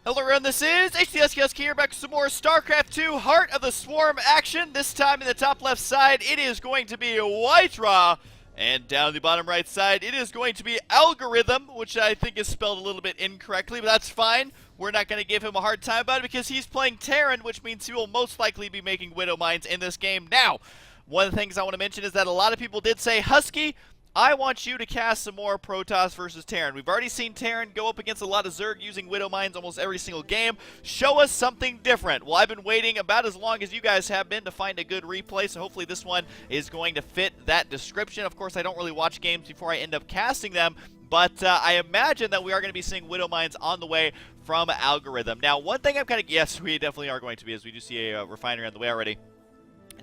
Hello everyone, this is Husky here, back with some more StarCraft 2 Heart of the Swarm action. This time in the top left side, it is going to be WhiteRa. And down the bottom right side, it is going to be Algorithm, which I think is spelled a little bit incorrectly, but that's fine. We're not going to give him a hard time about it because he's playing Terran, which means he will most likely be making Widow Mines in this game. Now, one of the things I want to mention is that a lot of people did say, Husky, I want you to cast some more Protoss versus Terran. We've already seen Terran go up against a lot of Zerg using Widow Mines almost every single game. Show us something different. Well, I've been waiting about as long as you guys have been to find a good replay, so hopefully this one is going to fit that description. Of course, I don't really watch games before I end up casting them, but I imagine that we are going to be seeing Widow Mines on the way from Algorithm. Now, one thing I'm kind of... Yes, we definitely are going to be, as we do see a refinery on the way already.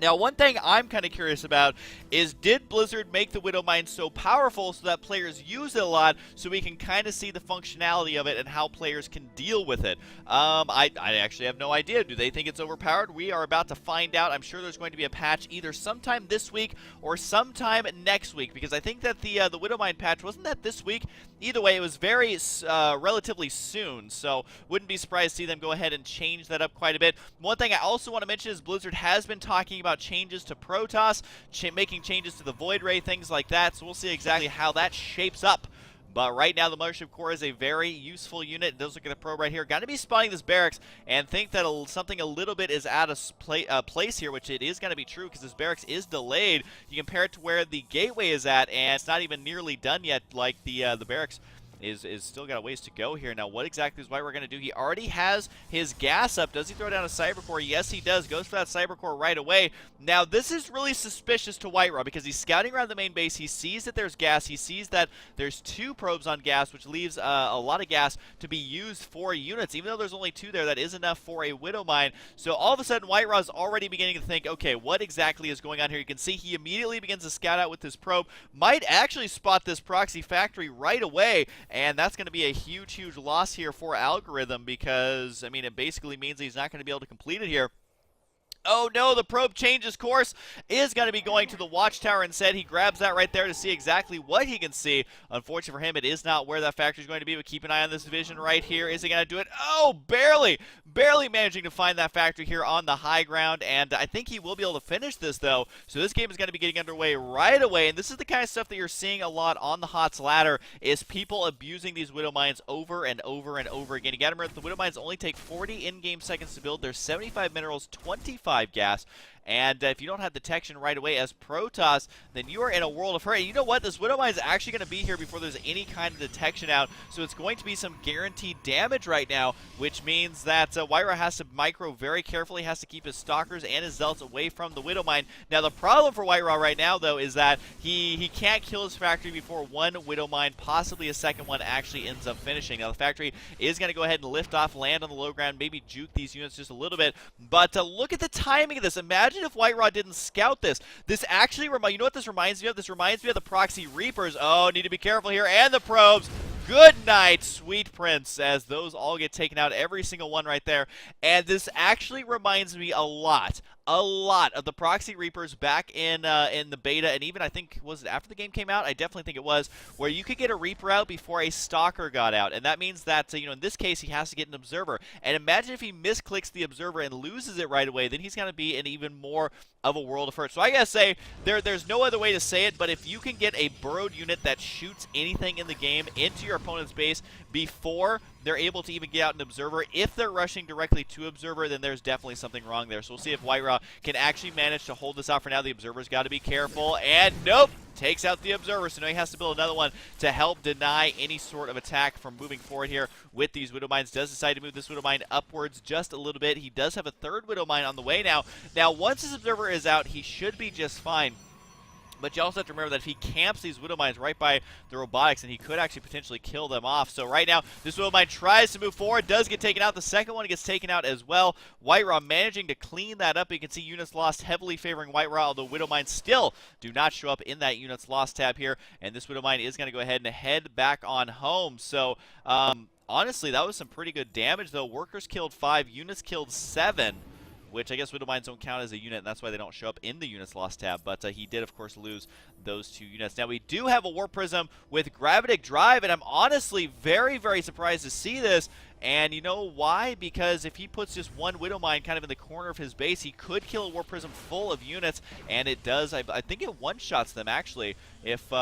Now, one thing I'm kind of curious about is, did Blizzard make the Widow Mine so powerful so that players use it a lot so we can kind of see the functionality of it and how players can deal with it? I actually have no idea. Do they think it's overpowered? We are about to find out. I'm sure there's going to be a patch either sometime this week or sometime next week, because I think that the Widow Mine patch, wasn't that this week? Either way, it was very relatively soon, so wouldn't be surprised to see them go ahead and change that up quite a bit. One thing I also want to mention is Blizzard has been talking about changes to Protoss, making changes to the Void Ray, things like that, so we'll see exactly how that shapes up. But right now, the Mothership Core is a very useful unit. It does look at the probe right here. Got to be spotting this barracks and think that something a little bit is out of place here, which it is going to be true because this barracks is delayed. You compare it to where the gateway is at, and it's not even nearly done yet, like the barracks is still got a ways to go here. Now, what exactly is WhiteRa going to do? He already has his gas up. Does he throw down a Cyber Core? Yes, he does. Goes for that Cyber Core right away. Now, this is really suspicious to WhiteRa because he's scouting around the main base. He sees that there's gas. He sees that there's 2 probes on gas, which leaves a lot of gas to be used for units. Even though there's only 2 there, that is enough for a Widow Mine. So all of a sudden, WhiteRa's already beginning to think, okay, what exactly is going on here? You can see he immediately begins to scout out with his probe. Might actually spot this proxy factory right away. And that's going to be a huge, huge loss here for Algorithm because, I mean, it basically means he's not going to be able to complete it here. Oh no, the probe changes course, is going to be going to the watchtower instead. He grabs that right there to see exactly what he can see. Unfortunately for him, it is not where that factory is going to be, but keep an eye on this vision right here. Is he going to do it? Oh, barely managing to find that factory here on the high ground, and I think he will be able to finish this, though. So this game is going to be getting underway right away, and this is the kind of stuff that you're seeing a lot on the HOTS ladder, is people abusing these Widow Mines over and over and over again. You got to remember, the Widow Mines only take 40 in-game seconds to build. There's 75 minerals, 25 gas, and if you don't have detection right away as Protoss, then you are in a world of hurt. And you know what? This Widow Mine is actually going to be here before there's any kind of detection out, so it's going to be some guaranteed damage right now, which means that WhiteRa has to micro very carefully, has to keep his Stalkers and his Zealots away from the Widow Mine. Now, the problem for WhiteRa right now, though, is that he can't kill his factory before one Widow Mine, possibly a second one, actually ends up finishing. Now, the factory is going to go ahead and lift off, land on the low ground, maybe juke these units just a little bit, but look at the timing of this. Imagine if WhiteRa didn't scout this. This actually you know what this reminds me of? This reminds me of the Proxy Reapers. Oh, need to be careful here. And the probes. Good night, sweet prince, as those all get taken out, every single one right there. And this actually reminds me a lot of the Proxy Reapers back in the beta, and even I think, was it after the game came out? I definitely think it was, where you could get a Reaper out before a Stalker got out, and that means that, you know, in this case, he has to get an Observer. And imagine if he misclicks the Observer and loses it right away, then he's going to be in even more of a world of hurt. So I gotta say, there's no other way to say it, but if you can get a burrowed unit that shoots anything in the game into your opponent's base before they're able to even get out an Observer, if they're rushing directly to Observer, then there's definitely something wrong there. So we'll see if WhiteRa can actually manage to hold this out for now. The Observer's got to be careful, and nope, takes out the Observer, so now he has to build another one to help deny any sort of attack from moving forward here with these Widow Mines. Does decide to move this Widow Mine upwards just a little bit. He does have a third Widow Mine on the way now. Now, once his Observer is out, he should be just fine. But you also have to remember that if he camps these Widow Mines right by the robotics, then he could actually potentially kill them off. So right now, this Widow Mine tries to move forward, does get taken out. The second one gets taken out as well. WhiteRa managing to clean that up. You can see units lost heavily favoring WhiteRa, although Widow Mines still do not show up in that units lost tab here. And this Widow Mine is going to go ahead and head back on home. So, honestly, that was some pretty good damage, though. Workers killed 5, units killed 7. Which I guess Widow Mines don't count as a unit, and that's why they don't show up in the units lost tab. But he did, of course, lose those 2 units. Now, we do have a Warp Prism with Gravitic Drive, and I'm honestly very, very surprised to see this. And you know why? Because if he puts just one Widow Mine kind of in the corner of his base, he could kill a Warp Prism full of units, and it does. I think it one-shots them, actually. If they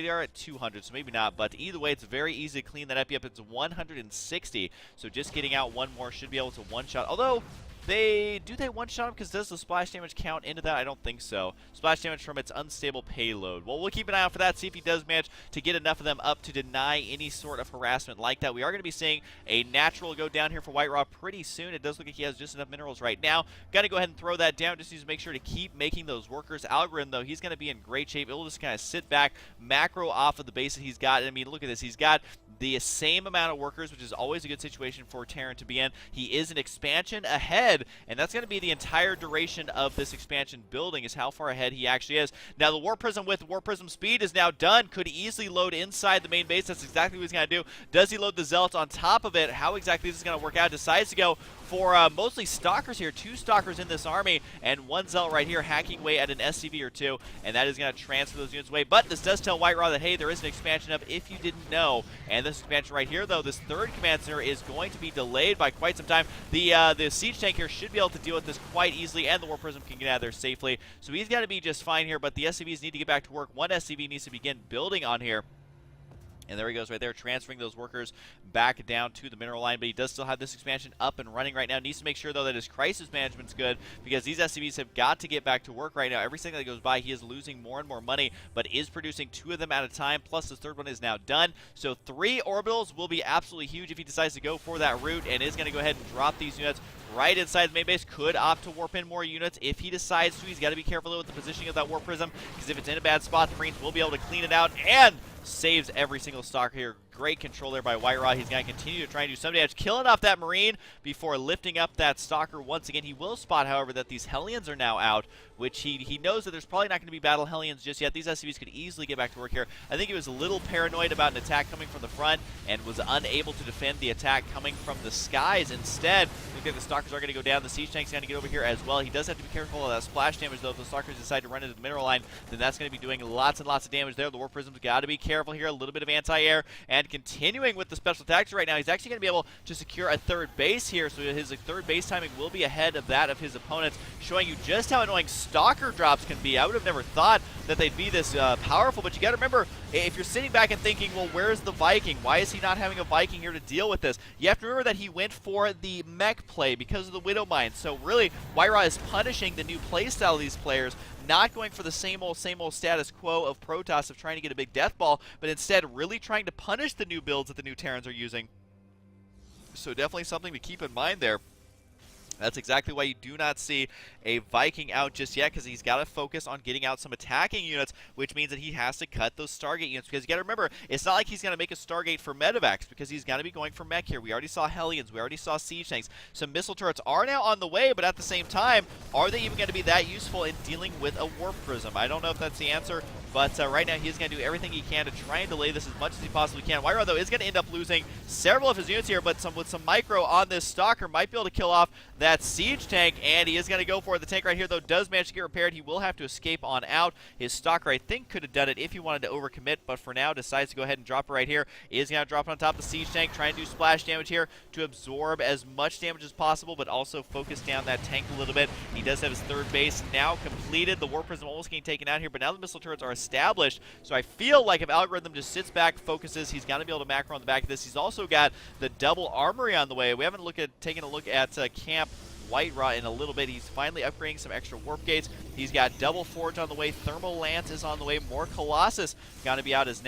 are at 200, so maybe not. But either way, it's very easy to clean that up. Yep, it's 160. So just getting out one more should be able to one-shot. Although, do they one-shot him? Because does the splash damage count into that? I don't think so. Splash damage from its unstable payload. Well, we'll keep an eye out for that, see if he does manage to get enough of them up to deny any sort of harassment like that. We are going to be seeing a natural go down here for WhiteRa pretty soon. It does look like he has just enough minerals right now. Got to go ahead and throw that down. Just needs to make sure to keep making those workers. Algorithm, though, he's going to be in great shape. It'll just kind of sit back, macro off of the base that he's got. I mean, look at this. He's got the same amount of workers, which is always a good situation for Terran to be in. He is an expansion ahead, and that's going to be the entire duration of this expansion building, is how far ahead he actually is. Now, the Warp Prism with Warp Prism speed is now done. Could easily load inside the main base. That's exactly what he's going to do. Does he load the Zealots on top of it? How exactly this is going to work out? Decides to go for mostly Stalkers here. 2 Stalkers in this army, and 1 Zealot right here hacking away at an SCV or 2, and that is going to transfer those units away. But this does tell WhiteRa that, hey, there is an expansion up if you didn't know. And this expansion right here, though, this 3rd command center is going to be delayed by quite some time. The siege tank here should be able to deal with this quite easily, and the Warp Prism can get out of there safely. So he's going to be just fine here, but the SCVs need to get back to work. 1 SCV needs to begin building on here. And there he goes right there, transferring those workers back down to the mineral line. But he does still have this expansion up and running right now. Needs to make sure, though, that his crisis management's good, because these SCVs have got to get back to work right now. Every second that goes by, he is losing more and more money, but is producing 2 of them at a time, plus the 3rd one is now done. So 3 orbitals will be absolutely huge if he decides to go for that route, and is going to go ahead and drop these units right inside the main base. Could opt to warp in more units if he decides to. He's got to be careful, though, with the positioning of that Warp Prism, because if it's in a bad spot, the Marines will be able to clean it out, and saves every single stalker here. Great control there by WhiteRa. He's going to continue to try and do some damage, killing off that Marine before lifting up that Stalker once again. He will spot, however, that these Hellions are now out, which he knows that there's probably not going to be battle Hellions just yet. These SCVs could easily get back to work here. I think he was a little paranoid about an attack coming from the front and was unable to defend the attack coming from the skies. Instead, look at the Stalkers are going to go down. The Siege Tank's going to get over here as well. He does have to be careful of that splash damage, though. If the Stalkers decide to run into the mineral line, then that's going to be doing lots and lots of damage there. The Warp Prism's got to be careful here. A little bit of anti-air, and continuing with the special tactics right now, he's actually going to be able to secure a 3rd base here, so his 3rd base timing will be ahead of that of his opponents, showing you just how annoying Stalker drops can be. I would have never thought that they'd be this powerful, but you got to remember, if you're sitting back and thinking, well, where's the Viking? Why is he not having a Viking here to deal with this? You have to remember that he went for the mech play because of the Widow Mine. So really, WhiteRa is punishing the new playstyle of these players, not going for the same old status quo of Protoss of trying to get a big death ball, but instead really trying to punish the new builds that the new Terrans are using. So definitely something to keep in mind there. That's exactly why you do not see a Viking out just yet, because he's got to focus on getting out some attacking units, which means that he has to cut those Stargate units, because you got to remember, it's not like he's going to make a Stargate for Medivacs, because he's going to be going for mech here. We already saw Hellions. We already saw Siege Tanks. Some missile turrets are now on the way, but at the same time, are they even going to be that useful in dealing with a Warp Prism? I don't know if that's the answer, but right now he's going to do everything he can to try and delay this as much as he possibly can. WhiteRa, though, is going to end up losing several of his units here, but with some micro on this Stalker, might be able to kill off that Siege Tank, and he is going to go for it. The tank right here, though, does manage to get repaired. He will have to escape on out. His Stalker, I think, could have done it if he wanted to overcommit, but for now decides to go ahead and drop it right here. He is going to drop it on top of the Siege Tank, trying to do splash damage here to absorb as much damage as possible, but also focus down that tank a little bit. He does have his 3rd base now completed. The Warp Prism almost getting taken out here, but now the missile turrets are established, so I feel like if Algorithm just sits back, focuses, he's going to be able to macro on the back of this. He's also got the double armory on the way. We haven't taken a look at Camp WhiteRa in a little bit. He's finally upgrading some extra warp gates. He's got double forge on the way. Thermal lance is on the way. More Colossus going to be out as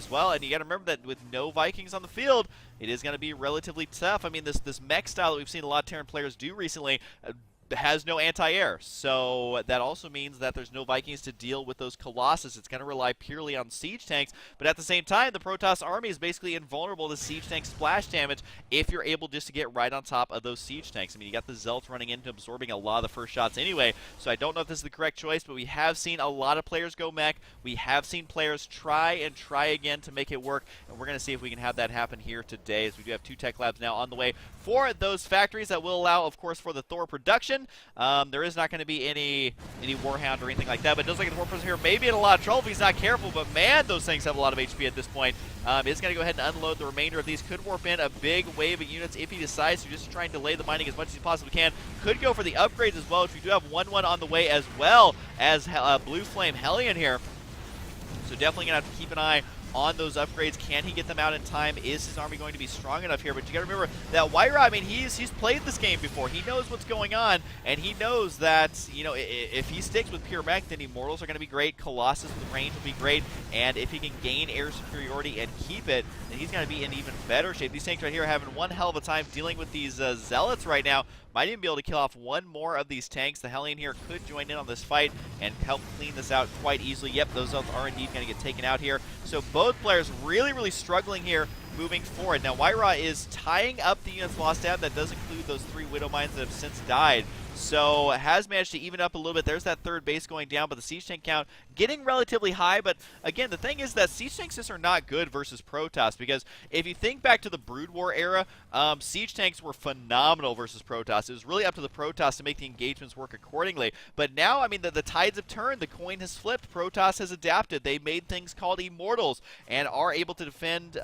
well. And you got to remember that with no Vikings on the field, it is going to be relatively tough. I mean, this mech style that we've seen a lot of Terran players do recently has no anti-air, so that also means that there's no Vikings to deal with those Colossus. It's going to rely purely on siege tanks, but at the same time, the Protoss army is basically invulnerable to siege tank splash damage if you're able just to get right on top of those siege tanks. I mean, you got the Zealots running into absorbing a lot of the first shots anyway, so I don't know if this is the correct choice, but we have seen a lot of players go mech. We have seen players try and try again to make it work, and we're going to see if we can have that happen here today, as we do have 2 tech labs now on the way for those factories that will allow, of course, for the Thor production. action. There is not going to be any Warhound or anything like that, but it does look like the War Prism here may be in a lot of trouble if he's not careful, but man, those things have a lot of HP at this point. It's going to go ahead and unload the remainder of these. Could warp in a big wave of units if he decides to, just try and delay the mining as much as he possibly can. Could go for the upgrades as well, which we do have 1-1 on the way, as well as Blue Flame Hellion here. So definitely going to have to keep an eye on those upgrades. Can he get them out in time? Is his army going to be strong enough here? But you got to remember that WhiteRa, I mean, he's played this game before. He knows what's going on, and he knows that, you know, if he sticks with pure mech, then Immortals are going to be great. Colossus with range will be great, and if he can gain air superiority and keep it, then he's going to be in even better shape. These tanks right here are having one hell of a time dealing with these Zealots right now. Might even be able to kill off one more of these tanks. The Hellion here could join in on this fight and help clean this out quite easily. Yep, those Zealots are indeed going to get taken out here. So both players really struggling here moving forward. Now, WhiteRa is tying up the units lost out. That does include those 3 Widow Mines that have since died. So has managed to even up a little bit. There's that third base going down, but the siege tank count getting relatively high. But again, the thing is that siege tanks just are not good versus Protoss, because if you think back to the Brood War era, siege tanks were phenomenal versus Protoss. It was really up to the Protoss to make the engagements work accordingly. But now, I mean, the tides have turned. The coin has flipped. Protoss has adapted. They made things called Immortals and are able to defend,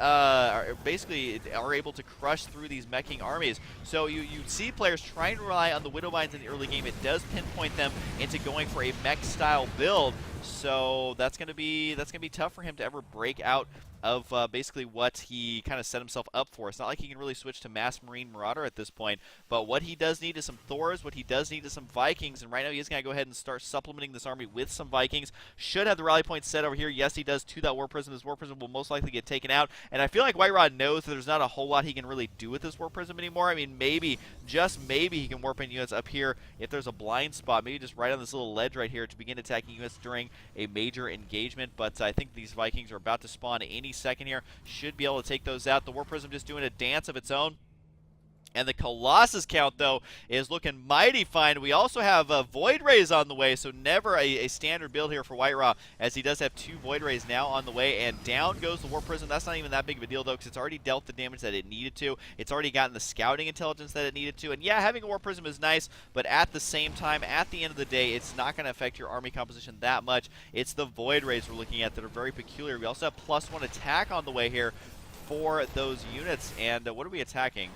basically are able to crush through these meching armies. So you see players trying to rely on the Widow Mines in the early game. It does pinpoint them into going for a mech style build, so that's gonna be tough for him to ever break out of basically what he kind of set himself up for. It's not like he can really switch to Mass Marine Marauder at this point, but what he does need is some Thors, what he does need is some Vikings, and right now he's going to go ahead and start supplementing this army with some Vikings. Should have the rally point set over here. Yes, he does to that War Prism. This War Prism will most likely get taken out, and I feel like WhiteRa knows that there's not a whole lot he can really do with this War Prism anymore. I mean, maybe, just maybe, he can warp in units up here if there's a blind spot, maybe just right on this little ledge right here to begin attacking units during a major engagement, but I think these Vikings are about to spawn any second here. Should be able to take those out. The War Prism just doing a dance of its own. And the Colossus count, though, is looking mighty fine. We also have Void Rays on the way, so never a standard build here for WhiteRa, as he does have 2 Void Rays now on the way. And down goes the War Prism. That's not even that big of a deal, though, because it's already dealt the damage that it needed to. It's already gotten the scouting intelligence that it needed to. And yeah, having a War Prism is nice, but at the same time, at the end of the day, it's not going to affect your army composition that much. It's the Void Rays we're looking at that are very peculiar. We also have +1 attack on the way here for those units. And what are we attacking?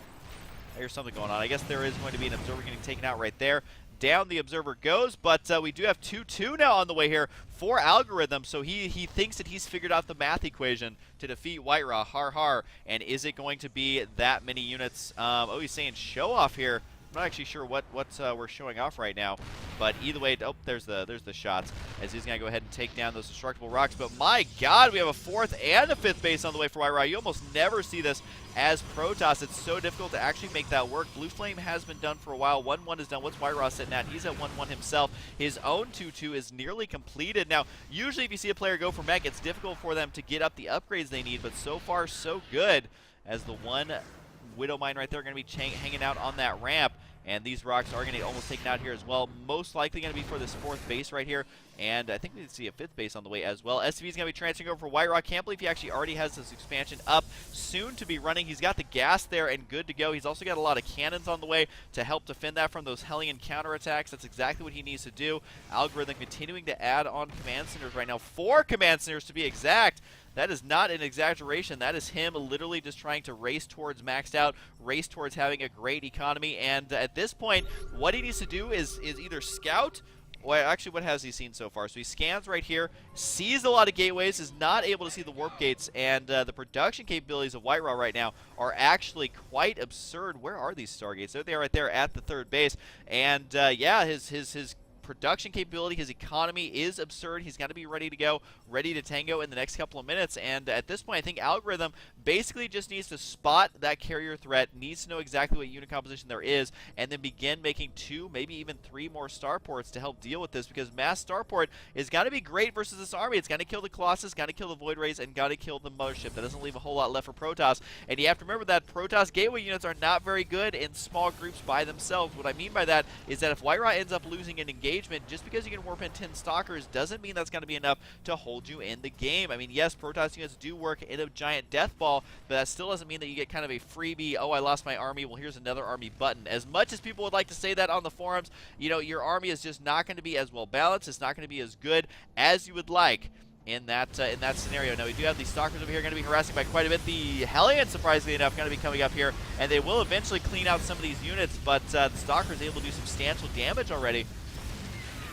There's something going on. I guess there is going to be an Observer getting taken out right there. Down the Observer goes, but we do have 2-2 now on the way here for Algorithm, so he thinks that he's figured out the math equation to defeat WhiteRa. Har har. And is it going to be that many units? Oh, he's saying show off here. I'm not actually sure what we're showing off right now, but either way, oh, there's the shots, as he's gonna go ahead and take down those destructible rocks. But my God, we have a 4th and a 5th base on the way for WhiteRa. You almost never see this as Protoss. It's so difficult to actually make that work. Blue Flame has been done for a while. 1-1 is done. What's WhiteRa sitting at? He's at 1-1 himself. His own 2-2 is nearly completed. Now, usually if you see a player go for mech, it's difficult for them to get up the upgrades they need, but so far so good, as the 1 Widow Mine right there going to be hanging out on that ramp. And these rocks are going to get almost taken out here as well. Most likely going to be for this 4th base right here. And I think we see a 5th base on the way as well. SV is going to be transferring over for WhiteRa. Can't believe he actually already has this expansion up, soon to be running. He's got the gas there and good to go. He's also got a lot of cannons on the way to help defend that from those Hellion counterattacks. That's exactly what he needs to do. Algorithm continuing to add on command centers right now. 4 command centers to be exact. That is not an exaggeration. That is him literally just trying to race towards maxed out, race towards having a great economy. And at this point, what he needs to do is either scout. Well, actually, what has he seen so far? So he scans right here, sees a lot of gateways, is not able to see the warp gates, and the production capabilities of WhiteRa right now are actually quite absurd. Where are these Stargates? There they are right there at the 3rd base. And yeah, his production capability, his economy is absurd. He's got to be ready to go, ready to tango in the next couple of minutes. And at this point, I think Algorithm basically just needs to spot that carrier threat, needs to know exactly what unit composition there is, and then begin making 2, maybe even 3 more starports to help deal with this, because mass starport is got to be great versus this army. It's got to kill the Colossus, got to kill the Void Rays, and got to kill the Mothership. That doesn't leave a whole lot left for Protoss. And you have to remember that Protoss gateway units are not very good in small groups by themselves. What I mean by that is that if WhiteRa ends up losing an engagement, engagement. Just because you can warp in 10 Stalkers doesn't mean that's going to be enough to hold you in the game. I mean, yes, Protoss units do work in a giant death ball, but that still doesn't mean that you get kind of a freebie, oh, I lost my army, well, here's another army button. As much as people would like to say that on the forums, you know, your army is just not going to be as well balanced. It's not going to be as good as you would like in that scenario. Now, we do have these Stalkers over here going to be harassing by quite a bit. The Hellions, surprisingly enough, going to be coming up here, and they will eventually clean out some of these units, but the Stalker is able to do substantial damage already.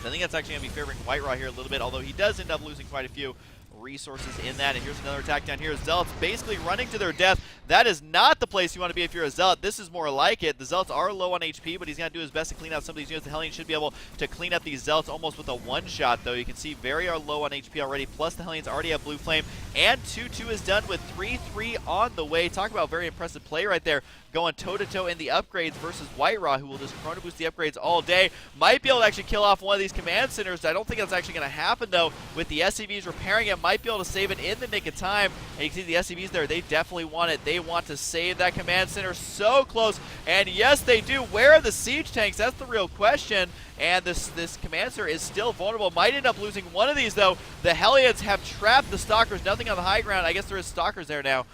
So I think that's actually going to be favoring WhiteRa here a little bit, although he does end up losing quite a few resources in that. And here's another attack down here. Zealots basically running to their death. That is not the place you want to be if you're a Zealot. This is more like it. The Zealots are low on HP, but he's going to do his best to clean out some of these units. The Hellions should be able to clean up these Zealots almost with a one-shot, though. You can see very low on HP already, plus the Hellions already have Blue Flame, and 2-2 is done with 3-3 on the way. Talk about very impressive play right there, going toe-to-toe in the upgrades versus WhiteRa, who will just chrono boost the upgrades all day. Might be able to actually kill off one of these command centers. I don't think that's actually going to happen, though. With the SCVs repairing it, might be able to save it in the nick of time. And you can see the SCVs there. They definitely want it. They want to save that command center so close. And yes, they do. Where are the siege tanks? That's the real question. And this command center is still vulnerable. Might end up losing one of these, though. The Hellions have trapped the Stalkers. Nothing on the high ground. I guess there is Stalkers there now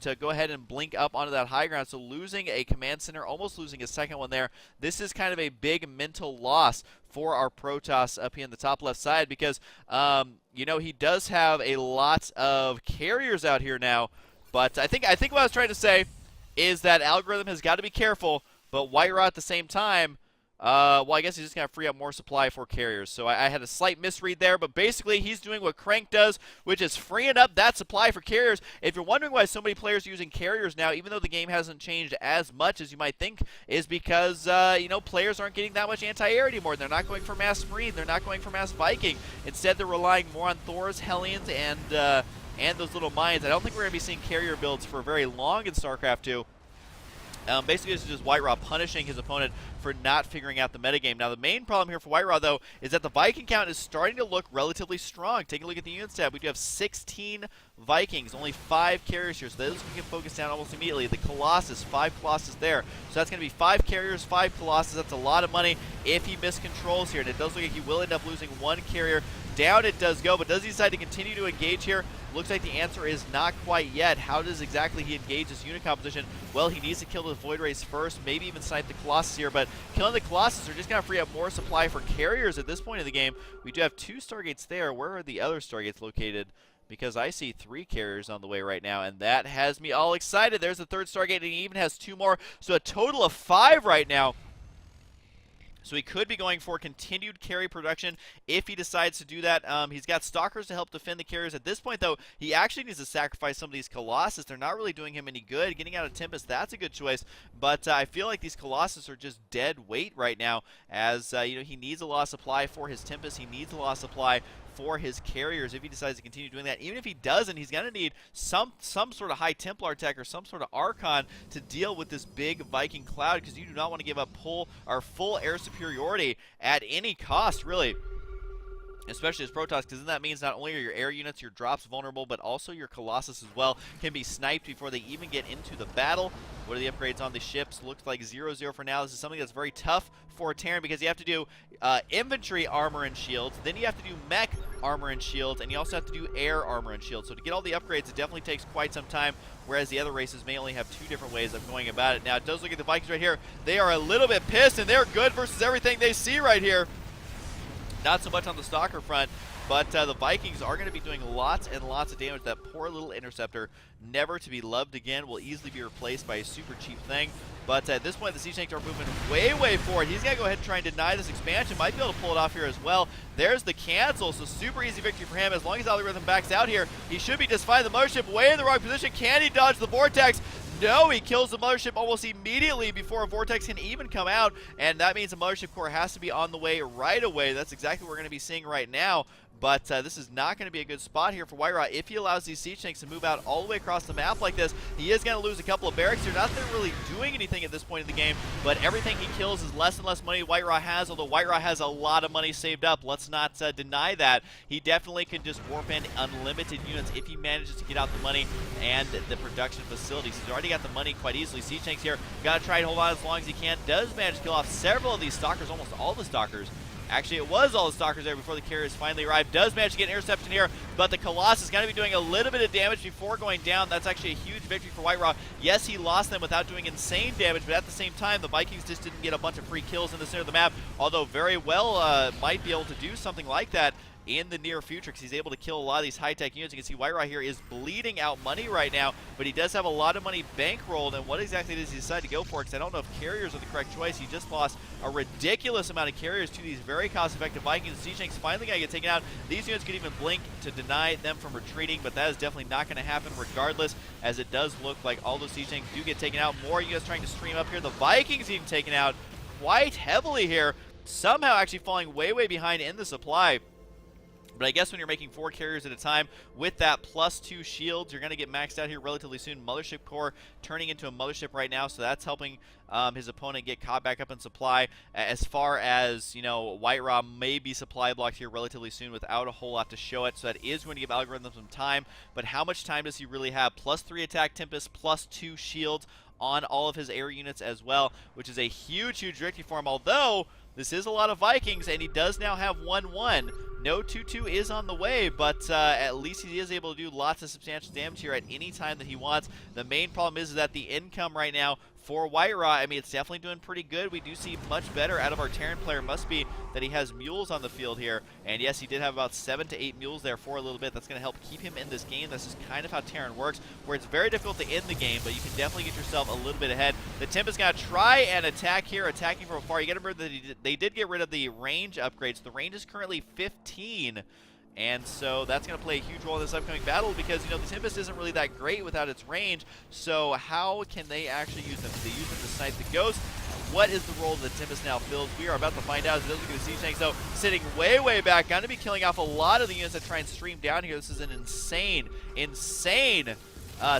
to go ahead and blink up onto that high ground. So losing a command center, almost losing a second one there. This is kind of a big mental loss for our Protoss up here in the top left side, because you know, he does have a lot of carriers out here now. But I think what I was trying to say is that Algorithm has got to be careful, but WhiteRa at the same time, well, I guess he's just going to free up more supply for carriers. So I had a slight misread there, but basically he's doing what Crank does, which is freeing up that supply for carriers. If you're wondering why so many players are using carriers now, even though the game hasn't changed as much as you might think, is because, you know, players aren't getting that much anti-air anymore. They're not going for mass Marine. They're not going for mass Viking. Instead, they're relying more on Thors, Hellions, and those little mines. I don't think we're going to be seeing carrier builds for very long in StarCraft 2. Basically, this is just WhiteRa punishing his opponent for not figuring out the metagame. Now, the main problem here for WhiteRa, though, is that the Viking count is starting to look relatively strong. Take a look at the units tab. We do have 16 Vikings, only 5 carriers here, so those we can focus down almost immediately. The Colossus, 5 Colossus there. So that's going to be 5 carriers, 5 Colossus. That's a lot of money if he miscontrols here. And it does look like he will end up losing 1 carrier. Down it does go, but does he decide to continue to engage here? Looks like the answer is not quite yet. How does exactly he engage this unit composition? Well, he needs to kill the Void Rays first, maybe even snipe the Colossus here, but killing the Colossus are just going to free up more supply for carriers at this point in the game. We do have 2 Stargates there. Where are the other Stargates located? Because I see 3 carriers on the way right now, and that has me all excited. There's the 3rd Stargate, and he even has 2 more, so a total of 5 right now. So he could be going for continued carry production if he decides to do that. He's got Stalkers to help defend the carriers. At this point, though, he actually needs to sacrifice some of these Colossus. They're not really doing him any good. Getting out of Tempest, that's a good choice. But I feel like these Colossus are just dead weight right now, as you know, he needs a lot of supply for his Tempest. He needs a lot of supply for his carriers if he decides to continue doing that. Even if he doesn't, he's going to need some sort of high Templar tech or some sort of Archon to deal with this big Viking cloud, because you do not want to give up full air superiority at any cost, really. Especially as Protoss, because then that means not only are your air units, your drops vulnerable, but also your Colossus as well can be sniped before they even get into the battle. What are the upgrades on the ships? Looks like 0-0 for now. This is something that's very tough for a Terran, because you have to do infantry armor and shields, then you have to do mech armor and shields, and you also have to do air armor and shields. So to get all the upgrades, it definitely takes quite some time, whereas the other races may only have 2 different ways of going about it. Now, it does look at the Vikings right here. They are a little bit pissed, and they're good versus everything they see right here. Not so much on the Stalker front, but the Vikings are going to be doing lots and lots of damage. That poor little Interceptor, never to be loved again, will easily be replaced by a super cheap thing. But at this point, the Siege Tanks are moving way forward. He's going to go ahead and try and deny this expansion. Might be able to pull it off here as well. There's the cancel, so super easy victory for him. As long as Algorithm backs out here, he should be just fine. The Mothership way in the wrong position. Can he dodge the Vortex? No, he kills the Mothership almost immediately before a Vortex can even come out, and that means the Mothership core has to be on the way right away. That's exactly what we're going to be seeing right now. But this is not going to be a good spot here for WhiteRa. If he allows these siege tanks to move out all the way across the map like this, he is going to lose a couple of barracks here. Not that they're really doing anything at this point in the game, but everything he kills is less and less money WhiteRa has, although WhiteRa has a lot of money saved up. Let's not deny that. He definitely can just warp in unlimited units if he manages to get out the money and the production facilities. He's already got the money quite easily. Siege tanks here, got to try and hold on as long as he can. Does manage to kill off several of these Stalkers, almost all the Stalkers, Actually, it was all the Stalkers there before the carriers finally arrived. Does manage to get an interception here, but the Colossus is going to be doing a little bit of damage before going down. That's actually a huge victory for WhiteRa. Yes, he lost them without doing insane damage, but at the same time, the Vikings just didn't get a bunch of free kills in the center of the map, although very well might be able to do something like that in the near future because he's able to kill a lot of these high-tech units. You can see WhiteRa here is bleeding out money right now, but he does have a lot of money bankrolled, and what exactly does he decide to go for? Because I don't know if carriers are the correct choice. He just lost a ridiculous amount of carriers to these very cost-effective Vikings. CheeseyGen's finally going to get taken out. These units could even blink to deny them from retreating, but that is definitely not going to happen regardless, as it does look like all those CheeseyGen do get taken out. More units trying to stream up here. The Vikings even taken out quite heavily here, somehow actually falling way behind in the supply. But I guess when you're making 4 carriers at a time with that +2 shields, you're going to get maxed out here relatively soon. Mothership Core turning into a Mothership right now, so that's helping his opponent get caught back up in supply. As far as, you know, WhiteRa may be supply blocked here relatively soon without a whole lot to show it, so that is going to give Algorithm some time. But how much time does he really have? +3 attack Tempest, +2 shields on all of his air units as well, which is a huge victory for him, although this is a lot of Vikings, and he does now have 1-1. No 2-2 is on the way, but at least he is able to do lots of substantial damage here at any time that he wants. The main problem is that the income right now for WhiteRa, I mean, it's definitely doing pretty good. We do see much better out of our Terran player. Must be that he has mules on the field here. And yes, he did have about 7 to 8 mules there for a little bit. That's going to help keep him in this game. That's just kind of how Terran works, where it's very difficult to end the game, but you can definitely get yourself a little bit ahead. The Tempest going to try and attack here, attacking from afar. You got to remember that they did get rid of the range upgrades. The range is currently 15. And so that's going to play a huge role in this upcoming battle because, you know, the Tempest isn't really that great without its range. So how can they actually use them? Do they use them to snipe the Ghost? What is the role that the Tempest now fills? We are about to find out as it does look at the siege tanks, though, sitting way back. Going to be killing off a lot of the units that try and stream down here. This is an insane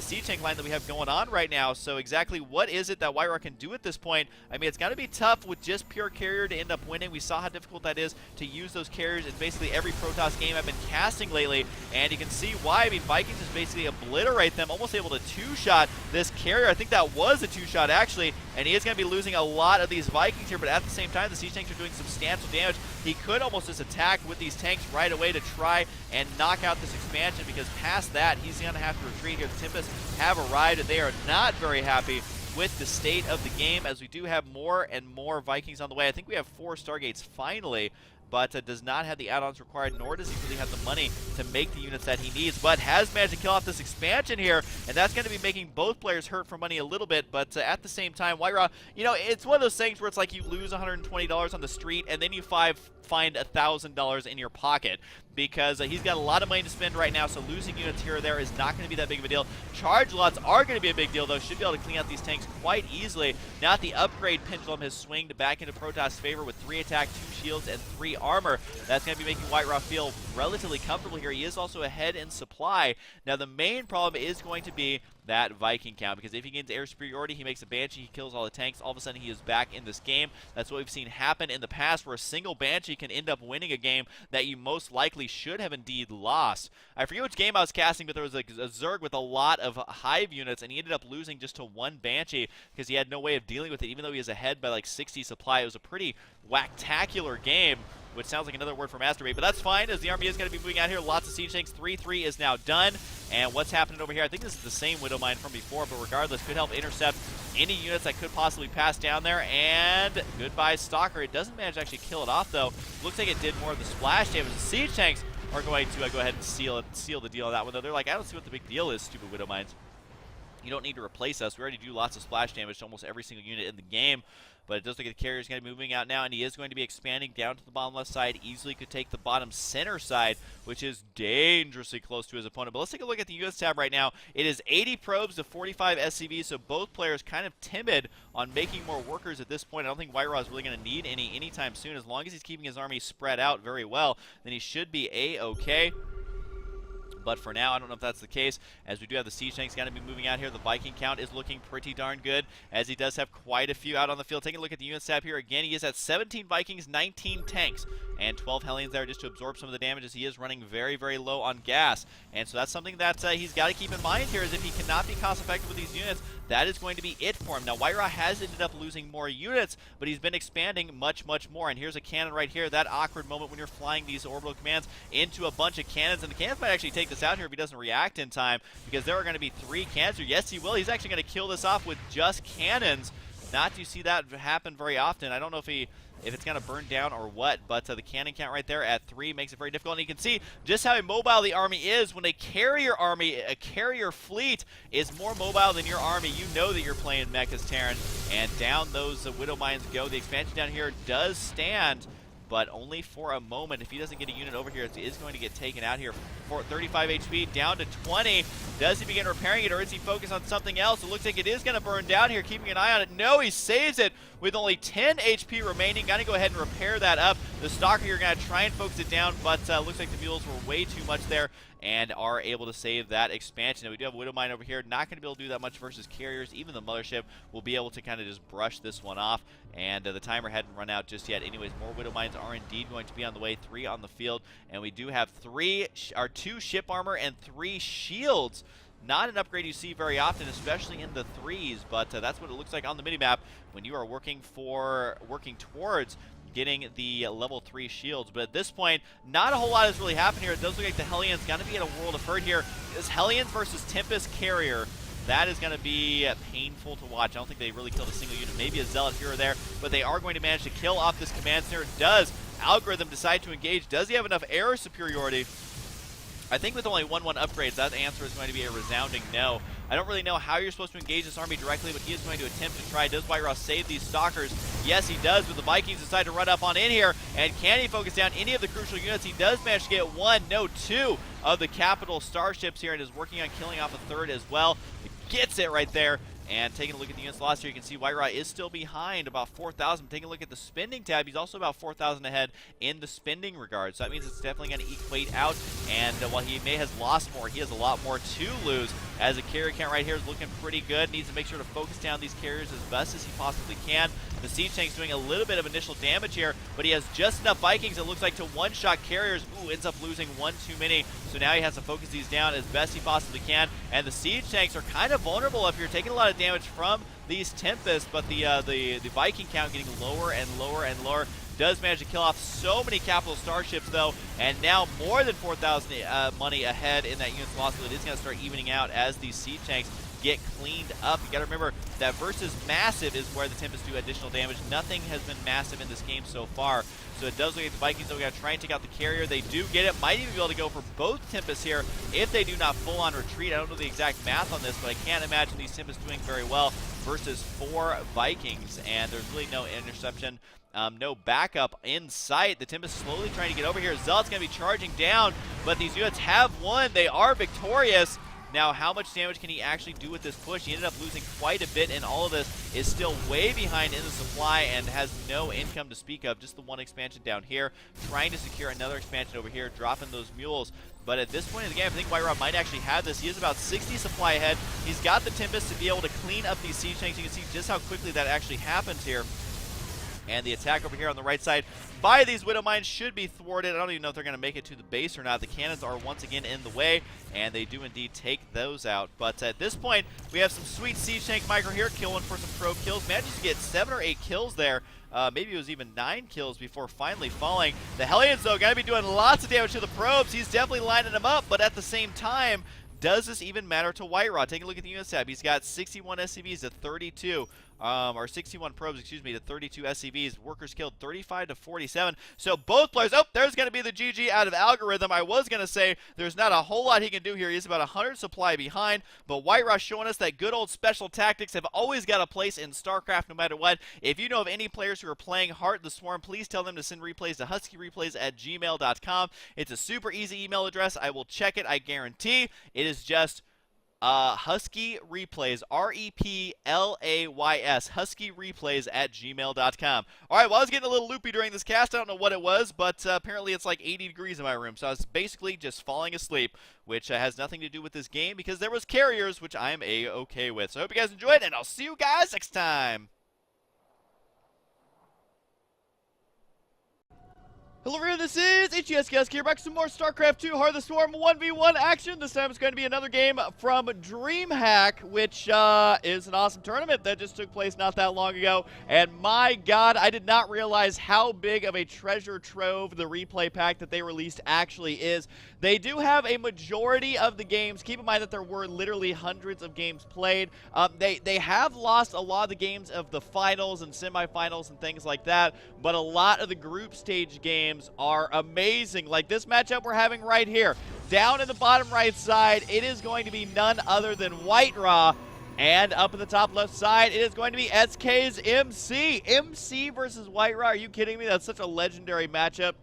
siege tank line that we have going on right now. So exactly what is it that WhiteRa can do at this point? I mean, it's going to be tough with just pure carrier to end up winning. We saw how difficult that is to use those carriers in basically every Protoss game I've been casting lately, and you can see why. I mean, Vikings just basically obliterate them, almost able to 2-shot this carrier. I think that was a 2-shot actually, and he is going to be losing a lot of these Vikings here, but at the same time, the siege tanks are doing substantial damage. He could almost just attack with these tanks right away to try and knock out this expansion, because past that, he's going to have to retreat here. The Tempest have arrived, and they are not very happy with the state of the game, as we do have more and more Vikings on the way. I think we have 4 Stargates finally, but does not have the add-ons required, nor does he really have the money to make the units that he needs, but has managed to kill off this expansion here, and that's going to be making both players hurt for money a little bit. But at the same time, WhiteRa, you know, it's one of those things where it's like you lose $120 on the street, and then you find $1,000 in your pocket, because he's got a lot of money to spend right now, so losing units here or there is not going to be that big of a deal. Charge lots are going to be a big deal, though. Should be able to clean out these tanks quite easily. Now the upgrade pendulum has swinged back into Protoss' favor with 3 attack, 2 shields, and 3 armor. That's going to be making WhiteRa feel relatively comfortable here. He is also ahead in supply. Now the main problem is going to be that Viking count, because if he gains air superiority, he makes a Banshee, he kills all the tanks, all of a sudden he is back in this game. That's what we've seen happen in the past, where a single Banshee can end up winning a game that you most likely should have indeed lost. I forget which game I was casting, but there was a Zerg with a lot of Hive units, and he ended up losing just to 1 Banshee because he had no way of dealing with it, even though he was ahead by like 60 supply. It was a pretty whacktacular game, which sounds like another word for masturbate, but that's fine, as the army is going to be moving out here. Lots of siege tanks. 3-3 is now done. And what's happening over here, I think this is the same Widow Mine from before, but regardless, could help intercept any units that could possibly pass down there. And goodbye, Stalker. It doesn't manage to actually kill it off, though. Looks like it did more of the splash damage. The siege tanks are going to go ahead and seal the deal on that one, though. They're like, I don't see what the big deal is, stupid Widow Mines. You don't need to replace us. We already do lots of splash damage to almost every single unit in the game. But it does look like the carrier is going to be moving out now, and he is going to be expanding down to the bottom left side. Easily could take the bottom center side, which is dangerously close to his opponent. But let's take a look at the US tab right now. It is 80 probes to 45 SCVs, so both players kind of timid on making more workers at this point. I don't think WhiteRa is really going to need any anytime soon. As long as he's keeping his army spread out very well, then he should be A-okay. But for now, I don't know if that's the case, as we do have the siege tanks going to be moving out here. The Viking count is looking pretty darn good, as he does have quite a few out on the field. Taking a look at the unit tab here again, he is at 17 Vikings, 19 tanks, and 12 Hellions there just to absorb some of the damage, as he is running very, very low on gas. And so that's something that he's got to keep in mind here, is if he cannot be cost effective with these units, that is going to be it for him. Now, WhiteRa has ended up losing more units, but he's been expanding much, much more. And here's a cannon right here, that awkward moment when you're flying these orbital commands into a bunch of cannons, and the cannons might actually take this out here if he doesn't react in time, because there are going to be 3 cannons here. Yes, he will. He's actually going to kill this off with just cannons. Not to see that happen very often. I don't know if it's going to burn down or what, but the cannon count right there at 3 makes it very difficult. And you can see just how immobile the army is. When a carrier army, a carrier fleet is more mobile than your army, you know that you're playing Mechas Terran. And down those Widow Mines go. The expansion down here does stand, but only for a moment. If he doesn't get a unit over here, it is going to get taken out here. For 35 HP, down to 20. Does he begin repairing it, or is he focused on something else? It looks like it is going to burn down here, keeping an eye on it. No, he saves it with only 10 HP remaining. Got to go ahead and repair that up. The Stalker here going to try and focus it down, but looks like the mules were way too much there and are able to save that expansion. Now, we do have a Widow Mine over here. Not going to be able to do that much versus carriers. Even the Mothership will be able to kind of just brush this one off, and the timer hadn't run out just yet. Anyways, more Widow Mines are indeed going to be on the way. 3 on the field, and we do have 2 ship armor and 3 shields. Not an upgrade you see very often, especially in the 3s, but that's what it looks like on the minimap when you are working towards getting the level 3 shields. But at this point, not a whole lot has really happened here. It does look like the Hellions going to be in a world of hurt here. This Hellions versus Tempest Carrier, that is going to be painful to watch. I don't think they really killed a single unit, maybe a Zealot here or there, but they are going to manage to kill off this command center. Does Algorithm decide to engage? Does he have enough air superiority? I think with only 1-1 upgrades, that answer is going to be a resounding no. I don't really know how you're supposed to engage this army directly, but he is going to attempt to try. Does WhiteRa save these Stalkers? Yes, he does, but the Vikings decide to run up on in here. And can he focus down any of the crucial units? He does manage to get 1, no 2 of the capital starships here, and is working on killing off a 3rd as well. He gets it right there. And taking a look at the units lost here, you can see WhiteRa is still behind about 4,000. Taking a look at the spending tab, he's also about 4,000 ahead in the spending regard. So that means it's definitely going to equate out. And while he may have lost more, he has a lot more to lose, as the carrier count right here is looking pretty good. Needs to make sure to focus down these carriers as best as he possibly can. The siege tank's doing a little bit of initial damage here, but he has just enough Vikings, it looks like, to one-shot carriers. Ooh, ends up losing 1 too many. So now he has to focus these down as best he possibly can. And the siege tanks are kind of vulnerable if you're taking a lot of damage from these Tempests, but the Viking count getting lower and lower and lower. Does manage to kill off so many capital starships, though, and now more than 4,000 money ahead in that unit's loss. So it is going to start evening out as these siege tanks get cleaned up. You got to remember that versus massive is where the Tempests do additional damage. Nothing has been massive in this game so far. So it does look like the Vikings, though, we got to try and take out the carrier. They do get it. Might even be able to go for both Tempests here if they do not full-on retreat. I don't know the exact math on this, but I can't imagine these Tempests doing very well versus 4 Vikings. And there's really no interception. No backup in sight. The Tempest slowly trying to get over here. Zealot's going to be charging down, but these units have won. They are victorious. Now, how much damage can he actually do with this push? He ended up losing quite a bit, and all of this is still way behind in the supply and has no income to speak of. Just the 1 expansion down here, trying to secure another expansion over here, dropping those mules. But at this point in the game, I think WhiteRa might actually have this. He is about 60 supply ahead. He's got the Tempest to be able to clean up these siege tanks. You can see just how quickly that actually happens here. And the attack over here on the right side by these Widow Mines should be thwarted. I don't even know if they're going to make it to the base or not. The cannons are once again in the way, and they do indeed take those out. But at this point, we have some sweet siege tank micro here, killing for some probe kills. Manages to get 7 or 8 kills there. Maybe it was even 9 kills before finally falling. The Hellions, though, going to be doing lots of damage to the probes. He's definitely lining them up, but at the same time, does this even matter to WhiteRa? Take a look at the unit tab. He's got 61 SCVs to 32. Or 61 probes, excuse me, to 32 SCVs. Workers killed 35 to 47. So both players, oh, there's going to be the GG out of Algorithm. I was going to say there's not a whole lot he can do here. He's about 100 supply behind, but WhiteRa showing us that good old special tactics have always got a place in StarCraft no matter what. If you know of any players who are playing Heart of the Swarm, please tell them to send replays to huskyreplays@gmail.com. It's a super easy email address. I will check it, I guarantee. It is just Husky Replays, REPLAYS, Husky Replays at gmail.com. All right, well, I was getting a little loopy during this cast. I don't know what it was, but apparently it's like 80 degrees in my room, so I was basically just falling asleep, which has nothing to do with this game because there was carriers, which I am A-okay with. So I hope you guys enjoyed, and I'll see you guys next time. Hello everyone, this is HuskyStarcraft here, back with some more StarCraft 2 Heart of the Swarm 1v1 action. This time it's going to be another game from DreamHack, which is an awesome tournament that just took place not that long ago. And my god, I did not realize how big of a treasure trove the replay pack that they released actually is. They do have a majority of the games. Keep in mind that there were literally hundreds of games played. They have lost a lot of the games of the finals and semifinals and things like that, but a lot of the group stage games are amazing. Like this matchup we're having right here. Down in the bottom right side, it is going to be none other than WhiteRa. And up in the top left side, it is going to be SK's MC. MC versus WhiteRa. Are you kidding me? That's such a legendary matchup.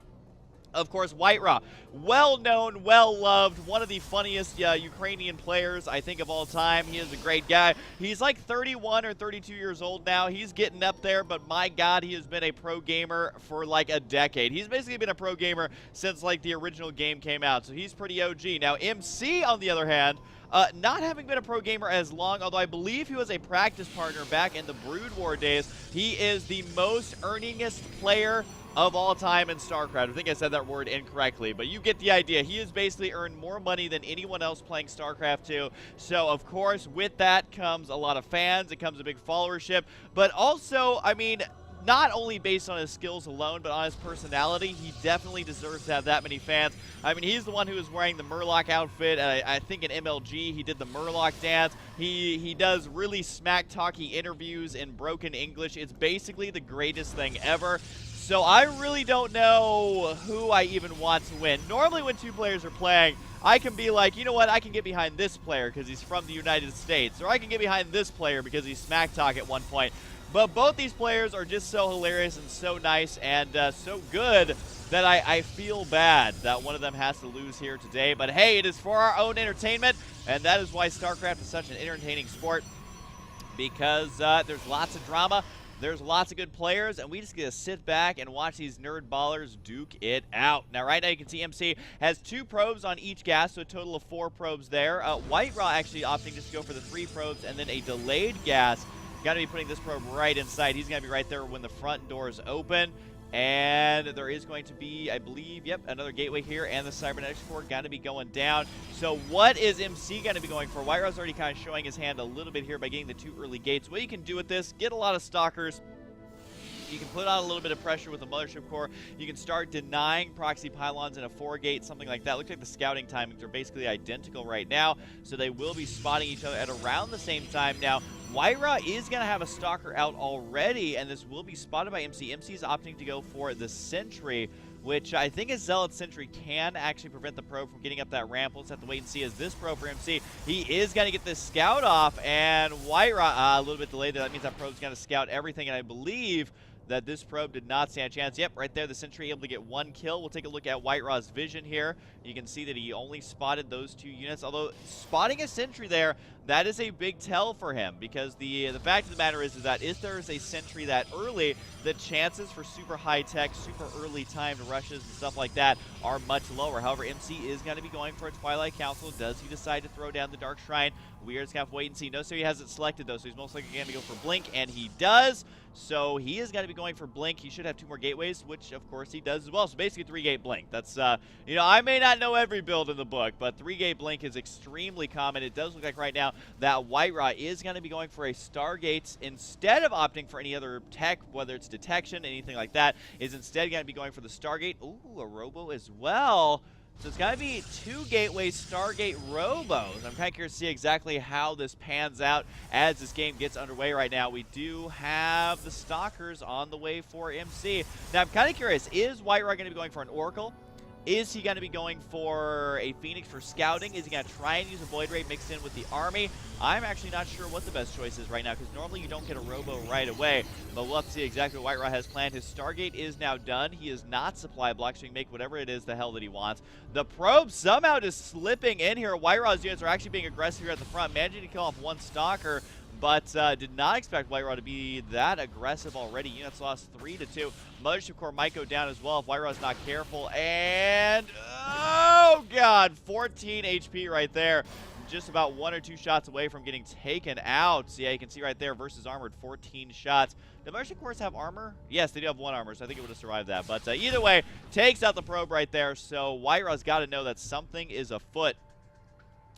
Of course, WhiteRa, well-known, well-loved, one of the funniest Ukrainian players, I think, of all time. He is a great guy. He's like 31 or 32 years old now. He's getting up there, but my god, he has been a pro gamer for like a decade. He's basically been a pro gamer since like the original game came out, so he's pretty OG. Now, MC, on the other hand, not having been a pro gamer as long, although I believe he was a practice partner back in the Brood War days, he is the most earningest player of all time in StarCraft. I think I said that word incorrectly, but you get the idea. He has basically earned more money than anyone else playing StarCraft 2. So, of course, with that comes a lot of fans. It comes a big followership. But also, I mean, not only based on his skills alone, but on his personality, he definitely deserves to have that many fans. I mean, he's the one who is wearing the Murloc outfit. I think in MLG, he did the Murloc dance. He does really smack-talky interviews in broken English. It's basically the greatest thing ever. So I really don't know who I even want to win. Normally when two players are playing, I can be like, you know what, I can get behind this player because he's from the United States. Or I can get behind this player because he's smack talk at one point. But both these players are just so hilarious and so nice and so good that I feel bad that one of them has to lose here today. But hey, it is for our own entertainment, and that is why StarCraft is such an entertaining sport, because there's lots of drama. There's lots of good players, and we just get to sit back and watch these nerd ballers duke it out. Now, right now, you can see MC has 2 probes on each gas, so a total of 4 probes there. WhiteRa actually opting just to go for the 3 probes and then a delayed gas. Got to be putting this probe right inside. He's going to be right there when the front doors open. And there is going to be, I believe, yep, another gateway here, and the cybernetics core got to be going down. So what is MC going to be going for? WhiteRa's already kind of showing his hand a little bit here by getting the 2 early gates. What you can do with this, get a lot of stalkers. You can put on a little bit of pressure with the mothership core. You can start denying proxy pylons in a 4-gate, something like that. Looks like the scouting timings are basically identical right now, so they will be spotting each other at around the same time. Now, WhiteRa is going to have a stalker out already, and this will be spotted by MC. MC is opting to go for the Sentry, which I think a Zealot Sentry can actually prevent the probe from getting up that ramp. We'll just have to wait and see as this probe for MC. He is going to get this scout off, and WhiteRa, a little bit delayed there. That means that probe's going to scout everything, and I believe that this probe did not stand a chance. Yep, right there, the Sentry able to get 1 kill. We'll take a look at WhiteRa's vision here. You can see that he only spotted those 2 units, although spotting a Sentry there, that is a big tell for him, because the fact of the matter is that if there is a Sentry that early, the chances for super high-tech, super early timed rushes and stuff like that are much lower. However, MC is going to be going for a Twilight Council. Does he decide to throw down the Dark Shrine? We are just going to have to wait and see. No, so he hasn't selected, though, so he's most likely going to go for Blink, and he does. So he is going to be going for Blink. He should have 2 more gateways, which, of course, he does as well. So basically 3-gate Blink. That's, you know, I may not know every build in the book, but 3-gate Blink is extremely common. It does look like right now that WhiteRa is going to be going for a Stargates instead of opting for any other tech, whether it's detection, anything like that, is instead going to be going for the Stargate. Ooh, a Robo as well. So it's got to be 2 gateway Stargate Robos. I'm kind of curious to see exactly how this pans out as this game gets underway right now. We do have the Stalkers on the way for MC. Now, I'm kind of curious, is WhiteRa going to be going for an Oracle? Is he going to be going for a Phoenix for scouting? Is he going to try and use a Void Ray mixed in with the army? I'm actually not sure what the best choice is right now, because normally you don't get a Robo right away. But we'll have to see exactly what WhiteRa has planned. His Stargate is now done. He is not supply block, so he can make whatever it is the hell that he wants. The probe somehow just slipping in here. WhiteRa's units are actually being aggressive here at the front, managing to kill off one Stalker, but did not expect WhiteRa to be that aggressive already. Units lost 3-2. Mothership Core might go down as well if WhiteRa's not careful. And, oh god, 14 HP right there. Just about 1 or 2 shots away from getting taken out. So yeah, you can see right there, versus armored, 14 shots. Do Mothership Cores have armor? Yes, they do have 1 armor, so I think it would have survived that. But either way, takes out the probe right there. So WhiteRa's got to know that something is afoot.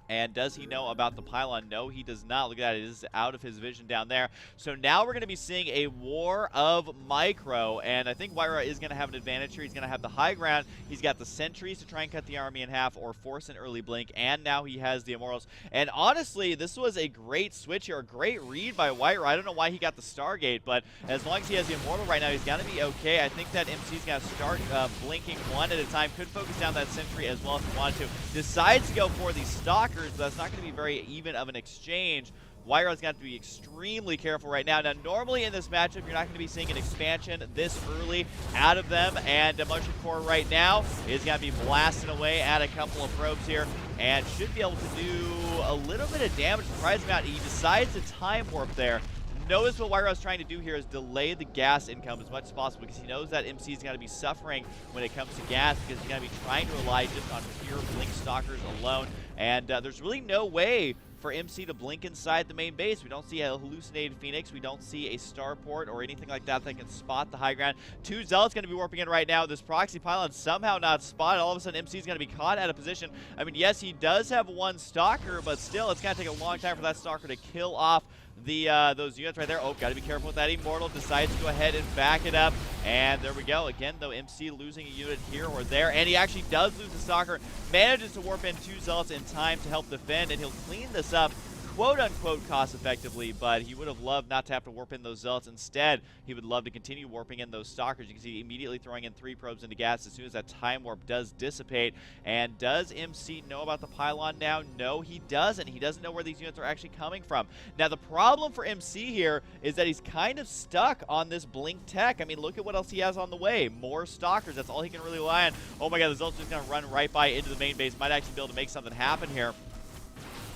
And does he know about the pylon? No, he does not. Look at that. It is out of his vision down there. So now we're going to be seeing a war of micro. And I think WhiteRa is going to have an advantage here. He's going to have the high ground. He's got the sentries to try and cut the army in half or force an early blink. And now he has the immortals. And honestly, this was a great switch here. A great read by WhiteRa. I don't know why he got the Stargate, but as long as he has the immortal right now, he's going to be okay. I think that MC's going to start blinking one at a time. Could focus down that sentry as well if he wanted to. Decides to go for the stalkers, but that's not going to be very even of an exchange. WhiteRa's got to be extremely careful right now. Now, normally in this matchup, you're not going to be seeing an expansion this early out of them, and Mothership Core right now is going to be blasting away at a couple of probes here, and should be able to do a little bit of damage. Surprise him out. He decides to time warp there. Notice what WhiteRa is trying to do here is delay the gas income as much as possible, because he knows that MC is going to be suffering when it comes to gas, because he's going to be trying to rely just on pure blink stalkers alone. And there's really no way for MC to blink inside the main base. We don't see a hallucinated Phoenix. We don't see a starport or anything like that that can spot the high ground. 2 Zealots going to be warping in right now. This proxy pylon somehow not spotted. All of a sudden, MC is going to be caught out of position. I mean, yes, he does have 1 stalker, but still, it's going to take a long time for that stalker to kill off the those units right there. Oh, got to be careful with that immortal. Decides to go ahead and back it up, and there we go. Again, though, MC losing a unit here or there, and he actually does lose the stalker. Manages to warp in 2 Zealots in time to help defend, and he'll clean this up quote-unquote cost-effectively, but he would have loved not to have to warp in those Zealots. Instead, he would love to continue warping in those Stalkers. You can see immediately throwing in 3 probes into gas as soon as that time warp does dissipate. And does MC know about the pylon now? No, he doesn't. He doesn't know where these units are actually coming from. Now, the problem for MC here is that he's kind of stuck on this blink tech. I mean, look at what else he has on the way. More Stalkers. That's all he can really rely on. Oh my god, the Zealot's just going to run right by into the main base. Might actually be able to make something happen here,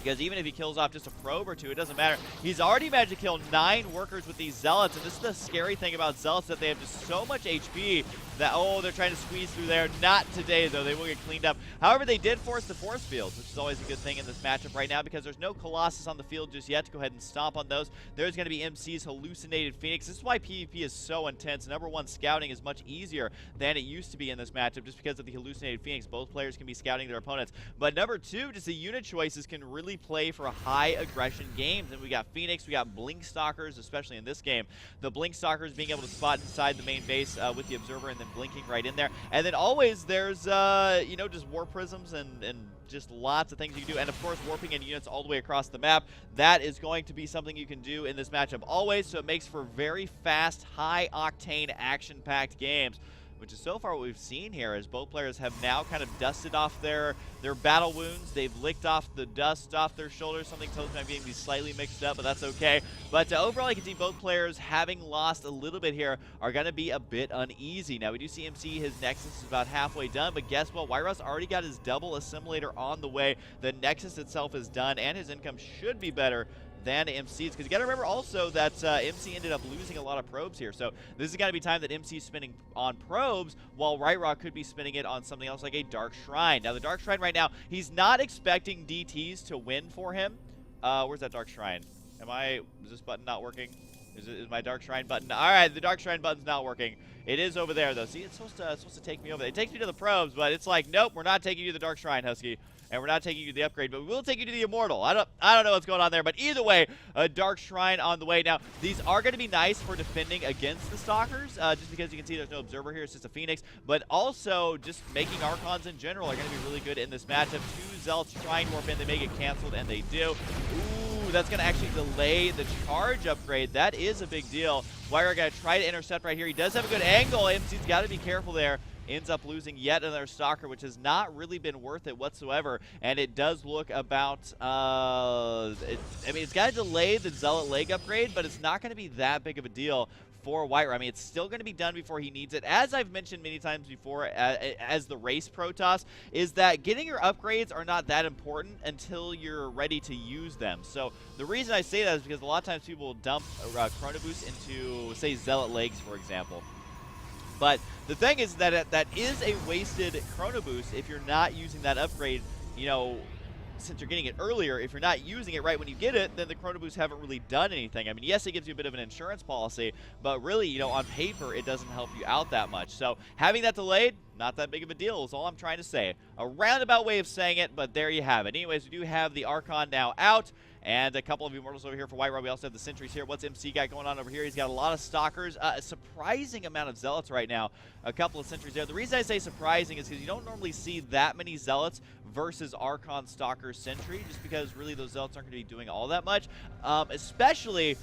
because even if he kills off just a probe or 2, it doesn't matter. He's already managed to kill 9 workers with these Zealots, and this is the scary thing about Zealots, that they have just so much HP that, oh, they're trying to squeeze through there. Not today, though. They will get cleaned up. However, they did force the force fields, which is always a good thing in this matchup right now, because there's no Colossus on the field just yet to go ahead and stomp on those. There's going to be MC's hallucinated Phoenix. This is why PvP is so intense. Number 1, scouting is much easier than it used to be in this matchup, just because of the hallucinated Phoenix. Both players can be scouting their opponents. But number 2, just the unit choices can really play for a high aggression games. And we got Phoenix, we got Blink Stalkers, especially in this game. The Blink Stalkers being able to spot inside the main base with the Observer, and then blinking right in there. And then always there's, you know, just War Prisms and just lots of things you can do. And of course, warping in units all the way across the map. That is going to be something you can do in this matchup always. So it makes for very fast, high-octane, action-packed games, which is so far what we've seen here, as both players have now kind of dusted off their battle wounds. They've licked off the dust off their shoulders. Something tells me I'm being slightly mixed up, but that's okay. But overall, you can see both players, having lost a little bit here, are going to be a bit uneasy. Now, we do see MC, his Nexus is about halfway done, but guess what? WhiteRa's already got his double assimilator on the way. The Nexus itself is done, and his income should be better than MC's, because you got to remember also that MC ended up losing a lot of probes here. So this is going to be time that MC's spending on probes, while WhiteRa could be spending it on something else like a Dark Shrine. Now, the Dark Shrine right now, he's not expecting DTs to win for him. Where's that Dark Shrine? Is this button not working? Is my Dark Shrine button? All right, the Dark Shrine button's not working. It is over there, though. See, it's supposed to take me over there. It takes me to the probes, but it's like, nope, we're not taking you to the Dark Shrine, Husky. And we're not taking you to the upgrade, but we will take you to the Immortal. I don't know what's going on there, but either way, a Dark Shrine on the way. Now, these are going to be nice for defending against the Stalkers, just because you can see there's no Observer here. It's just a Phoenix. But also, just making Archons in general are going to be really good in this matchup. 2 Zealots try and warp in. They may get canceled, and they do. Ooh, that's going to actually delay the charge upgrade. That is a big deal. WhiteRa going to try to intercept right here. He does have a good angle. MC's got to be careful there. ends up losing yet another Stalker, which has not really been worth it whatsoever. And it does look about, I mean, it's got to delay the Zealot leg upgrade, but it's not going to be that big of a deal for WhiteRa. I mean, it's still going to be done before he needs it. As I've mentioned many times before, as the race Protoss, is that getting your upgrades are not that important until you're ready to use them. So the reason I say that is because a lot of times people will dump Chrono Boost into, say, Zealot legs, for example. But the thing is that that is a wasted Chrono Boost if you're not using that upgrade, you know, since you're getting it earlier. If you're not using it right when you get it, then the Chrono Boosts haven't really done anything. I mean, yes, it gives you a bit of an insurance policy, but really, you know, on paper, it doesn't help you out that much. So having that delayed, not that big of a deal is all I'm trying to say. A roundabout way of saying it, but there you have it. Anyways, we do have the Archon now out, and a couple of Immortals over here for WhiteRa. We also have the Sentries here. What's MC got going on over here? He's got a lot of Stalkers, a surprising amount of Zealots right now. A couple of Sentries there. The reason I say surprising is because you don't normally see that many Zealots versus Archon, Stalker, Sentry, just because really those Zealots aren't going to be doing all that much, especially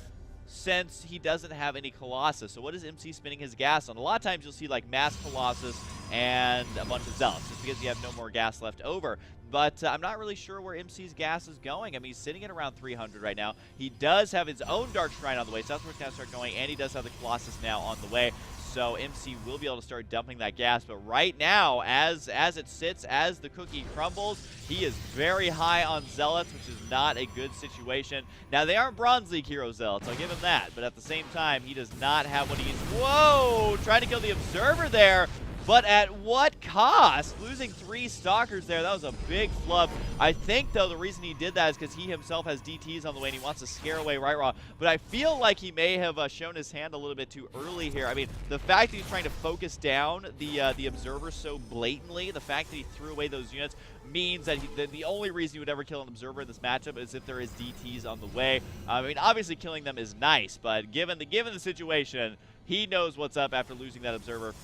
since he doesn't have any Colossus. So what is MC spinning his gas on? A lot of times you'll see like Mass Colossus and a bunch of Zealots, just because you have no more gas left over. But I'm not really sure where MC's gas is going. I mean, he's sitting at around 300 right now. He does have his own Dark Shrine on the way, so that's where it's going to start going, and he does have the Colossus now on the way. So MC will be able to start dumping that gas. But right now, as it sits, as the cookie crumbles, he is very high on Zealots, which is not a good situation. Now, they aren't Bronze League hero Zealots, I'll give him that. But at the same time, he does not have what he needs. Whoa! Trying to kill the Observer there. But at what cost? Losing 3 Stalkers there, that was a big flub. I think, though, the reason he did that is because he himself has DTs on the way and he wants to scare away WhiteRa. But I feel like he may have shown his hand a little bit too early here. I mean, the fact that he's trying to focus down the Observer so blatantly, the fact that he threw away those units, means that the only reason you would ever kill an Observer in this matchup is if there is DTs on the way. I mean, obviously killing them is nice, but given the situation, he knows what's up after losing that Observer.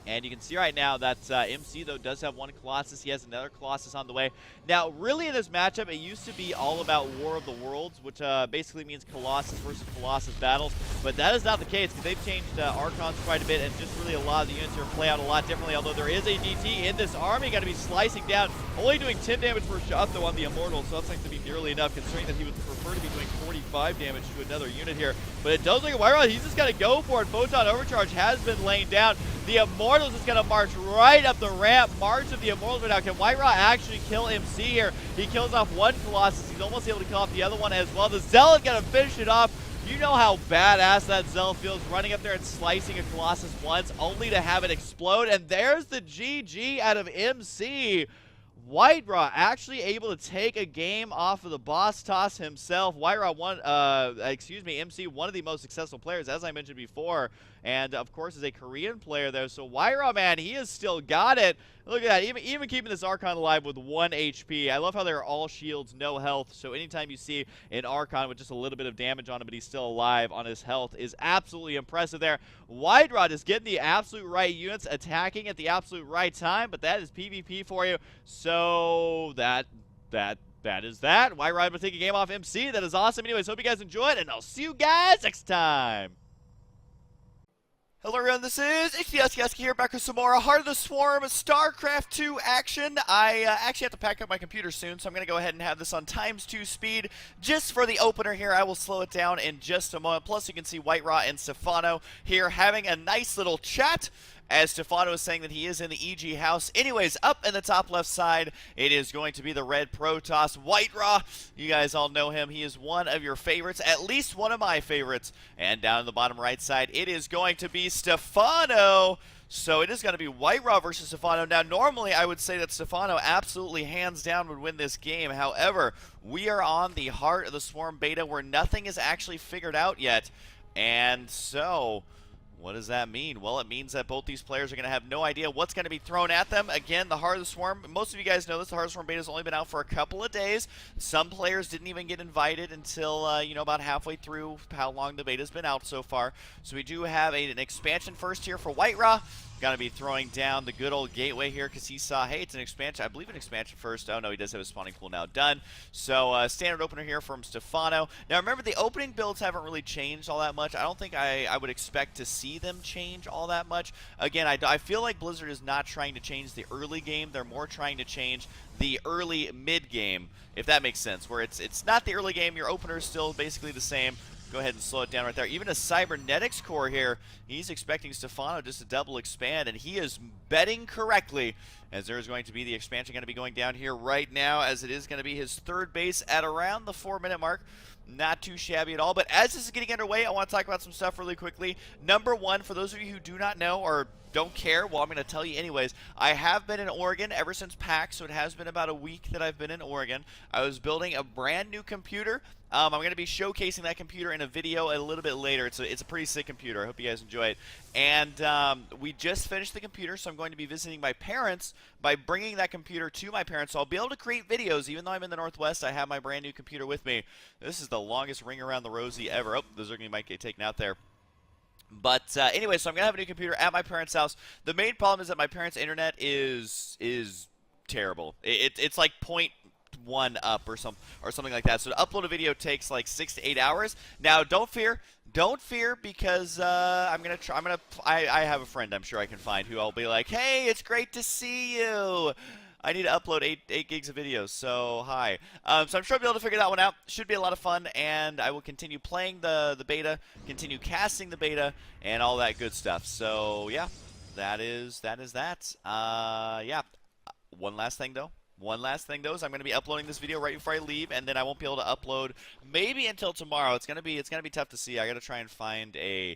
And you can see right now that MC, though, does have 1 Colossus. He has another Colossus on the way. Now, really in this matchup, it used to be all about War of the Worlds, which basically means Colossus versus Colossus battles. But that is not the case, because they've changed Archons quite a bit, and just really a lot of the units here play out a lot differently. Although there is a DT in this army, got to be slicing down. Only doing 10 damage per shot, though, on the Immortal, so that's not going to be nearly enough, considering that he would prefer to be doing 45 damage to another unit here. But it does look at WhiteRa. He's just got to go for it. Photon Overcharge has been laying down. The Immortals is going to march right up the ramp. March of the Immortals right now. Can WhiteRa actually kill MC here? He kills off 1 Colossus. He's almost able to kill off the other one as well. The Zealot going to finish it off. You know how badass that Zealot feels, running up there and slicing a Colossus once, only to have it explode. And there's the GG out of MC. WhiteRa actually able to take a game off of the boss toss himself. MC, one of the most successful players, as I mentioned before, and of course is a Korean player though. So WhiteRa, man, he has still got it. Look at that, even keeping this Archon alive with 1 HP. I love how they're all shields, no health. So anytime you see an Archon with just a little bit of damage on him, but he's still alive on his health, is absolutely impressive there. WhiteRa is getting the absolute right units, attacking at the absolute right time, but that is PvP for you. So that is that. WhiteRa will take a game off MC. That is awesome. Anyways, hope you guys enjoyed, and I'll see you guys next time. Hello everyone, this is Husky here, back with some more Heart of the Swarm StarCraft 2 action. I actually have to pack up my computer soon, so I'm going to go ahead and have this on ×2 speed. Just for the opener here, I will slow it down in just a moment. Plus, you can see WhiteRa and Stefano here having a nice little chat, as Stefano is saying that he is in the EG house. Anyways, up in the top left side, it is going to be the red Protoss, WhiteRa. You guys all know him. He is one of your favorites, at least one of my favorites. And down in the bottom right side, it is going to be Stefano. So it is going to be WhiteRa versus Stefano. Now, normally I would say that Stefano absolutely hands down would win this game. However, we are on the Heart of the Swarm beta where nothing is actually figured out yet. And so what does that mean? Well, it means that both these players are going to have no idea what's going to be thrown at them. Again, the Heart of the Swarm, most of you guys know this, the Heart of the Swarm beta has only been out for a couple of days. Some players didn't even get invited until, you know, about halfway through how long the beta's been out so far. So we do have an expansion first here for WhiteRa. Going to be throwing down the good old gateway here because he saw, hey, it's an expansion. I believe an expansion first. Oh, no, he does have a spawning pool now done. So, standard opener here from Stefano. Now, remember, the opening builds haven't really changed all that much. I don't think I would expect to see them change all that much. Again, I feel like Blizzard is not trying to change the early game. They're more trying to change the early mid-game, if that makes sense, where it's not the early game. Your opener is still basically the same. Go ahead and slow it down right there. Even a cybernetics core here, he's expecting Stefano just to double expand, and he is betting correctly, as there is going to be the expansion going to be going down here right now, as it is going to be his third base at around the 4-minute mark. Not too shabby at all. But as this is getting underway, I want to talk about some stuff really quickly. Number one, for those of you who do not know or don't care, well, I'm going to tell you anyways. I have been in Oregon ever since PAX, so it has been about a week that I've been in Oregon. I was building a brand new computer. I'm going to be showcasing that computer in a video a little bit later. It's a pretty sick computer. I hope you guys enjoy it. And we just finished the computer, so I'm going to be visiting my parents by bringing that computer to my parents. So I'll be able to create videos. Even though I'm in the Northwest, I have my brand new computer with me. This is the longest ring around the rosy ever. Oh, the Zergling might get taken out there. But anyway, so I'm going to have a new computer at my parents' house. The main problem is that my parents' internet is terrible. It's like 0.1 up or something like that. So to upload a video takes like 6 to 8 hours. Now, don't fear because I have a friend I'm sure I can find who I'll be like, hey, it's great to see you. I need to upload 8 gigs of videos, so hi. So I'm sure I'll be able to figure that one out. Should be a lot of fun, and I will continue playing the beta, continue casting the beta, and all that good stuff. So yeah, that is that. Yeah. One last thing though is I'm going to be uploading this video right before I leave, and then I won't be able to upload maybe until tomorrow. It's gonna be tough to see. I got to try and find a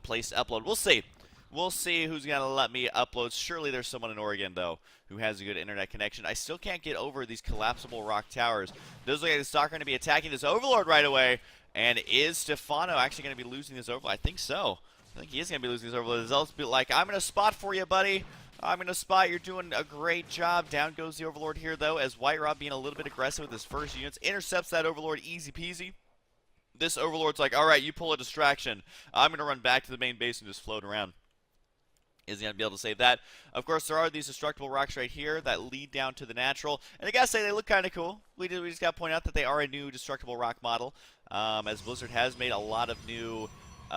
place to upload. We'll see. We'll see who's going to let me upload. Surely there's someone in Oregon, though, who has a good internet connection. I still can't get over these collapsible rock towers. Those look like the Stalker going to be attacking this Overlord right away. And is Stefano actually going to be losing this Overlord? I think so. I think he is going to be losing this Overlord. The Zealots be like, I'm going to spot for you, buddy. I'm going to spot. You're doing a great job. Down goes the Overlord here, though, as WhiteRa being a little bit aggressive with his first units. Intercepts that Overlord easy peasy. This Overlord's like, all right, you pull a distraction. I'm going to run back to the main base and just float around. Is going to be able to save that. Of course, there are these destructible rocks right here that lead down to the natural. And I gotta say, they look kind of cool. We just got to point out that they are a new destructible rock model. As Blizzard has made a lot of new,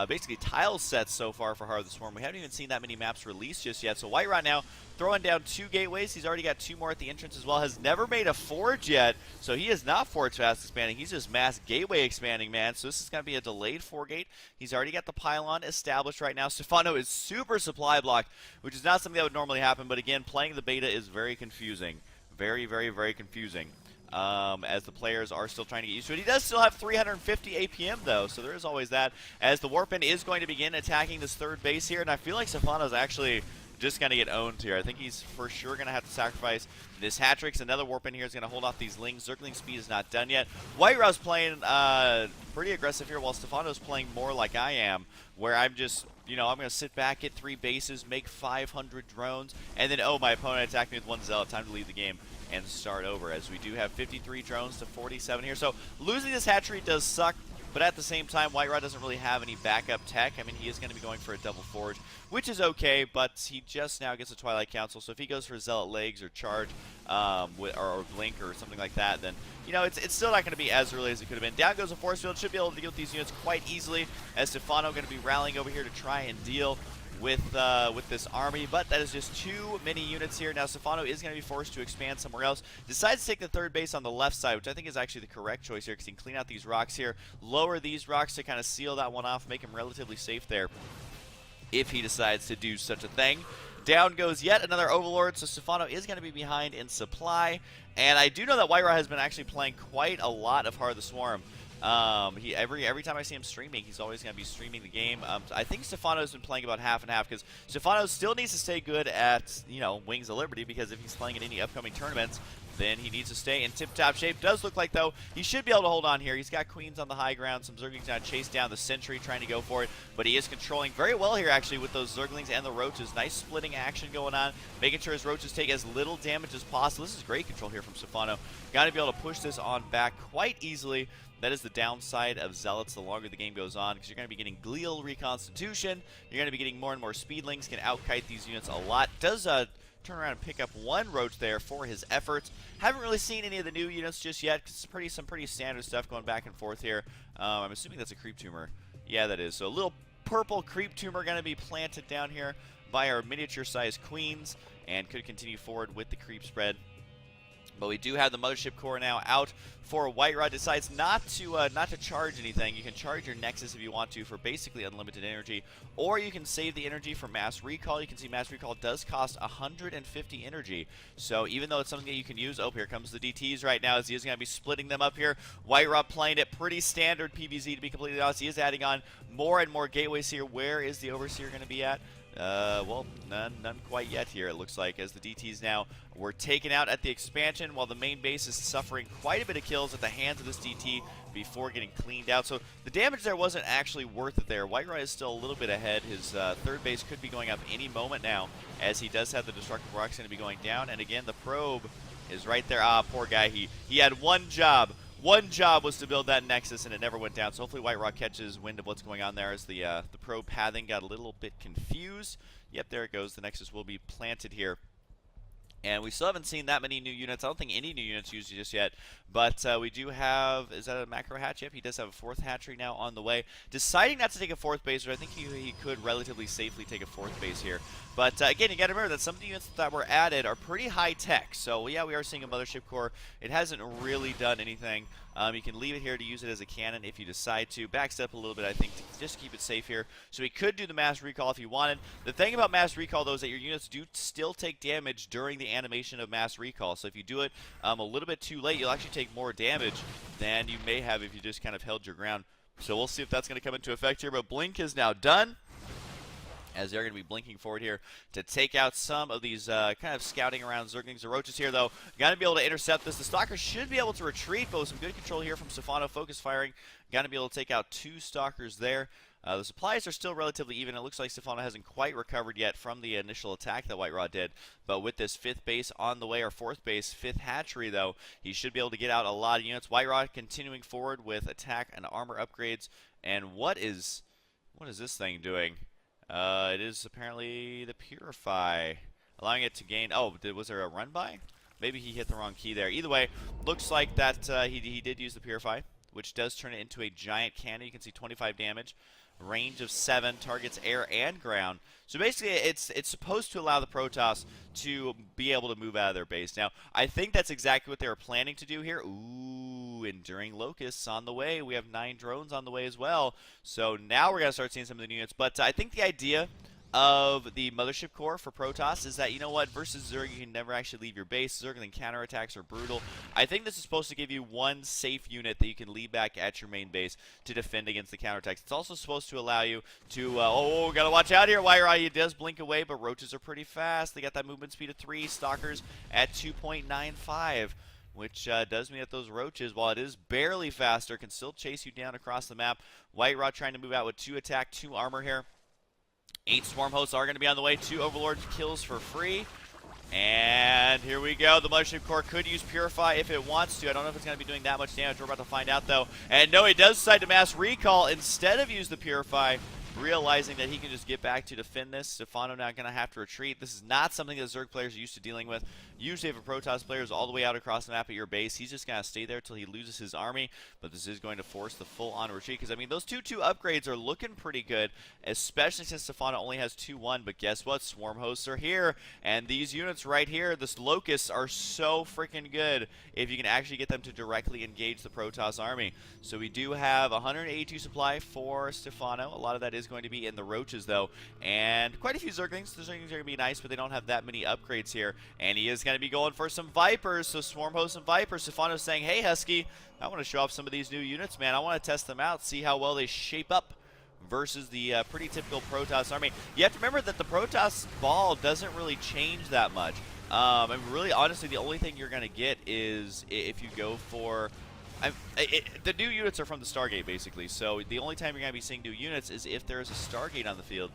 basically tile sets so far for Heart of the Swarm. We haven't even seen that many maps released just yet. So WhiteRa now throwing down 2 gateways. He's already got 2 more at the entrance as well. Has never made a forge yet. So he is not forge fast expanding. He's just mass gateway expanding, man. So this is going to be a delayed 4-gate. He's already got the pylon established right now. Stefano is super supply blocked, which is not something that would normally happen. But again, playing the beta is very confusing. Very, very, very confusing. As the players are still trying to get used to it. He does still have 350 APM, though, so there is always that. As the Warpin is going to begin attacking this 3rd base here, and I feel like Stefano's actually just going to get owned here. I think he's for sure going to have to sacrifice this Hatrix. Another Warpin here is going to hold off these Lings. Zergling speed is not done yet. WhiteRa's playing pretty aggressive here, while Stefano's playing more like I am, where I'm just, you know, I'm going to sit back, get 3 bases, make 500 drones, and then, oh, my opponent attacked me with 1 Zealot. Time to leave the game and start over, as we do have 53 drones to 47 here. So losing this hatchery does suck, but at the same time, WhiteRa doesn't really have any backup tech. I mean, he is going to be going for a double forge, which is okay, but he just now gets a Twilight Council. So if he goes for Zealot Legs or Charge or Blink or something like that, then, you know, it's still not going to be as early as it could have been. Down goes a Force Field. Should be able to deal with these units quite easily, as Stefano going to be rallying over here to try and deal with this army, but that is just too many units here. Now Stefano is going to be forced to expand somewhere else. Decides to take the 3rd base on the left side, which I think is actually the correct choice here, because he can clean out these rocks here, lower these rocks to kind of seal that one off, make him relatively safe there if he decides to do such a thing. Down goes yet another Overlord, so Stefano is going to be behind in supply. And I do know that WhiteRa has been actually playing quite a lot of Heart of the Swarm. Every time I see him streaming, he's always going to be streaming the game. I think Stefano's been playing about half and half, because Stefano still needs to stay good at, you know, Wings of Liberty, because if he's playing in any upcoming tournaments, then he needs to stay in tip-top shape. Does look like, though, he should be able to hold on here. He's got queens on the high ground. Some Zerglings now chase down the sentry, trying to go for it, but he is controlling very well here, actually, with those Zerglings and the roaches. Nice splitting action going on, making sure his roaches take as little damage as possible. This is great control here from Stefano. Got to be able to push this on back quite easily. That is the downside of Zealots the longer the game goes on, because you're going to be getting glial reconstitution. You're going to be getting more and more speedlings. Can outkite these units a lot. Does turn around and pick up one roach there for his efforts. Haven't really seen any of the new units just yet, because it's some pretty standard stuff going back and forth here. I'm assuming that's a creep tumor. Yeah, that is. So a little purple creep tumor going to be planted down here by our miniature-sized queens, and could continue forward with the creep spread. But we do have the Mothership Core now out for WhiteRa. Decides not to charge anything. You can charge your Nexus if you want to for basically unlimited energy, or you can save the energy for Mass Recall. You can see Mass Recall does cost 150 energy. So even though it's something that you can use, oh, here comes the DTs right now as he is going to be splitting them up here. WhiteRa playing it pretty standard PvZ, to be completely honest. He is adding on more and more gateways here. Where is the Overseer going to be at? Well, none quite yet here, it looks like, as the DTs now were taken out at the expansion, while the main base is suffering quite a bit of kills at the hands of this DT before getting cleaned out. So the damage there wasn't actually worth it there. WhiteRa is still a little bit ahead. His third base could be going up any moment now, as he does have the Destructive Rocks going to be going down. And again, the probe is right there. Ah, poor guy. He had one job. One job was to build that Nexus, and it never went down. So hopefully WhiteRa catches wind of what's going on there, as the probe pathing got a little bit confused. Yep, there it goes. The Nexus will be planted here. And we still haven't seen that many new units. I don't think any new units used just yet. But we do have, is that a macro hatch? Yep, he does have a fourth hatchery now on the way. Deciding not to take a fourth base, but I think he could relatively safely take a fourth base here. But again, you got to remember that some of the units that were added are pretty high tech. So yeah, we are seeing a Mothership Core. It hasn't really done anything. You can leave it here to use it as a cannon if you decide to. Backstep a little bit, I think, to just keep it safe here. So he could do the Mass Recall if he wanted. The thing about Mass Recall, though, is that your units do still take damage during the animation of Mass Recall. So if you do it a little bit too late, you'll actually take more damage than you may have if you just kind of held your ground. So we'll see if that's going to come into effect here. But Blink is now done, as they're going to be blinking forward here to take out some of these kind of scouting around Zerglings or Roaches here, though. Got to be able to intercept this. The Stalkers should be able to retreat, but with some good control here from Stefano. Focus firing. Got to be able to take out two Stalkers there. The supplies are still relatively even. It looks like Stefano hasn't quite recovered yet from the initial attack that WhiteRa did. But with this fifth base on the way, or fourth base, fifth hatchery, though, he should be able to get out a lot of units. WhiteRa continuing forward with attack and armor upgrades. And what is this thing doing? It is apparently the Purify, allowing it to gain. Oh, was there a run by? Maybe he hit the wrong key there. Either way, looks like that he did use the Purify, which does turn it into a giant cannon. You can see 25 damage, range of 7, targets air and ground. So basically, it's supposed to allow the Protoss to be able to move out of their base. Now, I think that's exactly what they were planning to do here. Ooh, Enduring Locusts on the way. We have 9 drones on the way as well. So now we're going to start seeing some of the new units. But I think the idea of the Mothership Core for Protoss is that, you know what, versus Zerg, you can never actually leave your base. Zergling counterattacks are brutal. I think this is supposed to give you one safe unit that you can leave back at your main base to defend against the counterattacks. It's also supposed to allow you to, gotta watch out here. WhiteRa, he does blink away, but Roaches are pretty fast. They got that movement speed of 3, Stalkers at 2.95. Which does mean that those Roaches, while it is barely faster, can still chase you down across the map. WhiteRa trying to move out with 2 attack, 2 armor here. 8 Swarm Hosts are going to be on the way. 2 Overlord kills for free. And here we go. The Mothership Core could use Purify if it wants to. I don't know if it's going to be doing that much damage. We're about to find out, though. And no, he does decide to Mass Recall instead of use the Purify, realizing that he can just get back to defend this. Stefano now going to have to retreat. This is not something that Zerg players are used to dealing with. Usually if a Protoss player is all the way out across the map at your base, he's just going to stay there until he loses his army. But this is going to force the full-on retreat, because, I mean, those 2-2 upgrades are looking pretty good, especially since Stefano only has 2-1. But guess what? Swarm Hosts are here. And these units right here, the Locusts, are so freaking good if you can actually get them to directly engage the Protoss army. So we do have 182 supply for Stefano. A lot of that is going to be in the Roaches, though. And quite a few Zerglings. The Zerglings are going to be nice, but they don't have that many upgrades here. And he is going to be going for some Vipers, so Swarm Hosts and Vipers. Stefano's saying, hey, Husky, I want to show off some of these new units, man. I want to test them out, see how well they shape up versus the pretty typical Protoss army. You have to remember that the Protoss ball doesn't really change that much. And really, honestly, the only thing you're going to get is if you go for... the new units are from the Stargate, basically. So the only time you're going to be seeing new units is if there is a Stargate on the field.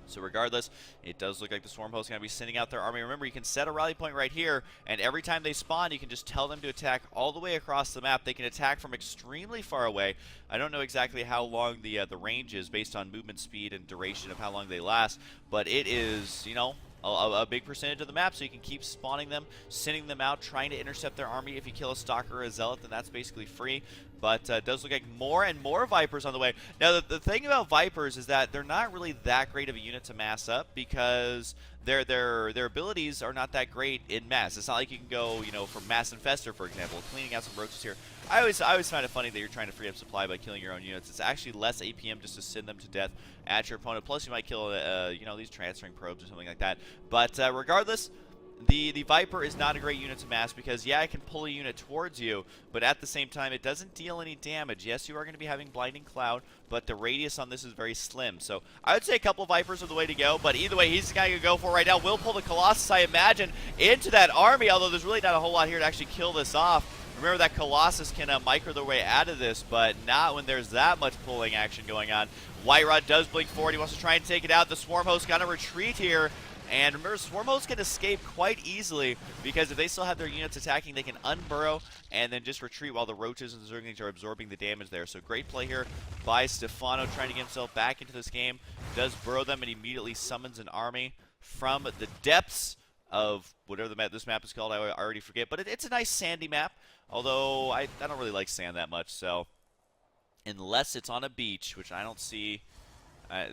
So regardless, it does look like the Swarm host is going to be sending out their army. Remember, you can set a rally point right here, and every time they spawn, you can just tell them to attack all the way across the map. They can attack from extremely far away. I don't know exactly how long the range is based on movement speed and duration of how long they last, but it is, you know, a big percentage of the map, so you can keep spawning them, sending them out, trying to intercept their army. If you kill a Stalker or a Zealot, then that's basically free. But it does look like more and more Vipers on the way. Now, the thing about Vipers is that they're not really that great of a unit to mass up because their abilities are not that great in mass. It's not like you can go, you know, for Mass Infester, for example, cleaning out some roaches here. I always find it funny that you're trying to free up supply by killing your own units. It's actually less APM just to send them to death at your opponent. Plus, you might kill, you know, these transferring probes or something like that. But regardless, the Viper is not a great unit to mass because, yeah, it can pull a unit towards you, but at the same time, it doesn't deal any damage. Yes, you are going to be having Blinding Cloud, but the radius on this is very slim. So I would say a couple of Vipers are the way to go, but either way, he's going to go for right now. Will pull the Colossus, I imagine, into that army, although there's really not a whole lot here to actually kill this off. Remember that Colossus can micro their way out of this, but not when there's that much pulling action going on. WhiteRa does blink forward. He wants to try and take it out. The Swarm host got to retreat here. And remember, Swarm hosts can escape quite easily because if they still have their units attacking, they can unburrow and then just retreat while the roaches and the Zerglings are absorbing the damage there. So great play here by Stefano, trying to get himself back into this game. Does burrow them and immediately summons an army from the depths of whatever this map is called. I already forget, but it's a nice sandy map. Although I don't really like sand that much, so unless it's on a beach, which I don't see.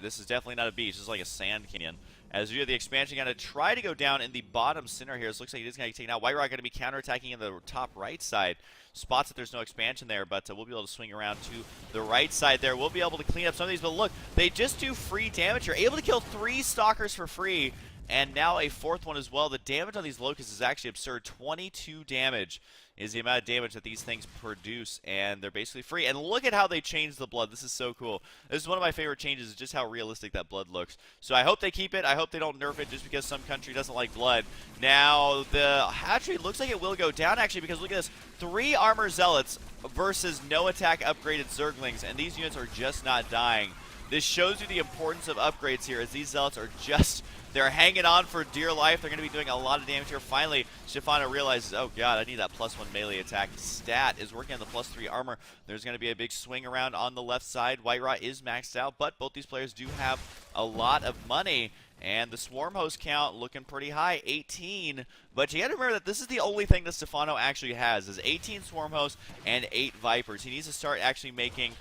This is definitely not a beach. This is like a sand canyon. As we have the expansion going to try to go down in the bottom center here. It looks like it is going to get taken out. WhiteRa going to be counterattacking in the top right side. Spots that there's no expansion there, but we'll be able to swing around to the right side there. We'll be able to clean up some of these, but look, they just do free damage. You're able to kill 3 Stalkers for free, and now a 4th one as well. The damage on these Locusts is actually absurd. 22 damage is the amount of damage that these things produce, and they're basically free. And look at how they change the blood. This is so cool. This is one of my favorite changes, is just how realistic that blood looks. So I hope they keep it. I hope they don't nerf it just because some country doesn't like blood. Now, the hatchery looks like it will go down, actually, because look at this. 3 armor zealots versus no attack upgraded Zerglings, and these units are just not dying. This shows you the importance of upgrades here, as these zealots are just... they're hanging on for dear life. They're going to be doing a lot of damage here. Finally, Stefano realizes, oh god, I need that +1 melee attack. Stat is working on the +3 armor. There's going to be a big swing around on the left side. WhiteRa is maxed out, but both these players do have a lot of money. And the Swarm host count looking pretty high, 18. But you got to remember that this is the only thing that Stefano actually has, is 18 Swarm hosts and 8 Vipers. He needs to start actually making...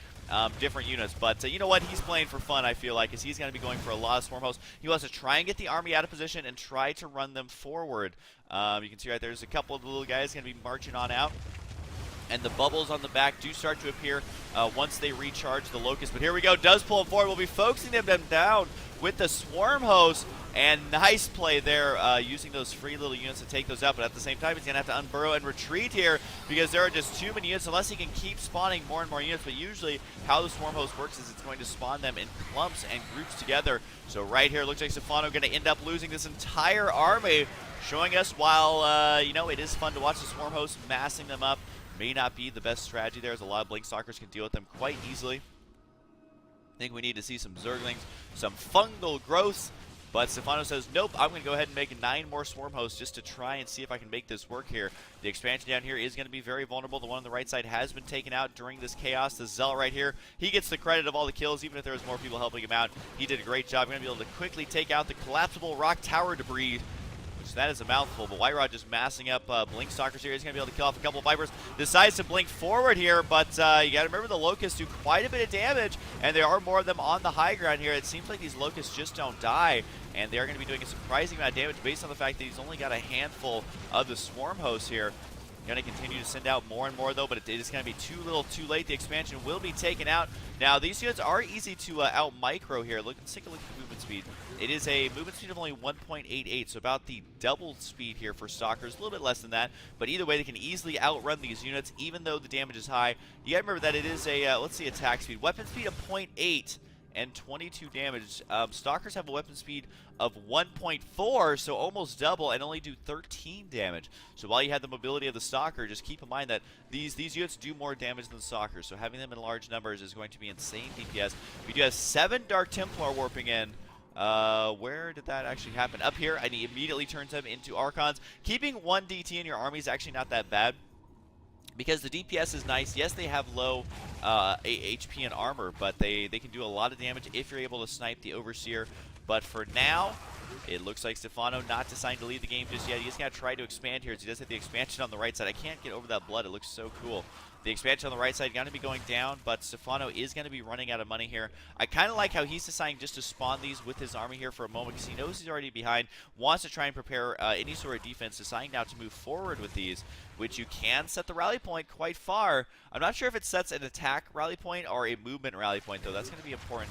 different units, but you know what? He's playing for fun, I feel like, as he's going to be going for a lot of Swarm hosts. He wants to try and get the army out of position and try to run them forward. You can see right there's a couple of the little guys going to be marching on out. And the bubbles on the back do start to appear once they recharge the Locust. But here we go. Does pull them forward. We'll be focusing them down with the Swarm host. And nice play there, using those free little units to take those out. But at the same time, he's going to have to unburrow and retreat here because there are just too many units, unless he can keep spawning more and more units. But usually how the Swarm host works is it's going to spawn them in clumps and groups together. So right here, looks like Stefano going to end up losing this entire army, showing us while, you know, it is fun to watch the Swarm host massing them up. May not be the best strategy there, as a lot of Blink Stalkers can deal with them quite easily. I think we need to see some Zerglings, some fungal growth. But Stefano says, nope, I'm going to go ahead and make 9 more Swarm hosts just to try and see if I can make this work here. The expansion down here is going to be very vulnerable. The one on the right side has been taken out during this chaos. The Zealot right here, he gets the credit of all the kills, even if there was more people helping him out. He did a great job. We're going to be able to quickly take out the collapsible rock tower debris. That is a mouthful, but WhiteRa just massing up Blink Stalkers here. He's going to be able to kill off a couple of Vipers. Decides to blink forward here, but you got to remember the Locusts do quite a bit of damage, and there are more of them on the high ground here. It seems like these Locusts just don't die, and they're going to be doing a surprising amount of damage based on the fact that he's only got a handful of the Swarm hosts here. Going to continue to send out more and more, though, but it is going to be too little too late. The expansion will be taken out. Now, these units are easy to out-micro here. Let's take a look at the movement speed. It is a movement speed of only 1.88, so about the double speed here for Stalkers, a little bit less than that. But either way, they can easily outrun these units, even though the damage is high. You got to remember that it is a, let's see, attack speed. Weapon speed of 0.8. and 22 damage. Stalkers have a weapon speed of 1.4, so almost double, and only do 13 damage. So while you have the mobility of the Stalker, just keep in mind that these units do more damage than the Stalkers, so having them in large numbers is going to be insane DPS. We do have 7 Dark Templar warping in. Where did that actually happen? Up here, and he immediately turns them into Archons. Keeping 1 DT in your army is actually not that bad, because the DPS is nice. Yes, they have low HP and armor, but they can do a lot of damage if you're able to snipe the Overseer. But for now, it looks like Stefano not deciding to lead the game just yet. He's going to try to expand here, as he does have the expansion on the right side. I can't get over that blood. It looks so cool. The expansion on the right side going to be going down, but Stefano is going to be running out of money here. I kind of like how he's deciding just to spawn these with his army here for a moment, because he knows he's already behind, wants to try and prepare any sort of defense, deciding now to move forward with these, which you can set the rally point quite far. I'm not sure if it sets an attack rally point or a movement rally point, though. That's going to be important.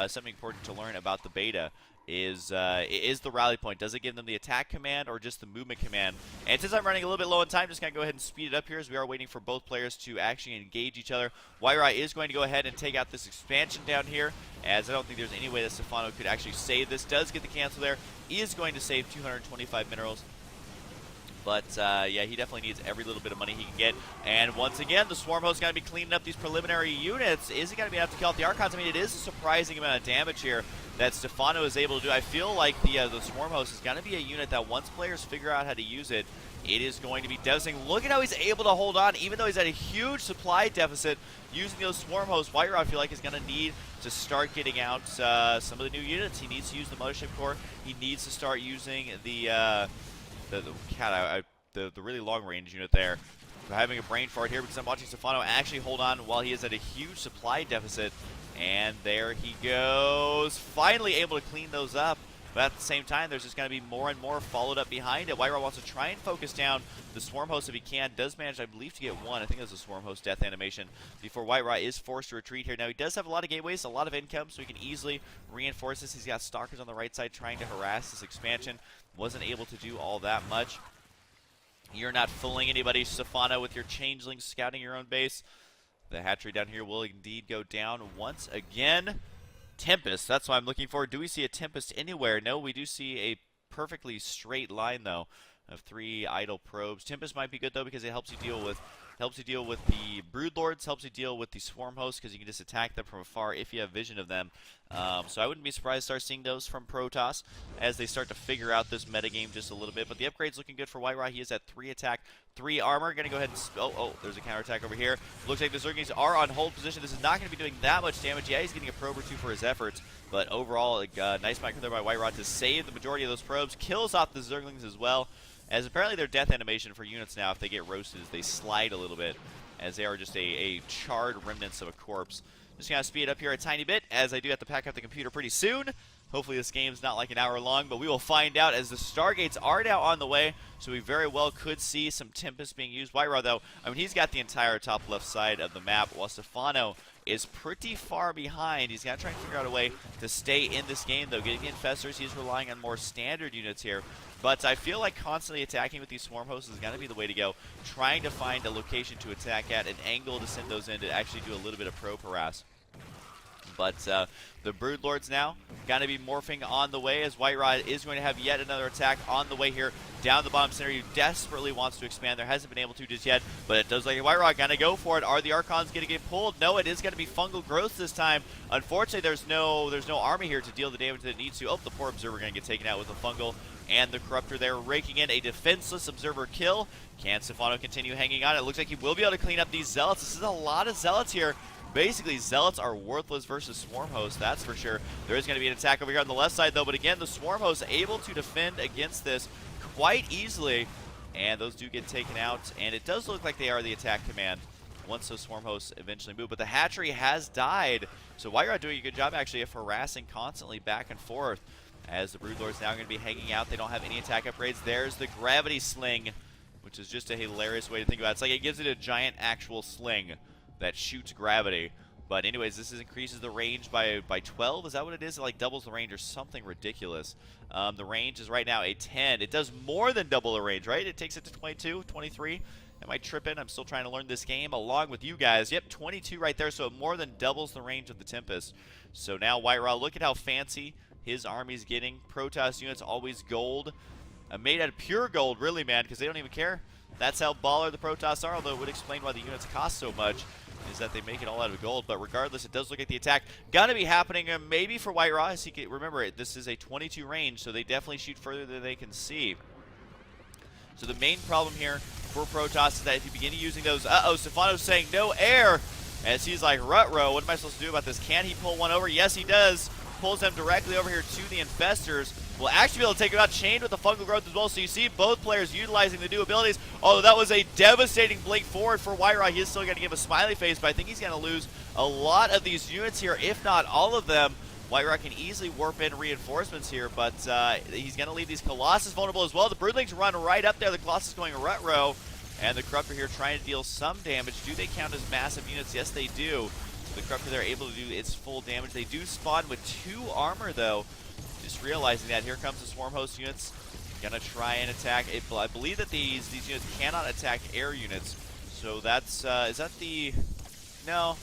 Something important to learn about the beta is the rally point. Does it give them the attack command or just the movement command? And since I'm running a little bit low on time, just going to go ahead and speed it up here, as we are waiting for both players to actually engage each other. WhiteRa is going to go ahead and take out this expansion down here, as I don't think there's any way that Stefano could actually save this. Does get the cancel there. He is going to save 225 minerals. But, yeah, he definitely needs every little bit of money he can get. And once again, the Swarm Host is going to be cleaning up these preliminary units. Is he going to be able to kill out the Archons? I mean, it is a surprising amount of damage here that Stefano is able to do. I feel like the Swarm Host is going to be a unit that once players figure out how to use it, it is going to be devastating. Look at how he's able to hold on, even though he's at a huge supply deficit using those Swarm Hosts. WhiteRa, I feel like, is going to need to start getting out some of the new units. He needs to use the Mothership Core. He needs to start using the really long range unit there. We're having a brain fart here because I'm watching Stefano actually hold on while he is at a huge supply deficit. And there he goes. Finally able to clean those up. But at the same time, there's just going to be more and more followed up behind it. WhiteRa wants to try and focus down the Swarm Host if he can. Does manage, I believe, to get one. I think it was a Swarm Host death animation before WhiteRa is forced to retreat here. Now, he does have a lot of gateways, a lot of income, so he can easily reinforce this. He's got Stalkers on the right side trying to harass this expansion. Wasn't able to do all that much. You're not fooling anybody, Stefano, with your changelings scouting your own base. The hatchery down here will indeed go down once again. Tempest, that's what I'm looking for. Do we see a Tempest anywhere? No, we do see a perfectly straight line, though, of 3 idle probes. Tempest might be good, though, because it helps you deal with the Broodlords, helps you deal with the Swarm Hosts, because you can just attack them from afar if you have vision of them. So I wouldn't be surprised to start seeing those from Protoss as they start to figure out this metagame just a little bit. But the upgrade's looking good for WhiteRa. He is at 3 attack, 3 armor. Going to go ahead and... Oh, there's a counterattack over here. Looks like the Zerglings are on hold position. This is not going to be doing that much damage. Yeah, he's getting a probe or 2 for his efforts. But overall, nice micro there by WhiteRa to save the majority of those probes. Kills off the Zerglings as well. As apparently their death animation for units now, if they get roasted, is they slide a little bit, as they are just a charred remnants of a corpse. Just going to speed up here a tiny bit, as I do have to pack up the computer pretty soon. Hopefully this game's not like an hour long, but we will find out, as the Stargates are now on the way, so we very well could see some Tempest being used. WhiteRa, though, I mean, he's got the entire top left side of the map, while Stefano is pretty far behind. He's got to try and figure out a way to stay in this game, though. Getting Infestors, he's relying on more standard units here. But I feel like constantly attacking with these Swarm Hosts is going to be the way to go. Trying to find a location to attack at, an angle to send those in to actually do a little bit of probe harass. But the Broodlords now going to be morphing on the way, as WhiteRa is going to have yet another attack on the way here down the bottom center. He desperately wants to expand. There hasn't been able to just yet, but it does like WhiteRa going to go for it. Are the Archons going to get pulled? No, it is going to be fungal growth this time. Unfortunately, there's no army here to deal the damage that it needs to. Oh, the poor Observer going to get taken out with a fungal. And the Corruptor there raking in a defenseless Observer kill. Can Stefano continue hanging on? It looks like he will be able to clean up these Zealots. This is a lot of Zealots here. Basically, Zealots are worthless versus Swarm Hosts, that's for sure. There is going to be an attack over here on the left side, though. But again, the Swarm Hosts able to defend against this quite easily. And those do get taken out. And it does look like they are the attack command once those Swarm Hosts eventually move. But the hatchery has died. So WhiteRa doing a good job, actually, of harassing constantly back and forth. As the Broodlord's now going to be hanging out. They don't have any attack upgrades. There's the Gravity Sling, which is just a hilarious way to think about it. It's like it gives it a giant actual sling that shoots gravity. But anyways, this increases the range by 12. Is that what it is? It like doubles the range or something ridiculous. The range is right now a 10. It does more than double the range, right? It takes it to 22, 23. Am I tripping? I'm still trying to learn this game along with you guys. Yep, 22 right there, so it more than doubles the range of the Tempest. So now WhiteRa, look at how fancy his army's getting. Protoss units always gold. Made out of pure gold, really, man, because they don't even care. That's how baller the Protoss are, although it would explain why the units cost so much, is that they make it all out of gold. But regardless, it does look like the attack gonna be happening maybe for WhiteRa. As he can, remember, this is a 22 range, so they definitely shoot further than they can see. So the main problem here for Protoss is that if you begin using those, Stefano's saying no air, as he's like, Rutrow, what am I supposed to do about this? Can he pull one over? Yes, he does. Pulls them directly over here to the Infestors. Will actually be able to take him out, chained with the fungal growth as well. So you see both players utilizing the new abilities. Although that was a devastating blink forward for WhiteRa. He is still going to give a smiley face, but I think he's going to lose a lot of these units here, if not all of them. WhiteRa can easily warp in reinforcements here, but he's going to leave these Colossus vulnerable as well. The Broodlings run right up there. The Colossus going Rutrow, and the Corruptor here trying to deal some damage. Do they count as massive units? Yes, they do. The Corruptor there able to do its full damage. They do spawn with 2 armor, though. Just realizing that. Here comes the Swarm Host units. Gonna try and attack. I believe that these units cannot attack air units. So that's, is that the... No.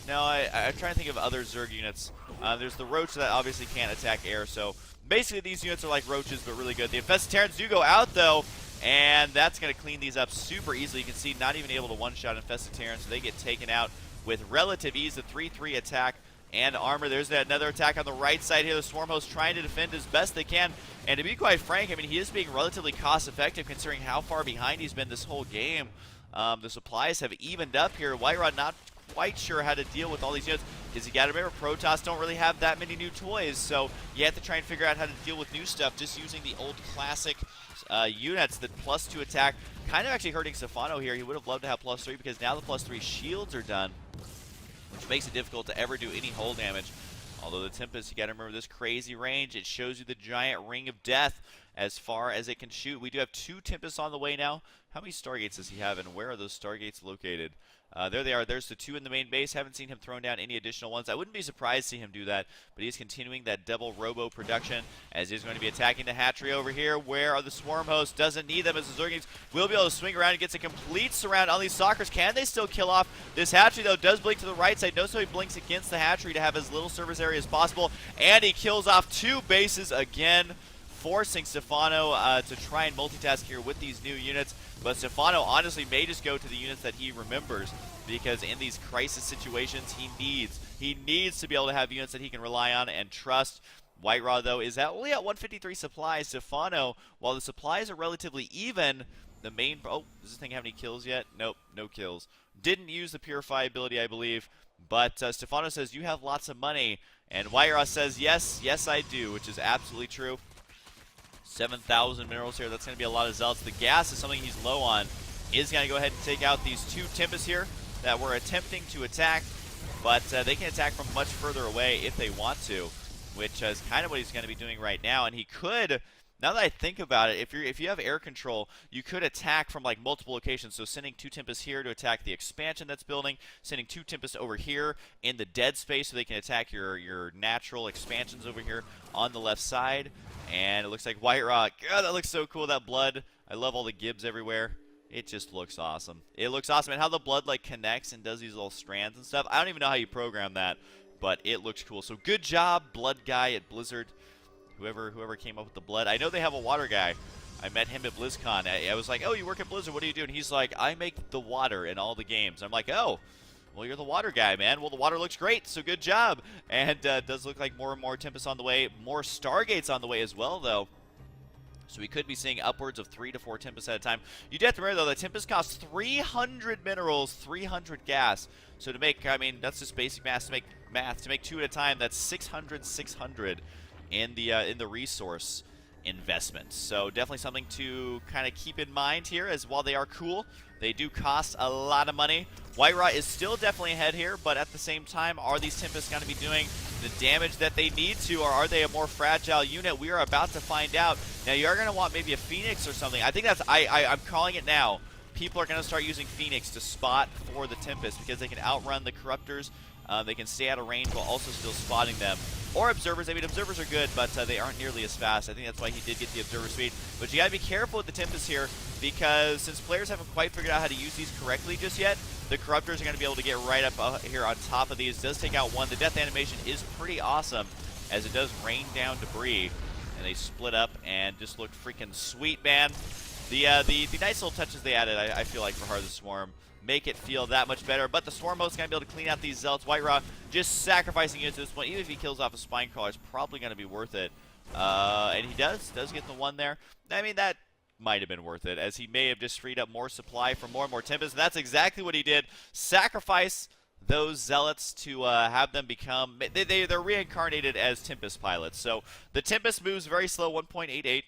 No, I'm trying to think of other Zerg units. There's the Roach that obviously can't attack air, so basically these units are like roaches, but really good. The Infested Terrans do go out, though, and that's going to clean these up super easily. You can see not even able to one-shot Infested Terrans, so they get taken out with relative ease. The 3-3 attack and armor. There's another attack on the right side here. The Swarm Host trying to defend as best they can, and to be quite frank, I mean, he is being relatively cost-effective considering how far behind he's been this whole game. The supplies have evened up here. WhiteRa not quite sure how to deal with all these units, because you got to remember, Protoss don't really have that many new toys, so you have to try and figure out how to deal with new stuff just using the old classic units. That +2 attack kind of actually hurting Stefano here. He would have loved to have +3, because now the +3 shields are done, which makes it difficult to ever do any hull damage. Although the Tempest, you got to remember this crazy range. It shows you the giant ring of death as far as it can shoot. We do have 2 Tempests on the way now. How many Stargates does he have, and where are those Stargates located? There they are. There's the 2 in the main base. Haven't seen him throw down any additional ones. I wouldn't be surprised to see him do that, but he's continuing that double robo production, as he's going to be attacking the hatchery over here. Where are the Swarm Hosts? Doesn't need them, as the Zerglings will be able to swing around and gets a complete surround on these Stalkers. Can they still kill off this hatchery, though? Does blink to the right side. Notice how he blinks against the hatchery to have as little service area as possible, and he kills off 2 bases again, forcing Stefano to try and multitask here with these new units. But Stefano honestly may just go to the units that he remembers, because in these crisis situations, he needs to be able to have units that he can rely on and trust. WhiteRa, though, is only at 153 supplies. Stefano, while the supplies are relatively even, the main... Oh, does this thing have any kills yet? Nope, no kills. Didn't use the Purify ability, I believe. But Stefano says, you have lots of money. And WhiteRa says, yes, yes I do, which is absolutely true. 7,000 minerals here. That's going to be a lot of Zealots. The gas is something he's low on. Is going to go ahead and take out these 2 Tempests here that were attempting to attack, but they can attack from much further away if they want to, which is kind of what he's going to be doing right now. And he could, now that I think about it, if you have air control, you could attack from like multiple locations. So sending 2 Tempests here to attack the expansion that's building, sending 2 Tempests over here in the dead space so they can attack your natural expansions over here on the left side. And it looks like WhiteRa. God, that looks so cool, that blood. I love all the gibs everywhere. It just looks awesome. It looks awesome. And how the blood like connects and does these little strands and stuff. I don't even know how you program that, but it looks cool. So good job, blood guy at Blizzard. Whoever came up with the blood. I know they have a water guy. I met him at BlizzCon. I was like, oh, you work at Blizzard. What do you do? And he's like, I make the water in all the games. I'm like, oh. Well, you're the water guy, man. Well, the water looks great, so good job. And does look like more and more Tempests on the way. More Stargates on the way as well, though. So we could be seeing upwards of 3 to 4 Tempests at a time. You do have to remember, though, that Tempest costs 300 minerals, 300 gas. So to make, I mean, that's just basic math. To make 2 at a time, that's 600 in the resource investment. So definitely something to kind of keep in mind here, as while they are cool, they do cost a lot of money. WhiteRa is still definitely ahead here, but at the same time, are these Tempests going to be doing the damage that they need to, or are they a more fragile unit? We are about to find out. Now, you are going to want maybe a Phoenix or something. I think that's, I'm calling it now. People are going to start using Phoenix to spot for the Tempest, because they can outrun the Corruptors They can stay out of range while also still spotting them. Or observers. I mean, observers are good, but they aren't nearly as fast. I think that's why he did get the observer speed. But you got to be careful with the Tempest here, because since players haven't quite figured out how to use these correctly just yet, the Corruptors are going to be able to get right up here on top of these. Does take out one. The death animation is pretty awesome, as it does rain down debris. And they split up and just look freaking sweet, man. The nice little touches they added, I feel like, for Heart of the Swarm, make it feel that much better. But the Swarm host is going to be able to clean out these Zealots. WhiteRa just sacrificing units at this point. Even if he kills off a Spinecrawler, it's probably going to be worth it. And he does get the one there. I mean, that might have been worth it, as he may have just freed up more supply for more and more Tempest. And that's exactly what he did. Sacrifice those Zealots to have them become... They're reincarnated as Tempest pilots. So the Tempest moves very slow, 1.88.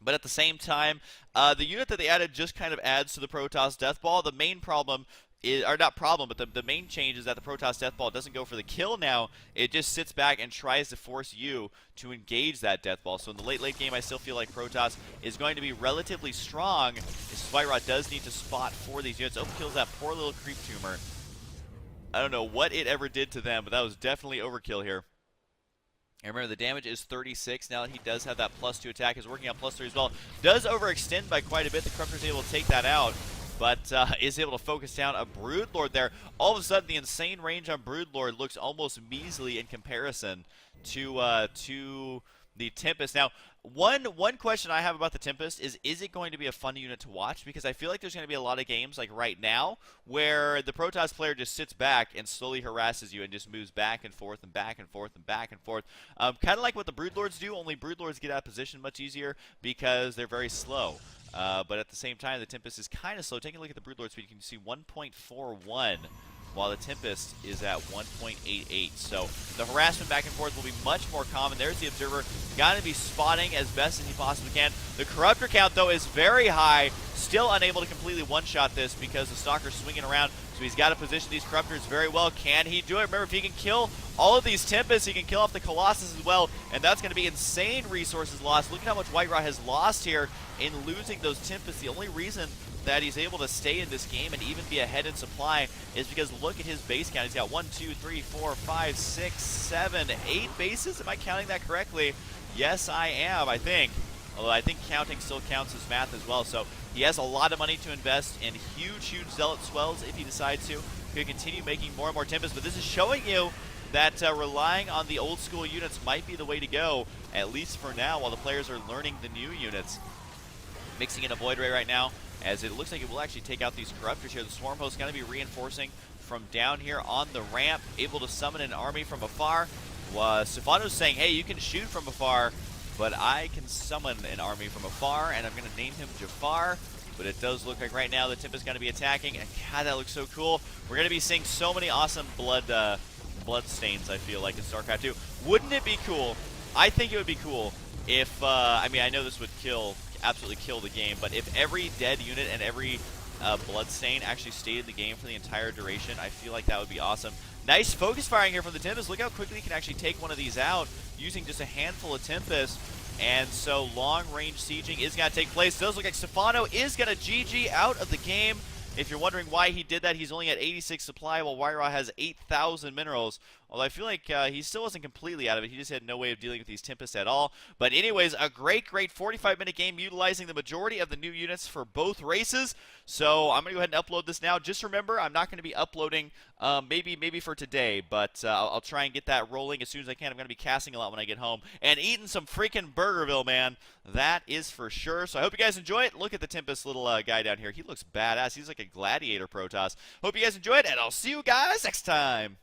But at the same time, the unit that they added just kind of adds to the Protoss Death Ball. The main problem is, or not problem, but the main change is that the Protoss Death Ball doesn't go for the kill now. It just sits back and tries to force you to engage that Death Ball. So in the late game, I still feel like Protoss is going to be relatively strong. WhiteRa does need to spot for these units. Overkills that poor little Creep Tumor. I don't know what it ever did to them, but that was definitely overkill here. And remember, the damage is 36. Now that he does have that +2 attack, is working on +3 as well. Does overextend by quite a bit. The Corruptor is able to take that out, but is able to focus down a Broodlord there. All of a sudden, the insane range on Broodlord looks almost measly in comparison to the Tempest. Now, one question I have about the Tempest is it going to be a fun unit to watch? Because I feel like there's going to be a lot of games, like right now, where the Protoss player just sits back and slowly harasses you and just moves back and forth and back and forth and back and forth. Kind of like what the Broodlords do, only Broodlords get out of position much easier because they're very slow. But at the same time, the Tempest is kind of slow. Taking a look at the Broodlord speed, you can see 1.41. While the Tempest is at 1.88. So the harassment back and forth will be much more common. There's the Observer. Got to be spotting as best as he possibly can. The Corruptor count, though, is very high. Still unable to completely one-shot this because the Stalker's swinging around. So he's got to position these Corruptors very well. Can he do it? Remember, if he can kill all of these Tempests, he can kill off the Colossus as well. And that's going to be insane resources lost. Look at how much WhiteRa has lost here in losing those Tempests. The only reason that he's able to stay in this game and even be ahead in supply is because look at his base count. He's got 1, 2, 3, 4, 5, 6, 7, 8 bases. Am I counting that correctly? Yes, I am, I think. Although I think counting still counts as math as well. So he has a lot of money to invest in huge Zealot swells if he decides to. He can continue making more and more Tempests. But this is showing you that relying on the old school units might be the way to go, at least for now, while the players are learning the new units. Mixing in a Void Ray right now, as it looks like it will actually take out these Corruptors here. The Swarm host is going to be reinforcing from down here on the ramp, able to summon an army from afar. Stefano's saying, hey, you can shoot from afar, but I can summon an army from afar, and I'm going to name him Jafar. But it does look like right now the Tempest is going to be attacking, and God, that looks so cool. We're going to be seeing so many awesome blood stains, I feel like, in StarCraft 2. Wouldn't it be cool? I think it would be cool if, I mean, I know this would absolutely kill the game, but if every dead unit and every bloodstain actually stayed in the game for the entire duration, I feel like that would be awesome. Nice focus firing here from the Tempest. Look how quickly you can actually take one of these out using just a handful of Tempest. And so long-range sieging is going to take place. It does look like Stefano is going to GG out of the game. If you're wondering why he did that, he's only at 86 supply while WhiteRa has 8,000 minerals. Although I feel like he still wasn't completely out of it. He just had no way of dealing with these Tempests at all. But anyways, a great 45-minute game utilizing the majority of the new units for both races. So I'm going to go ahead and upload this now. Just remember, I'm not going to be uploading maybe for today, but I'll try and get that rolling as soon as I can. I'm going to be casting a lot when I get home and eating some freaking Burgerville, man. That is for sure. So I hope you guys enjoy it. Look at the Tempest little guy down here. He looks badass. He's like a gladiator Protoss. Hope you guys enjoy it, and I'll see you guys next time.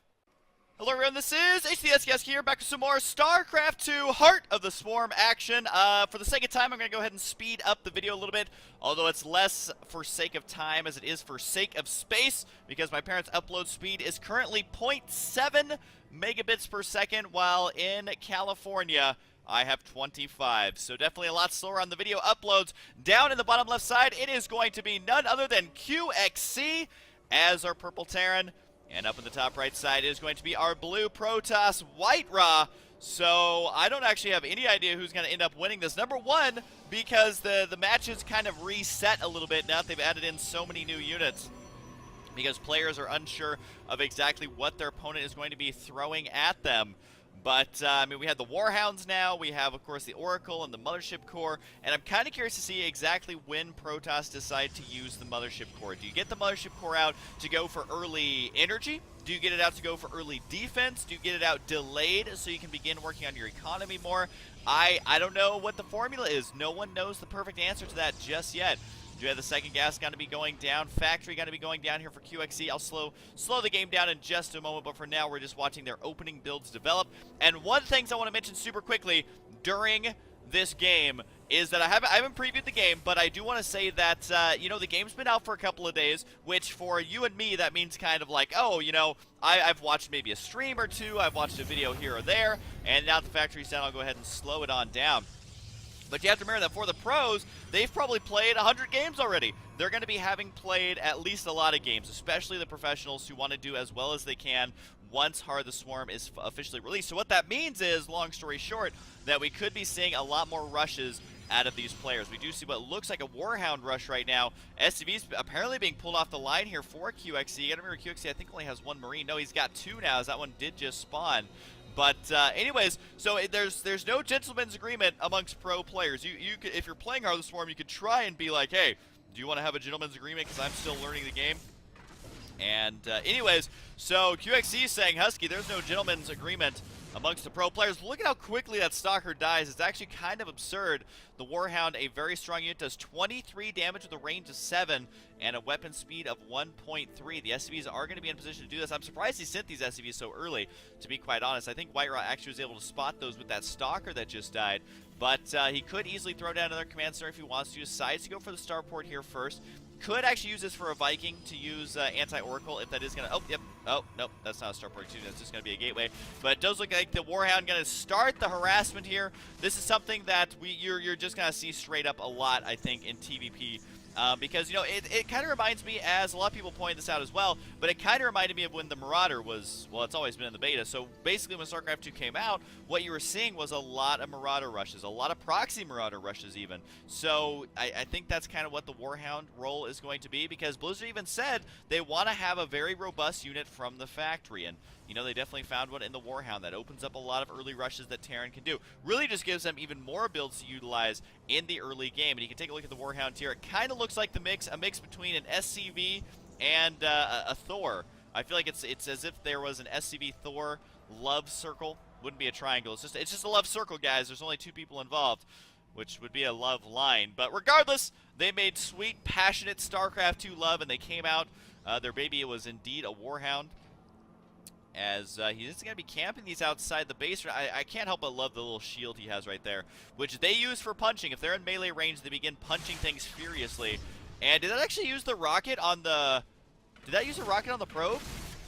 Hello everyone, this is Husky here, back with some more StarCraft 2 Heart of the Swarm action. For the sake of time, I'm going to go ahead and speed up the video a little bit, although it's less for sake of time as it is for sake of space, because my parents' upload speed is currently 0.7 megabits per second, while in California, I have 25, so definitely a lot slower on the video uploads. Down in the bottom left side, it is going to be none other than QXC as our purple Terran. And up in the top right side is going to be our blue Protoss WhiteRa. So I don't actually have any idea who's going to end up winning this. Number one, because the matches kind of reset a little bit now that they've added in so many new units. because players are unsure of exactly what their opponent is going to be throwing at them. But, I mean, we have the Warhounds now, we have, of course, the Oracle and the Mothership Core, and I'm kind of curious to see exactly when Protoss decide to use the Mothership Core. Do you get the Mothership Core out to go for early energy? Do you get it out to go for early defense? Do you get it out delayed so you can begin working on your economy more? I don't know what the formula is. No one knows the perfect answer to that just yet. Do you have the second gas going to be going down? Factory going to be going down here for QXE. I'll slow the game down in just a moment, but for now we're just watching their opening builds develop. And one thing I want to mention super quickly during this game is that I haven't previewed the game, but I do want to say that, you know, the game's been out for a couple of days, which for you and me, that means kind of like, oh, you know, I've watched maybe a stream or two, I've watched a video here or there, and now the factory's down, I'll go ahead and slow it on down. But you have to remember that for the pros, they've probably played 100 games already. They're going to be having played at least a lot of games, especially the professionals who want to do as well as they can once Heart of the Swarm is officially released. So what that means is, long story short, that we could be seeing a lot more rushes out of these players. We do see what looks like a Warhound rush right now. SCV's apparently being pulled off the line here for QXE. You gotta remember, QXE I think only has one Marine. No, he's got two now, as that one did just spawn. But anyways, so there's no gentleman's agreement amongst pro players. You could, if you're playing Heart of the Swarm, you could try and be like, hey, do you want to have a gentleman's agreement because I'm still learning the game? And anyways, so QXE is saying, Husky, there's no gentleman's agreement amongst the pro players. Look at how quickly that Stalker dies. It's actually kind of absurd. The Warhound, a very strong unit, does 23 damage with a range of 7 and a weapon speed of 1.3. The SCVs are going to be in position to do this. I'm surprised he sent these SCVs so early, to be quite honest. I think WhiteRa actually was able to spot those with that Stalker that just died. But he could easily throw down another command center if he wants to. Decides to go for the starport here first. Could actually use this for a Viking to use anti-Oracle if that is going to... Oh, yep. Oh, nope. That's not a starport too. That's just going to be a gateway. But it does look like the Warhound going to start the harassment here. This is something that you're just going to see straight up a lot, I think, in TVP. Because, you know, it kind of reminds me, as a lot of people point this out as well, but it kind of reminded me of when the Marauder was, well, it's always been in the beta. So basically when StarCraft 2 came out, what you were seeing was a lot of Marauder rushes, a lot of proxy Marauder rushes even. So I think that's kind of what the Warhound role is going to be, because Blizzard even said they want to have a very robust unit from the factory. And, you know, they definitely found one in the Warhound that opens up a lot of early rushes that Terran can do. Really just gives them even more builds to utilize in the early game. And you can take a look at the Warhound here. It kind of looks like a mix between an SCV and a Thor. I feel like it's as if there was an SCV Thor love circle. Wouldn't be a triangle. It's just a love circle, guys. There's only two people involved, which would be a love line. But regardless, they made sweet, passionate StarCraft 2 love, and they came out. Their baby was indeed a Warhound. As he's going to be camping these outside the base. I can't help but love the little shield he has right there, which they use for punching. If they're in melee range, they begin punching things furiously. And did that actually use the rocket on the... Did that use a rocket on the probe?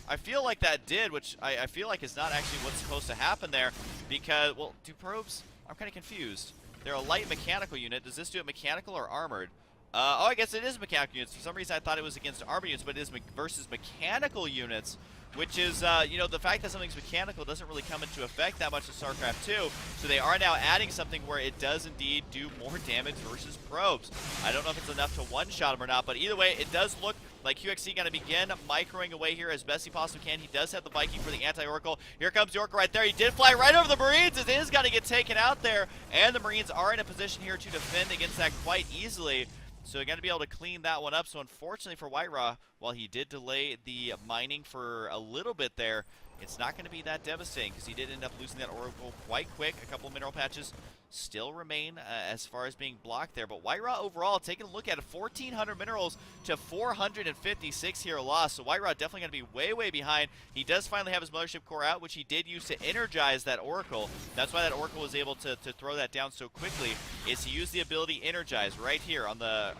I feel like that did, which I feel like is not actually what's supposed to happen there. Because, well, do probes... I'm kind of confused. They're a light mechanical unit. Does this do it mechanical or armored? Oh, I guess it is mechanical units. For some reason, I thought it was against armored units, but it is versus mechanical units. Which is, you know, the fact that something's mechanical doesn't really come into effect that much in StarCraft 2. So they are now adding something where it does indeed do more damage versus probes. I don't know if it's enough to one-shot him or not, but either way, it does look like QXE going to begin microing away here as best he possibly can. He does have the Viking for the anti-Oracle. Here comes the Oracle right there. He did fly right over the Marines. It is going to get taken out there, and the Marines are in a position here to defend against that quite easily. So you're going to be able to clean that one up. So unfortunately for WhiteRa, while he did delay the mining for a little bit there, it's not going to be that devastating because he did end up losing that Oracle quite quick. A couple of mineral patches still remain as far as being blocked there. But WhiteRa overall, taking a look at it, 1,400 minerals to 456 here lost. So WhiteRa definitely going to be way, way behind. He does finally have his Mothership Core out, which he did use to energize that Oracle. That's why that Oracle was able to throw that down so quickly, is he used the ability Energize right here on the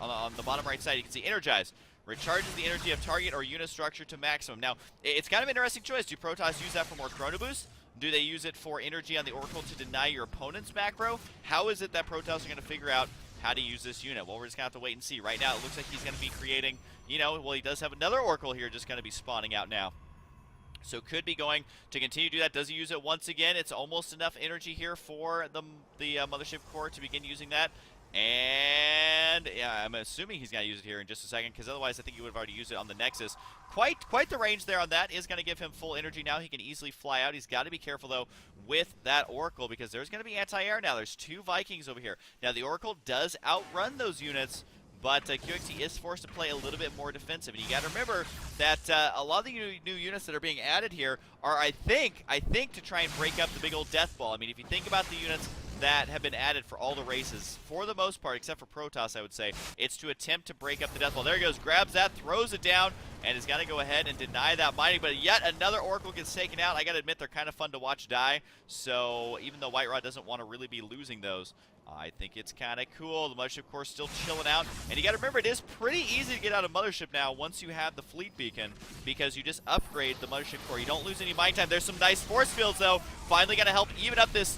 bottom right side. You can see Energize. Recharges the energy of target or unit structure to maximum. Now, it's kind of an interesting choice. Do Protoss use that for more Chrono Boost? Do they use it for energy on the Oracle to deny your opponent's macro? How is it that Protoss are going to figure out how to use this unit? Well, we're just going to have to wait and see. Right now, it looks like he's going to be creating, you know, well, he does have another Oracle here just going to be spawning out now. So could be going to continue to do that. Does he use it once again? It's almost enough energy here for the Mothership Core to begin using that. And yeah, I'm assuming he's going to use it here in just a second, because otherwise I think he would have already used it on the Nexus. Quite the range there on that. Is going to give him full energy now. He can easily fly out. He's got to be careful, though, with that Oracle, because there's going to be anti-air now. There's 2 Vikings over here. Now, the Oracle does outrun those units, but QXC is forced to play a little bit more defensive. And you got to remember that a lot of the new units that are being added here are, I think, to try and break up the big old death ball. I mean, if you think about the units that have been added for all the races, for the most part, except for Protoss, I would say, it's to attempt to break up the death ball. There he goes, grabs that, throws it down, and is going to go ahead and deny that mining. But yet another Oracle gets taken out. I got to admit, they're kind of fun to watch die. So even though WhiteRa doesn't want to really be losing those, I think it's kind of cool. The Mothership Core still chilling out. And you got to remember, it is pretty easy to get out of Mothership now once you have the Fleet Beacon, because you just upgrade the Mothership Core. You don't lose any mine time. There's some nice force fields, though. Finally going to help even up this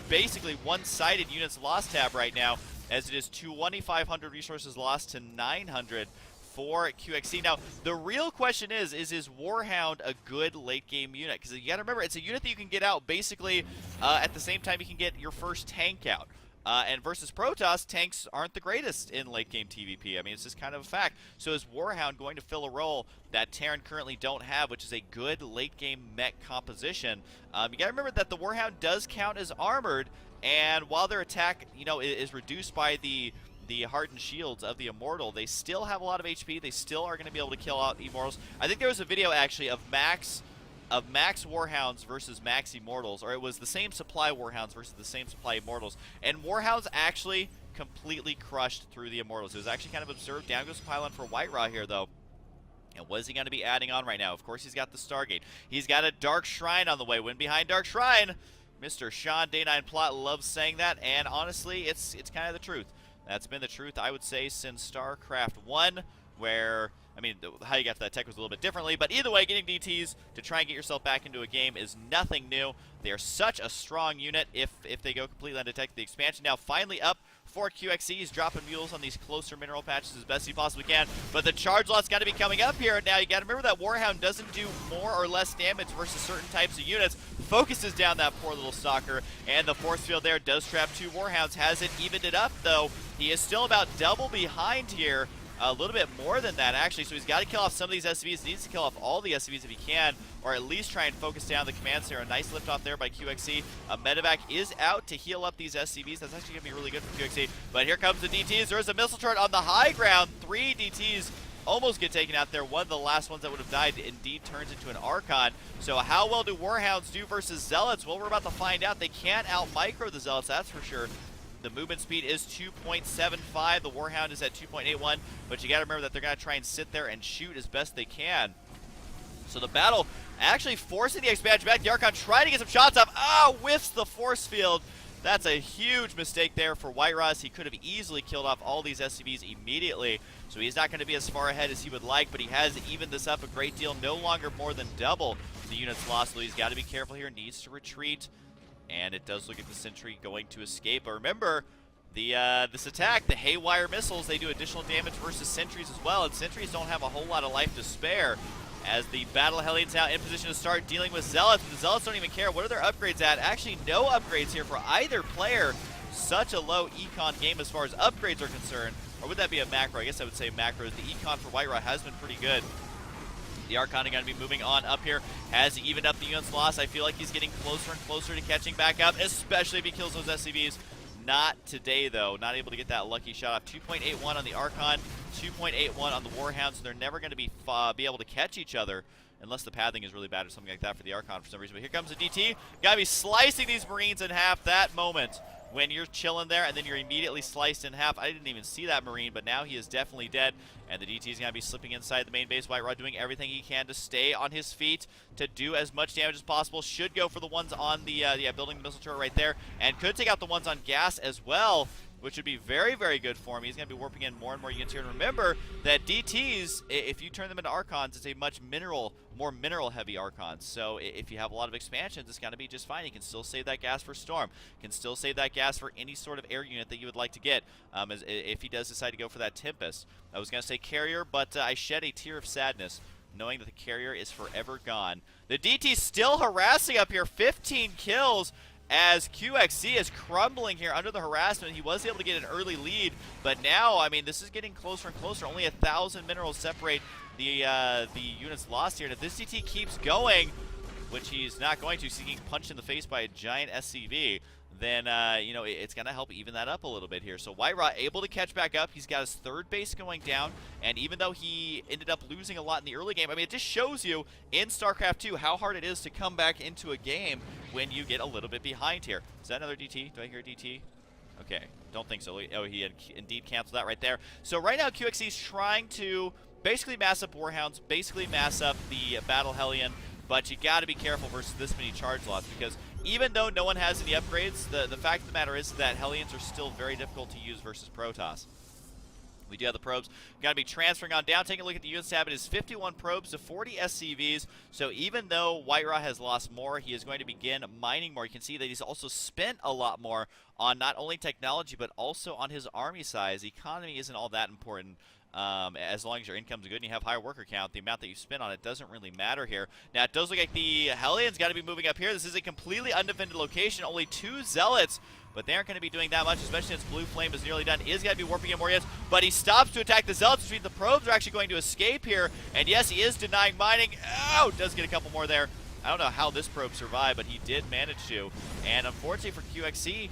basically one-sided units lost tab right now, as it is 2,500 resources lost to 900 for QXC. Now, the real question is Warhound a good late-game unit? Because you got to remember, it's a unit that you can get out basically at the same time you can get your first tank out. And versus Protoss, tanks aren't the greatest in late-game TVP. I mean, it's just kind of a fact. So is Warhound going to fill a role that Terran currently don't have, which is a good late-game mech composition? You got to remember that the Warhound does count as armored, and while their attack, you know, is reduced by the hardened shields of the Immortal, they still have a lot of HP. They still are going to be able to kill out Immortals. I think there was a video, actually, of Max Warhounds versus Max Immortals, or it was the same supply Warhounds versus the same supply Immortals, and Warhounds actually completely crushed through the Immortals. It was actually kind of absurd. Down goes the pylon for WhiteRa here, though. And what is he going to be adding on right now? Of course, he's got the Stargate. He's got a Dark Shrine on the way. Win behind Dark Shrine. Mr. Sean Day9 Plot loves saying that, and honestly, it's kind of the truth. That's been the truth, I would say, since StarCraft 1, where, I mean, how you got to that tech was a little bit differently, but either way, getting DTs to try and get yourself back into a game is nothing new. They are such a strong unit if they go completely undetected. The expansion now finally up for QXC. He's dropping mules on these closer mineral patches as best he possibly can, but the charge lot's got to be coming up here. Now, you got to remember that Warhound doesn't do more or less damage versus certain types of units. Focuses down that poor little stalker, and the force field there does trap 2 Warhounds. Hasn't evened it up, though. He is still about double behind here. A little bit more than that, actually, so he's got to kill off some of these SCVs. He needs to kill off all the SCVs if he can, or at least try and focus down the command center. A nice lift off there by QXC. A medevac is out to heal up these SCVs. That's actually going to be really good for QXC. But here comes the DTs. There's a missile turret on the high ground. 3 DTs almost get taken out there. One of the last ones that would have died indeed turns into an Archon. So how well do Warhounds do versus Zealots? Well, we're about to find out. They can't out-micro the Zealots, that's for sure. The movement speed is 2.75. The Warhound is at 2.81. But you got to remember that they're going to try and sit there and shoot as best they can. So the battle actually forcing the expansion back. The Archon trying to get some shots off. Ah, whiffs the force field. That's a huge mistake there for WhiteRa. He could have easily killed off all these SCVs immediately. So he's not going to be as far ahead as he would like, but he has evened this up a great deal. No longer more than double the units lost. So he's got to be careful here. Needs to retreat. And it does look like the Sentry going to escape. But remember, this attack, the Haywire missiles, they do additional damage versus Sentries as well. And Sentries don't have a whole lot of life to spare. As the Battle Hellions now in position to start dealing with Zealots. The Zealots don't even care. What are their upgrades at? Actually, no upgrades here for either player. Such a low econ game as far as upgrades are concerned. Or would that be a macro? I guess I would say macros. The econ for WhiteRa has been pretty good. The Archon are going to be moving on up here. Has he evened up the units lost? I feel like he's getting closer and closer to catching back up, especially if he kills those SCVs. Not today, though. Not able to get that lucky shot off. 2.81 on the Archon, 2.81 on the Warhound, so they're never going to be able to catch each other unless the pathing is really bad or something like that for the Archon for some reason. But here comes the DT. Got to be slicing these Marines in half. That moment when you're chilling there and then you're immediately sliced in half. I didn't even see that Marine, but now he is definitely dead. And the DT is going to be slipping inside the main base. WhiteRa doing everything he can to stay on his feet, to do as much damage as possible. Should go for the ones on the building the missile turret right there. And could take out the ones on gas as well, which would be very, very good for him. He's going to be warping in more and more units here. And remember that DTs, if you turn them into Archons, it's a much more mineral-heavy Archon. So if you have a lot of expansions, it's going to be just fine. You can still save that gas for Storm. Can still save that gas for any sort of air unit that you would like to get, if he does decide to go for that Tempest. I was going to say Carrier, but I shed a tear of sadness knowing that the Carrier is forever gone. The DT's still harassing up here. 15 kills. as QXC is crumbling here under the harassment. He was able to get an early lead, but now, I mean, this is getting closer and closer. Only 1,000 minerals separate the units lost here. And if this DT keeps going, which he's not going to, so he gets punched in the face by a giant SCV, then, you know, it's going to help even that up a little bit here. So WhiteRa able to catch back up. He's got his third base going down, and even though he ended up losing a lot in the early game, I mean, it just shows you in StarCraft 2 how hard it is to come back into a game when you get a little bit behind here. Is that another DT? Do I hear a DT? Okay, don't think so. Oh, he had indeed canceled that right there. So right now, QXC is trying to basically mass up Warhounds, basically mass up the Battle Hellion, but you got to be careful versus this many charge lots, because even though no one has any upgrades, the fact of the matter is that Hellions are still very difficult to use versus Protoss. We do have the probes. Got to be transferring on down. Taking a look at the units tab, it is 51 probes to 40 SCVs. So even though WhiteRa has lost more, he is going to begin mining more. You can see that he's also spent a lot more on not only technology, but also on his army size. Economy isn't all that important. As long as your income's good and you have higher worker count, the amount that you spend on it doesn't really matter here. Now, it does look like the Hellions got to be moving up here. This is a completely undefended location. Only 2 Zealots, but they aren't going to be doing that much, especially since Blue Flame is nearly done. Is going to be warping in more units, but he stops to attack the Zealots, which means the probes are actually going to escape here. And yes, he is denying mining. Oh, does get a couple more there. I don't know how this probe survived, but he did manage to. And unfortunately for QXC,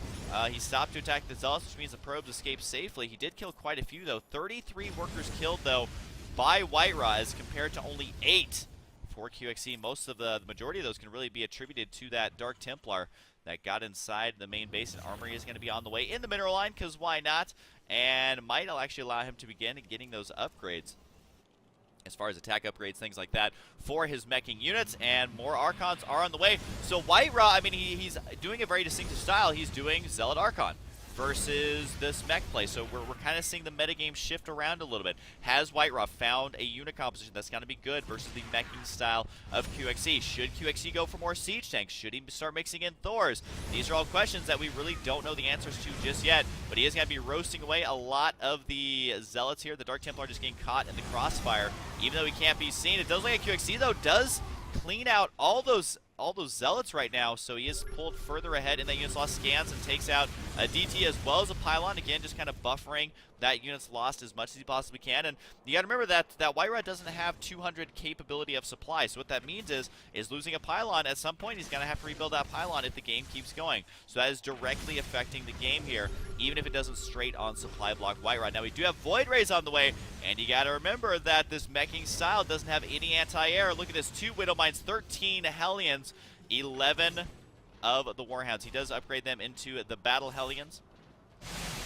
he stopped to attack the Zealots, which means the probes escaped safely. He did kill quite a few, though. 33 workers killed, though, by WhiteRa, as compared to only 8 for QXC. Most of the majority of those can really be attributed to that Dark Templar that got inside the main base, and Armory is going to be on the way in the mineral line, because why not? And might actually allow him to begin getting those upgrades, as far as attack upgrades, things like that, for his meching units, and more Archons are on the way. So WhiteRa, I mean, he's doing a very distinctive style. He's doing Zealot Archon versus this mech play. So we're kind of seeing the metagame shift around a little bit. Has WhiteRa found a unit composition that's going to be good versus the meching style of QXC? Should QXC go for more siege tanks? Should he start mixing in Thors? These are all questions that we really don't know the answers to just yet, but he is going to be roasting away a lot of the Zealots here. The Dark Templar just getting caught in the crossfire, even though he can't be seen. It does look like QXC, though, does clean out all those Zealots right now, so he is pulled further ahead in that unit's lost scans and takes out a DT as well as a pylon. Again, just kind of buffering that unit's lost as much as he possibly can. And you got to remember that WhiteRa doesn't have 200 capability of supply, so what that means is losing a pylon, at some point he's going to have to rebuild that pylon if the game keeps going. So that is directly affecting the game here, even if it doesn't straight on supply block WhiteRa. Now we do have Void Rays on the way, and you got to remember that this meching style doesn't have any anti-air. Look at this, 2 Widow Mines, 13 Hellions, 11 of the Warhounds. He does upgrade them into the Battle Hellions.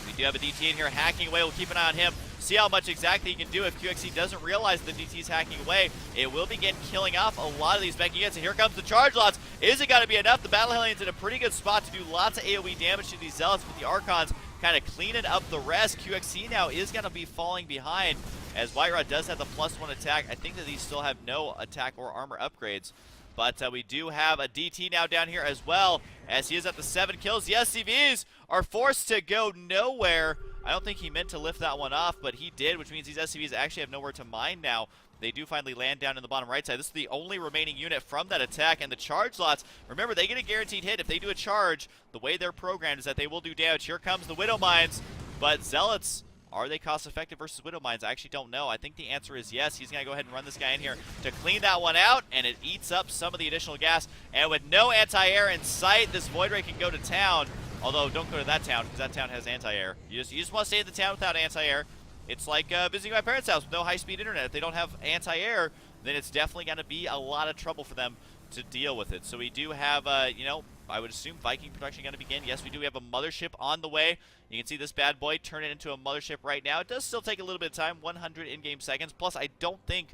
We do have a DT in here hacking away. We'll keep an eye on him. See how much exactly he can do. If QXC doesn't realize the DT's hacking away, it will begin killing off a lot of these mech units. And here comes the charge lots. Is it going to be enough? The Battle Hellions in a pretty good spot to do lots of AoE damage to these Zealots, with the Archons kind of cleaning up the rest. QXC now is going to be falling behind, as WhiteRa does have the +1 attack. I think that these still have no attack or armor upgrades. But we do have a DT now down here as well, as he is at the 7 kills. The SCVs are forced to go nowhere. I don't think he meant to lift that one off, but he did, which means these SCVs actually have nowhere to mine now. They do finally land down in the bottom right side. This is the only remaining unit from that attack, and the charge lots, remember, they get a guaranteed hit. If they do a charge, the way they're programmed is that they will do damage. Here comes the Widow Mines, but Zealots, are they cost-effective versus Widow Mines? I actually don't know. I think the answer is yes. He's going to go ahead and run this guy in here to clean that one out, and it eats up some of the additional gas. And with no anti-air in sight, this Void Ray can go to town. Although, don't go to that town, because that town has anti-air. You just want to stay in the town without anti-air. It's like visiting my parents' house with no high-speed internet. If they don't have anti-air, then it's definitely going to be a lot of trouble for them to deal with it. So we do have, you know, I would assume Viking production going to begin. Yes, we do. We have a mothership on the way. You can see this bad boy turn it into a mothership right now. It does still take a little bit of time, 100 in-game seconds. Plus, I don't think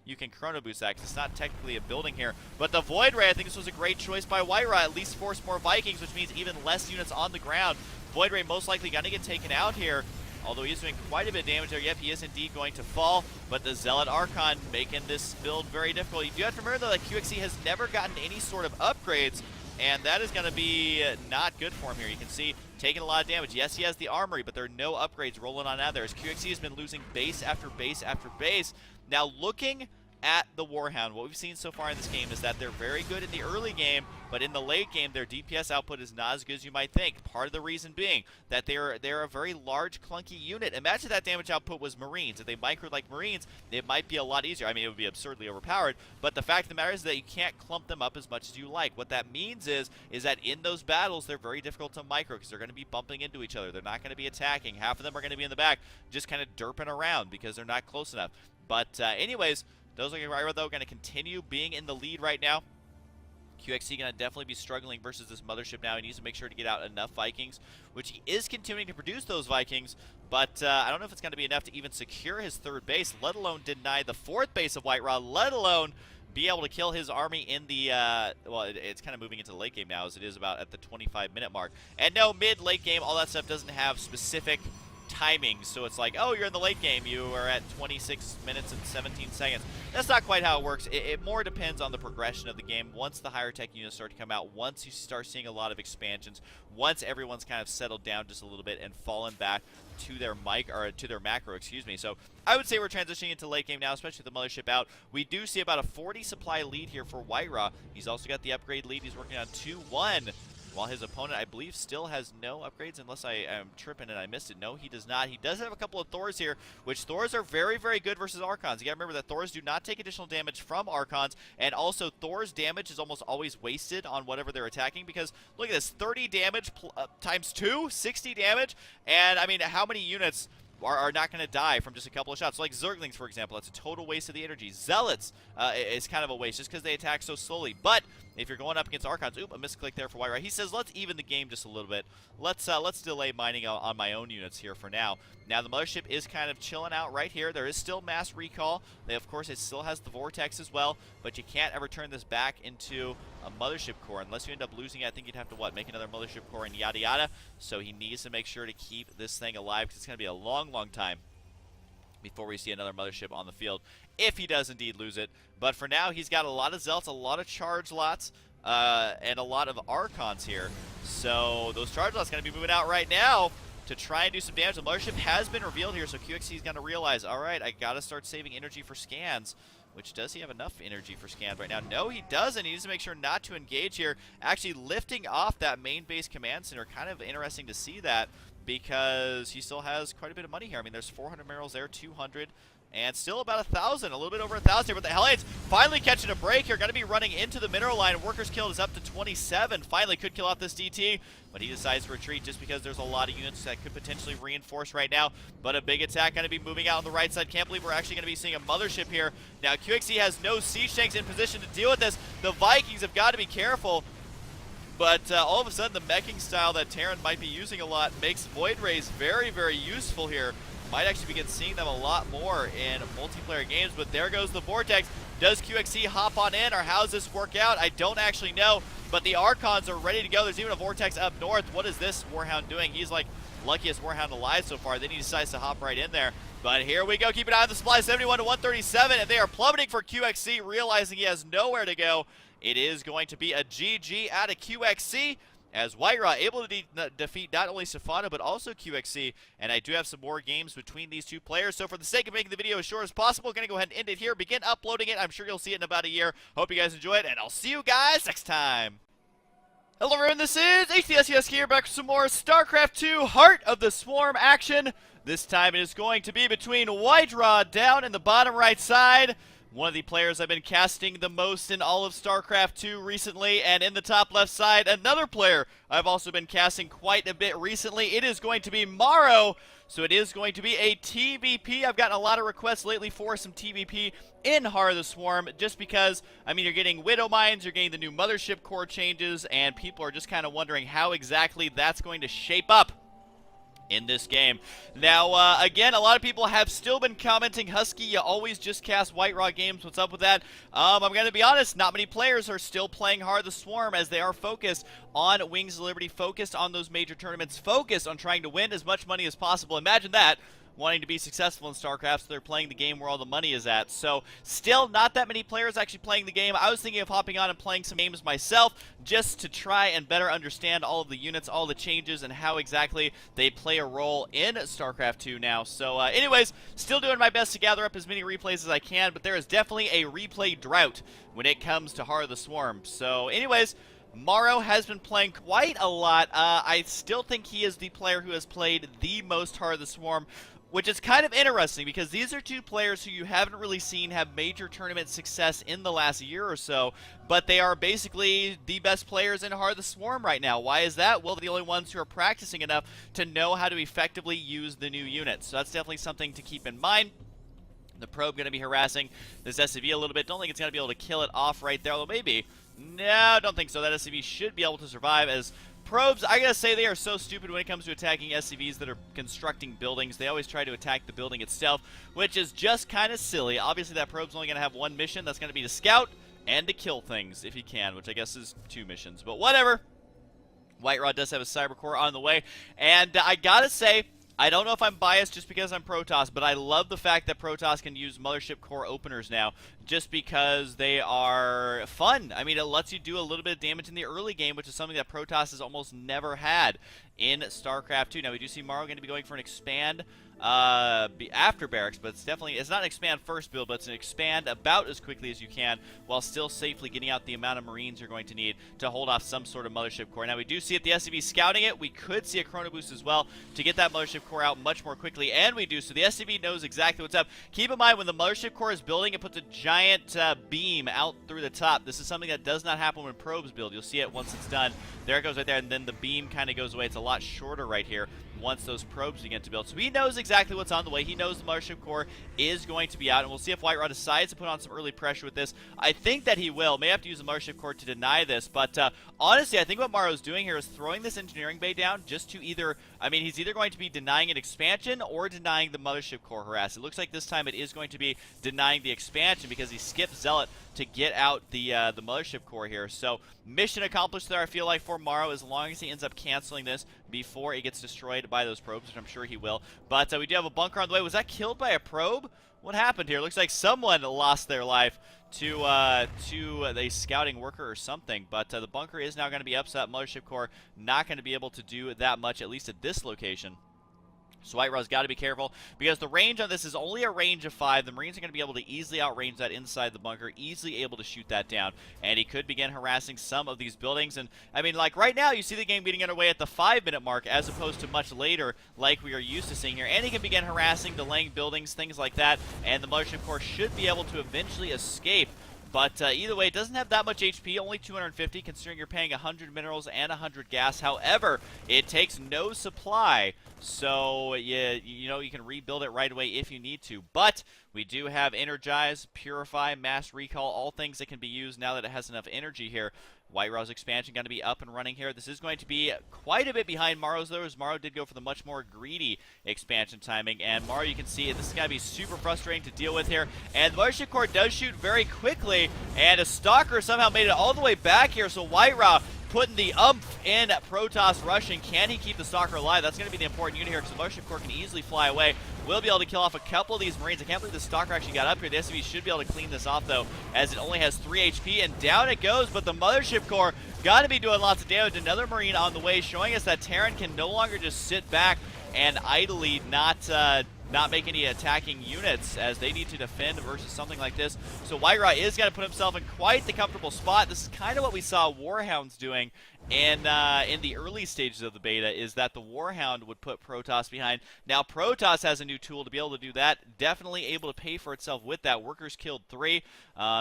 you can chrono boost that, because it's not technically a building here. But the Void Ray, I think this was a great choice by WhiteRa. At least force more Vikings, which means even less units on the ground. Void Ray most likely going to get taken out here, although he is doing quite a bit of damage there. Yep, he is indeed going to fall, but the Zealot Archon making this build very difficult. You do have to remember, though, that QXC has never gotten any sort of upgrades, and that is going to be not good for him here. You can see taking a lot of damage. Yes, he has the armory, but there are no upgrades rolling on out there, as QXC has been losing base after base after base. Now looking at the Warhound. What we've seen so far in this game is that they're very good in the early game, but in the late game, their DPS output is not as good as you might think. Part of the reason being that they're a very large, clunky unit. Imagine that damage output was Marines. If they microed like Marines, it might be a lot easier. I mean, it would be absurdly overpowered, but the fact of the matter is that you can't clump them up as much as you like. What that means is that in those battles, they're very difficult to micro because they're going to be bumping into each other. They're not going to be attacking. Half of them are going to be in the back, just kind of derping around because they're not close enough. But anyways, those like WhiteRa, though, going to continue being in the lead right now. QXC going to definitely be struggling versus this mothership now. He needs to make sure to get out enough Vikings, which he is continuing to produce those Vikings, but I don't know if it's going to be enough to even secure his third base, let alone deny the fourth base of WhiteRa, let alone be able to kill his army in the, well, it's kind of moving into the late game now, as it is about at the 25-minute mark. And no, mid-late game, all that stuff doesn't have specific timing, so it's like, oh, you're in the late game, you are at 26 minutes and 17 seconds. That's not quite how it works. It more depends on the progression of the game. Once the higher tech units start to come out, once you start seeing a lot of expansions, once everyone's kind of settled down just a little bit and fallen back to their macro, excuse me. So I would say we're transitioning into late game now, especially with the mothership out. We do see about a 40 supply lead here for WhiteRa. He's also got the upgrade lead. He's working on 2-1. While his opponent, I believe, still has no upgrades, unless I am tripping and I missed it. No, he does not. He does have a couple of Thors here, which Thors are very, very good versus Archons. You gotta remember that Thors do not take additional damage from Archons, and also Thors' damage is almost always wasted on whatever they're attacking, because look at this, 30 damage times 2, 60 damage, and I mean, how many units are not going to die from just a couple of shots? So like Zerglings, for example, that's a total waste of the energy. Zealots is kind of a waste just because they attack so slowly. But if you're going up against Archons, oop, a misclick there for WhiteRa. He says, let's even the game just a little bit. Let's delay mining on my own units here for now. Now the mothership is kind of chilling out right here. There is still mass recall. Of course, it still has the vortex as well, but you can't ever turn this back into a mothership core unless you end up losing it. I think you'd have to what, make another mothership core and yada yada. So he needs to make sure to keep this thing alive because it's going to be a long time before we see another mothership on the field, if he does indeed lose it. But for now, he's got a lot of Zealots, a lot of charge lots, and a lot of Archons here. So those charge lots going to be moving out right now to try and do some damage. The mothership has been revealed here, so QXC is going to realize, all right, I got to start saving energy for scans. Which, does he have enough energy for scans right now? No, he doesn't. He needs to make sure not to engage here. Actually, lifting off that main base command center, kind of interesting to see that, because he still has quite a bit of money here. I mean, there's 400 minerals there, 200, and still about 1,000, a little bit over 1,000 here. But the Hellions finally catching a break here. Going to be running into the mineral line. Workers killed is up to 27. Finally could kill off this DT, but he decides to retreat just because there's a lot of units that could potentially reinforce right now. But a big attack going to be moving out on the right side. Can't believe we're actually going to be seeing a mothership here. Now, QXC has no siege tanks in position to deal with this. The Vikings have got to be careful. But all of a sudden, the meching style that Terran might be using a lot makes Void Rays very, very useful here. Might actually begin seeing them a lot more in multiplayer games, but there goes the Vortex. Does QXC hop on in, or how does this work out? I don't actually know, but the Archons are ready to go. There's even a Vortex up north. What is this Warhound doing? He's like luckiest Warhound alive so far. Then he decides to hop right in there. But here we go. Keep an eye on the supply, 71 to 137, and they are plummeting for QXC, realizing he has nowhere to go. It is going to be a GG out of QXC, as WhiteRa able to defeat not only Safana, but also QXC. And I do have some more games between these two players. So for the sake of making the video as short as possible, going to go ahead and end it here. Begin uploading it. I'm sure you'll see it in about a year. Hope you guys enjoy it, and I'll see you guys next time. Hello everyone, this is Husky here, back with some more StarCraft 2 Heart of the Swarm action. This time it is going to be between WhiteRa down in the bottom right side. One of the players I've been casting the most in all of StarCraft 2 recently, and in the top left side, another player I've also been casting quite a bit recently. It is going to be Maro, so it is going to be a TVP. I've gotten a lot of requests lately for some TVP in Heart of the Swarm, just because, I mean, you're getting Widow Mines, you're getting the new Mothership core changes, and people are just kind of wondering how exactly that's going to shape up in this game. Now, again, a lot of people have still been commenting, Husky, you always just cast WhiteRa games. What's up with that? I'm going to be honest, not many players are still playing Heart of the Swarm, as they are focused on Wings of Liberty, focused on those major tournaments, focused on trying to win as much money as possible. Imagine that. wanting to be successful in StarCraft, so they're playing the game where all the money is at. So still not that many players actually playing the game. I was thinking of hopping on and playing some games myself just to try and better understand all of the units, all the changes, and how exactly they play a role in StarCraft 2 now. So anyways, still doing my best to gather up as many replays as I can, but there is definitely a replay drought when it comes to Heart of the Swarm. So anyways, Morrow has been playing quite a lot. I still think he is the player who has played the most Heart of the Swarm, which is kind of interesting because these are two players who you haven't really seen have major tournament success in the last year or so, but they are basically the best players in Heart of the Swarm right now. Why is that? Well, they're the only ones who are practicing enough to know how to effectively use the new units. So that's definitely something to keep in mind. The probe going to be harassing this SCV a little bit. Don't think it's going to be able to kill it off right there, although maybe. No, don't think so. That SCV should be able to survive, as probes, I gotta say, they are so stupid when it comes to attacking SCVs that are constructing buildings. They always try to attack the building itself, which is just kind of silly. Obviously, that probe's only going to have one mission. That's going to be to scout and to kill things, if he can, which I guess is 2 missions. But whatever. WhiteRa does have a Cyber Core on the way, and I gotta say, I don't know if I'm biased just because I'm Protoss, but I love the fact that Protoss can use Mothership Core openers now, just because they are fun. I mean, it lets you do a little bit of damage in the early game, which is something that Protoss has almost never had in StarCraft 2. Now, we do see Morrow going to be going for an expand after barracks, but it's not an expand first build, but it's an expand about as quickly as you can while still safely getting out the amount of Marines you're going to need to hold off some sort of Mothership Core. Now, we do see it, the SCV scouting it. We could see a Chrono Boost as well to get that Mothership Core out much more quickly, and we do. So the SCV knows exactly what's up. Keep in mind, when the Mothership Core is building, it puts a giant beam out through the top. This is something that does not happen when probes build. You'll see it once it's done. There it goes right there, and then the beam kind of goes away. It's a lot shorter right here once those probes begin to build. So he knows exactly what's on the way. He knows the Mothership Core is going to be out, and we'll see if WhiteRa decides to put on some early pressure with this. I think that he will. May have to use the Mothership Core to deny this, but honestly, I think what Morrow's doing here is throwing this engineering bay down just to either, I mean, he's either going to be denying an expansion or denying the Mothership Core harass. It looks like this time it is going to be denying the expansion because he skipped Zealot to get out the Mothership Core here. So mission accomplished there, I feel like, for Morrow, as long as he ends up canceling this before it gets destroyed by those probes, which I'm sure he will. But we do have a bunker on the way. Was that killed by a probe? What happened here? Looks like someone lost their life to a scouting worker or something. But the bunker is now going to be up, so that Mothership Core not going to be able to do that much, at least at this location. So WhiteRa's got to be careful because the range on this is only a range of 5. The Marines are going to be able to easily outrange that inside the bunker, easily able to shoot that down. And he could begin harassing some of these buildings. And, I mean, like right now, you see the game getting underway at the 5-minute mark as opposed to much later like we are used to seeing here. And he can begin harassing, delaying buildings, things like that. And the Mothership Core should be able to eventually escape. But either way, it doesn't have that much HP, only 250, considering you're paying 100 minerals and 100 gas. However, it takes no supply, so you know, you can rebuild it right away if you need to. But we do have Energize, Purify, Mass Recall, all things that can be used now that it has enough energy here. WhiteRa's expansion going to be up and running here. This is going to be quite a bit behind Morrow's, though, as Morrow did go for the much more greedy expansion timing. And Morrow, you can see, this is going to be super frustrating to deal with here. And the Mothership Core does shoot very quickly, and a Stalker somehow made it all the way back here, so WhiteRa putting the umph in Protoss rushing. Can he keep the Stalker alive? That's going to be the important unit here, because the Mothership Core can easily fly away. Will be able to kill off a couple of these Marines. I can't believe the Stalker actually got up here. The SCV should be able to clean this off, though, as it only has 3 HP, and down it goes. But the Mothership Core got to be doing lots of damage. Another Marine on the way, showing us that Terran can no longer just sit back and idly not make any attacking units, as they need to defend versus something like this. So WhiteRa is going to put himself in quite the comfortable spot. This is kind of what we saw Warhounds doing in the early stages of the beta, is that the Warhound would put Protoss behind. Now Protoss has a new tool to be able to do that. Definitely able to pay for itself with that. Workers killed 3,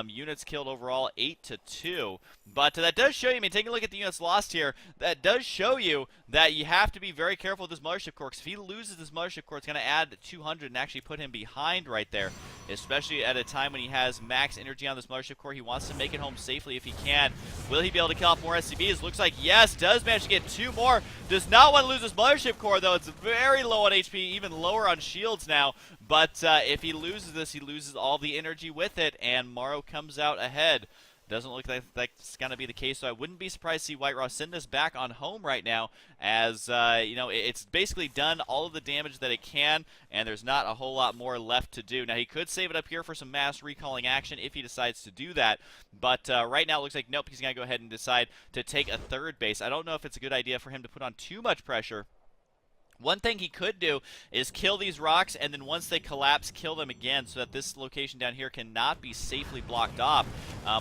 units killed overall 8-2. But that does show you, I mean, taking a look at the units lost here, that does show you that you have to be very careful with this Mothership Core, because if he loses this Mothership Core, it's going to add 200 and actually put him behind right there, especially at a time when he has max energy on this Mothership Core. He wants to make it home safely if he can. Will he be able to kill off more SCVs? Looks like yes, does manage to get 2 more. Does not want to lose his Mothership Core, though. It's very low on HP, even lower on shields now. But if he loses this, he loses all the energy with it, and Morrow comes out ahead. Doesn't look like that's going to be the case, so I wouldn't be surprised to see WhiteRa send this back on home right now, as, you know, it's basically done all of the damage that it can, and there's not a whole lot more left to do. Now, he could save it up here for some mass recalling action if he decides to do that, but right now it looks like, nope, he's going to go ahead and decide to take a third base. I don't know if it's a good idea for him to put on too much pressure. One thing he could do is kill these rocks, and then once they collapse, kill them again, so that this location down here cannot be safely blocked off.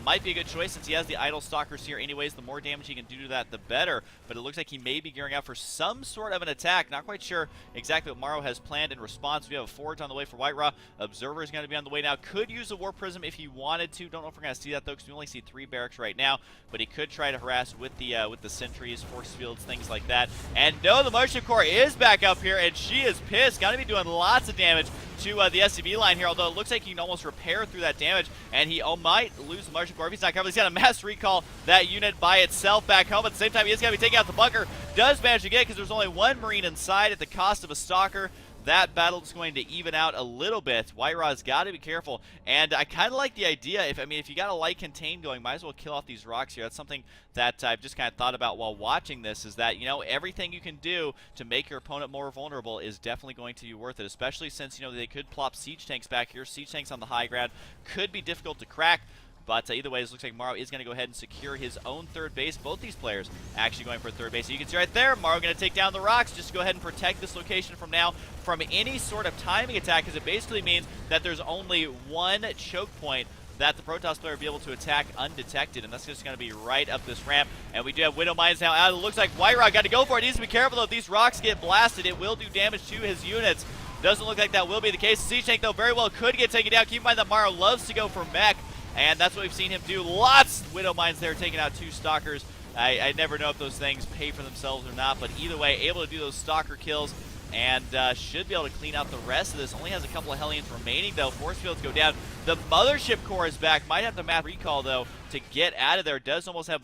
Might be a good choice since he has the idle stalkers here anyways. The more damage he can do to that, the better. But it looks like he may be gearing up for some sort of an attack. Not quite sure exactly what Morrow has planned in response. We have a forge on the way for WhiteRa. Observer is going to be on the way now. Could use a Warp Prism if he wanted to. Don't know if we're going to see that, though, because we only see 3 barracks right now. But he could try to harass with the sentries, force fields, things like that. And no, the Mothership Core is back up here, and she is pissed. Got to be doing lots of damage to the SCV line here, although it looks like he can almost repair through that damage, and he might lose the Mothership Core if he's not covered. He's got to mass recall that unit by itself back home. At the same time, he is going to be taking out the bunker. Does manage to get it because there's only 1 Marine inside at the cost of a Stalker. That battle is going to even out a little bit. WhiteRa's got to be careful, and I kind of like the idea. If you got a light contain going, might as well kill off these rocks here. That's something that I've just kind of thought about while watching this, is that, you know, everything you can do to make your opponent more vulnerable is definitely going to be worth it, especially since, you know, they could plop siege tanks back here. Siege tanks on the high ground could be difficult to crack. But either way, it looks like Morrow is going to go ahead and secure his own third base. Both these players actually going for a third base. So you can see right there, Morrow going to take down the rocks just to go ahead and protect this location from now from any sort of timing attack, because it basically means that there's only 1 choke point that the Protoss player will be able to attack undetected, and that's just going to be right up this ramp. And we do have Widow Mines now out. It looks like WhiteRa got to go for it. He needs to be careful, though. If these rocks get blasted, it will do damage to his units. Doesn't look like that will be the case. The siege tank, though, very well could get taken down. Keep in mind that Morrow loves to go for mech, and that's what we've seen him do. Lots of Widow Mines there, taking out 2 Stalkers. I never know if those things pay for themselves or not, but either way, able to do those Stalker kills, and should be able to clean out the rest of this. Only has a couple of Hellions remaining, though. Force fields go down. The Mothership Core is back. Might have to mass recall, though, to get out of there. Does almost have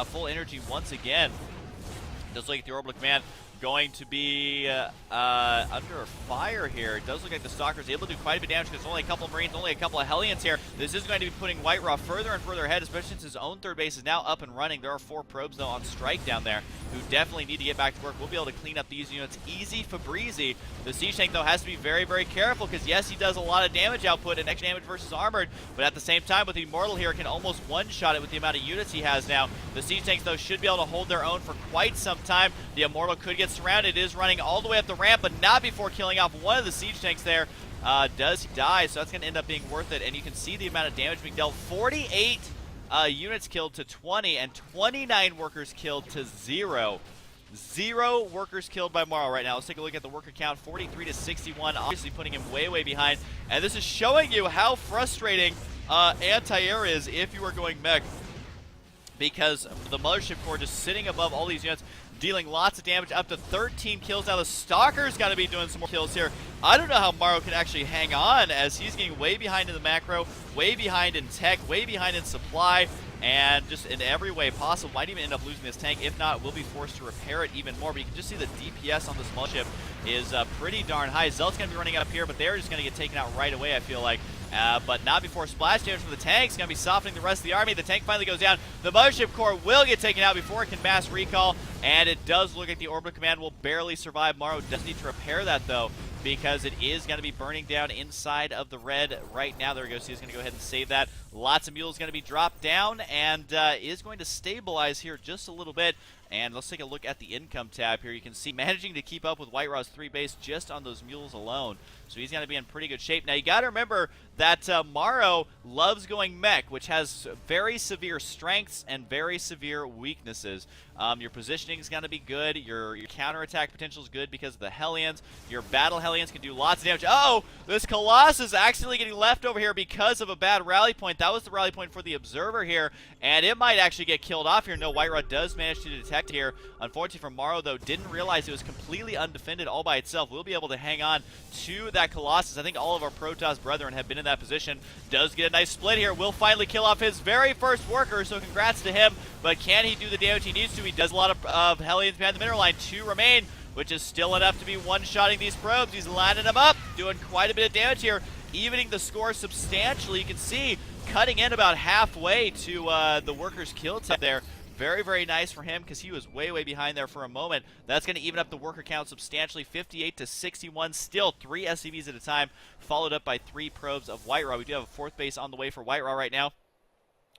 full energy once again. Does look like the Orbital Command going to be under fire here. It does look like the Stalker is able to do quite a bit of damage because there's only a couple of Marines, only a couple of Hellions here. This is going to be putting WhiteRa further and further ahead, especially since his own third base is now up and running. There are 4 probes, though, on strike down there who definitely need to get back to work. We'll be able to clean up these units easy for breezy. The Siege Tank, though, has to be very, very careful because, yes, he does a lot of damage output and extra damage versus armored, but at the same time, with the Immortal here, can almost one-shot it with the amount of units he has now. The Siege Tanks, though, should be able to hold their own for quite some time. The Immortal could get surrounded. It is running all the way up the ramp, but not before killing off one of the Siege Tanks there. Does he die? So that's going to end up being worth it, and you can see the amount of damage being dealt. 48 units killed to 20, and 29 workers killed to 0. 0 workers killed by Morrow right now. Let's take a look at the worker count. 43 to 61, obviously putting him way, way behind. And this is showing you how frustrating anti-air is if you are going mech, because the Mothership Core just sitting above all these units, dealing lots of damage, up to 13 kills. Now the Stalker's got to be doing some more kills here. I don't know how Morrow can actually hang on, as he's getting way behind in the macro, way behind in tech, way behind in supply, and just in every way possible. Might even end up losing this tank. If not, we'll be forced to repair it even more. But you can just see the DPS on this Mothership is pretty darn high. Zelt's going to be running up here, but they're just going to get taken out right away, I feel like. But not before splash damage from the tank. It's going to be softening the rest of the army. The tank finally goes down. The Mothership Core will get taken out before it can mass recall, and it does look like the Orbital Command will barely survive. Morrow does need to repair that, though, because it is going to be burning down inside of the red right now. There we go. So he's going to go ahead and save that. Lots of mules going to be dropped down, and is going to stabilize here just a little bit. And let's take a look at the income tab here. You can see managing to keep up with WhiteRa's 3 base just on those mules alone. So he's going to be in pretty good shape. Now, you got to remember that Morrow loves going mech, which has very severe strengths and very severe weaknesses. Your positioning is going to be good. Your counterattack potential is good because of the Hellions. Your battle Hellions can do lots of damage. Oh, this Colossus accidentally getting left over here because of a bad rally point. That was the rally point for the Observer here, and it might actually get killed off here. No, WhiteRa does manage to detect here. Unfortunately for Morrow, though, didn't realize it was completely undefended all by itself. We'll be able to hang on to that Colossus. I think all of our Protoss brethren have been in that position. Does get a nice split here. Will finally kill off his very first worker, so congrats to him. But can he do the damage he needs to? He does a lot of Hellions behind the mineral line. 2 remain, which is still enough to be one-shotting these probes. He's lining them up, doing quite a bit of damage here. evening the score substantially. You can see cutting in about halfway to the workers' kill tab there. Very, very nice for him because he was way, way behind there for a moment. That's going to even up the worker count substantially, 58 to 61. Still 3 SCVs at a time, followed up by 3 probes of WhiteRa. We do have a 4th base on the way for WhiteRa right now.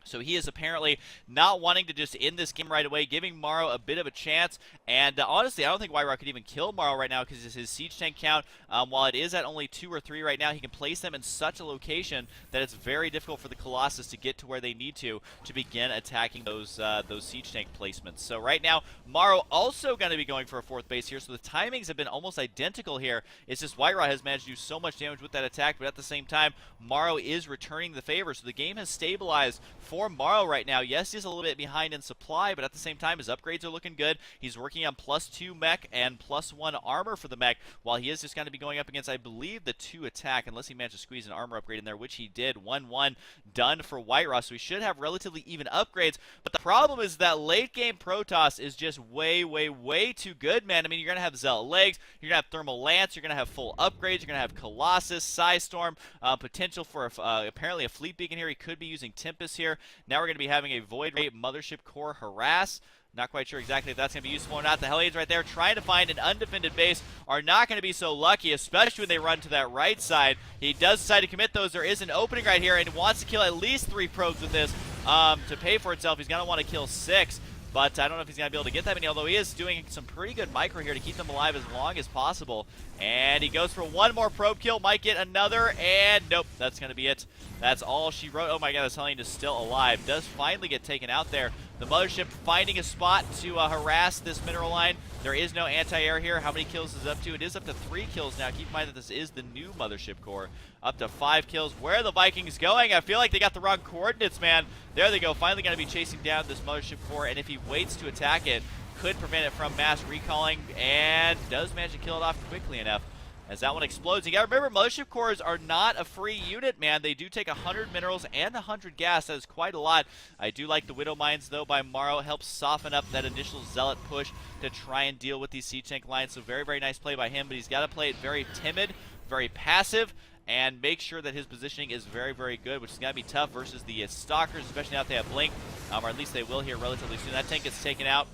So he is apparently not wanting to just end this game right away, giving Morrow a bit of a chance. And honestly, I don't think WhiteRa could even kill Morrow right now because his siege tank count, while it is at only 2 or 3 right now, he can place them in such a location that it's very difficult for the Colossus to get to where they need to begin attacking those siege tank placements. So right now, Morrow also going to be going for a 4th base here. So the timings have been almost identical here. It's just WhiteRa has managed to do so much damage with that attack, but at the same time, Morrow is returning the favor. So the game has stabilized for Morrow right now. Yes, he's a little bit behind in supply, but at the same time, his upgrades are looking good. He's working on +2 mech and +1 armor for the mech, while he is just going to be going up against, I believe, the 2 attack, unless he managed to squeeze an armor upgrade in there, which he did. 1-1 done for WhiteRa, so he should have relatively even upgrades. But the problem is that late game Protoss is just way, way, way too good, man. I mean, you're going to have Zealot Legs, you're going to have Thermal Lance, you're going to have full upgrades, you're going to have Colossus, Psystorm, potential for apparently a fleet beacon here. He could be using Tempest here. Now we're going to be having a Void Ray Mothership Core Harass. Not quite sure exactly if that's going to be useful or not. The Hellions right there trying to find an undefended base are not going to be so lucky, especially when they run to that right side. He does decide to commit those. There is an opening right here and wants to kill at least 3 probes with this to pay for itself. He's going to want to kill 6. But I don't know if he's going to be able to get that many, although he is doing some pretty good micro here to keep them alive as long as possible. And he goes for 1 more probe kill, might get another, and nope, that's going to be it. That's all she wrote. Oh my god, this Hellion is still alive. Does finally get taken out there. The Mothership finding a spot to harass this mineral line. There is no anti-air here. How many kills is it up to? It is up to 3 kills now. Keep in mind that this is the new Mothership Core. Up to 5 kills. Where are the Vikings going? I feel like they got the wrong coordinates, man. There they go. Finally going to be chasing down this Mothership Core, and if he waits to attack it, could prevent it from mass recalling, and does manage to kill it off quickly enough. As that one explodes. You gotta remember, Mothership Cores are not a free unit, man. They do take 100 minerals and 100 gas. That is quite a lot. I do like the Widow Mines, though, by Morrow. Helps soften up that initial Zealot push to try and deal with these siege tank lines. So very, very nice play by him, but he's got to play it very timid, very passive, and make sure that his positioning is very, very good, which is going to be tough versus the Stalkers, especially now that they have Blink, or at least they will here relatively soon. That tank gets taken out.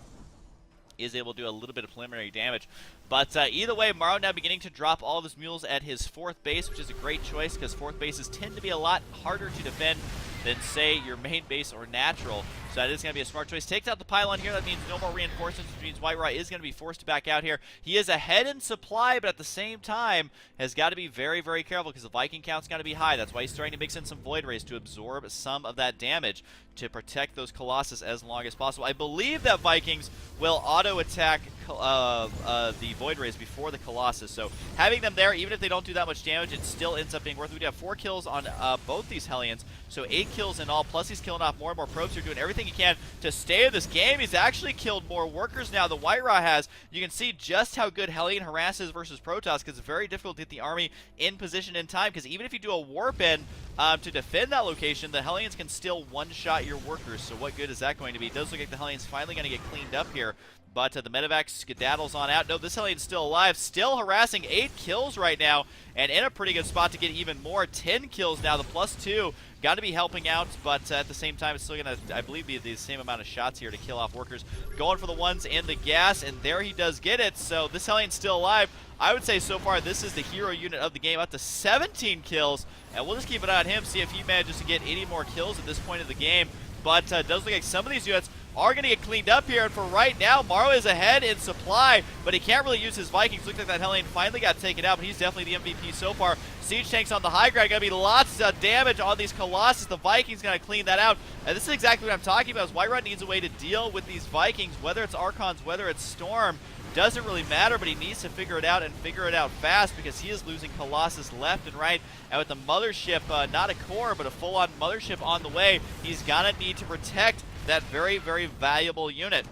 Is able to do a little bit of preliminary damage. But either way, Morrow now beginning to drop all of his mules at his 4th base, which is a great choice because 4th bases tend to be a lot harder to defend than, say, your main base or natural. So that is going to be a smart choice. Takes out the pylon here. That means no more reinforcements, which means WhiteRa is going to be forced to back out here. He is ahead in supply, but at the same time has got to be very, very careful because the Viking count's got to be high. That's why he's starting to mix in some Void Rays to absorb some of that damage to protect those Colossus as long as possible. I believe that Vikings will auto-attack the Void Rays before the Colossus. So having them there, even if they don't do that much damage, it still ends up being worth it. We do have 4 kills on both these Hellions, so 8 kills in all, plus he's killing off more and more probes. You're doing everything he can to stay in this game. He's actually killed more workers now than WhiteRa has. You can see just how good Hellion harasses versus Protoss, because it's very difficult to get the army in position in time, because even if you do a warp in to defend that location, the Hellions can still one-shot your workers. So what good is that going to be? It does look like the Hellion's finally going to get cleaned up here. But the medevac skedaddles on out. No, this Hellion's still alive, still harassing. 8 kills right now, and in a pretty good spot to get even more. 10 kills now, the +2. Got to be helping out, but at the same time, it's still going to, I believe, be the same amount of shots here to kill off workers. Going for the ones in the gas, and there he does get it. So this Hellion's still alive. I would say so far this is the hero unit of the game, up to 17 kills. And we'll just keep an eye on him, see if he manages to get any more kills at this point of the game. But it does look like some of these units are going to get cleaned up here, and for right now, Morrow is ahead in supply, but he can't really use his Vikings. Looks like that Hellion finally got taken out, but he's definitely the MVP so far. Siege tanks on the high ground, going to be lots of damage on these Colossus. The Vikings going to clean that out, and this is exactly what I'm talking about, is WhiteRa needs a way to deal with these Vikings, whether it's Archons, whether it's Storm. Doesn't really matter, but he needs to figure it out and figure it out fast, because he is losing Colossus left and right. And with the Mothership, not a core, but a full-on Mothership on the way, he's going to need to protect that very, very valuable unit.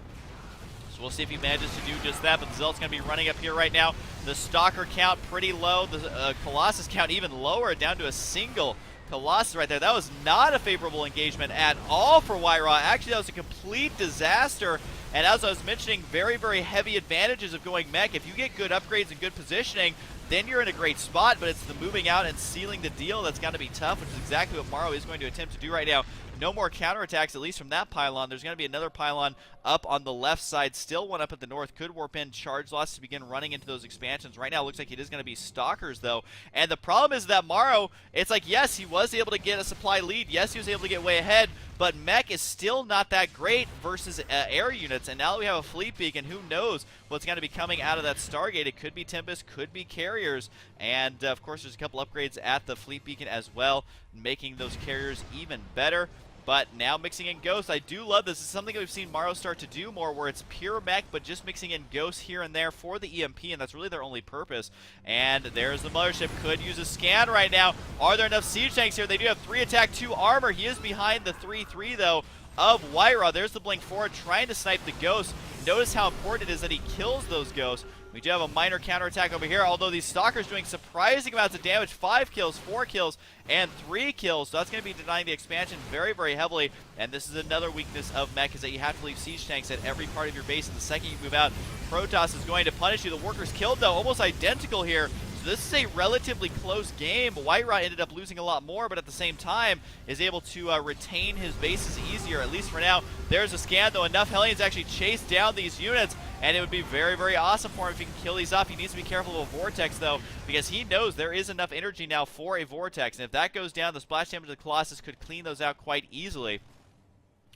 So we'll see if he manages to do just that, but the Zealot's going to be running up here right now. The Stalker count pretty low, the Colossus count even lower, down to a single Colossus right there. That was not a favorable engagement at all for WhiteRa. Actually, that was a complete disaster And as I was mentioning, very, very heavy advantages of going mech. If you get good upgrades and good positioning, then you're in a great spot, but it's the moving out and sealing the deal that's got to be tough, which is exactly what Morrow is going to attempt to do right now. No more counterattacks, at least from that pylon. There's going to be another pylon up on the left side. Still one up at the north. Could warp in. Charge loss to begin running into those expansions. Right now, it looks like it is going to be Stalkers, though. And the problem is that Morrow, it's like, yes, he was able to get a supply lead. Yes, he was able to get way ahead. But mech is still not that great versus air units. And now that we have a fleet beacon, who knows what's going to be coming out of that Stargate. It could be Tempest, could be carriers. And, of course, there's a couple upgrades at the fleet beacon as well, making those carriers even better. But now mixing in ghosts, I do love this. It's something that we've seen Morrow start to do more, where it's pure mech, but just mixing in ghosts here and there for the EMP, and that's really their only purpose. And there's the mothership. Could use a scan right now. Are there enough siege tanks here? They do have 3 attack, 2 armor. He is behind the 3-3, though, of WhiteRa. There's the blink forward, trying to snipe the ghosts. Notice how important it is that he kills those ghosts. We do have a minor counterattack over here, although these Stalkers doing surprising amounts of damage. 5 kills, 4 kills, and 3 kills. So that's going to be denying the expansion very, very heavily. And this is another weakness of mech, is that you have to leave siege tanks at every part of your base. And the second you move out, Protoss is going to punish you. The workers killed, though, almost identical here. So this is a relatively close game. WhiteRa ended up losing a lot more, but at the same time is able to retain his bases easier, at least for now. There's a scan, though. Enough Hellions actually chase down these units, and it would be very, very awesome for him if he can kill these off. He needs to be careful of a Vortex, though, because he knows there is enough energy now for a Vortex. And if that goes down, the splash damage of the Colossus could clean those out quite easily.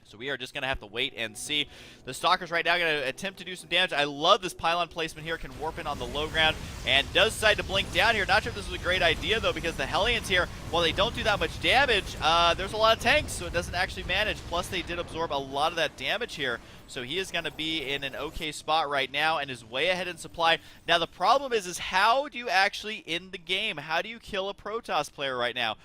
So we are just going to have to wait and see. The Stalkers right now going to attempt to do some damage. I love this pylon placement here. Can warp in on the low ground and does decide to blink down here. Not sure if this was a great idea, though, because the Hellions here, while they don't do that much damage, there's a lot of tanks, so it doesn't actually manage. Plus, they did absorb a lot of that damage here. So he is going to be in an okay spot right now and is way ahead in supply. Now, the problem is how do you actually end the game? How do you kill a Protoss player right now?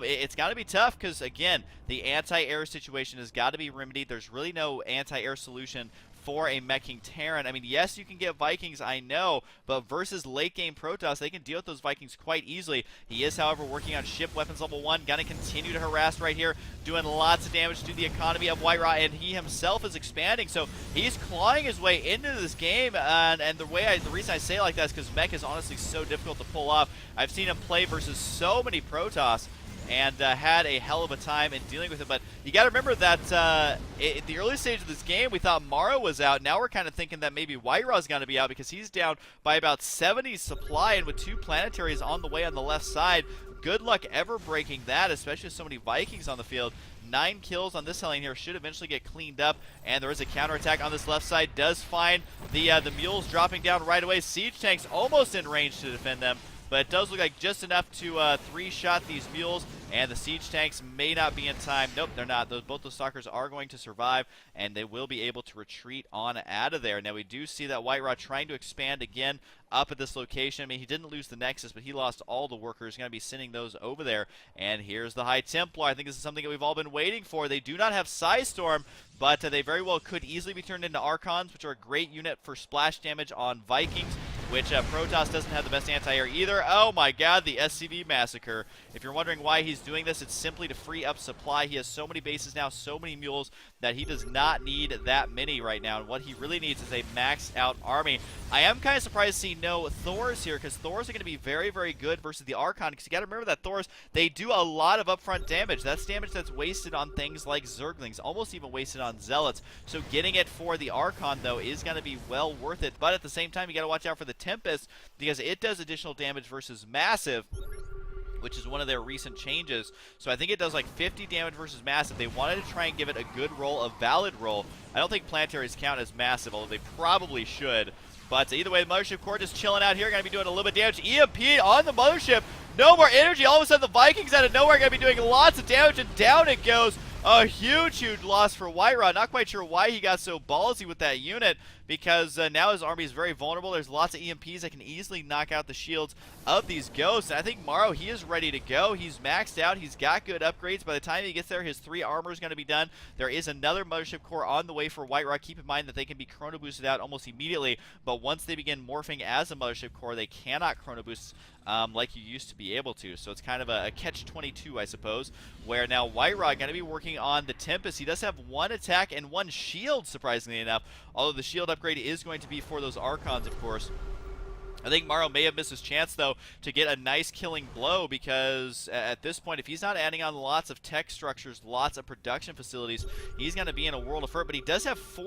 It's got to be tough because, again, the anti-air situation has got to be remedied. There's really no anti-air solution for a meching Terran. I mean, yes, you can get Vikings, I know, but versus late game Protoss, they can deal with those Vikings quite easily. He is, however, working on ship weapons level 1, gonna continue to harass right here, doing lots of damage to the economy of WhiteRa, and he himself is expanding, so he's clawing his way into this game, and the reason I say it like that is because mech is honestly so difficult to pull off. I've seen him play versus so many Protoss, and had a hell of a time in dealing with it. But you got to remember that at the early stage of this game, we thought Morrow was out. Now we're kind of thinking that maybe WhiteRa's going to be out because he's down by about 70 supply, and with 2 planetaries on the way on the left side, good luck ever breaking that, especially with so many Vikings on the field. 9 kills on this Hellion here should eventually get cleaned up, and there is a counterattack on this left side. Does find the mules dropping down right away. Siege tanks almost in range to defend them, but it does look like just enough to 3-shot these mules, and the siege tanks may not be in time. Nope, they're not. Both those Stalkers are going to survive, and they will be able to retreat on out of there. Now, we do see that WhiteRa trying to expand again up at this location. I mean, he didn't lose the Nexus, but he lost all the workers. He's going to be sending those over there. And here's the High Templar. I think this is something that we've all been waiting for. They do not have Storm, but they very well could easily be turned into Archons, which are a great unit for splash damage on Vikings, which Protoss doesn't have the best anti-air either. Oh my god, the SCV Massacre. If you're wondering why he's doing this, it's simply to free up supply. He has so many bases now, so many mules, that he does not need that many right now. And what he really needs is a maxed out army. I am kind of surprised to see no Thors here, because Thors are going to be very, very good versus the Archon, because you got to remember that Thors, they do a lot of upfront damage. That's damage that's wasted on things like Zerglings, almost even wasted on Zealots. So getting it for the Archon, though, is going to be well worth it. But at the same time, you got to watch out for the Tempest, because it does additional damage versus Massive, which is one of their recent changes. So I think it does like 50 damage versus Massive. They wanted to try and give it a good roll, a valid roll. I don't think planetaries count as Massive, although they probably should. But either way, the Mothership Core just chilling out here, going to be doing a little bit of damage. EMP on the Mothership, no more energy. All of a sudden, the Vikings out of nowhere are going to be doing lots of damage, and down it goes. A huge, huge loss for WhiteRa. Not quite sure why he got so ballsy with that unit, because now his army is very vulnerable. There's lots of EMPs that can easily knock out the shields of these ghosts. And I think Morrow, he is ready to go. He's maxed out. He's got good upgrades. By the time he gets there, his 3 armor is going to be done. There is another Mothership Core on the way for WhiteRa. Keep in mind that they can be chrono boosted out almost immediately, but once they begin morphing as a Mothership Core, they cannot chrono boost like you used to be able to. So it's kind of a catch-22, I suppose, where now WhiteRa going to be working on the Tempest. He does have 1 attack and 1 shield, surprisingly enough, although the shield upgrade is going to be for those Archons, of course. I think Morrow may have missed his chance, though, to get a nice killing blow, because at this point, if he's not adding on lots of tech structures, lots of production facilities, he's going to be in a world of hurt. But he does have 5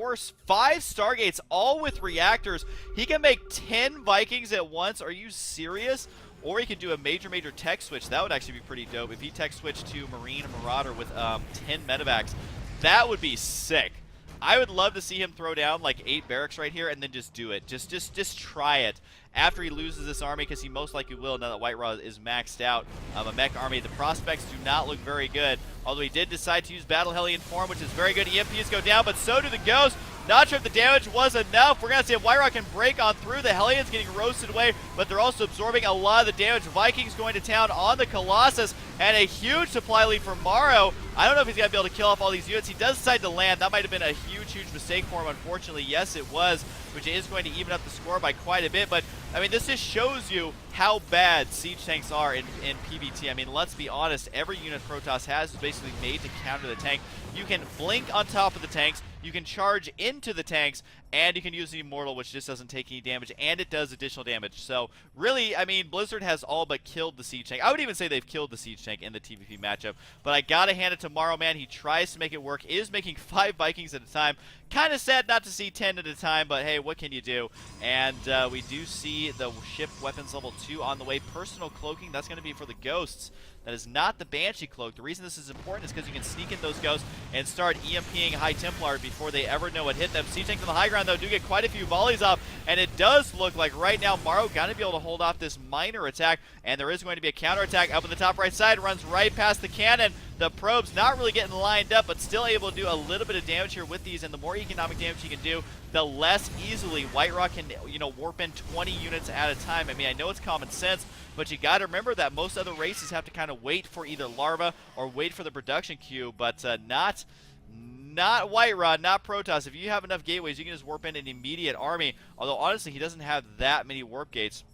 Stargates, all with reactors. He can make 10 Vikings at once. Are you serious? Or he could do a major tech switch. That would actually be pretty dope. If he tech switched to Marine Marauder with 10 medevacs, that would be sick. I would love to see him throw down like 8 barracks right here and then just do it. Just try it after he loses this army, because he most likely will now that WhiteRa is maxed out. A mech army. The prospects do not look very good, although he did decide to use Battle Hellion form, which is very good. EMPs go down, but so do the Ghosts. Not sure if the damage was enough. We're going to see if WhiteRa can break on through. The Hellions getting roasted away, but they're also absorbing a lot of the damage. Vikings going to town on the Colossus, and a huge supply lead for Morrow. I don't know if he's going to be able to kill off all these units. He does decide to land. That might have been a huge mistake for him, unfortunately. Yes, it was, which is going to even up the score by quite a bit. But, I mean, this just shows you how bad siege tanks are in PvT. I mean, let's be honest. Every unit Protoss has is basically made to counter the tank. You can blink on top of the tanks. You can charge into the tanks, and you can use the Immortal, which just doesn't take any damage, and it does additional damage. So, really, I mean, Blizzard has all but killed the Siege Tank. I would even say they've killed the Siege Tank in the TvP matchup, but I gotta hand it to Morrow, man. He tries to make it work, is making 5 Vikings at a time. Kind of sad not to see 10 at a time, but hey, what can you do? And we do see the ship weapons level 2 on the way. Personal cloaking, that's going to be for the Ghosts. That is not the Banshee cloak. The reason this is important is because you can sneak in those Ghosts and start EMPing High Templar before they ever know what hit them. Siege Tanks on the high ground, though, do get quite a few volleys off, and it does look like right now Morrow going to be able to hold off this minor attack, and there is going to be a counterattack up in the top right side. Runs right past the cannon. The probes not really getting lined up, but still able to do a little bit of damage here with these, and the more economic damage you can do, the less easily WhiteRa can, warp in 20 units at a time. I mean, I know it's common sense, but you got to remember that most other races have to kind of wait for either larva or wait for the production queue, but not WhiteRa, not Protoss. If you have enough gateways, you can just warp in an immediate army, although honestly, he doesn't have that many warp gates.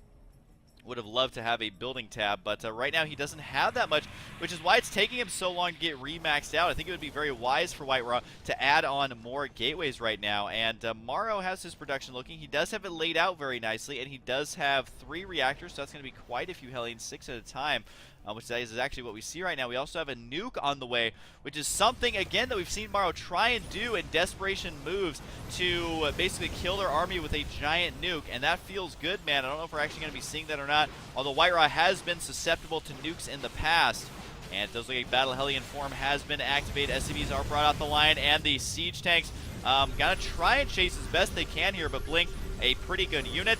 Would have loved to have a building tab, but right now he doesn't have that much, which is why it's taking him so long to get remaxed out. I think it would be very wise for WhiteRa to add on more gateways right now, and Morrow has his production looking. He does have it laid out very nicely, and he does have 3 reactors, so that's going to be quite a few Hellions, 6 at a time. Which is actually what we see right now. We also have a nuke on the way, which is something, again, that we've seen Morrow try and do in desperation moves to basically kill their army with a giant nuke, and that feels good, man. I don't know if we're actually going to be seeing that or not, although WhiteRa has been susceptible to nukes in the past. And it does look like Battle Hellion form has been activated. SCVs are brought out the line, and the siege tanks gotta try and chase as best they can here, but Blink, a pretty good unit.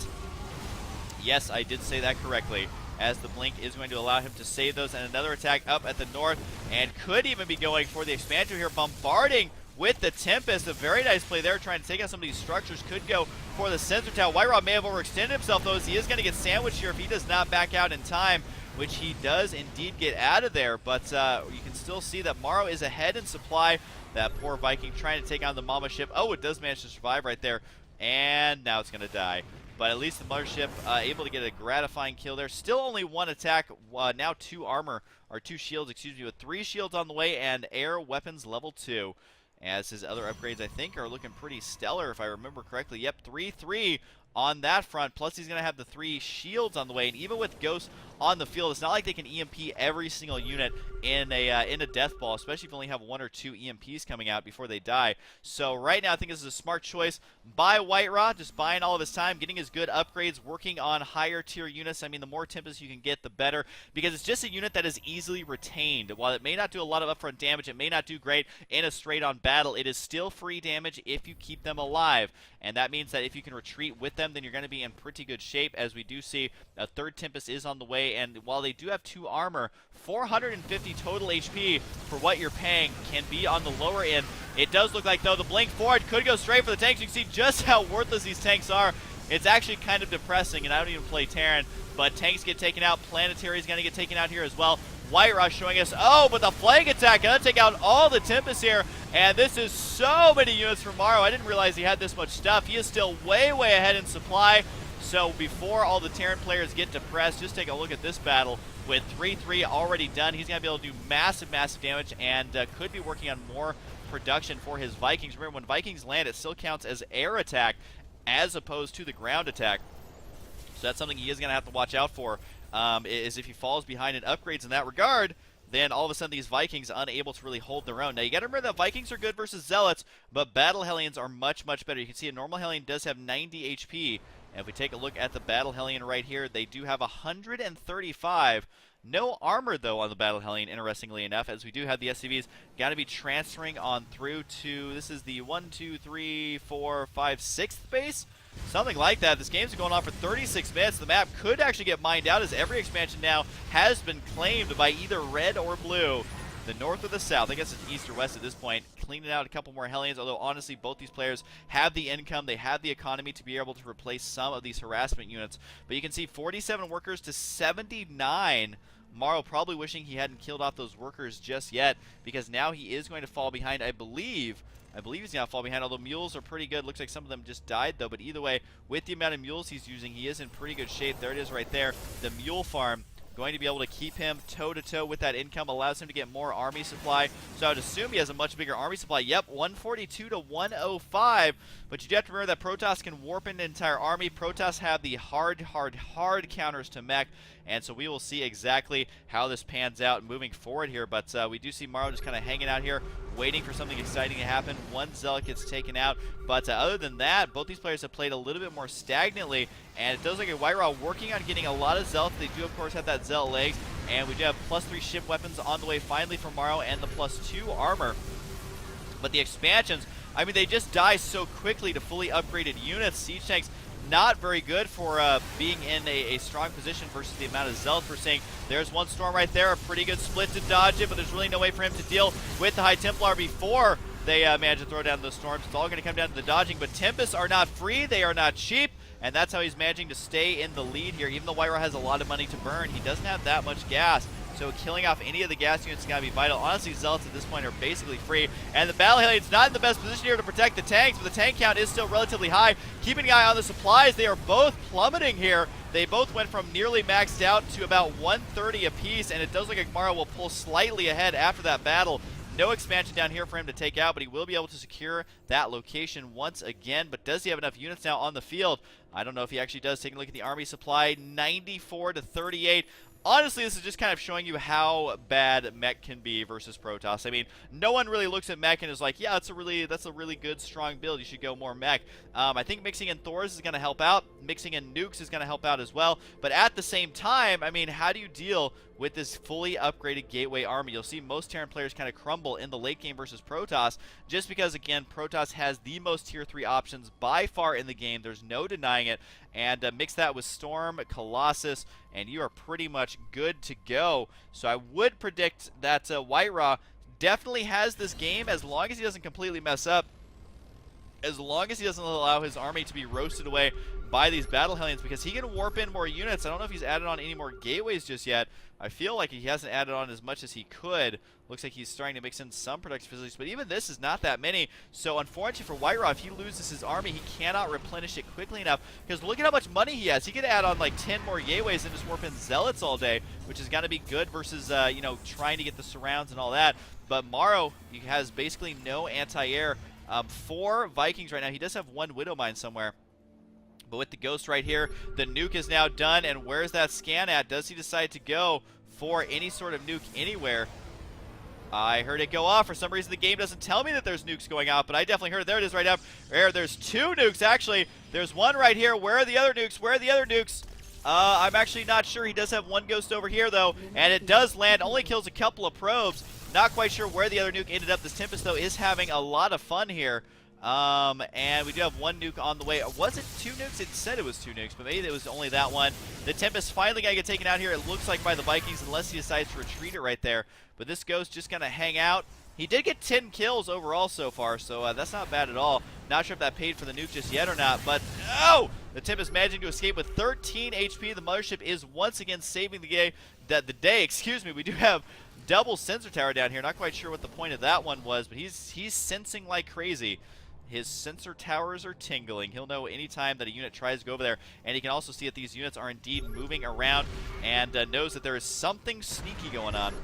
Yes, I did say that correctly, as the Blink is going to allow him to save those, and another attack up at the north, and could even be going for the expansion here, bombarding with the Tempest. A very nice play there, trying to take out some of these structures. Could go for the sensor tower. WhiteRa may have overextended himself, though, as he is going to get sandwiched here if he does not back out in time, which he does indeed get out of there, but you can still see that Morrow is ahead in supply. That poor Viking trying to take on the Mama ship. Oh, it does manage to survive right there, and now it's going to die. But at least the Mothership able to get a gratifying kill there. Still only 1 attack, now 2 armor, or 2 shields, excuse me, with 3 shields on the way and air weapons level 2. As his other upgrades, I think, are looking pretty stellar, if I remember correctly. Yep, 3-3 on that front, plus he's going to have the 3 shields on the way, and even with Ghosts on the field, it's not like they can EMP every single unit in a death ball, especially if you only have 1 or 2 EMPs coming out before they die. So right now, I think this is a smart choice by WhiteRa, just buying all of his time, getting his good upgrades, working on higher tier units. I mean, the more Tempest you can get, the better, because it's just a unit that is easily retained. While it may not do a lot of upfront damage, it may not do great in a straight-on battle, it is still free damage if you keep them alive, and that means that if you can retreat with them, them, then you're going to be in pretty good shape, as we do see a third Tempest is on the way, and while they do have 2 armor, 450 total HP for what you're paying can be on the lower end. It does look like, though, the blink forward could go straight for the tanks. You can see just how worthless these tanks are. It's actually kind of depressing, and I don't even play Terran, but tanks get taken out. Planetary is going to get taken out here as well. WhiteRa showing us, oh, but the flank attack gonna take out all the Tempest here, and this is so many units from Morrow. I didn't realize he had this much stuff. He is still way, way ahead in supply. So before all the Terran players get depressed, just take a look at this battle. With 3-3 already done, he's gonna be able to do massive, massive damage, and could be working on more production for his Vikings. Remember, when Vikings land, it still counts as air attack as opposed to the ground attack. So that's something he is going to have to watch out for, is if he falls behind in upgrades in that regard, then all of a sudden these Vikings unable to really hold their own. Now you got to remember that Vikings are good versus Zealots, but Battle Hellions are much, much better. You can see a normal Hellion does have 90 HP, and if we take a look at the Battle Hellion right here, they do have 135. No armor, though, on the Battle Hellion, interestingly enough, as we do have the SCVs got to be transferring on through to, this is the 1, 2, 3, 4, 5, 6th base? Something like that. This game's been going on for 36 minutes. The map could actually get mined out, as every expansion now has been claimed by either red or blue. The north or the south, I guess it's east or west at this point, cleaning out a couple more Hellions, although honestly both these players have the income, they have the economy to be able to replace some of these harassment units. But you can see 47 workers to 79. Morrow probably wishing he hadn't killed off those workers just yet, because now he is going to fall behind, I believe he's going to fall behind, although mules are pretty good. Looks like some of them just died, though. But either way, with the amount of mules he's using, he is in pretty good shape. There it is right there. The mule farm going to be able to keep him toe-to-toe with that income, allows him to get more army supply. So I would assume he has a much bigger army supply. Yep, 142 to 105. But you do have to remember that Protoss can warp an entire army. Protoss have the hard counters to mech. And so we will see exactly how this pans out moving forward here. But we do see Morrow just kind of hanging out here, waiting for something exciting to happen. One Zealot gets taken out. But other than that, both these players have played a little bit more stagnantly. And it does look like WhiteRa working on getting a lot of Zealots. They do, of course, have that Zealot legs. And we do have +3 ship weapons on the way finally from Morrow, and the +2 armor. But the expansions, I mean, they just die so quickly to fully upgraded units. Siege tanks, not very good for being in a strong position versus the amount of Zealots we're seeing. There's one Storm right there, a pretty good split to dodge it, but there's really no way for him to deal with the High Templar before they manage to throw down those Storms. It's all going to come down to the dodging, but Tempests are not free, they are not cheap, and that's how he's managing to stay in the lead here. Even though WhiteRa has a lot of money to burn, he doesn't have that much gas. So killing off any of the gas units is going to be vital. Honestly, Zealots at this point are basically free. And the Battle Hellion's not in the best position here to protect the tanks, but the tank count is still relatively high. Keeping an eye on the supplies, they are both plummeting here. They both went from nearly maxed out to about 130 apiece, and it does look like Morrow will pull slightly ahead after that battle. No expansion down here for him to take out, but he will be able to secure that location once again. But does he have enough units now on the field? I don't know if he actually does. Taking a look at the army supply, 94 to 38. Honestly, this is just kind of showing you how bad mech can be versus Protoss. I mean, no one really looks at mech and is like, yeah, that's a really good, strong build. You should go more mech. I think mixing in Thors is going to help out. Mixing in nukes is going to help out as well. But at the same time, I mean, how do you deal with this fully upgraded gateway army? You'll see most Terran players kind of crumble in the late game versus Protoss, just because, again, Protoss has the most tier 3 options by far in the game. There's no denying it. And mix that with Storm, Colossus, and you are pretty much good to go. So I would predict that WhiteRa definitely has this game, as long as he doesn't completely mess up. As long as he doesn't allow his army to be roasted away by these Battle Hellions, because he can warp in more units. I don't know if he's added on any more gateways just yet. I feel like he hasn't added on as much as he could. Looks like he's starting to mix in some production facilities, but even this is not that many. So unfortunately for WhiteRa, if he loses his army, he cannot replenish it quickly enough, because look at how much money he has. He could add on like 10 more gateways and just warp in Zealots all day, which is going to be good versus, you know, trying to get the surrounds and all that. But Morrow, he has basically no anti-air. 4 Vikings right now. He does have 1 Widow Mine somewhere. But with the Ghost right here, the nuke is now done. And where's that scan at? Does he decide to go for any sort of nuke anywhere? I heard it go off. For some reason, the game doesn't tell me that there's nukes going out, but I definitely heard it. There it is right up there. There's 2 nukes, actually. There's one right here. Where are the other nukes? Where are the other nukes? I'm actually not sure. He does have 1 Ghost over here, though, and it does land. Only kills a couple of probes. Not quite sure where the other nuke ended up. This Tempest, though, is having a lot of fun here. And we do have one nuke on the way. Was it 2 nukes? It said it was 2 nukes, but maybe it was only that one. The Tempest finally got to get taken out here, it looks like, by the Vikings, unless he decides to retreat it right there. But this Ghost just going to hang out. He did get 10 kills overall so far, so that's not bad at all. Not sure if that paid for the nuke just yet or not, but oh! The Tempest managing to escape with 13 HP. The Mothership is once again saving the day. Excuse me. We do have double sensor tower down here. Not quite sure what the point of that one was, but he's sensing like crazy. His sensor towers are tingling. He'll know anytime that a unit tries to go over there, and he can also see that these units are indeed moving around, and knows that there is something sneaky going on.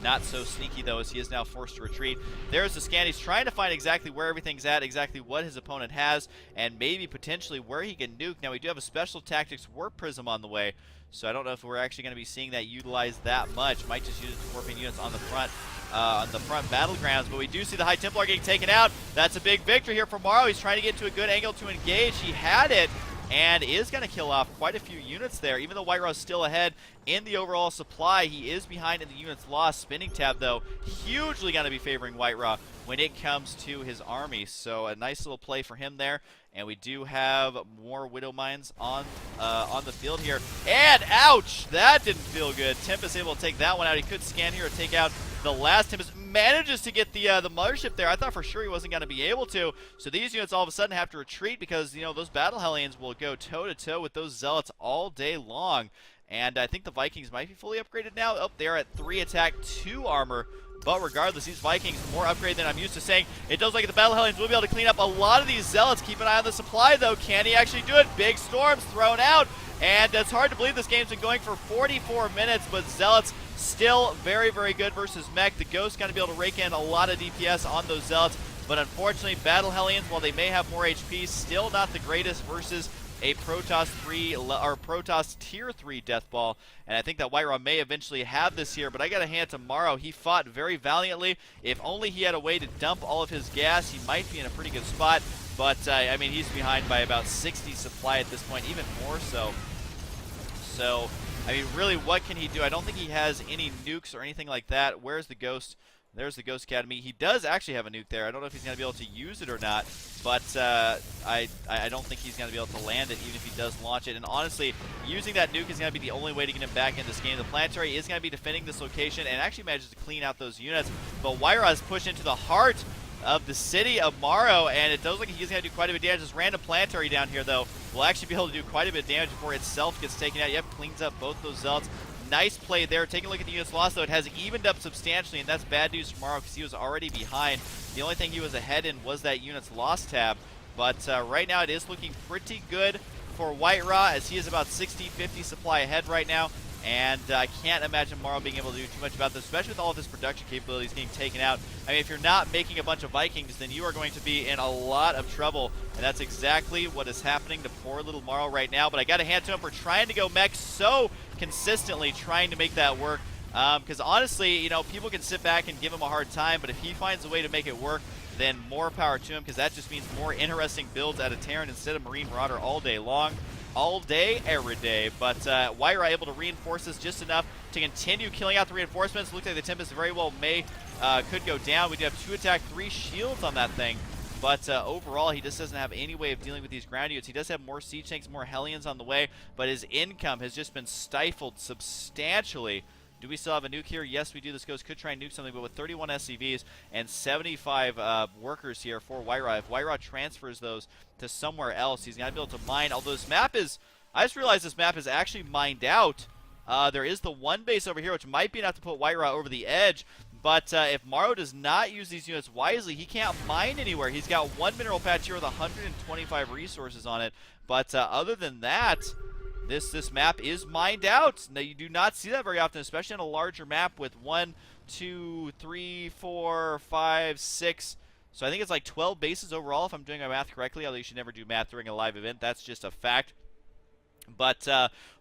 Not so sneaky, though, as he is now forced to retreat. There's the scan. He's trying to find exactly where everything's at, exactly what his opponent has, and maybe potentially where he can nuke. Now, we do have a Special Tactics Warp Prism on the way, so I don't know if we're actually going to be seeing that utilized that much. Might just use it to warping units on the front battlegrounds, but we do see the High Templar getting taken out. That's a big victory here for Morrow. He's trying to get to a good angle to engage. He had it, and is going to kill off quite a few units there. Even though WhiteRa is still ahead in the overall supply, he is behind in the units lost. Spinning tab, though, hugely going to be favoring WhiteRa when it comes to his army. So a nice little play for him there. And we do have more Widow Mines on the field here. And ouch! That didn't feel good. Tempest able to take that one out. He could scan here or take out the last. Tempest manages to get the Mothership there. I thought for sure he wasn't going to be able to. So these units all of a sudden have to retreat because, you know, those Battle Hellions will go toe-to-toe with those Zealots all day long. And I think the Vikings might be fully upgraded now. Oh, they're at 3 attack, 2 armor. But regardless, these Vikings more upgrade than I'm used to saying. It does look like the Battle Hellions will be able to clean up a lot of these Zealots. Keep an eye on the supply, though. Can he actually do it? Big storms thrown out. And it's hard to believe this game's been going for 44 minutes, but Zealots still very, very good versus Mech. The Ghost's going to be able to rake in a lot of DPS on those Zealots. But unfortunately, Battle Hellions, while they may have more HP, still not the greatest versus a Protoss 3 or Protoss Tier 3 Death Ball, and I think that WhiteRa may eventually have this here, but I gotta hand it to Morrow. He fought very valiantly. If only he had a way to dump all of his gas, he might be in a pretty good spot, but I mean, he's behind by about 60 supply at this point, even more so. So, I mean, really, what can he do? I don't think he has any nukes or anything like that. Where's the Ghost? There's the Ghost Academy. He does actually have a nuke there. I don't know if he's going to be able to use it or not, but I don't think he's going to be able to land it even if he does launch it. And honestly, using that nuke is going to be the only way to get him back in this game. The Planetary is going to be defending this location and actually manages to clean out those units, but WhiteRa is pushed into the heart of the city of Morrow, and it does look like he's going to do quite a bit of damage. This random Planetary down here, though, will actually be able to do quite a bit of damage before itself gets taken out. Yep, cleans up both those Zealots. Nice play there. Taking a look at the units lost, though, it has evened up substantially, and that's bad news for Morrow because he was already behind. The only thing he was ahead in was that units lost tab. But right now it is looking pretty good for WhiteRa as he is about 60-50 supply ahead right now. And I can't imagine Morrow being able to do too much about this, especially with all of his production capabilities getting taken out. I mean, if you're not making a bunch of Vikings, then you are going to be in a lot of trouble. And that's exactly what is happening to poor little Morrow right now. But I got to hand to him for trying to go mech so consistently, trying to make that work. Because honestly, you know, people can sit back and give him a hard time, but if he finds a way to make it work, then more power to him, because that just means more interesting builds out of Terran instead of Marine Marauder all day long. All day, every day. But WhiteRa able to reinforce this just enough to continue killing out the reinforcements. Looks like the Tempest very well could go down. We do have 2 attack, 3 shields on that thing. But overall, he just doesn't have any way of dealing with these ground units. He does have more siege tanks, more Hellions on the way, but his income has just been stifled substantially. Do we still have a nuke here? Yes, we do. This Ghost could try and nuke something, but with 31 SCVs and 75 workers here for WhiteRa, if WhiteRa transfers those to somewhere else, he's going to be able to mine. Although this map is, I just realized this map is actually mined out. There is the one base over here, which might be enough to put WhiteRa over the edge. But if Morrow does not use these units wisely, he can't mine anywhere. He's got 1 mineral patch here with 125 resources on it. But other than that, this map is mined out. Now, you do not see that very often, especially on a larger map with 1, 2, 3, 4, 5, 6. So I think it's like 12 bases overall, if I'm doing my math correctly, although you should never do math during a live event. That's just a fact. But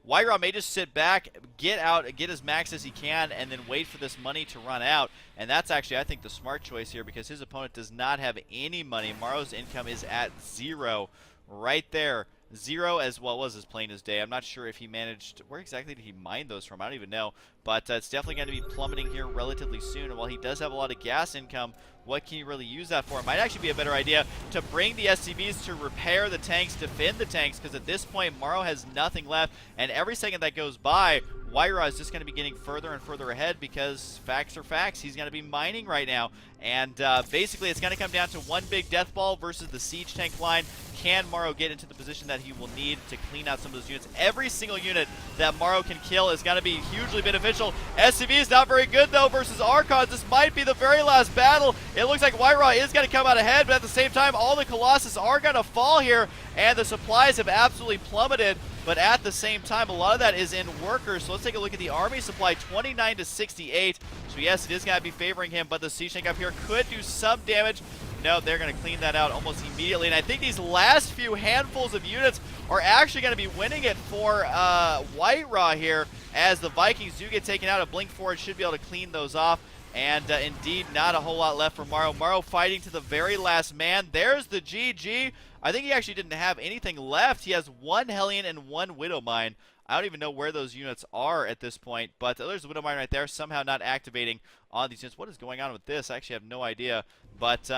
WhiteRa may just sit back, get out, get as max as he can, and then wait for this money to run out. And that's actually, I think, the smart choice here because his opponent does not have any money. Morrow's income is at 0 right there. Zero as well was as plain as day. I'm not sure if he managed, where exactly did he mine those from? I don't even know. But it's definitely going to be plummeting here relatively soon. And while he does have a lot of gas income, what can you really use that for? It might actually be a better idea to bring the SCVs to repair the tanks, defend the tanks, because at this point, Morrow has nothing left. And every second that goes by, WhiteRa is just going to be getting further and further ahead because facts are facts. He's going to be mining right now. And basically, it's going to come down to one big death ball versus the siege tank line. Can Morrow get into the position that he will need to clean out some of those units? Every single unit that Morrow can kill is going to be hugely beneficial. SCV is not very good, though, versus Archons. This might be the very last battle. It looks like WhiteRa is going to come out ahead, but at the same time, all the Colossus are going to fall here, and the supplies have absolutely plummeted. But at the same time, a lot of that is in workers. So let's take a look at the army supply, 29 to 68. So yes, it is going to be favoring him, but the siege tank up here could do some damage. No, they're going to clean that out almost immediately. And I think these last few handfuls of units are actually going to be winning it for WhiteRa here, as the Vikings do get taken out. A Blink Forward should be able to clean those off. And indeed, not a whole lot left for Morrow. Morrow fighting to the very last man. There's the GG. I think he actually didn't have anything left. He has one Hellion and one Widow Mine. I don't even know where those units are at this point, but there's the Widow Mine right there, somehow not activating on these units. What is going on with this? I actually have no idea. But,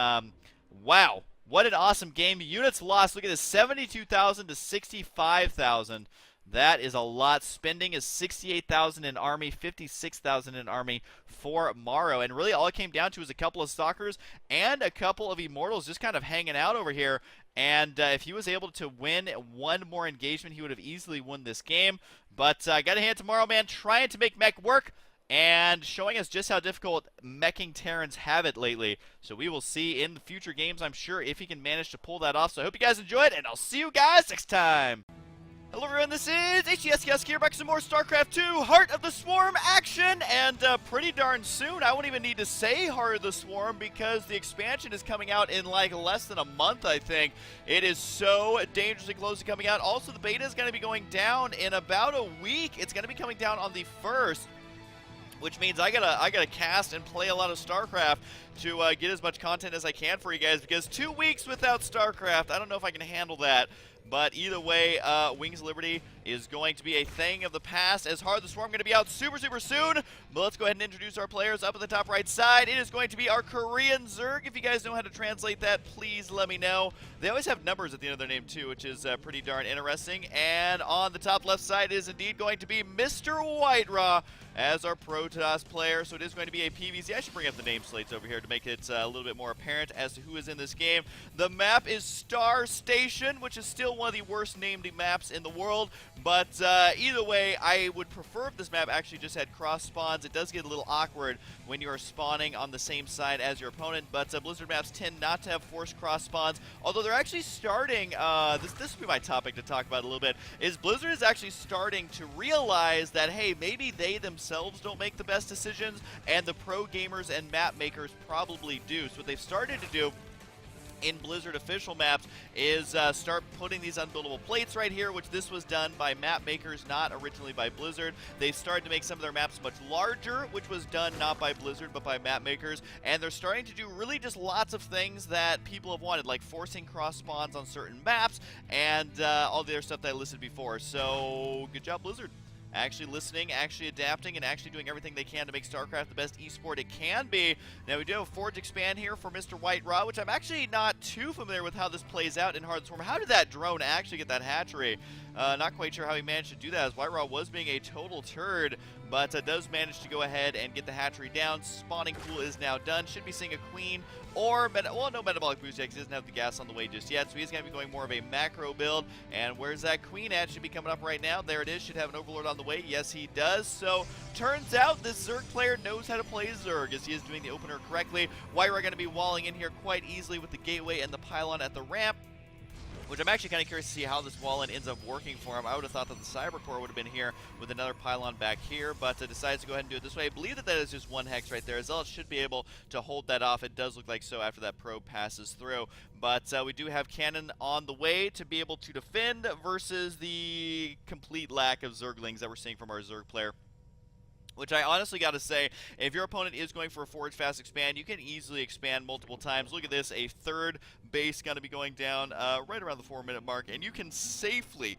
wow. What an awesome game. Units lost. Look at this, 72,000 to 65,000. That is a lot. Spending is 68,000 in army, 56,000 in army for Morrow. And really all it came down to is a couple of stalkers and a couple of immortals just kind of hanging out over here. And if he was able to win one more engagement, he would have easily won this game. But I got to hand it to Morrow, man, trying to make mech work and showing us just how difficult meching Terrans have it lately. So we will see in the future games, I'm sure, if he can manage to pull that off. So I hope you guys enjoyed, and I'll see you guys next time. Hello everyone, this is HuskyStarcraft here, back with some more StarCraft 2 Heart of the Swarm action, and pretty darn soon. I won't even need to say Heart of the Swarm because the expansion is coming out in like less than a month, I think. It is so dangerously close to coming out. Also, the beta is going to be going down in about a week. It's going to be coming down on the 1st. Which means I gotta cast and play a lot of StarCraft to get as much content as I can for you guys, because 2 weeks without StarCraft, I don't know if I can handle that. But either way, Wings of Liberty is going to be a thing of the past, as Heart of the Swarm going to be out super soon. But let's go ahead and introduce our players. Up at the top right side, it is going to be our Korean Zerg. If you guys know how to translate that, please let me know. They always have numbers at the end of their name too, which is pretty darn interesting. And on the top left side is indeed going to be Mr. WhiteRa as our Protoss player. So it is going to be a PvZ. I should bring up the name slates over here to make it a little bit more apparent as to who is in this game. The map is Star Station, which is still one of the worst named maps in the world. But either way, I would prefer if this map actually just had cross spawns. It does get a little awkward when you are spawning on the same side as your opponent, but Blizzard maps tend not to have forced cross spawns, although they're actually starting, this will be my topic to talk about a little bit, is Blizzard is actually starting to realize that, hey, maybe they themselves don't make the best decisions, and the pro gamers and map makers probably do. So what they've started to do in Blizzard official maps is start putting these unbuildable plates right here, which this was done by map makers, not originally by Blizzard. They started to make some of their maps much larger, which was done not by Blizzard but by map makers, and they're starting to do really just lots of things that people have wanted, like forcing cross spawns on certain maps and all the other stuff that I listed before. So good job, Blizzard. Actually listening, actually adapting, and actually doing everything they can to make StarCraft the best esport it can be. Now, we do have a Forge Expand here for Mr. WhiteRa, which I'm actually not too familiar with how this plays out in Heart of the Swarm. How did that drone actually get that hatchery? Not quite sure how he managed to do that, as WhiteRa was being a total turd, but does manage to go ahead and get the hatchery down. Spawning pool is now done. Should be seeing a queen or, well, no metabolic boost yet because he doesn't have the gas on the way just yet, so he's going to be going more of a macro build. And where's that queen at? Should be coming up right now. There it is. Should have an overlord on the way. Yes, he does. So turns out this Zerg player knows how to play Zerg, as he is doing the opener correctly. WhiteRa going to be walling in here quite easily with the gateway and the pylon at the ramp, which I'm actually kind of curious to see how this wall-in ends up working for him. I would have thought that the Cyber Core would have been here with another pylon back here, but decides to go ahead and do it this way. I believe that that is just one hex right there. Zealot should be able to hold that off. It does look like so after that probe passes through. But we do have cannon on the way to be able to defend versus the complete lack of Zerglings that we're seeing from our Zerg player. Which I honestly got to say, if your opponent is going for a forward fast expand, you can easily expand multiple times. Look at this, a third base going to be going down right around the 4-minute mark, and you can safely,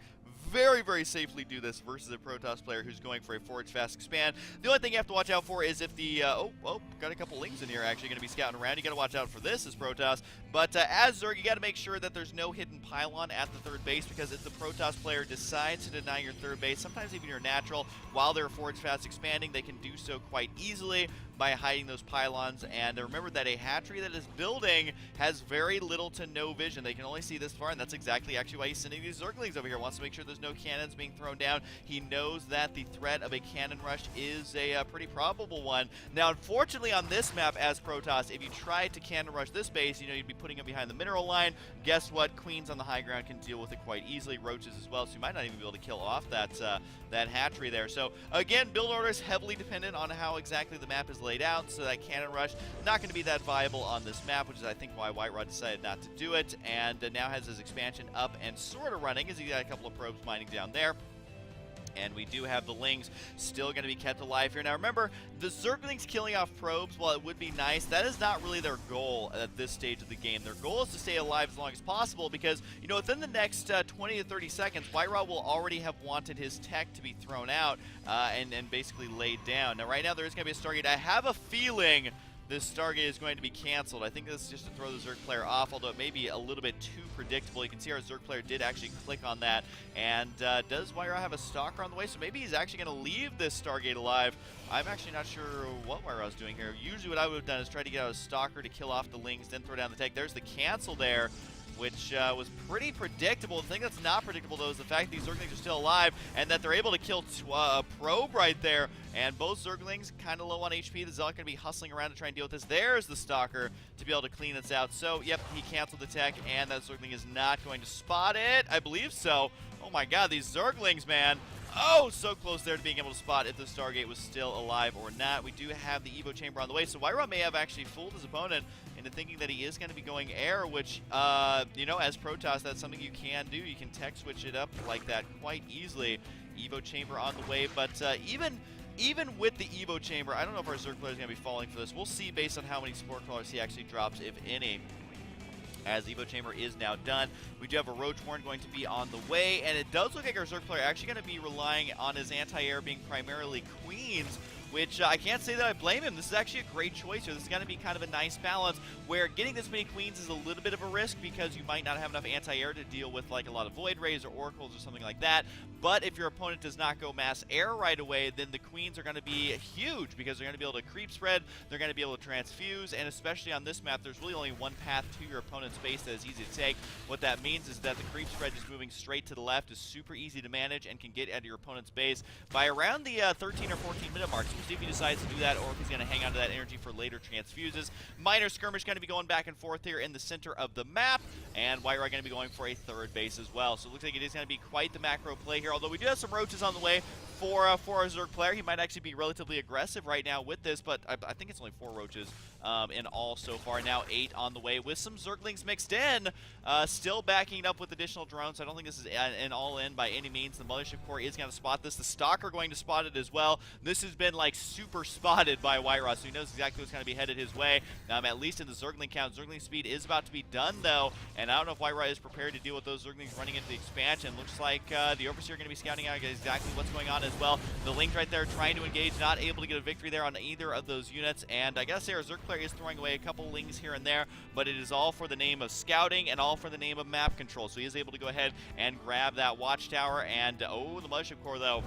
very, very safely do this versus a Protoss player who's going for a forward fast expand. The only thing you have to watch out for is if the, got a couple lings in here actually going to be scouting around. You got to watch out for this as Protoss. But as Zerg, you got to make sure that there's no hidden pylon at the third base, because if the Protoss player decides to deny your third base, sometimes even your natural, while they're forward fast expanding, they can do so quite easily by hiding those pylons. And remember that a hatchery that is building has very little to no vision. They can only see this far, and that's exactly actually why he's sending these Zerglings over here. Wants to make sure there's no cannons being thrown down. He knows that the threat of a cannon rush is a pretty probable one. Now, unfortunately on this map as Protoss, if you tried to cannon rush this base, you know, you'd be putting them behind the mineral line. Guess what? Queens on the high ground can deal with it quite easily. Roaches as well, so you might not even be able to kill off that that hatchery there. So again, build order is heavily dependent on how exactly the map is laid out, so that cannon rush not going to be that viable on this map, which is I think why WhiteRa decided not to do it, and now has his expansion up and sort of running, as he got a couple of probes mining down there. And we do have the Lings still going to be kept alive here. Now remember, the Zerglings killing off probes, while it would be nice, that is not really their goal at this stage of the game. Their goal is to stay alive as long as possible, because, you know, within the next 20 to 30 seconds, WhiteRa will already have wanted his tech to be thrown out and basically laid down. Now right now there is going to be a Stargate. I have a feeling this Stargate is going to be canceled. I think this is just to throw the Zerg player off, although it may be a little bit too predictable. You can see our Zerg player did actually click on that. And does WhiteRa have a Stalker on the way? So maybe he's actually going to leave this Stargate alive. I'm actually not sure what WhiteRa's doing here. Usually what I would have done is try to get out a Stalker to kill off the Lings, then throw down the tech. There's the cancel there, which was pretty predictable. The thing that's not predictable, though, is the fact that these Zerglings are still alive and that they're able to kill a probe right there. And both Zerglings kind of low on HP. The Zealot going to be hustling around to try and deal with this. There's the Stalker to be able to clean this out. So, yep, he canceled the tech, and that Zergling is not going to spot it. I believe so. Oh my god, these Zerglings, man. Oh, so close there to being able to spot if the Stargate was still alive or not. We do have the Evo Chamber on the way, so WhiteRa may have actually fooled his opponent into thinking that he is going to be going air, which, you know, as Protoss, that's something you can do. You can tech switch it up like that quite easily. Evo Chamber on the way, but even with the Evo Chamber, I don't know if our Zerg player is going to be falling for this. We'll see based on how many Spore Crawlers he actually drops, if any, as Evo Chamber is now done. We do have a Roach Warren going to be on the way, and it does look like our Zerg player actually going to be relying on his anti-air being primarily Queens, which I can't say that I blame him. This is actually a great choice here. This is going to be kind of a nice balance, where getting this many Queens is a little bit of a risk because you might not have enough anti-air to deal with like a lot of Void Rays or Oracles or something like that. But if your opponent does not go mass air right away, then the Queens are going to be huge, because they're going to be able to creep spread, they're going to be able to transfuse, and especially on this map, there's really only one path to your opponent's base that is easy to take. What that means is that the creep spread just moving straight to the left is super easy to manage and can get at your opponent's base by around the 13 or 14 minute mark. So we'll see if he decides to do that, or if he's going to hang on to that energy for later transfuses. Minor skirmish going to be going back and forth here in the center of the map, and WhiteRa going to be going for a third base as well. So it looks like it is going to be quite the macro play here, although we do have some roaches on the way for our Zerg player. He might actually be relatively aggressive right now with this, but I think it's only 4 roaches in all so far. Now 8 on the way with some Zerglings mixed in. Still backing it up with additional drones. I don't think this is an all-in by any means. The Mothership Core is going to spot this. The Stalker going to spot it as well. This has been like super spotted by WhiteRa, so he knows exactly what's going to be headed his way. At least in the Zergling count. Zergling speed is about to be done though, and I don't know if WhiteRa is prepared to deal with those Zerglings running into the expansion. Looks like the Overseer going to be scouting out exactly what's going on as well. The Link right there trying to engage, not able to get a victory there on either of those units, and I gotta say our Zerg player is throwing away a couple Lings here and there, but it is all for the name of scouting and all for the name of map control. So he is able to go ahead and grab that watchtower, and oh, the Mothership Core though.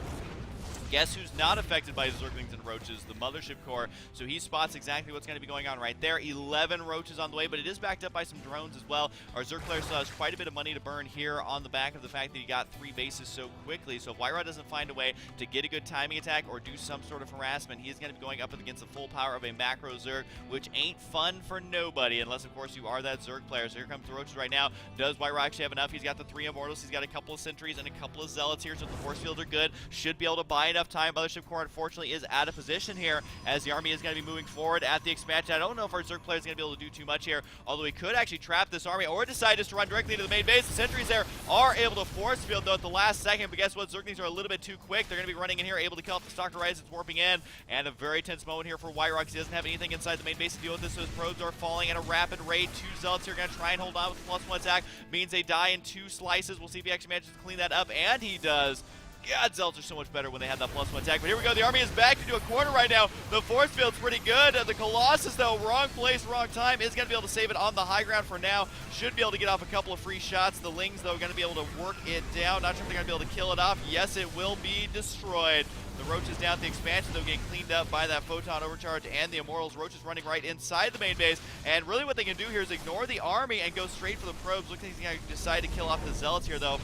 Guess who's not affected by Zerglings and Roaches? The Mothership Core. So he spots exactly what's going to be going on right there. 11 Roaches on the way, but it is backed up by some drones as well. Our Zerg player still has quite a bit of money to burn here on the back of the fact that he got 3 bases so quickly. So if WhiteRa doesn't find a way to get a good timing attack or do some sort of harassment, he is going to be going up against the full power of a macro Zerg, which ain't fun for nobody, unless of course you are that Zerg player. So here comes the Roaches right now. Does WhiteRa actually have enough? He's got the 3 Immortals, he's got a couple of Sentries and a couple of Zealots here, so the force fields are good. Should be able to buy enough enough time. Mothership Core, unfortunately, is out of position here as the army is going to be moving forward at the expansion. I don't know if our Zerg player is going to be able to do too much here, although he could actually trap this army or decide just to run directly to the main base. The sentries there are able to force field, though, at the last second, but guess what? Zerglings are a little bit too quick. They're going to be running in here, able to kill off the Stalker right as it's warping in, and a very tense moment here for WhiteRa because he doesn't have anything inside the main base to deal with this, so his probes are falling at a rapid rate. 2 Zealots here are going to try and hold on with the +1 attack. Means they die in 2 slices. We'll see if he actually manages to clean that up, and he does. God, Zealots are so much better when they have that +1 attack. But here we go. The army is back into a corner right now. The force field's pretty good. The Colossus, though, wrong place, wrong time, is going to be able to save it on the high ground for now. Should be able to get off a couple of free shots. The Lings, though, are going to be able to work it down. Not sure if they're going to be able to kill it off. Yes, it will be destroyed. The Roaches down at the expansion, though, getting cleaned up by that Photon Overcharge and the Immortals. Roaches running right inside the main base. And really what they can do here is ignore the army and go straight for the probes. Looks like he's going to decide to kill off the Zealots here, though.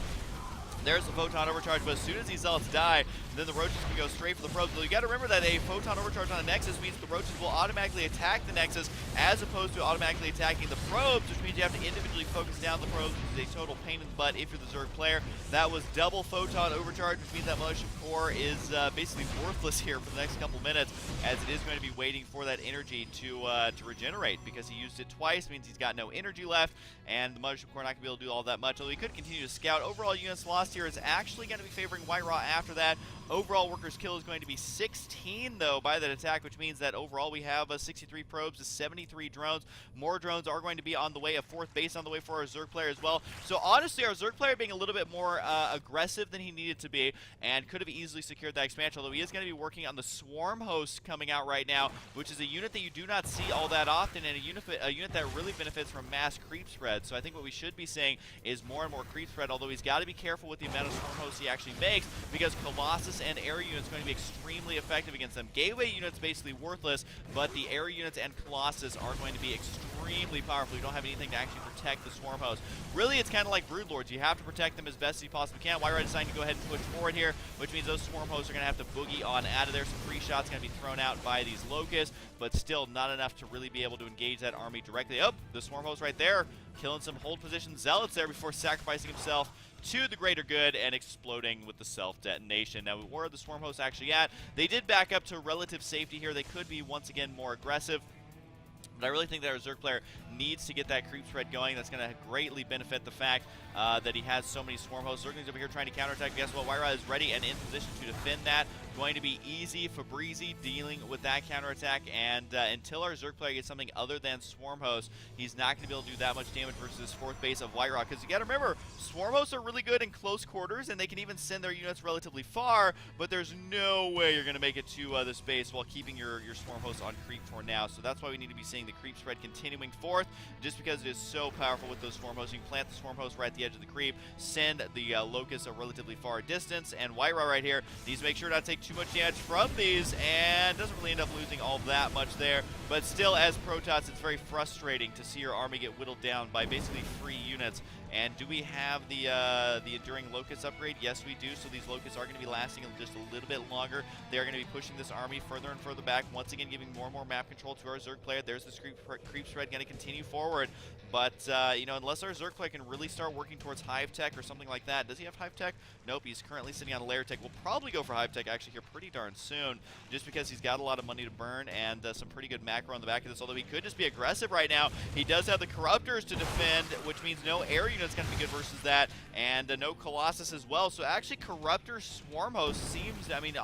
There's the Photon Overcharge, but as soon as these Zealots die, then the Roaches can go straight for the probes. Well, you got to remember that a Photon Overcharge on a Nexus means the Roaches will automatically attack the Nexus as opposed to automatically attacking the probes, which means you have to individually focus down the probes, which is a total pain in the butt if you're the Zerg player. That was double Photon Overcharge, which means that Mothership Core is basically worthless here for the next couple minutes, as it is going to be waiting for that energy to regenerate, because he used it twice, means he's got no energy left, and the Mothership Core not going to be able to do all that much, although he could continue to scout. Overall units lost here is actually going to be favoring WhiteRa after that. Overall workers kill is going to be 16, though, by that attack, which means that overall we have 63 probes to 73 drones. More drones are going to be on the way, a 4th base on the way for our Zerg player as well. So honestly, our Zerg player being a little bit more aggressive than he needed to be, and could have easily secured that expansion, although he is going to be working on the Swarm Host coming out right now, which is a unit that you do not see all that often, and a unit that really benefits from mass creep spread. So I think what we should be seeing is more and more creep spread, although he's got to be careful with the amount of Swarm Hosts he actually makes, because Colossus and air units going to be extremely effective against them. Gateway units basically worthless, but the air units and Colossus are going to be extremely powerful. You don't have anything to actually protect the Swarm Host. Really, it's kind of like Broodlords. You have to protect them as best as you possibly can. WhiteRa deciding to go ahead and push forward here, which means those Swarm Hosts are going to have to boogie on out of there. Some free shots going to be thrown out by these Locusts, but still not enough to really be able to engage that army directly. Oh, the Swarm Host right there, killing some hold position Zealots there before sacrificing himself to the greater good and exploding with the self-detonation. Now, where are the Swarm Hosts actually at? They did back up to relative safety here. They could be, once again, more aggressive. But I really think that our Zerg player needs to get that creep spread going. That's going to greatly benefit the fact that he has so many Swarm Hosts. Zerglings over here trying to counterattack. Guess what? WhiteRa is ready and in position to defend that. Going to be easy for Breezy dealing with that counterattack, and until our Zerg player gets something other than Swarm Hosts, he's not going to be able to do that much damage versus this 4th base of WhiteRa. Because you got to remember, Swarm Hosts are really good in close quarters, and they can even send their units relatively far, but there's no way you're going to make it to this base while keeping your Swarm Hosts on creep for now. So that's why we need to be seeing the creep spread continuing forth, just because it is so powerful with those Swarm Hosts. You can plant the Swarm Hosts right at the edge of the creep, send the Locusts a relatively far distance, and WhiteRa right here needs to make sure not to take too much damage from these, and doesn't really end up losing all that much there. But still, as Protoss, it's very frustrating to see your army get whittled down by basically free units. And do we have the Enduring Locust upgrade? Yes, we do. So these Locusts are going to be lasting just a little bit longer. They are going to be pushing this army further and further back. Once again, giving more and more map control to our Zerg player. There's this creep spread going to continue forward. But, you know, unless our Zerg player can really start working towards Hive Tech or something like that. Does he have Hive Tech? Nope, he's currently sitting on Lair Tech. We'll probably go for Hive Tech actually here pretty darn soon, just because he's got a lot of money to burn and some pretty good macro on the back of this. Although he could just be aggressive right now. He does have the Corruptors to defend, which means no air unit's going to be good versus that, and no Colossus as well. So actually, Corruptor Swarm Host seems, I mean,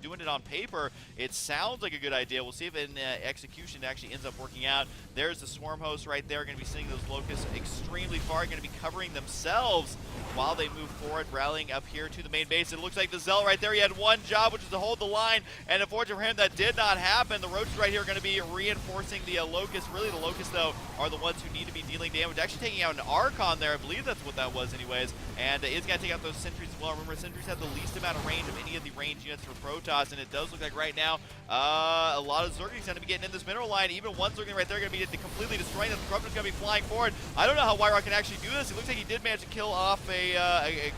doing it on paper, it sounds like a good idea. We'll see if in execution it actually ends up working out. There's the Swarm Host right there, going to be sending those Locusts extremely far, going to be covering themselves while they move forward, rallying up here to the main base. It looks like the Zell right there, he had one job, which is to hold the line, and unfortunately for him, that did not happen. The Roaches right here are going to be reinforcing the Locusts. Really, the Locusts, though, are the ones who need to be dealing damage. Actually taking out an Archon there, I believe that's what that was anyways, and it's going to take out those Sentries as well. Remember, Sentries have the least amount of range of any of the range units for Protoss, and it does look like right now a lot of Zerglings going to be getting in this mineral line. Even one Zergling right there going to be completely destroying them. The Corruptor's going to be flying forward. I don't know how WhiteRa can actually do this. It looks like he did manage to kill off a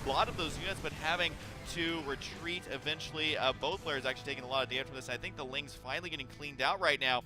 lot of those units, but having to retreat eventually. Both players actually taking a lot of damage from this. I think the Ling's finally getting cleaned out right now.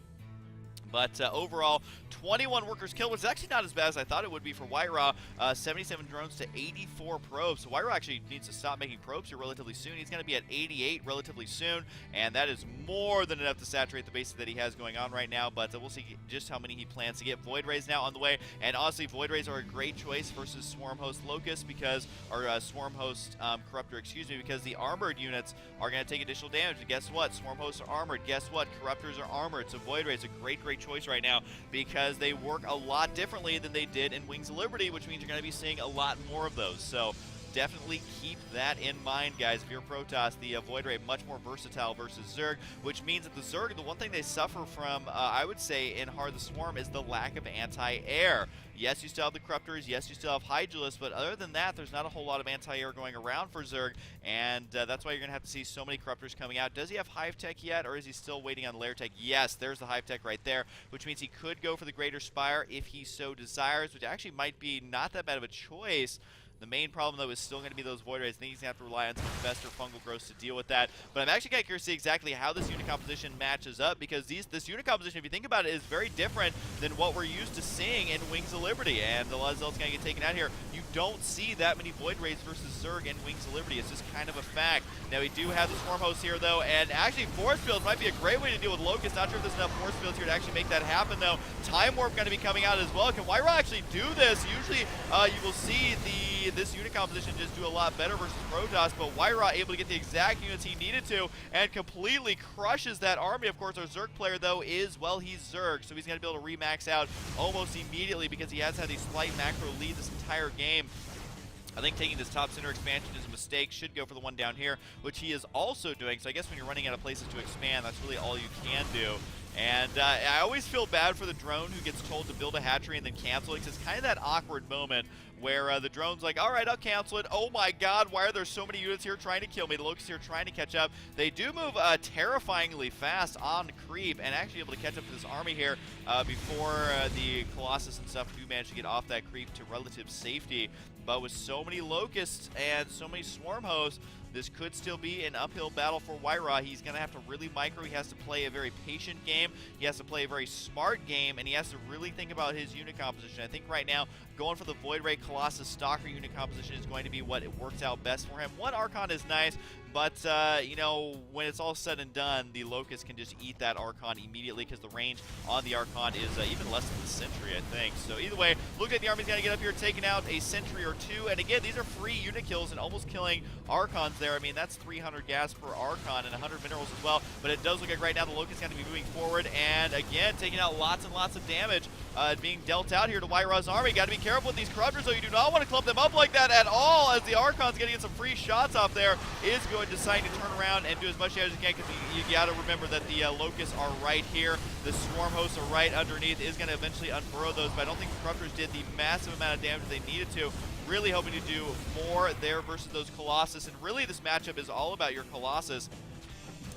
But overall, 21 workers killed, which is actually not as bad as I thought it would be for WhiteRa. 77 drones to 84 probes. So WhiteRa actually needs to stop making probes here relatively soon. He's going to be at 88 relatively soon, and that is more than enough to saturate the bases that he has going on right now. But we'll see just how many he plans to get. Void Rays now on the way, and honestly, Void Rays are a great choice versus Swarm Host Locust because, or Swarm Host Corruptor, excuse me, because the armored units are going to take additional damage. And guess what? Swarm Hosts are armored. Guess what? Corruptors are armored. So Void Rays are a great choice right now because they work a lot differently than they did in Wings of Liberty, which means you're going to be seeing a lot more of those. So definitely keep that in mind, guys. If you're Protoss, the Void Ray much more versatile versus Zerg, which means that the Zerg, the one thing they suffer from, I would say, in Heart of the Swarm is the lack of anti-air. Yes, you still have the Corruptors, yes, you still have Hydralisks, but other than that, there's not a whole lot of anti-air going around for Zerg, and that's why you're going to have to see so many Corruptors coming out. Does he have Hive Tech yet, or is he still waiting on Lair Tech? Yes, there's the Hive Tech right there, which means he could go for the Greater Spire if he so desires, which actually might be not that bad of a choice. The main problem, though, is still going to be those Void Rays. I think he's going to have to rely on some Infestor Fungal Growths to deal with that. But I'm actually kind of curious to see exactly how this unit composition matches up, because this unit composition, if you think about it, is very different than what we're used to seeing in Wings of Liberty. And a lot of Zealot's going to get taken out here. You don't see that many Void Rays versus Zerg in Wings of Liberty. It's just kind of a fact. Now, we do have the Swarm Host here, though, and actually Force Fields might be a great way to deal with Locust. Not sure if there's enough Force Fields here to actually make that happen, though. Time Warp going to be coming out as well. Can WhiteRa actually do this? Usually, you will see this unit composition just do a lot better versus Protoss, but WhiteRa able to get the exact units he needed to and completely crushes that army. Of course, our Zerg player, though, is, well, he's Zerg, so he's going to be able to remax out almost immediately because he has had a slight macro lead this entire game. I think taking this top center expansion is a mistake. Should go for the one down here, which he is also doing. So I guess when you're running out of places to expand, that's really all you can do. And I always feel bad for the drone who gets told to build a hatchery and then cancel it, because it's kind of that awkward moment where the drone's like, all right, I'll cancel it. Oh my god, why are there so many units here trying to kill me? The Locusts here trying to catch up. They do move terrifyingly fast on creep and actually able to catch up to this army here before the Colossus and stuff do manage to get off that creep to relative safety. But with so many Locusts and so many Swarm Hosts, this could still be an uphill battle for WhiteRa. He's going to have to really micro. He has to play a very patient game. He has to play a very smart game, and he has to really think about his unit composition. I think right now, going for the Void Ray Colossus Stalker unit composition is going to be what it works out best for him. One Archon is nice, but, you know, when it's all said and done, the Locust can just eat that Archon immediately because the range on the Archon is even less than the Sentry, I think. So either way, look like the Army's going to get up here, taking out a Sentry or two. And again, these are free unit kills and almost killing Archons there. I mean, that's 300 gas per Archon and 100 minerals as well. But it does look like right now the Locust's going to be moving forward. And again, taking out lots and lots of damage being dealt out here to WhiteRa's army. Got to be careful with these Corruptors, though. You do not want to clump them up like that at all, as the Archon's going to get some free shots off there. Is going to decide to turn around and do as much damage as you can, because you got to remember that the Locusts are right here. The Swarm Hosts are right underneath. Is going to eventually unfurrow those, but I don't think the Corruptors did the massive amount of damage they needed to. Really hoping to do more there versus those Colossus, and really this matchup is all about your Colossus.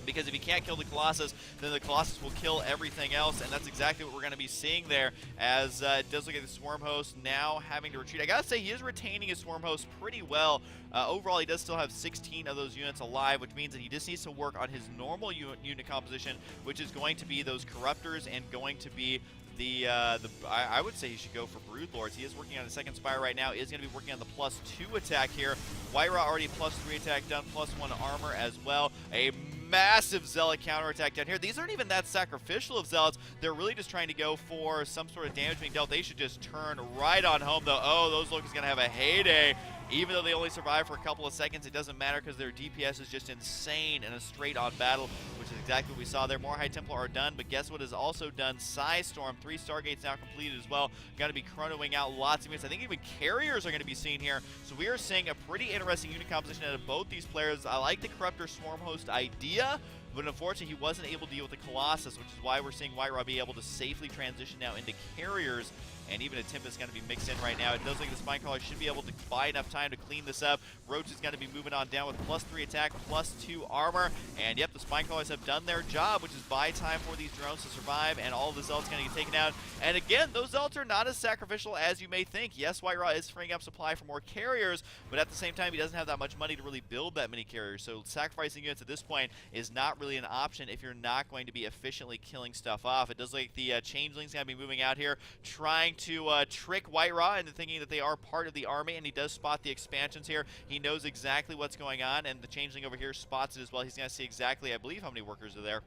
Because if you can't kill the Colossus, then the Colossus will kill everything else, and that's exactly what we're going to be seeing there, as it does look like the Swarm Host now having to retreat. I gotta say, he is retaining his Swarm Host pretty well. Overall, he does still have 16 of those units alive, which means that he just needs to work on his normal unit composition, which is going to be those Corruptors and going to be I would say he should go for Broodlords. He is working on the second Spire right now. Is going to be working on the +2 attack here. WhiteRa already +3 attack done, +1 armor as well. A massive Zealot counterattack down here. These aren't even that sacrificial of Zealots. They're really just trying to go for some sort of damage being dealt. They should just turn right on home, though. Oh, those Locusts going to have a heyday. Even though they only survive for a couple of seconds, it doesn't matter because their DPS is just insane in a straight-on battle, which is exactly what we saw there. More High Templar are done, but guess what is also done? Psystorm, 3 Stargates now completed as well. Going to be chronoing out lots of units. I think even carriers are going to be seen here. So we are seeing a pretty interesting unit composition out of both these players. I like the Corruptor Swarm Host idea, but unfortunately he wasn't able to deal with the Colossus, which is why we're seeing WhiteRa be able to safely transition now into carriers and even a Tempest is going to be mixed in right now. It does look like the Spinecrawler should be able to buy enough time to clean this up. Roach is going to be moving on down with +3 attack, +2 armor, and yep, the Spinecrawlers have done their job, which is buy time for these drones to survive, and all of the Zealots going to get taken out. And again, those Zealots are not as sacrificial as you may think. Yes, WhiteRa is freeing up supply for more carriers, but at the same time, he doesn't have that much money to really build that many carriers, so sacrificing units at this point is not really an option if you're not going to be efficiently killing stuff off. It does look like the Changeling's going to be moving out here, trying to trick WhiteRa into thinking that they are part of the army, and he does spot the expansions here. He knows exactly what's going on, and the Changeling over here spots it as well. He's going to see exactly, I believe, how many workers are there.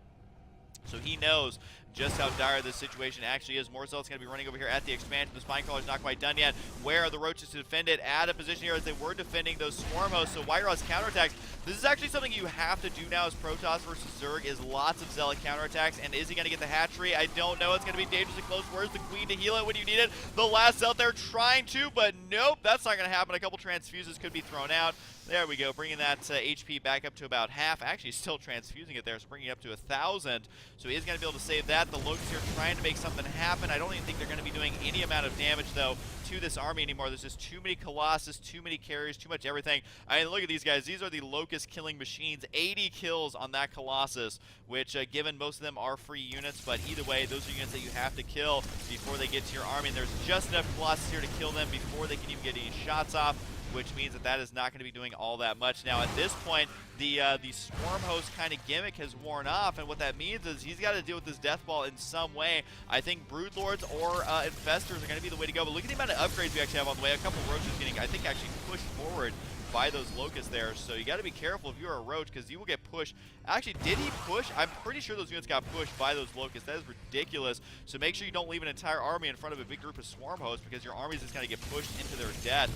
So he knows just how dire this situation actually is. More Zealots going to be running over here at the expansion. The Spinecrawler's not quite done yet. Where are the Roaches to defend it? At a position here as they were defending those Swarm hosts. So WhiteRa's counterattacks. This is actually something you have to do now as Protoss versus Zerg, is lots of Zealot counterattacks. And is he going to get the hatchery? I don't know. It's going to be dangerously close. Where's the Queen to heal it when you need it? The last Zealot there trying to, but nope, that's not going to happen. A couple transfuses could be thrown out. There we go, bringing that HP back up to about half. Actually, still transfusing it there, so bringing it up to 1,000. So he is going to be able to save that. The Loki's here trying to make something happen. I don't even think they're going to be doing any amount of damage, though, to this army anymore. There's just too many Colossus, too many carriers, too much everything. I mean, look at these guys. These are the Locust killing machines. 80 kills on that Colossus, which, given most of them are free units, but either way, those are units that you have to kill before they get to your army. And there's just enough Colossus here to kill them before they can even get any shots off, which means that that is not going to be doing all that much. Now, at this point, the Swarm Host kind of gimmick has worn off, and what that means is he's got to deal with this Death Ball in some way. I think Broodlords or Infestors are going to be the way to go, but look at the amount of upgrades we actually have on the way. A couple Roaches getting, I think, actually pushed forward by those Locusts there, so you got to be careful if you're a Roach, because you will get pushed. Actually, did he push? I'm pretty sure those units got pushed by those Locusts. That is ridiculous. So make sure you don't leave an entire army in front of a big group of Swarm Hosts, because your army is just going to get pushed into their death.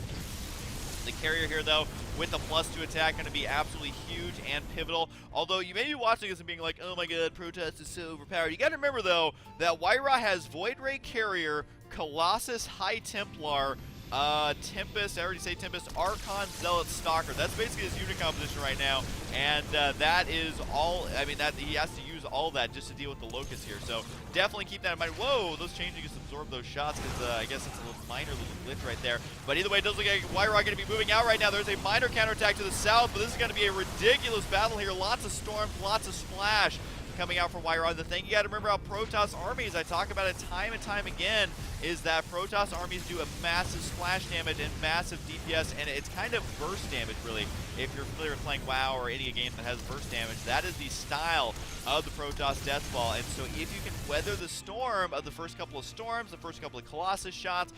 The carrier here, though, with the +2 attack, going to be absolutely huge and pivotal. Although you may be watching this and being like, oh my god, Protoss is so overpowered. You got to remember, though, that WhiteRa has Void Ray Carrier, Colossus High Templar, Tempest, I already say Tempest, Archon, Zealot, Stalker. That's basically his unit composition right now, and that is all. I mean, that he has to use all that just to deal with the Locusts here. So definitely keep that in mind. Whoa, those Changelings just absorb those shots, because I guess it's a little minor little glitch right there. But either way, it does look like WhiteRa going to be moving out right now. There's a minor counterattack to the south, but this is going to be a ridiculous battle here. Lots of storms, lots of splash coming out from WhiteRa. The thing you got to remember about Protoss armies, I talk about it time and time again, is that Protoss armies do a massive splash damage and massive DPS, and it's kind of burst damage, really. If you're familiar with playing WoW or any game that has burst damage, that is the style of the Protoss Death Ball. And so if you can weather the storm of the first couple of storms, the first couple of Colossus shots,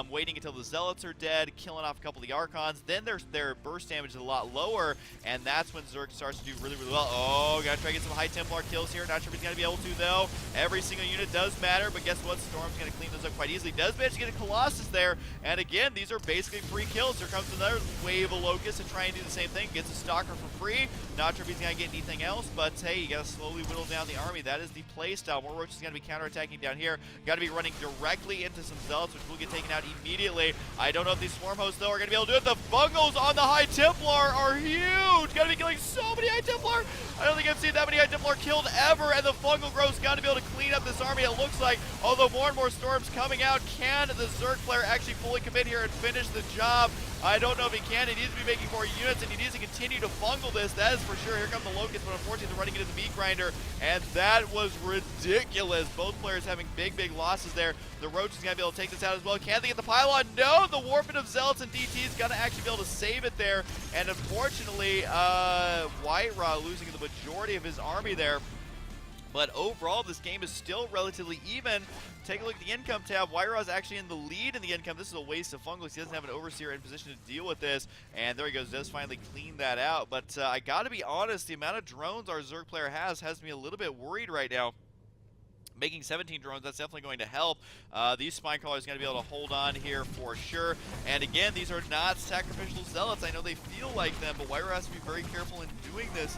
waiting until the Zealots are dead, killing off a couple of the Archons, then their burst damage is a lot lower, and that's when Zerg starts to do really, really well. Oh, gotta try to get some High Templar kills here. Not sure if he's gonna be able to, though. Every single unit does matter, but guess what? Storm's gonna clean those up quite easily. Does manage to get a Colossus there, and again, these are basically free kills. Here comes another wave of Locusts to try and do the same thing. Gets a Stalker for free. Not sure if he's gonna get anything else, but hey, you gotta slowly whittle down the army. That is the play style. More Roaches gonna be counterattacking down here. Gotta be running directly into some Zealots, which will get taken out immediately. I don't know if these Swarm Hosts, though, are gonna be able to do it. The Fungals on the High Templar are huge. Gotta be killing so many High Templar. I don't think I've seen that many High Templar killed ever, and the Fungal growth's gotta be able to clean up this army, it looks like. Although more and more storms coming out, can the Zerg player actually fully commit here and finish the job? I don't know if he can. He needs to be making more units, and he needs to continue to fungal this. That is for sure. Here come the Locusts, but unfortunately they're running into the Meat Grinder, and that was ridiculous. Both players having big, big losses there. The Roach is going to be able to take this out as well. Can they get the pylon? No! The Warping of Zealots and DT is going to actually be able to save it there, and unfortunately, WhiteRa losing the majority of his army there. But overall, this game is still relatively even. Take a look at the income tab. WhiteRa is actually in the lead in the income. This is a waste of Fungals. He doesn't have an Overseer in position to deal with this. And there he goes. Does finally clean that out. But I got to be honest, the amount of drones our Zerg player has me a little bit worried right now. Making 17 drones, that's definitely going to help. These Spinecrawlers are going to be able to hold on here for sure. And again, these are not sacrificial Zealots. I know they feel like them, but WhiteRa has to be very careful in doing this.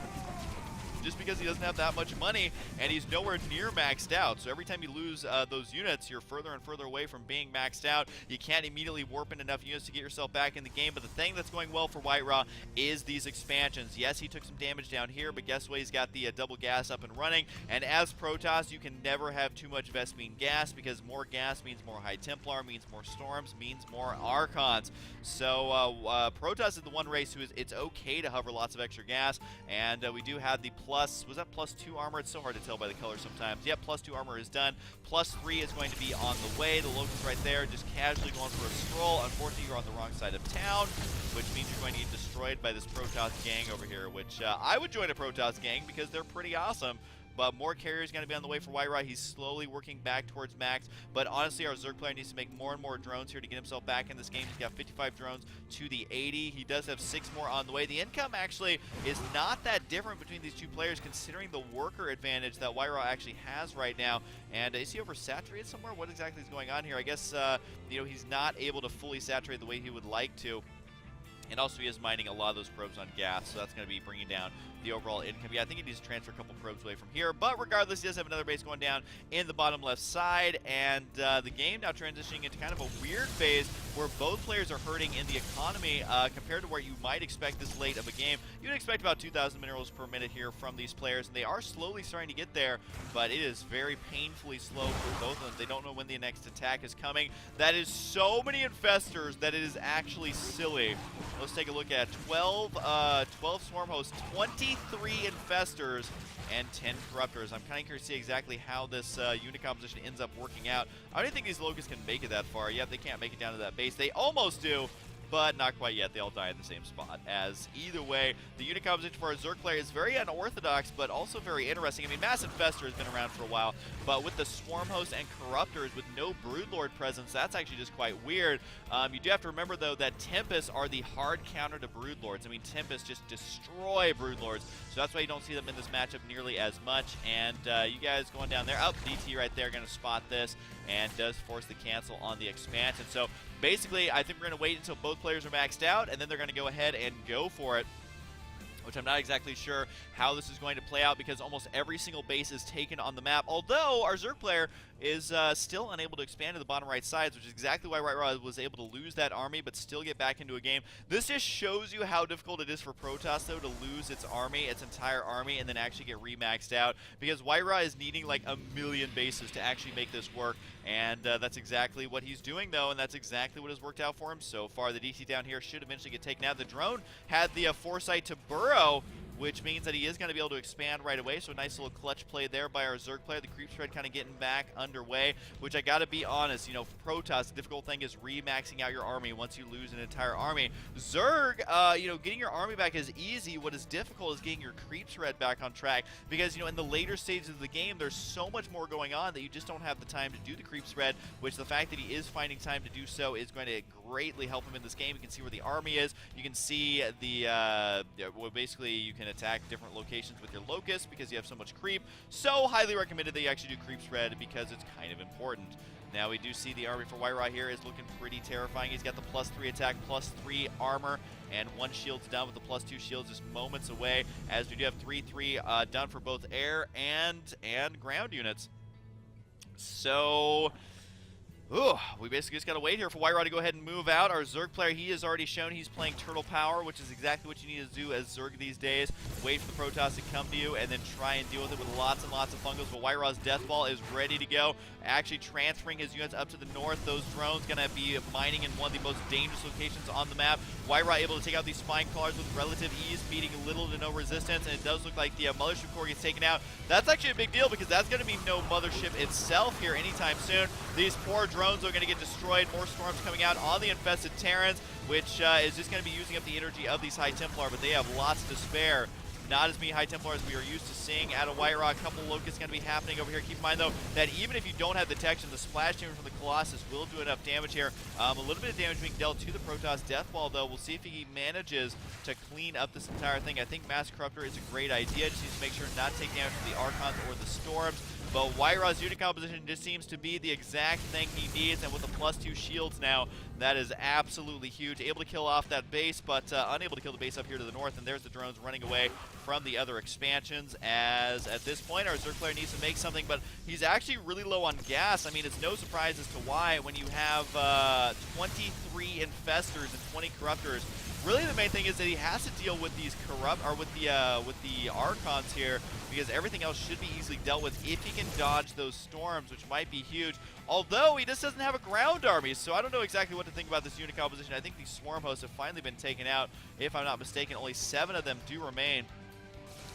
just because he doesn't have that much money, and he's nowhere near maxed out. So every time you lose those units, you're further and further away from being maxed out. You can't immediately warp in enough units to get yourself back in the game, but the thing that's going well for WhiteRa is these expansions. Yes, he took some damage down here, but guess what? He's got the double gas up and running, and as Protoss, you can never have too much Vespene gas, because more gas means more High Templar, means more Storms, means more Archons. So Protoss is the one race who is, it's okay to hover lots of extra gas, and we do have the plus, was that +2 armor? It's so hard to tell by the color sometimes. Yep, +2 armor is done. +3 is going to be on the way. The Loki's right there, just casually going for a stroll. Unfortunately, you're on the wrong side of town, which means you're going to get destroyed by this Protoss gang over here, which I would join a Protoss gang because they're pretty awesome. But more carriers going to be on the way for WhiteRa. He's slowly working back towards max. But honestly, our Zerg player needs to make more and more drones here to get himself back in this game. He's got 55 drones to the 80. He does have 6 more on the way. The income actually is not that different between these two players, considering the worker advantage that WhiteRa actually has right now. And is he oversaturated somewhere? What exactly is going on here? I guess you know, he's not able to fully saturate the way he would like to. And also he is mining a lot of those probes on gas, so that's going to be bringing down the overall income. Yeah, I think he needs to transfer a couple probes away from here, but regardless, he does have another base going down in the bottom left side, and the game now transitioning into kind of a weird phase where both players are hurting in the economy compared to where you might expect this late of a game. You'd expect about 2,000 minerals per minute here from these players, and they are slowly starting to get there, but it is very painfully slow for both of them. They don't know when the next attack is coming. That is so many infestors that it is actually silly. Let's take a look at 12 swarm hosts, 23 infestors, and 10 corruptors. I'm kind of curious to see exactly how this unit composition ends up working out. I don't think these locusts can make it that far. Yep, they can't make it down to that base. They almost do, but not quite yet. They all die in the same spot. As either way, the unit composition for our Zerg player is very unorthodox, but also very interesting. I mean, Mass Infestor has been around for a while, but with the Swarm Host and Corruptors with no Broodlord presence, that's actually just quite weird. You do have to remember, though, that Tempests are the hard counter to Broodlords. I mean, Tempests just destroy Broodlords, so that's why you don't see them in this matchup nearly as much. And you guys going down there, DT right there, going to spot this, and does force the cancel on the expansion. So basically, I think we're going to wait until both players are maxed out, and then they're going to go ahead and go for it, which I'm not exactly sure how this is going to play out, because almost every single base is taken on the map, although our Zerg player is still unable to expand to the bottom right sides, which is exactly why WhiteRa was able to lose that army but still get back into a game. This just shows you how difficult it is for Protoss, though, to lose its army, its entire army, and then actually get remaxed out, because WhiteRa is needing like a million bases to actually make this work, and that's exactly what he's doing, though, and that's exactly what has worked out for him so far. The DT down here should eventually get taken out. The drone had the foresight to burrow, which means that he is going to be able to expand right away, so a nice little clutch play there by our Zerg player. The creep spread kind of getting back underway, which I got to be honest, you know, for Protoss, the difficult thing is remaxing out your army once you lose an entire army. Zerg, you know, getting your army back is easy. What is difficult is getting your creep spread back on track, because, you know, in the later stages of the game, there's so much more going on that you just don't have the time to do the creep spread, which the fact that he is finding time to do so is going to greatly help him in this game. You can see where the army is. You can see the, well, basically, you can attack different locations with your Locust because you have so much creep. So highly recommended that you actually do creep spread because it's kind of important. Now we do see the army for WhiteRa here is looking pretty terrifying. He's got the +3 attack, +3 armor, and 1 shield's done with the +2 shields just moments away, as we do have 3/3 done for both air and ground units. So we basically just got to wait here for WhiteRa to go ahead and move out. Our Zerg player, he has already shown he's playing Turtle Power, which is exactly what you need to do as Zerg these days. Wait for the Protoss to come to you and then try and deal with it with lots and lots of fungals. But WhiteRa's Death Ball is ready to go, actually transferring his units up to the north. Those drones going to be mining in one of the most dangerous locations on the map. WhiteRa able to take out these Spine Crawlers with relative ease, meeting little to no resistance, and it does look like the Mothership Core gets taken out. That's actually a big deal, because that's going to be no Mothership itself here anytime soon. These poor drones are going to get destroyed. More storms coming out on the infested Terrans, which is just going to be using up the energy of these High Templar, but they have lots to spare. Not as many High Templar as we are used to seeing out of WhiteRa. A couple Locusts going to be happening over here. Keep in mind, though, that even if you don't have detection, the splash damage from the Colossus will do enough damage here. A little bit of damage being dealt to the Protoss Death Ball, though. We'll see if he manages to clean up this entire thing. I think Mass Corruptor is a great idea. Just needs to make sure not to take damage from the Archons or the Storms. but whiteRa's unit composition just seems to be the exact thing he needs, and with the +2 shields now, that is absolutely huge. Able to kill off that base, but unable to kill the base up here to the north, and there's the drones running away from the other expansions, as at this point our Zerg player needs to make something, but he's actually really low on gas. I mean, it's no surprise as to why when you have 23 infestors and 20 corruptors. Really, the main thing is that he has to deal with these with the Archons here, because everything else should be easily dealt with if he can dodge those storms, which might be huge. Although he just doesn't have a ground army, so I don't know exactly what to think about this unit composition. I think these swarm hosts have finally been taken out. If I'm not mistaken, only 7 of them do remain.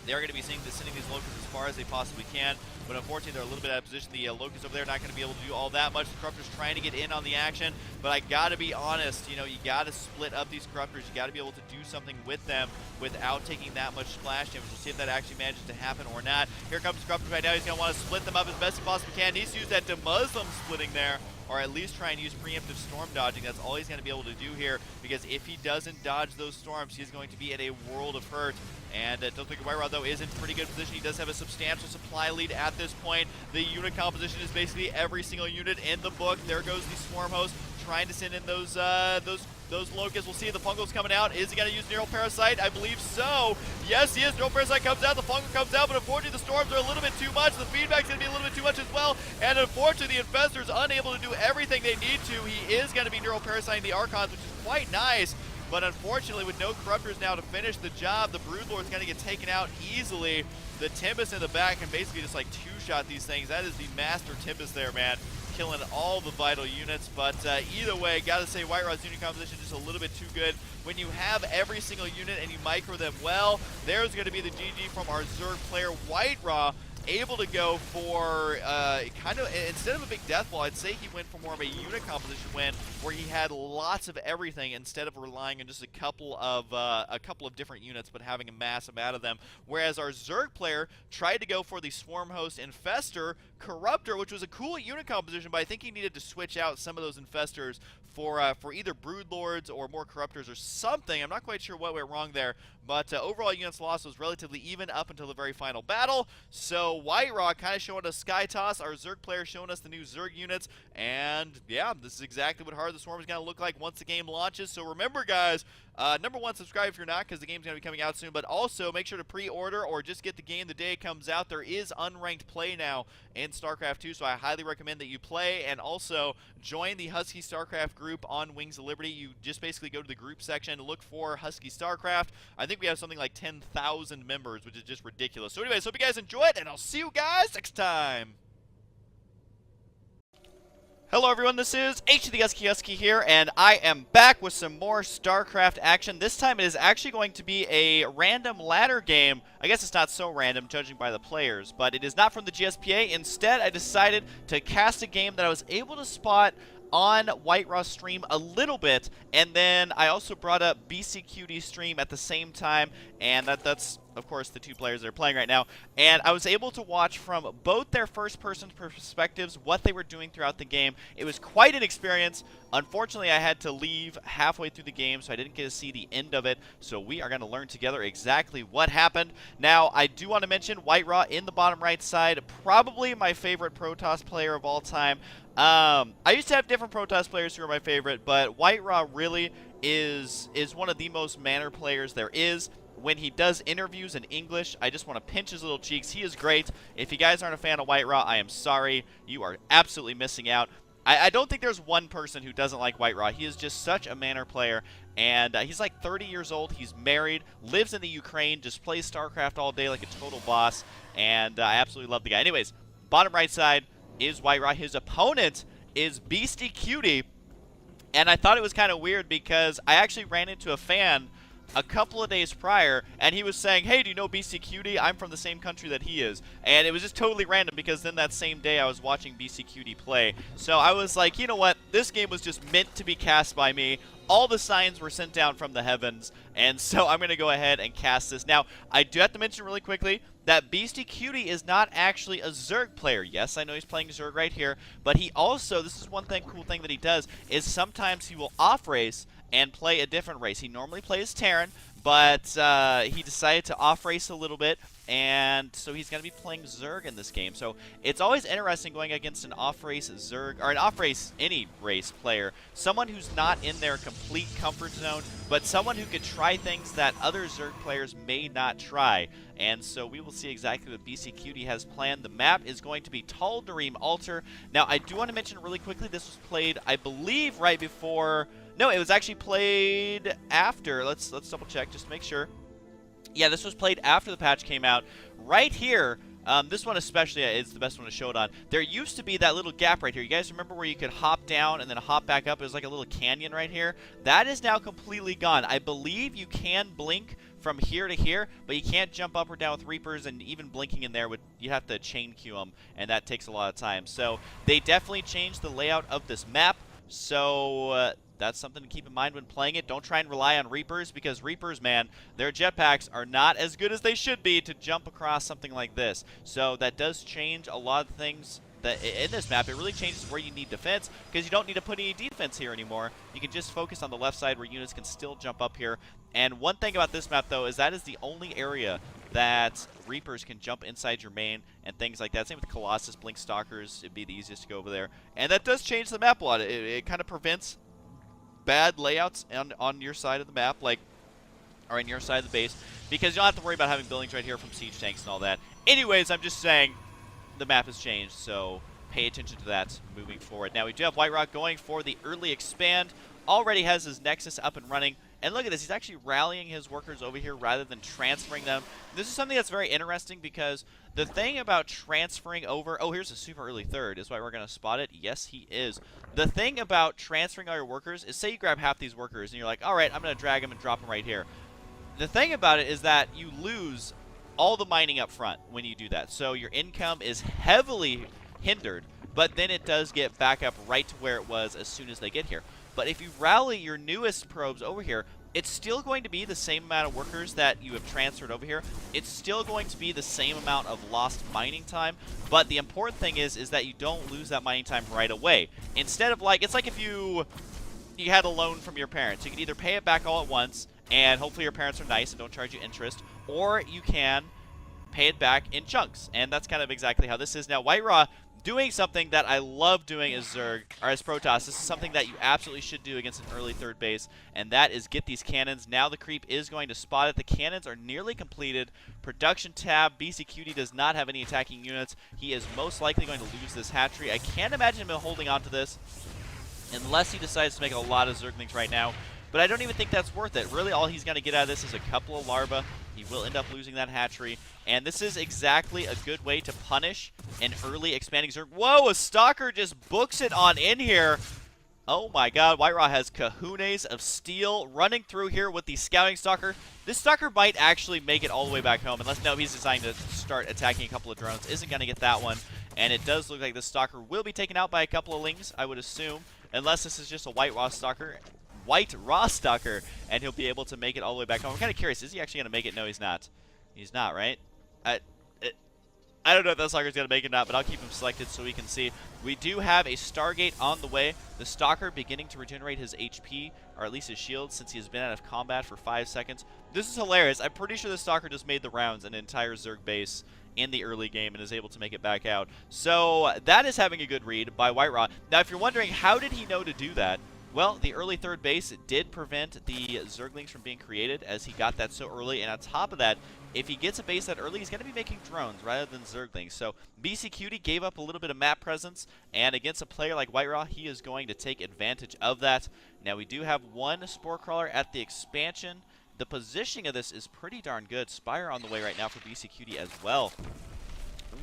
They're going to be sending these locusts as far as they possibly can, but unfortunately they're a little bit out of position. The locusts over there are not going to be able to do all that much. The corruptors trying to get in on the action, but I got to be honest, you know, you got to split up these corruptors. You got to be able to do something with them without taking that much splash damage. We'll see if that actually manages to happen or not. Here comes the corruptors right now. He's going to want to split them up as best he possibly can. He needs to use that Muslim splitting there, or at least try and use preemptive storm dodging. That's all he's going to be able to do here, because if he doesn't dodge those storms, he's going to be in a world of hurt. And don't think whiteRa, though, is in pretty good position. He does have a substantial supply lead at this point. The unit composition is basically every single unit in the book. There goes the swarm host trying to send in those locusts. We'll see the fungal's coming out. Is he going to use Neural Parasite? I believe so. Yes, he is. Neural Parasite comes out. The fungal comes out, but unfortunately the storms are a little bit too much. The feedback's going to be a little bit too much as well. And unfortunately the infestor's unable to do everything they need to. He is going to be Neural Parasiting the Archons, which is quite nice. But unfortunately, with no corruptors now to finish the job, the Broodlord's going to get taken out easily. The Tempest in the back can basically just like two-shot these things. That is the master Tempest there, man, killing all the vital units. But either way, gotta say whiteRa's unit composition is just a little bit too good. When you have every single unit and you micro them well, there's going to be the GG from our Zerg player whiteRa. Able to go for kind of, instead of a big death ball, I'd say he went for more of a unit composition win, where he had lots of everything instead of relying on just a couple of different units, but having a massive amount of them. Whereas our Zerg player tried to go for the Swarm Host Infestor Corruptor, which was a cool unit composition, but I think he needed to switch out some of those Infestors for either Broodlords or more Corruptors or something. I'm not quite sure what went wrong there, but overall units lost was relatively even up until the very final battle. So whiteRa kind of showing us Sky Toss, our Zerg player showing us the new Zerg units, and yeah, this is exactly what Heart of the Swarm is going to look like once the game launches. So remember, guys, number one, subscribe if you're not, because the game's going to be coming out soon, but also make sure to pre-order or just get the game the day it comes out. There is unranked play now in StarCraft 2, so I highly recommend that you play, and also join the HuskyStarcraft group on Wings of Liberty. You just basically go to the group section, look for HuskyStarcraft. I think we have something like 10,000 members, which is just ridiculous. So anyways, hope you guys enjoyed, and I'll see you guys next time. Hello everyone, this is Husky here, and I am back with some more StarCraft action. This time it is actually going to be a random ladder game. I guess it's not so random judging by the players, but it is not from the GSPA. Instead, I decided to cast a game that I was able to spot on whiteRa's stream a little bit, and then I also brought up BCQD's stream at the same time, and that's of course the two players that are playing right now, and I was able to watch from both their first-person perspectives what they were doing throughout the game. It was quite an experience. Unfortunately, I had to leave halfway through the game, so I didn't get to see the end of it, so we are going to learn together exactly what happened. Now, I do want to mention whiteRa in the bottom right side, probably my favorite Protoss player of all time. I used to have different Protoss players who are my favorite, but whiteRa really is one of the most manner players there is. When he does interviews in English, I just want to pinch his little cheeks. He is great. If you guys aren't a fan of whiteRa, I am sorry. You are absolutely missing out. I don't think there's one person who doesn't like whiteRa. He is just such a manner player, and he's like 30 years old. He's married, lives in the Ukraine, just plays StarCraft all day like a total boss, and I absolutely love the guy. Anyways, bottom right side is whiteRa. His opponent is Beastie Cutie, and I thought it was kind of weird because I actually ran into a fan a couple of days prior, and he was saying, hey, do you know BC Cutie? I'm from the same country that he is. And it was just totally random, because then that same day I was watching BC Cutie play. So I was like, you know what? This game was just meant to be cast by me. All the signs were sent down from the heavens, and so I'm going to go ahead and cast this. Now, I do have to mention really quickly that Beastie Cutie is not actually a Zerg player. Yes, I know he's playing Zerg right here, but he also, this is one cool thing that he does, is sometimes he will off-race and play a different race. He normally plays Terran, but he decided to off-race a little bit and so he's going to be playing Zerg in this game. So it's always interesting going against an off-race Zerg, or an off-race, any race player, someone who's not in their complete comfort zone, but someone who could try things that other Zerg players may not try. And so we will see exactly what BC Cutie has planned. The map is going to be Tal'Darim Altar. Now, I do want to mention really quickly, this was played, I believe, right before... No, it was actually played after. Let's double check just to make sure. Yeah, this was played after the patch came out. Right here, this one especially is the best one to show it on. There used to be that little gap right here. You guys remember where you could hop down and then hop back up? It was like a little canyon right here. That is now completely gone. I believe you can blink from here to here, but you can't jump up or down with Reapers, and even blinking in there, you have to chain queue them, and that takes a lot of time. So they definitely changed the layout of this map. So that's something to keep in mind when playing it. Don't try and rely on Reapers, because Reapers, man, their jetpacks are not as good as they should be to jump across something like this. So that does change a lot of things that in this map. It really changes where you need defense, because you don't need to put any defense here anymore. You can just focus on the left side where units can still jump up here. And one thing about this map, though, is that is the only area that Reapers can jump inside your main and things like that. Same with Colossus, Blink Stalkers. It'd be the easiest to go over there. And that does change the map a lot. It kind of prevents bad layouts on your side of the map, like, or on your side of the base, because you don't have to worry about having buildings right here from siege tanks and all that. Anyways, I'm just saying the map has changed, so pay attention to that moving forward. Now, we do have WhiteRa going for the early expand. Already has his Nexus up and running. And look at this, he's actually rallying his workers over here rather than transferring them. This is something that's very interesting, because the thing about transferring over... Oh, here's a super early third. Is why we're going to spot it? Yes, he is. The thing about transferring all your workers is, say you grab half these workers and you're like, all right, I'm going to drag them and drop them right here. The thing about it is that you lose all the mining up front when you do that. So your income is heavily hindered, but then it does get back up right to where it was as soon as they get here. But if you rally your newest probes over here, it's still going to be the same amount of workers that you have transferred over here. It's still going to be the same amount of lost mining time. But the important thing is that you don't lose that mining time right away. Instead of, like, it's like if you had a loan from your parents. You can either pay it back all at once, and hopefully your parents are nice and don't charge you interest, or you can pay it back in chunks. And that's kind of exactly how this is. Now, WhiteRa doing something that I love doing as Zerg, or as Protoss. This is something that you absolutely should do against an early third base, and that is get these cannons. Now the creep is going to spot it. The cannons are nearly completed. Production tab, BC Cutie does not have any attacking units. He is most likely going to lose this hatchery. I can't imagine him holding on to this unless he decides to make a lot of Zerglings right now. But I don't even think that's worth it. Really, all he's going to get out of this is a couple of larvae. He will end up losing that hatchery. And this is exactly a good way to punish an early expanding Zerg. Whoa, a Stalker just books it on in here. Oh my god, WhiteRa has kahunas of steel running through here with the Scouting Stalker. This Stalker might actually make it all the way back home, unless, no, he's designed to start attacking a couple of drones. Isn't going to get that one. And it does look like the Stalker will be taken out by a couple of Lings, I would assume. Unless this is just a WhiteRa Stalker. WhiteRa Stalker, and he'll be able to make it all the way back home. I'm kind of curious, is he actually going to make it? No, he's not. He's not, right? I don't know if that Stalker's going to make it or not, but I'll keep him selected so we can see. We do have a Stargate on the way. The Stalker beginning to regenerate his HP, or at least his shield, since he has been out of combat for 5 seconds. This is hilarious. I'm pretty sure the Stalker just made the rounds an entire Zerg base in the early game and is able to make it back out. So that is having a good read by WhiteRa. Now, if you're wondering, how did he know to do that? Well, the early third base did prevent the Zerglings from being created, as he got that so early. And on top of that, if he gets a base that early, he's going to be making drones rather than Zerglings. So BC Cutie gave up a little bit of map presence, and against a player like WhiteRa, he is going to take advantage of that. Now, we do have one Spore Crawler at the expansion. The positioning of this is pretty darn good. Spire on the way right now for BC Cutie as well.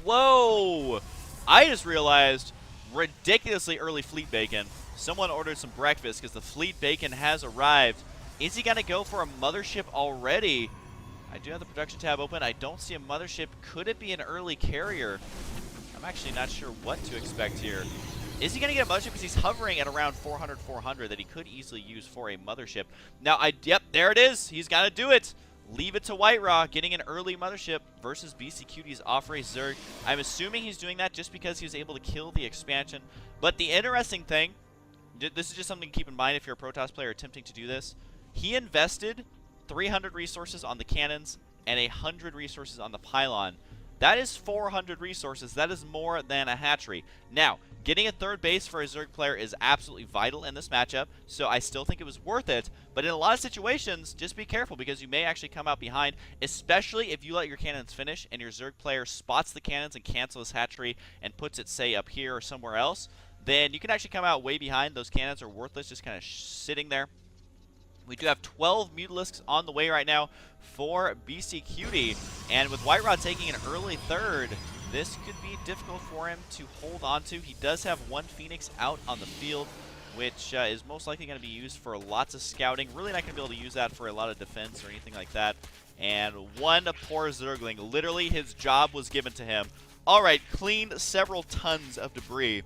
Whoa! I just realized ridiculously early Fleet Bacon. Someone ordered some breakfast because the Fleet Bacon has arrived. Is he going to go for a mothership already? I do have the production tab open. I don't see a mothership. Could it be an early carrier? I'm actually not sure what to expect here. Is he going to get a mothership? Because he's hovering at around 400, 400 that he could easily use for a mothership. Now, yep, there it is. He's got to do it. Leave it to WhiteRa, getting an early mothership versus BC Cutie's off-race Zerg. I'm assuming he's doing that just because he was able to kill the expansion. But the interesting thing, this is just something to keep in mind if you're a Protoss player attempting to do this. He invested 300 resources on the cannons, and 100 resources on the pylon. That is 400 resources. That is more than a hatchery. Now, getting a third base for a Zerg player is absolutely vital in this matchup, so I still think it was worth it. But in a lot of situations, just be careful because you may actually come out behind, especially if you let your cannons finish and your Zerg player spots the cannons and cancels his hatchery and puts it, say, up here or somewhere else. Then you can actually come out way behind. Those cannons are worthless, just kind of sitting there. We do have 12 Mutalisks on the way right now for BC Cutie, and with WhiteRa taking an early third, this could be difficult for him to hold on to. He does have one Phoenix out on the field, which is most likely going to be used for lots of scouting. Really not going to be able to use that for a lot of defense or anything like that. And one poor Zergling, literally his job was given to him. All right, cleaned several tons of debris,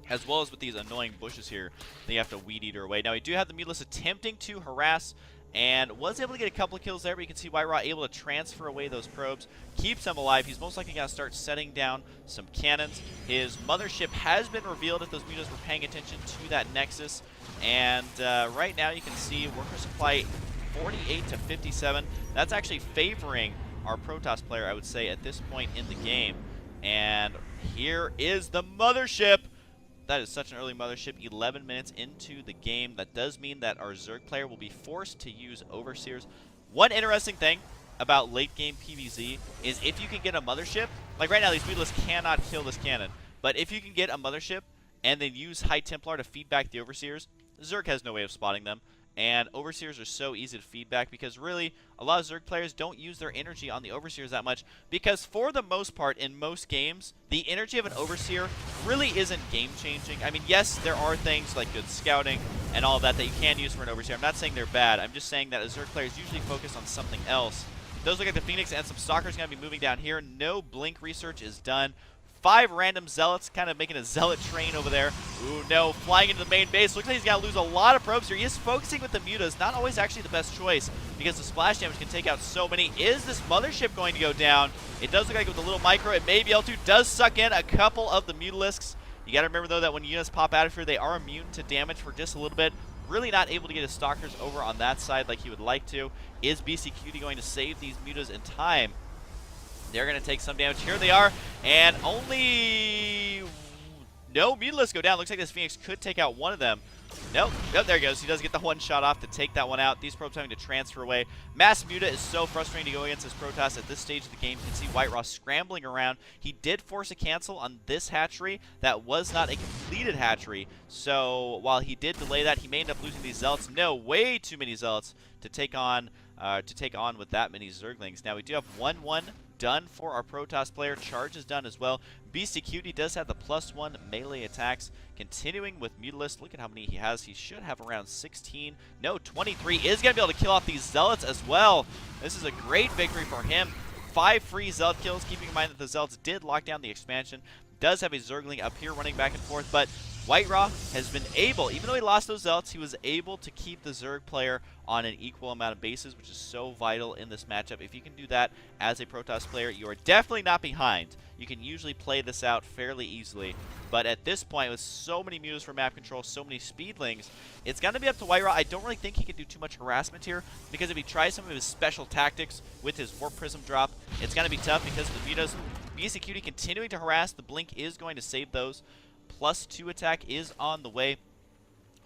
as well as with these annoying bushes here. They have to weed eater away. Now, we do have the Mutalisk attempting to harass, and was able to get a couple of kills there, but you can see WhiteRa able to transfer away those probes, keeps them alive. He's most likely going to start setting down some cannons. His mothership has been revealed if those Mutas were paying attention to that Nexus, and right now you can see worker supply 48 to 57. That's actually favoring our Protoss player, I would say, at this point in the game. And here is the mothership. That is such an early mothership, 11 minutes into the game. That does mean that our Zerg player will be forced to use Overseers. One interesting thing about late game PvZ is if you can get a mothership, like right now these Mutalisks cannot kill this cannon, but if you can get a mothership and then use High Templar to feed back the Overseers, Zerg has no way of spotting them. And Overseers are so easy to feedback because really a lot of Zerg players don't use their energy on the Overseers that much, because for the most part in most games the energy of an Overseer really isn't game changing. I mean, yes, there are things like good scouting and all of that that you can use for an Overseer. I'm not saying they're bad. I'm just saying that a Zerg player is usually focused on something else. Those look like the Phoenix, and some Stalkers going to be moving down here. No blink research is done. 5 random Zealots, kind of making a Zealot train over there. Ooh, no, flying into the main base. Looks like he's going to lose a lot of probes here. He is focusing with the Mutas. Not always actually the best choice, because the splash damage can take out so many. Is this mothership going to go down? It does look like with the little micro, it may be able to. Does suck in a couple of the Mutalisks. You got to remember, though, that when units pop out of here, they are immune to damage for just a little bit. Really not able to get his Stalkers over on that side like he would like to. Is BC Cutie going to save these Mutas in time? They're going to take some damage. Here they are, and only no Mutalisks go down. Looks like this Phoenix could take out one of them. Nope. Oh, there he goes. He does get the one shot off to take that one out. These probes having to transfer away. Mass Muta is so frustrating to go against this Protoss at this stage of the game. You can see WhiteRa scrambling around. He did force a cancel on this hatchery. That was not a completed hatchery. So while he did delay that, he may end up losing these Zealots. No, way too many Zealots to take on with that many Zerglings. Now we do have 1-1 done for our Protoss player. Charge is done as well. BC Cutie does have the +1 melee attacks. Continuing with Mutalisk, look at how many he has. He should have around 16. No, 23. Is going to be able to kill off these Zealots as well. This is a great victory for him. 5 free Zealot kills, keeping in mind that the Zealots did lock down the expansion. Does have a Zergling up here running back and forth, but WhiteRa has been able, even though he lost those Zealots, he was able to keep the Zerg player on an equal amount of bases, which is so vital in this matchup. If you can do that as a Protoss player, you are definitely not behind. You can usually play this out fairly easily, but at this point, with so many Mutas for map control, so many Speedlings, it's going to be up to WhiteRa. I don't really think he can do too much harassment here, because if he tries some of his special tactics with his Warp Prism drop, it's going to be tough because the Mutas, BC Cutie continuing to harass. The Blink is going to save those. +2 attack is on the way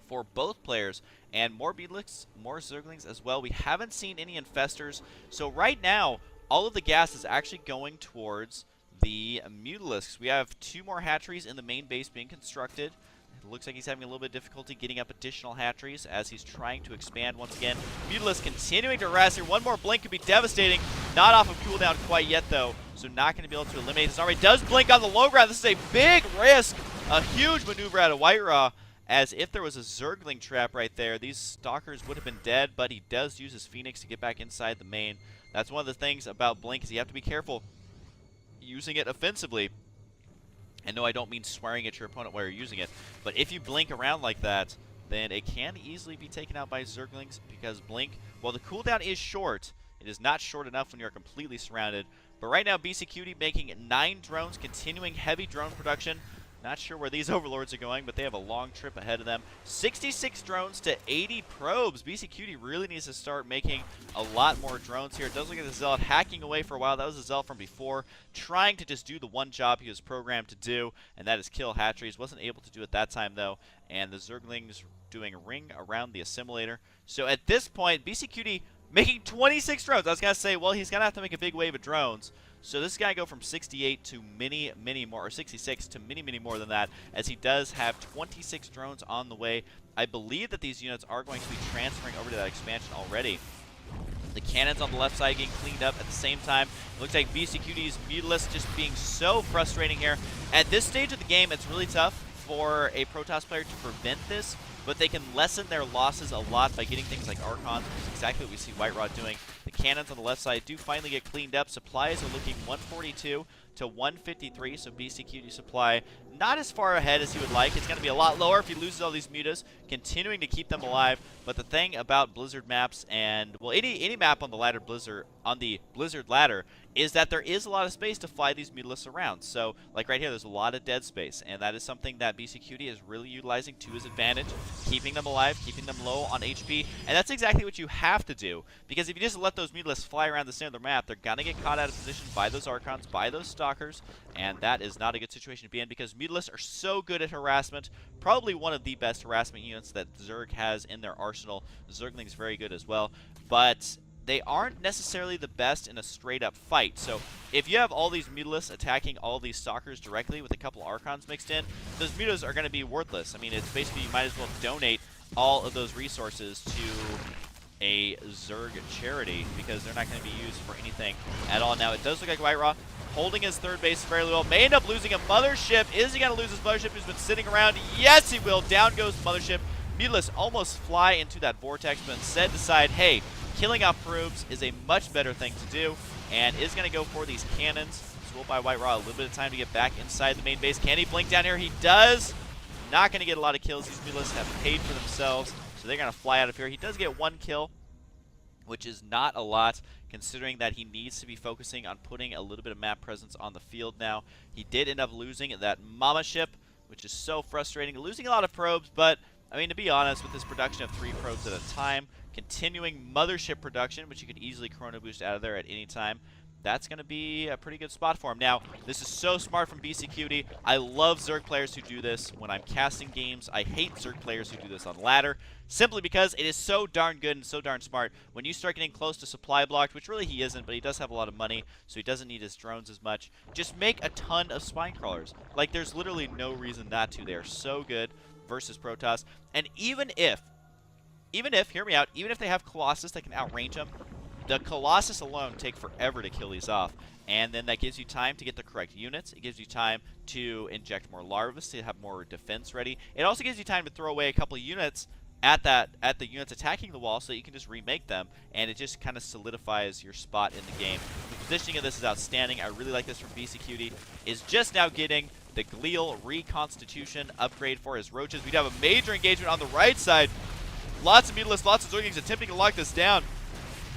for both players, and more Beetlisks, more Zerglings as well. We haven't seen any Infestors, so right now all of the gas is actually going towards the Mutalisks. We have 2 more hatcheries in the main base being constructed. It looks like he's having a little bit of difficulty getting up additional hatcheries as he's trying to expand once again. Mutalisk continuing to harass here. One more blink could be devastating. Not off of cooldown quite yet, though, so not going to be able to eliminate this. Already does blink on the low ground. This is a big risk. A huge maneuver out of WhiteRa, as if there was a Zergling trap right there, these Stalkers would have been dead, but he does use his Phoenix to get back inside the main. That's one of the things about Blink, is you have to be careful using it offensively. And no, I don't mean swearing at your opponent while you're using it, but if you blink around like that, then it can easily be taken out by Zerglings, because Blink, while the cooldown is short, it is not short enough when you're completely surrounded. But right now, BC Cutie making 9 drones, continuing heavy drone production. Not sure where these overlords are going, but they have a long trip ahead of them. 66 drones to 80 probes. BCQD really needs to start making a lot more drones here. It does look like the Zealot hacking away for a while. That was the Zealot from before, trying to just do the one job he was programmed to do, and that is kill hatcheries. Wasn't able to do it that time, though, and the Zerglings doing a ring around the assimilator. So at this point, BCQD making 26 drones. I was going to say, well, he's going to have to make a big wave of drones. So this guy go from 68 to many, many more, or 66 to many, many more than that, as he does have 26 drones on the way. I believe that these units are going to be transferring over to that expansion already. The cannons on the left side getting cleaned up at the same time. It looks like BCQD's Mutalisk just being so frustrating here. At this stage of the game, it's really tough for a Protoss player to prevent this, but they can lessen their losses a lot by getting things like Archons, which is exactly what we see WhiteRa doing. The cannons on the left side do finally get cleaned up. Supplies are looking 142 to 153, so BCQD supply not as far ahead as he would like. It's going to be a lot lower if he loses all these mutas, continuing to keep them alive. But the thing about Blizzard maps and, well, any map on the Blizzard ladder is that there is a lot of space to fly these mutalisks around. So, like right here, there's a lot of dead space, and that is something that BCQD is really utilizing to his advantage, keeping them alive, keeping them low on HP, and that's exactly what you have to do, because if you just let those mutalisks fly around the center of the map, they're gonna get caught out of position by those Archons, by those Stalkers, and that is not a good situation to be in, because mutalisks are so good at harassment, probably one of the best harassment units that Zerg has in their arsenal. Zergling's very good as well, but they aren't necessarily the best in a straight-up fight. So if you have all these mutalisks attacking all these stalkers directly with a couple Archons mixed in, those mutas are going to be worthless. I mean, it's basically you might as well donate all of those resources to a Zerg charity, because they're not going to be used for anything at all. Now, it does look like WhiteRa holding his third base fairly well. May end up losing a mothership. Is he going to lose his mothership who's been sitting around? Yes, he will. Down goes the mothership. Mutalisks almost fly into that vortex, but instead decide, hey, killing off probes is a much better thing to do, and is going to go for these cannons. So we'll buy WhiteRa a little bit of time to get back inside the main base. Can he blink down here? He does. Not going to get a lot of kills. These mutalisks have paid for themselves, so they're going to fly out of here. He does get one kill, which is not a lot, considering that he needs to be focusing on putting a little bit of map presence on the field now. He did end up losing that mama ship, which is so frustrating. Losing a lot of probes, but, I mean, to be honest, with this production of 3 probes at a time, continuing mothership production, which you could easily chrono boost out of there at any time, that's going to be a pretty good spot for him. Now, this is so smart from BCQD. I love Zerg players who do this when I'm casting games. I hate Zerg players who do this on ladder, simply because it is so darn good and so darn smart. When you start getting close to supply blocked, which really he isn't, but he does have a lot of money, so he doesn't need his drones as much, just make a ton of spine crawlers. Like, there's literally no reason not to. They are so good versus Protoss. And even if, hear me out, even if they have Colossus that can outrange them, the Colossus alone take forever to kill these off, and then that gives you time to get the correct units. It gives you time to inject more larvas to have more defense ready. It also gives you time to throw away a couple of units at the units attacking the wall, so that you can just remake them, and it just kind of solidifies your spot in the game. The positioning of this is outstanding. I really like this from BCQD. Is just now getting the Glial Reconstitution upgrade for his roaches. We do have a major engagement on the right side. Lots of mutalisks, lots of Zerglings attempting to lock this down.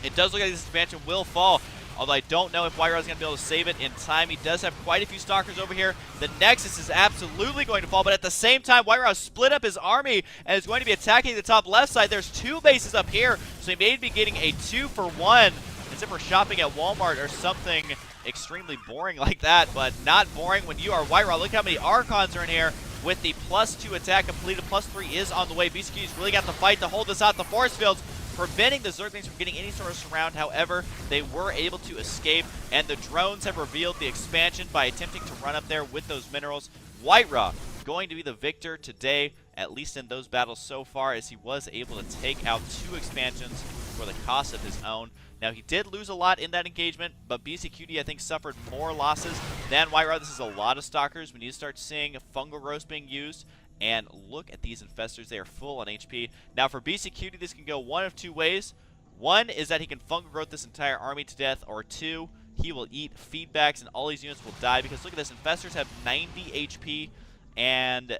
It does look like this expansion will fall, although I don't know if WhiteRa is going to be able to save it in time. He does have quite a few Stalkers over here. The Nexus is absolutely going to fall, but at the same time, WhiteRa split up his army and is going to be attacking the top left side. There's 2 bases up here, so he may be getting a 2-for-1, as if we're shopping at Walmart or something extremely boring like that, but not boring when you are WhiteRa. Look how many Archons are in here. With the +2 attack completed, +3 is on the way. BCQ's really got to fight to hold this out. The force fields preventing the Zerglings from getting any sort of surround. However, they were able to escape, and the drones have revealed the expansion by attempting to run up there with those minerals. WhiteRa going to be the victor today, at least in those battles so far, as he was able to take out 2 expansions for the cost of his own. Now, he did lose a lot in that engagement, but BCQD, I think, suffered more losses than WhiteRa. This is a lot of Stalkers. We need to start seeing fungal roast being used. And look at these infestors. They are full on HP. Now, for BCQD, this can go one of 2 ways. One is that he can fungal growth this entire army to death, or 2, he will eat feedbacks and all these units will die, because look at this. Infestors have 90 HP, and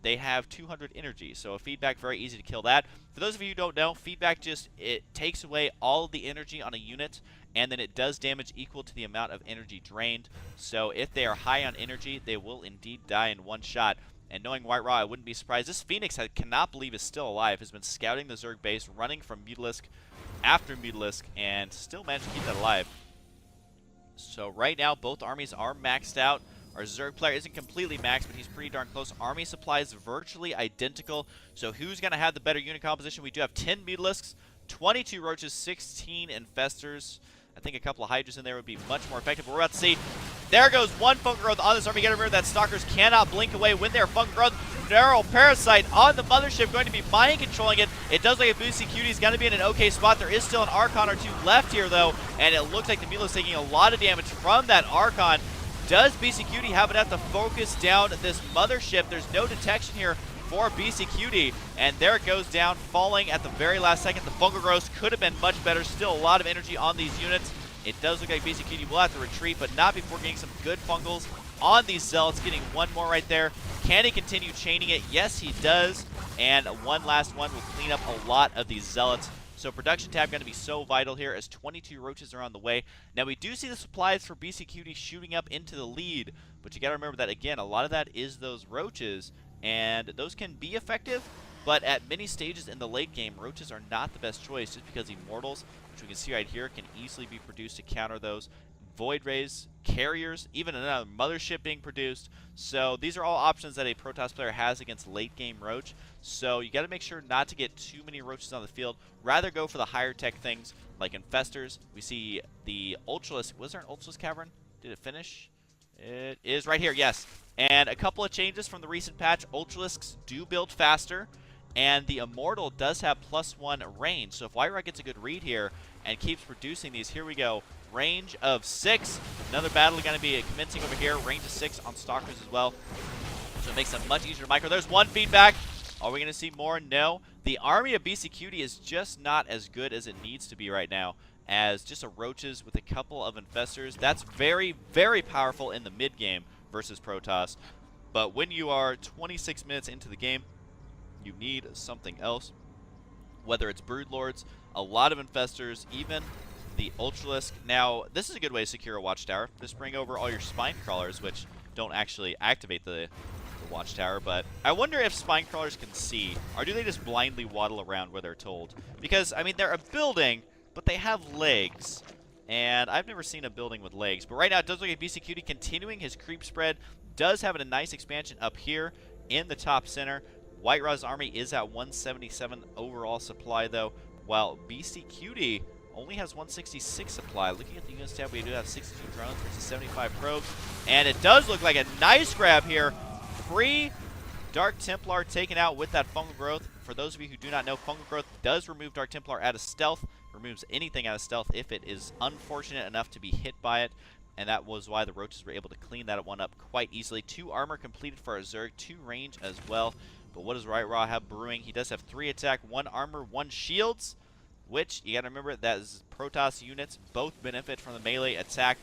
they have 200 energy, so a feedback, very easy to kill that. For those of you who don't know, feedback just, it takes away all of the energy on a unit, and then it does damage equal to the amount of energy drained. So if they are high on energy, they will indeed die in one shot. And knowing WhiteRa, I wouldn't be surprised. This Phoenix, I cannot believe is still alive, has been scouting the Zerg base, running from Mutalisk after Mutalisk, and still managed to keep that alive. So right now, both armies are maxed out. Our Zerg player isn't completely maxed, but he's pretty darn close. Army supplies virtually identical. So who's going to have the better unit composition? We do have 10 Mutalisks, 22 Roaches, 16 Infestors. I think a couple of Hydras in there would be much more effective. But we're about to see. There goes one Fungal Growth on this army. You got to remember that Stalkers cannot blink away when they're Fungal Growth. Narrow Parasite on the Mothership, going to be mind controlling it. It does look like BCQD is going to be in an okay spot. There is still an Archon or two left here, though, and it looks like the Mutalisk taking a lot of damage from that Archon. Does BCQD have enough to focus down this Mothership? There's no detection here for BCQD, and there it goes down, falling at the very last second. The Fungal Growth could have been much better. Still a lot of energy on these units. It does look like BCQD will have to retreat, but not before getting some good Fungals on these Zealots. Getting one more right there. Can he continue chaining it? Yes, he does. And one last one will clean up a lot of these Zealots. So production tab going to be so vital here as 22 Roaches are on the way. Now we do see the supplies for BCQD shooting up into the lead, but you got to remember that, again, a lot of that is those Roaches, and those can be effective, but at many stages in the late game, Roaches are not the best choice just because Immortals, which we can see right here, can easily be produced to counter those. Void Rays, Carriers, even another Mothership being produced. So these are all options that a Protoss player has against late game Roach. So you got to make sure not to get too many Roaches on the field. Rather go for the higher tech things like Infestors. We see the Ultralisk. Was there an Ultralisk Cavern? Did it finish? It is right here, yes. And a couple of changes from the recent patch. Ultralisks do build faster, and the Immortal does have +1 range. So if WhiteRa gets a good read here and keeps producing these, here we go. Range of 6. Another battle going to be commencing over here. Range of 6 on Stalkers as well. So it makes them much easier to micro. There's one feedback. Are we going to see more? No. The army of BCQD is just not as good as it needs to be right now, as just a Roaches with a couple of Infestors. That's very, very powerful in the mid game versus Protoss. But when you are 26 minutes into the game, you need something else. Whether it's Broodlords, a lot of Infestors, even the Ultralisk. Now, this is a good way to secure a Watchtower. Just bring over all your Spine Crawlers, which don't actually activate the Watchtower, but I wonder if Spine Crawlers can see, or do they just blindly waddle around where they're told? Because, I mean, they're a building, but they have legs, and I've never seen a building with legs. But right now, it does look like BCQD continuing his creep spread, does have a nice expansion up here in the top center. WhiteRa's army is at 177 overall supply, though, while BCQD only has 166 supply. Looking at the units tab, we do have 62 drones versus 75 probes. And it does look like a nice grab here. Free Dark Templar taken out with that Fungal Growth. For those of you who do not know, Fungal Growth does remove Dark Templar out of stealth. Removes anything out of stealth if it is unfortunate enough to be hit by it. And that was why the Roaches were able to clean that one up quite easily. 2 armor completed for our Zerg, 2 range as well. But what does WhiteRa have brewing? He does have 3 attack, 1 armor, 1 shields. Which, you gotta remember, that is Protoss units both benefit from the melee attack.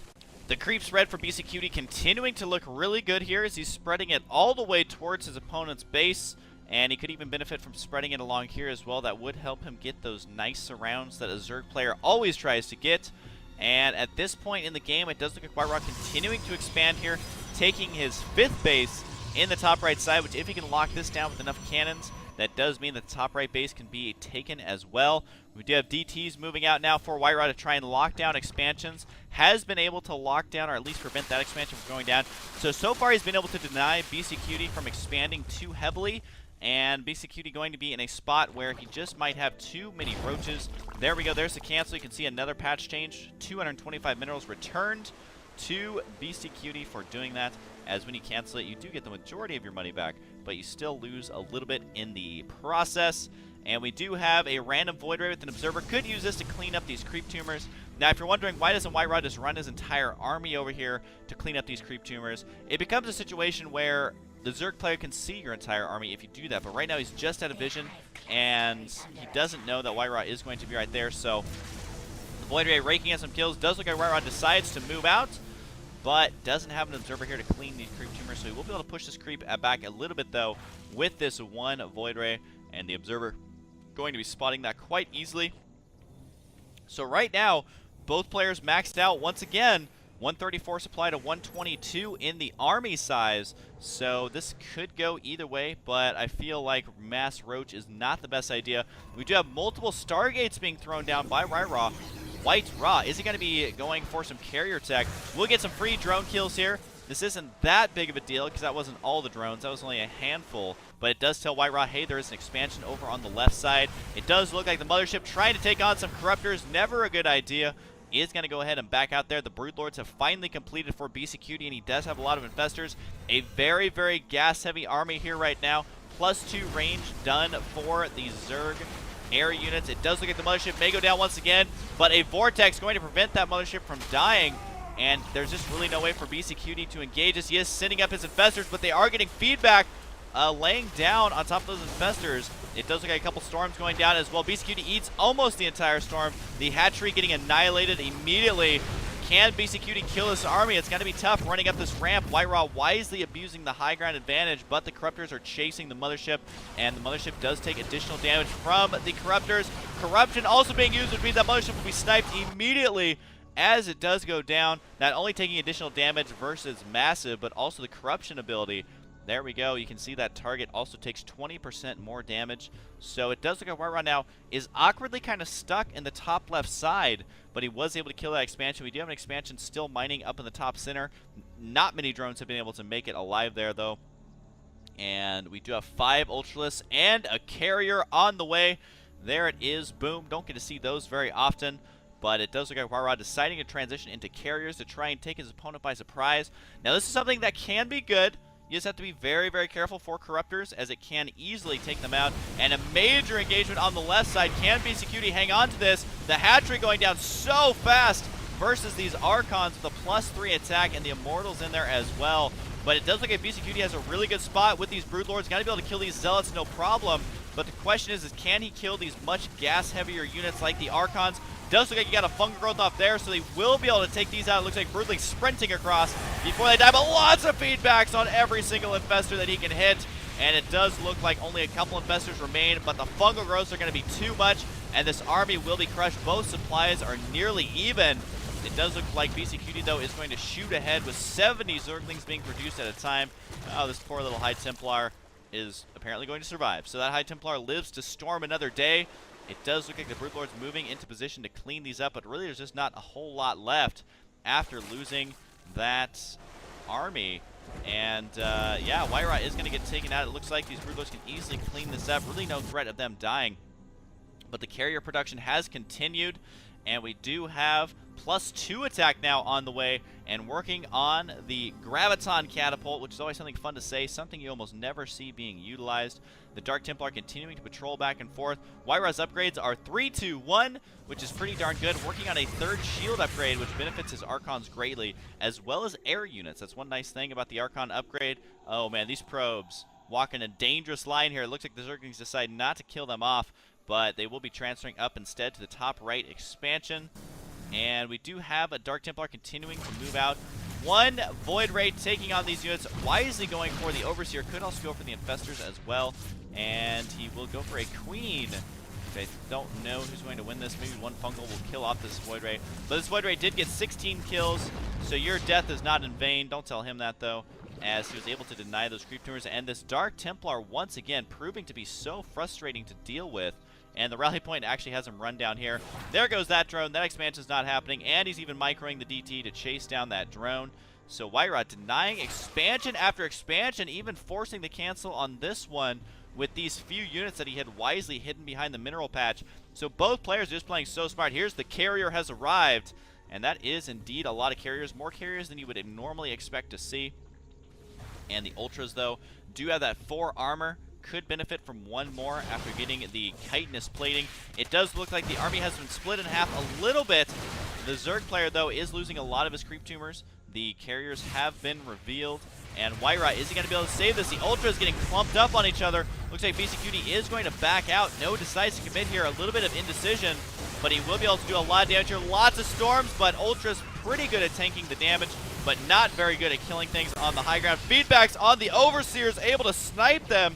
The creep spread for BCQD continuing to look really good here as he's spreading it all the way towards his opponent's base. And he could even benefit from spreading it along here as well. That would help him get those nice surrounds that a Zerg player always tries to get. And at this point in the game, it does look like WhiteRa continuing to expand here, taking his 5th base in the top right side, which if he can lock this down with enough cannons, that does mean that the top right base can be taken as well. We do have DTs moving out now for WhiteRa to try and lock down expansions. Has been able to lock down, or at least prevent that expansion from going down. So far he's been able to deny BCQD from expanding too heavily. And BCQD going to be in a spot where he just might have too many Roaches. There we go, there's the cancel. You can see another patch change. 225 minerals returned to BCQD for doing that. As when you cancel it, you do get the majority of your money back, but you still lose a little bit in the process. And we do have a random Void Ray with an Observer. Could use this to clean up these creep tumors. Now, if you're wondering why doesn't WhiteRa just run his entire army over here to clean up these creep tumors, it becomes a situation where the Zerg player can see your entire army if you do that. But right now he's just out of vision, and he doesn't know that WhiteRa is going to be right there. So the Void Ray raking in some kills. Does look like WhiteRa decides to move out, but doesn't have an Observer here to clean these creep tumors. So he will be able to push this creep back a little bit, though, with this one Void Ray, and the Observer going to be spotting that quite easily. So right now, both players maxed out once again. 134 supply to 122 in the army size. So this could go either way, but I feel like mass roach is not the best idea. We do have multiple Stargates being thrown down by WhiteRa. WhiteRa, is he going to be going for some carrier tech? We'll get some free drone kills here. This isn't that big of a deal because that wasn't all the drones. That was only a handful. But it does tell WhiteRa, hey, there is an expansion over on the left side. It does look like the mothership trying to take on some corruptors. Never a good idea. He is going to go ahead and back out there. The Broodlords have finally completed for BCQD, and he does have a lot of infestors. A very, very gas-heavy army here right now. +2 range done for the Zerg air units. It does look like the mothership may go down once again, but a Vortex going to prevent that mothership from dying. And there's just really no way for BCQD to engage as he is sending up his infestors, but they are getting feedback laying down on top of those infestors. It does look like a couple storms going down as well. BCQD eats almost the entire storm. The hatchery getting annihilated immediately. Can BCQD kill this army? It's going to be tough running up this ramp. WhiteRa wisely abusing the high ground advantage, but the corruptors are chasing the mothership, and the mothership does take additional damage from the corruptors. Corruption also being used, which means that mothership will be sniped immediately as it does go down. Not only taking additional damage versus massive, but also the corruption ability. There we go. You can see that target also takes 20% more damage. So it does look like WhiteRa now is awkwardly kind of stuck in the top left side, but he was able to kill that expansion. We do have an expansion still mining up in the top center. Not many drones have been able to make it alive there, though. And we do have 5 Ultralists and a carrier on the way. There it is. Boom. Don't get to see those very often. But it does look like WhiteRa deciding to transition into carriers to try and take his opponent by surprise. Now, this is something that can be good. You just have to be very, very careful for corruptors, as it can easily take them out. And a major engagement on the left side. Can BCQD hang on to this? The hatchery going down so fast versus these Archons with a +3 attack and the Immortals in there as well. But it does look like BCQD has a really good spot with these Broodlords. Got to be able to kill these Zealots, no problem. But the question is can he kill these much gas-heavier units like the Archons? Does look like he got a fungal growth off there, so they will be able to take these out. It looks like Broodling sprinting across before they die, but lots of feedbacks on every single infestor that he can hit. And it does look like only a couple infestors remain, but the fungal growths are going to be too much, and this army will be crushed. Both supplies are nearly even. It does look like BCQD, though, is going to shoot ahead with 70 Zerglings being produced at a time. Oh, this poor little High Templar is apparently going to survive. So that High Templar lives to storm another day. It does look like the Broodlord's moving into position to clean these up, but really there's just not a whole lot left after losing that army. And, yeah, WhiteRa is going to get taken out. It looks like these Broodlords can easily clean this up. Really no threat of them dying. But the carrier production has continued, and we do have +2 attack now on the way, and working on the Graviton Catapult, which is always something fun to say, something you almost never see being utilized. The Dark Templar continuing to patrol back and forth. WhiteRa's upgrades are 3, 2, 1, which is pretty darn good. Working on a 3rd shield upgrade, which benefits his Archons greatly, as well as air units. That's one nice thing about the Archon upgrade. Oh man, these probes walking a dangerous line here. It looks like the Zerglings decide not to kill them off, but they will be transferring up instead to the top right expansion. And we do have a Dark Templar continuing to move out. 1 Void Ray taking on these units, wisely going for the Overseer. Could also go for the Infestors as well. And he will go for a Queen. I don't know who's going to win this. Maybe one Fungal will kill off this Void Ray. But this Void Ray did get 16 kills, so your death is not in vain. Don't tell him that, though, as he was able to deny those creep tumors. And this Dark Templar, once again, proving to be so frustrating to deal with. And the rally point actually has him run down here. There goes that drone. That expansion's not happening. And he's even microing the DT to chase down that drone. So WhiteRa denying expansion after expansion, even forcing the cancel on this one with these few units that he had wisely hidden behind the mineral patch. So both players are just playing so smart. Here's the carrier has arrived. And that is indeed a lot of carriers. More carriers than you would normally expect to see. And the Ultras, though, do have that 4 armor. Could benefit from 1 more after getting the chitinous plating. It does look like the army has been split in half a little bit. The Zerg player, though, is losing a lot of his creep tumors. The carriers have been revealed. And WhiteRa, is he going to be able to save this? The Ultra is getting clumped up on each other. Looks like BCQD is going to back out. No decides to commit here. A little bit of indecision, but he will be able to do a lot of damage here. Lots of storms, but Ultra's pretty good at tanking the damage, but not very good at killing things on the high ground. Feedbacks on the Overseers, able to snipe them.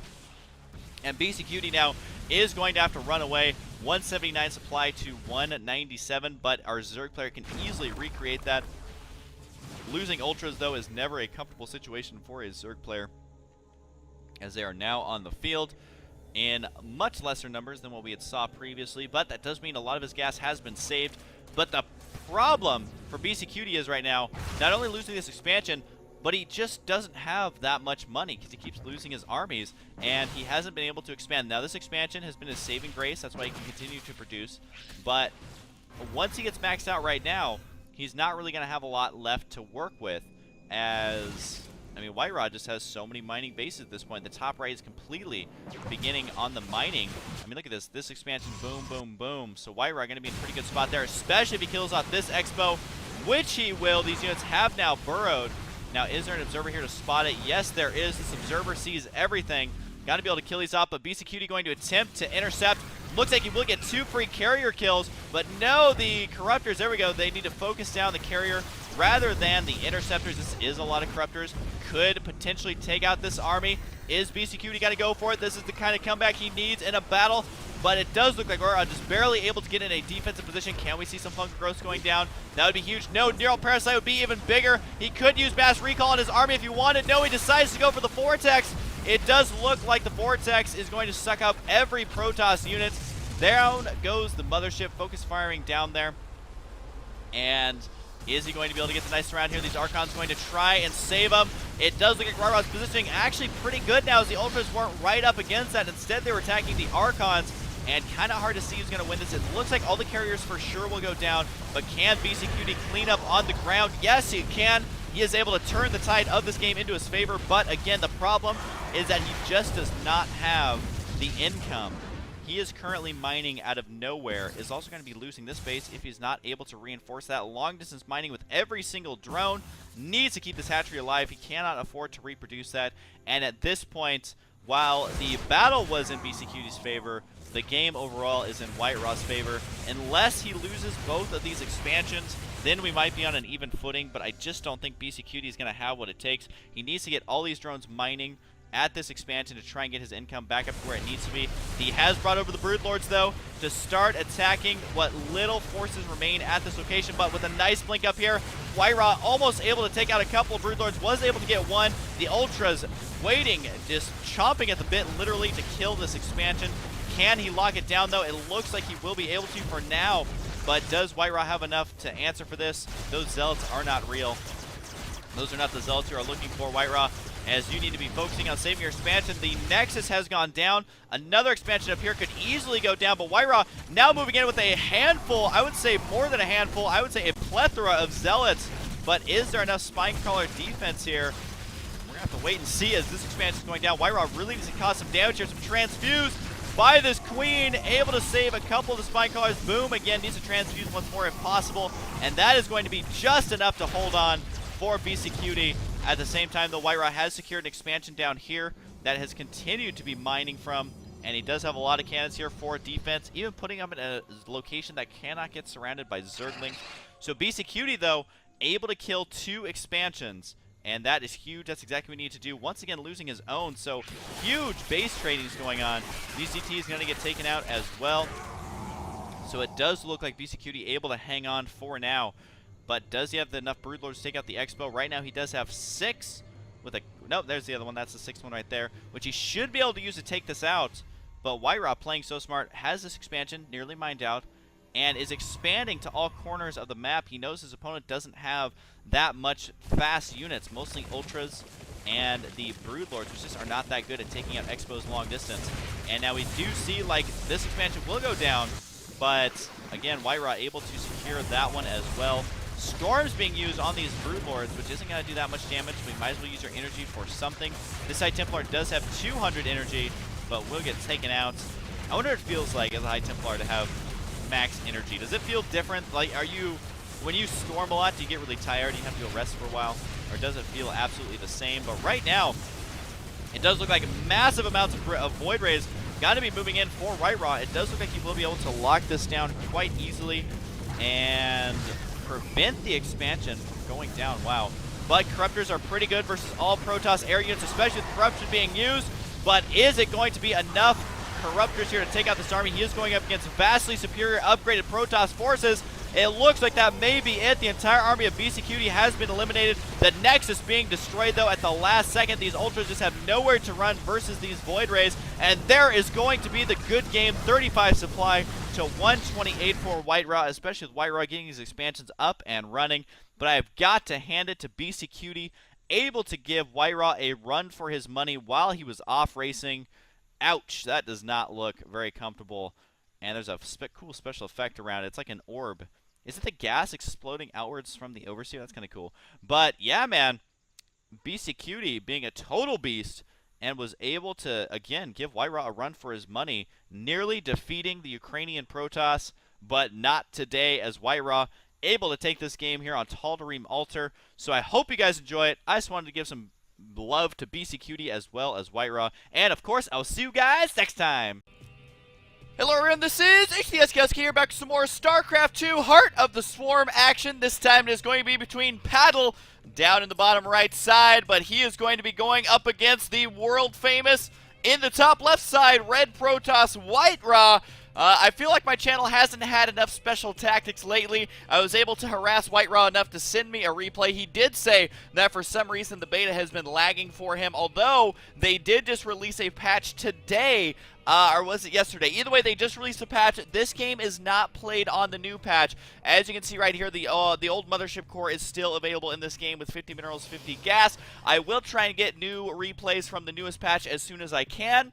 And BCQD now is going to have to run away. 179 supply to 197, but our Zerg player can easily recreate that. Losing Ultras, though, is never a comfortable situation for a Zerg player, as they are now on the field in much lesser numbers than what we had saw previously, but that does mean a lot of his gas has been saved. But the problem for BCQD is right now, not only losing this expansion, but he just doesn't have that much money because he keeps losing his armies, and he hasn't been able to expand. Now, this expansion has been his saving grace. That's why he can continue to produce. But once he gets maxed out right now, he's not really going to have a lot left to work with, as, I mean, WhiteRa just has so many mining bases at this point. The top right is completely beginning on the mining. I mean, look at this. This expansion, boom, boom, boom. So WhiteRa going to be in a pretty good spot there, especially if he kills off this Expo, which he will. These units have now burrowed. Now, is there an observer here to spot it? Yes, there is. This observer sees everything. Got to be able to kill these off, but BCQD going to attempt to intercept. Looks like he will get 2 free carrier kills, but no, the Corruptors, there we go. They need to focus down the carrier rather than the interceptors. This is a lot of Corruptors. Could potentially take out this army. Is BCQD got to go for it? This is the kind of comeback he needs in a battle, but it does look like we're just barely able to get in a defensive position. Can we see some punk growth going down? That would be huge. No, Neural Parasite would be even bigger. He could use Mass Recall on his army if he wanted. No, he decides to go for the Vortex. It does look like the Vortex is going to suck up every Protoss unit. Down goes the Mothership, focus firing down there. And is he going to be able to get the nice round here? These Archons going to try and save him. It does look like WhiteRa's positioning actually pretty good now, as the Ultras weren't right up against that. Instead, they were attacking the Archons, and kind of hard to see who's going to win this. It looks like all the carriers for sure will go down, but can BCQD clean up on the ground? Yes, he can. He is able to turn the tide of this game into his favor, but again, the problem is that he just does not have the income. He is currently mining out of nowhere, is also going to be losing this base if he's not able to reinforce that. Long-distance mining with every single drone, needs to keep this hatchery alive. He cannot afford to reproduce that, and at this point, while the battle was in BCQD's favor, the game overall is in WhiteRa's favor. Unless he loses both of these expansions, then we might be on an even footing, but I just don't think BCQD is going to have what it takes. He needs to get all these drones mining at this expansion to try and get his income back up to where it needs to be. He has brought over the Broodlords, though, to start attacking what little forces remain at this location, but with a nice blink up here, WhiteRa almost able to take out a couple of Broodlords, was able to get one. The Ultras waiting, just chomping at the bit, literally, to kill this expansion. Can he lock it down, though? It looks like he will be able to for now, but does WhiteRa have enough to answer for this? Those Zealots are not real. Those are not the Zealots you are looking for, WhiteRa, as you need to be focusing on saving your expansion. The Nexus has gone down. Another expansion up here could easily go down, but WhiteRa now moving in with a handful, I would say more than a handful, I would say a plethora of Zealots. But is there enough Spinecrawler defense here? We're going to have to wait and see as this expansion is going down. WhiteRa really needs to cause some damage here. Some transfuse by this Queen, able to save a couple of the Spinecrawlers. Boom, again, needs to transfuse once more if possible. And that is going to be just enough to hold on for BCQD. At the same time, though, WhiteRa has secured an expansion down here that has continued to be mining from, and he does have a lot of cannons here for defense, even putting him in a location that cannot get surrounded by Zerglings. So BCQD, though, able to kill 2 expansions, and that is huge. That's exactly what we need to do. Once again, losing his own, so huge base trading is going on. BCT is going to get taken out as well. So it does look like BCQD able to hang on for now. But does he have enough Broodlords to take out the Expo? Right now he does have 6 with a... Nope, there's the other one. That's the 6th one right there, which he should be able to use to take this out. But WhiteRa, playing so smart, has this expansion nearly mined out and is expanding to all corners of the map. He knows his opponent doesn't have that much fast units, mostly Ultras and the Broodlords, which just are not that good at taking out Expos long distance. And now we do see, like, this expansion will go down, but again, WhiteRa able to secure that one as well. Storms being used on these Broodlords, which isn't going to do that much damage. We might as well use our energy for something. This High Templar does have 200 energy, but will get taken out. I wonder what it feels like as a High Templar to have max energy. Does it feel different? Like, are you, when you storm a lot, do you get really tired? Do you have to go rest for a while? Or does it feel absolutely the same? But right now, it does look like massive amounts of Void Rays got to be moving in for WhiteRa. It does look like he will be able to lock this down quite easily and prevent the expansion from going down. Wow. But Corruptors are pretty good versus all Protoss air units, especially with Corruption being used. But is it going to be enough Corruptors here to take out this army. He is going up against vastly superior upgraded Protoss forces. It looks like that may be it. The entire army of BCQD has been eliminated. The Nexus being destroyed, though, at the last second. These Ultras just have nowhere to run versus these Void Rays. And there is going to be the good game. 35 supply to 128 for WhiteRa, especially with WhiteRa getting his expansions up and running. But I have got to hand it to BCQD, able to give WhiteRa a run for his money while he was off racing. Ouch, that does not look very comfortable. And there's a cool special effect around it. It's like an orb. Is it the gas exploding outwards from the Overseer? That's kind of cool. But, yeah, man, BCQD being a total beast and was able to, again, give WhiteRa a run for his money, nearly defeating the Ukrainian Protoss, but not today, as WhiteRa able to take this game here on Tal'Darim Altar. So I hope you guys enjoy it. I just wanted to give some love to BCQD as well as WhiteRa. And, of course, I'll see you guys next time. Hello everyone, this is Husky here, back with some more StarCraft 2 Heart of the Swarm action. This time it is going to be between Paddle down in the bottom right side, but he is going to be going up against the world famous, in the top left side, Red Protoss WhiteRa. I feel like my channel hasn't had enough special tactics lately. I was able to harass WhiteRa enough to send me a replay. He did say that for some reason the beta has been lagging for him, although they did just release a patch today. Or was it yesterday? Either way, they just released a patch. This game is not played on the new patch. As you can see right here, the old Mothership core is still available in this game with 50 minerals, 50 gas. I will try and get new replays from the newest patch as soon as I can.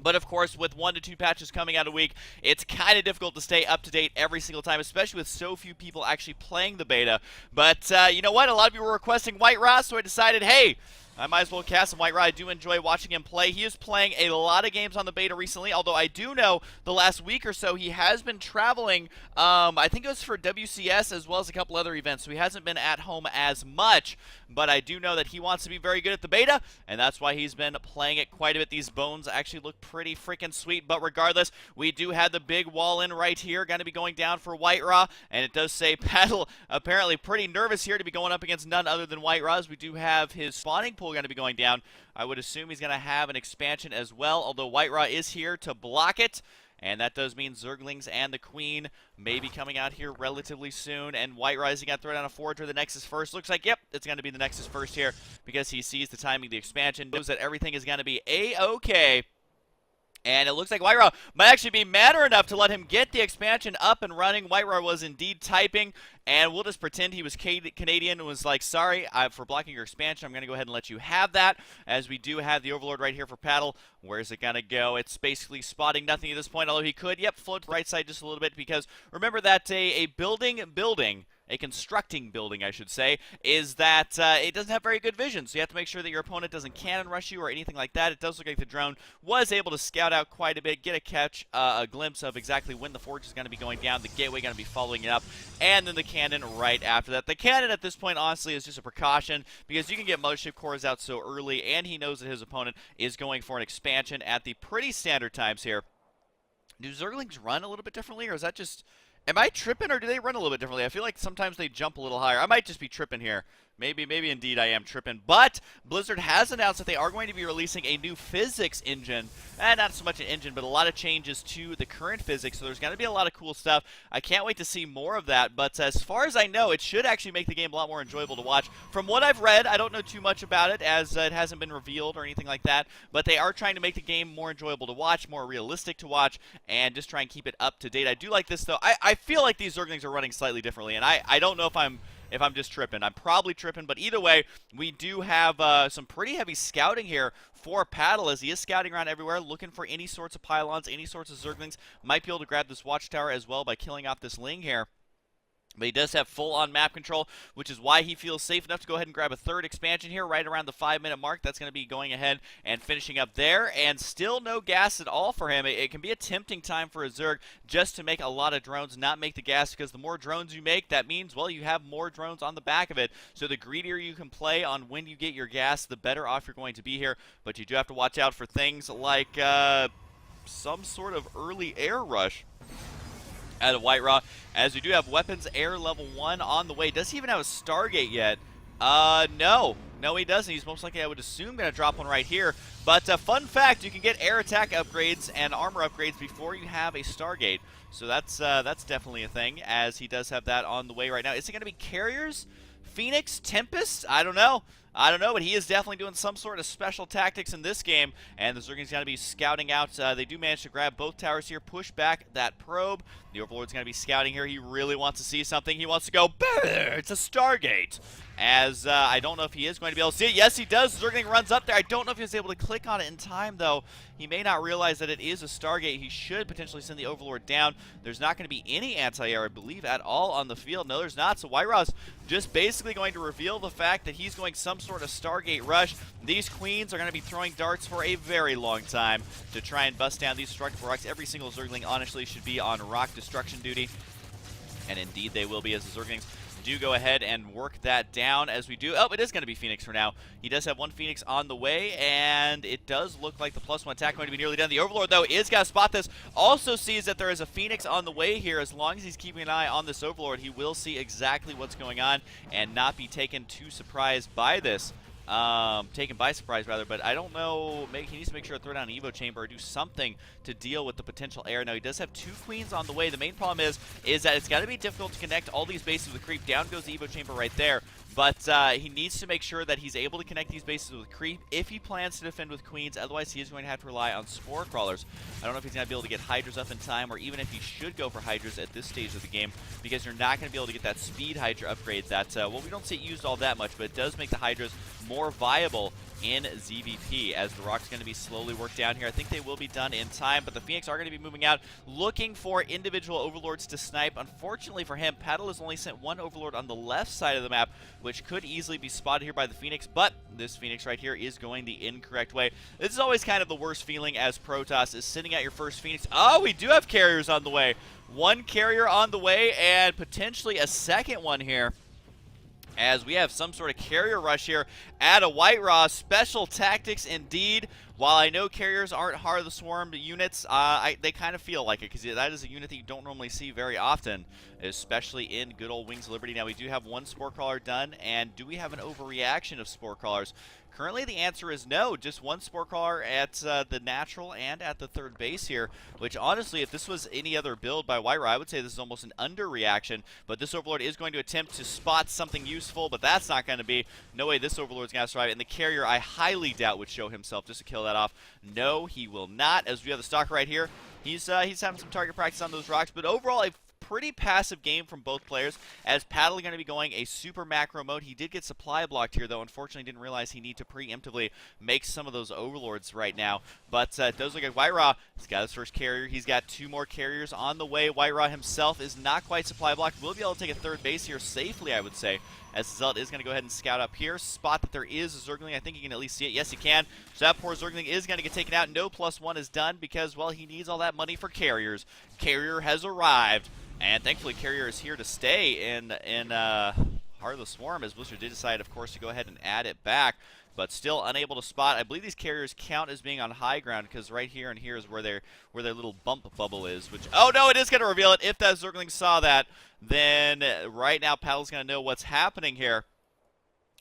But, of course, with 1 to 2 patches coming out a week, it's kind of difficult to stay up to date every single time, especially with so few people actually playing the beta. But, you know what? A lot of you were requesting WhiteRa, so I decided, hey, I might as well cast some WhiteRa. I do enjoy watching him play. He is playing a lot of games on the beta recently, although I do know the last week or so he has been traveling, I think it was for WCS as well as a couple other events, so he hasn't been at home as much. But I do know that he wants to be very good at the beta, and that's why he's been playing it quite a bit. These bones actually look pretty freaking sweet, but regardless, we do have the big wall in right here, going to be going down for WhiteRa, and it does say Paddle apparently pretty nervous here to be going up against none other than WhiteRa, as we do have his spawning pool going to be going down. I would assume he's going to have an expansion as well, although WhiteRa is here to block it. And that does mean Zerglings and the Queen may be coming out here relatively soon. And WhiteRa is going to throw down a Forager, the Nexus first. Looks like, yep, it's going to be the Nexus first here because he sees the timing of the expansion, knows that everything is going to be A-okay. And it looks like WhiteRa might actually be manner enough to let him get the expansion up and running. WhiteRa was indeed typing, and we'll just pretend he was Canadian and was like, sorry for blocking your expansion. I'm going to go ahead and let you have that, as we do have the Overlord right here for Paddle. Where's it going to go? It's basically spotting nothing at this point, although he could, yep, float to the right side just a little bit, because remember that a constructing building, I should say, is that it doesn't have very good vision, so you have to make sure that your opponent doesn't cannon rush you or anything like that. It does look like the drone was able to scout out quite a bit, get a glimpse of exactly when the forge is going to be going down, the gateway going to be following it up, and then the cannon right after that. The cannon at this point, honestly, is just a precaution, because you can get Mothership cores out so early, and he knows that his opponent is going for an expansion at the pretty standard times here. Do Zerglings run a little bit differently, or is that just... Am I tripping, or do they run a little bit differently? I feel like sometimes they jump a little higher. I might just be tripping here. Maybe indeed I am tripping. But Blizzard has announced that they are going to be releasing a new physics engine. Not so much an engine, but a lot of changes to the current physics. So there's going to be a lot of cool stuff. I can't wait to see more of that. But as far as I know, it should actually make the game a lot more enjoyable to watch. From what I've read, I don't know too much about it, as it hasn't been revealed or anything like that. But they are trying to make the game more enjoyable to watch, more realistic to watch, and just try and keep it up to date. I do like this, though. I feel like these Zerglings are running slightly differently, and I don't know if I'm just tripping. I'm probably tripping, but either way, we do have some pretty heavy scouting here for Paddle, as he is scouting around everywhere, looking for any sorts of pylons, any sorts of Zerglings. Might be able to grab this watchtower as well by killing off this Ling here. But he does have full-on map control, which is why he feels safe enough to go ahead and grab a third expansion here right around the 5-minute mark. That's going to be going ahead and finishing up there, and still no gas at all for him. It can be a tempting time for a Zerg just to make a lot of drones, not make the gas, because the more drones you make, that means, well, you have more drones on the back of it. So the greedier you can play on when you get your gas, the better off you're going to be here. But you do have to watch out for things like some sort of early air rush out of WhiteRa, as we do have weapons air level 1 on the way. Does he even have a Stargate yet? No. No, he doesn't. He's most likely, I would assume, going to drop one right here. But fun fact, you can get air attack upgrades and armor upgrades before you have a Stargate. So that's definitely a thing, as he does have that on the way right now. Is it going to be Carriers? Phoenix? Tempest? I don't know. But he is definitely doing some sort of special tactics in this game, and the Zergling's going to be scouting out. They do manage to grab both towers here, push back that probe. The Overlord's going to be scouting here. He really wants to see something. He wants to go, it's a Stargate. As I don't know if he is going to be able to see it. Yes, he does. Zergling runs up there. I don't know if he was able to click on it in time, though. He may not realize that it is a Stargate. He should potentially send the Overlord down. There's not going to be any anti-air, I believe, at all on the field. No, there's not. So WhiteRa's just basically going to reveal the fact that he's going some sort of Stargate rush. These Queens are going to be throwing darts for a very long time to try and bust down these destructive rocks. Every single Zergling, honestly, should be on rock destruction duty. And indeed they will be, as the Zerglings do go ahead and work that down as we do. Oh, it is going to be Phoenix for now. He does have one Phoenix on the way, and it does look like the +1 attack going to be nearly done. The Overlord, though, is going to spot this. Also sees that there is a Phoenix on the way here. As long as he's keeping an eye on this Overlord, he will see exactly what's going on and not be taken too surprised by this. Taken by surprise, rather, but I don't know. He needs to make sure to throw down an Evo Chamber or do something to deal with the potential air. Now, he does have 2 Queens on the way. The main problem is that it's got to be difficult to connect all these bases with creep. Down goes the Evo Chamber right there. But he needs to make sure that he's able to connect these bases with creep if he plans to defend with Queens. Otherwise, he is going to have to rely on Spore Crawlers. I don't know if he's going to be able to get Hydras up in time, or even if he should go for Hydras at this stage of the game, because you're not going to be able to get that Speed Hydra upgrade that, well, we don't see it used all that much, but it does make the Hydras more viable in ZVP, as the rock's going to be slowly worked down here. I think they will be done in time, but the Phoenix are going to be moving out, looking for individual Overlords to snipe. Unfortunately for him, Paddle has only sent one Overlord on the left side of the map, which could easily be spotted here by the Phoenix, but this Phoenix right here is going the incorrect way. This is always kind of the worst feeling as Protoss, is sending out your first Phoenix. Oh, we do have carriers on the way. One carrier on the way, and potentially a second one here, as we have some sort of carrier rush here at a WhiteRa. Special tactics indeed. While I know carriers aren't Heart of the Swarm units, they kind of feel like it, because that is a unit that you don't normally see very often, especially in good old Wings of Liberty. Now, we do have one Spore Crawler done, and do we have an overreaction of Spore Crawlers? Currently, the answer is no. Just one Spore Crawler at the natural and at the third base here, which honestly, if this was any other build by WhiteRa, I would say this is almost an underreaction. But this Overlord is going to attempt to spot something useful, but that's not going to be. No way this Overlord's going to survive. And the carrier, I highly doubt, would show himself just to kill that off. No, he will not. As we have the Stalker right here, he's having some target practice on those rocks, but overall, a pretty passive game from both players, as Paddle going to be going a super macro mode. He did get supply blocked here, though. Unfortunately, didn't realize he need to preemptively make some of those Overlords right now. But it does look like WhiteRa has got his first carrier. He's got 2 more carriers on the way. WhiteRa himself is not quite supply blocked. Will be able to take a third base here safely, I would say, as Zealot is going to go ahead and scout up here. Spot that there is a Zergling. I think he can at least see it. Yes, he can. So that poor Zergling is going to get taken out. No +1 is done because, well, he needs all that money for carriers. Carrier has arrived. And thankfully, Carrier is here to stay in Heart of the Swarm, as Blizzard did decide, of course, to go ahead and add it back, but still unable to spot. I believe these carriers count as being on high ground, because right here and here is where their little bump bubble is. Which, oh no, it is going to reveal it. If that Zergling saw that, then right now Paddle's going to know what's happening here,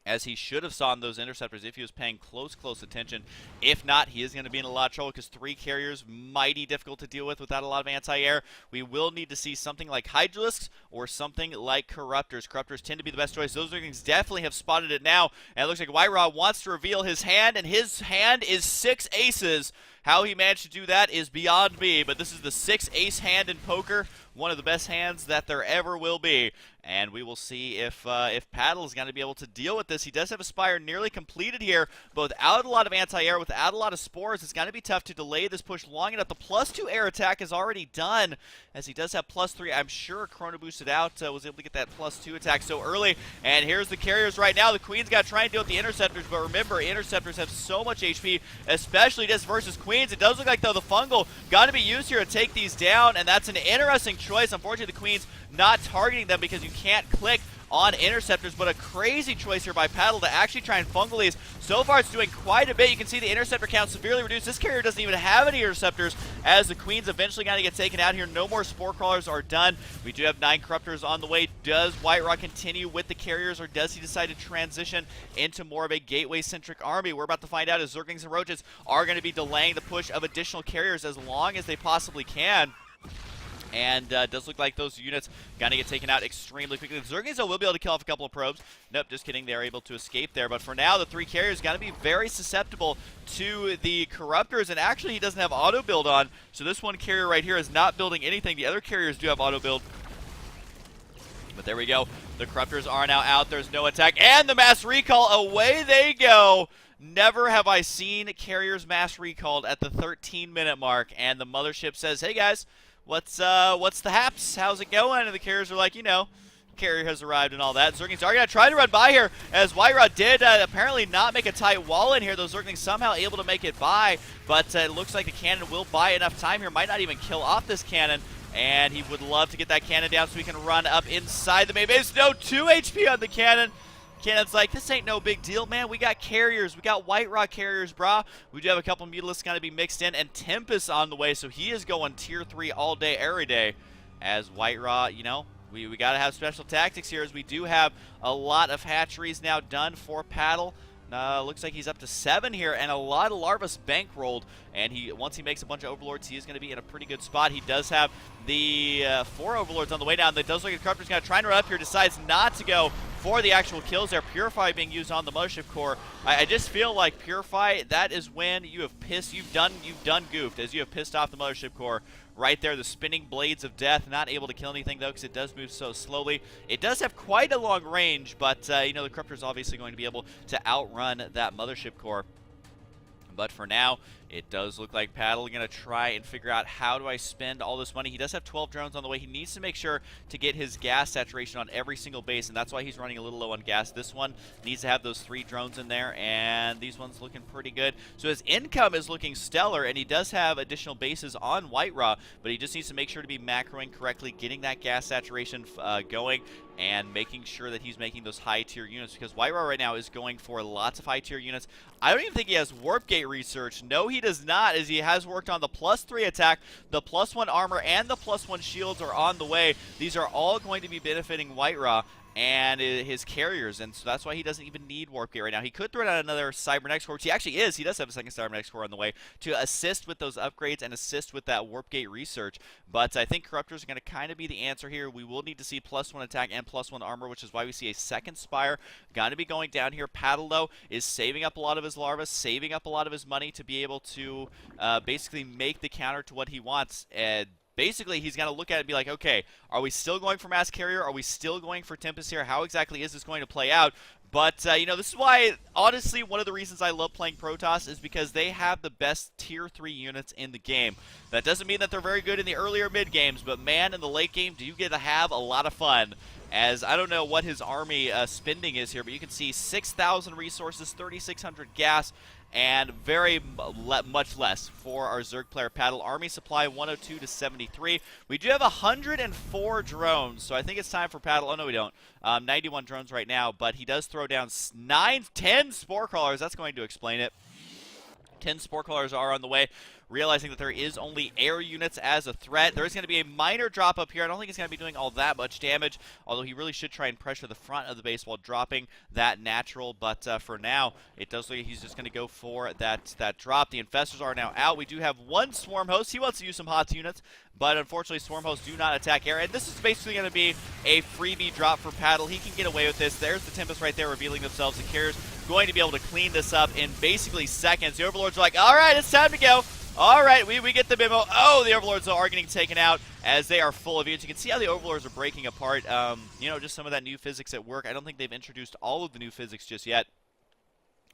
as he should have saw in those interceptors if he was paying close attention. If not, he is going to be in a lot of trouble, because 3 carriers, mighty difficult to deal with without a lot of anti-air. We will need to see something like Hydralisks or something like Corruptors. Corruptors tend to be the best choice. Those things definitely have spotted it now, and it looks like WhiteRa wants to reveal his hand, and his hand is 6 aces. How he managed to do that is beyond me, but this is the 6 ace hand in poker, one of the best hands that there ever will be. And we will see if Paddle is going to be able to deal with this. He does have a Spire nearly completed here, but without a lot of anti-air, without a lot of spores, it's going to be tough to delay this push long enough. The +2 air attack is already done, as he does have +3. I'm sure Chrono boosted out, was able to get that +2 attack so early. And here's the carriers right now. The Queen's got to try and deal with the Interceptors, but remember, Interceptors have so much HP, especially just versus Queens. It does look like, though, the Fungal got to be used here to take these down, and that's an interesting choice. Unfortunately, the Queen's not targeting them because you can't click on interceptors, but a crazy choice here by Paddle to actually try and fungal these. So far, it's doing quite a bit. You can see the interceptor count severely reduced. This carrier doesn't even have any interceptors, as the Queen's eventually going to get taken out here. No more Spore Crawlers are done. We do have 9 Corruptors on the way. Does WhiteRa continue with the carriers, or does he decide to transition into more of a gateway-centric army? We're about to find out, as Zerglings and Roaches are going to be delaying the push of additional carriers as long as they possibly can. And does look like those units going to get taken out extremely quickly. The Zerglings, though, will be able to kill off a couple of probes. Nope, just kidding. They're able to escape there. But for now, the 3 carriers going to be very susceptible to the Corruptors. And actually, he doesn't have auto-build on. So this one carrier right here is not building anything. The other carriers do have auto-build. But there we go. The Corruptors are now out. There's no attack. And the mass recall. Away they go. Never have I seen carriers mass recalled at the 13-minute mark. And the mothership says, hey, guys. What's the haps? How's it going? And the carriers are like, you know, carrier has arrived and all that. Zerglings are going to try to run by here, as WhiteRa did apparently not make a tight wall in here. Those Zerglings somehow able to make it by, but it looks like the cannon will buy enough time here. Might not even kill off this cannon, and he would love to get that cannon down so he can run up inside the main base. No, 2 HP on the cannon. Cannon's like, this ain't no big deal, man. We got carriers. We got WhiteRa carriers, brah. We do have a couple Mutalisks going to be mixed in, and Tempest on the way, so he is going tier 3 all day, every day. As WhiteRa, you know, we got to have special tactics here, as we do have a lot of hatcheries now done for Paddle. Looks like he's up to 7 here, and a lot of Larvas bankrolled. And once he makes a bunch of Overlords, he is going to be in a pretty good spot. He does have the 4 Overlords on the way down. That does look like the Corruptor's going to try and run up here, decides not to go for the actual kills there. Purify being used on the Mothership Core. I just feel like Purify, that is when you have you've done goofed, as you have pissed off the Mothership Core. Right there, the spinning blades of death, not able to kill anything though, because it does move so slowly. It does have quite a long range, but you know, the Corruptor's obviously going to be able to outrun that Mothership Core. But for now, it does look like Paddle going to try and figure out, how do I spend all this money? He does have 12 drones on the way. He needs to make sure to get his gas saturation on every single base, and that's why he's running a little low on gas. This one needs to have those 3 drones in there, and these ones looking pretty good. So his income is looking stellar, and he does have additional bases on WhiteRa, but he just needs to make sure to be macroing correctly, getting that gas saturation going, and making sure that he's making those high-tier units, because WhiteRa right now is going for lots of high-tier units. I don't even think he has Warp Gate research. No, he does not, as he has worked on the +3 attack, the +1 armor, and the +1 shields are on the way. These are all going to be benefiting WhiteRa and his carriers, and so that's why he doesn't even need Warp Gate right now. He could throw down another Cybernetics Core, which he actually is. He does have a second Cybernetics Core on the way to assist with those upgrades and assist with that Warp Gate research. But I think Corruptors are going to kind of be the answer here. We will need to see +1 attack and +1 armor, which is why we see a second Spire going to be going down here. Paddle, though, is saving up a lot of his larvae, saving up a lot of his money to be able to basically make the counter to what he wants. Basically, he's going to look at it and be like, okay, are we still going for Mass Carrier? Are we still going for Tempest here? How exactly is this going to play out? But, you know, this is why, honestly, one of the reasons I love playing Protoss is because they have the best tier 3 units in the game. That doesn't mean that they're very good in the earlier mid games, but man, in the late game, do you get to have a lot of fun. As I don't know what his army spending is here, but you can see 6,000 resources, 3,600 gas, and very much less for our Zerg player Paddle. Army supply 102 to 73. We do have 104 drones, so I think it's time for Paddle. Oh, no, we don't. 91 drones right now, but he does throw down 10 Spore Crawlers. That's going to explain it. 10 Spore Crawlers are on the way, realizing that there is only air units as a threat. There is going to be a minor drop up here. I don't think it's going to be doing all that much damage, although he really should try and pressure the front of the base while dropping that natural. But for now, it does look like he's just going to go for that drop. The Infestors are now out. We do have 1 Swarm Host. He wants to use some HOTS units, but unfortunately, Swarm Hosts do not attack air. And this is basically going to be a freebie drop for Paddle. He can get away with this. There's the Tempest right there revealing themselves. The carriers going to be able to clean this up in basically seconds. The Overlords are like, all right, it's time to go. All right, we get the memo. Oh, the Overlords are getting taken out as they are full of units. You can see how the Overlords are breaking apart. You know, just some of that new physics at work. I don't think they've introduced all of the new physics just yet,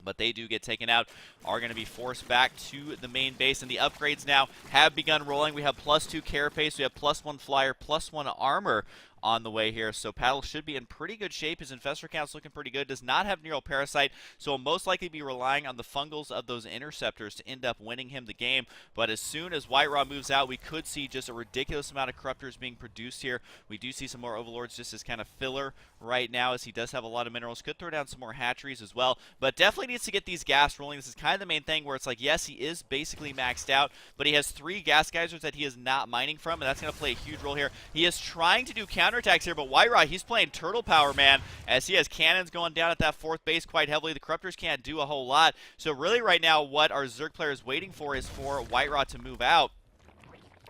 but they do get taken out, are going to be forced back to the main base, and the upgrades now have begun rolling. We have +2 carapace, we have +1 flyer, +1 armor on the way here. So Paddle should be in pretty good shape. His Infestor count's looking pretty good. Does not have Neural Parasite, so will most likely be relying on the fungals of those Interceptors to end up winning him the game. But as soon as WhiteRa moves out, we could see just a ridiculous amount of Corruptors being produced here. We do see some more Overlords just as kind of filler right now, as he does have a lot of minerals. Could throw down some more hatcheries as well, but definitely needs to get these gas rolling. This is kind of the main thing where it's like, yes, he is basically maxed out, but he has 3 gas geysers that he is not mining from, and that's going to play a huge role here. He is trying to do counterattacks here, but WhiteRa, he's playing turtle power, man, as he has cannons going down at that 4th base quite heavily. The Corruptors can't do a whole lot, so really right now what our Zerg player is waiting for is for WhiteRa to move out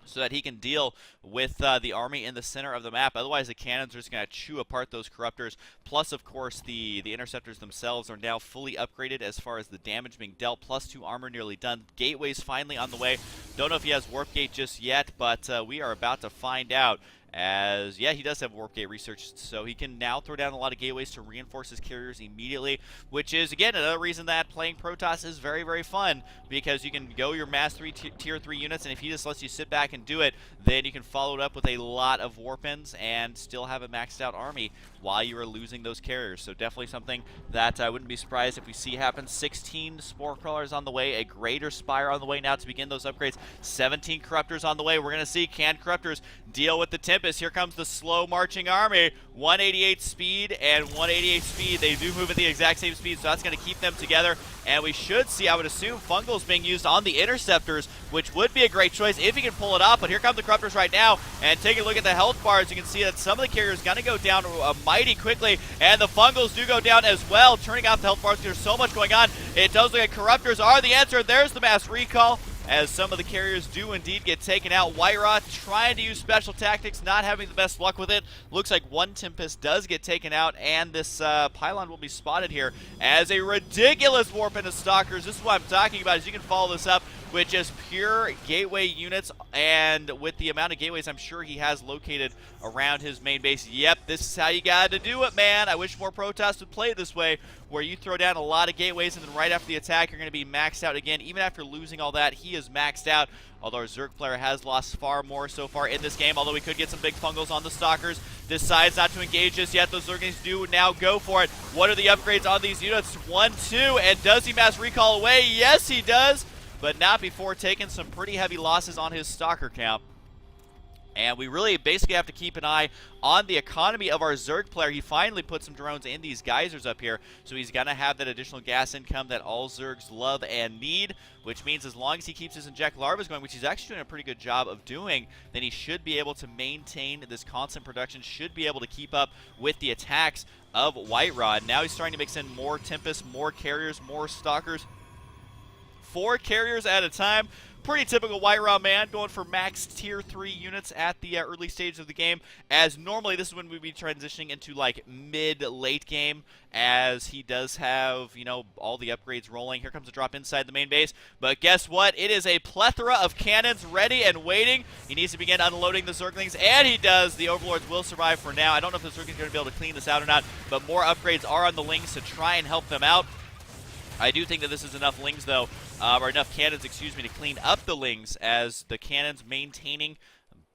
so that he can deal with the army in the center of the map. Otherwise, the cannons are just going to chew apart those Corruptors. Plus, of course, the Interceptors themselves are now fully upgraded as far as the damage being dealt. +2 armor nearly done. Gateway's finally on the way. Don't know if he has Warp Gate just yet, but we are about to find out. As, yeah, he does have Warp Gate research, so he can now throw down a lot of gateways to reinforce his carriers immediately, which is, again, another reason that playing Protoss is very, very fun, because you can go your Mass 3 Tier 3 units, and if he just lets you sit back and do it, then you can follow it up with a lot of Warpins and still have a maxed out army while you are losing those carriers. So definitely something that I wouldn't be surprised if we see happen. 16 Spore Crawlers on the way, a Greater Spire on the way now to begin those upgrades, 17 Corruptors on the way. We're going to see, can Corruptors deal with the Tempest? Here comes the slow marching army. 188 speed and 188 speed. They do move at the exact same speed, so that's going to keep them together. And we should see, I would assume, Fungals being used on the Interceptors, which would be a great choice if he can pull it off. But here come the Corruptors right now. And take a look at the health bars. You can see that some of the carriers going to go down mighty quickly. And the Fungals do go down as well, turning off the health bars. There's so much going on. It does look like Corruptors are the answer. There's the mass recall, as some of the carriers do indeed get taken out. WhiteRa trying to use special tactics, not having the best luck with it. Looks like one Tempest does get taken out, and this pylon will be spotted here as a ridiculous warp into Stalkers. This is what I'm talking about, is you can follow this up with just pure gateway units, and with the amount of gateways I'm sure he has located around his main base. Yep, this is how you got to do it, man. I wish more Protoss would play this way, where you throw down a lot of gateways, and then right after the attack, you're going to be maxed out again. Even after losing all that, he is maxed out, although our Zerg player has lost far more so far in this game, although we could get some big Fungals on the Stalkers. Decides not to engage just yet. Those Zerglings do now go for it. What are the upgrades on these units? 1, 2, and does he mass recall away? Yes, he does, but not before taking some pretty heavy losses on his Stalker count. And we really basically have to keep an eye on the economy of our Zerg player. He finally put some drones in these geysers up here, so he's going to have that additional gas income that all Zergs love and need, which means as long as he keeps his inject larvas going, which he's actually doing a pretty good job of doing, then he should be able to maintain this constant production, should be able to keep up with the attacks of WhiteRa. And now he's starting to mix in more Tempest, more carriers, more Stalkers. 4 carriers at a time. Pretty typical WhiteRa, man, going for max tier 3 units at the early stage of the game, as normally this is when we'd be transitioning into like mid-late game, as he does have, you know, all the upgrades rolling. Here comes a drop inside the main base, but guess what? It is a plethora of cannons ready and waiting. He needs to begin unloading the Zerglings, and he does. The Overlords will survive for now. I don't know if the Zerglings are going to be able to clean this out or not, but more upgrades are on the Lings to try and help them out. I do think that this is enough Lings, though, or enough cannons, excuse me, to clean up the Lings, as the cannons maintaining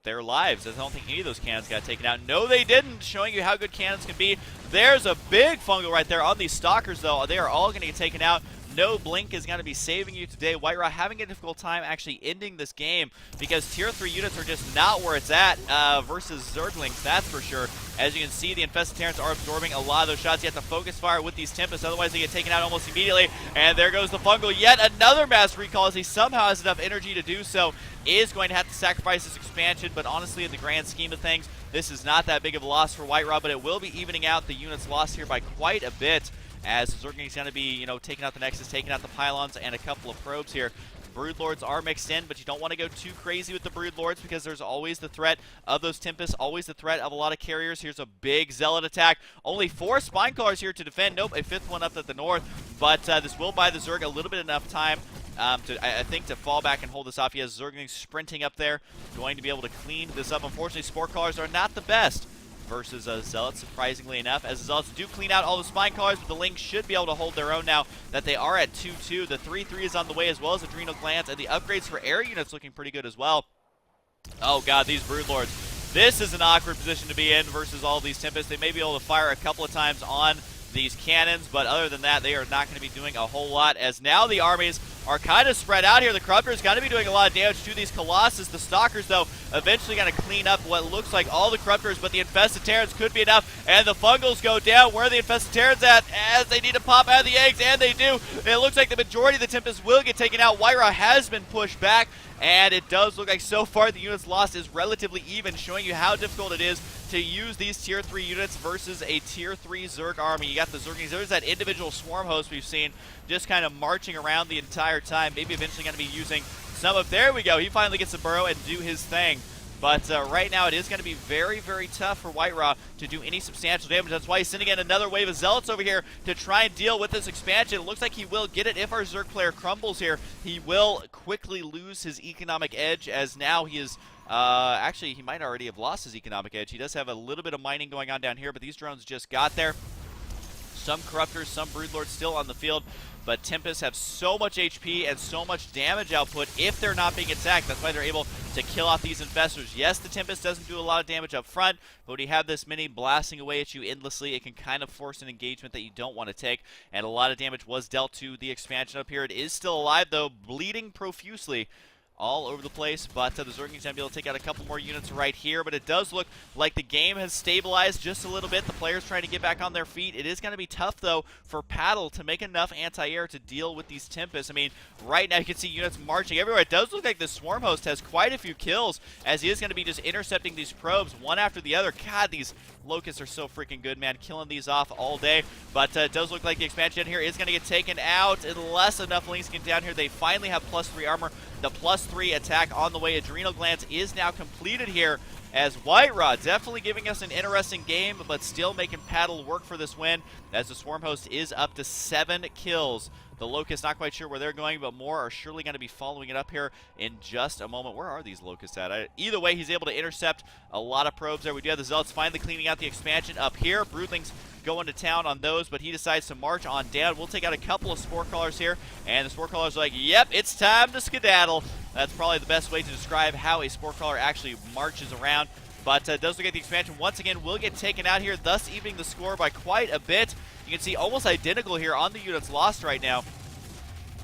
their lives. I don't think any of those cannons got taken out. No, they didn't, showing you how good cannons can be. There's a big fungal right there on these Stalkers, though. They are all going to get taken out. No blink is going to be saving you today. WhiteRa having a difficult time actually ending this game, because tier 3 units are just not where it's at versus Zerglings, that's for sure. As you can see, the Infested Terrans are absorbing a lot of those shots. You have to focus fire with these Tempests, otherwise they get taken out almost immediately. And there goes the Fungal. Yet another mass recall, as he somehow has enough energy to do so. Is going to have to sacrifice this expansion, but honestly, in the grand scheme of things, this is not that big of a loss for WhiteRa, but it will be evening out the units lost here by quite a bit, as Zergling's going to be, you know, taking out the Nexus, taking out the Pylons, and a couple of probes here. Broodlords are mixed in, but you don't want to go too crazy with the Broodlords, because there's always the threat of those Tempests, always the threat of a lot of carriers. Here's a big Zealot attack. Only 4 Spinecrawlers here to defend. Nope, a 5th one up at the north, but this will buy the Zerg a little bit enough time I think to fall back and hold this off. He has Zerglings sprinting up there, going to be able to clean this up. Unfortunately, Spore Crawlers are not the best versus Zealots, surprisingly enough, as the Zealots do clean out all the Spine Crawlers, but the Lings should be able to hold their own now that they are at 2-2. The 3-3 is on the way, as well as Adrenal Glands, and the upgrades for air units looking pretty good as well. Oh god, these Broodlords. This is an awkward position to be in versus all these Tempests. They may be able to fire a couple of times on these cannons, but other than that, they are not going to be doing a whole lot, as now the armies are kind of spread out here. The Corruptor's going to be doing a lot of damage to these Colossus. The Stalkers, though, eventually going to clean up what looks like all the Corruptors, but the Infested Terrans could be enough, and the Fungals go down. Where are the Infested Terrans at? As they need to pop out of the eggs, and they do. It looks like the majority of the Tempests will get taken out. WhiteRa has been pushed back, and it does look like so far the units lost is relatively even, showing you how difficult it is to use these tier 3 units versus a tier 3 Zerg army. You got the Zerglings. There's that individual swarm host we've seen just kind of marching around the entire time. Maybe eventually going to be using some of... There we go. He finally gets to burrow and do his thing. But right now it is going to be very, very tough for WhiteRa to do any substantial damage. That's why he's sending in another wave of Zealots over here to try and deal with this expansion. It looks like he will get it. If our Zerg player crumbles here, he will quickly lose his economic edge, as now he is... actually, he might already have lost his economic edge. He does have a little bit of mining going on down here, but these drones just got there. Some Corruptors, some Broodlords still on the field, but Tempests have so much HP and so much damage output if they're not being attacked. That's why they're able to kill off these Infestors. Yes, the Tempest doesn't do a lot of damage up front, but when you have this many blasting away at you endlessly, it can kind of force an engagement that you don't want to take, and a lot of damage was dealt to the expansion up here. It is still alive, though, bleeding profusely all over the place, but the Zerglings going to be able to take out a couple more units right here, but it does look like the game has stabilized just a little bit. The players trying to get back on their feet. It is going to be tough, though, for Paddle to make enough anti-air to deal with these Tempests. I mean, right now you can see units marching everywhere. It does look like this Swarm Host has quite a few kills, as he is going to be just intercepting these probes one after the other. God, these Locusts are so freaking good, man, killing these off all day, but it does look like the expansion here is going to get taken out unless enough Lings get down here. They finally have +3 armor. The +3 attack on the way. Adrenal Glands is now completed here, as WhiteRa definitely giving us an interesting game, but still making Paddle work for this win, as the Swarm Host is up to 7 kills. The Locusts, not quite sure where they're going, but more are surely going to be following it up here in just a moment. Where are these Locusts at? Either way, he's able to intercept a lot of probes there. We do have the Zealots finally cleaning out the expansion up here. Broodlings going to town on those, but he decides to march on down. We'll take out a couple of Spore Crawlers here, and the Spore Crawlers are like, yep, it's time to skedaddle. That's probably the best way to describe how a Spore Crawler actually marches around. But does look at the expansion once again, will get taken out here, thus evening the score by quite a bit. You can see almost identical here on the units lost right now,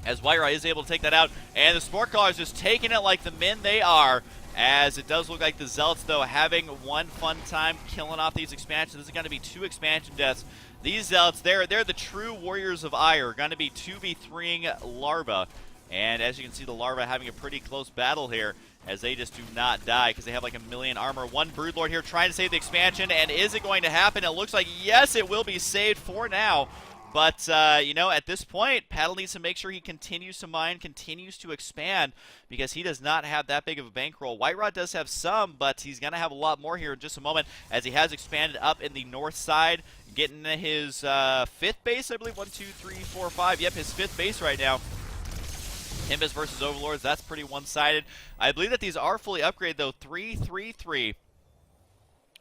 as WhiteRa is able to take that out, and the Spore Crawlers just taking it like the men they are, as it does look like the Zealots, though, having one fun time killing off these expansions. This is going to be 2 expansion deaths. These Zealots, they're the true warriors of ire, going to be 2v3ing Larva, and as you can see, the Larva having a pretty close battle here, as they just do not die because they have like 1 million armor. One Broodlord here trying to save the expansion, and is it going to happen? It looks like, yes, it will be saved for now. But, you know, at this point, Paddle needs to make sure he continues to mine, continues to expand, because he does not have that big of a bankroll. WhiteRa does have some, but he's going to have a lot more here in just a moment, as he has expanded up in the north side, getting his 5th base, I believe. 1, 2, 3, 4, 5. Yep, his 5th base right now. Tempest versus Overlords, that's pretty one-sided. I believe that these are fully upgraded, though. 3, 3, 3.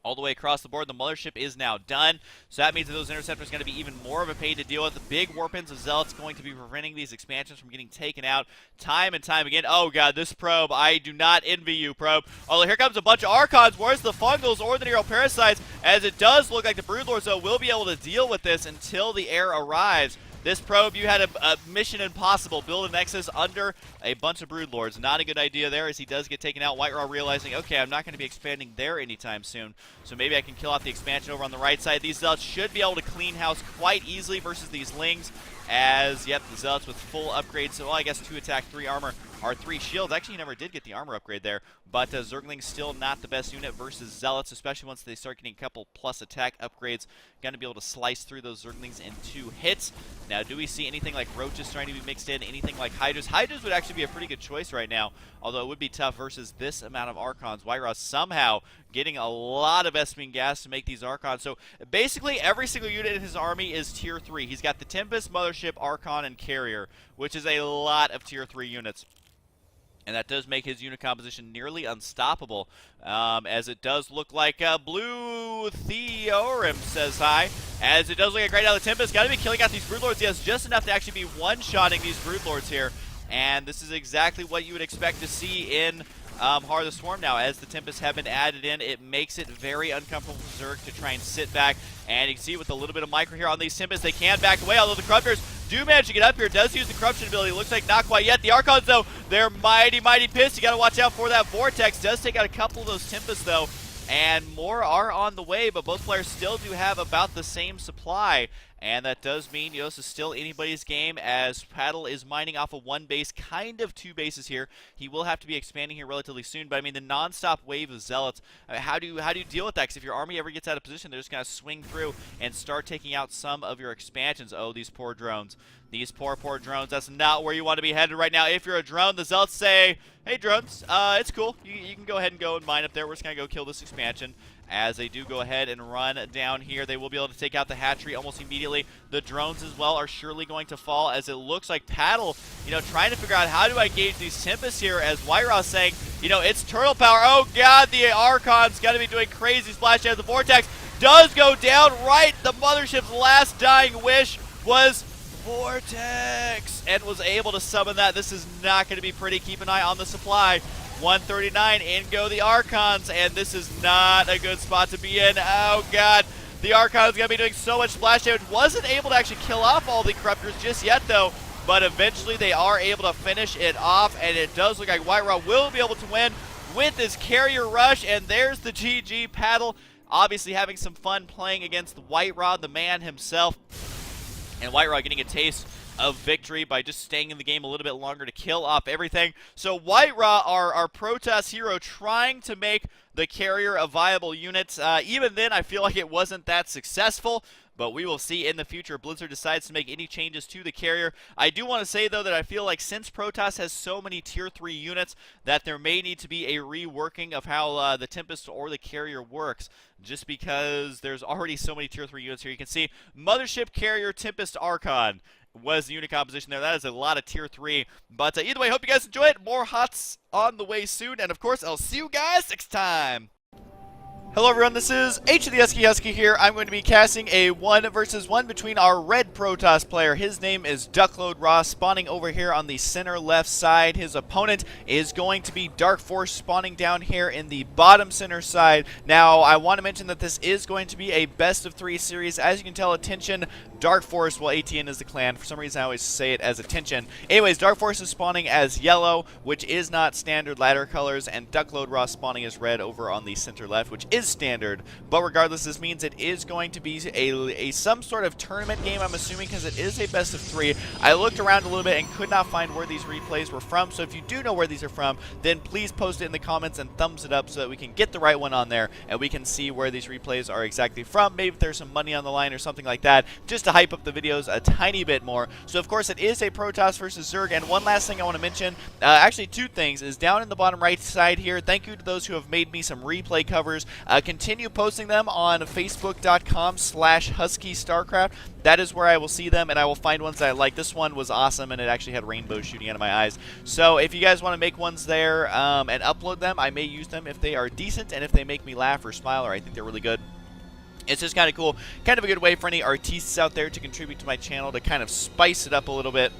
All the way across the board. The Mothership is now done, so that means that those Interceptors are going to be even more of a pain to deal with. The big Warpins of Zealots going to be preventing these expansions from getting taken out time and time again. Oh god, this probe, I do not envy you, probe. Although here comes a bunch of Archons. Where's the Fungals or the Neural Parasites? As it does look like the Broodlords, though, will be able to deal with this until the heir arrives. This probe, you had a mission impossible. Build a Nexus under a bunch of Broodlords. Not a good idea there, as he does get taken out. WhiteRa realizing, okay, I'm not going to be expanding there anytime soon, so maybe I can kill off the expansion over on the right side. These Zealots should be able to clean house quite easily versus these Lings, as, yep, the Zealots with full upgrades. So, well, I guess 2 attack, 3 armor, or 3 shields. Actually, he never did get the armor upgrade there, but Zergling's still not the best unit versus Zealots, especially once they start getting a couple plus attack upgrades. Going to be able to slice through those Zerglings in 2 hits. Now, do we see anything like Roaches trying to be mixed in? Anything like Hydras? Hydras would actually be a pretty good choice right now, although it would be tough versus this amount of Archons. WhiteRa somehow getting a lot of Espene gas to make these Archons. So basically every single unit in his army is tier 3. He's got the Tempest, Mothership, Archon, and Carrier, which is a lot of tier 3 units. And that does make his unit composition nearly unstoppable, as it does look like Blue Theorem says hi, as it does look like right now the Tempest got to be killing out these Broodlords. He has just enough to actually be one-shotting these Broodlords here, and this is exactly what you would expect to see in Heart of the Swarm now. As the Tempests have been added in, it makes it very uncomfortable for Zerg to try and sit back. And you can see with a little bit of micro here on these Tempests, they can back away, although the Corruptors do manage to get up here. Does use the Corruption ability. Looks like not quite yet. The Archons, though, they're mighty, mighty pissed. You got to watch out for that Vortex. Does take out a couple of those Tempests, though. And more are on the way, but both players still do have about the same supply. And that does mean Yos is still anybody's game, as Paddle is mining off of one base, kind of two bases here. He will have to be expanding here relatively soon, but I mean the non-stop wave of Zealots, how do you deal with that? Because if your army ever gets out of position, they're just going to swing through and start taking out some of your expansions. Oh, these poor drones. These poor drones. That's not where you want to be headed right now. If you're a drone, the Zealots say, hey drones, it's cool. You can go ahead and go and mine up there. We're just going to go kill this expansion. As they do go ahead and run down here, they will be able to take out the hatchery almost immediately. The drones as well are surely going to fall, as it looks like Paddle, trying to figure out how do I gauge these Tempests here, as WhiteRa saying, it's turtle power. Oh god, the Archon's got to be doing crazy splash as the Vortex does go down right. The Mothership's last dying wish was Vortex, and was able to summon that. This is not going to be pretty. Keep an eye on the supply. 139, in go the Archons, and this is not a good spot to be in. Oh god, the Archon's going to be doing so much splash damage. Wasn't able to actually kill off all the Corruptors just yet, though, but eventually they are able to finish it off, and it does look like WhiteRa will be able to win with this carrier rush, and there's the GG. Paddle obviously having some fun playing against WhiteRa, the man himself, and WhiteRa getting a taste of victory by just staying in the game a little bit longer to kill off everything. So WhiteRa, our Protoss hero, trying to make the carrier a viable unit. Even then, I feel like it wasn't that successful, but we will see in the future if Blizzard decides to make any changes to the carrier. I do want to say, though, that I feel like since Protoss has so many Tier 3 units, that there may need to be a reworking of how the Tempest or the carrier works, just because there's already so many Tier 3 units here. You can see Mothership, Carrier, Tempest, Archon was the unit composition there. That is a lot of Tier 3. But either way, hope you guys enjoy it. More HOTS on the way soon. And of course, I'll see you guys next time. Hello everyone, this is Husky here. I'm going to be casting a 1 versus 1 between our red Protoss player. His name is WhiteRa, spawning over here on the center left side. His opponent is going to be Dark Force, spawning down here in the bottom center side. Now, I want to mention that this is going to be a best of 3 series. As you can tell, attention, Dark Force, well, ATN is the clan. For some reason, I always say it as attention. Anyways, Dark Force is spawning as yellow, which is not standard ladder colors, and WhiteRa spawning as red over on the center left, which is standard. But regardless, this means it is going to be a some sort of tournament game, I'm assuming, because it is a best of 3. I looked around a little bit and could not find where these replays were from, so if you do know where these are from, then please post it in the comments and thumbs it up so that we can get the right one on there and we can see where these replays are exactly from. Maybe if there's some money on the line or something like that, just to hype up the videos a tiny bit more. So of course it is a Protoss versus Zerg, and one last thing I want to mention, actually 2 things, is down in the bottom right side here, thank you to those who have made me some replay covers. Continue posting them on facebook.com/HuskyStarcraft. That is where I will see them, and I will find ones that I like. This one was awesome, and it actually had rainbows shooting out of my eyes. So if you guys want to make ones there and upload them, I may use them if they are decent and if they make me laugh or smile or I think they're really good. It's just kind of cool, kind of a good way for any artistes out there to contribute to my channel to kind of spice it up a little bit.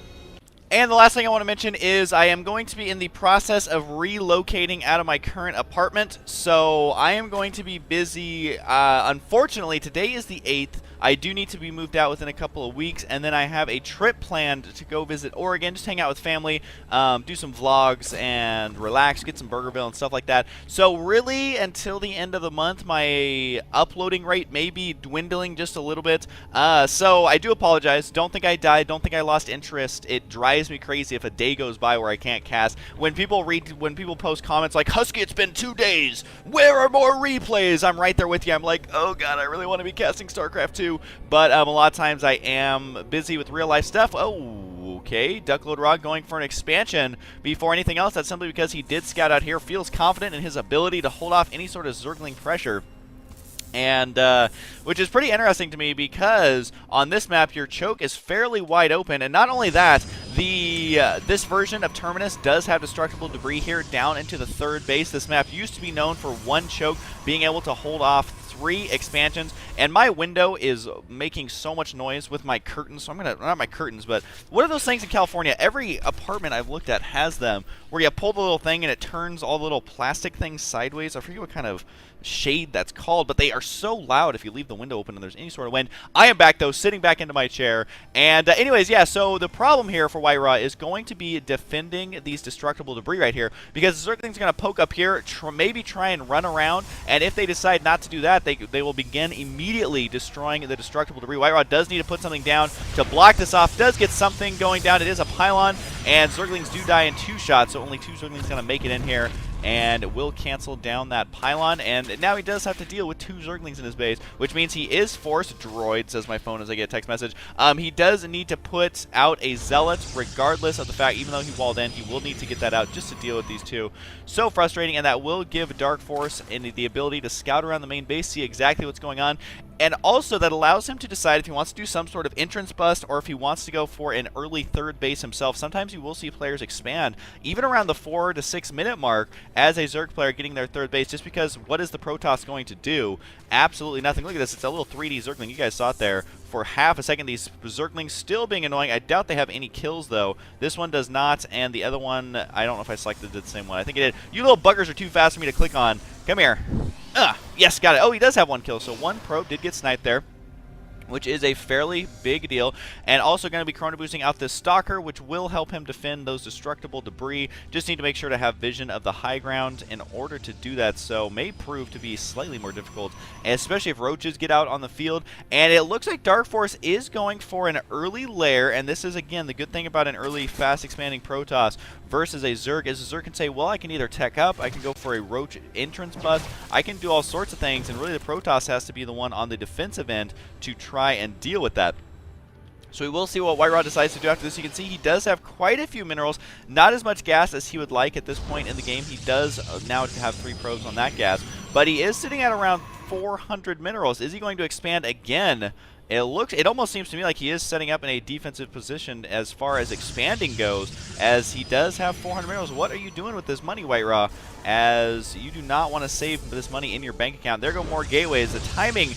And the last thing I want to mention is I am going to be in the process of relocating out of my current apartment, so I am going to be busy. Unfortunately, today is the 8th. I do need to be moved out within a couple of weeks, and then I have a trip planned to go visit Oregon, just hang out with family, do some vlogs, and relax, get some Burgerville and stuff like that. So really, until the end of the month, my uploading rate may be dwindling just a little bit. So I do apologize. Don't think I died. Don't think I lost interest. It drives me crazy if a day goes by where I can't cast. When people post comments like, Husky, it's been 2 days. Where are more replays? I'm right there with you. I'm like, oh god, I really want to be casting StarCraft 2. But a lot of times I am busy with real life stuff. Oh, okay. WhiteRa going for an expansion before anything else. That's simply because he did scout out here, feels confident in his ability to hold off any sort of Zergling pressure. And which is pretty interesting to me because on this map your choke is fairly wide open, and not only that, this version of Terminus does have destructible debris here down into the 3rd base. This map used to be known for one choke being able to hold off 3 expansions, and my window is making so much noise with my curtains, so I'm gonna, not my curtains, but what are those things in California? Every apartment I've looked at has them, where you pull the little thing and it turns all the little plastic things sideways. I forget what kind of shade that's called, but they are so loud if you leave the window open and there's any sort of wind. I am back though, sitting back into my chair, and anyways, yeah, so the problem here for WhiteRa is going to be defending these destructible debris right here, because the Zergling's going to poke up here, maybe try and run around, and if they decide not to do that, they will begin immediately destroying the destructible debris. WhiteRa does need to put something down to block this off, does get something going down. It is a pylon, and Zerglings do die in 2 shots, so only 2 Zerglings going to make it in here, and will cancel down that pylon, and now he does have to deal with 2 Zerglings in his base, which means he is forced, droid, says my phone as I get a text message, he does need to put out a Zealot, regardless of the fact, even though he walled in, he will need to get that out just to deal with these 2. So frustrating, and that will give Dark Force the ability to scout around the main base, see exactly what's going on, and also that allows him to decide if he wants to do some sort of entrance bust or if he wants to go for an early 3rd base himself. Sometimes you will see players expand, even around the 4 to 6 minute mark, as a Zerg player getting their 3rd base, just because what is the Protoss going to do? Absolutely nothing. Look at this, it's a little 3D Zergling. You guys saw it there for half a second. These Zerglings still being annoying. I doubt they have any kills though. This one does not, and the other one, I don't know if I selected the same one. I think it did. You little buggers are too fast for me to click on. Come here. Yes, got it. Oh, he does have 1 kill, so 1 probe did get sniped there, which is a fairly big deal, and also going to be chrono boosting out this Stalker, which will help him defend those destructible debris. Just need to make sure to have vision of the high ground in order to do that, so may prove to be slightly more difficult, especially if roaches get out on the field. And it looks like Dark Force is going for an early lair, and this is, again, the good thing about an early fast expanding Protoss versus a Zerg, is a Zerg can say, well, I can either tech up, I can go for a roach entrance bust, I can do all sorts of things, and really the Protoss has to be the one on the defensive end to try and deal with that. So we will see what WhiteRa decides to do after this. You can see he does have quite a few minerals, not as much gas as he would like at this point in the game. He does now have 3 probes on that gas, but he is sitting at around 400 minerals. Is he going to expand again? It almost seems to me like he is setting up in a defensive position as far as expanding goes, as he does have 400 minerals. What are you doing with this money, WhiteRa? As you do not want to save this money in your bank account. There go more gateways. The timing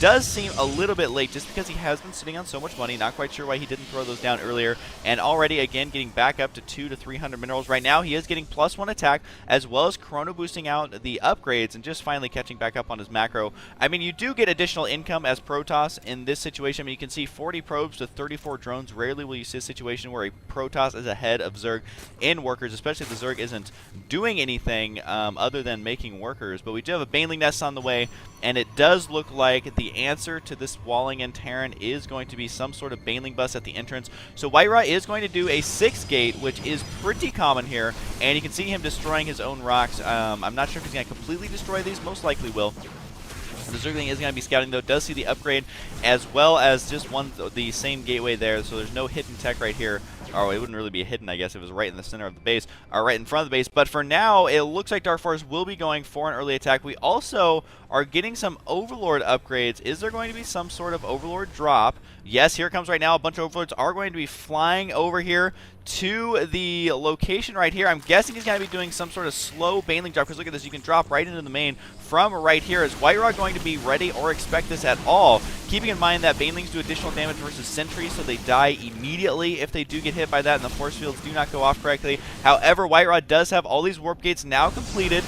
does seem a little bit late just because he has been sitting on so much money. Not quite sure why he didn't throw those down earlier. And already, again, getting back up to 200 to 300 minerals. Right now, he is getting +1 attack, as well as chrono boosting out the upgrades and just finally catching back up on his macro. I mean, you do get additional income as Protoss in this situation. I mean, you can see 40 probes to 34 drones. Rarely will you see a situation where a Protoss is ahead of Zerg in workers, especially if the Zerg isn't doing anything other than making workers. But we do have a Baneling Nest on the way, and it does look like the answer to this walling in Terran is going to be some sort of Baneling bust at the entrance. So WhiteRa is going to do a 6 gate, which is pretty common here, and you can see him destroying his own rocks. I'm not sure if he's going to completely destroy these, most likely will. The Zergling is going to be scouting, though, does see the upgrade, as well as just the same gateway there, so there's no hidden tech right here. Oh, it wouldn't really be hidden, I guess, if it was right in the center of the base, or right in front of the base. But for now, it looks like Dark Force will be going for an early attack. We also are getting some Overlord upgrades. Is there going to be some sort of Overlord drop? Yes, here comes right now. A bunch of Overlords are going to be flying over here to the location right here. I'm guessing he's going to be doing some sort of slow Baneling drop, because look at this, you can drop right into the main from right here. Is WhiteRa going to be ready or expect this at all? Keeping in mind that Banelings do additional damage versus sentries, so they die immediately if they do get hit by that, and the force fields do not go off correctly. However, WhiteRa does have all these warp gates now completed,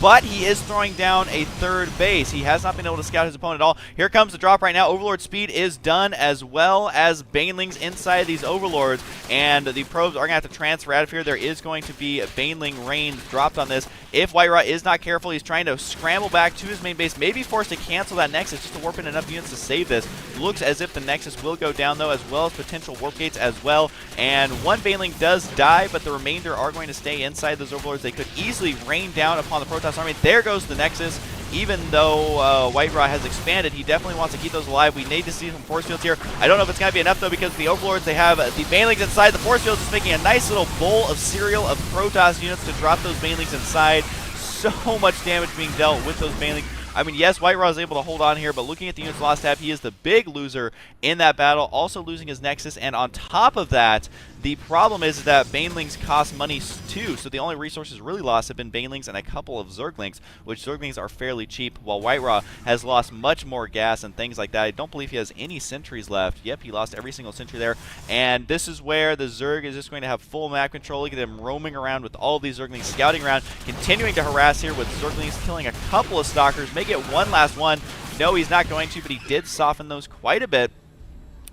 but he is throwing down a 3rd base. He has not been able to scout his opponent at all. Here comes the drop right now. Overlord speed is done, as well as Banelings inside these Overlords, and the probes are going to have to transfer out of here. There is going to be a Baneling rain dropped on this. If WhiteRa is not careful, he's trying to scramble back to his main base, maybe forced to cancel that Nexus just to warp in enough units to save this. Looks as if the Nexus will go down, though, as well as potential warp gates as well. And 1 Baneling does die, but the remainder are going to stay inside those Overlords. They could easily rain down upon the Protoss army. There goes the Nexus. Even though WhiteRa has expanded, he definitely wants to keep those alive. We need to see some force fields here. I don't know if it's going to be enough, though, because the Overlords, they have the Banelings inside. The force fields is making a nice little bowl of cereal of Protoss units to drop those Banelings inside. So much damage being dealt with those Banelings. I mean, yes, WhiteRa is able to hold on here, but looking at the units lost tab, he is the big loser in that battle, also losing his Nexus, and on top of that, The problem is that banelings cost money too, so the only resources really lost have been banelings and a couple of zerglings, which zerglings are fairly cheap, while WhiteRa has lost much more gas and things like that. I don't believe he has any sentries left. Yep, he lost every single sentry there, and this is where the Zerg is just going to have full map control. Look at them roaming around with all of these zerglings, scouting around, continuing to harass here with zerglings, killing a couple of stalkers, may get one last one. No, he's not going to, but he did soften those quite a bit.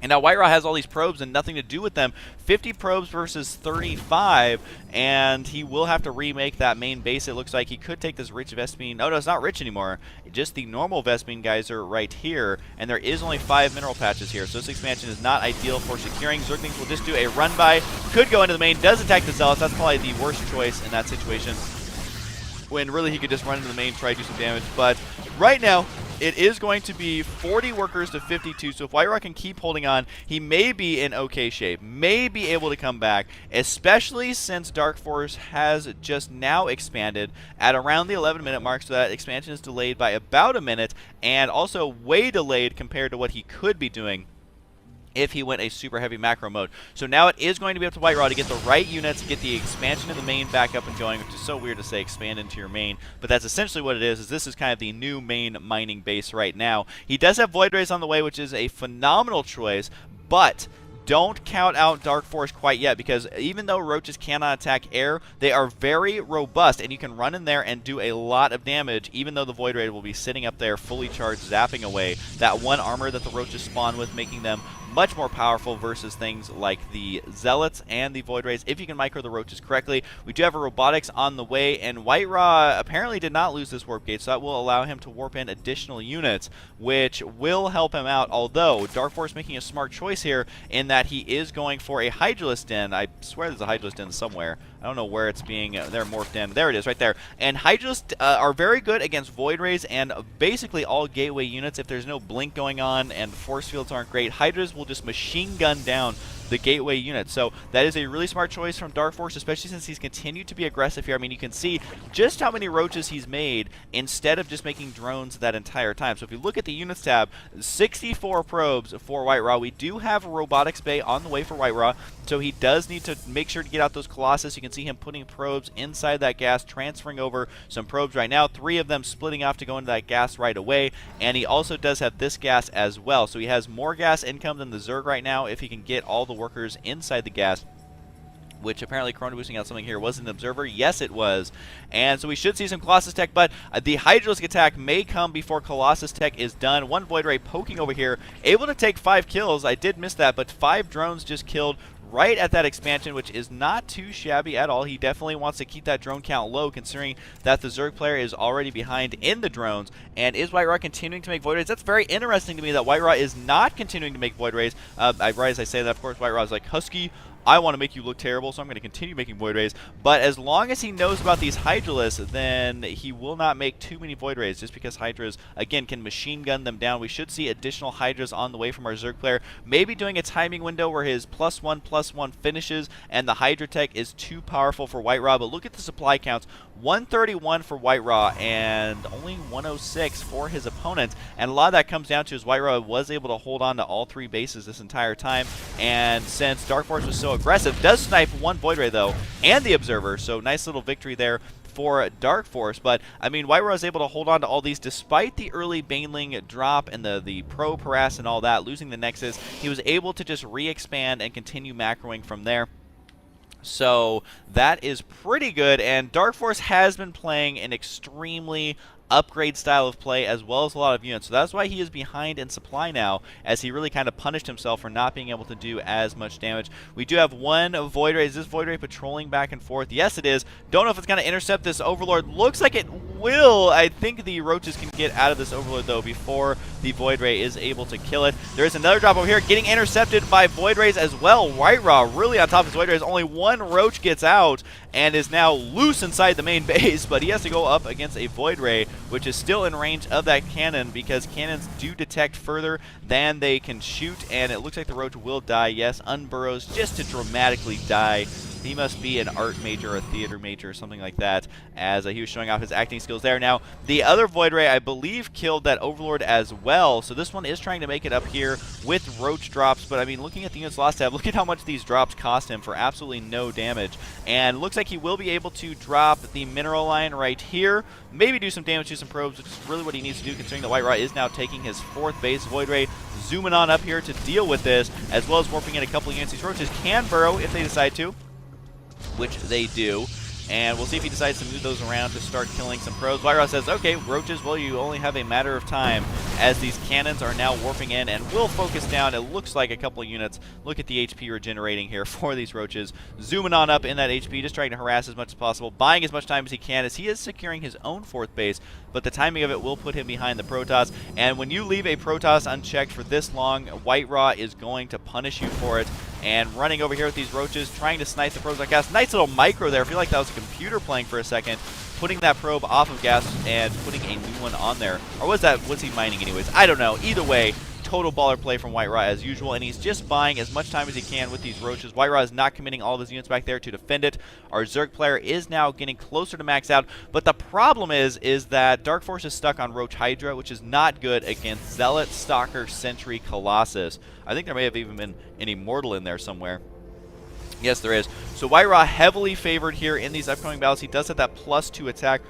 And now WhiteRa has all these probes and nothing to do with them. 50 probes versus 35, and he will have to remake that main base. It looks like he could take this rich Vespene. No, it's not rich anymore. Just the normal Vespene guys are right here, and there is only 5 mineral patches here, so this expansion is not ideal for securing. Zerglings will just do a run-by. Could go into the main, does attack the Zealots. That's probably the worst choice in that situation, when really he could just run into the main, try to do some damage. But right now, it is going to be 40 workers to 52, so if WhiteRa can keep holding on, he may be in okay shape, may be able to come back, especially since Dark Force has just now expanded at around the 11-minute mark, so that expansion is delayed by about a minute, and also way delayed compared to what he could be doing if he went a super heavy macro mode. So now it is going to be up to WhiteRa to get the right units, get the expansion of the main back up and going, which is so weird to say expand into your main, but that's essentially what it is this is kind of the new main mining base right now. He does have Void Rays on the way, which is a phenomenal choice, but don't count out Dark Force quite yet, because even though roaches cannot attack air, they are very robust, and you can run in there and do a lot of damage, even though the Void Ray will be sitting up there fully charged, zapping away that one armor that the roaches spawn with, making them much more powerful versus things like the Zealots and the Void Rays, if you can micro the roaches correctly. We do have a robotics on the way, and WhiteRa apparently did not lose this warp gate, so that will allow him to warp in additional units, which will help him out, although Dark Force making a smart choice here in that he is going for a Hydralisk Den. I swear there's a Hydralisk Den somewhere. I don't know where it's being, they're morphed in. There it is, right there. And Hydralisk are very good against Void Rays and basically all gateway units. If there's no blink going on and force fields aren't great, Hydralisk will just machine gun down the gateway unit. So that is a really smart choice from Dark Force, especially since he's continued to be aggressive here. I mean, you can see just how many roaches he's made instead of just making drones that entire time. So if you look at the units tab, 64 probes for WhiteRa. We do have a robotics bay on the way for WhiteRa, so he does need to make sure to get out those Colossus. You can see him putting probes inside that gas, transferring over some probes right now, 3 of them splitting off to go into that gas right away, and he also does have this gas as well. So he has more gas income than the Zerg right now if he can get all the workers inside the gas, which apparently Corona boosting out something here. Was it an observer? Yes, it was. And so we should see some Colossus tech, but the Hydralisk attack may come before Colossus tech is done. One Void Ray poking over here, able to take 5 kills. I did miss that, but 5 drones just killed right at that expansion, which is not too shabby at all. He definitely wants to keep that drone count low, considering that the Zerg player is already behind in the drones. And is WhiteRa continuing to make Void Rays? That's very interesting to me that WhiteRa is not continuing to make Void Rays. Right as I say that, of course, WhiteRa is like, Husky, I want to make you look terrible, so I'm going to continue making Void Rays. But as long as he knows about these Hydralisks, then he will not make too many Void Rays, just because Hydras, again, can machine gun them down. We should see additional Hydras on the way from our Zerg player. Maybe doing a timing window where his +1/+1 finishes, and the Hydra tech is too powerful for WhiteRa. But look at the supply counts. 131 for WhiteRa and only 106 for his opponent. And a lot of that comes down to is WhiteRa was able to hold on to all 3 bases this entire time. And since Dark Force was so aggressive, does snipe 1 Void Ray though, and the Observer. So nice little victory there for Dark Force. But I mean, WhiteRa was able to hold on to all these despite the early Baneling drop and the probe harass and all that, losing the Nexus. He was able to just re-expand and continue macroing from there. So that is pretty good, and Dark Force has been playing an extremely upgrade style of play as well as a lot of units. So that's why he is behind in supply now, as he really kind of punished himself for not being able to do as much damage. We do have 1 Void Ray. Is this Void Ray patrolling back and forth? Yes, it is. Don't know if it's going to intercept this Overlord. Looks like it will. I think the roaches can get out of this Overlord though before the Void Ray is able to kill it. There is another drop over here getting intercepted by Void Rays as well. WhiteRa really on top of his Void Rays. Only 1 roach gets out and is now loose inside the main base, but he has to go up against a Void Ray, which is still in range of that cannon, because cannons do detect further than they can shoot, and it looks like the roach will die. Yes, unburrows just to dramatically die He must be an art major or a theater major or something like that, as he was showing off his acting skills there. Now, the other Void Ray, I believe, killed that Overlord as well, so this one is trying to make it up here with Roach drops, but I mean, looking at the units lost tab, look at how much these drops cost him for absolutely no damage, and looks like he will be able to drop the mineral line right here, maybe do some damage to some probes, which is really what he needs to do, considering that WhiteRa is now taking his 4th base. Void Ray zooming on up here to deal with this, as well as morphing in a couple of units. These Roaches can burrow if they decide to, which they do. And we'll see if he decides to move those around to start killing some probes. WhiteRa says, okay, Roaches, well, you only have a matter of time, as these cannons are now warping in and will focus down. It looks like a couple of units. Look at the HP regenerating here for these Roaches. Zooming on up in that HP, just trying to harass as much as possible, buying as much time as he can, as he is securing his own 4th base, but the timing of it will put him behind the Protoss. And when you leave a Protoss unchecked for this long, WhiteRa is going to punish you for it. And running over here with these Roaches, trying to snipe the probes on gas. Nice little micro there. I feel like that was a computer playing for a second. Putting that probe off of gas and putting a new one on there. Or was he mining anyways? I don't know. Either way, total baller play from WhiteRa as usual, and he's just buying as much time as he can with these Roaches. WhiteRa is not committing all of his units back there to defend it. Our Zerg player is now getting closer to max out, but the problem is that Dark Force is stuck on Roach Hydra, which is not good against Zealot, Stalker, Sentry, Colossus. I think there may have even been an Immortal in there somewhere. Yes, there is. So WhiteRa heavily favored here in these upcoming battles. He does have that +2 attack.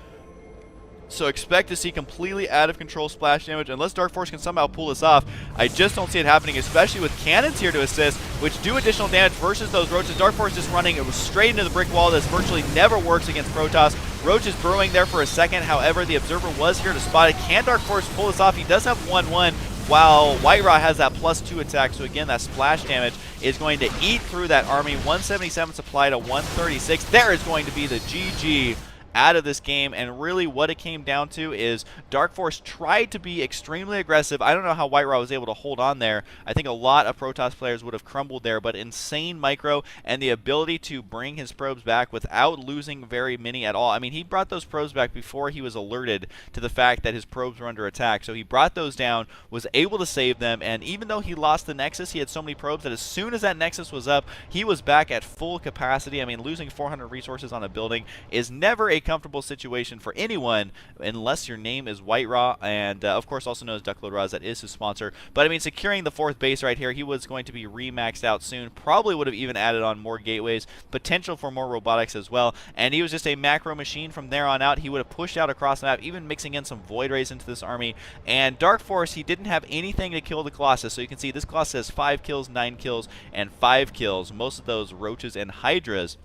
So expect to see completely out of control splash damage unless Dark Force can somehow pull this off. I just don't see it happening, especially with cannons here to assist, which do additional damage versus those Roaches. Dark Force just running straight into the brick wall. This virtually never works against Protoss. Roach is burrowing there for a second. However, the Observer was here to spot it. Can Dark Force pull this off? He does have 1-1. While WhiteRa has that +2 attack, so again, that splash damage is going to eat through that army. 177 supply to 136. There is going to be the GG out of this game, and really what it came down to is Dark Force tried to be extremely aggressive. I don't know how WhiteRa was able to hold on there. I think a lot of Protoss players would have crumbled there, but insane micro and the ability to bring his probes back without losing very many at all. I mean, he brought those probes back before he was alerted to the fact that his probes were under attack, so he brought those down, was able to save them, and even though he lost the Nexus, he had so many probes that as soon as that Nexus was up, he was back at full capacity. I mean, losing 400 resources on a building is never a comfortable situation for anyone unless your name is WhiteRa, and of course also known as DuckloadRa, that is his sponsor. But I mean, securing the 4th base right here, he was going to be remaxed out soon. Probably would have even added on more gateways, potential for more robotics as well, and he was just a macro machine from there on out. He would have pushed out across the map, even mixing in some Void Rays into this army. And Dark Force, he didn't have anything to kill the Colossus, so you can see this Colossus has 5 kills, 9 kills, and 5 kills, most of those Roaches and Hydras.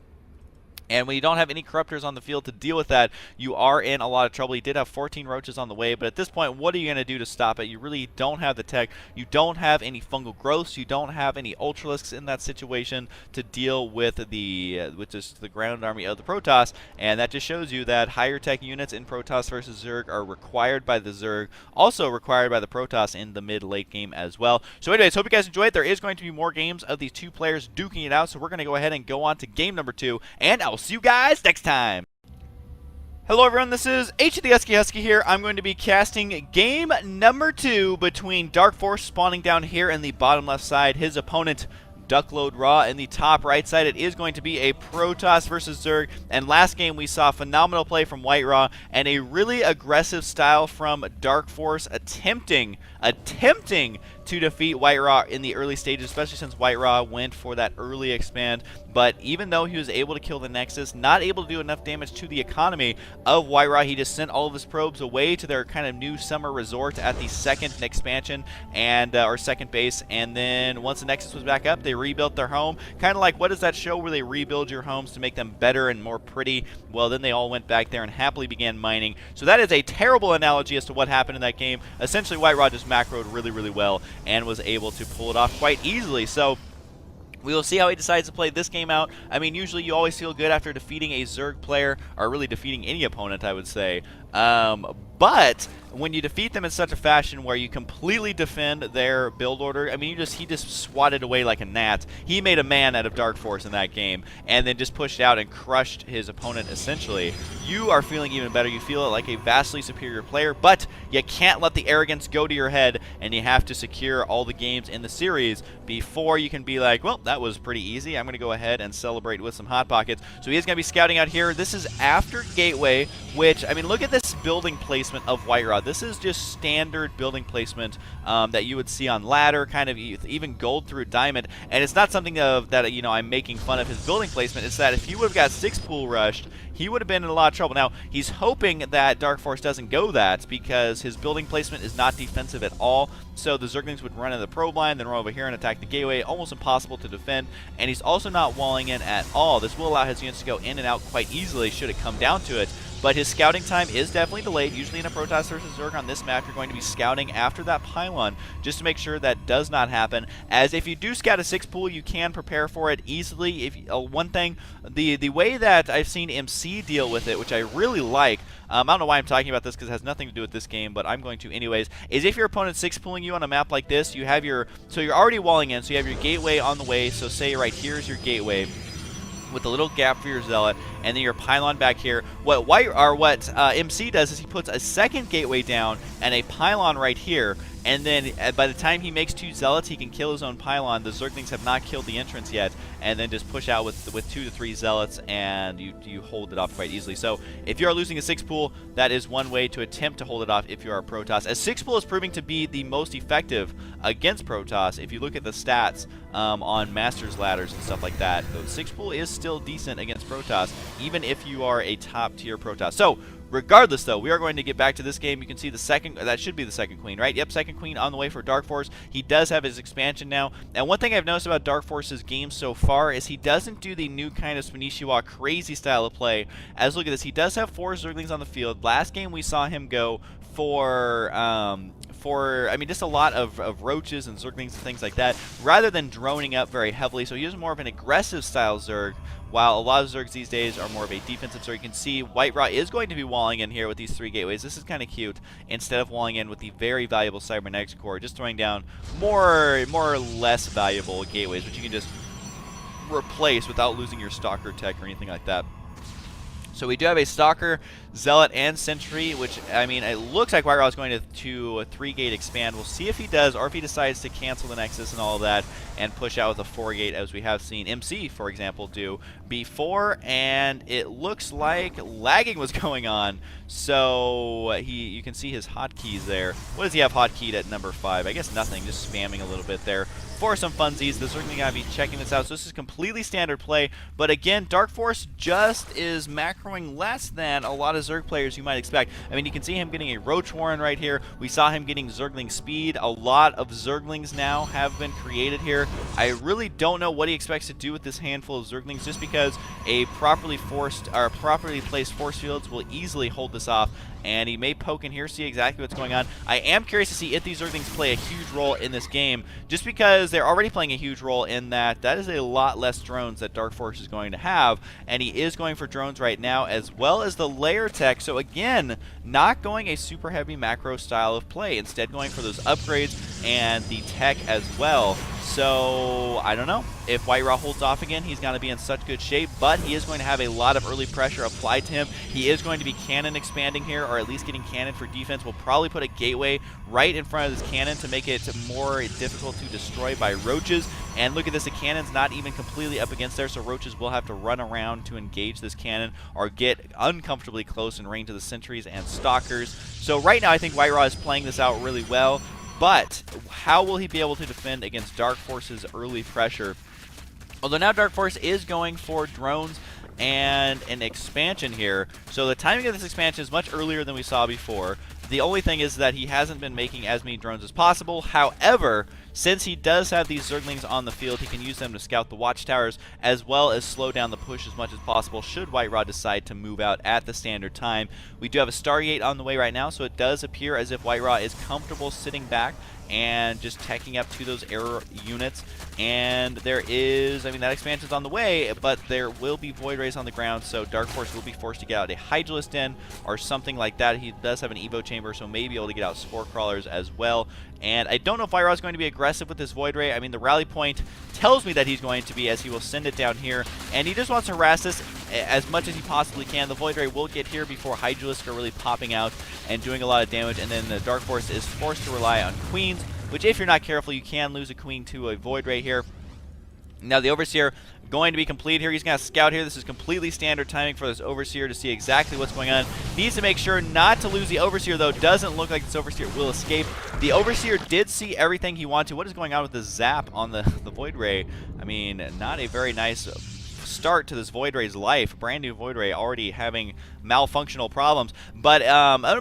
And when you don't have any corruptors on the field to deal with that, you are in a lot of trouble. He did have 14 Roaches on the way, but at this point, what are you going to do to stop it? You really don't have the tech. You don't have any fungal growths. You don't have any Ultralisks in that situation to deal with the ground army of the Protoss, and that just shows you that higher tech units in Protoss versus Zerg are required by the Zerg, also required by the Protoss in the mid-late game as well. So anyways, hope you guys enjoyed. There is going to be more games of these two players duking it out, so we're going to go ahead and go on to game number 2, and I'll see you guys next time. Hello everyone, this is Husky here. I'm going to be casting game number 2 between Dark Force spawning down here in the bottom left side, his opponent DuckloadRa in the top right side. It is going to be a Protoss versus Zerg, and last game we saw phenomenal play from WhiteRa and a really aggressive style from Dark Force attempting to defeat WhiteRa in the early stages, especially since WhiteRa went for that early expand. But even though he was able to kill the Nexus, not able to do enough damage to the economy of WhiteRa, he just sent all of his probes away to their kind of new summer resort at the second expansion and or second base. And then once the Nexus was back up, they rebuilt their home. Kind of like, what is that show where they rebuild your homes to make them better and more pretty? Well, then they all went back there and happily began mining. So that is a terrible analogy as to what happened in that game. Essentially, WhiteRa just macroed really, really well and was able to pull it off quite easily. So we will see how he decides to play this game out. I mean, usually you always feel good after defeating a Zerg player, or really defeating any opponent, I would say. But when you defeat them in such a fashion where you completely defend their build order, I mean, he just swatted away like a gnat. He made a man out of Dark Force in that game, and then just pushed out and crushed his opponent essentially. You are feeling even better. You feel like a vastly superior player, but you can't let the arrogance go to your head, and you have to secure all the games in the series before you can be like, well, that was pretty easy. I'm going to go ahead and celebrate with some Hot Pockets. So he is going to be scouting out here. This is after Gateway, which, I mean, look at this building placement of WhiteRa. This is just standard building placement that you would see on ladder, kind of even gold through diamond. And it's not something that, you know, I'm making fun of his building placement. It's that if he would have got 6 pool rushed, he would have been in a lot of trouble. Now, he's hoping that Dark Force doesn't go that because his building placement is not defensive at all. So the Zerglings would run in the probe line, then run over here and attack the gateway. Almost impossible to defend. And he's also not walling in at all. This will allow his units to go in and out quite easily should it come down to it. But his scouting time is definitely delayed. Usually in a Protoss versus Zerg on this map, you're going to be scouting after that pylon just to make sure that does not happen. As if you do scout a 6 pool, you can prepare for it easily. If one thing, the way that I've seen MC deal with it, which I really like, I don't know why I'm talking about this because it has nothing to do with this game, but I'm going to anyways, is if your opponent's 6 pooling you on a map like this, you have your, so you're already walling in, so you have your gateway on the way, so say right here is your gateway with a little gap for your zealot, and then your pylon back here. What MC does is he puts a second gateway down and a pylon right here, and then by the time he makes 2 zealots, he can kill his own pylon. The Zerglings have not killed the entrance yet, and then just push out with 2 to 3 zealots, and you hold it off quite easily. So if you are losing a 6 pool, that is one way to attempt to hold it off if you are a Protoss. As 6 pool is proving to be the most effective against Protoss. If you look at the stats on Masters ladders and stuff like that, the 6 pool is still decent against Protoss, even if you are a top tier Protoss. So regardless, though, we are going to get back to this game. You can see the second, that should be the second queen, right? Yep, second queen on the way for Dark Force. He does have his expansion now. And one thing I've noticed about Dark Force's game so far is he doesn't do the new kind of Spanishiwa crazy style of play. As look at this, he does have 4 Zerglings on the field. Last game we saw him go for I mean, just a lot of roaches and Zerglings and things like that, rather than droning up very heavily. So he is more of an aggressive style Zerg, while a lot of Zergs these days are more of a defensive Zerg. You can see WhiteRa is going to be walling in here with these 3 gateways. This is kind of cute. Instead of walling in with the very valuable Cybernetics core, just throwing down more or less valuable gateways, which you can just replace without losing your Stalker tech or anything like that. So we do have a Stalker, Zealot, and Sentry, which, I mean, it looks like WhiteRa is going to a 3-gate expand. We'll see if he does, or if he decides to cancel the Nexus and all of that and push out with a 4-gate, as we have seen MC, for example, do before. And it looks like lagging was going on. So you can see his hotkeys there. What does he have hotkeyed at number 5? I guess nothing, just spamming a little bit there for some funsies. They're certainly going to be checking this out. So this is completely standard play. But again, Dark Force just is macroing less than a lot of Zerg players you might expect. I mean, you can see him getting a Roach Warren right here. We saw him getting Zergling speed. A lot of Zerglings now have been created here. I really don't know what he expects to do with this handful of Zerglings, just because a properly placed force fields will easily hold this off. And he may poke in here, see exactly what's going on. I am curious to see if these Zerglings play a huge role in this game, just because they're already playing a huge role in that is a lot less drones that Dark Force is going to have. And he is going for drones right now, as well as the layer tech. So again, not going a super heavy macro style of play, instead going for those upgrades and the tech as well. So I don't know. If WhiteRa holds off again, he's going to be in such good shape, but he is going to have a lot of early pressure applied to him. He is going to be cannon expanding here, or at least getting cannon for defense. We'll probably put a gateway right in front of this cannon to make it more difficult to destroy by roaches. And look at this, the cannon's not even completely up against there, so roaches will have to run around to engage this cannon or get uncomfortably close in range of the sentries and stalkers. So right now I think WhiteRa is playing this out really well, but how will he be able to defend against Dark Force's early pressure? Although now Dark Force is going for drones and an expansion here. So the timing of this expansion is much earlier than we saw before. The only thing is that he hasn't been making as many drones as possible. However, since he does have these Zerglings on the field, he can use them to scout the watchtowers, as well as slow down the push as much as possible should WhiteRa decide to move out at the standard time. We do have a Stargate on the way right now, so it does appear as if WhiteRa is comfortable sitting back and just teching up to those air units. And there is, I mean, that expansion's on the way, but there will be Void Rays on the ground, so Dark Force will be forced to get out a Hydralisk Den or something like that. He does have an Evo Chamber, so may be able to get out Spore Crawlers as well. And I don't know if WhiteRa is going to be aggressive with this Void Ray. I mean, the rally point tells me that he's going to be, as he will send it down here. And he just wants to harass this as much as he possibly can. The Void Ray will get here before Hydralisk are really popping out and doing a lot of damage. And then the Dark Force is forced to rely on Queens, which if you're not careful, you can lose a Queen to a Void Ray here. Now the Overseer going to be complete here. He's going to scout here. This is completely standard timing for this Overseer to see exactly what's going on. Needs to make sure not to lose the Overseer, though. Doesn't look like this Overseer will escape. The Overseer did see everything he wanted to. What is going on with the zap on the Void Ray? I mean, not a very nice start to this Void Ray's life. Brand new Void Ray already having malfunctional problems. But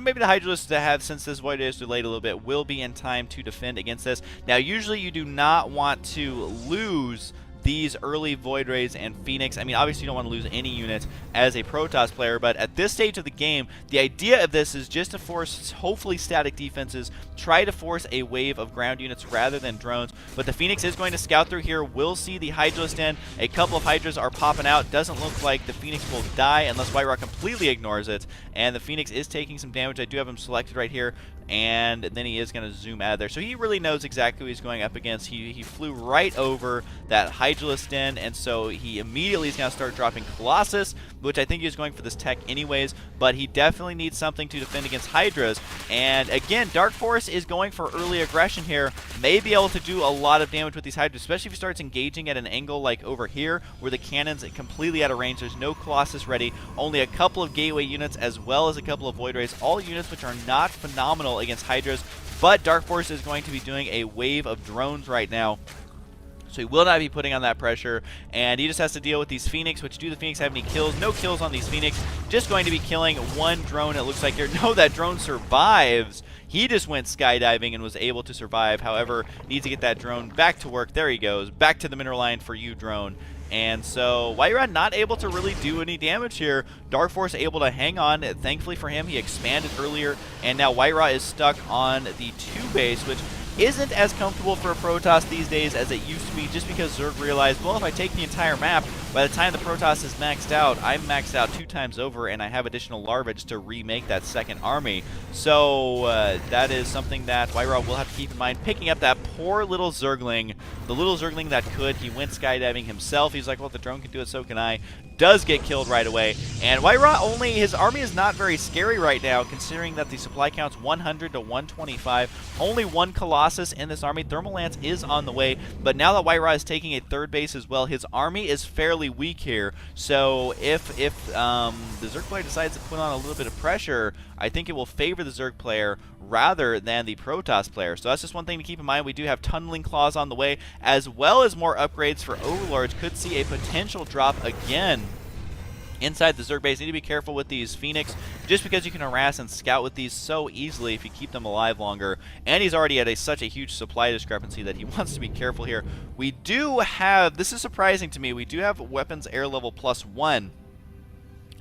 maybe the Hydralisk to have, since this Void Ray is delayed a little bit, will be in time to defend against this. Now, usually you do not want to lose these early Void Rays and Phoenix. I mean, obviously you don't want to lose any units as a Protoss player, but at this stage of the game, the idea of this is just to force, hopefully, static defenses, try to force a wave of ground units rather than drones. But the Phoenix is going to scout through here. We'll see the Hydralisk Den. A couple of Hydras are popping out. Doesn't look like the Phoenix will die unless WhiteRa completely ignores it. And the Phoenix is taking some damage. I do have him selected right here. And then he is going to zoom out of there. So he really knows exactly who he's going up against. He flew right over that Hydralisk Den, and so he immediately is going to start dropping Colossus, which I think he was going for this tech anyways, but he definitely needs something to defend against Hydras. And again, Dark Force is going for early aggression here. May be able to do a lot of damage with these Hydras, especially if he starts engaging at an angle like over here, where the cannon's completely out of range. There's no Colossus ready, only a couple of Gateway units as well as a couple of Void Rays, all units which are not phenomenal against Hydras, but Dark Force is going to be doing a wave of drones right now. So he will not be putting on that pressure, and he just has to deal with these Phoenix, which do the Phoenix have any kills? No kills on these Phoenix. Just going to be killing one drone, it looks like here. No, that drone survives. He just went skydiving and was able to survive. However, needs to get that drone back to work. There he goes. Back to the mineral line for you, drone. And so WhiteRa not able to really do any damage here. Dark Force able to hang on. Thankfully for him, he expanded earlier, and now WhiteRa is stuck on the 2 base, which isn't as comfortable for a Protoss these days as it used to be, just because Zerg realized, well, if I take the entire map, by the time the Protoss is maxed out, I'm maxed out 2 times over, and I have additional larvage to remake that second army. So that is something that WhiteRa will have to keep in mind. Picking up that poor little Zergling, the little Zergling that could. He went skydiving himself. He's like, well, if the drone can do it, so can I. Does get killed right away. And WhiteRa only, his army is not very scary right now, considering that the supply count's 100 to 125. Only 1 Colossus in this army. Thermal Lance is on the way, but now that WhiteRa is taking a 3rd base as well, his army is fairly weak here. So if the Zerg player decides to put on a little bit of pressure, I think it will favor the Zerg player rather than the Protoss player. So that's just one thing to keep in mind. We do have Tunneling Claws on the way, as well as more upgrades for Overlords. Could see a potential drop again inside the Zerg base. Need to be careful with these Phoenix, just because you can harass and scout with these so easily if you keep them alive longer. And he's already at such a huge supply discrepancy that he wants to be careful here. We do have, this is surprising to me, we do have weapons air level +1.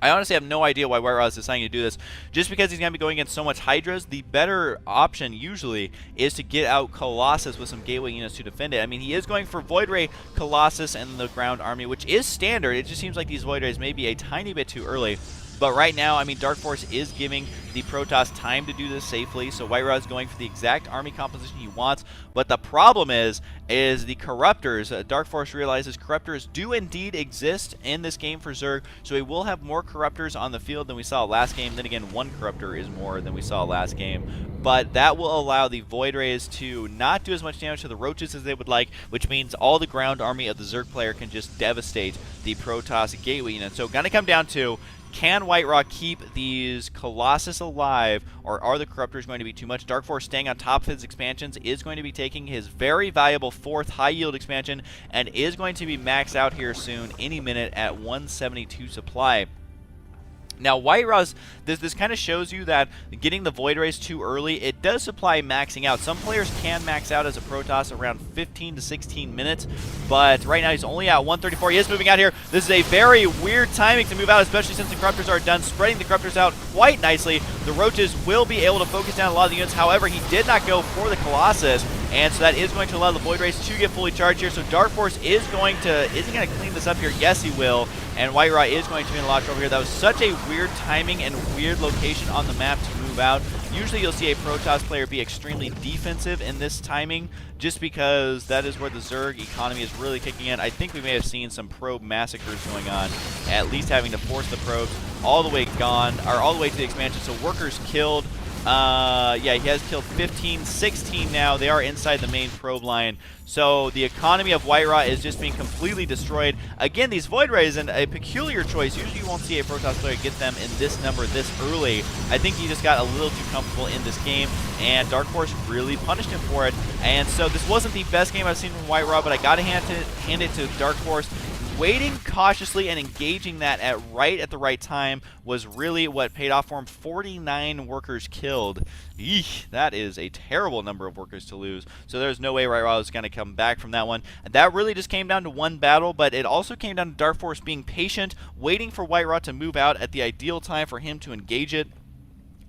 I honestly have no idea why WhiteRa is deciding to do this. Just because he's going to be going against so much Hydras, the better option usually is to get out Colossus with some Gateway units to defend it. I mean, he is going for Void Ray, Colossus, and the ground army, which is standard. It just seems like these Void Rays may be a tiny bit too early. But right now, I mean, Dark Force is giving the Protoss time to do this safely, so WhiteRa is going for the exact army composition he wants. But the problem is the Corruptors. Dark Force realizes Corruptors do indeed exist in this game for Zerg, so he will have more Corruptors on the field than we saw last game. Then again, 1 Corruptor is more than we saw last game. But that will allow the Void Rays to not do as much damage to the Roaches as they would like, which means all the ground army of the Zerg player can just devastate the Protoss Gateway unit. So gonna come down to, can WhiteRa keep these Colossus alive, or are the Corruptors going to be too much? Dark Force staying on top of his expansions, is going to be taking his very valuable 4th high-yield expansion, and is going to be maxed out here soon, any minute, at 172 supply. Now, WhiteRa's, this kind of shows you that getting the Void Rays too early, it does supply maxing out. Some players can max out as a Protoss around 15 to 16 minutes, but right now he's only at 134. He is moving out here. This is a very weird timing to move out, especially since the Corruptors are done spreading the Corruptors out quite nicely. The Roaches will be able to focus down a lot of the units. However, he did not go for the Colossus, and so that is going to allow the Void Rays to get fully charged here. So Dark Force is he going to clean this up here? Yes, he will. And WhiteRa is going to be in a lot of trouble here. That was such a weird timing and weird location on the map to move out. Usually you'll see a Protoss player be extremely defensive in this timing, just because that is where the Zerg economy is really kicking in. I think we may have seen some probe massacres going on, at least having to force the probes all the way all the way to the expansion. So workers killed. Yeah, he has killed 15, 16 now. They are inside the main probe line. So the economy of WhiteRa is just being completely destroyed. Again, these Void Rays, and a peculiar choice. Usually you won't see a Protoss player get them in this number this early. I think he just got a little too comfortable in this game, and Dark Force really punished him for it. And so this wasn't the best game I've seen from WhiteRa, but I gotta hand it to Dark Force. Waiting cautiously and engaging that right at the right time was really what paid off for him. 49 workers killed. Eesh, that is a terrible number of workers to lose. So there's no way WhiteRa was going to come back from that one. And that really just came down to one battle, but it also came down to Dark Force being patient, waiting for WhiteRa to move out at the ideal time for him to engage it.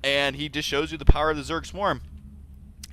And he just shows you the power of the Zerg Swarm.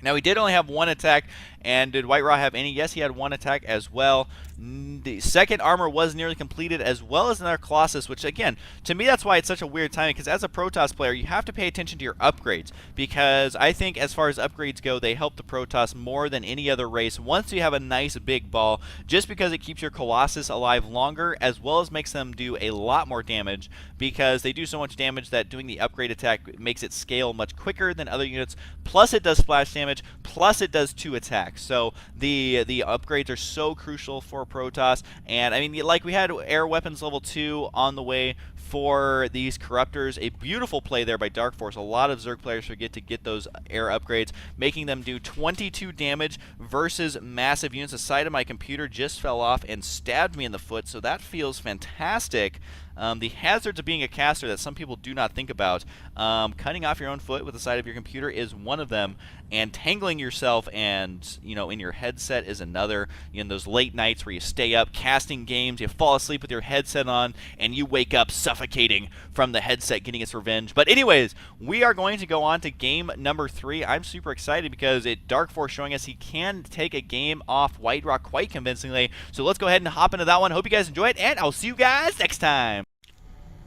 Now, he did only have one attack, and did WhiteRa have any? Yes, he had one attack as well. The second armor was nearly completed, as well as another Colossus, which, again, to me, that's why it's such a weird timing, because as a Protoss player, you have to pay attention to your upgrades, because I think as far as upgrades go, they help the Protoss more than any other race once you have a nice big ball, just because it keeps your Colossus alive longer, as well as makes them do a lot more damage, because they do so much damage that doing the upgrade attack makes it scale much quicker than other units, plus it does splash damage, plus it does 2 attacks. So the upgrades are so crucial for Protoss, and I mean, like, we had air weapons level 2 on the way for these Corruptors. A beautiful play there by Dark Force. A lot of Zerg players forget to get those air upgrades, making them do 22 damage versus massive units. The side of my computer just fell off and stabbed me in the foot, so that feels fantastic. The hazards of being a caster that some people do not think about. Cutting off your own foot with the side of your computer is one of them, and tangling yourself and, in your headset is another. In those late nights where you stay up casting games, you fall asleep with your headset on, and you wake up suffocating from the headset getting its revenge. But anyways, we are going to go on to game number 3. I'm super excited because Dark Force showing us he can take a game off WhiteRa quite convincingly. So let's go ahead and hop into that one. Hope you guys enjoy it, and I'll see you guys next time.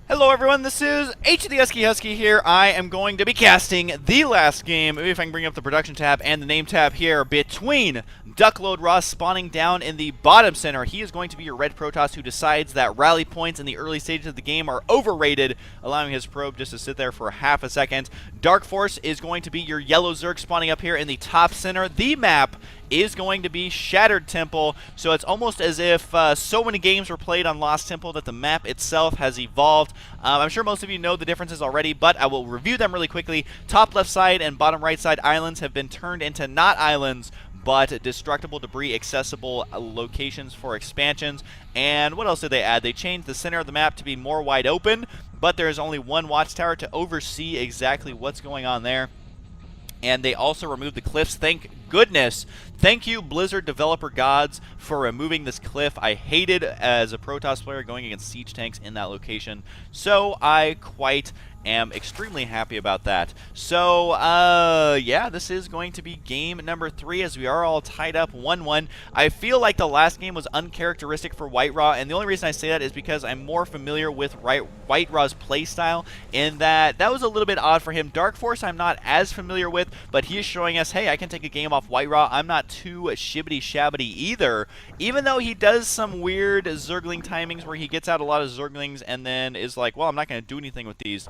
Hello everyone, this is Husky here. I am going to be casting the last game, maybe if I can bring up the production tab and the name tab here, between Duckload Ross spawning down in the bottom center. He is going to be your red Protoss who decides that rally points in the early stages of the game are overrated, allowing his probe just to sit there for half a second. Dark Force is going to be your yellow Zerg spawning up here in the top center. The map is going to be Shattered Temple, so it's almost as if so many games were played on Lost Temple that the map itself has evolved. I'm sure most of you know the differences already, but I will review them really quickly. Top left side and bottom right side islands have been turned into not islands, but destructible debris accessible locations for expansions. And what else did they add? They changed the center of the map to be more wide open, but there is only one watchtower to oversee exactly what's going on there. And they also removed the cliffs. Thank goodness. Thank you, Blizzard developer gods, for removing this cliff. I hated, as a Protoss player, going against siege tanks in that location. So I am extremely happy about that. So, yeah, this is going to be game number 3 as we are all tied up 1-1. I feel like the last game was uncharacteristic for WhiteRa, and the only reason I say that is because I'm more familiar with WhiteRa's playstyle, in that was a little bit odd for him. Dark Force I'm not as familiar with, but he is showing us, hey, I can take a game off WhiteRa. I'm not too shibbity-shabbity either, even though he does some weird Zergling timings where he gets out a lot of Zerglings and then is like, well, I'm not going to do anything with these,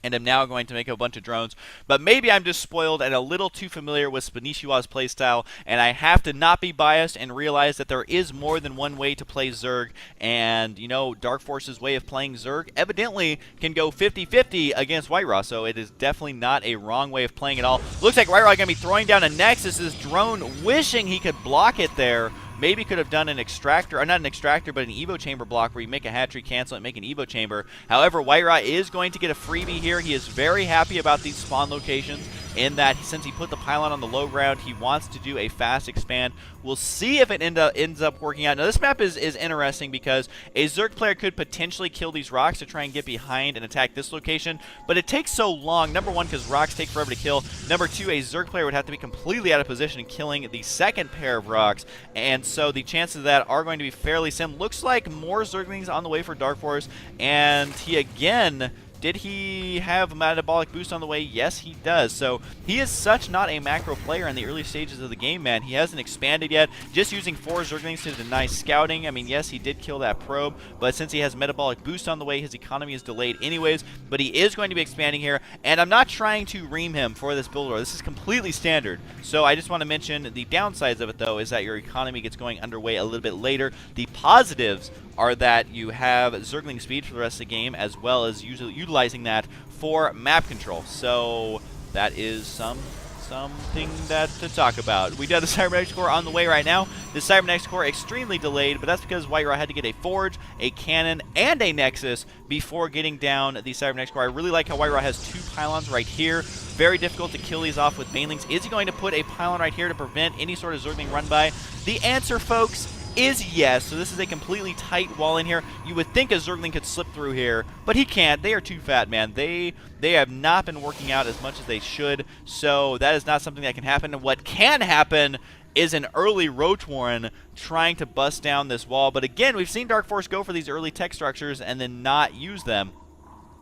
and I'm now going to make a bunch of drones. But maybe I'm just spoiled and a little too familiar with Spanishiwa's playstyle, and I have to not be biased and realize that there is more than one way to play Zerg, and, Dark Force's way of playing Zerg evidently can go 50-50 against WhiteRa, so it is definitely not a wrong way of playing at all. Looks like WhiteRa going to be throwing down a Nexus. This drone wishing he could block it there, maybe could have done an extractor, or not an extractor, but an Evo chamber block where you make a hatchery, cancel it, make an Evo chamber. However, WhiteRa is going to get a freebie here. He is very happy about these spawn locations in that since he put the pylon on the low ground, he wants to do a fast expand. We'll see if it ends up working out. Now, this map is interesting because a Zerg player could potentially kill these rocks to try and get behind and attack this location, but it takes so long. Number one, because rocks take forever to kill. Number two, a Zerg player would have to be completely out of position in killing the second pair of rocks, and so the chances of that are going to be fairly slim. Looks like more Zerglings on the way for Dark Force, and he again... Did he have a metabolic boost on the way? Yes, he does. So he is such not a macro player in the early stages of the game, man. He hasn't expanded yet. Just using 4 Zerglings to deny scouting. I mean, yes, he did kill that probe, but since he has metabolic boost on the way, his economy is delayed anyways. But he is going to be expanding here, and I'm not trying to ream him for this build order. This is completely standard. So I just want to mention the downsides of it, though, is that your economy gets going underway a little bit later. The positives are that you have Zergling speed for the rest of the game, as well as utilizing that for map control. So that is something that to talk about. We do have the Cybernetics Core on the way right now. The Cybernetics Core extremely delayed, but that's because WhiteRa had to get a Forge, a Cannon, and a Nexus before getting down the Cybernetics Core. I really like how WhiteRa has 2 pylons right here. Very difficult to kill these off with Banelings. Is he going to put a pylon right here to prevent any sort of Zergling run by? The answer, folks, is yes. So this is a completely tight wall in here. You would think a Zergling could slip through here, but he can't. They are too fat, man. They have not been working out as much as they should, so that is not something that can happen. And what can happen is an early Roach Warren trying to bust down this wall. But again, we've seen Dark Force go for these early tech structures and then not use them.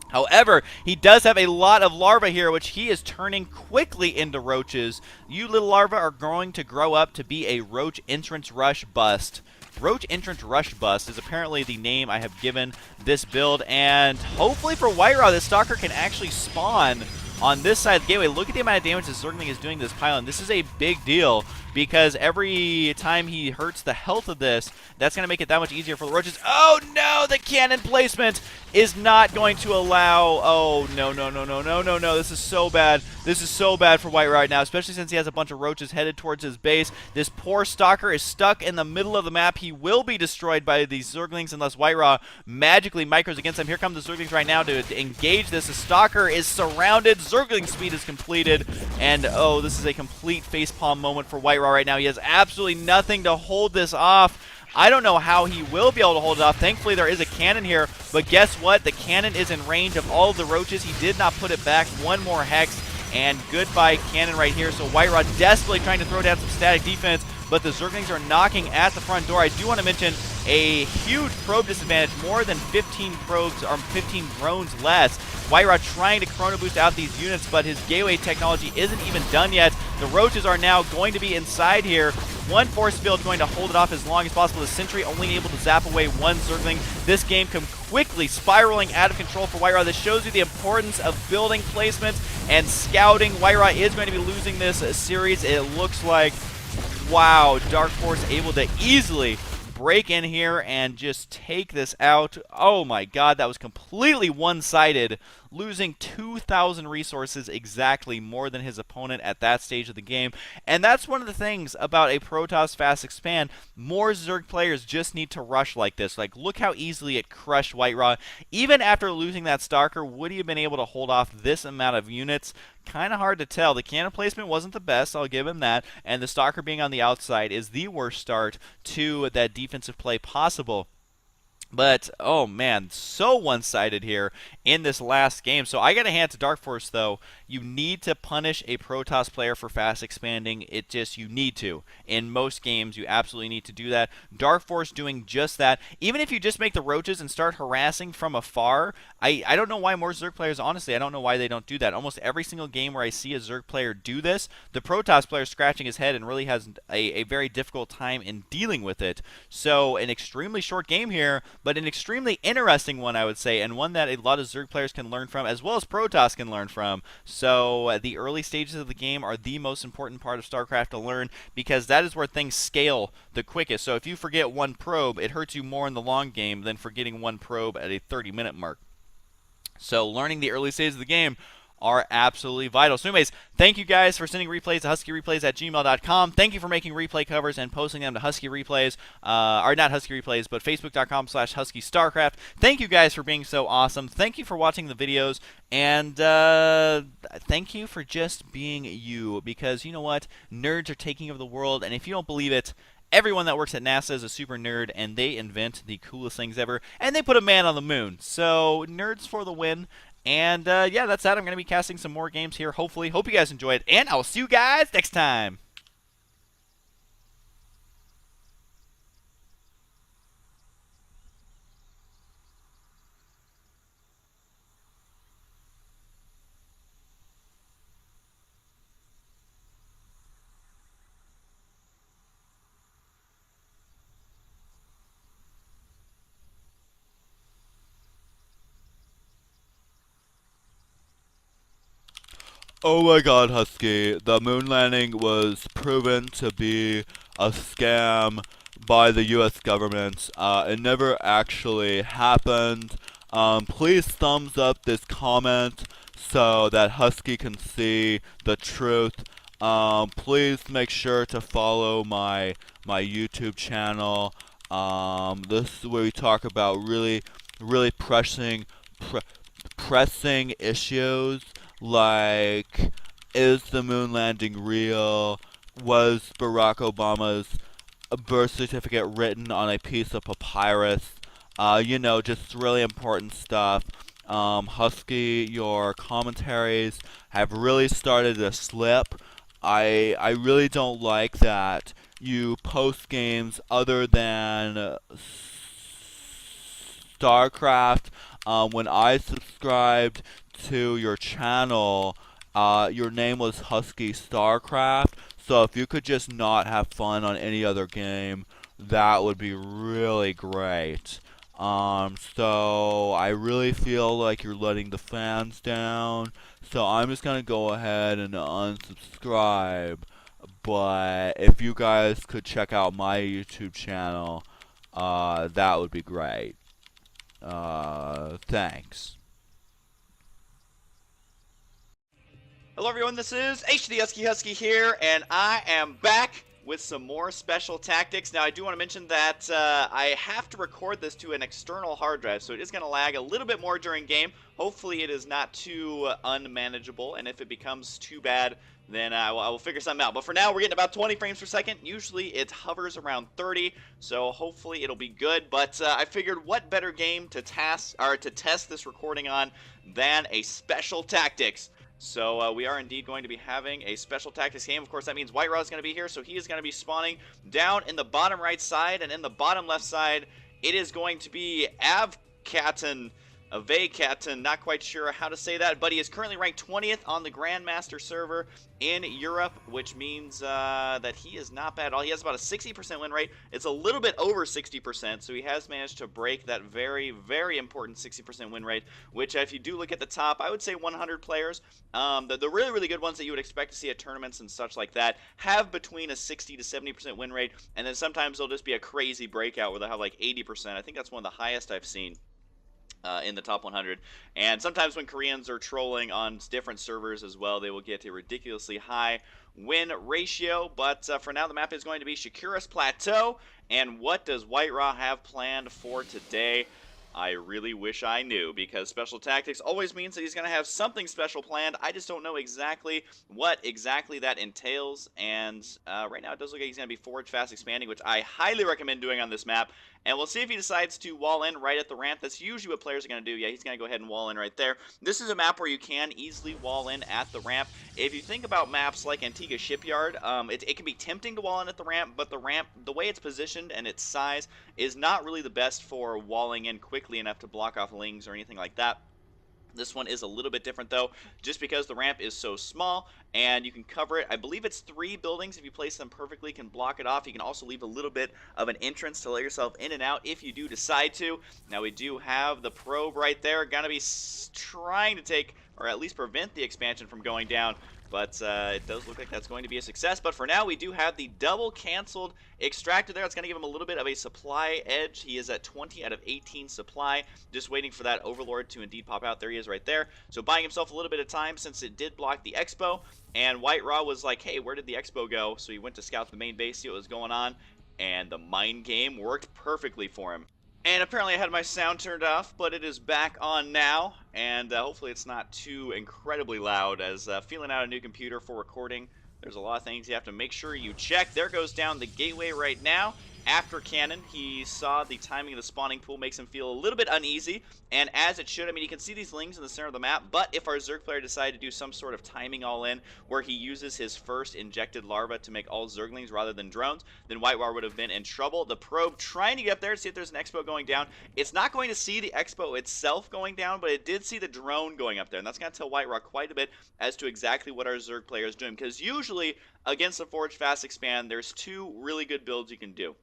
However, he does have a lot of larvae here, which he is turning quickly into roaches. You little larvae are going to grow up to be a Roach Entrance Rush Bust. Roach Entrance Rush Bust is apparently the name I have given this build, and hopefully for WhiteRa, this Stalker can actually spawn on this side of the gateway. Look at the amount of damage this Zergling is doing to this pylon. This is a big deal because every time he hurts the health of this, that's going to make it that much easier for the roaches. Oh no, the cannon placement is not going to allow... Oh, no, no, no, no, no, no, no. This is so bad. This is so bad for WhiteRa right now, especially since he has a bunch of roaches headed towards his base. This poor Stalker is stuck in the middle of the map. He will be destroyed by these Zerglings unless WhiteRa magically micros against them. Here come the Zerglings right now to engage this. The Stalker is surrounded. Zergling speed is completed. And, oh, this is a complete facepalm moment for WhiteRa right now. He has absolutely nothing to hold this off. I don't know how he will be able to hold it off. Thankfully, there is a cannon here, but guess what? The cannon is in range of all of the roaches. He did not put it back. One more Hex, and goodbye cannon right here. So WhiteRa desperately trying to throw down some static defense, but the Zerglings are knocking at the front door. I do want to mention a huge probe disadvantage, more than 15 probes, or 15 drones less. WhiteRa trying to chrono boost out these units, but his gateway technology isn't even done yet. The roaches are now going to be inside here. One force field going to hold it off as long as possible. The sentry only able to zap away one Zergling. This game come quickly spiraling out of control for WhiteRa. This shows you the importance of building placements and scouting. WhiteRa is going to be losing this series, it looks like. Wow, Dark Force able to easily break in here and just take this out. Oh my god, that was completely one-sided, losing 2,000 resources exactly, more than his opponent at that stage of the game. And that's one of the things about a Protoss fast expand. More Zerg players just need to rush like this. Like, look how easily it crushed WhiteRa. Even after losing that Stalker, would he have been able to hold off this amount of units? Kind of hard to tell. The cannon placement wasn't the best, I'll give him that, and the Stalker being on the outside is the worst start to that defensive play possible. But, oh man, so one-sided here in this last game. So I got to hand to Dark Force, though. You need to punish a Protoss player for fast expanding. You need to. In most games, you absolutely need to do that. Dark Force doing just that. Even if you just make the roaches and start harassing from afar, I don't know why more Zerg players, honestly, I don't know why they don't do that. Almost every single game where I see a Zerg player do this, the Protoss player is scratching his head and really has a very difficult time in dealing with it. So an extremely short game here, but an extremely interesting one, I would say, and one that a lot of Zerg players can learn from, as well as Protoss can learn from. So the early stages of the game are the most important part of StarCraft to learn, because that is where things scale the quickest. So if you forget one probe, it hurts you more in the long game than forgetting one probe at a 30-minute mark. So learning the early stages of the game are absolutely vital. So anyways, thank you guys for sending replays to huskyreplays@gmail.com. Thank you for making replay covers and posting them to Husky Replays, or not Husky Replays, but facebook.com/HuskyStarcraft. Thank you guys for being so awesome. Thank you for watching the videos, and thank you for just being you, because you know what? Nerds are taking over the world, and if you don't believe it, everyone that works at NASA is a super nerd, and they invent the coolest things ever, and they put a man on the moon. So, nerds for the win. And, yeah, that's that. I'm going to be casting some more games here, hopefully. Hope you guys enjoyed, and I'll see you guys next time. Oh my god, Husky, the moon landing was proven to be a scam by the US government. It never actually happened. Please thumbs up this comment so that Husky can see the truth. Please make sure to follow my YouTube channel. This is where we talk about really pressing issues, like, is the moon landing real? Was Barack Obama's birth certificate written on a piece of papyrus? You know, just really important stuff. Husky, your commentaries have really started to slip. I really don't like that you post games other than StarCraft. When I subscribed to your channel, your name was HuskyStarcraft. So if you could just not have fun on any other game, that would be really great. So I really feel like you're letting the fans down. So I'm just gonna go ahead and unsubscribe. But if you guys could check out my YouTube channel, that would be great. Thanks. Hello everyone, this is Husky here, and I am back with some more special tactics. Now I do want to mention that I have to record this to an external hard drive, so it is going to lag a little bit more during game. Hopefully it is not too unmanageable, and if it becomes too bad, then I will figure something out. But for now, we're getting about 20 frames per second. Usually it hovers around 30, so hopefully it'll be good. But I figured what better game to test this recording on than a special tactics. So we are indeed going to be having a special tactics game. Of course, that means WhiteRa is going to be here, so he is going to be spawning down in the bottom right side, and in the bottom left side, it is going to be Avekaten, not quite sure how to say that, but he is currently ranked 20th on the Grandmaster server in Europe, which means that he is not bad at all. He has about a 60% win rate. It's a little bit over 60%, so he has managed to break that very, very important 60% win rate, which if you do look at the top, I would say 100 players, the really, really good ones that you would expect to see at tournaments and such like that, have between a 60 to 70% win rate, and then sometimes they'll just be a crazy breakout where they'll have like 80%. I think that's one of the highest I've seen in the top 100. And sometimes when Koreans are trolling on different servers as well, they will get a ridiculously high win ratio. But for now, the map is going to be Shakira's Plateau. And what does WhiteRa have planned for today? I really wish I knew, because special tactics always means that he's going to have something special planned. I just don't know exactly what exactly that entails. And right now it does look like he's going to be forward fast expanding, which I highly recommend doing on this map. And we'll see if he decides to wall in right at the ramp. That's usually what players are going to do. Yeah, he's going to go ahead and wall in right there. This is a map where you can easily wall in at the ramp. If you think about maps like Antigua Shipyard, it can be tempting to wall in at the ramp, but the way it's positioned and its size is not really the best for walling in quickly enough to block off lings or anything like that. This one is a little bit different, though, just because the ramp is so small, and you can cover it. I believe it's 3 buildings. If you place them perfectly, can block it off. You can also leave a little bit of an entrance to let yourself in and out if you do decide to. Now, we do have the probe right there. Gonna be trying to take, or at least prevent the expansion from going down. But it does look like that's going to be a success. But for now, we do have the double canceled extractor there. It's going to give him a little bit of a supply edge. He is at 20 out of 18 supply, just waiting for that Overlord to indeed pop out. There he is right there. So buying himself a little bit of time since it did block the Expo. And WhiteRa was like, hey, where did the Expo go? So he went to scout the main base, see what was going on. And the mind game worked perfectly for him. And apparently I had my sound turned off, but it is back on now, and hopefully it's not too incredibly loud, as feeling out a new computer for recording, there's a lot of things you have to make sure you check. There goes down the gateway right now. After cannon, he saw the timing of the spawning pool makes him feel a little bit uneasy, and as it should. I mean, you can see these lings in the center of the map, but if our Zerg player decided to do some sort of timing all-in, where he uses his first injected larva to make all Zerglings rather than drones, then WhiteRa would have been in trouble. The probe trying to get up there to see if there's an Expo going down. It's not going to see the Expo itself going down, but it did see the drone going up there, and that's going to tell WhiteRa quite a bit as to exactly what our Zerg player is doing, because usually, against the Forge Fast Expand, there's two really good builds you can do.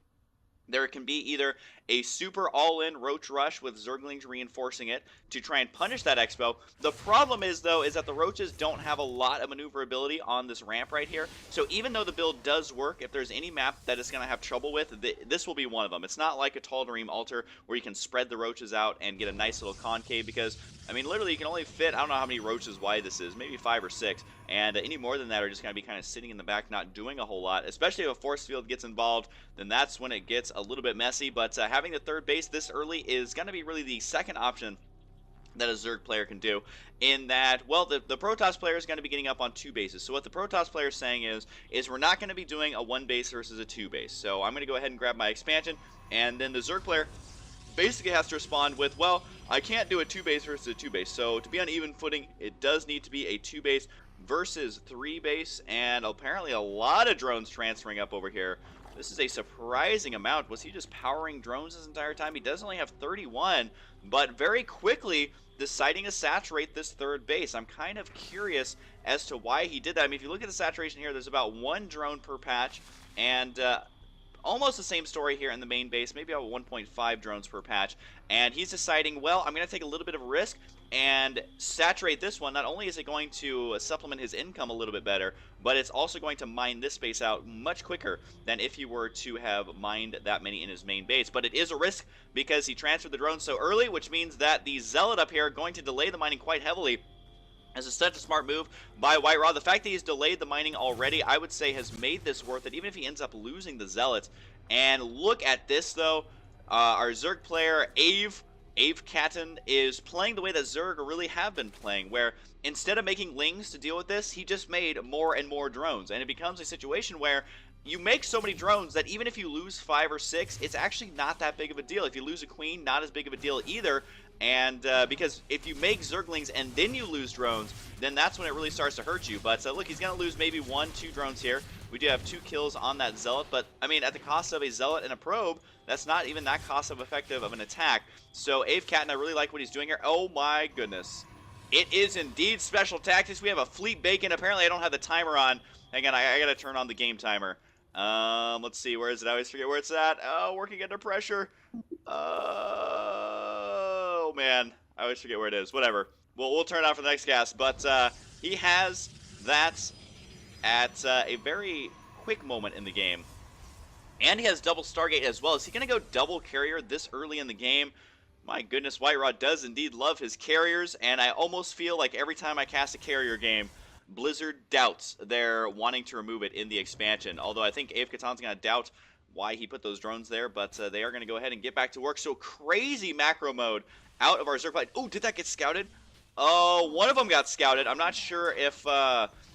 There can be either a super all-in Roach Rush with Zerglings reinforcing it to try and punish that Expo. The problem is, though, is that the Roaches don't have a lot of maneuverability on this ramp right here. So even though the build does work, if there's any map that it's going to have trouble with, this will be one of them. It's not like a Tal'Darim Altar where you can spread the Roaches out and get a nice little concave, because, I mean, literally you can only fit, I don't know how many Roaches wide this is, maybe 5 or 6. And any more than that are just going to be kind of sitting in the back, not doing a whole lot. Especially if a force field gets involved, then that's when it gets a little bit messy. But having the third base this early is going to be really the second option that a Zerg player can do, in that, well, the Protoss player is going to be getting up on 2 bases. So what the Protoss player is saying is we're not going to be doing a 1 base versus a 2 base. So I'm going to go ahead and grab my expansion, and then the Zerg player basically has to respond with, well, I can't do a 2 base versus a 2 base. So to be on even footing, it does need to be a 2 base versus 3 base, and apparently a lot of drones transferring up over here. This is a surprising amount. Was he just powering drones this entire time? He does only have 31, but very quickly deciding to saturate this third base. I'm kind of curious as to why he did that. I mean, if you look at the saturation here, there's about 1 drone per patch, and almost the same story here in the main base, maybe about 1.5 drones per patch. And he's deciding, well, I'm going to take a little bit of a risk and saturate this one. Not only is it going to supplement his income a little bit better, but it's also going to mine this space out much quicker than if he were to have mined that many in his main base. But it is a risk because he transferred the drones so early, which means that the Zealot up here are going to delay the mining quite heavily. As such a smart move by WhiteRa. The fact that he's delayed the mining already, I would say, has made this worth it, even if he ends up losing the Zealots. And look at this, though. Our Zerg player, Ave Catton, is playing the way that Zerg really have been playing, where instead of making lings to deal with this, he just made more and more drones. And it becomes a situation where you make so many drones that even if you lose 5 or 6, it's actually not that big of a deal. If you lose a queen, not as big of a deal either. And because if you make Zerglings and then you lose drones, then that's when it really starts to hurt you. But look, he's going to lose maybe 1, 2 drones here. We do have 2 kills on that Zealot, but I mean, at the cost of a Zealot and a probe, that's not even that cost of effective of an attack. So Ave Catton, I really like what he's doing here. Oh my goodness. It is indeed special tactics. We have a fleet bacon. Apparently I don't have the timer on. Hang on, I got to turn on the game timer. Let's see, where is it? I always forget where it's at. Oh, working under pressure. Oh man, I always forget where it is. Whatever. We'll turn it on for the next cast. But he has that at a very quick moment in the game. And he has double Stargate as well. Is he going to go double carrier this early in the game? My goodness, WhiteRa does indeed love his carriers, and I almost feel like every time I cast a carrier game, Blizzard doubts they're wanting to remove it in the expansion. Although I think Ave Catton's going to doubt why he put those drones there, but they are going to go ahead and get back to work. So crazy macro mode out of our Zerg fight. Oh, did that get scouted? Oh, one of them got scouted. I'm not sure if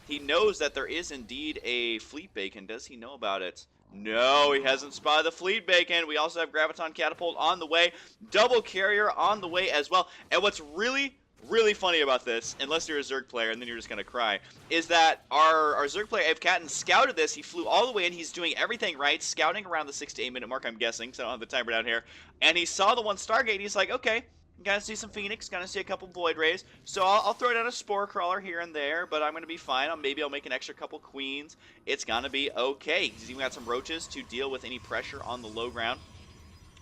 he knows that there is indeed a fleet bacon. Does he know about it? No, he hasn't spotted the fleet bacon. We also have Graviton Catapult on the way. Double carrier on the way as well. And what's really funny about this, unless you're a Zerg player and then you're just going to cry, is that our Zerg player, Ave Catton, scouted this. He flew all the way in. He's doing everything right, scouting around the 6 to 8 minute mark, I'm guessing, so I don't have the timer down here. And he saw the one Stargate. He's like, okay, gonna see some Phoenix, gonna see a couple Void Rays. So I'll throw down a Spore Crawler here and there, but I'm gonna be fine. Maybe I'll make an extra couple Queens. It's gonna be okay. He's even got some Roaches to deal with any pressure on the low ground.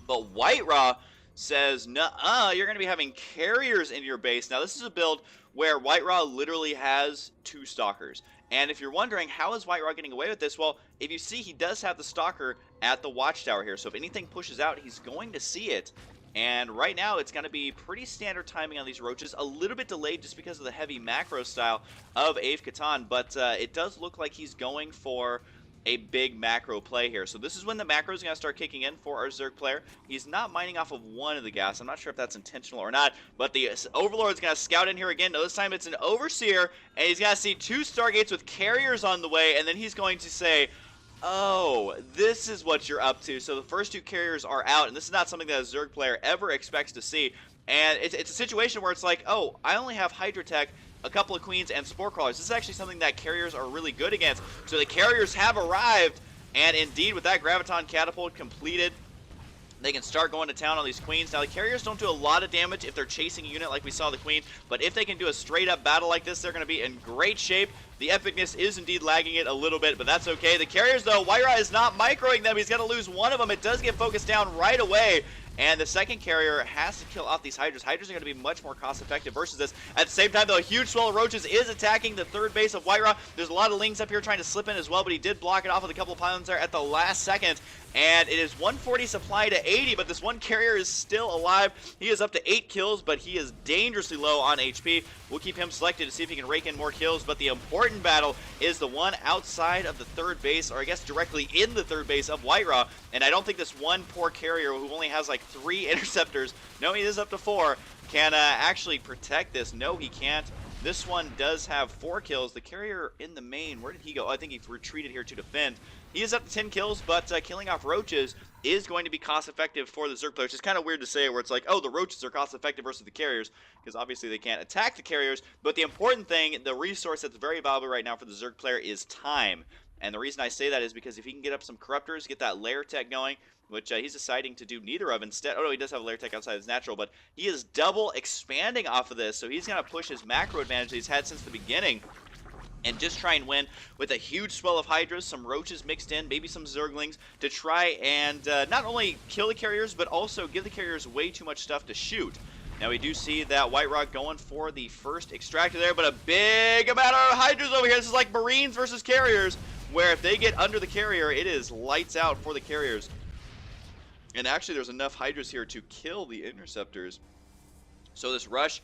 But WhiteRa says, nuh-uh, you're going to be having carriers in your base. Now, this is a build where WhiteRa literally has 2 Stalkers. And if you're wondering, how is WhiteRa getting away with this? Well, if you see, he does have the Stalker at the watchtower here. So if anything pushes out, he's going to see it. And right now, it's going to be pretty standard timing on these roaches. A little bit delayed just because of the heavy macro style of Ave Catan. But it does look like he's going for a big macro play here. So this is when the macro is going to start kicking in for our Zerg player. He's not mining off of one of the gas. I'm not sure if that's intentional or not, but the Overlord's going to scout in here again. No, this time it's an Overseer, and he's going to see 2 Stargates with carriers on the way, and then he's going to say, oh, this is what you're up to. So the first 2 carriers are out, and this is not something that a Zerg player ever expects to see. And it's a situation where it's like, oh, I only have Hydra Tech, a couple of queens, and spore crawlers. This is actually something that carriers are really good against. So the carriers have arrived, and indeed with that graviton catapult completed, they can start going to town on these queens. Now the carriers don't do a lot of damage if they're chasing a unit like we saw the queen, but if they can do a straight up battle like this, they're going to be in great shape. The epicness is indeed lagging it a little bit, but that's okay. The carriers though, WhiteRa is not microing them. He's going to lose one of them. It does get focused down right away. And the second carrier has to kill off these Hydras. Hydras are going to be much more cost effective versus this. At the same time, though, a huge swell of roaches is attacking the third base of WhiteRa. There's a lot of lings up here trying to slip in as well, but he did block it off with a couple of pylons there at the last second. And it is 140 supply to 80, but this one carrier is still alive. He is up to 8 kills, but he is dangerously low on HP. We'll keep him selected to see if he can rake in more kills, but the important battle is the one outside of the third base, or I guess directly in the third base of WhiteRa. And I don't think this one poor carrier who only has like 3 interceptors, no, he is up to 4, can actually protect this. No, he can't. This one does have 4 kills. The carrier in the main, where did he go? I think he retreated here to defend. He is up to 10 kills, but killing off roaches is going to be cost effective for the Zerg players. It's kind of weird to say where it's like, oh, the roaches are cost effective versus the carriers, because obviously they can't attack the carriers. But the important thing, the resource that's very valuable right now for the Zerg player is time. And the reason I say that is because if he can get up some corruptors, get that lair tech going, which he's deciding to do neither of instead. Oh no, he does have a lair tech outside his natural, but he is double expanding off of this, so he's going to push his macro advantage that he's had since the beginning and just try and win with a huge swell of Hydras, some roaches mixed in, maybe some Zerglings, to try and not only kill the carriers, but also give the carriers way too much stuff to shoot. Now we do see that WhiteRa going for the first extractor there, but a big amount of Hydras over here. This is like Marines versus carriers, where if they get under the carrier, it is lights out for the carriers. And actually there's enough Hydras here to kill the interceptors. So this rush,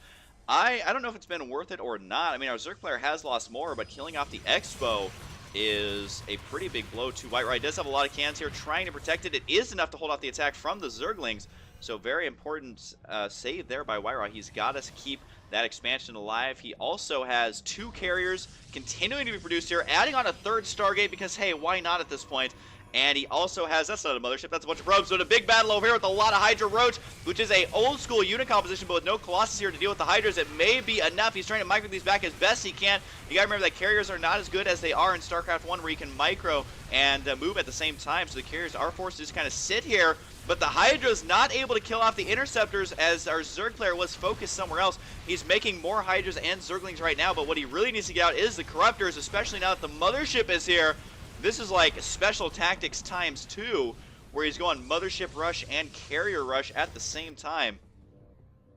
I don't know if it's been worth it or not. I mean, our Zerg player has lost more, but killing off the Expo is a pretty big blow to WhiteRa. He does have a lot of cannons here trying to protect it. It is enough to hold off the attack from the Zerglings. So very important save there by WhiteRa. He's got us keep that expansion alive. He also has 2 carriers continuing to be produced here, adding on a 3rd Stargate because, hey, why not at this point? And he also has, that's not a mothership, that's a bunch of probes. So in a big battle over here with a lot of Hydra Roach, which is a old school unit composition, but with no Colossus here to deal with the Hydras, it may be enough. He's trying to micro these back as best he can. You gotta remember that carriers are not as good as they are in StarCraft 1, where you can micro and move at the same time. So the carriers are forced to just kind of sit here, but the Hydra's not able to kill off the interceptors as our Zerg player was focused somewhere else. He's making more Hydras and Zerglings right now, but what he really needs to get out is the Corruptors, especially now that the Mothership is here. This is like special tactics times 2, where he's going Mothership Rush and Carrier Rush at the same time.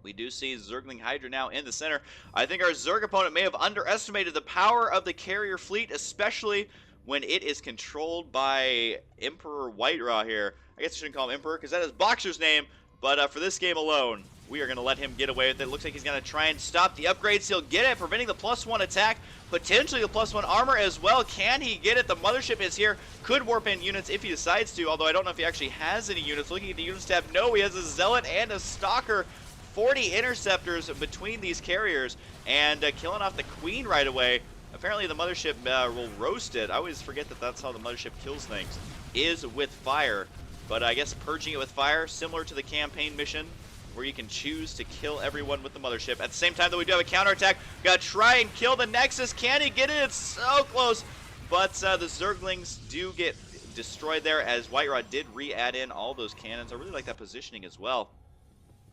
We do see Zergling Hydra now in the center. I think our Zerg opponent may have underestimated the power of the carrier fleet, especially when it is controlled by Emperor WhiteRa here. I guess I shouldn't call him Emperor because that is Boxer's name, but for this game alone, we are going to let him get away with it. Looks like he's going to try and stop the upgrades. He'll get it, preventing the +1 attack, potentially the +1 armor as well. Can he get it? The Mothership is here. Could warp in units if he decides to, although I don't know if he actually has any units. Looking at the units tab, no, he has a Zealot and a Stalker. 40 interceptors between these carriers, and killing off the Queen right away. Apparently the Mothership will roast it. I always forget that that's how the Mothership kills things, is with fire. But I guess purging it with fire, similar to the campaign mission, where you can choose to kill everyone with the Mothership. At the same time, though, we do have a counterattack. Gotta try and kill the Nexus. Can he get it? It's so close. But the Zerglings do get destroyed there, as WhiteRa did re-add in all those cannons. I really like that positioning as well,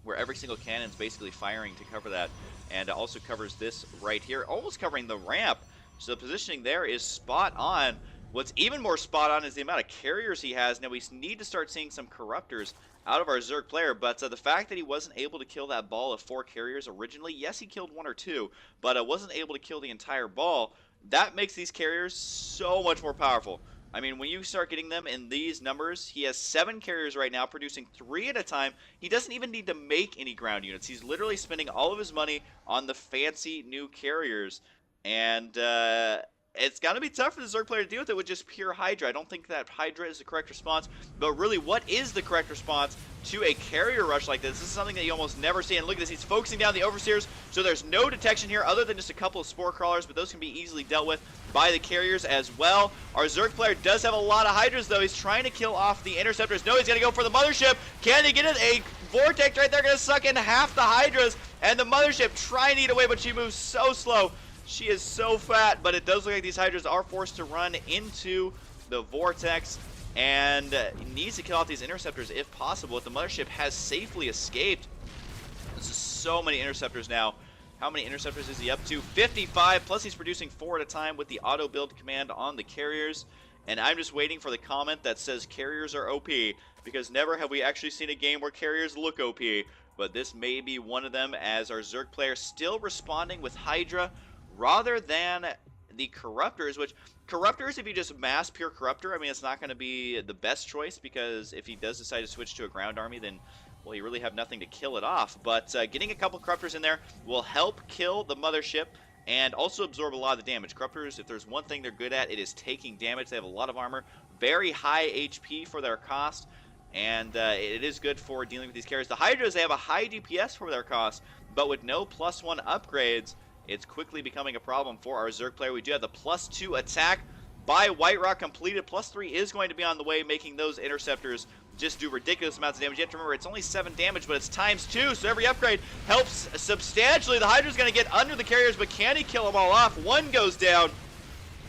where every single cannon's basically firing to cover that. And also covers this right here, almost covering the ramp. So the positioning there is spot on. What's even more spot on is the amount of carriers he has. Now we need to start seeing some Corruptors out of our Zerg player, but the fact that he wasn't able to kill that ball of 4 carriers originally, yes, he killed 1 or 2, but wasn't able to kill the entire ball, that makes these carriers so much more powerful. I mean, when you start getting them in these numbers, he has 7 carriers right now, producing 3 at a time. He doesn't even need to make any ground units. He's literally spending all of his money on the fancy new carriers. And it's going to be tough for the Zerg player to deal with it with just pure Hydra. I don't think that Hydra is the correct response. But really, what is the correct response to a carrier rush like this? This is something that you almost never see. And look at this. He's focusing down the Overseers, so there's no detection here other than just a couple of Spore Crawlers, but those can be easily dealt with by the carriers as well. Our Zerg player does have a lot of Hydras, though. He's trying to kill off the Interceptors. No, he's going to go for the Mothership. Can he get it? A Vortex right there going to suck in half the Hydras, and the Mothership trying to eat away, but she moves so slow. She is so fat, but it does look like these Hydras are forced to run into the Vortex, and needs to kill off these Interceptors if possible. If the Mothership has safely escaped. This is so many Interceptors now. How many Interceptors is he up to? 55, plus he's producing 4 at a time with the auto build command on the carriers. And I'm just waiting for the comment that says carriers are OP, because never have we actually seen a game where carriers look OP. But this may be one of them, as our Zerg player still responding with Hydra rather than the Corruptors, which Corruptors, if you just mass pure Corruptor, I mean, it's not going to be the best choice, because if he does decide to switch to a ground army, then, well, you really have nothing to kill it off. But getting a couple Corruptors in there will help kill the Mothership and also absorb a lot of the damage. Corruptors, if there's one thing they're good at, it is taking damage. They have a lot of armor, very high HP for their cost, and it is good for dealing with these carriers. The Hydras, they have a high DPS for their cost, but with no +1 upgrades, it's quickly becoming a problem for our Zerg player. We do have the +2 attack by WhiteRa completed. +3 is going to be on the way, making those Interceptors just do ridiculous amounts of damage. You have to remember, it's only 7 damage, but it's ×2, so every upgrade helps substantially. The Hydra's going to get under the carriers, but can he kill them all off? 1 goes down,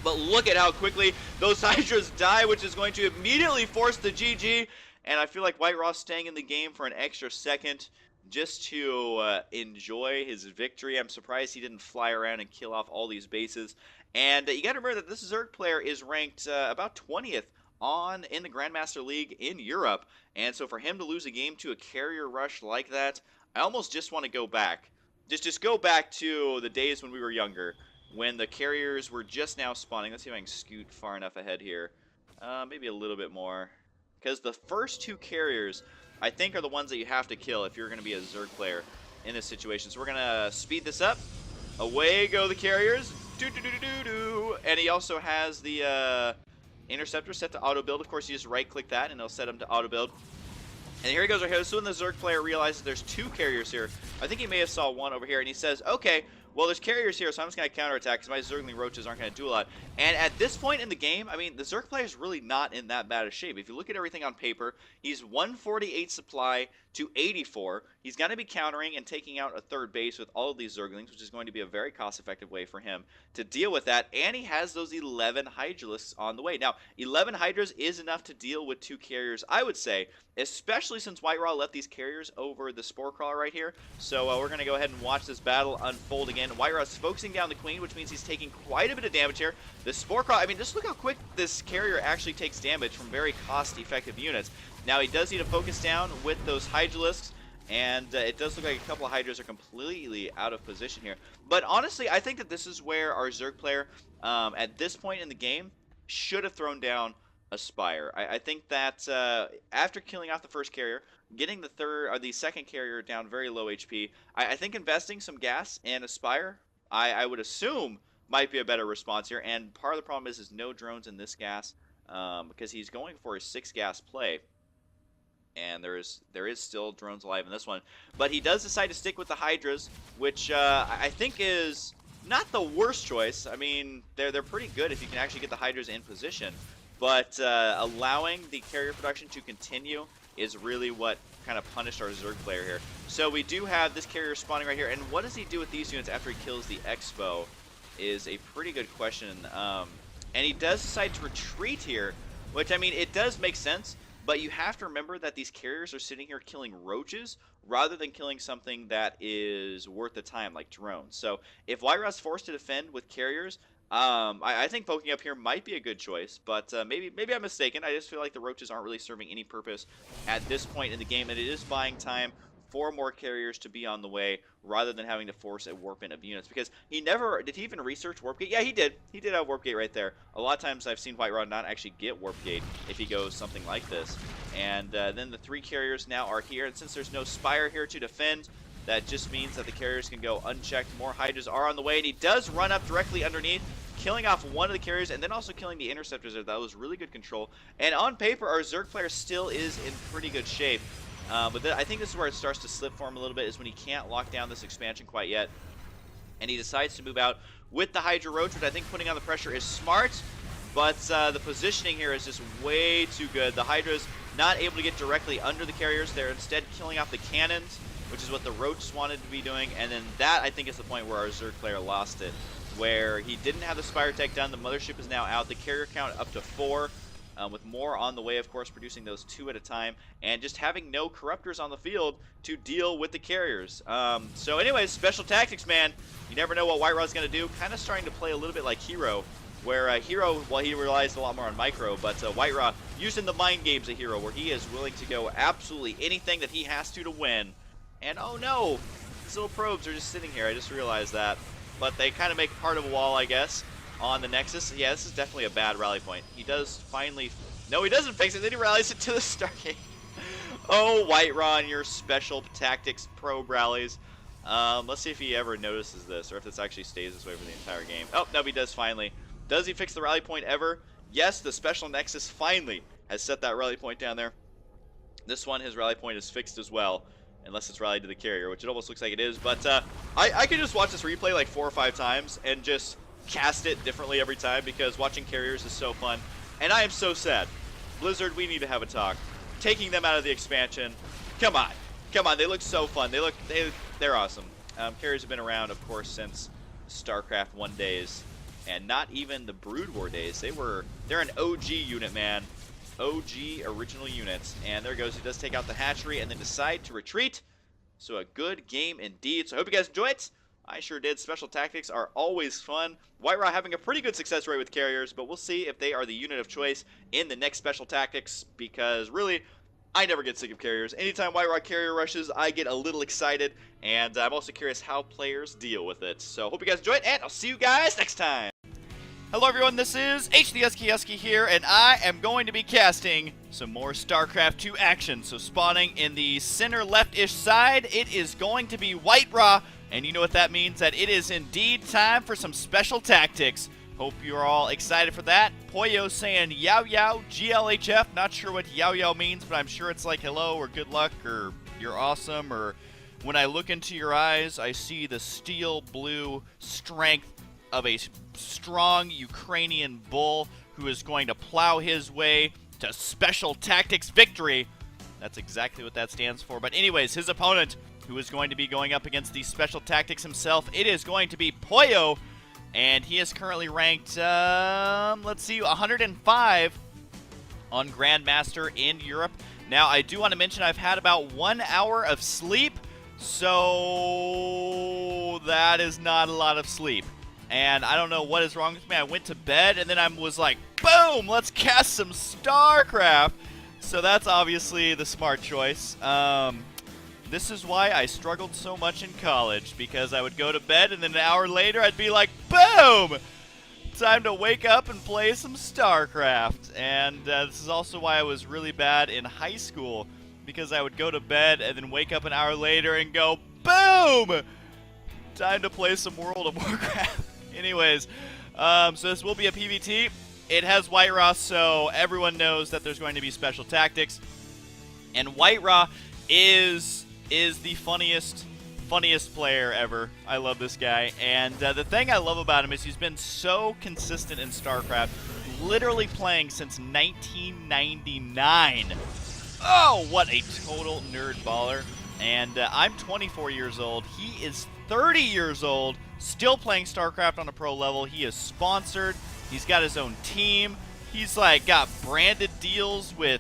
but look at how quickly those Hydras die, which is going to immediately force the GG. And I feel like WhiteRa's staying in the game for an extra second just to enjoy his victory. I'm surprised he didn't fly around and kill off all these bases. And you got to remember that this Zerg player is ranked about 20th in the Grandmaster League in Europe. And so for him to lose a game to a carrier rush like that, I almost just want to go back. Just go back to the days when we were younger, when the carriers were just now spawning. Let's see if I can scoot far enough ahead here. Maybe a little bit more. Because the first 2 carriers, I think, are the ones that you have to kill if you're going to be a Zerg player in this situation. So we're going to speed this up. Away go the carriers. And he also has the Interceptor set to auto build. Of course, you just right click that and it'll set him to auto build. And here he goes right here. So when the Zerg player realizes there's 2 carriers here, I think he may have saw 1 over here, and he says, okay, well, there's carriers here, so I'm just going to counterattack because my Zergling Roaches aren't going to do a lot. And at this point in the game, I mean, the Zerg player is really not in that bad of shape. If you look at everything on paper, he's 148 supply to 84. He's going to be countering and taking out a 3rd base with all of these Zerglings, which is going to be a very cost-effective way for him to deal with that. And he has those 11 Hydralisks on the way. Now, 11 Hydras is enough to deal with 2 carriers, I would say, especially since WhiteRa left these carriers over the Spore Crawler right here. So we're going to go ahead and watch this battle unfold again. WhiteRa's focusing down the Queen, which means he's taking quite a bit of damage here. The Spore Crawler, I mean, just look how quick this carrier actually takes damage from very cost-effective units. Now, he does need to focus down with those Hydralisks, and it does look like a couple of Hydras are completely out of position here. But honestly, I think that this is where our Zerg player, at this point in the game, should have thrown down a Spire. I think that after killing off the first carrier, getting the second carrier down very low HP, I think investing some gas in a Spire, I would assume, might be a better response here. And part of the problem is no drones in this gas, because he's going for a 6 gas play. And there is still drones alive in this one. But he does decide to stick with the Hydras, which I think is not the worst choice. I mean, they're pretty good if you can actually get the Hydras in position. But allowing the carrier production to continue is really what kind of punished our Zerg player here. So we do have this carrier spawning right here. And what does he do with these units after he kills the Expo is a pretty good question. And he does decide to retreat here, which, I mean, it does make sense. But you have to remember that these carriers are sitting here killing roaches rather than killing something that is worth the time, like drones. So if WhiteRa's forced to defend with carriers, I think poking up here might be a good choice. But maybe I'm mistaken. I just feel like the roaches aren't really serving any purpose at this point in the game, and it is buying time 4 more carriers to be on the way rather than having to force a warp in of units. Because he never, did he even research warp gate? Yeah, he did. He did have warp gate right there. A lot of times I've seen WhiteRa not actually get warp gate if he goes something like this. And then the 3 carriers now are here. And since there's no Spire here to defend, that just means that the carriers can go unchecked. More Hydras are on the way, and he does run up directly underneath, killing off one of the carriers and then also killing the interceptors there. That was really good control. And on paper, our Zerg player still is in pretty good shape. But I think this is where it starts to slip for him a little bit, is when he can't lock down this expansion quite yet. And he decides to move out with the Hydra Roach, which I think putting on the pressure is smart. But the positioning here is just way too good. The Hydra's not able to get directly under the carriers. They're instead killing off the cannons, which is what the Roach wanted to be doing. And then that, I think, is the point where our Zerg player lost it, where he didn't have the Spire Tech done. The Mothership is now out. The carrier count up to 4. With more on the way, of course, producing those 2 at a time, and just having no Corruptors on the field to deal with the carriers. So anyways, special tactics, man. You never know what WhiteRa's going to do. Kind of starting to play a little bit like Hero, where Hero, well, he relies a lot more on Micro, but WhiteRa using the mind games of Hero, where he is willing to go absolutely anything that he has to win. And oh no, these little probes are just sitting here. I just realized that. But they kind of make part of a wall, I guess, on the Nexus. Yeah, this is definitely a bad rally point. He does finally... No, he doesn't fix it. Then he rallies it to the Stargate. Oh, WhiteRa and your special tactics probe rallies. Let's see if he ever notices this, or if this actually stays this way for the entire game. Oh, no, he does finally. Does he fix the rally point ever? Yes, the special Nexus finally has set that rally point down there. This one, his rally point is fixed as well, unless it's rallied to the carrier, which it almost looks like it is. But I could just watch this replay like 4 or 5 times and just cast it differently every time, because watching carriers is so fun. And I am so sad. Blizzard, we need to have a talk. Taking them out of the expansion. Come on. Come on. They look so fun. They're awesome. Carriers have been around, of course, since StarCraft 1 days. And not even the Brood War days. They're an OG unit, man. OG original units. And there goes. He does take out the hatchery and then decide to retreat. So a good game indeed. So I hope you guys enjoy it. I sure did. Special tactics are always fun. WhiteRa having a pretty good success rate with carriers, but we'll see if they are the unit of choice in the next special tactics, because really, I never get sick of carriers. Anytime WhiteRa carrier rushes, I get a little excited, and I'm also curious how players deal with it. So hope you guys enjoyed, and I'll see you guys next time. Hello everyone, this is Husky here, and I am going to be casting some more StarCraft 2 action. So spawning in the center left-ish side, it is going to be WhiteRa, and you know what that means, that it is indeed time for some special tactics. Hope you're all excited for that. Poyo saying yow yow, GLHF, not sure what yow yow means, but I'm sure it's like hello or good luck or you're awesome, or when I look into your eyes, I see the steel blue strength of a strong Ukrainian bull who is going to plow his way to special tactics victory. That's exactly what that stands for. But anyways, his opponent, who is going to be going up against the special tactics himself, it is going to be Poyo, and he is currently ranked, let's see, 105 on Grandmaster in Europe. Now, I do want to mention I've had about 1 hour of sleep, so that is not a lot of sleep. And I don't know what is wrong with me. I went to bed, and then I was like, boom, let's cast some StarCraft. So that's obviously the smart choice. This is why I struggled so much in college, because I would go to bed, and then an hour later, I'd be like, boom! Time to wake up and play some StarCraft. And this is also why I was really bad in high school, because I would go to bed and then wake up an hour later and go, boom! Time to play some World of Warcraft. Anyways, so this will be a PvT. It has WhiteRa, so everyone knows that there's going to be special tactics. And WhiteRa is the funniest player ever. I love this guy. And the thing I love about him is he's been so consistent in StarCraft, literally playing since 1999. Oh, what a total nerd baller. And I'm 24 years old. He is 30 years old, still playing StarCraft on a pro level. He is sponsored. He's got his own team. He's like got branded deals with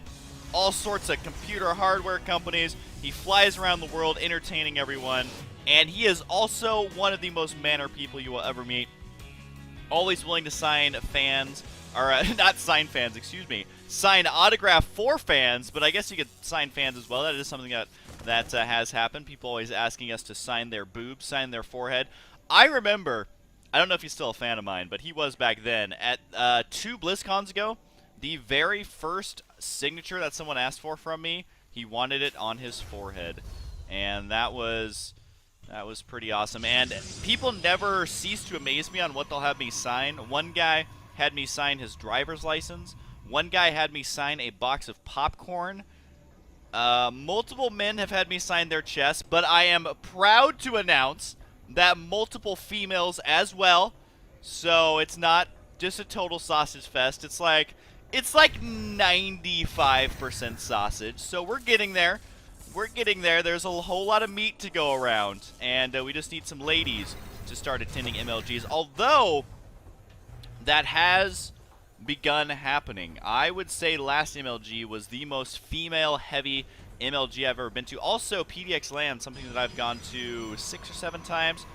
all sorts of computer hardware companies. He flies around the world entertaining everyone. And he is also one of the most manner people you will ever meet. Always willing to sign fans, or not sign fans, excuse me. Sign autograph for fans, but I guess you could sign fans as well. That is something that that has happened. People always asking us to sign their boobs, sign their forehead. I remember, I don't know if he's still a fan of mine, but he was back then. At 2 BlizzCons ago, the very first signature that someone asked for from me, he wanted it on his forehead. And that was pretty awesome. And people never cease to amaze me on what they'll have me sign. One guy had me sign his driver's license. One guy had me sign a box of popcorn. Multiple men have had me sign their chests, but I am proud to announce that multiple females as well. So it's not just a total sausage fest. It's like 95% sausage. So we're getting there. We're getting there. There's a whole lot of meat to go around, and we just need some ladies to start attending MLGs. Although that has begun happening. I would say last MLG was the most female-heavy MLG I've ever been to. Also, PDX Land, something that I've gone to 6 or 7 times.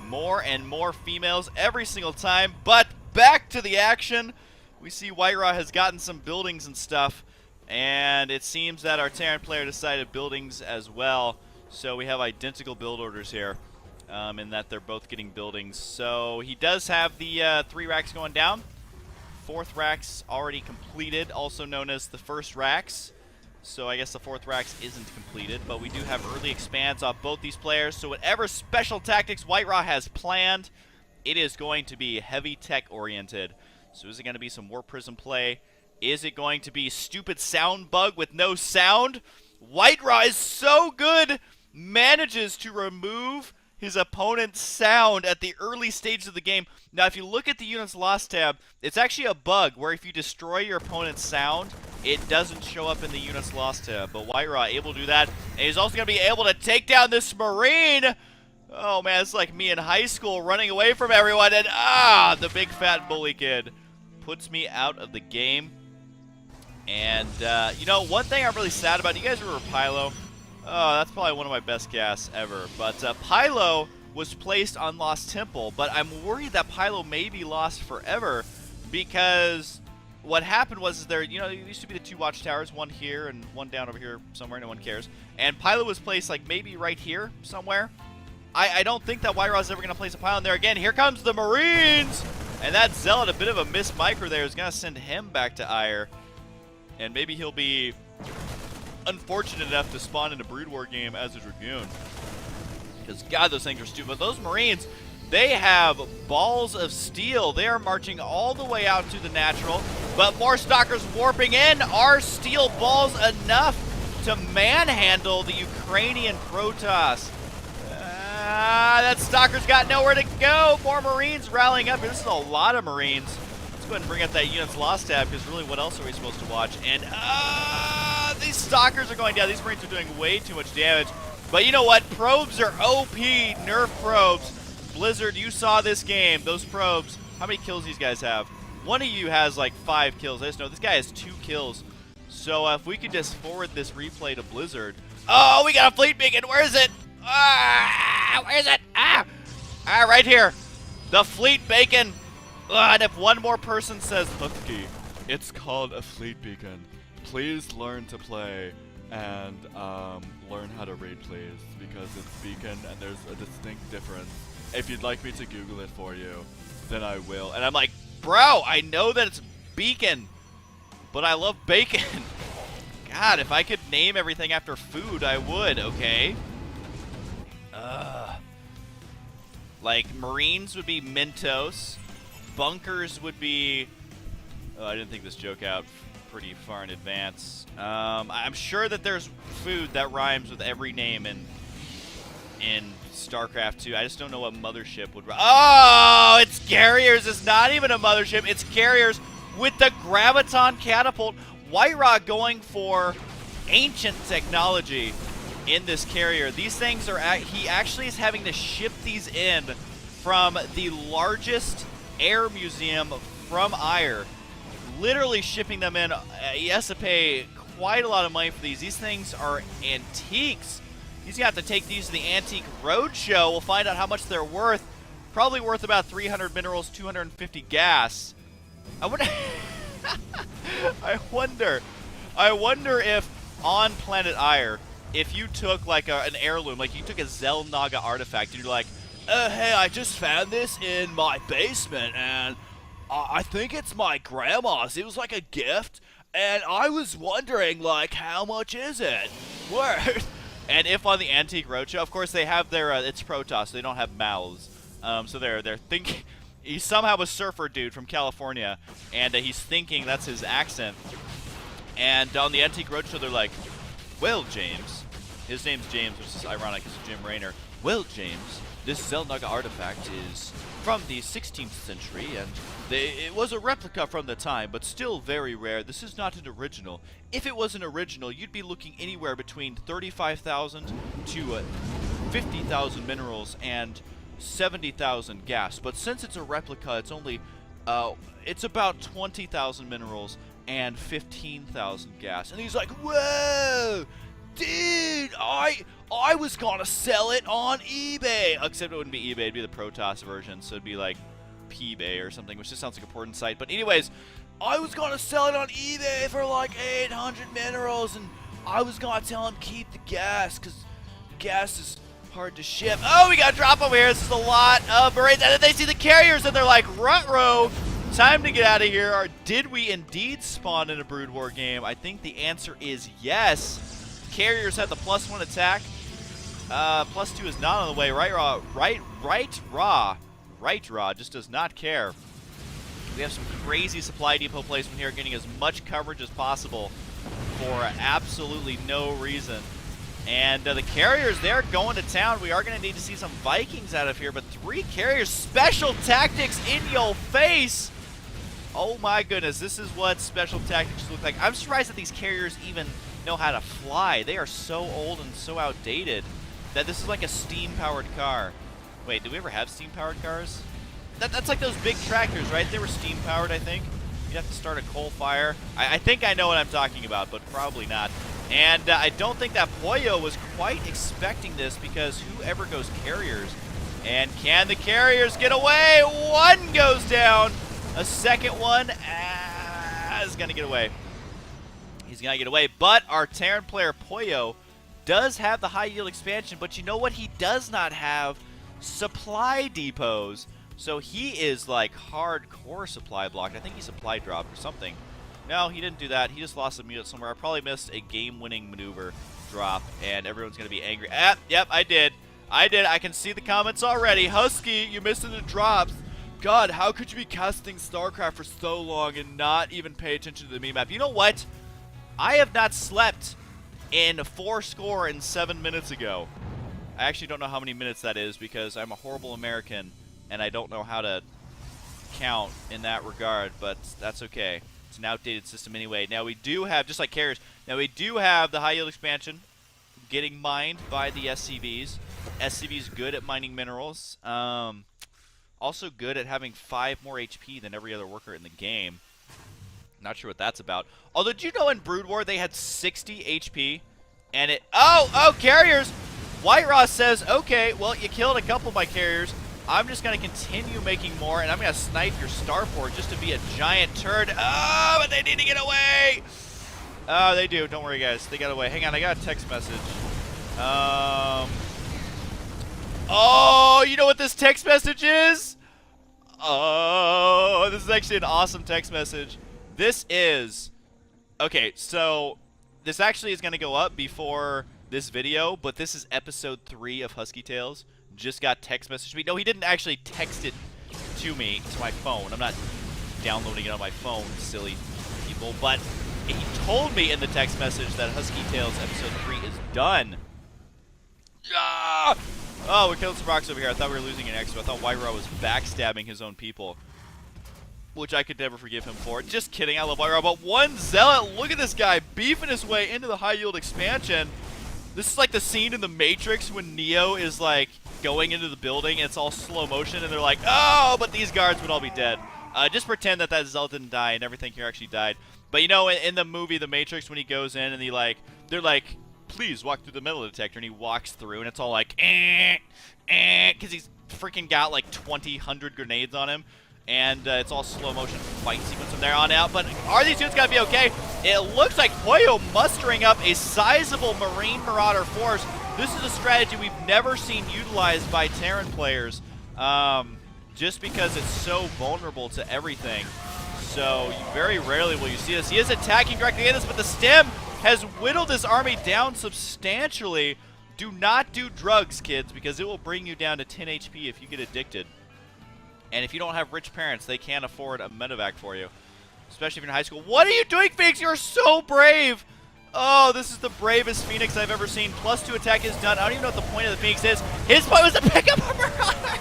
More and more females every single time. But back to the action. We see WhiteRa has gotten some buildings and stuff, and it seems that our Terran player decided buildings as well. So we have identical build orders here, in that they're both getting buildings. So he does have the 3 racks going down. 4th rack's already completed, also known as the first racks. So I guess the 4th racks isn't completed, but we do have early expands off both these players. So whatever special tactics WhiteRa has planned, it is going to be heavy tech oriented. So is it going to be some Warp Prism play? Is it going to be stupid sound bug with no sound? WhiteRa is so good, manages to remove his opponent's sound at the early stages of the game. Now, if you look at the units lost tab, it's actually a bug where if you destroy your opponent's sound, it doesn't show up in the units lost tab. But WhiteRa able to do that, and he's also going to be able to take down this Marine. Oh man, it's like me in high school running away from everyone, and the big fat bully kid puts me out of the game. And you know, one thing I'm really sad about, you guys remember Pylo? Oh, that's probably one of my best casts ever. But Pylo was placed on Lost Temple, but I'm worried that Pylo may be lost forever, because what happened was there, you know, there used to be the 2 watchtowers, one here and one down over here somewhere, no one cares. And Pylo was placed like maybe right here somewhere. I don't think that WhiteRa is ever going to place a pylon there again. Here comes the Marines! And that Zealot, a bit of a miss micro there, is going to send him back to Ire. And maybe he'll be unfortunate enough to spawn in a Brood War game as a Dragoon. Because, God, those things are stupid. But those Marines, they have balls of steel. They are marching all the way out to the natural. But more Stalkers warping in. Are steel balls enough to manhandle the Ukrainian Protoss? That Stalker's got nowhere to go. More Marines rallying up. This is a lot of Marines. Let's go ahead and bring up that units lost tab, because really, what else are we supposed to watch? And these Stalkers are going down. These Marines are doing way too much damage. But you know what? Probes are OP. Nerf probes. Blizzard, you saw this game. Those probes. How many kills these guys have? One of you has like 5 kills. I just know this guy has 2 kills. So if we could just forward this replay to Blizzard. Oh, we got a fleet beacon. Where is it? Where is it? Right here. The fleet beacon. And if one more person says, Husky, it's called a fleet beacon, please learn to play and learn how to raid, please, because it's beacon and there's a distinct difference. If you'd like me to Google it for you, then I will. And I'm like, bro, I know that it's beacon, but I love bacon. God, if I could name everything after food, I would, okay? Like, Marines would be Mentos. Bunkers would be... Oh, I didn't think this joke out pretty far in advance. I'm sure that there's food that rhymes with every name in StarCraft 2. I just don't know what mothership would... Oh, it's carriers. It's not even a mothership. It's carriers with the Graviton Catapult. WhiteRa going for ancient technology in this carrier. These things are... He actually is having to ship these in from the largest air museum from Ire. Literally shipping them in. He has to pay quite a lot of money for these. These things are antiques. He's going to have to take these to the Antique Roadshow. We'll find out how much they're worth. Probably worth about 300 minerals, 250 gas. I wonder... I wonder if on planet Ire if you took like an heirloom, like you took a Xel'Naga artifact, and you're like, hey, I just found this in my basement, and I think it's my grandma's. It was like a gift, and I was wondering, like, how much is it worth? And if on the Antique Roadshow, of course, they have their, it's Protoss, so they don't have mouths. So they're thinking, he's somehow a surfer dude from California, and he's thinking that's his accent. And on the Antique Roadshow, they're like, well, James, his name's James, which is ironic, it's Jim Raynor. Well, James, this Xel'Naga artifact is from the 16th century, and it was a replica from the time, but still very rare. This is not an original. If it was an original, you'd be looking anywhere between 35,000 to 50,000 minerals and 70,000 gas. But since it's a replica, it's only, it's about 20,000 minerals and 15,000 gas. And he's like, whoa! Dude, I was gonna sell it on eBay. Except it wouldn't be eBay, it'd be the Protoss version, so it'd be like P-Bay or something, which just sounds like a porn site. But anyways, I was gonna sell it on eBay for like 800 minerals, and I was gonna tell him keep the gas, because gas is hard to ship. Oh, we got a drop over here. This is a lot of berets. And then they see the carriers, and they're like, ruh-roh, time to get out of here. Or did we indeed spawn in a Brood War game? I think the answer is yes. Carriers had the +1 attack. +2 is not on the way. WhiteRa just does not care. We have some crazy supply depot placement here, getting as much coverage as possible for absolutely no reason. And the carriers, they're going to town. We are going to need to see some Vikings out of here, but 3 carriers, special tactics in your face. Oh my goodness, this is what special tactics look like. I'm surprised that these carriers even know how to fly. They are so old and so outdated that this is like a steam-powered car. Wait, did we ever have steam-powered cars? That's like those big tractors, right? They were steam-powered, I think. You'd have to start a coal fire. I think I know what I'm talking about, but probably not. And I don't think that Pollo was quite expecting this, because whoever goes carriers. And can the carriers get away? One goes down. A second one is going to get away. He's going to get away. But our Terran player, Pollo, does have the high yield expansion. But you know what? He does not have supply depots. So he is like hardcore supply blocked. I think he supply dropped or something. No, he didn't do that. He just lost a unit somewhere. I probably missed a game-winning maneuver drop, and everyone's going to be angry. Yep, I did. I can see the comments already. Husky, you missed the drops. God, how could you be casting StarCraft for so long and not even pay attention to the meme map? You know what? I have not slept in 7 minutes ago. I actually don't know how many minutes that is, because I'm a horrible American, and I don't know how to count in that regard, but that's okay. It's an outdated system anyway. Now we do have, just like carriers, now we do have the high yield expansion getting mined by the SCVs. SCV's good at mining minerals. Also good at having 5 more HP than every other worker in the game. Not sure what that's about. Although, did you know in Brood War they had 60 HP? And it... Oh, carriers! WhiteRa says, okay, well, you killed a couple of my carriers. I'm just going to continue making more, and I'm going to snipe your starport just to be a giant turd. Oh, but they need to get away! Oh, they do. Don't worry, guys. They got away. Hang on, I got a text message. Oh, you know what this text message is? Oh, this is actually an awesome text message. This is... Okay, so this actually is going to go up before this video, but this is episode 3 of Husky Tales. Just got text message to me. No, he didn't actually text it to me, to my phone. I'm not downloading it on my phone, silly people. But he told me in the text message that Husky Tales episode 3 is done. Ah! Oh, we killed some rocks over here. I thought we were losing an extra. I thought WhiteRa was backstabbing his own people, which I could never forgive him for. Just kidding. I love WhiteRa. But one zealot, look at this guy beefing his way into the high yield expansion. This is like the scene in The Matrix when Neo is like going into the building and it's all slow motion and they're like, oh, but these guards would all be dead. Just pretend that zealot didn't die and everything here actually died. But you know, in the movie The Matrix, when he goes in and they're like, please walk through the metal detector, and he walks through and it's all like, because he's freaking got like 100 grenades on him. And it's all slow motion fight sequence from there on out. But are these dudes going to be okay? It looks like Hoyo mustering up a sizable Marine Marauder force. This is a strategy we've never seen utilized by Terran players, just because it's so vulnerable to everything. So very rarely will you see this. He is attacking directly at this, but the stem has whittled his army down substantially. Do not do drugs, kids, because it will bring you down to 10 HP if you get addicted. And if you don't have rich parents, they can't afford a medevac for you, especially if you're in high school. What are you doing, Phoenix? You're so brave. Oh, this is the bravest Phoenix I've ever seen. +2 attack is done. I don't even know what the point of the Phoenix is. His point was to pick up a Marauder.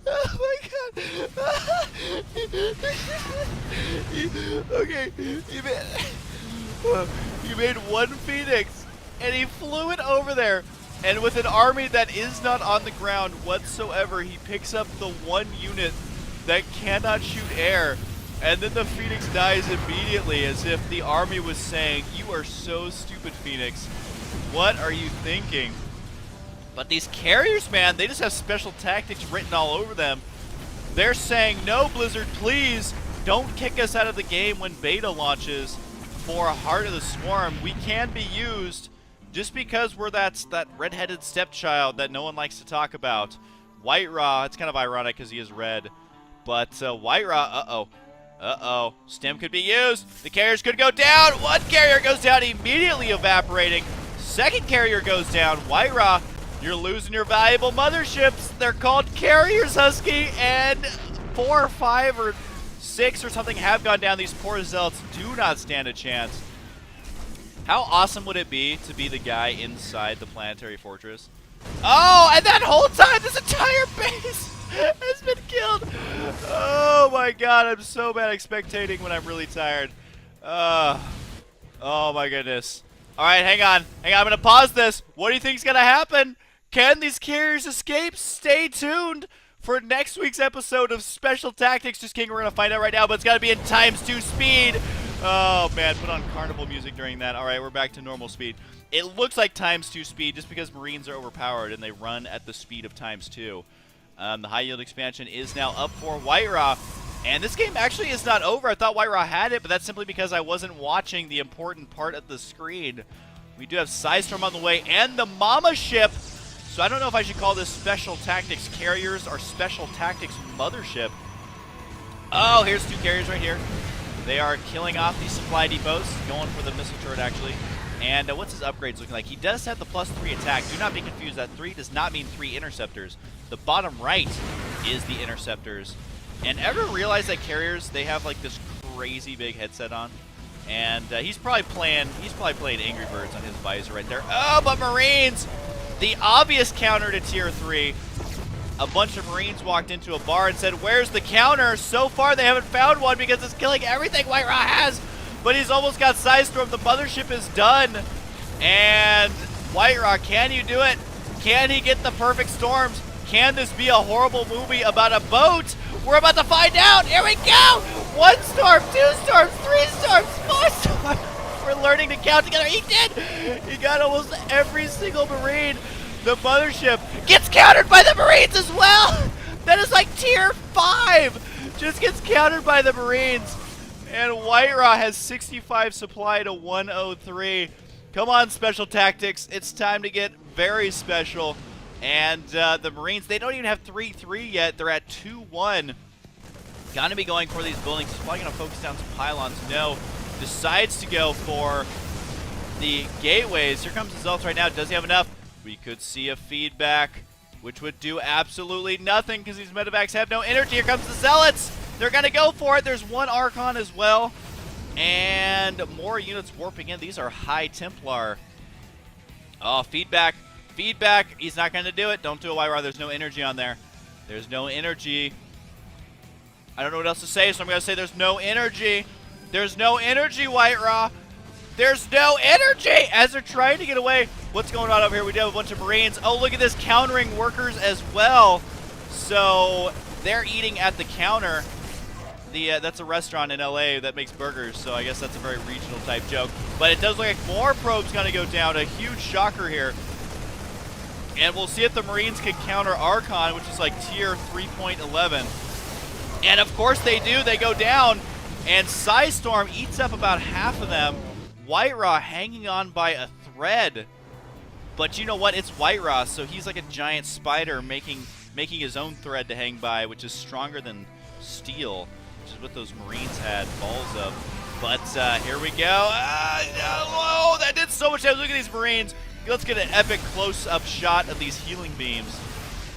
Oh my god. Okay, you made one Phoenix, and he flew it over there, and with an army that is not on the ground whatsoever, he picks up the one unit that cannot shoot air, and then the Phoenix dies immediately as if the army was saying, "You are so stupid, Phoenix. What are you thinking?" But these carriers, man, they just have special tactics written all over them. They're saying, "No, Blizzard, please don't kick us out of the game when beta launches for Heart of the Swarm. We can be used just because we're that red-headed stepchild that no one likes to talk about." WhiteRa, it's kind of ironic because he is red. But WhiteRa, uh-oh. Stem could be used. The carriers could go down. One carrier goes down, immediately evaporating. Second carrier goes down. WhiteRa, you're losing your valuable motherships. They're called carriers, Husky, and 4 or 5 or 6 or something have gone down. These poor zealots do not stand a chance. How awesome would it be to be the guy inside the planetary fortress? Oh, and that whole time this entire base has been killed. Oh my god, I'm so bad at spectating when I'm really tired. Oh my goodness. All right, hang on. I'm going to pause this. What do you think's going to happen? Can these carriers escape? Stay tuned for next week's episode of Special Tactics. Just kidding, we're going to find out right now, but it's got to be in ×2 speed. Oh, man, put on carnival music during that. All right, we're back to normal speed. It looks like ×2 speed just because Marines are overpowered and they run at the speed of ×2. The high yield expansion is now up for WhiteRa. And this game actually is not over. I thought WhiteRa had it, but that's simply because I wasn't watching the important part of the screen. We do have Psystorm on the way and the Mama Ship. So I don't know if I should call this Special Tactics Carriers or Special Tactics Mothership. Oh, here's 2 carriers right here. They are killing off the supply depots, going for the missile turret actually. And what's his upgrades looking like? He does have the +3 attack. Do not be confused. That 3 does not mean 3 interceptors. The bottom right is the interceptors. And ever realize that carriers, they have like this crazy big headset on? And he's probably playing Angry Birds on his visor right there. Oh, but Marines! The obvious counter to tier 3. A bunch of Marines walked into a bar and said, "Where's the counter?" So far they haven't found one because it's killing everything WhiteRa has. But he's almost got Psystorm. The mothership is done. And WhiteRa, can you do it? Can he get the perfect storms? Can this be a horrible movie about a boat? We're about to find out. Here we go. 1 storm, 2 storms, 3 storms, 4 storms. We're learning to count together. He did. He got almost every single Marine. The mothership gets countered by the Marines as well. That is like tier 5. Just gets countered by the Marines. And WhiteRa has 65 supply to 103. Come on, Special Tactics. It's time to get very special. And the Marines, they don't even have 3-3 yet. They're at 2-1. Gonna be going for these buildings. He's probably gonna focus down some pylons. No. Decides to go for the gateways. Here comes the Zealots right now. Does he have enough? We could see a feedback, which would do absolutely nothing because these medevacs have no energy. Here comes the Zealots. They're gonna go for it. There's 1 Archon as well. And more units warping in. These are High Templar. Oh, feedback. Feedback. He's not going to do it. Don't do it, WhiteRa. There's no energy on there. There's no energy. I don't know what else to say, so I'm going to say there's no energy. There's no energy, WhiteRa. There's no energy as they're trying to get away. What's going on over here? We do have a bunch of Marines. Oh, look at this. Countering workers as well. So they're eating at the counter. that's a restaurant in LA that makes burgers, so I guess that's a very regional type joke. But it does look like more probes gonna go down. A huge shocker here. And we'll see if the Marines can counter Archon, which is like tier 3.11. And of course they do. They go down, and Psystorm eats up about half of them. WhiteRa hanging on by a thread. But you know what? It's WhiteRa, so he's like a giant spider making his own thread to hang by, which is stronger than steel, which is what those Marines had balls of. But here we go. No, that did so much damage. Look at these Marines. Let's get an epic close-up shot of these healing beams.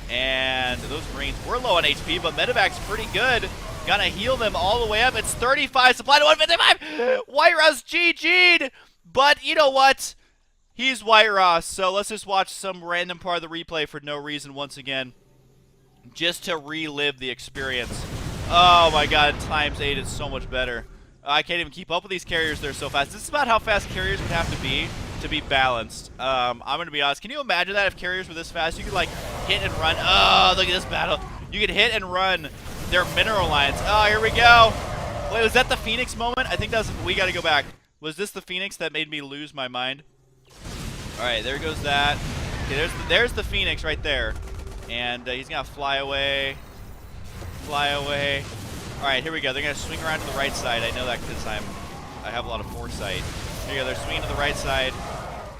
And those Marines were low on HP, but Medevac's pretty good. Gonna heal them all the way up. It's 35 supply to 155. WhiteRa's GG'd. But you know what? He's WhiteRa, so let's just watch some random part of the replay for no reason once again. Just to relive the experience. Oh my god, ×8 is so much better. I can't even keep up with these carriers. They're so fast. This is about how fast carriers would have to be balanced. I'm going to be honest. Can you imagine that if carriers were this fast? You could, like, hit and run. Oh, look at this battle. You could hit and run their mineral lines. Oh, here we go. Wait, was that the Phoenix moment? I think that was... We got to go back. Was this the Phoenix that made me lose my mind? All right, there goes that. Okay, there's the Phoenix right there. And he's going to fly away. Fly away. All right, here we go. They're going to swing around to the right side. I know that because I have a lot of foresight. Here you go. They're swinging to the right side.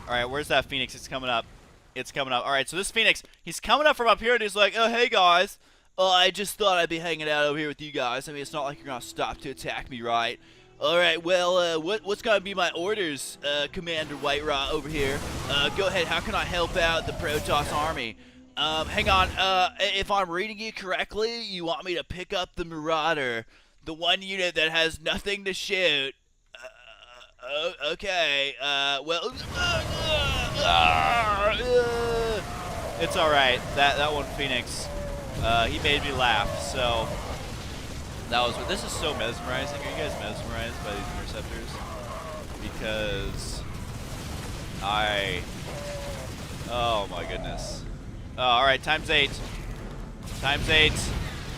All right, where's that Phoenix? It's coming up. It's coming up. All right, so this Phoenix, he's coming up from up here, and he's like, oh, hey, guys. I just thought I'd be hanging out over here with you guys. I mean, it's not like you're going to stop to attack me, right? All right, well, what's going to be my orders, Commander WhiteRa over here? Go ahead. How can I help out the Protoss army? Hang on. If I'm reading you correctly, you want me to pick up the Marauder, the one unit that has nothing to shoot. Okay. Well, it's all right. That one Phoenix, he made me laugh. So that was. This is so mesmerizing. Are you guys mesmerized by these interceptors? Because oh my goodness. Oh, all right, ×8. ×8.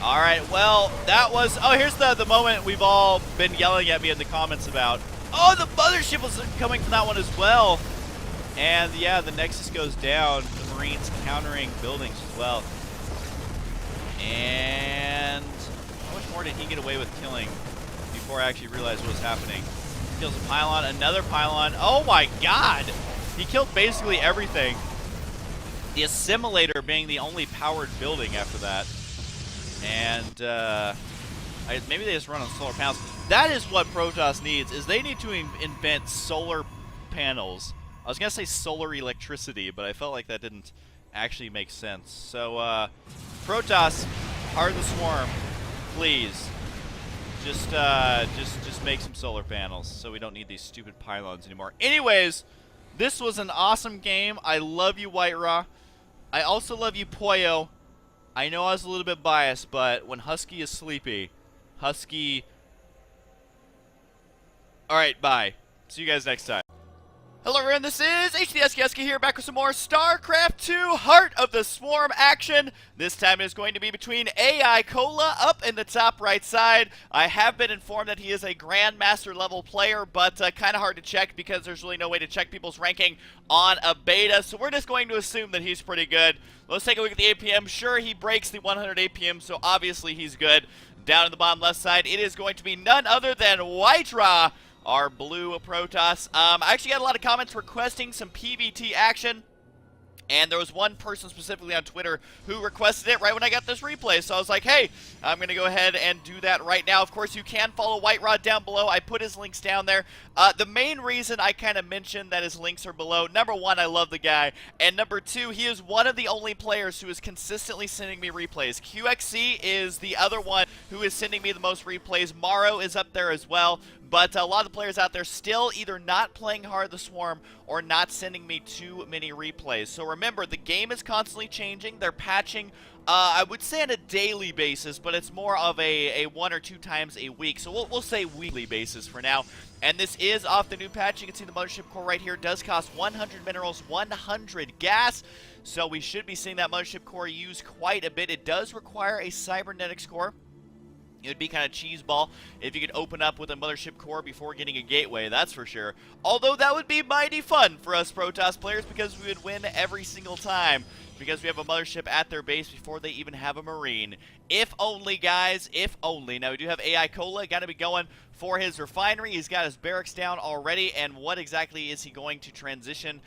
All right, well, that was... Oh, here's the moment we've all been yelling at me in the comments about. Oh, the mothership was coming from that one as well. And, yeah, the Nexus goes down. The Marines countering buildings as well. And how much more did he get away with killing before I actually realized what was happening? Kills a pylon, another pylon. Oh, my God. He killed basically everything. The assimilator being the only powered building after that. And maybe they just run on solar panels. That is what Protoss needs, is they need to invent solar panels. I was going to say solar electricity, but I felt like that didn't actually make sense. So, Protoss, Heart of the Swarm, please. Just make some solar panels so we don't need these stupid pylons anymore. Anyways, this was an awesome game. I love you, WhiteRa. I also love you, Poyo. I know I was a little bit biased, but when Husky is sleepy, Husky... Alright, bye. See you guys next time. Hello everyone, this is Husky here, back with some more StarCraft 2 Heart of the Swarm action. This time it is going to be between AI Cola up in the top right side. I have been informed that he is a Grandmaster level player, but kind of hard to check because there's really no way to check people's ranking on a beta, so we're just going to assume that he's pretty good. Let's take a look at the APM. Sure, he breaks the 100 APM, so obviously he's good. Down in the bottom left side, it is going to be none other than WhiteRa, our blue Protoss. I actually got a lot of comments requesting some PvT action, and there was one person specifically on Twitter who requested it right when I got this replay, so I was like, hey, I'm going to go ahead and do that right now. Of course, you can follow WhiteRa down below. I put his links down there. The main reason I kind of mentioned that his links are below, number one, I love the guy, and number two, he is one of the only players who is consistently sending me replays. QXC is the other one who is sending me the most replays. Morrow is up there as well. But a lot of the players out there still either not playing Heart of the Swarm or not sending me too many replays. So remember, the game is constantly changing. They're patching, I would say on a daily basis, but it's more of a 1 or 2 times a week. So we'll say weekly basis for now. And this is off the new patch. You can see the mothership core right here does cost 100 minerals, 100 gas. So we should be seeing that mothership core used quite a bit. It does require a cybernetics core. It would be kind of cheeseball if you could open up with a mothership core before getting a gateway, that's for sure. Although that would be mighty fun for us Protoss players because we would win every single time because we have a mothership at their base before they even have a marine. If only, guys, if only. Now, we do have AI Cola, got to be going for his refinery. He's got his barracks down already, and what exactly is he going to transition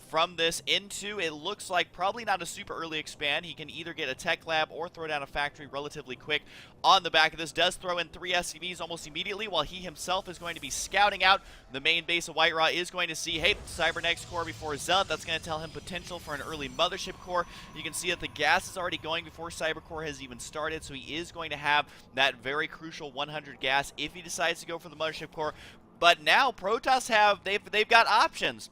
from this into? It looks like probably not a super early expand. He can either get a tech lab or throw down a factory relatively quick on the back of this. Does throw in 3 SCVs almost immediately, while he himself is going to be scouting out the main base of WhiteRa. Is going to see, hey, Cybernetics core before Zealot. That's going to tell him potential for an early mothership core. You can see that the gas is already going before Cybercore has even started, so he is going to have that very crucial 100 gas if he decides to go for the mothership core. But now Protoss they've got options.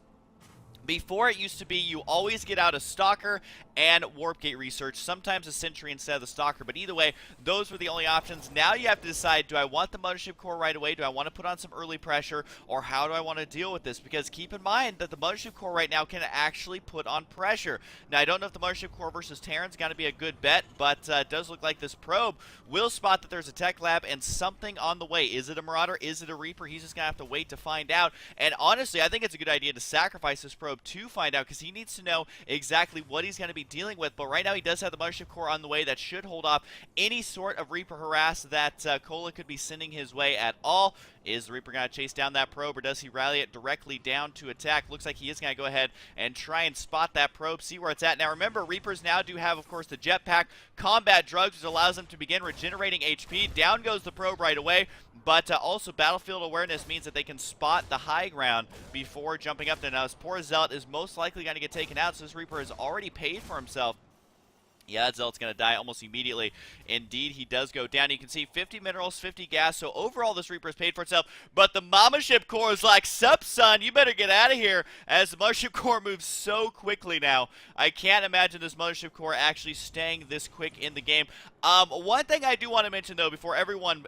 Before, it used to be you always get out a Stalker and Warp Gate Research, sometimes a Sentry instead of the Stalker, but either way, those were the only options. Now you have to decide, do I want the Mothership Core right away, do I want to put on some early pressure, or how do I want to deal with this? Because keep in mind that the Mothership Core right now can actually put on pressure. Now, I don't know if the Mothership Core versus Terran's going to be a good bet, but it does look like this probe will spot that there's a Tech Lab and something on the way. Is it a Marauder? Is it a Reaper? He's just going to have to wait to find out, and honestly, I think it's a good idea to sacrifice this probe to find out, because he needs to know exactly what he's going to be dealing with. But right now he does have the Mothership Core on the way that should hold off any sort of Reaper harass that Cola could be sending his way at all. Is the Reaper going to chase down that probe, or does he rally it directly down to attack? Looks like he is going to go ahead and try and spot that probe, see where it's at. Now remember, Reapers now do have, of course, the jetpack combat drugs, which allows them to begin regenerating HP. Down goes the probe right away, but also battlefield awareness means that they can spot the high ground before jumping up there. Now this poor Zealot is most likely going to get taken out, so this Reaper has already paid for himself. Yeah, that Zealot's going to die almost immediately. Indeed, he does go down. You can see 50 minerals, 50 gas, so overall this Reaper has paid for itself. But the Mothership Core is like, sup, son, you better get out of here, as the Mothership Core moves so quickly now. I can't imagine this Mothership Core actually staying this quick in the game. One thing I do want to mention, though, before everyone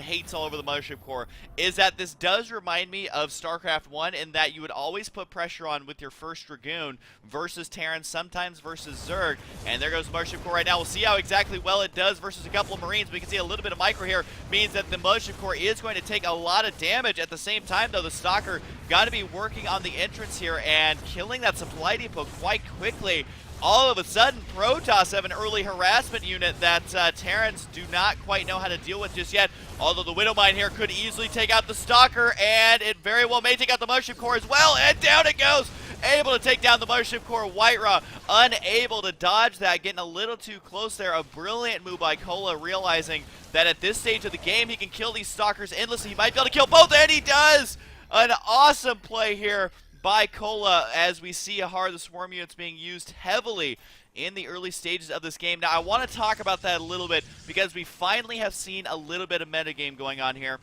hates all over the Mothership Core, is that this does remind me of StarCraft 1 in that you would always put pressure on with your first Dragoon versus Terran, sometimes versus Zerg, and there goes Mothership Core right now. We'll see how exactly well it does versus a couple of Marines. We can see a little bit of micro here means that the Mothership Core is going to take a lot of damage. At the same time, though, the Stalker got to be working on the entrance here and killing that supply depot quite quickly. All of a sudden, Protoss have an early harassment unit that Terrans do not quite know how to deal with just yet. Although the Widow Mine here could easily take out the Stalker, and it very well may take out the Mothership Core as well, and down it goes! Able to take down the Mothership Core. WhiteRa unable to dodge that, getting a little too close there. A brilliant move by Cola, realizing that at this stage of the game, he can kill these Stalkers endlessly. He might be able to kill both, and he does! An awesome play here by Cola, as we see a Heart of the Swarm units being used heavily in the early stages of this game. Now, I want to talk about that a little bit, because we finally have seen a little bit of metagame going on here.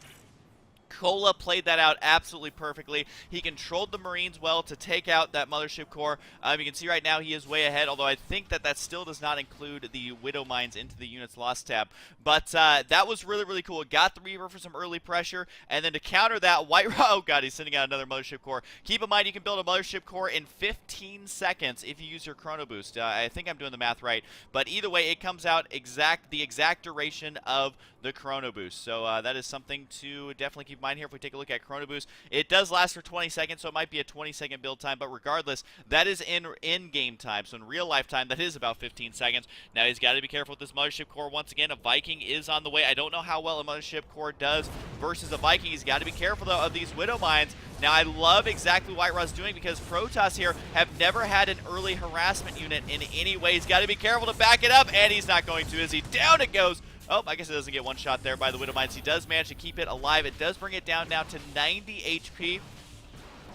Cola played that out absolutely perfectly. He controlled the Marines well to take out that Mothership Core. You can see right now he is way ahead, although I think that still does not include the Widow Mines into the units lost tab. But that was really, really cool. It got the Reaver for some early pressure, and then to counter that, WhiteRa, oh god, he's sending out another Mothership Core. Keep in mind, you can build a Mothership Core in 15 seconds if you use your Chrono Boost. I think I'm doing the math right, but either way, it comes out the exact duration of the Chrono Boost. So that is something to definitely keep in mind here. If we take a look at Chrono Boost, it does last for 20 seconds, so it might be a 20-second build time, but regardless, that is in-game time. So in real life time, that is about 15 seconds. Now he's got to be careful with this Mothership Core. Once again, a Viking is on the way. I don't know how well a Mothership Core does versus a Viking. He's got to be careful, though, of these Widow Mines. Now, I love exactly what WhiteRa's doing, because Protoss here have never had an early harassment unit in any way. He's got to be careful to back it up, and he's not going to, is he? Down it goes. Oh, I guess it doesn't get one shot there by the Widow Mines. He does manage to keep it alive. It does bring it down now to 90 HP,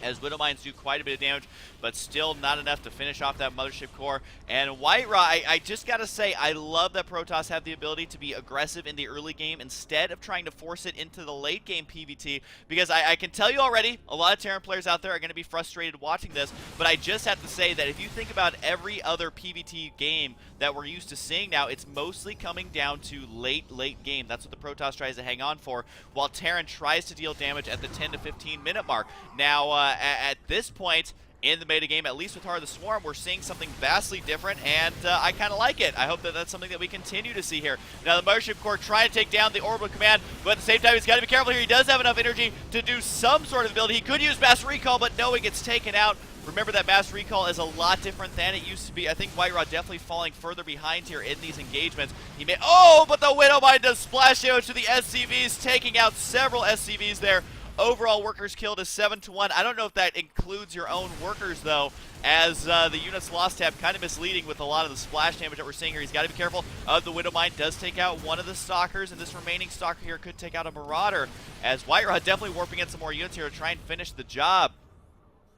as Widow Mines do quite a bit of damage, but still not enough to finish off that Mothership Core. And WhiteRa, I just gotta say, I love that Protoss have the ability to be aggressive in the early game instead of trying to force it into the late game PvT, because I can tell you already, a lot of Terran players out there are going to be frustrated watching this, but I just have to say that if you think about every other PvT game that we're used to seeing now, it's mostly coming down to late game. That's what the Protoss tries to hang on for, while Terran tries to deal damage at the 10 to 15 minute mark. Now, at this point, in the meta game. At least with Heart of the Swarm, we're seeing something vastly different, and I kind of like it. I hope that that's something that we continue to see here. Now, the Mothership Core trying to take down the Orbital Command, but at the same time, he's got to be careful here. He does have enough energy to do some sort of ability. He could use Mass Recall, but no, he gets taken out. Remember that Mass Recall is a lot different than it used to be. I think WhiteRa definitely falling further behind here in these engagements. He may— oh, but the Widowmine does splash damage to the SCVs, taking out several SCVs there. Overall workers killed is 7-1. I don't know if that includes your own workers, though, as the units lost tab kind of misleading with a lot of the splash damage that we're seeing here. He's got to be careful of the Widowmine. Does take out one of the Stalkers, and this remaining Stalker here could take out a Marauder, as WhiteRa definitely warping in some more units here to try and finish the job.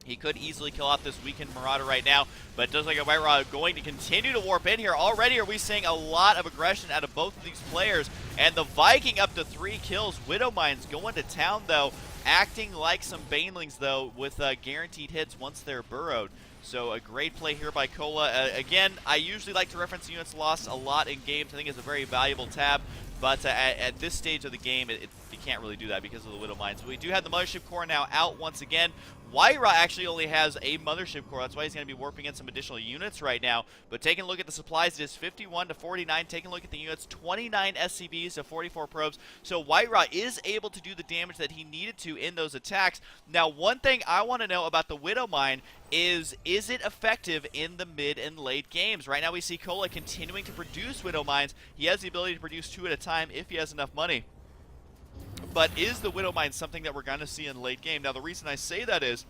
He could easily kill off this weakened Marauder right now, but it does look like WhiteRa going to continue to warp in here. Already are we seeing a lot of aggression out of both of these players, and the Viking up to 3 kills. Widowmines going to town, though, acting like some Banelings, though, with guaranteed hits once they're burrowed. So a great play here by Cola. Again, I usually like to reference units lost a lot in games. I think it's a very valuable tab, but at this stage of the game, you can't really do that because of the Widowmines. But we do have the Mothership Core now out once again. WhiteRa actually only has a Mothership Core. That's why he's going to be warping in some additional units right now. But taking a look at the supplies, it is 51 to 49. Taking a look at the units, 29 SCVs to 44 probes. So WhiteRa is able to do the damage that he needed to in those attacks. Now, one thing I want to know about the Widowmine is it effective in the mid and late games? Right now we see Cola continuing to produce Widowmines. He has the ability to produce 2 at a time if he has enough money. But is the Widowmine something that we're going to see in late game? Now, the reason I say that is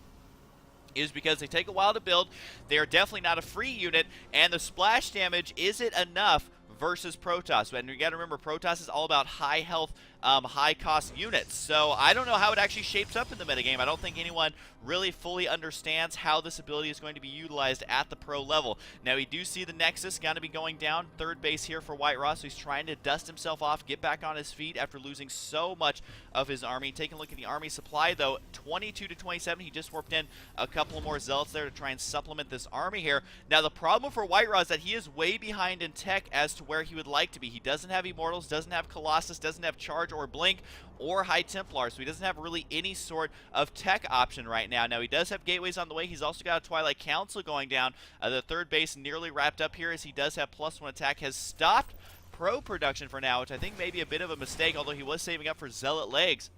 because they take a while to build. They are definitely not a free unit, and the splash damage, is it enough versus Protoss? And you got to remember, Protoss is all about high health, high cost units. So I don't know how it actually shapes up in the metagame. I don't think anyone really fully understands how this ability is going to be utilized at the pro level. Now, we do see the Nexus going to be going down third base here for WhiteRa, so he's trying to dust himself off, get back on his feet after losing so much of his army. Taking a look at the army supply, though, 22 to 27. He just warped in a couple more Zealots there to try and supplement this army here. Now, the problem for WhiteRa is that he is way behind in tech as to where he would like to be. He doesn't have Immortals, doesn't have Colossus, doesn't have Charge or Blink or High Templar, so he doesn't have really any sort of tech option right now. Now, he does have gateways on the way. He's also got a Twilight Council going down. The third base nearly wrapped up here, as he does have +1 attack. Has stopped pro production for now, which I think may be a bit of a mistake, although he was saving up for Zealot legs,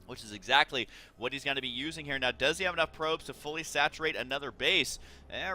which is exactly what he's going to be using here. Now, does he have enough probes to fully saturate another base?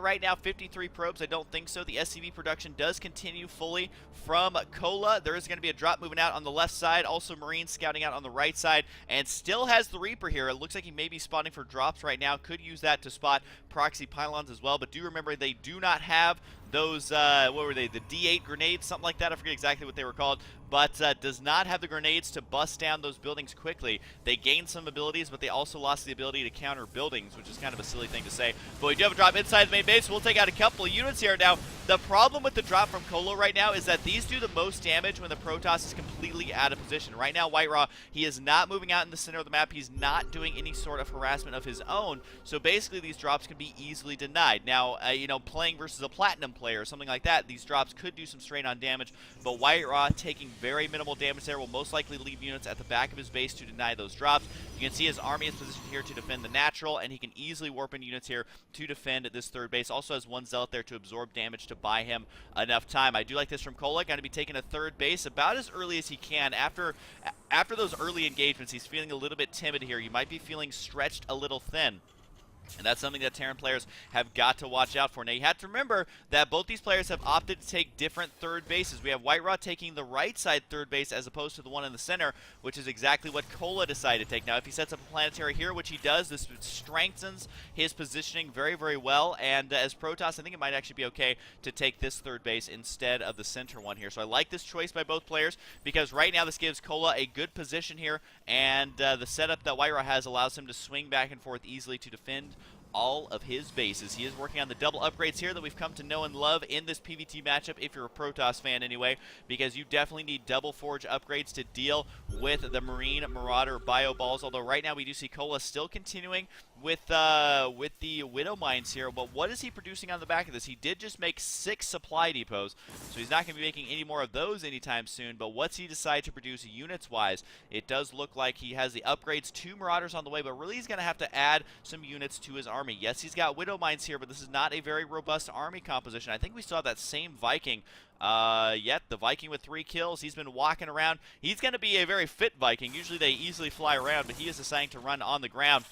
Right now, 53 probes. I don't think so. The SCV production does continue fully from Cola. There is going to be a drop moving out on the left side. Also, Marines scouting out on the right side. And still has the Reaper here. It looks like he may be spotting for drops right now. Could use that to spot proxy pylons as well. But do remember, they do not have those, what were they, the D8 grenades, something like that. I forget exactly what they were called, but does not have the grenades to bust down those buildings quickly. They gained some abilities, but they also lost the ability to counter buildings, which is kind of a silly thing to say. But we do have a drop inside the main base. We'll take out a couple of units here. Now, the problem with the drop from Colo right now is that these do the most damage when the Protoss is completely out of position. Right now, WhiteRa, he is not moving out in the center of the map. He's not doing any sort of harassment of his own. So basically, these drops can be easily denied. Now, you know, playing versus a Platinum player or something like that, these drops could do some strain on damage, but WhiteRa taking very minimal damage there will most likely leave units at the back of his base to deny those drops. You can see his army is positioned here to defend the natural, and he can easily warp in units here to defend this third base. Also has one Zealot there to absorb damage to buy him enough time. I do like this from Kola. Going to be taking a third base about as early as he can. After those early engagements, he's feeling a little bit timid here. You might be feeling stretched a little thin. And that's something that Terran players have got to watch out for. Now, you have to remember that both these players have opted to take different third bases. We have WhiteRa taking the right side third base as opposed to the one in the center, which is exactly what Cola decided to take. Now, if he sets up a planetary here, which he does, this strengthens his positioning very, very well. And as Protoss, I think it might actually be okay to take this third base instead of the center one here. So I like this choice by both players because right now this gives Cola a good position here. And the setup that WhiteRa has allows him to swing back and forth easily to defend all of his bases. He is working on the double upgrades here that we've come to know and love in this PvT matchup, if you're a Protoss fan anyway, because you definitely need double forge upgrades to deal with the Marine Marauder Bio Balls, although right now we do see Cola still continuing with the Widow Mines here. But what is he producing on the back of this? He did just make 6 supply depots, so he's not going to be making any more of those anytime soon. But what's he decide to produce units-wise? It does look like he has the upgrades to Marauders on the way, but really he's going to have to add some units to his army army. Yes, he's got Widow Mines here, but this is not a very robust army composition. I think we still have that same Viking. Yet the Viking with 3 kills. He's been walking around. He's going to be a very fit Viking. Usually they easily fly around, but he is assigned to run on the ground.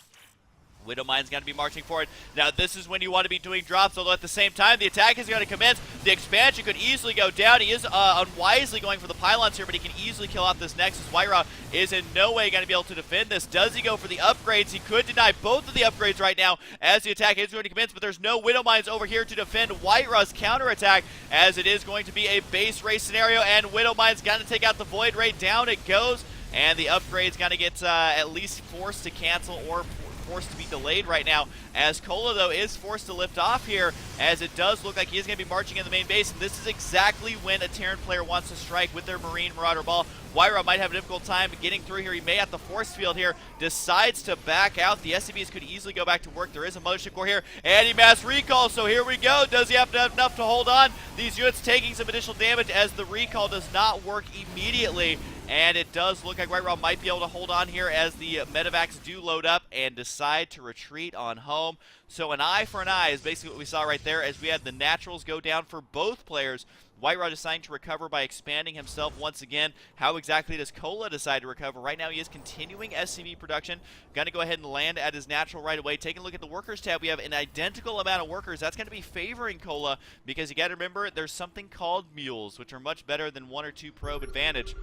Widow Mine's going to be marching forward. Now, this is when you want to be doing drops, although at the same time, the attack is going to commence. The expansion could easily go down. He is unwisely going for the pylons here, but he can easily kill off this Nexus. WhiteRa is in no way going to be able to defend this. Does he go for the upgrades? He could deny both of the upgrades right now as the attack is going to commence, but there's no Widow Mines over here to defend WhiteRa's counterattack, as it is going to be a base race scenario, and Widow Mine's going to take out the Void Ray. Down it goes, and the upgrade's going to get at least forced to cancel or forced to be delayed right now, as Cola, though, is forced to lift off here, as it does look like he is going to be marching in the main base, and this is exactly when a Terran player wants to strike with their Marine Marauder Ball. WhiteRa might have a difficult time getting through here. He may have the force field here, decides to back out. The SCVs could easily go back to work. There is a Mothership Core here, and he mass recall, so here we go. Does he have to have enough to hold on? These units taking some additional damage as the recall does not work immediately, and it does look like WhiteRa might be able to hold on here as the medevacs do load up and decide to retreat on home. So an eye for an eye is basically what we saw right there, as we had the naturals go down for both players. WhiteRa deciding to recover by expanding himself once again. How exactly does Cola decide to recover? Right now he is continuing SCV production. Going to go ahead and land at his natural right away. Taking a look at the workers tab, we have an identical amount of workers. That's going to be favoring Cola, because you got to remember there's something called mules, which are much better than 1 or 2 probe advantage.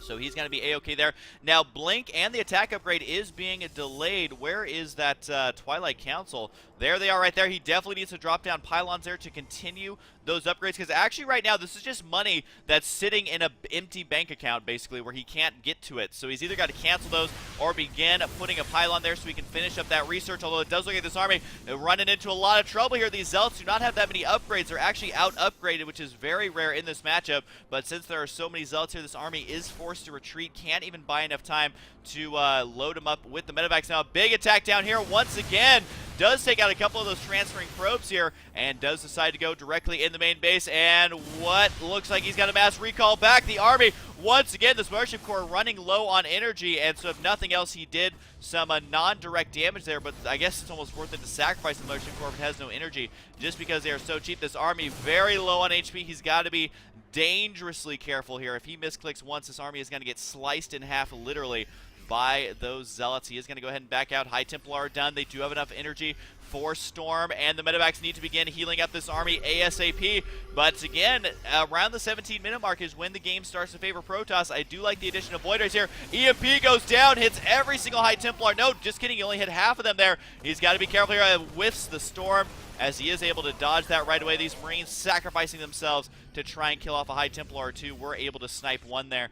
So he's going to be A-okay there. Now, Blink and the attack upgrade is being delayed. Where is that Twilight Council? There they are right there. He definitely needs to drop down pylons there to continue those upgrades, because actually right now this is just money that's sitting in an empty bank account, basically, where he can't get to it. So he's either got to cancel those or begin putting a pylon there so he can finish up that research, although it does look like this army running into a lot of trouble here. These Zealots do not have that many upgrades. They're actually out-upgraded, which is very rare in this matchup, but since there are so many Zealots here, this army is forced to retreat. Can't even buy enough time to load them up with the medevacs. Now, a big attack down here once again. Does take out a couple of those transferring probes here, and does decide to go directly in the main base, and what looks like he's got a mass recall back. The army, once again, this Mothership Core running low on energy, and so if nothing else, he did some non-direct damage there, but I guess it's almost worth it to sacrifice the Mothership Core if it has no energy, just because they are so cheap. This army very low on HP. He's got to be dangerously careful here. If he misclicks once, this army is going to get sliced in half, literally, by those Zealots. He is going to go ahead and back out. High Templar are done. They do have enough energy for Storm, and the medevacs need to begin healing up this army ASAP. But again, around the 17-minute mark is when the game starts to favor Protoss. I do like the addition of Void Rays here. EMP goes down, hits every single High Templar. No, just kidding, he only hit half of them there. He's got to be careful here. Whiffs the Storm, as he is able to dodge that right away. These Marines sacrificing themselves to try and kill off a High Templar or two. We're able to snipe one there,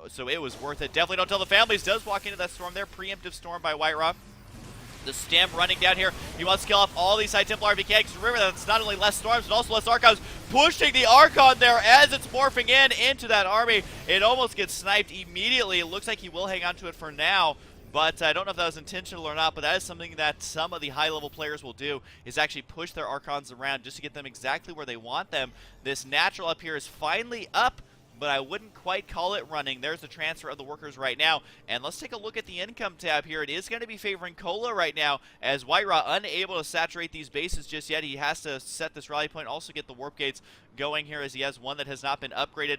so it was worth it. Definitely don't tell the families. Does walk into that Storm there. Preemptive Storm by WhiteRa. The Stem running down here. He wants to kill off all these High Templar if he can, because remember that it's not only less Storms, but also less Archons. Pushing the Archon there as it's morphing into that army. It almost gets sniped immediately. It looks like he will hang on to it for now, but I don't know if that was intentional or not, but that is something that some of the high-level players will do, is actually push their Archons around just to get them exactly where they want them. This natural up here is finally up, but I wouldn't quite call it running. There's the transfer of the workers right now. And let's take a look at the income tab here. It is going to be favoring Cola right now, as WhiteRa unable to saturate these bases just yet. He has to set this rally point, also get the warp gates going here, as he has one that has not been upgraded.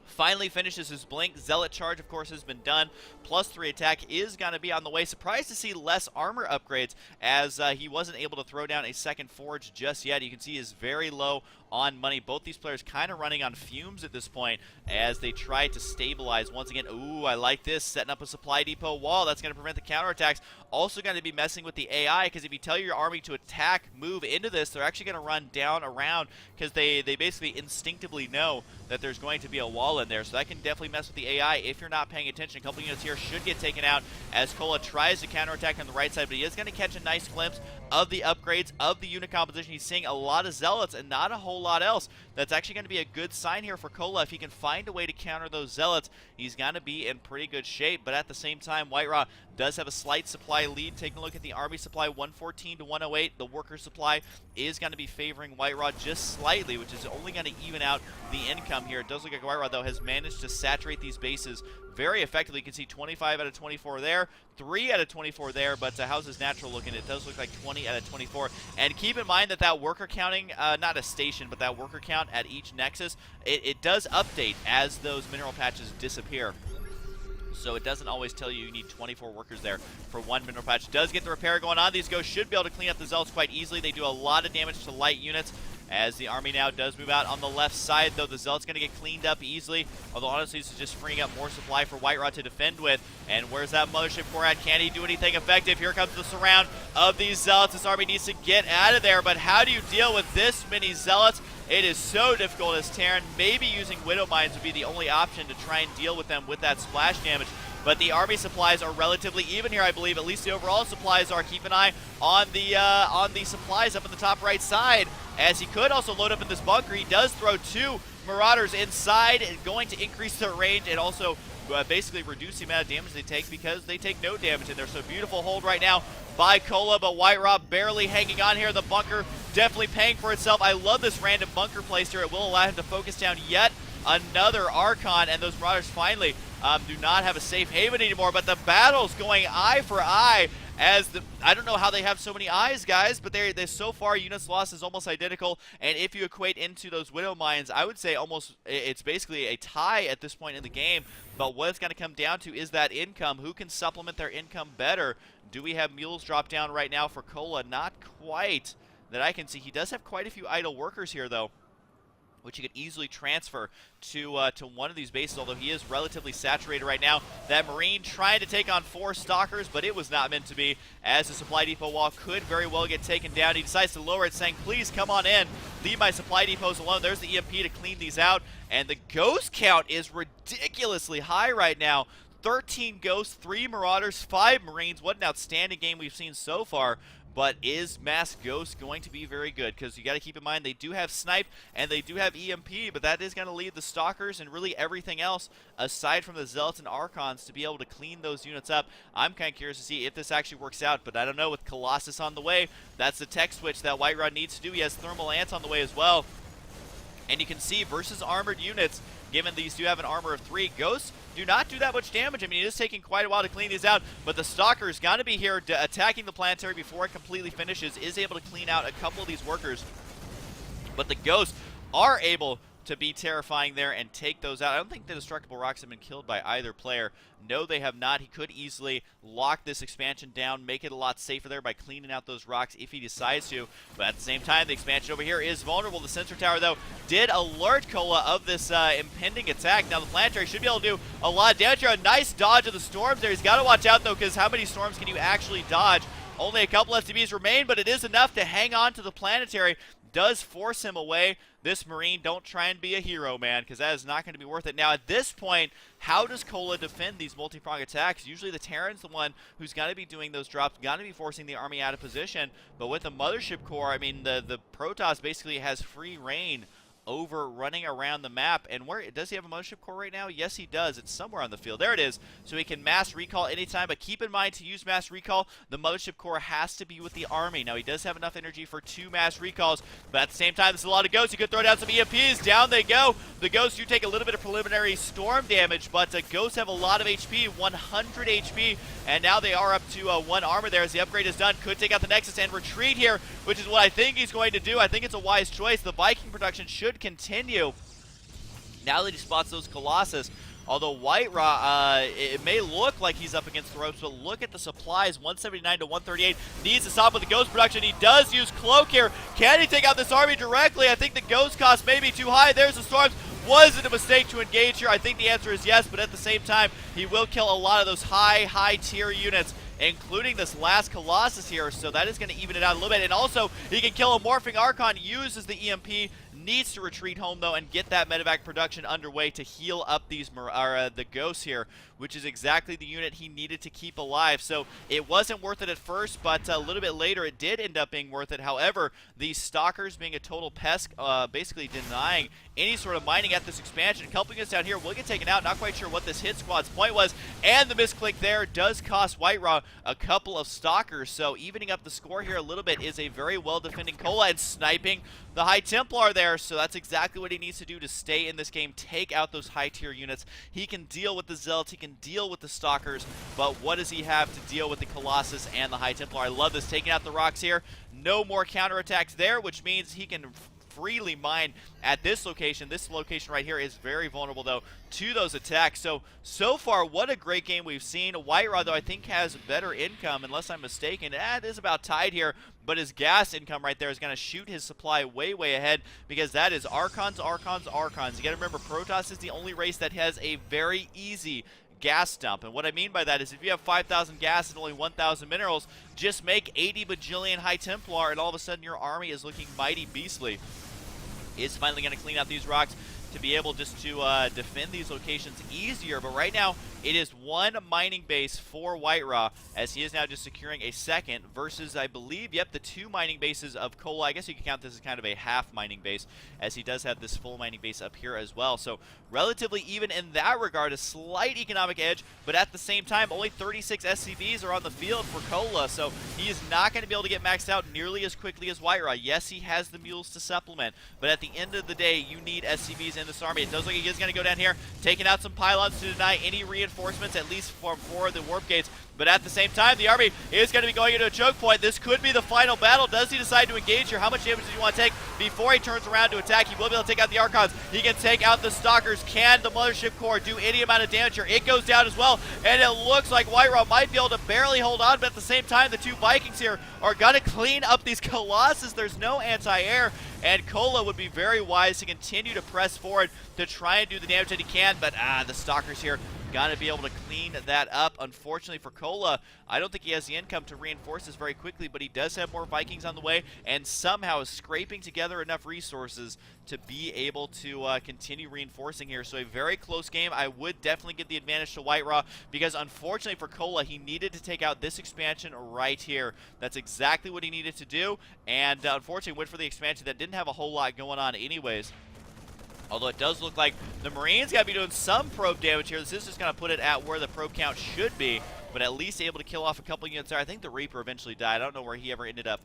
Finally finishes his Blink. Zealot charge, of course, has been done. +3 attack is going to be on the way. Surprised to see less armor upgrades, as he wasn't able to throw down a second forge just yet. You can see he's very low on money. Both these players kind of running on fumes at this point as they try to stabilize once again. Ooh, I like this. Setting up a supply depot wall. That's going to prevent the counterattacks. Also going to be messing with the AI, because if you tell your army to attack, move into this, they're actually going to run down around, because they basically instinctively know that there's going to be a wall in there. So that can definitely mess with the AI if you're not paying attention. A couple units here should get taken out as Cola tries to counterattack on the right side, but he is going to catch a nice glimpse of the upgrades, of the unit composition. He's seeing a lot of Zealots and not a whole lot else. That's actually going to be a good sign here for Cola. If he can find a way to counter those Zealots, he's going to be in pretty good shape. But at the same time, WhiteRa does have a slight supply lead. Taking a look at the army supply, 114 to 108. The worker supply is going to be favoring WhiteRa just slightly, which is only going to even out the income here. It does look like WhiteRa, though, has managed to saturate these bases very effectively. You can see 25 out of 24 there, 3 out of 24 there, but how's his natural looking? It does look like 20 out of 24. And keep in mind that that worker counting, not a station, but that worker count at each nexus, it does update as those mineral patches disappear. So it doesn't always tell you need 24 workers there for one mineral patch. It does get the repair going on. These ghosts should be able to clean up the zealots quite easily. They do a lot of damage to light units. As the army now does move out on the left side, though, the zealot's going to get cleaned up easily. Although, honestly, this is just freeing up more supply for WhiteRa to defend with. And where's that mothership core at? Can he do anything effective? Here comes the surround of these zealots. This army needs to get out of there. But how do you deal with this many zealots? It is so difficult as Terran. Maybe using Widow Mines would be the only option to try and deal with them with that splash damage. But the army supplies are relatively even here, I believe. At least the overall supplies are. Keep an eye on the supplies up in the top right side, as he could also load up in this bunker. He does throw 2 Marauders inside, and going to increase their range and also basically reduce the amount of damage they take, because they take no damage in there. So beautiful hold right now by Cola, but WhiteRa barely hanging on here. The bunker definitely paying for itself. I love this random bunker place here. It will allow him to focus down yet another Archon, and those Marauders finally do not have a safe haven anymore. But the battle's going eye for eye, as I don't know how they have so many eyes, guys, but they so far units lost is almost identical. And if you equate into those Widow Mines, I would say almost it's basically a tie at this point in the game. But what it's going to come down to is that income. Who can supplement their income better? Do we have mules drop down right now for Cola? Not quite that I can see. He does have quite a few idle workers here, though, which he could easily transfer to one of these bases, although he is relatively saturated right now. That Marine trying to take on 4 Stalkers, but it was not meant to be, as the supply depot wall could very well get taken down. He decides to lower it, saying, please come on in, leave my supply depots alone. There's the EMP to clean these out, and the ghost count is ridiculously high right now. 13 ghosts, 3 Marauders, 5 Marines. What an outstanding game we've seen so far. But is Mass Ghost going to be very good? Because you got to keep in mind they do have Snipe and they do have EMP, but that is going to leave the Stalkers and really everything else aside from the Zealots and Archons to be able to clean those units up. I'm kind of curious to see if this actually works out, but I don't know. With Colossus on the way, that's the tech switch that WhiteRa needs to do. He has Thermal Ants on the way as well. And you can see versus armored units, given these do have an armor of 3, Ghosts do not do that much damage. I mean, it is taking quite a while to clean these out, but the Stalker's got to be here attacking the planetary before it completely finishes, is able to clean out a couple of these workers. But the Ghosts are able to be terrifying there and take those out. I don't think the Destructible Rocks have been killed by either player. No, they have not. He could easily lock this expansion down, make it a lot safer there by cleaning out those rocks if he decides to. But at the same time, the expansion over here is vulnerable. The sensor tower, though, did alert Cola of this impending attack. Now, the planetary should be able to do a lot of damage here. A nice dodge of the storms there. He's got to watch out, though, because how many storms can you actually dodge? Only a couple SCVs remain, but it is enough to hang on to the planetary. Does force him away. This Marine, don't try and be a hero, man, because that is not going to be worth it. Now, at this point, how does Cola defend these multi-prong attacks? Usually the Terran's the one who's got to be doing those drops, got to be forcing the army out of position. But with the Mothership Core, I mean, the Protoss basically has free reign over running around the map. And where does he have a Mothership Core right now? Yes, he does. It's somewhere on the field. There it is. So he can mass recall anytime, but keep in mind, to use mass recall, the Mothership Core has to be with the army. Now, he does have enough energy for 2 mass recalls, but at the same time, there's a lot of ghosts. He could throw down some EMPs. Down they go. The ghosts do take a little bit of preliminary storm damage, but ghosts have a lot of HP, 100 HP, and now they are up to 1 armor there as the upgrade is done. Could take out the Nexus and retreat here, which is what I think he's going to do. I think it's a wise choice. The Viking production should continue now that he spots those Colossus. Although WhiteRa, it may look like he's up against the ropes, but look at the supplies, 179 to 138. Needs to stop with the Ghost production. He does use Cloak here. Can he take out this army directly? I think the Ghost cost may be too high. There's the Storms. Was it a mistake to engage here? I think the answer is yes, but at the same time, he will kill a lot of those high tier units, including this last Colossus here, so that is going to even it out a little bit. And also, he can kill a Morphing Archon, uses the EMP, needs to retreat home, though, and get that medevac production underway to heal up these the ghosts here, which is exactly the unit he needed to keep alive. So it wasn't worth it at first, but a little bit later it did end up being worth it. However, these stalkers being a total pest, basically denying any sort of mining at this expansion. A couple units down here will get taken out. Not quite sure what this hit squad's point was, and the misclick there does cost WhiteRa a couple of stalkers. So evening up the score here a little bit is a very well-defending Cola and sniping the High Templar there. So that's exactly what he needs to do to stay in this game, take out those high-tier units. He can deal with the Zealots, he can deal with the Stalkers, but what does he have to deal with the Colossus and the High Templar? I love this, taking out the rocks here. No more counterattacks there, which means he can freely mine at this location. This location right here is very vulnerable, though, to those attacks. So far, what a great game we've seen. WhiteRa, though, I think has better income, unless I'm mistaken. It is about tied here, but his gas income right there is going to shoot his supply way, way ahead, because that is Archons, Archons, Archons. You got to remember, Protoss is the only race that has a very easy gas dump. And what I mean by that is if you have 5,000 gas and only 1,000 minerals, just make 80 bajillion High Templar, and all of a sudden your army is looking mighty beastly. Is finally going to clean out these rocks to be able just to defend these locations easier. But right now, it is one mining base for WhiteRa, as he is now just securing a second versus, I believe, yep, the 2 mining bases of Cola. I guess you can count this as kind of a half mining base, as he does have this full mining base up here as well. So relatively even in that regard, a slight economic edge, but at the same time, only 36 SCVs are on the field for Cola, so he is not going to be able to get maxed out nearly as quickly as WhiteRa. Yes, he has the mules to supplement, but at the end of the day, you need SCVs in this army. It does look like he is going to go down here, taking out some pylons to deny any reinforcements, at least from 4 of the warp gates. But at the same time, the army is going to be going into a choke point. This could be the final battle. Does he decide to engage here? How much damage does he want to take before he turns around to attack? He will be able to take out the Archons. He can take out the Stalkers. Can the Mothership Core do any amount of damage here? It goes down as well, and it looks like WhiteRa might be able to barely hold on, but at the same time, the 2 Vikings here are going to clean up these Colossus. There's no anti-air, and Cola would be very wise to continue to press forward to try and do the damage that he can, but the Stalkers here got to be able to clean that up. Unfortunately for Cola, I don't think he has the income to reinforce this very quickly, but he does have more Vikings on the way and somehow is scraping together enough resources to be able to continue reinforcing here. So a very close game. I would definitely give the advantage to WhiteRa, because unfortunately for Cola, he needed to take out this expansion right here. That's exactly what he needed to do, and unfortunately went for the expansion that didn't have a whole lot going on anyways. Although it does look like the Marines got to be doing some probe damage here. This is just going to put it at where the probe count should be, but at least able to kill off a couple units there. I think the Reaper eventually died. I don't know where he ever ended up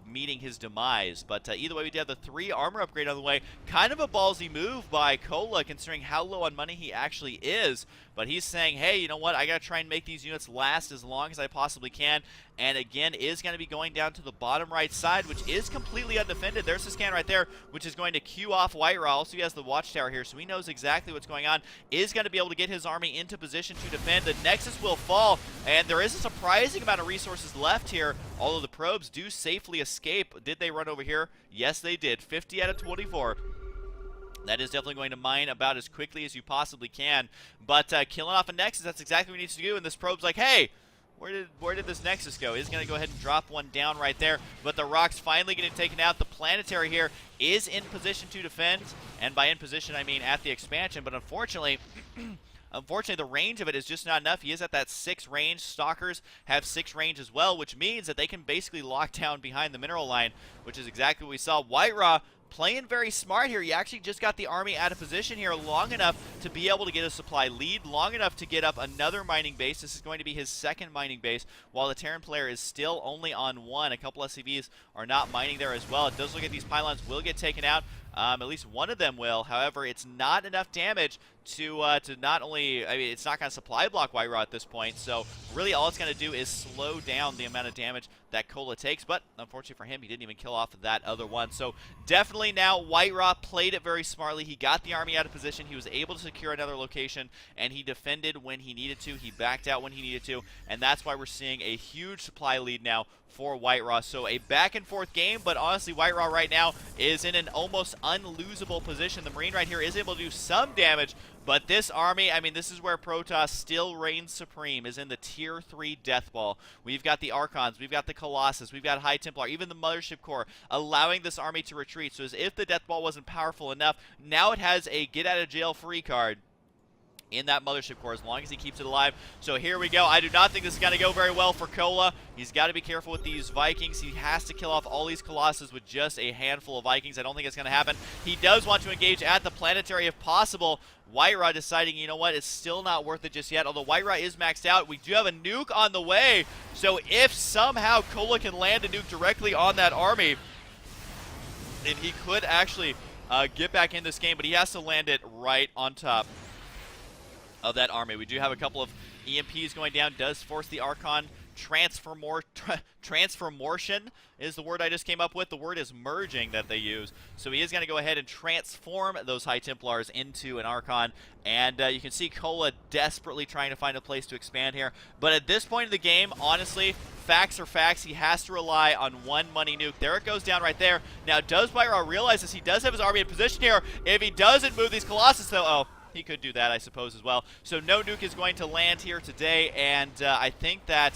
meeting his demise. But either way, we did have the 3 armor upgrade on the way. Kind of a ballsy move by Cola, considering how low on money he actually is. But he's saying, hey, you know what? I got to try and make these units last as long as I possibly can. And again, is going to be going down to the bottom right side, which is completely undefended. There's the scan right there, which is going to queue off WhiteRa. Also, he has the watchtower here, so he knows exactly what's going on. Is going to be able to get his army into position to defend. The Nexus will fall, and there is a surprising amount of resources left here, although the probes do safely escape. Did they run over here? Yes, they did. 50 out of 24. That is definitely going to mine about as quickly as you possibly can. But killing off a Nexus, that's exactly what he needs to do. And this probe's like, hey, where did this Nexus go? He's going to go ahead and drop one down right there. But the rock's finally getting taken out. The planetary here is in position to defend. And by in position, I mean at the expansion. But unfortunately, the range of it is just not enough. He is at that 6 range. Stalkers have 6 range as well, which means that they can basically lock down behind the mineral line, which is exactly what we saw. WhiteRa playing very smart here. He actually just got the army out of position here long enough to be able to get a supply lead, long enough to get up another mining base. This is going to be his 2nd mining base, while the Terran player is still only on 1. A couple SCVs are not mining there as well. It does look like these pylons will get taken out. At least one of them will. However, it's not enough damage to not only, I mean, it's not going to supply block WhiteRa at this point, so really all it's going to do is slow down the amount of damage that Cola takes, but unfortunately for him, he didn't even kill off that other one. So definitely now WhiteRa played it very smartly. He got the army out of position. He was able to secure another location, and he defended when he needed to. He backed out when he needed to, and that's why we're seeing a huge supply lead now for WhiteRa. So a back and forth game, but honestly WhiteRa right now is in an almost unlosable position. The Marine right here is able to do some damage, but this army, I mean, this is where Protoss still reigns supreme, is in the tier 3 death ball. We've got the Archons, we've got the Colossus, we've got High Templar, even the Mothership Core, allowing this army to retreat. So as if the death ball wasn't powerful enough, now it has a get out of jail free card in that mothership core as long as he keeps it alive. So here we go. I do not think this is going to go very well for Cola. He's got to be careful with these Vikings. He has to kill off all these Colossus with just a handful of Vikings. I don't think it's going to happen. He does want to engage at the planetary if possible. WhiteRa deciding, you know what, it's still not worth it just yet. Although WhiteRa is maxed out, we do have a nuke on the way. So if somehow Cola can land a nuke directly on that army, then he could actually get back in this game, but he has to land it right on top of that army. We do have a couple of EMPs going down. Does force the Archon transformation is the word I just came up with. The word is merging that they use. So he is going to go ahead and transform those High Templars into an Archon. And you can see Cola desperately trying to find a place to expand here. But at this point in the game, honestly, facts are facts. He has to rely on one money nuke. There it goes down right there. Now, does WhiteRa realize this? He does have his army in position here. If he doesn't move these Colossus, though, oh, he could do that, I suppose, as well. So no nuke is going to land here today, and I think that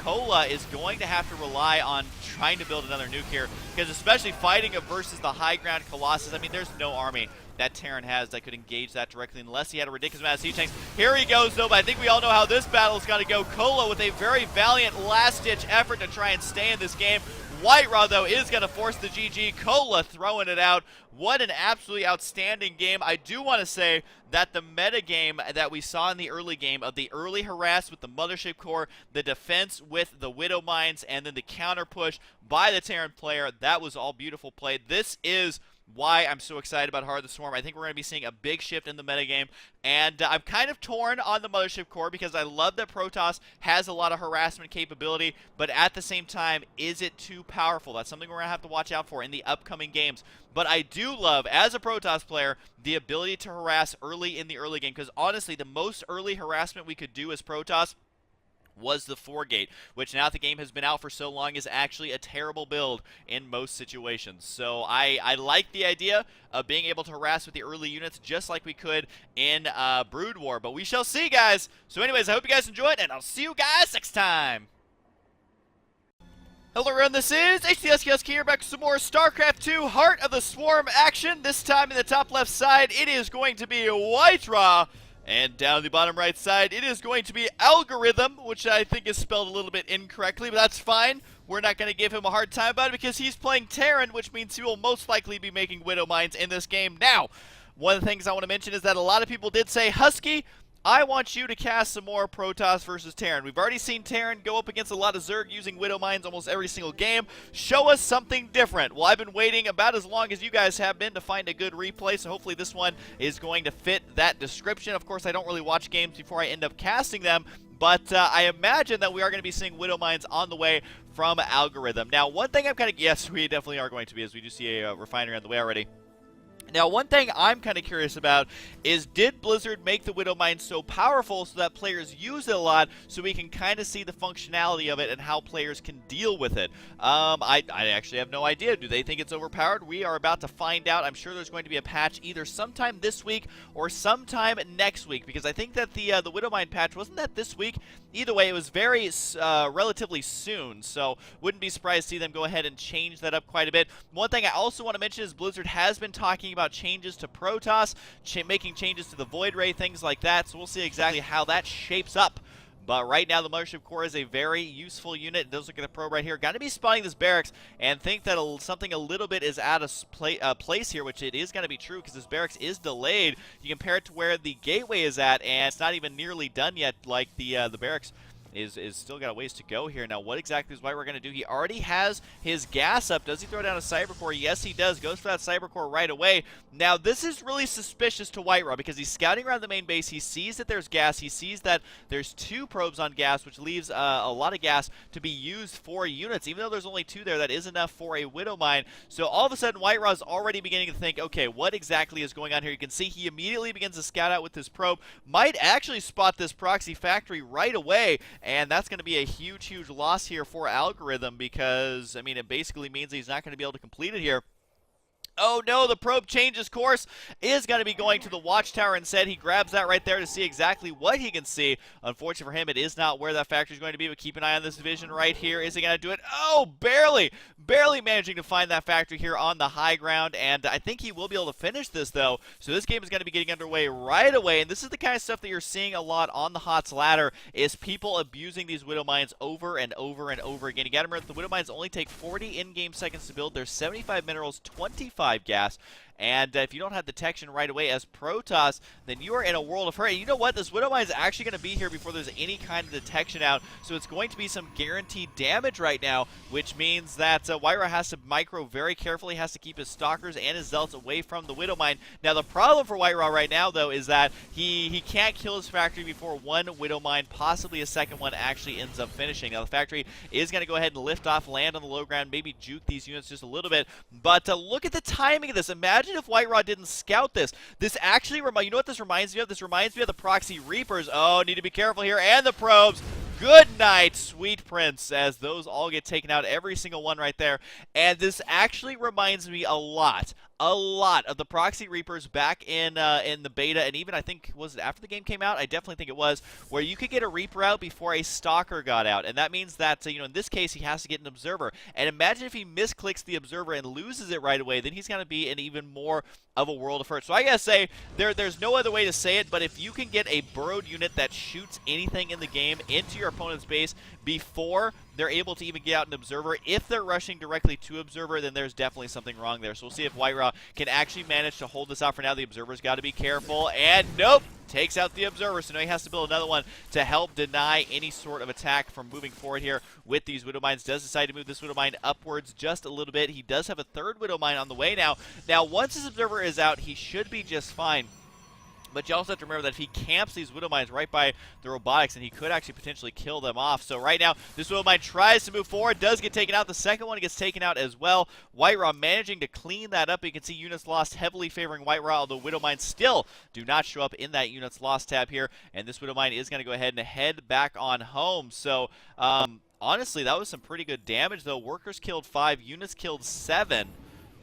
Cola is going to have to rely on trying to build another nuke here, because especially fighting versus the high ground Colossus, I mean, there's no army that Terran has that could engage that directly unless he had a ridiculous amount of siege tanks. Here he goes, though, but I think we all know how this battle is going to go. Cola with a very valiant last-ditch effort to try and stay in this game. WhiteRa, though, is going to force the GG. Cola throwing it out. What an absolutely outstanding game. I do want to say that the meta game that we saw in the early game of the early harass with the Mothership Core, the defense with the Widow Mines, and then the counter push by the Terran player, that was all beautiful play. This is why I'm so excited about Heart of the Swarm. I think we're going to be seeing a big shift in the metagame, and I'm kind of torn on the Mothership Core because I love that Protoss has a lot of harassment capability, but at the same time, is it too powerful? That's something we're going to have to watch out for in the upcoming games. But I do love, as a Protoss player, the ability to harass early in the early game, because honestly, the most early harassment we could do as Protoss was the 4-gate, which now that the game has been out for so long is actually a terrible build in most situations. So I like the idea of being able to harass with the early units just like we could in Brood War, but we shall see, guys. So anyways, I hope you guys enjoyed, and I'll see you guys next time. Hello everyone, this is Husky here, back with some more StarCraft 2 Heart of the Swarm action. This time in the top left side, it is going to be WhiteRa. And down the bottom right side, it is going to be Algorithm, which I think is spelled a little bit incorrectly, but that's fine. We're not going to give him a hard time about it because he's playing Terran, which means he will most likely be making Widow Mines in this game. Now, one of the things I want to mention is that a lot of people did say, Husky, I want you to cast some more Protoss versus Terran. We've already seen Terran go up against a lot of Zerg using Widow Mines almost every single game. Show us something different. Well, I've been waiting about as long as you guys have been to find a good replay, so hopefully this one is going to fit that description. Of course, I don't really watch games before I end up casting them, but I imagine that we are going to be seeing Widow Mines on the way from Algorithm. Now, one thing I'm kind of... Yes, we definitely are going to be, as we do see a refinery on the way already. Now, one thing I'm kind of curious about is, did Blizzard make the Widow Mine so powerful so that players use it a lot so we can kind of see the functionality of it and how players can deal with it? I actually have no idea. Do they think it's overpowered? We are about to find out. I'm sure there's going to be a patch either sometime this week or sometime next week, because I think that the Widow Mine patch, wasn't that this week? Either way, it was very relatively soon, so wouldn't be surprised to see them go ahead and change that up quite a bit. One thing I also want to mention is Blizzard has been talking about changes to Protoss, making changes to the Void Ray, things like that, so we'll see exactly how that shapes up. But right now, the Mothership Core is a very useful unit. Those look at the probe right here. Got to be spawning this barracks and think that something a little bit is out of place here, which it is going to be true because this barracks is delayed. You compare it to where the gateway is at, and it's not even nearly done yet, like the barracks is still got a ways to go here. Now, what exactly is WhiteRa going to do? He already has his gas up. Does he throw down a cyber core? Yes, he does. Goes for that cyber core right away. Now, this is really suspicious to WhiteRa because he's scouting around the main base. He sees that there's gas. He sees that there's 2 probes on gas, which leaves a lot of gas to be used for units. Even though there's only 2 there, that is enough for a Widow Mine. So all of a sudden, WhiteRa is already beginning to think, okay, what exactly is going on here? You can see he immediately begins to scout out with his probe. Might actually spot this proxy factory right away. And that's going to be a huge, huge loss here for Algorithm because, I mean, it basically means he's not going to be able to complete it here. Oh no, the probe changes course, is going to be going to the watchtower instead. He grabs that right there to see exactly what he can see. Unfortunately for him, it is not where that factory is going to be, but keep an eye on this vision right here. Is he going to do it? Oh, barely managing to find that factory here on the high ground, and I think he will be able to finish this though. So this game is going to be getting underway right away, and this is the kind of stuff that you're seeing a lot on the HOTS ladder, is people abusing these Widow Mines over and over and over again. You got to remember that the Widow Mines only take 40 in-game seconds to build. There's 75 minerals, 25 gas. And if you don't have detection right away as Protoss, then you are in a world of hurt. And you know what? This Widow Mine is actually going to be here before there's any kind of detection out. So it's going to be some guaranteed damage right now, which means that WhiteRa has to micro very carefully, has to keep his Stalkers and his Zealots away from the Widow Mine. Now, the problem for WhiteRa right now, though, is that he can't kill his factory before one Widow Mine, possibly a second one, actually ends up finishing. Now, the factory is going to go ahead and lift off, land on the low ground, maybe juke these units just a little bit. But look at the timing of this. Imagine if WhiteRa didn't scout this. This actually, you know what this reminds me of? This reminds me of the Proxy Reapers. Oh, need to be careful here. And the probes. Good night, sweet prince, as those all get taken out, every single one right there. And this actually reminds me a lot of the Proxy Reapers back in the beta, and even I think, was it after the game came out? I definitely think it was, where you could get a Reaper out before a Stalker got out, and that means that, you know, in this case, he has to get an Observer. And imagine if he misclicks the Observer and loses it right away, then he's going to be in even more of a world of hurt. So I gotta say, there's no other way to say it, but if you can get a burrowed unit that shoots anything in the game into your opponent's base before they're able to even get out an Observer, if they're rushing directly to Observer, then there's definitely something wrong there. So we'll see if WhiteRa can actually manage to hold this out. For now, the Observer's got to be careful, and nope, takes out the Observer, so now he has to build another one to help deny any sort of attack from moving forward here with these Widow Mines. Does decide to move this Widow Mine upwards just a little bit. He does have a third Widow Mine on the way now. Now, once his Observer is out, he should be just fine. But you also have to remember that if he camps these Widow Mines right by the robotics, then he could actually potentially kill them off. So right now, this Widow Mine tries to move forward, does get taken out. The second one gets taken out as well. WhiteRa managing to clean that up. You can see units lost heavily favoring WhiteRa, although Widow Mines still do not show up in that units lost tab here. And this Widow Mine is going to go ahead and head back on home. So, honestly, that was some pretty good damage, though. Workers killed 5, units killed 7.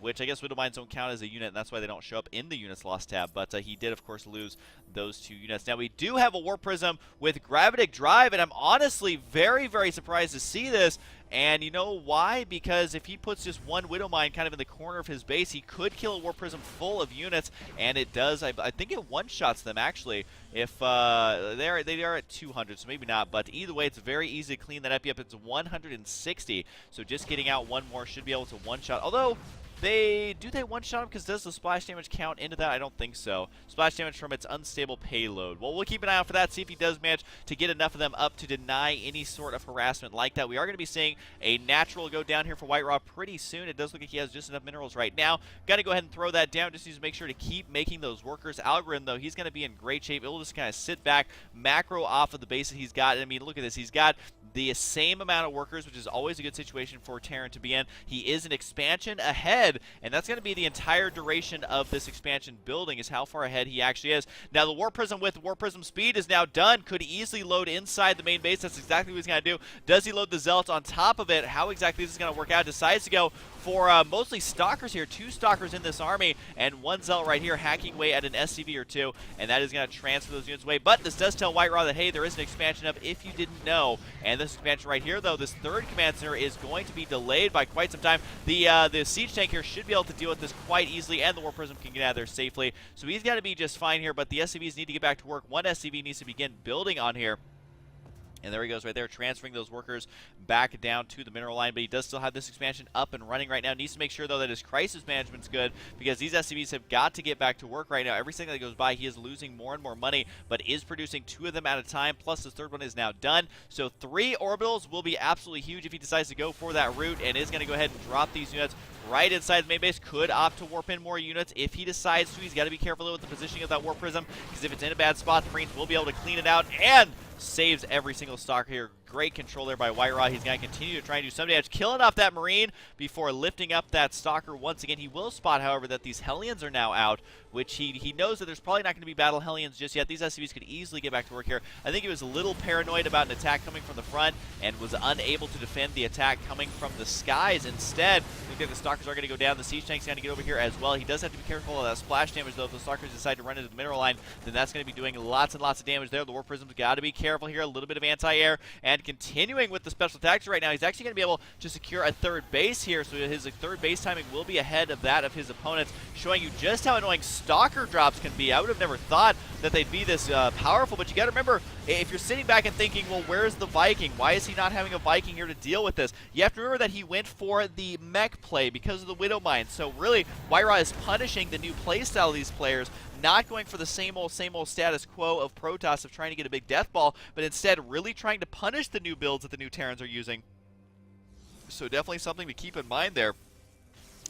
Which I guess Widow Mines don't count as a unit, and that's why they don't show up in the units lost tab. But he did, of course, lose those 2 units. Now, we do have a Warp Prism with Gravitic Drive, and I'm honestly very, very surprised to see this. And you know why? Because if he puts just one Widow Mine kind of in the corner of his base, he could kill a Warp Prism full of units, and it does. I think it one-shots them, actually. If they are at 200, so maybe not. But either way, it's very easy to clean that up. Yep, it's 160. So just getting out one more should be able to one-shot. Although, do they one-shot him? Because does the splash damage count into that? I don't think so. Splash damage from its unstable payload. Well, we'll keep an eye out for that, see if he does manage to get enough of them up to deny any sort of harassment like that. We are going to be seeing a natural go down here for WhiteRa pretty soon. It does look like he has just enough minerals right now. Got to go ahead and throw that down. Just needs to make sure to keep making those workers. Algorithm, though, he's going to be in great shape. It'll just kind of sit back, macro off of the base that he's got. I mean, look at this. He's got the same amount of workers, which is always a good situation for Terran to be in. He is an expansion ahead, and that's going to be the entire duration of this expansion building, is how far ahead he actually is. Now, the Warp Prism with Warp Prism speed is now done. Could easily load inside the main base. That's exactly what he's going to do. Does he load the Zealots on top of it? How exactly this is going to work out? Decides to go for mostly Stalkers here. 2 Stalkers in this army, and 1 Zealot right here hacking away at an SCV or 2, and that is going to transfer those units away. But this does tell WhiteRa that, hey, there is an expansion up if you didn't know. And this expansion right here, though, this 3rd command center is going to be delayed by quite some time. The siege tank here should be able to deal with this quite easily, and the Warp Prism can get out of there safely. So he's got to be just fine here, but the SCVs need to get back to work. 1 SCV needs to begin building on here. And there he goes right there, transferring those workers back down to the mineral line. But he does still have this expansion up and running right now. Needs to make sure, though, that his crisis management's good, because these SCVs have got to get back to work right now. Every second that goes by, he is losing more and more money, but is producing 2 of them at a time, plus his 3rd one is now done. So 3 orbitals will be absolutely huge if he decides to go for that route, and is going to go ahead and drop these units right inside the main base. Could opt to warp in more units if he decides to. He's got to be careful, though, with the positioning of that Warp Prism, because if it's in a bad spot, the Marines will be able to clean it out, and saves every single Stalker here. Great control there by WhiteRa. He's going to continue to try and do some damage, killing off that Marine before lifting up that Stalker once again. He will spot, however, that these Hellions are now out, which he knows that there's probably not going to be battle Hellions just yet. These SCVs could easily get back to work here. I think he was a little paranoid about an attack coming from the front and was unable to defend the attack coming from the skies. Instead, looks like the Stalkers are going to go down. The Siege Tank's going to get over here as well. He does have to be careful of that splash damage, though. If the Stalkers decide to run into the mineral line, then that's going to be doing lots and lots of damage there. The Warp Prism's got to be careful here. A little bit of anti-air, and continuing with the special attacks right now, he's actually going to be able to secure a third base here, so his third base timing will be ahead of that of his opponents, showing you just how annoying Stalker drops can be. I would have never thought that they'd be this powerful, but you got to remember, if you're sitting back and thinking, well, where's the Viking? Why is he not having a Viking here to deal with this? You have to remember that he went for the mech play because of the Widow Mine. So really, WhiteRa is punishing the new playstyle of these players, not going for the same old status quo of Protoss of trying to get a big death ball, but instead really trying to punish the new builds that the new Terrans are using. So definitely something to keep in mind there.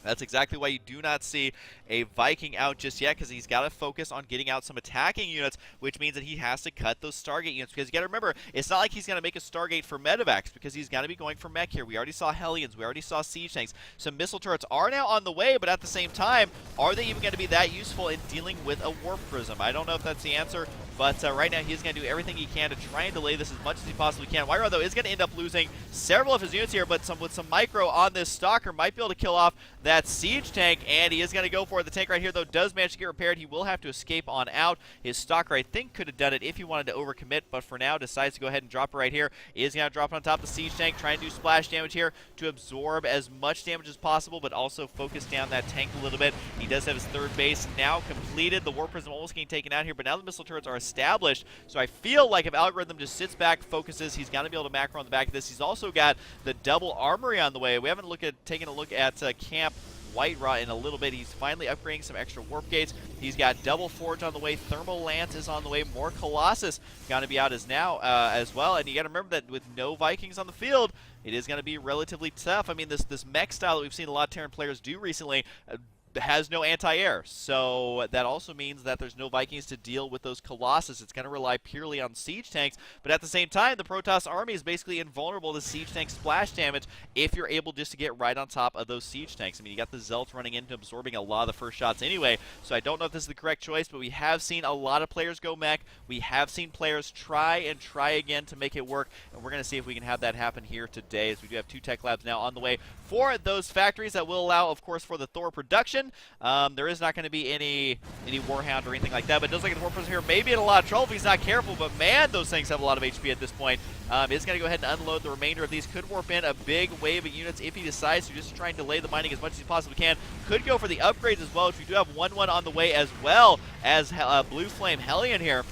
That's exactly why you do not see a Viking out just yet, because he's got to focus on getting out some attacking units, which means that he has to cut those Stargate units, because you got to remember, it's not like he's going to make a Stargate for medevacs, because he's going to be going for mech here. We already saw Hellions, we already saw Siege Tanks. Some missile turrets are now on the way, but at the same time, are they even going to be that useful in dealing with a Warp Prism? I don't know if that's the answer, but right now he's going to do everything he can to try and delay this as much as he possibly can. WhiteRa, though, is going to end up losing several of his units here, but with some micro on this Stalker, might be able to kill off that Siege Tank, and he is going to go for it. The tank right here, though, does manage to get repaired. He will have to escape on out. His Stalker, I think, could have done it if he wanted to overcommit, but for now decides to go ahead and drop it right here. He is going to drop it on top of the Siege Tank, try and do splash damage here to absorb as much damage as possible, but also focus down that tank a little bit. He does have his third base now completed. The Warp Prism almost getting taken out here, but now the missile turrets are established, so I feel like if Algorithm just sits back, focuses, he's going to be able to macro on the back of this. He's also got the double armory on the way. We haven't taken a look at Camp WhiteRa in a little bit. He's finally upgrading some extra warp gates. He's got double forge on the way. Thermal lance is on the way. More Colossus going to be out as well. And you got to remember that with no Vikings on the field, it is going to be relatively tough. I mean, this mech style that we've seen a lot of Terran players do recently has no anti-air, so that also means that there's no Vikings to deal with those Colossus. It's going to rely purely on siege tanks, but at the same time, the Protoss army is basically invulnerable to siege tank splash damage if you're able just to get right on top of those siege tanks. I mean, you got the Zealots running into absorbing a lot of the first shots anyway, so I don't know if this is the correct choice, but we have seen a lot of players go mech. We have seen players try and try again to make it work, and we're going to see if we can have that happen here today, as we do have 2 tech labs now on the way for those factories that will allow, of course, for the Thor production. There is not going to be any Warhound or anything like that, but it does look like the Warp Prism here may be in a lot of trouble if he's not careful, but man, those things have a lot of HP at this point. It's going to go ahead and unload the remainder of these. Could warp in a big wave of units if he decides to, just try and delay the mining as much as he possibly can. Could go for the upgrades as well, which we do have 1-1 on the way, as well as Blue Flame Hellion here.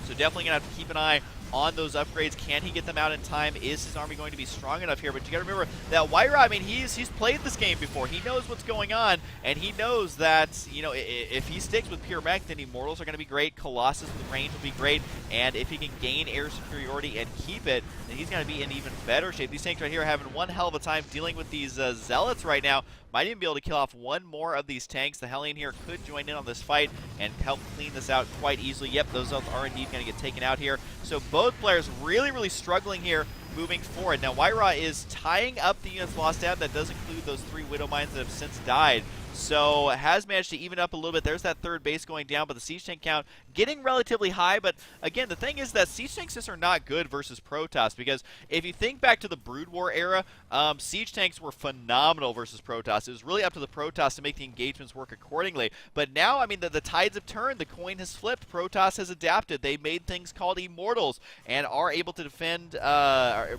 So definitely going to have to keep an eye on those upgrades. Can he get them out in time? Is his army going to be strong enough here? But you got to remember that WhiteRa, I mean, he's played this game before. He knows what's going on, and he knows that, you know, if he sticks with pure mech, then Immortals are going to be great. Colossus with the range will be great, and if he can gain air superiority and keep it, then he's going to be in even better shape. These tanks right here are having one hell of a time dealing with these Zealots right now. Might even be able to kill off one more of these tanks. The Hellion here could join in on this fight and help clean this out quite easily. Yep, those Zealots are indeed going to get taken out here. So both players really struggling here moving forward. Now, WhiteRa is tying up the units lost out. That does include those 3 Widow Mines that have since died. So has managed to even up a little bit. There's that third base going down, but the siege tank count getting relatively high. But again, the thing is that siege tanks just are not good versus Protoss, because if you think back to the Brood War era, siege tanks were phenomenal versus Protoss. It was really up to the Protoss to make the engagements work accordingly. But now, I mean, the tides have turned. The coin has flipped. Protoss has adapted. They made things called Immortals and are able to defend,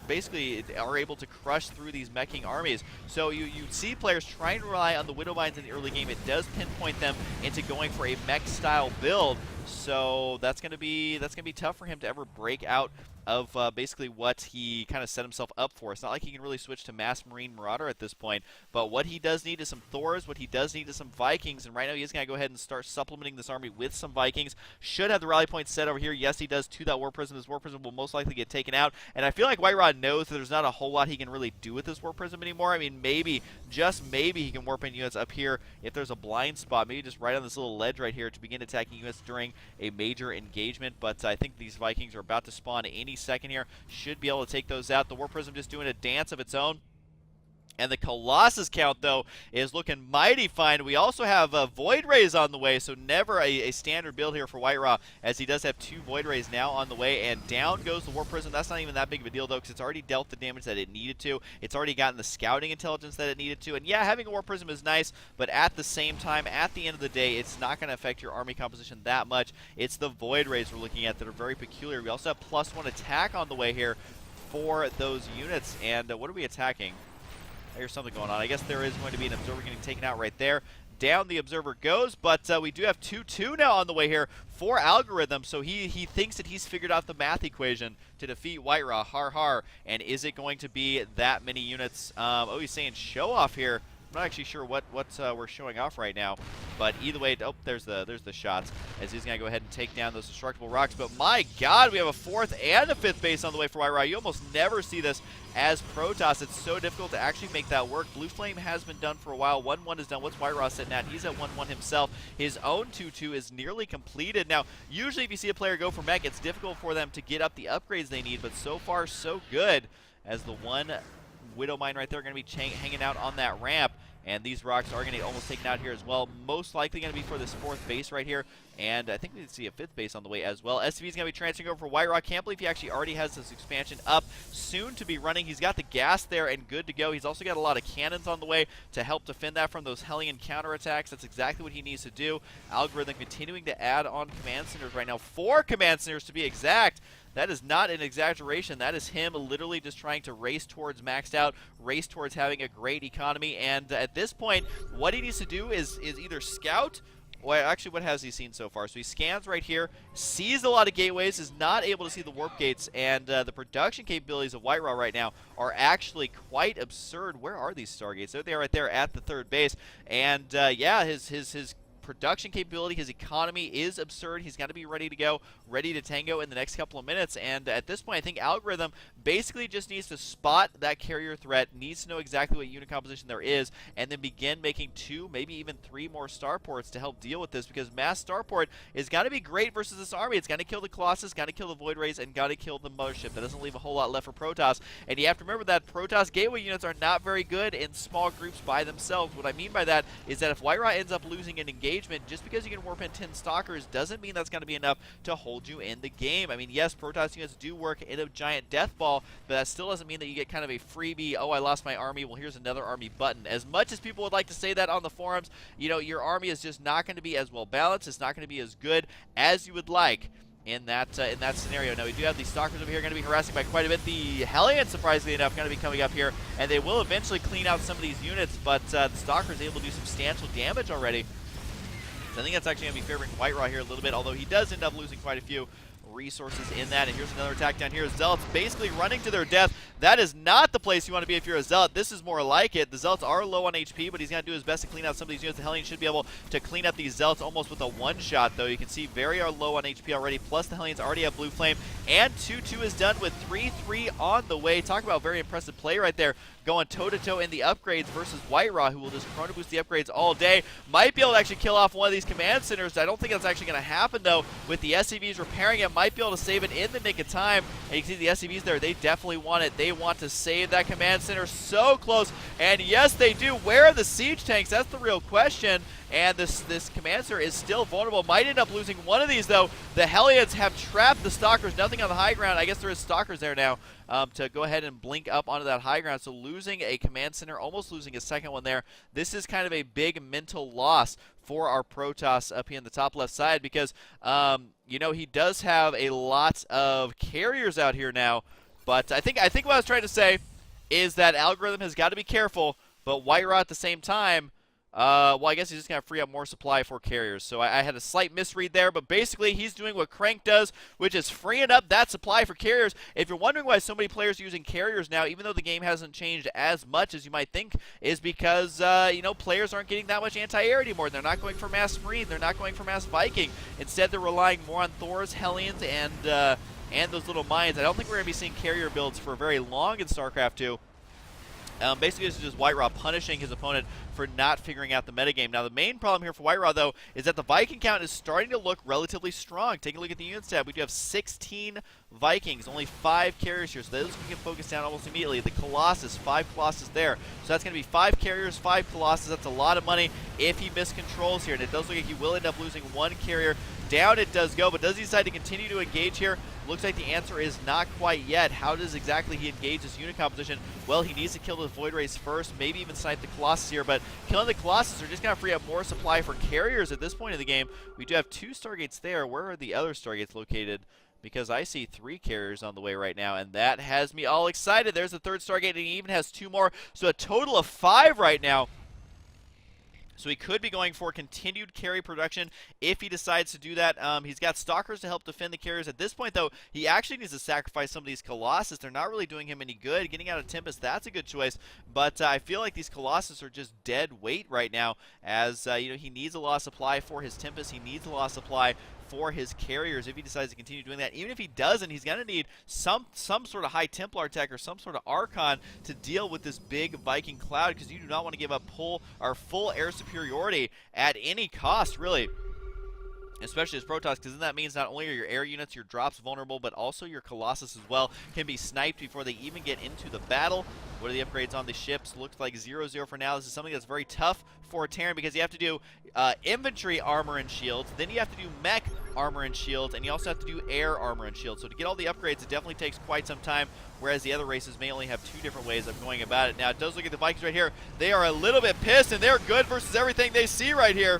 basically are able to crush through these meching armies. So you see players trying to rely on the Widow Mines in the early game. It does pinpoint them into going for a mech style build, so that's gonna be tough for him to ever break out of basically what he kind of set himself up for. It's not like he can really switch to Mass Marine Marauder at this point, but what he does need is some Thors, what he does need is some Vikings, and right now he is going to go ahead and start supplementing this army with some Vikings. Should have the rally points set over here. Yes, he does to that War Prism. This War Prism will most likely get taken out, and I feel like WhiteRa knows that there's not a whole lot he can really do with this War Prism anymore. I mean, maybe, just maybe, he can warp in units up here if there's a blind spot, maybe just right on this little ledge right here to begin attacking units during forcing a major engagement, but I think these Vikings are about to spawn any second here. Should be able to take those out. The War Prism just doing a dance of its own. And the Colossus count, though, is looking mighty fine. We also have Void Rays on the way, so never a standard build here for WhiteRa, as he does have 2 Void Rays now on the way. And down goes the War Prism. That's not even that big of a deal, though, because it's already dealt the damage that it needed to. It's already gotten the scouting intelligence that it needed to. And yeah, having a War Prism is nice, but at the same time, at the end of the day, it's not going to affect your army composition that much. It's the Void Rays we're looking at that are very peculiar. We also have +1 attack on the way here for those units. And what are we attacking? There's something going on. I guess there is going to be an Observer getting taken out right there. Down the Observer goes, but we do have 2-2 now on the way here for Algorithm, so he thinks that he's figured out the math equation to defeat WhiteRa. Har har. And is it going to be that many units? Oh, he's saying show off here. I'm not actually sure what we're showing off right now, but either way, oh, there's the shots, as he's going to go ahead and take down those destructible rocks. But my god, we have a 4th and a 5th base on the way for WhiteRa. You almost never see this as Protoss. It's so difficult to actually make that work. Blue Flame has been done for a while. 1-1 is done. What's WhiteRa sitting at? He's at 1-1 himself. His own 2-2 is nearly completed. Now, usually if you see a player go for mech, it's difficult for them to get up the upgrades they need, but so far so good, as the one Widow Mine right there are going to be hanging out on that ramp. And these rocks are going to get almost taken out here as well. Most likely going to be for this 4th base right here. And I think we see a 5th base on the way as well. SCV is going to be transferring over for WhiteRa. Can't believe he actually already has this expansion up, soon to be running. He's got the gas there and good to go. He's also got a lot of cannons on the way to help defend that from those Hellion counterattacks. That's exactly what he needs to do. Algorithm continuing to add on command centers right now. 4 command centers to be exact. That is not an exaggeration. That is him literally just trying to race towards maxed out, race towards having a great economy. And at this point, what he needs to do is either scout. Well, actually, what has he seen so far? So he scans right here, sees a lot of gateways, is not able to see the warp gates, and the production capabilities of WhiteRa right now are actually quite absurd. Where are these Stargates? There they are right there at the 3rd base. And yeah, his production capability, his economy is absurd. He's got to be ready to go, ready to tango in the next couple of minutes. And at this point, I think Algorithm basically just needs to spot that carrier threat, needs to know exactly what unit composition there is, and then begin making 2, maybe even 3 more starports to help deal with this, because mass starport is got to be great versus this army. It's got to kill the Colossus, got to kill the Void Rays, and got to kill the Mothership. That doesn't leave a whole lot left for Protoss. And you have to remember that Protoss gateway units are not very good in small groups by themselves. What I mean by that is that if WhiteRa ends up losing an engagement, just because you can warp in 10 Stalkers doesn't mean that's going to be enough to hold you in the game. I mean, yes, Protoss units do work in a giant death ball, but that still doesn't mean that you get kind of a freebie, oh, I lost my army, well, here's another army button. As much as people would like to say that on the forums, you know, your army is just not going to be as well balanced. It's not going to be as good as you would like in that scenario. Now, we do have these Stalkers over here going to be harassing by quite a bit. The Hellions, surprisingly enough, going to be coming up here, and they will eventually clean out some of these units, but the Stalker is able to do substantial damage already. So I think that's actually going to be favoring WhiteRa here a little bit, although he does end up losing quite a few resources in that. And here's another attack down here. Zealots basically running to their death. That is not the place you want to be if you're a Zealot. This is more like it. The Zealots are low on HP, but he's going to do his best to clean out some of these units. The Hellions should be able to clean up these Zealots almost with a one-shot, though. You can see very low on HP already, plus the Hellions already have Blue Flame, and 2-2 is done with 3-3 on the way. Talk about very impressive play right there, going toe-to-toe in the upgrades versus WhiteRa, who will just chrono boost the upgrades all day. Might be able to actually kill off one of these command centers. I don't think that's actually going to happen, though. With the SCVs repairing it, might be able to save it in the nick of time. And you can see the SCVs there. They definitely want it. They want to save that command center so close. And yes, they do. Where are the siege tanks? That's the real question. And this command center is still vulnerable. Might end up losing one of these, though. The Hellions have trapped the Stalkers. Nothing on the high ground. I guess there is Stalkers there now to go ahead and blink up onto that high ground. So losing a command center, almost losing a second one there. This is kind of a big mental loss for our Protoss up here in the top left side, because, you know, he does have a lot of carriers out here now. But I think what I was trying to say is that Algorithm has got to be careful, but WhiteRa at the same time, well, I guess he's just going to free up more supply for carriers. So I had a slight misread there, but basically he's doing what Crank does, which is freeing up that supply for carriers. If you're wondering why so many players are using carriers now, even though the game hasn't changed as much as you might think, is because, you know, players aren't getting that much anti-air anymore. They're not going for Mass Marine. They're not going for Mass Viking. Instead, they're relying more on Thors, Hellions, and those little mines. I don't think we're going to be seeing carrier builds for very long in StarCraft 2. Basically, this is just WhiteRa punishing his opponent for not figuring out the metagame. Now, the main problem here for WhiteRa, though, is that the Viking count is starting to look relatively strong. Take a look at the units tab. We do have 16 Vikings, only 5 carriers here, so those can get focused down almost immediately. The Colossus, 5 Colossus there. So that's going to be 5 carriers, 5 Colossus. That's a lot of money if he miscontrols here, and it does look like he will end up losing 1 carrier. Down it does go, but does he decide to continue to engage here? Looks like the answer is not quite yet. How does exactly he engage this unit composition? Well, he needs to kill the Void Rays first, maybe even snipe the Colossus here, but killing the Colossus are just going to free up more supply for carriers at this point in the game. We do have 2 Stargates there. Where are the other Stargates located? Because I see 3 carriers on the way right now, and that has me all excited. There's the 3rd Stargate, and he even has 2 more, so a total of 5 right now. So he could be going for continued carry production if he decides to do that. He's got Stalkers to help defend the carriers. At this point, though, he actually needs to sacrifice some of these Colossus. They're not really doing him any good. Getting out of Tempest, that's a good choice. But I feel like these Colossus are just dead weight right now, as he needs a lot of supply for his Tempest. He needs a lot of supply for his carriers if he decides to continue doing that. Even if he doesn't, he's going to need some sort of high Templar tech or some sort of Archon to deal with this big Viking cloud, because you do not want to give up full air superiority at any cost, really. Especially as Protoss, because then that means not only are your air units, your drops vulnerable, but also your Colossus as well can be sniped before they even get into the battle. What are the upgrades on the ships? Looks like 0-0 for now. This is something that's very tough for a Terran, because you have to do infantry armor and shields, then you have to do mech armor and shields, and you also have to do air armor and shields. So to get all the upgrades, it definitely takes quite some time, whereas the other races may only have 2 different ways of going about it. Now, it does look at the Vikings right here. They are a little bit pissed, and they're good versus everything they see right here.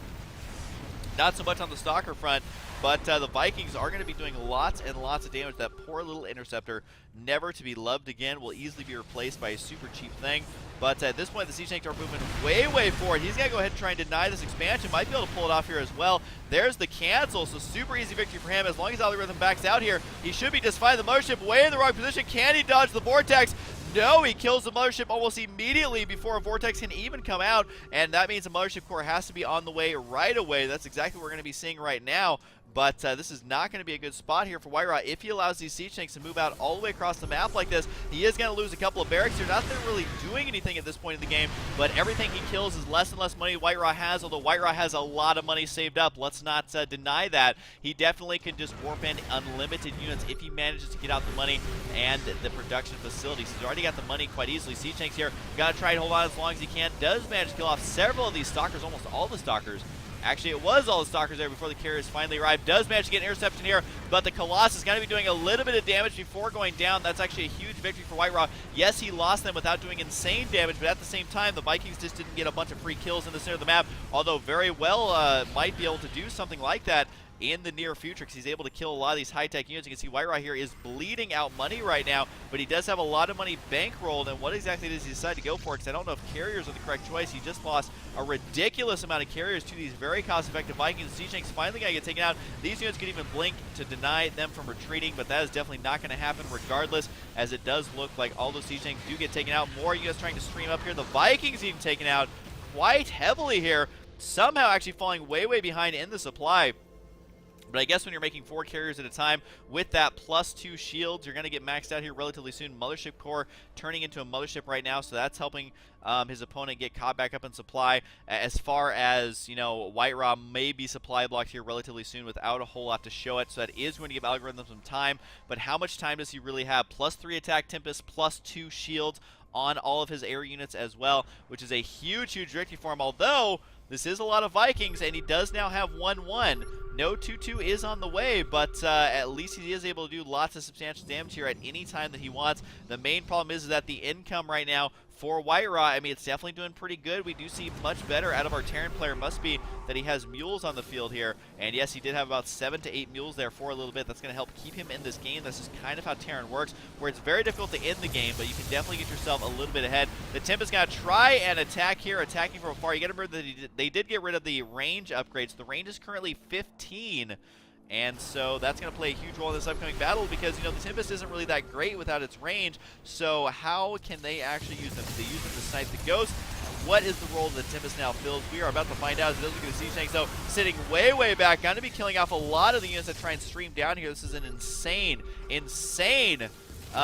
Not so much on the Stalker front, but the Vikings are going to be doing lots and lots of damage. That poor little Interceptor, never to be loved again, will easily be replaced by a super cheap thing. But at this point, the Siege Tanks are moving way forward. He's going to go ahead and try and deny this expansion. Might be able to pull it off here as well. There's the cancel, so super easy victory for him. As long as Algorithm backs out here, he should be just fine. The Mothership way in the wrong position. Can he dodge the Vortex? No, he kills the Mothership almost immediately before a Vortex can even come out, and that means the Mothership core has to be on the way right away. That's exactly what we're going to be seeing right now. But this is not going to be a good spot here for WhiteRa. If he allows these Siege Tanks to move out all the way across the map like this, he is going to lose a couple of barracks here. Not that they're really doing anything at this point in the game, but everything he kills is less and less money WhiteRa has, although WhiteRa has a lot of money saved up. Let's not deny that. He definitely can just warp in unlimited units if he manages to get out the money and the production facilities. He's already got the money quite easily. Siege Tanks here, got to try and hold on as long as he can. Does manage to kill off several of these Stalkers, almost all the Stalkers. Actually, it was all the Stalkers there before the carriers finally arrived. Does manage to get an interception here, but the Colossus is going to be doing a little bit of damage before going down. That's actually a huge victory for WhiteRa. Yes, he lost them without doing insane damage, but at the same time, the Vikings just didn't get a bunch of free kills in the center of the map, although very well might be able to do something like that in the near future, because he's able to kill a lot of these high-tech units. You can see WhiteRa here is bleeding out money right now, but he does have a lot of money bankrolled, and what exactly does he decide to go for? Because I don't know if carriers are the correct choice. He just lost a ridiculous amount of carriers to these very cost-effective Vikings. Siege Tanks finally going to get taken out. These units could even blink to deny them from retreating, but that is definitely not going to happen regardless, as it does look like all those Siege Tanks do get taken out. More units trying to stream up here. The Vikings even taken out quite heavily here, somehow actually falling way behind in the supply. But I guess when you're making 4 carriers at a time with that +2 shields, you're going to get maxed out here relatively soon. Mothership core turning into a Mothership right now, so that's helping his opponent get caught back up in supply. As far as, WhiteRa may be supply blocked here relatively soon without a whole lot to show it, so that is going to give Algorithm some time. But how much time does he really have? +3 attack Tempest, +2 shields on all of his air units as well, which is a huge victory for him, although this is a lot of Vikings, and he does now have 1-1. No 2-2 is on the way, but at least he is able to do lots of substantial damage here at any time that he wants. The main problem is that the income right now for WhiteRa, I mean, it's definitely doing pretty good. We do see much better out of our Terran player. Must be that he has mules on the field here. And yes, he did have about 7 to 8 mules there for a little bit. That's going to help keep him in this game. This is kind of how Terran works, where it's very difficult to end the game, but you can definitely get yourself a little bit ahead. The Tempest going to try and attack here, attacking from afar. You got to remember that they did get rid of the range upgrades. The range is currently 15. And so that's going to play a huge role in this upcoming battle, because, the Tempest isn't really that great without its range. So how can they actually use them? Do they use them to snipe the Ghost? What is the role that Tempest now fills? We are about to find out. As it does look at the Siege Tanks, though, sitting way back. Going to be killing off a lot of the units that try and stream down here. This is an insane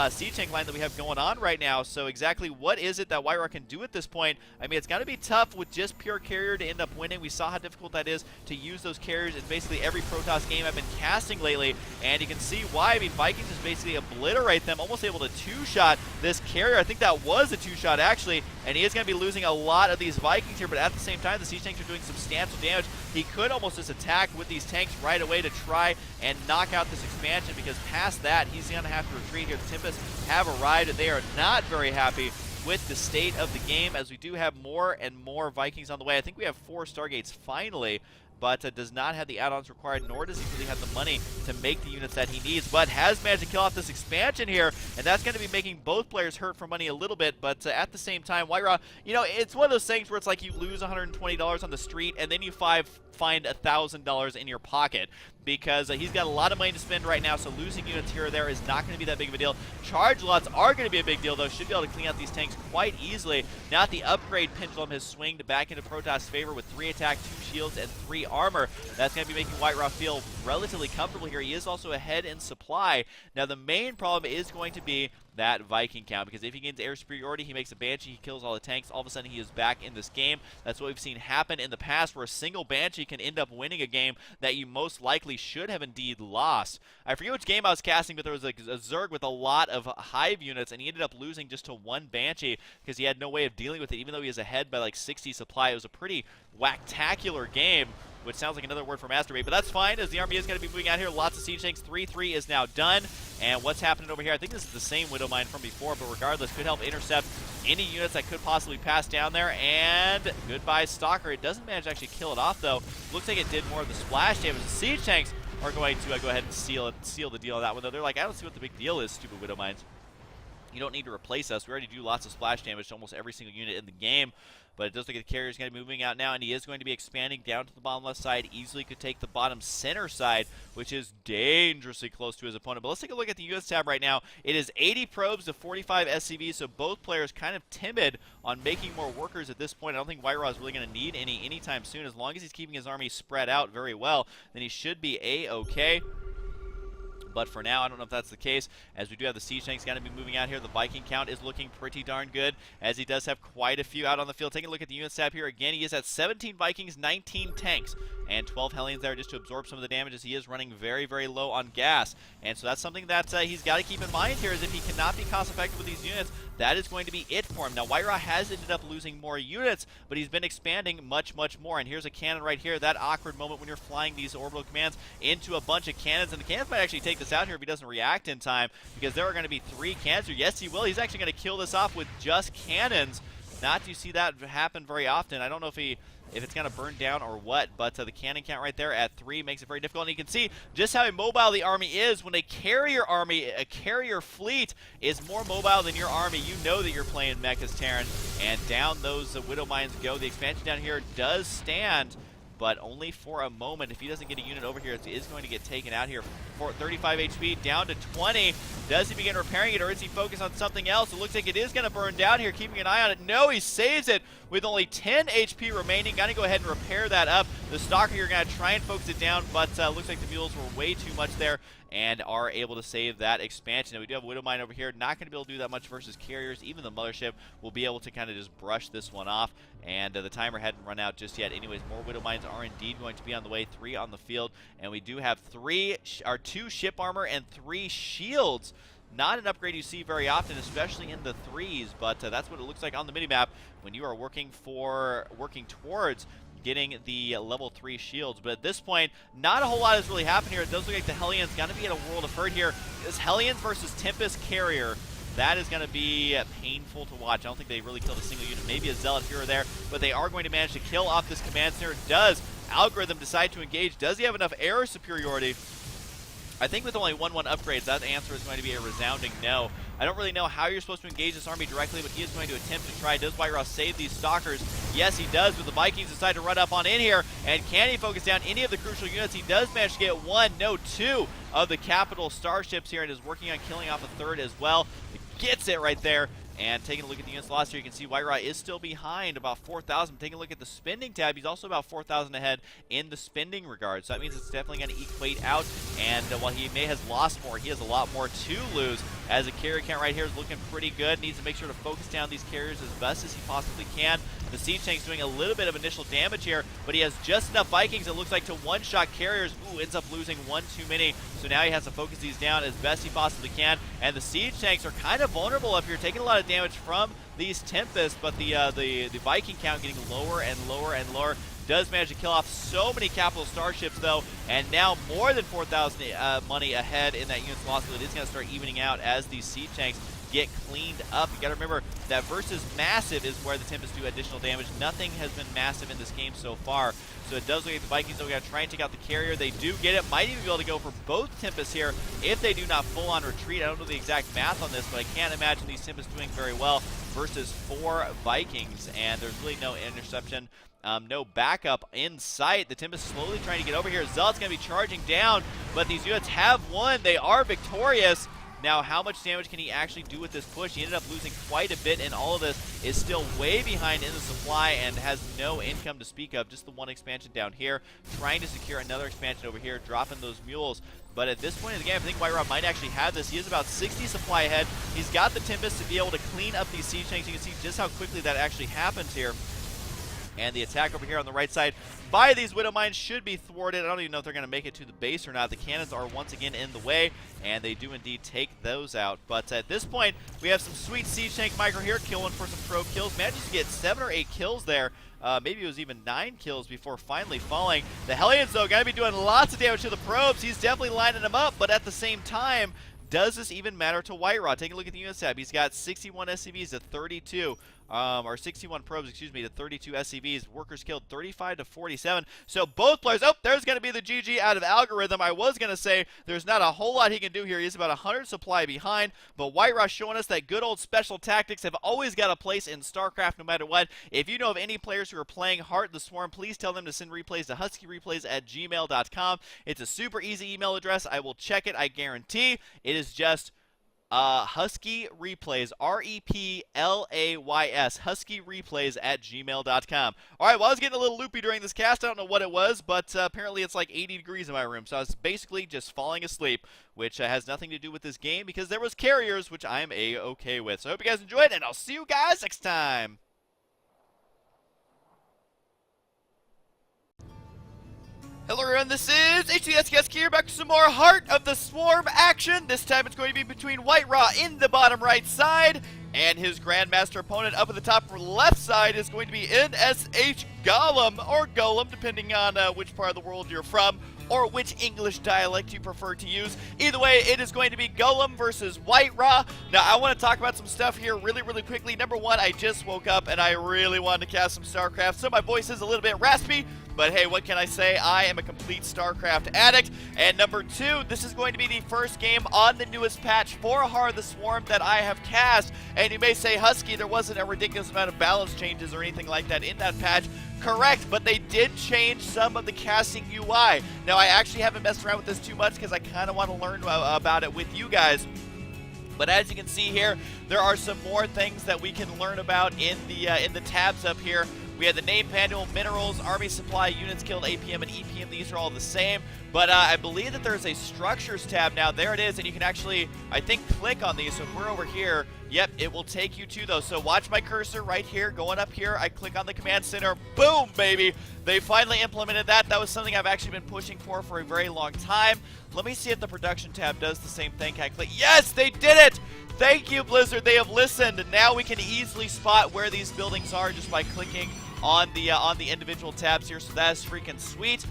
siege tank line that we have going on right now. So exactly what is it that WhiteRa can do at this point? I mean, it's going to be tough with just pure carrier to end up winning. We saw how difficult that is to use those carriers in basically every Protoss game I've been casting lately, and you can see why. I mean, Vikings just basically obliterate them, almost able to two-shot this carrier. I think that was a two-shot, actually, and he is going to be losing a lot of these Vikings here, but at the same time, the siege tanks are doing substantial damage. He could almost just attack with these tanks right away to try and knock out this expansion, because past that, he's going to have to retreat here. The Tempests have arrived, and they are not very happy with the state of the game, as we do have more and more Vikings on the way. I think we have 4 Stargates finally, but does not have the add-ons required, nor does he really have the money to make the units that he needs, but has managed to kill off this expansion here, and that's going to be making both players hurt for money a little bit. But at the same time, WhiteRa, you know, it's one of those things where it's like you lose $120 on the street, and then you find $1,000 in your pocket, because he's got a lot of money to spend right now, so losing units here or there is not going to be that big of a deal. Charge lots are going to be a big deal, though. Should be able to clean out these tanks quite easily. Now the upgrade pendulum has swinged back into Protoss' favor with 3 attack, 2 shields, and 3 armor. That's going to be making WhiteRa feel relatively comfortable here. He is also ahead in supply. Now the main problem is going to be that Viking count, because if he gains air superiority, he makes a Banshee, he kills all the tanks, all of a sudden he is back in this game. That's what we've seen happen in the past, where a single Banshee can end up winning a game that you most likely should have indeed lost. I forget which game I was casting, but there was a Zerg with a lot of Hive units, and he ended up losing just to 1 Banshee because he had no way of dealing with it, even though he was ahead by like 60 supply. It was a pretty whacktacular game, which sounds like another word for masturbate, but that's fine, as the army is going to be moving out here. Lots of siege tanks. 3-3 is now done. And what's happening over here, I think this is the same Widow Mine from before, but regardless, could help intercept any units that could possibly pass down there. And goodbye, Stalker. It doesn't manage to actually kill it off, though. Looks like it did more of the splash damage. The siege tanks are going to go ahead and seal the deal on that one, though. They're like, I don't see what the big deal is, stupid Widow Mines. You don't need to replace us. We already do lots of splash damage to almost every single unit in the game. But it does look like the carrier is going to be moving out now, and he is going to be expanding down to the bottom left side. Easily could take the bottom center side, which is dangerously close to his opponent. But let's take a look at the US tab right now. It is 80 probes to 45 SCVs, so both players kind of timid on making more workers at this point. I don't think WhiteRa is really going to need any anytime soon. As long as he's keeping his army spread out very well, then he should be A-okay. But for now, I don't know if that's the case, as we do have the siege tanks going to be moving out here. The Viking count is looking pretty darn good, as he does have quite a few out on the field. Taking a look at the unit tab here again, he is at 17 Vikings, 19 tanks, and 12 Hellions there just to absorb some of the damage, as he is running very, very low on gas. And so that's something that he's got to keep in mind here, is if he cannot be cost effective with these units, that is going to be it for him. Now, WhiteRa has ended up losing more units, but he's been expanding much, much more. And here's a cannon right here, that awkward moment when you're flying these orbital commands into a bunch of cannons. And the cannons might actually take this out here if he doesn't react in time, because there are going to be 3 cannons here. Yes, he will. He's actually going to kill this off with just cannons. Not to see that happen very often. I don't know if it's going to burn down or what, but the cannon count right there at 3 makes it very difficult. And you can see just how immobile the army is. When a carrier fleet is more mobile than your army, you know that you're playing Mechas Terran. And down those Widow Mines go. The expansion down here does stand, but only for a moment. If he doesn't get a unit over here, it is going to get taken out here. For 35 HP, down to 20. Does he begin repairing it, or is he focused on something else? It looks like it is going to burn down here, keeping an eye on it. No, he saves it with only 10 HP remaining. Got to go ahead and repair that up. The Stalker here going to try and focus it down, but looks like the mules were way too much there, and are able to save that expansion. Now we do have Widow Mine over here, not going to be able to do that much versus carriers. Even the Mothership will be able to kind of just brush this one off, and the timer hadn't run out just yet. Anyways, more Widow Mines are indeed going to be on the way, 3 on the field, and we do have 2 ship armor and 3 shields. Not an upgrade you see very often, especially in the 3s, but that's what it looks like on the minimap when you are working towards getting the level 3 shields. But at this point, not a whole lot has really happened here. It does look like the Hellions going to be in a world of hurt here. This Hellions versus Tempest carrier, that is going to be painful to watch. I don't think they really killed a single unit, maybe a Zealot here or there, but they are going to manage to kill off this command center. Does Algorithm decide to engage? Does he have enough air superiority? I think with only 1-1 upgrades, that answer is going to be a resounding no. I don't really know how you're supposed to engage this army directly, but he is going to attempt to try. Does WhiteRa save these Stalkers? Yes, he does, but the Vikings decide to run up on in here. And can he focus down any of the crucial units? He does manage to get 1, no 2 of the capital starships here, and is working on killing off a 3rd as well. He gets it right there. And taking a look at the units lost here, you can see WhiteRa is still behind about 4,000. Taking a look at the spending tab, he's also about 4,000 ahead in the spending regard. So that means it's definitely going to equate out. And while he may have lost more, he has a lot more to lose. as a carrier count right here is looking pretty good. Needs to make sure to focus down these carriers as best as he possibly can. The siege tank's doing a little bit of initial damage here, but he has just enough Vikings, it looks like, to one-shot carriers. Ooh, ends up losing one too many, so now he has to focus these down as best he possibly can. And the siege tanks are kind of vulnerable up here, taking a lot of damage from these Tempests, but the Viking count getting lower and lower and lower. Does manage to kill off so many capital starships though, and now more than 4,000 money ahead in that unit's loss, so it is going to start evening out as these siege tanks get cleaned up. You got to remember that versus massive is where the Tempests do additional damage. Nothing has been massive in this game so far, so it does look like the Vikings are going to try and take out the carrier. They do get it. Might even be able to go for both Tempests here if they do not full-on retreat. I don't know the exact math on this, but I can't imagine these Tempests doing very well versus 4 Vikings, and there's really no interception. No backup in sight. The Tempest slowly trying to get over here. Zealot's going to be charging down, but these units have won. They are victorious. Now, how much damage can he actually do with this push? He ended up losing quite a bit, and all of this is still way behind in the supply and has no income to speak of. Just the one expansion down here, trying to secure another expansion over here, dropping those mules. But at this point in the game, I think WhiteRa might actually have this. He is about 60 supply ahead. He's got the Tempest to be able to clean up these siege tanks. You can see just how quickly that actually happens here. And the attack over here on the right side by these Widow Mines should be thwarted. I don't even know if they're going to make it to the base or not. The cannons are once again in the way, and they do indeed take those out. But at this point, we have some sweet siege tank micro here, killing for some pro kills. Manages to get 7 or 8 kills there. Maybe it was even 9 kills before finally falling. The Hellions, though, got to be doing lots of damage to the probes. He's definitely lining them up, but at the same time, does this even matter to WhiteRa? Take a look at the unit tab. He's got 61 SCVs to 32. Or 61 probes, excuse me, to 32 SCVs. Workers killed 35 to 47. So both players, oh, there's going to be the GG out of algorithm. I was going to say there's not a whole lot he can do here. He's about 100 supply behind, but WhiteRa showing us that good old special tactics have always got a place in StarCraft no matter what. If you know of any players who are playing Heart of the Swarm, please tell them to send replays to huskyreplays@gmail.com. It's a super easy email address. I will check it, I guarantee. It is just Husky Replays, REPLAYS, huskyreplays@gmail.com. Alright, well, I was getting a little loopy during this cast. I don't know what it was, but apparently it's like 80 degrees in my room, so I was basically just falling asleep, which has nothing to do with this game because there was carriers, which I'm A-okay with. So I hope you guys enjoyed, and I'll see you guys next time. Hello everyone, this is HuskyStarcraft here, back with some more Heart of the Swarm action. This time it's going to be between WhiteRa in the bottom right side, and his Grandmaster opponent up at the top left side is going to be NSH Golem, or Golem, depending on which part of the world you're from, or which English dialect you prefer to use. Either way, it is going to be Golem versus WhiteRa. Now, I want to talk about some stuff here really, really quickly. Number one, I just woke up and I really wanted to cast some StarCraft, so my voice is a little bit raspy. But hey, what can I say? I am a complete StarCraft addict. And number two, this is going to be the first game on the newest patch for Heart of the Swarm that I have cast. And you may say, Husky, there wasn't a ridiculous amount of balance changes or anything like that in that patch. Correct, but they did change some of the casting UI. Now, I actually haven't messed around with this too much because I kind of want to learn about it with you guys. But as you can see here, there are some more things that we can learn about in the tabs up here. We had the name panel, minerals, army supply, units killed, APM, and EPM. These are all the same. But I believe that there's a structures tab now. There it is, and you can actually, I think, click on these. So if we're over here, yep, it will take you to those. So watch my cursor right here, going up here. I click on the command center. Boom, baby. They finally implemented that. That was something I've actually been pushing for a very long time. Let me see if the production tab does the same thing. Can I click? Yes, they did it! Thank you, Blizzard. They have listened. Now we can easily spot where these buildings are just by clicking on the individual tabs here. So that is freaking sweet.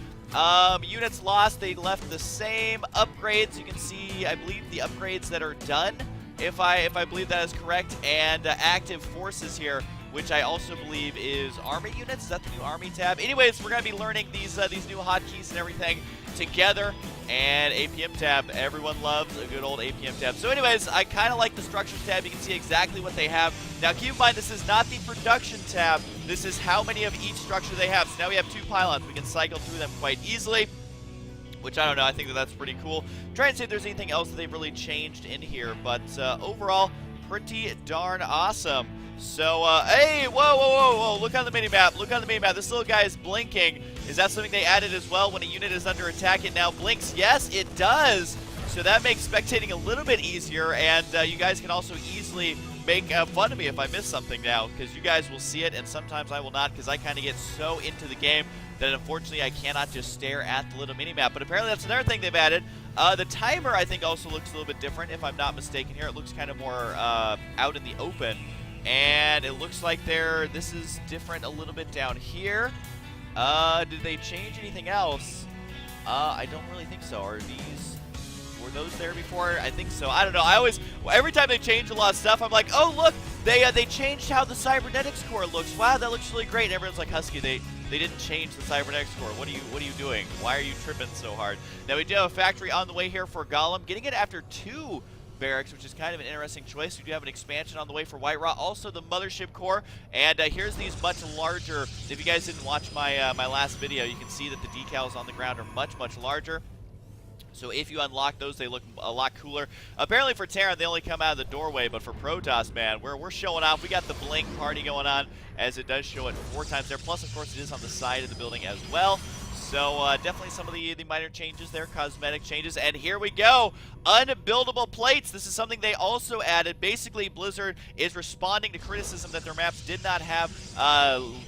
Units lost, they left the same upgrades. You can see, I believe, the upgrades that are done, if I believe that is correct, and active forces here, which I also believe is army units. Is that the new army tab? Anyways, we're gonna be learning these new hotkeys and everything together. And APM tab, everyone loves a good old APM tab. So anyways, I kind of like the structures tab. You can see exactly what they have. Now keep in mind, this is not the production tab. This is how many of each structure they have. So now we have 2 pylons. We can cycle through them quite easily, which I don't know. I think that's pretty cool. Try and see if there's anything else that they've really changed in here. But overall, pretty darn awesome. So, hey, whoa, look on the minimap, this little guy is blinking. Is that something they added as well? When a unit is under attack, it now blinks? Yes, it does. So so that makes spectating a little bit easier, and you guys can also easily make fun of me if I miss something now, because you guys will see it, and sometimes I will not, because I kind of get so into the game that unfortunately I cannot just stare at the little mini-map. But apparently that's another thing they've added. The timer, I think, also looks a little bit different, if I'm not mistaken here. It looks kind of more out in the open, and it looks like this is different a little bit down here. Did they change anything else? I don't really think so. Were those there before? I think so. I don't know. Every time they change a lot of stuff, I'm like, oh look, they changed how the cybernetics core looks. Wow, that looks really great. And everyone's like, Husky, they didn't change the cybernetics core. What are you doing? Why are you tripping so hard? Now we do have a factory on the way here for Golem, getting it after 2 barracks, which is kind of an interesting choice. We do have an expansion on the way for WhiteRa, also the mothership core, and here's these much larger. If you guys didn't watch my my last video, you can see that the decals on the ground are much larger. So if you unlock those, they look a lot cooler. Apparently for Terran, they only come out of the doorway, but for Protoss, man, we're showing off. We got the blink party going on, as it does show it 4 times there. Plus, of course, it is on the side of the building as well. So definitely some of the minor changes there, cosmetic changes. And here we go, unbuildable plates. This is something they also added. Basically, Blizzard is responding to criticism that their maps did not have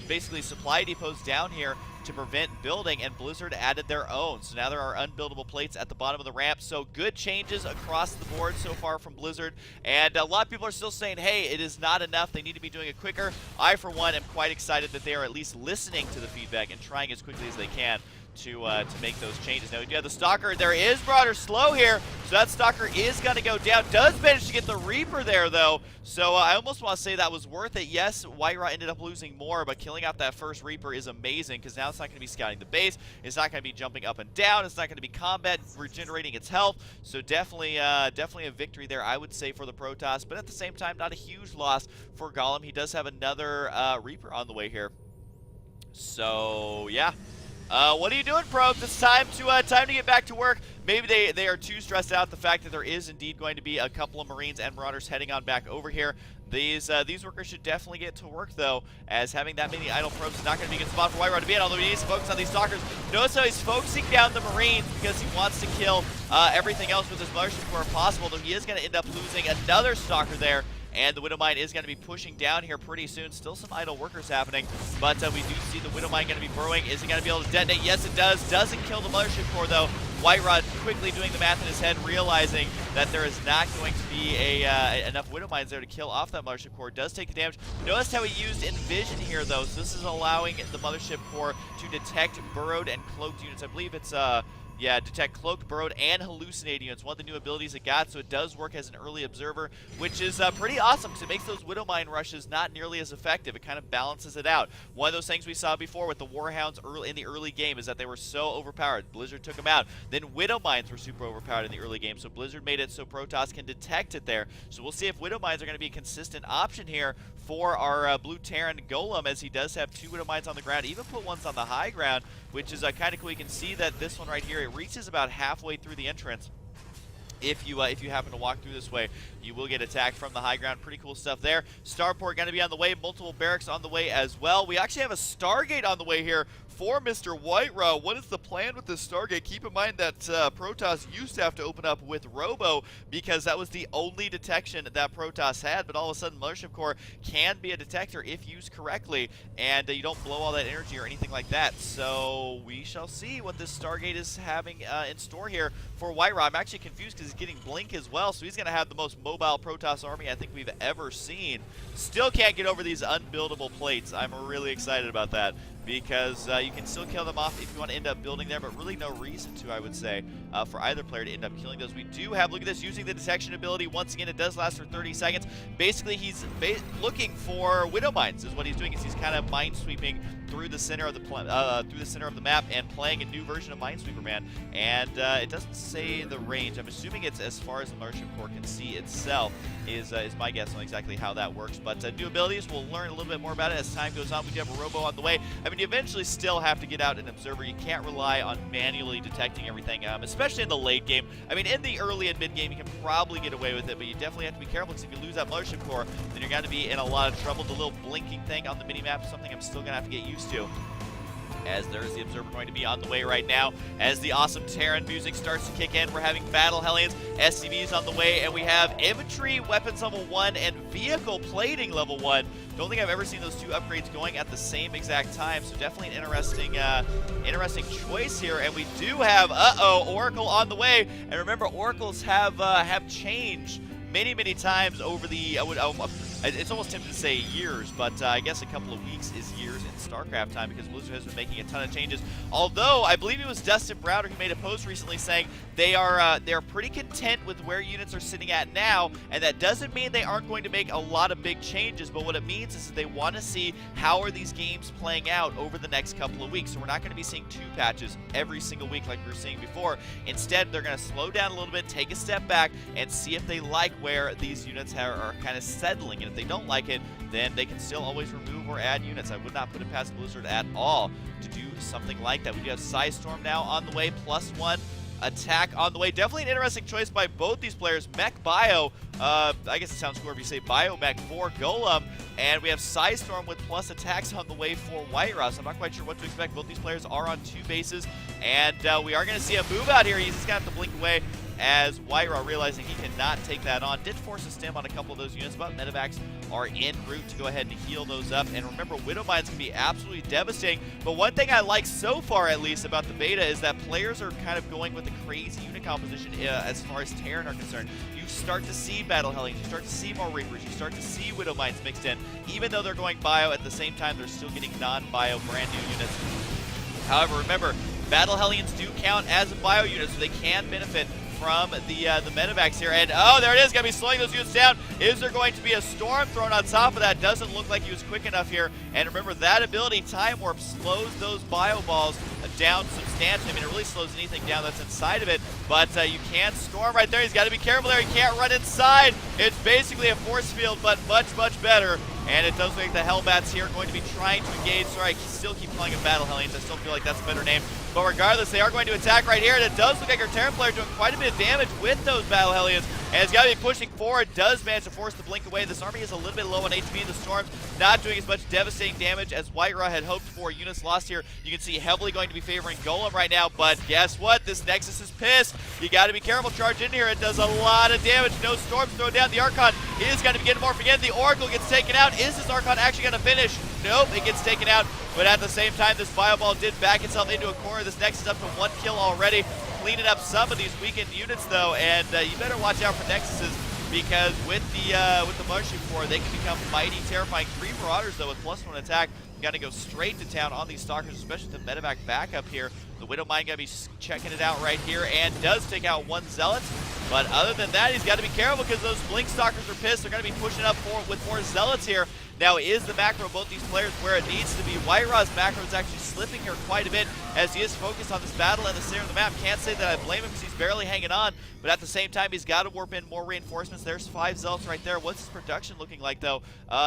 basically supply depots down here to prevent building, and Blizzard added their own. So now there are unbuildable plates at the bottom of the ramp. So good changes across the board so far from Blizzard. And a lot of people are still saying, hey, it is not enough. They need to be doing it quicker. I, for one, am quite excited that they are at least listening to the feedback and trying as quickly as they can to make those changes. Now we do have the Stalker. There is Broader Slow here, so that Stalker is going to go down. Does manage to get the Reaper there, though, so I almost want to say that was worth it. Yes, WhiteRa ended up losing more, but killing out that first Reaper is amazing, because now it's not going to be scouting the base, it's not going to be jumping up and down, it's not going to be combat regenerating its health, so definitely a victory there, I would say, for the Protoss, but at the same time, not a huge loss for Golem. He does have another Reaper on the way here. So, yeah. What are you doing, Probes? It's time to get back to work. Maybe they are too stressed out the fact that there is indeed going to be a couple of Marines and Marauders heading on back over here. These workers should definitely get to work, though, as having that many idle probes is not going to be a good spot for WhiteRa to be in, although he needs to focus on these Stalkers. Notice how he's focusing down the Marines because he wants to kill everything else with his mothership core if possible, though he is going to end up losing another Stalker there. And the Widowmine is going to be pushing down here pretty soon. Still some idle workers happening, but we do see the Widowmine going to be burrowing. Is it going to be able to detonate? Yes, it does. Doesn't kill the mothership core, though. WhiteRa quickly doing the math in his head, realizing that there is not going to be enough Widowmines there to kill off that mothership core. Does take the damage. Notice how he used Envision here, though. So this is allowing the mothership core to detect burrowed and cloaked units. I believe it's yeah, detect cloaked, burrowed, and hallucinating units. One of the new abilities it got, so it does work as an early observer, which is pretty awesome because it makes those Widowmine rushes not nearly as effective. It kind of balances it out. One of those things we saw before with the Warhounds in the early game is that they were so overpowered. Blizzard took them out. Then Widowmines were super overpowered in the early game, so Blizzard made it so Protoss can detect it there. So we'll see if Widowmines are going to be a consistent option here for our Blue Terran Golem, as he does have 2 Widowmines on the ground, even put ones on the high ground, which is kind of cool. You can see that this one right here, it reaches about halfway through the entrance. If you happen to walk through this way, you will get attacked from the high ground. Pretty cool stuff there. Starport going to be on the way. Multiple barracks on the way as well. We actually have a Stargate on the way here for Mr. WhiteRa. What is the plan with this Stargate? Keep in mind that Protoss used to have to open up with Robo because that was the only detection that Protoss had, but all of a sudden Mothership Core can be a detector if used correctly, and you don't blow all that energy or anything like that. So we shall see what this Stargate is having in store here for WhiteRa. I'm actually confused because he's getting Blink as well, so he's going to have the most mobile Protoss army I think we've ever seen. Still can't get over these unbuildable plates. I'm really excited about that, because you can still kill them off if you want to end up building there, but really no reason to, I would say, for either player to end up killing those. We do have, look at this, using the detection ability. Once again, it does last for 30 seconds. Basically, he's looking for Widowmines is what he's doing. Is he's kind of minesweeping through the center of the map and playing a new version of Minesweeper, man. And it doesn't say the range. I'm assuming it's as far as the Mothership Core can see itself is my guess on exactly how that works. But new abilities, we'll learn a little bit more about it as time goes on. We do have a Robo on the way. I mean, you eventually still have to get out an Observer. You can't rely on manually detecting everything, especially in the late game. I mean, in the early and mid game, you can probably get away with it, but you definitely have to be careful, because if you lose that Mothership Core, then you're going to be in a lot of trouble. The little blinking thing on the minimap is something I'm still going to have to get used to. as there is the Observer going to be on the way right now. As the awesome Terran music starts to kick in, we're having Battle Hellions, SCVs on the way, and we have Infantry Weapons level 1 and Vehicle Plating level 1. Don't think I've ever seen those two upgrades going at the same exact time, so definitely an interesting choice here. And we do have, Oracle on the way. And remember, Oracles have changed many times over the, it's almost tempted to say years, but I guess a couple of weeks is years in StarCraft time, because Blizzard has been making a ton of changes. Although, I believe it was Dustin Browder who made a post recently saying they're pretty content with where units are sitting at now, and that doesn't mean they aren't going to make a lot of big changes, but what it means is that they want to see how are these games playing out over the next couple of weeks. So we're not going to be seeing 2 patches every single week like we were seeing before. Instead, they're going to slow down a little bit, take a step back, and see if they like where these units are kind of settling. And if they don't like it, then they can still always remove or add units. I would not put it past Blizzard at all to do something like that. We do have Storm now on the way, +1 attack on the way. Definitely an interesting choice by both these players. Mech Bio, I guess it sounds cooler if you say Biomech for Golem, and we have Storm with plus attacks on the way for WhiteRa. So I'm not quite sure what to expect. Both these players are on 2 bases, and we are going to see a move out here. He's just going to have to blink away, as WhiteRa, realizing he cannot take that on, did force a stim on a couple of those units, but Medivacs are en route to go ahead and heal those up. And remember, Widowmines can be absolutely devastating, but one thing I like so far, at least, about the beta is that players are kind of going with a crazy unit composition as far as Terran are concerned. You start to see Battle Hellions, you start to see more Reapers, you start to see Widowmines mixed in. Even though they're going bio, at the same time, they're still getting non-bio brand new units. However, remember, Battle Hellions do count as a bio unit, so they can benefit from the Medivacs here. And oh, there it is, gonna be slowing those units down. Is there going to be a storm thrown on top of that? Doesn't look like he was quick enough here. And remember, that ability, Time Warp, slows those bio balls down substantially. I mean, it really slows anything down that's inside of it, but you can storm right there. He's got to be careful there. He can't run inside. It's basically a force field, but much better. And it does look like the Hellbats here are going to be trying to engage. Sorry, I still keep calling them Battle Hellions. I still feel like that's a better name. But regardless, they are going to attack right here, and it does look like our Terran player doing quite a bit of damage with those Battle Hellions. And it's got to be pushing forward. Does manage to force the blink away. This army is a little bit low on HP. The Storm's not doing as much devastating damage as WhiteRa had hoped for. Units lost here, you can see heavily going to be favoring Golem right now. But guess what? This Nexus is pissed. You got to be careful. Charge in here. It does a lot of damage. No Storms thrown down. The Archon is going to begin to morph again. The Oracle gets taken out. Is this Archon actually going to finish? Nope, it gets taken out. But at the same time, this Fireball did back itself into a corner. This Nexus up to 1 kill already. Cleaning up some of these weakened units, though, and you better watch out for Nexuses, because with the Mothership Core, they can become mighty terrifying. 3 Marauders, though, with +1 attack. You got to go straight to town on these Stalkers, especially the Medevac backup here. The Widowmine going to be checking it out right here, and does take out 1 Zealot. But other than that, he's got to be careful, because those Blink Stalkers are pissed. They're going to be pushing up with more Zealots here. Now, is the macro of both these players where it needs to be? WhiteRa's macro is actually slipping here quite a bit, as he is focused on this battle in the center of the map. Can't say that I blame him, because he's barely hanging on, but at the same time, he's got to warp in more reinforcements. There's 5 Zealots right there. What's his production looking like, though?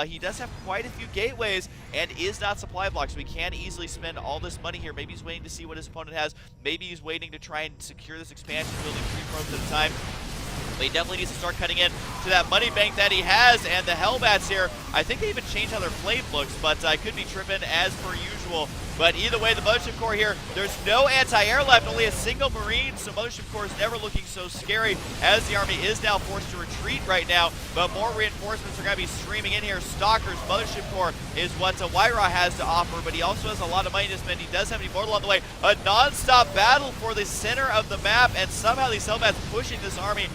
He does have quite a few gateways and is not supply blocked, so he can easily spend all this money here. Maybe he's waiting to see what his opponent has. Maybe he's waiting to try and secure this expansion, building 3 probes at a time. But he definitely needs to start cutting in to that money bank that he has. And the Hellbats here, I think they even changed how their flame looks, but I could be tripping as per usual. But either way, the Mothership Core here, there's no anti-air left, only a single Marine, so Mothership Core is never looking so scary, as the army is now forced to retreat right now. But more reinforcements are going to be streaming in here. Stalkers, Mothership Core is what WhiteRa has to offer, but he also has a lot of money to spend. He does have an Immortal on the way. A non-stop battle for the center of the map, and somehow these Hellbats pushing this army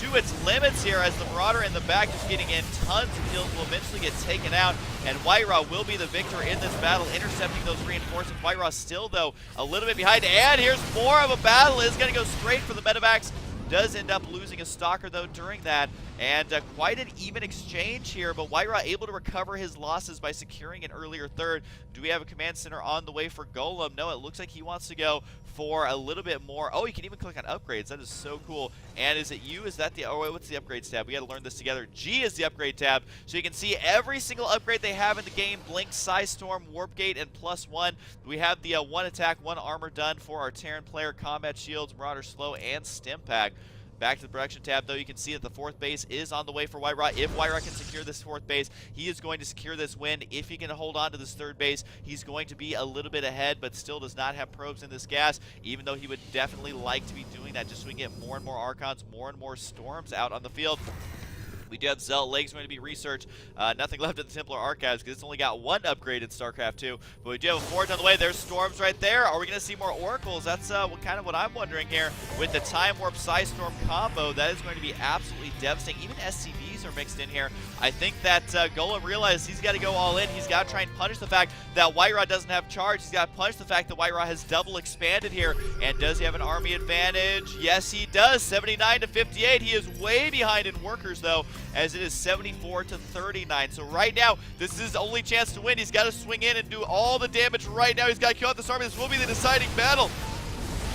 to its limits here, as the Marauder in the back just getting in tons of kills, will eventually get taken out, and WhiteRa will be the victor in this battle, intercepting those reinforcements. WhiteRa still, though, a little bit behind, and here's more of a battle. It's going to go straight for the Medevacs. Does end up losing a Stalker, though, during that, and quite an even exchange here, but WhiteRa able to recover his losses by securing an earlier third. Do we have a command center on the way for Golem? No, it looks like he wants to go for a little bit more. Oh, you can even click on upgrades. That is so cool. And is it U? Is that the, oh wait, what's the upgrades tab? We got to learn this together. G is the upgrade tab, so you can see every single upgrade they have in the game. Blink, Storm, Warp Gate, and +1. We have the 1 attack, 1 armor done for our Terran player, Combat Shields, Marauder Slow, and Stim Pack. Back to the production tab, though, you can see that the 4th base is on the way for WhiteRa. If WhiteRa can secure this 4th base, he is going to secure this win. If he can hold on to this 3rd base, he's going to be a little bit ahead, but still does not have probes in this gas, even though he would definitely like to be doing that just so we can get more and more Archons, more and more Storms out on the field. We do have Zell Lake's going to be researched. Nothing left at the Templar Archives because it's only got 1 upgrade in StarCraft 2. But we do have a Forge on the way. There's Storms right there. Are we going to see more Oracles? That's kind of what I'm wondering here. With the Time Warp Psy-Storm combo, that is going to be absolutely devastating. Even SCVs are mixed in here. I think that Golem realizes he's got to go all in. He's got to try and punish the fact that WhiteRa doesn't have charge. He's got to punish the fact that WhiteRa has double expanded here. And does he have an army advantage? Yes, he does. 79 to 58. He is way behind in workers, though, as it is 74 to 39. So right now, this is his only chance to win. He's got to swing in and do all the damage right now. He's got to kill out this army. This will be the deciding battle.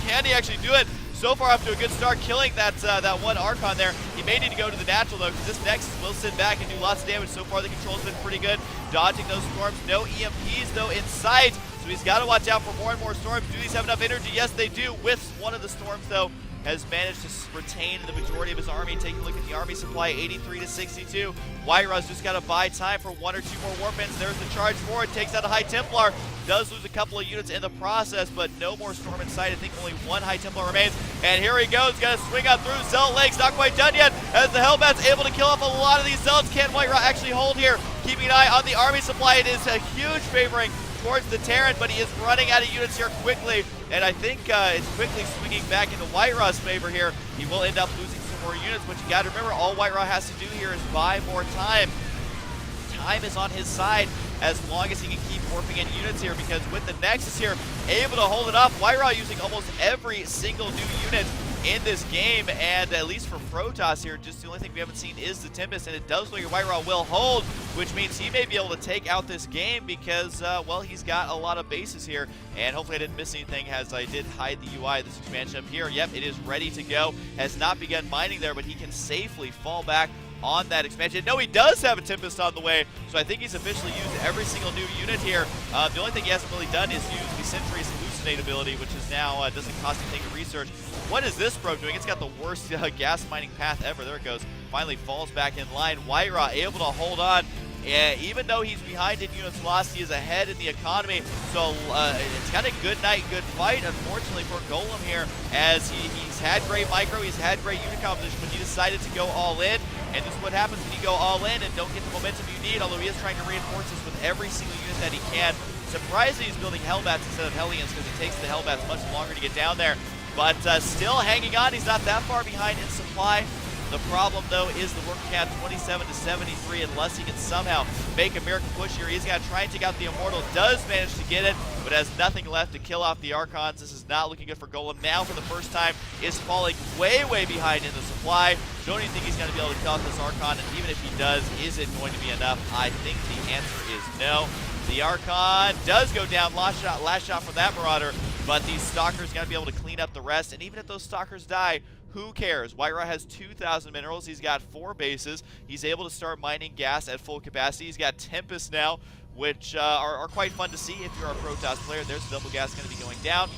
Can he actually do it? So far, off to a good start, killing that 1 Archon there. He may need to go to the natural, though, because this Nexus will sit back and do lots of damage. So far, the control's been pretty good. Dodging those storms. No EMPs, though, in sight. So he's got to watch out for more and more storms. Do these have enough energy? Yes, they do. With one of the storms, though, has managed to retain the majority of his army. Taking a look at the army supply, 83 to 62. WhiteRa's just got to buy time for 1 or 2 more Warpins. There's the charge forward. Takes out a High Templar. Does lose a couple of units in the process, but no more Storm in sight. I think only 1 High Templar remains. And here he goes. Got to swing out through. Zell Lake's not quite done yet, as the Hellbat's able to kill off a lot of these Zealots. Can WhiteRa actually hold here? Keeping an eye on the army supply. It is a huge favoring towards the Terran, but he is running out of units here quickly, and I think it's quickly swinging back into WhiteRa's favor here. He will end up losing some more units, but you got to remember, all WhiteRa has to do here is buy more time. Time is on his side as long as he can keep warping in units here, because with the Nexus here, able to hold it up, WhiteRa using almost every single new unit in this game, and at least for Protoss here, just the only thing we haven't seen is the Tempest, and it does look like WhiteRa will hold, which means he may be able to take out this game because, well, he's got a lot of bases here, and hopefully I didn't miss anything as I did hide the UI. This expansion up here, yep, it is ready to go. Has not begun mining there, but he can safely fall back on that expansion. No, he does have a Tempest on the way, so I think he's officially used every single new unit here. The only thing he hasn't really done is use the Sentry's Hallucinate ability, which is now doesn't cost anything to research. What is this probe doing? It's got the worst gas mining path ever. There it goes. Finally falls back in line. WhiteRa able to hold on. Even though he's behind in units lost, he is ahead in the economy. So it's kind of good night, good fight, unfortunately, for Golem here, as he's had great micro, he's had great unit composition, but he decided to go all in. And this is what happens when you go all in and don't get the momentum you need, although he is trying to reinforce this with every single unit that he can. Surprisingly, he's building Hellbats instead of Hellions because it takes the Hellbats much longer to get down there. But still hanging on, he's not that far behind in supply. The problem, though, is the worker count 27 to 73, unless he can somehow make a miracle push here. He's got to try and take out the Immortal. Does manage to get it, but has nothing left to kill off the Archons. This is not looking good for Golem. Now, for the first time, is falling way, way behind in the supply. Don't even think he's going to be able to kill off this Archon, and even if he does, is it going to be enough? I think the answer is no. The Archon does go down. Last shot from that Marauder, but these Stalkers got to be able to clean up the rest, and even if those Stalkers die, who cares? WhiteRa has 2,000 minerals. He's got 4 bases. He's able to start mining gas at full capacity. He's got Tempest now, which are quite fun to see if you're a Protoss player. There's the double gas going to be going down.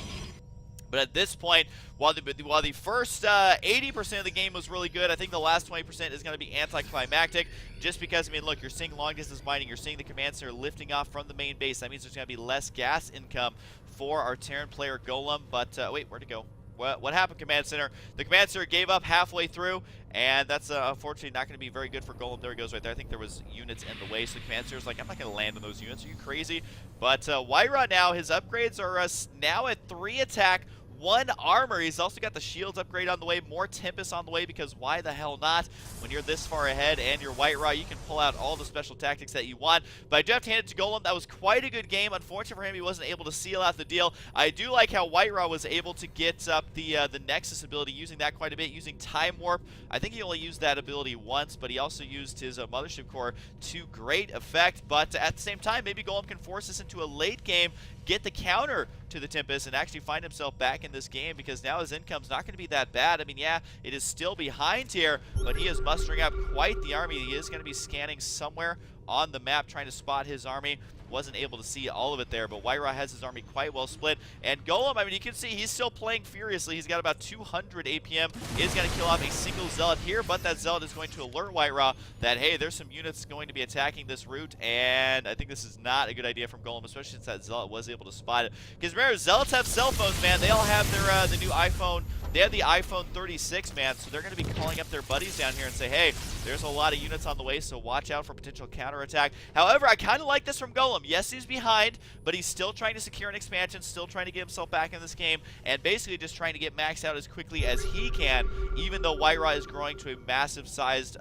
But at this point, while the first 80% of the game was really good, I think the last 20% is going to be anticlimactic. Just because, I mean, look, you're seeing long distance mining, you're seeing the command center lifting off from the main base. That means there's going to be less gas income for our Terran player Golem. But wait, where'd it go? What happened, Command Center? The Command Center gave up halfway through, and that's unfortunately not going to be very good for Golem. There he goes right there. I think there was units in the way, so the Command Center's like, I'm not going to land on those units. Are you crazy? But WhiteRa now, his upgrades are now at 3 attack, 1 armor. He's also got the shields upgrade on the way, more Tempest on the way, because why the hell not? When you're this far ahead and you're WhiteRa, you can pull out all the special tactics that you want. But I do have to hand it to Golem. That was quite a good game. Unfortunately for him, he wasn't able to seal out the deal. I do like how WhiteRa was able to get up the Nexus ability, using that quite a bit, using Time Warp. I think he only used that ability once, but he also used his Mothership Core to great effect. But at the same time, maybe Golem can force this into a late game, get the counter to the Tempest, and actually find himself back in this game, because now his income's not going to be that bad. I mean, yeah, it is still behind here, but he is mustering up quite the army. He is going to be scanning somewhere on the map, trying to spot his army. wasn't able to see all of it there, but WhiteRa has his army quite well split. And Golem, I mean, you can see he's still playing furiously. He's got about 200 APM. Is going to kill off a single Zealot here, but that Zealot is going to alert WhiteRa that, hey, there's some units going to be attacking this route, and I think this is not a good idea from Golem, especially since that Zealot was able to spot it. Because remember, Zealots have cell phones, man. They all have their the new iPhone. They have the iPhone 36, man, so they're going to be calling up their buddies down here and say, hey, there's a lot of units on the way, so watch out for potential counterattack. However, I kind of like this from Golem. Yes, he's behind, but he's still trying to secure an expansion, still trying to get himself back in this game, and basically just trying to get maxed out as quickly as he can, even though WhiteRa is growing to a massive-sized,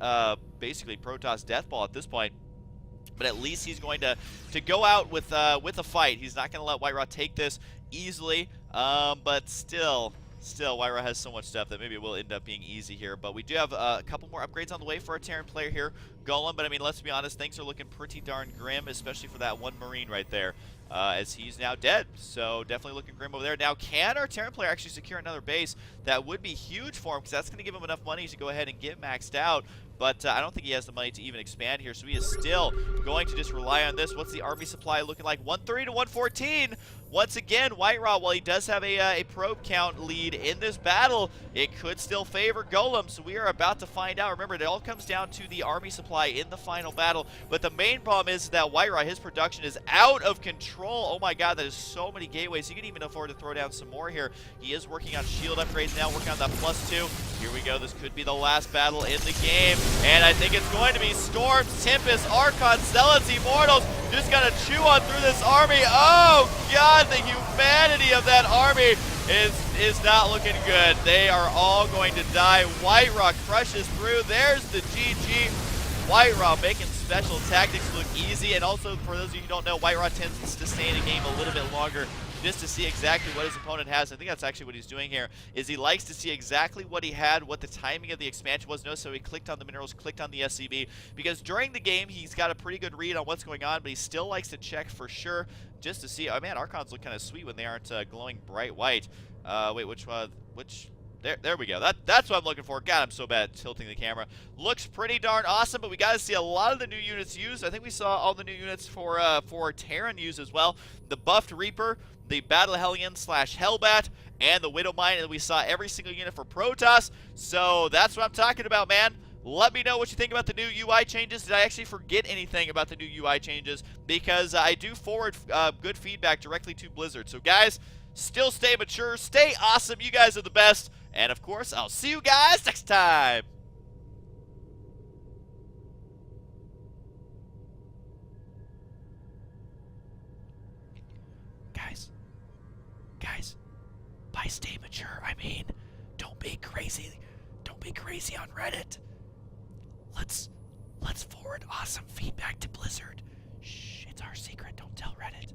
basically Protoss death ball at this point. But at least he's going to go out with a fight. He's not going to let WhiteRa take this easily, but still, WhiteRa has so much stuff that maybe it will end up being easy here. But we do have a couple more upgrades on the way for our Terran player here, Golem. But I mean, let's be honest, things are looking pretty darn grim, especially for that one Marine right there, as he's now dead. So definitely looking grim over there. Now, can our Terran player actually secure another base? That would be huge for him, because that's going to give him enough money to go ahead and get maxed out. But I don't think he has the money to even expand here, so he is still going to just rely on this. What's the army supply looking like? 130 to 114. Once again, WhiteRa, while he does have a probe count lead in this battle, it could still favor Golem, so we are about to find out. Remember, it all comes down to the army supply in the final battle, but the main problem is that WhiteRa, his production is out of control. Oh my god, that is so many gateways. He can even afford to throw down some more here. He is working on shield upgrades now, working on that +2. Here we go. This could be the last battle in the game, and I think it's going to be Storms, Tempest, Archons, Zealots, Immortals, just gonna chew on through this army. Oh god, the humanity of that army is not looking good. They are all going to die. WhiteRa crushes through. There's the GG. WhiteRa making special tactics look easy, and also for those of you who don't know, WhiteRa tends to stay in a game a little bit longer just to see exactly what his opponent has. I think that's actually what he's doing here, is he likes to see exactly what he had, what the timing of the expansion was. So he clicked on the minerals, clicked on the SCV, because during the game he's got a pretty good read on what's going on, but he still likes to check for sure just to see. Oh man, Archons look kind of sweet when they aren't glowing bright white. Wait, which one? Which? There we go. That's what I'm looking for. God, I'm so bad at tilting the camera. Looks pretty darn awesome, but we got to see a lot of the new units used. I think we saw all the new units for Terran used as well. The buffed Reaper, the Battle Hellion / Hellbat, and the Widowmine, and we saw every single unit for Protoss. So that's what I'm talking about, man. Let me know what you think about the new UI changes. Did I actually forget anything about the new UI changes? Because I do forward good feedback directly to Blizzard. So guys, still stay mature, stay awesome. You guys are the best. And of course, I'll see you guys next time. Guys, by stay mature, I mean, don't be crazy. Don't be crazy on Reddit. Let's forward awesome feedback to Blizzard. Shh, it's our secret. Don't tell Reddit.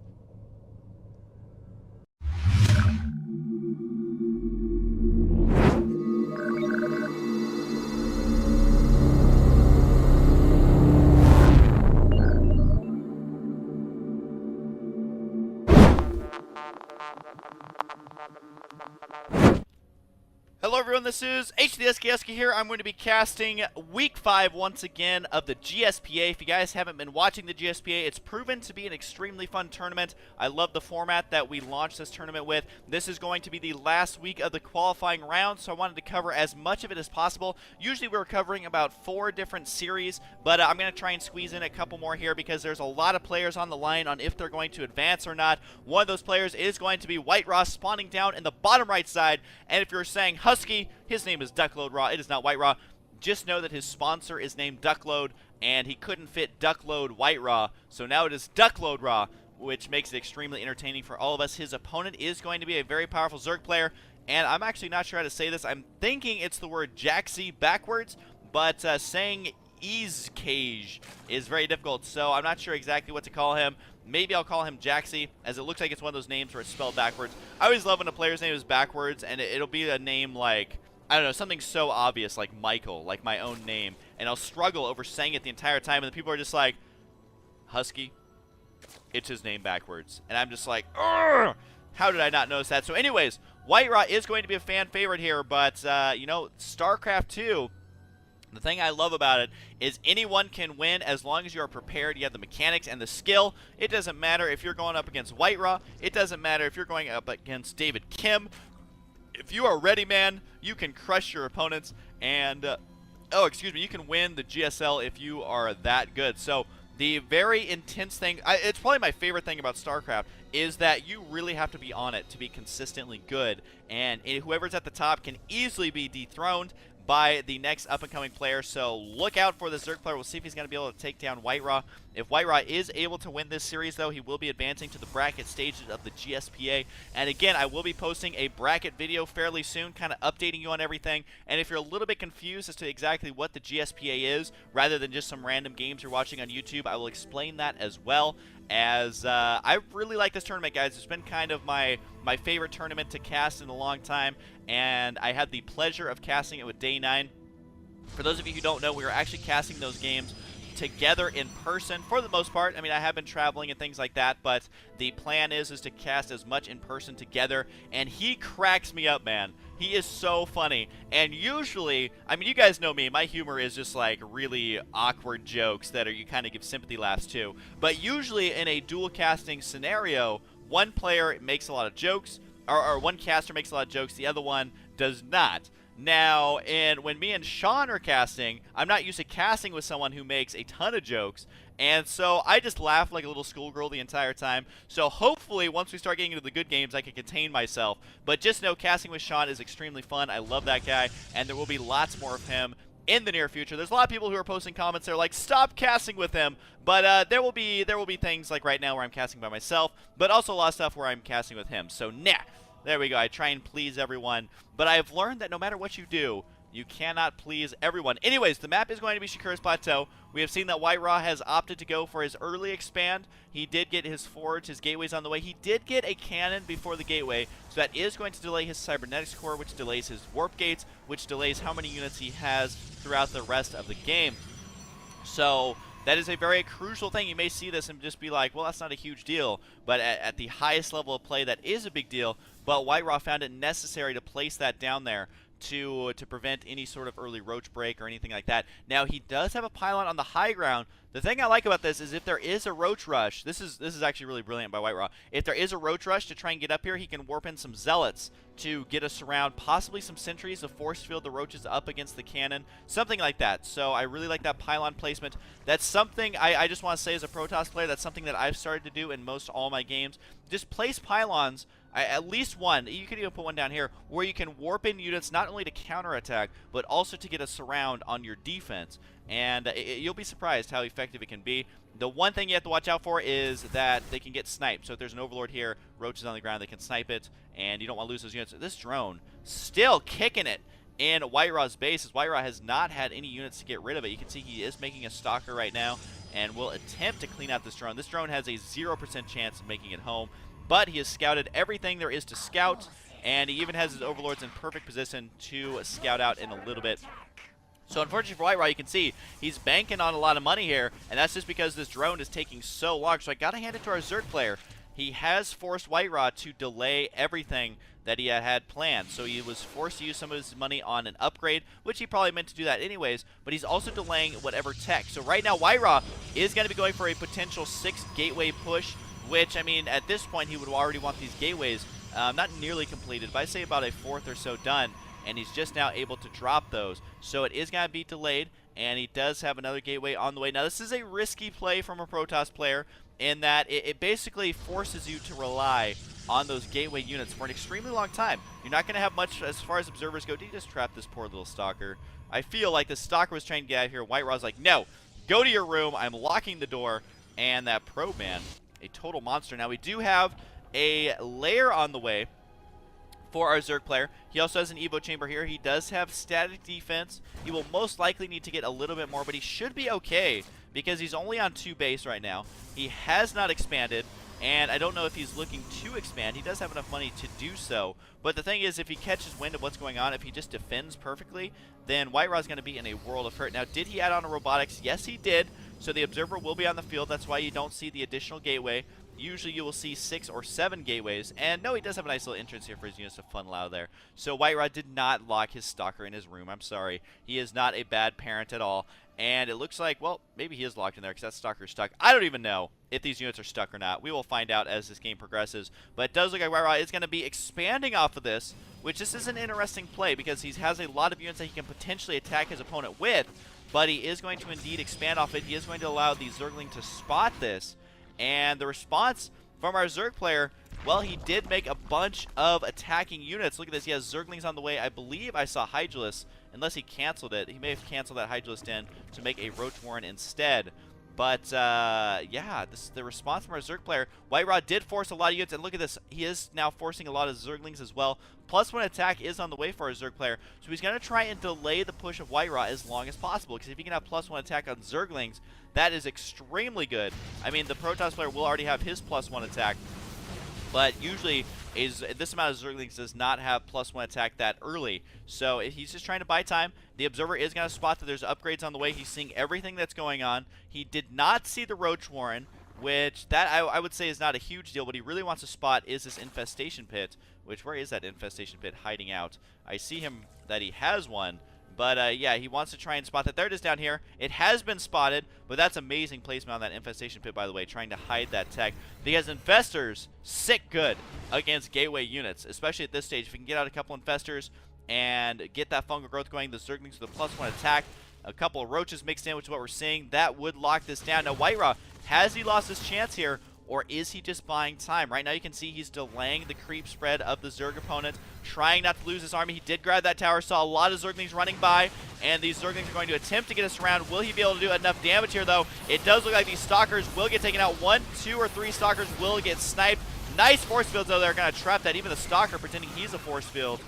Hello everyone, this is Husky here. I'm going to be casting Week 5 once again of the GSPA. If you guys haven't been watching the GSPA, it's proven to be an extremely fun tournament. I love the format that we launched this tournament with. This is going to be the last week of the qualifying round, so I wanted to cover as much of it as possible. Usually we're covering about 4 different series, but I'm going to try and squeeze in a couple more here because there's a lot of players on the line on if they're going to advance or not. One of those players is going to be WhiteRa, spawning down in the bottom right side, and if you're saying Husky, his name is DuckloadRa. It is not WhiteRa. Just know that his sponsor is named Duckload, and he couldn't fit Duckload WhiteRa, so now it is DuckloadRa, which makes it extremely entertaining for all of us. His opponent is going to be a very powerful Zerg player, and I'm actually not sure how to say this. I'm thinking it's the word Jaxi backwards, but saying Easecage is very difficult, so I'm not sure exactly what to call him. Maybe I'll call him Jaxi, as it looks like it's one of those names where it's spelled backwards. I always love when a player's name is backwards, and it'll be a name like, I don't know, something so obvious like Michael, like my own name, and I'll struggle over saying it the entire time, and the people are just like, Husky, it's his name backwards. And I'm just like, ugh, how did I not notice that? So anyways, WhiteRa is going to be a fan favorite here, but, you know, StarCraft 2 The thing I love about it is anyone can win as long as you are prepared, you have the mechanics and the skill. It doesn't matter if you're going up against WhiteRa. It doesn't matter if you're going up against David Kim. If you are ready, man, you can crush your opponents and, you can win the GSL if you are that good. So the very intense thing, it's probably my favorite thing about StarCraft, is that you really have to be on it to be consistently good. And whoever's at the top can easily be dethroned by the next up-and-coming player, so look out for the Zerg player. We'll see if he's going to be able to take down WhiteRa. If WhiteRa is able to win this series, though, he will be advancing to the bracket stages of the GSPA. And again, I will be posting a bracket video fairly soon, kind of updating you on everything. And if you're a little bit confused as to exactly what the GSPA is, rather than just some random games you're watching on YouTube, I will explain that as well. As I really like this tournament, guys. It's been kind of my favorite tournament to cast in a long time, and I had the pleasure of casting it with Day 9. For those of you who don't know, we were actually casting those games together in person for the most part. I mean, I have been traveling and things like that, but the plan is to cast as much in person together, and he cracks me up, man. He is so funny. And usually, I mean, you guys know me, my humor is just like really awkward jokes that you kind of give sympathy laughs to. But usually in a dual casting scenario, one player makes a lot of jokes, or one caster makes a lot of jokes, the other one does not. Now, when me and Sean are casting, I'm not used to casting with someone who makes a ton of jokes, and so I just laugh like a little schoolgirl the entire time. So hopefully, once we start getting into the good games, I can contain myself. But just know, casting with Sean is extremely fun. I love that guy, and there will be lots more of him in the near future. There's a lot of people who are posting comments that are like, stop casting with him, but there will be things like right now where I'm casting by myself, but also a lot of stuff where I'm casting with him. So nah. There we go. I try and please everyone, but I have learned that no matter what you do, you cannot please everyone. Anyways, the map is going to be Shakura's Plateau. We have seen that WhiteRa has opted to go for his early expand. He did get his forge, his gateways on the way. He did get a cannon before the gateway, so that is going to delay his cybernetics core, which delays his warp gates, which delays how many units he has throughout the rest of the game. So that is a very crucial thing. You may see this and just be like, well, that's not a huge deal. But at the highest level of play, that is a big deal. But WhiteRa found it necessary to place that down there to prevent any sort of early roach break or anything like that. Now, he does have a pylon on the high ground. The thing I like about this is if there is a roach rush, this is actually really brilliant by WhiteRa. If there is a roach rush to try and get up here, he can warp in some zealots to get us around, possibly some sentries to force field the roaches up against the cannon, something like that. So I really like that pylon placement. That's something I just want to say as a Protoss player, that's something that I've started to do in most all my games. Just place pylons, at least one, you could even put one down here, where you can warp in units not only to counterattack, but also to get a surround on your defense. And you'll be surprised how effective it can be. The one thing you have to watch out for is that they can get sniped. So if there's an Overlord here, roaches on the ground, they can snipe it, and you don't want to lose those units. This drone, still kicking it in WhiteRa's base, as WhiteRa has not had any units to get rid of it. You can see he is making a stalker right now, and will attempt to clean out this drone. This drone has a 0% chance of making it home, but he has scouted everything there is to scout, and he even has his Overlords in perfect position to scout out in a little bit. So unfortunately for WhiteRa, you can see he's banking on a lot of money here, and that's just because this drone is taking so long. So I got to hand it to our Zerg player. He has forced WhiteRa to delay everything that he had planned. So he was forced to use some of his money on an upgrade, which he probably meant to do that anyways, but he's also delaying whatever tech. So right now, WhiteRa is going to be going for a potential 6th gateway push, which, I mean, at this point, he would already want these gateways not nearly completed, but I'd say about a 4th or so done. And he's just now able to drop those. So it is going to be delayed, and he does have another gateway on the way. Now, this is a risky play from a Protoss player in that it basically forces you to rely on those gateway units for an extremely long time. You're not going to have much as far as observers go. Did he just trap this poor little stalker? I feel like the stalker was trying to get out of here. WhiteRa's like, no, go to your room. I'm locking the door. And that probe man, a total monster. Now, we do have a lair on the way for our Zerg player. He also has an Evo chamber here. He does have static defense. He will most likely need to get a little bit more, but he should be okay because he's only on 2 base right now. He has not expanded, and I don't know if he's looking to expand. He does have enough money to do so, but the thing is, if he catches wind of what's going on, if he just defends perfectly, then WhiteRa is going to be in a world of hurt. Now, did he add on a robotics? Yes, he did. So the observer will be on the field. That's why you don't see the additional gateway. usually you will see 6 or 7 gateways. And no, he does have a nice little entrance here for his units to funnel out of there. So WhiteRa did not lock his stalker in his room. I'm sorry. He is not a bad parent at all. And it looks like, well, maybe he is locked in there because that stalker's stuck. I don't even know if these units are stuck or not. We will find out as this game progresses. But it does look like WhiteRa is going to be expanding off of this, which this is an interesting play because he has a lot of units that he can potentially attack his opponent with. But he is going to indeed expand off it. He is going to allow the Zergling to spot this. And the response from our Zerg player, well, he did make a bunch of attacking units. Look at this. He has Zerglings on the way. I believe I saw Hydralisk. Unless he canceled it. He may have canceled that Hydralisk in to make a Roach Warren instead. But, yeah, this is the response from our Zerg player. WhiteRa did force a lot of units, and look at this. He is now forcing a lot of Zerglings as well. +1 attack is on the way for our Zerg player, so he's going to try and delay the push of WhiteRa as long as possible, because if he can have +1 attack on Zerglings, that is extremely good. I mean, the Protoss player will already have his +1 attack, but usually this amount of Zerglings does not have +1 attack that early. So he's just trying to buy time. The Observer is going to spot that there's upgrades on the way. He's seeing everything that's going on. He did not see the Roach Warren, which that I would say is not a huge deal. What he really wants to spot is this Infestation Pit, which where is that Infestation Pit hiding out? I see him that he has one. But, yeah, he wants to try and spot that. There it is down here. It has been spotted, but that's amazing placement on that Infestation Pit, by the way, trying to hide that tech. Because Infestors, sick good against gateway units, especially at this stage. If we can get out a couple Infestors and get that fungal growth going, the Zerglings with a +1 attack, a couple of Roaches mixed in, which is what we're seeing, that would lock this down. Now, WhiteRa, has he lost his chance here? Or is he just buying time? Right now you can see he's delaying the creep spread of the Zerg opponent, trying not to lose his army. He did grab that tower, saw a lot of Zerglings running by, and these Zerglings are going to attempt to get us around. Will he be able to do enough damage here, though? It does look like these Stalkers will get taken out. 1, 2, or 3 Stalkers will get sniped. Nice force fields, though. They're going to trap that. Even the Stalker pretending he's a force field.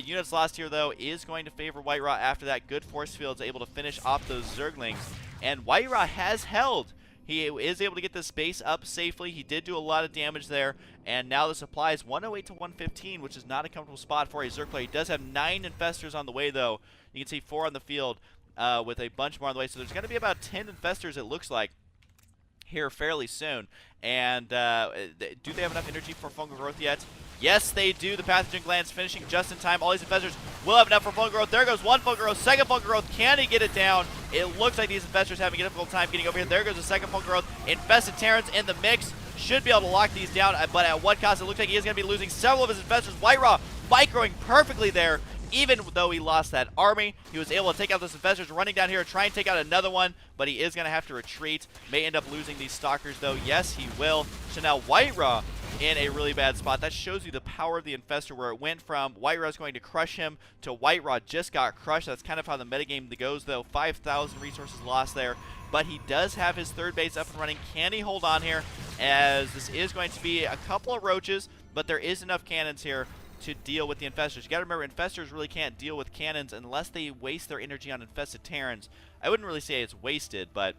Units lost here, though, is going to favor WhiteRa after that. Good force fields able to finish off those Zerglings. And WhiteRa has held. He is able to get this base up safely. He did do a lot of damage there. And now the supply is 108 to 115, which is not a comfortable spot for a Zerg player. He does have 9 Infestors on the way, though. You can see 4 on the field with a bunch more on the way. So there's going to be about 10 Infestors, it looks like, here fairly soon. And do they have enough energy for fungal growth yet? Yes, they do. The pathogen glands finishing just in time. All these Infestors will have enough for fungal growth. There goes one fungal growth, second fungal growth. Can he get it down? It looks like these Infestors having a difficult time getting over here. There goes the second fungal growth. Infested Terrans in the mix. Should be able to lock these down, but at what cost? It looks like he is going to be losing several of his Infestors. WhiteRa microing perfectly there. Even though he lost that army, he was able to take out those Infestors, running down here, try and take out another one, but he is going to have to retreat. May end up losing these Stalkers, though. Yes, he will. So now WhiteRa in a really bad spot. That shows you the power of the Infestor, where it went from WhiteRa's going to crush him to WhiteRa just got crushed. That's kind of how the metagame goes, though. 5,000 resources lost there. But he does have his third base up and running. Can he hold on here? As this is going to be a couple of Roaches, but there is enough cannons here to deal with the Infestors. You got to remember, Infestors really can't deal with cannons unless they waste their energy on infested Terrans. I wouldn't really say it's wasted, but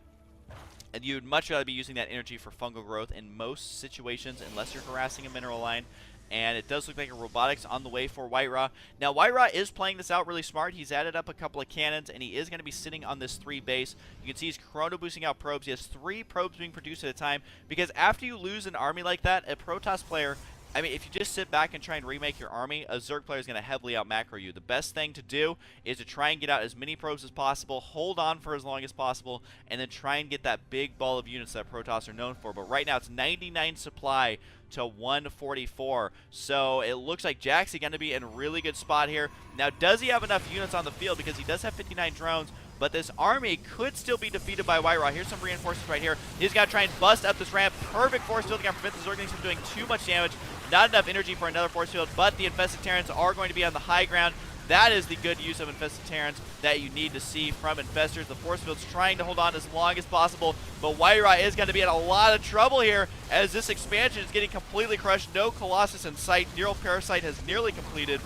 you'd much rather be using that energy for fungal growth in most situations, unless you're harassing a mineral line. And it does look like a robotics on the way for WhiteRa. Now, WhiteRa is playing this out really smart. He's added up a couple of cannons, and he is going to be sitting on this 3 base. You can see he's chrono boosting out probes. He has 3 probes being produced at a time, because after you lose an army like that, a Protoss player, I mean, if you just sit back and try and remake your army, a Zerg player is going to heavily out-macro you. The best thing to do is to try and get out as many probes as possible, hold on for as long as possible, and then try and get that big ball of units that Protoss are known for. But right now, it's 99 supply to 144. So it looks like Jaxi going to be in a really good spot here. Now, does he have enough units on the field? Because he does have 59 drones. But this army could still be defeated by WhiteRa. Here's some reinforcements right here. He's got to try and bust up this ramp. Perfect force field to prevent the Zerglings from doing too much damage. Not enough energy for another force field, but the Infested Terrans are going to be on the high ground. That is the good use of Infested Terrans that you need to see from Infestors. The force field's trying to hold on as long as possible, but WhiteRa is going to be in a lot of trouble here as this expansion is getting completely crushed. No Colossus in sight. Neural Parasite has nearly completed.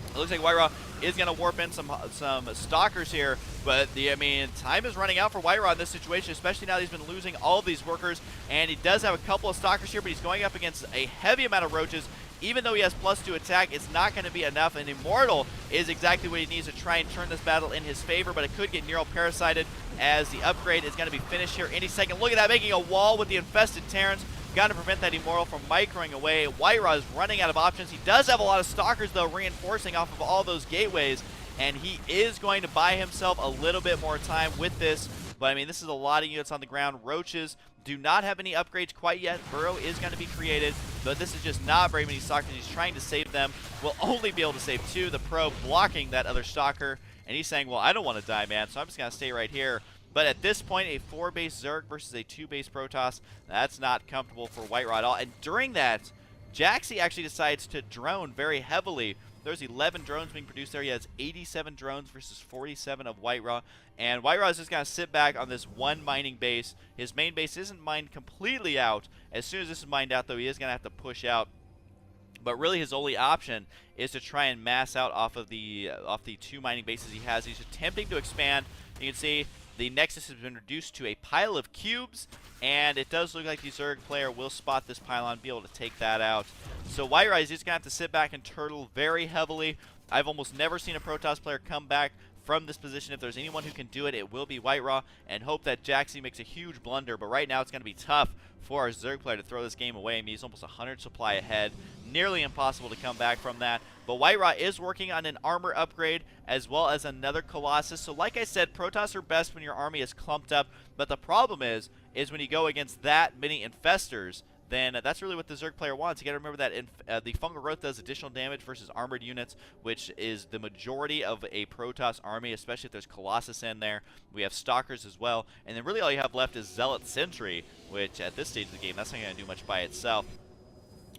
It looks like WhiteRa is going to warp in some Stalkers here, but I mean, time is running out for WhiteRa in this situation, especially now that he's been losing all of these workers, and he does have a couple of Stalkers here, but he's going up against a heavy amount of Roaches. Even though he has +2 attack, it's not going to be enough, and Immortal is exactly what he needs to try and turn this battle in his favor, but it could get Neural Parasited as the upgrade is going to be finished here any second. Look at that, making a wall with the Infested Terrans. got to prevent that Immortal from microing away. WhiteRa is running out of options. He does have a lot of Stalkers, though, reinforcing off of all those gateways, and he is going to buy himself a little bit more time with this. But, I mean, this is a lot of units on the ground. Roaches do not have any upgrades quite yet. Burrow is going to be created, but this is just not very many Stalkers. He's trying to save them. Will only be able to save 2. The Pro blocking that other Stalker, and he's saying, well, I don't want to die, man, so I'm just going to stay right here. But at this point, a 4-base Zerg versus a 2-base Protoss, that's not comfortable for WhiteRa at all. And during that, Jaxi actually decides to drone very heavily. There's 11 drones being produced there. He has 87 drones versus 47 of WhiteRa. And WhiteRa is just going to sit back on this one mining base. His main base isn't mined completely out. As soon as this is mined out, though, he is going to have to push out. But really his only option is to try and mass out off the 2 mining bases he has. He's attempting to expand. You can see the Nexus has been reduced to a pile of cubes, and it does look like the Zerg player will spot this pylon, be able to take that out. So WhiteRa is just going to have to sit back and turtle very heavily. I've almost never seen a Protoss player come back from this position. If there's anyone who can do it, it will be WhiteRa, and hope that Jaxi makes a huge blunder. But right now it's going to be tough for our Zerg player to throw this game away. I mean, he's almost 100 supply ahead. Nearly impossible to come back from that. But WhiteRa is working on an armor upgrade as well as another Colossus. So like I said, Protoss are best when your army is clumped up. But the problem is when you go against that many Infestors, then that's really what the Zerg player wants. You got to remember that the Fungal Growth does additional damage versus armored units, which is the majority of a Protoss army, especially if there's Colossus in there. We have Stalkers as well. And then really all you have left is Zealot Sentry, which at this stage of the game, that's not going to do much by itself.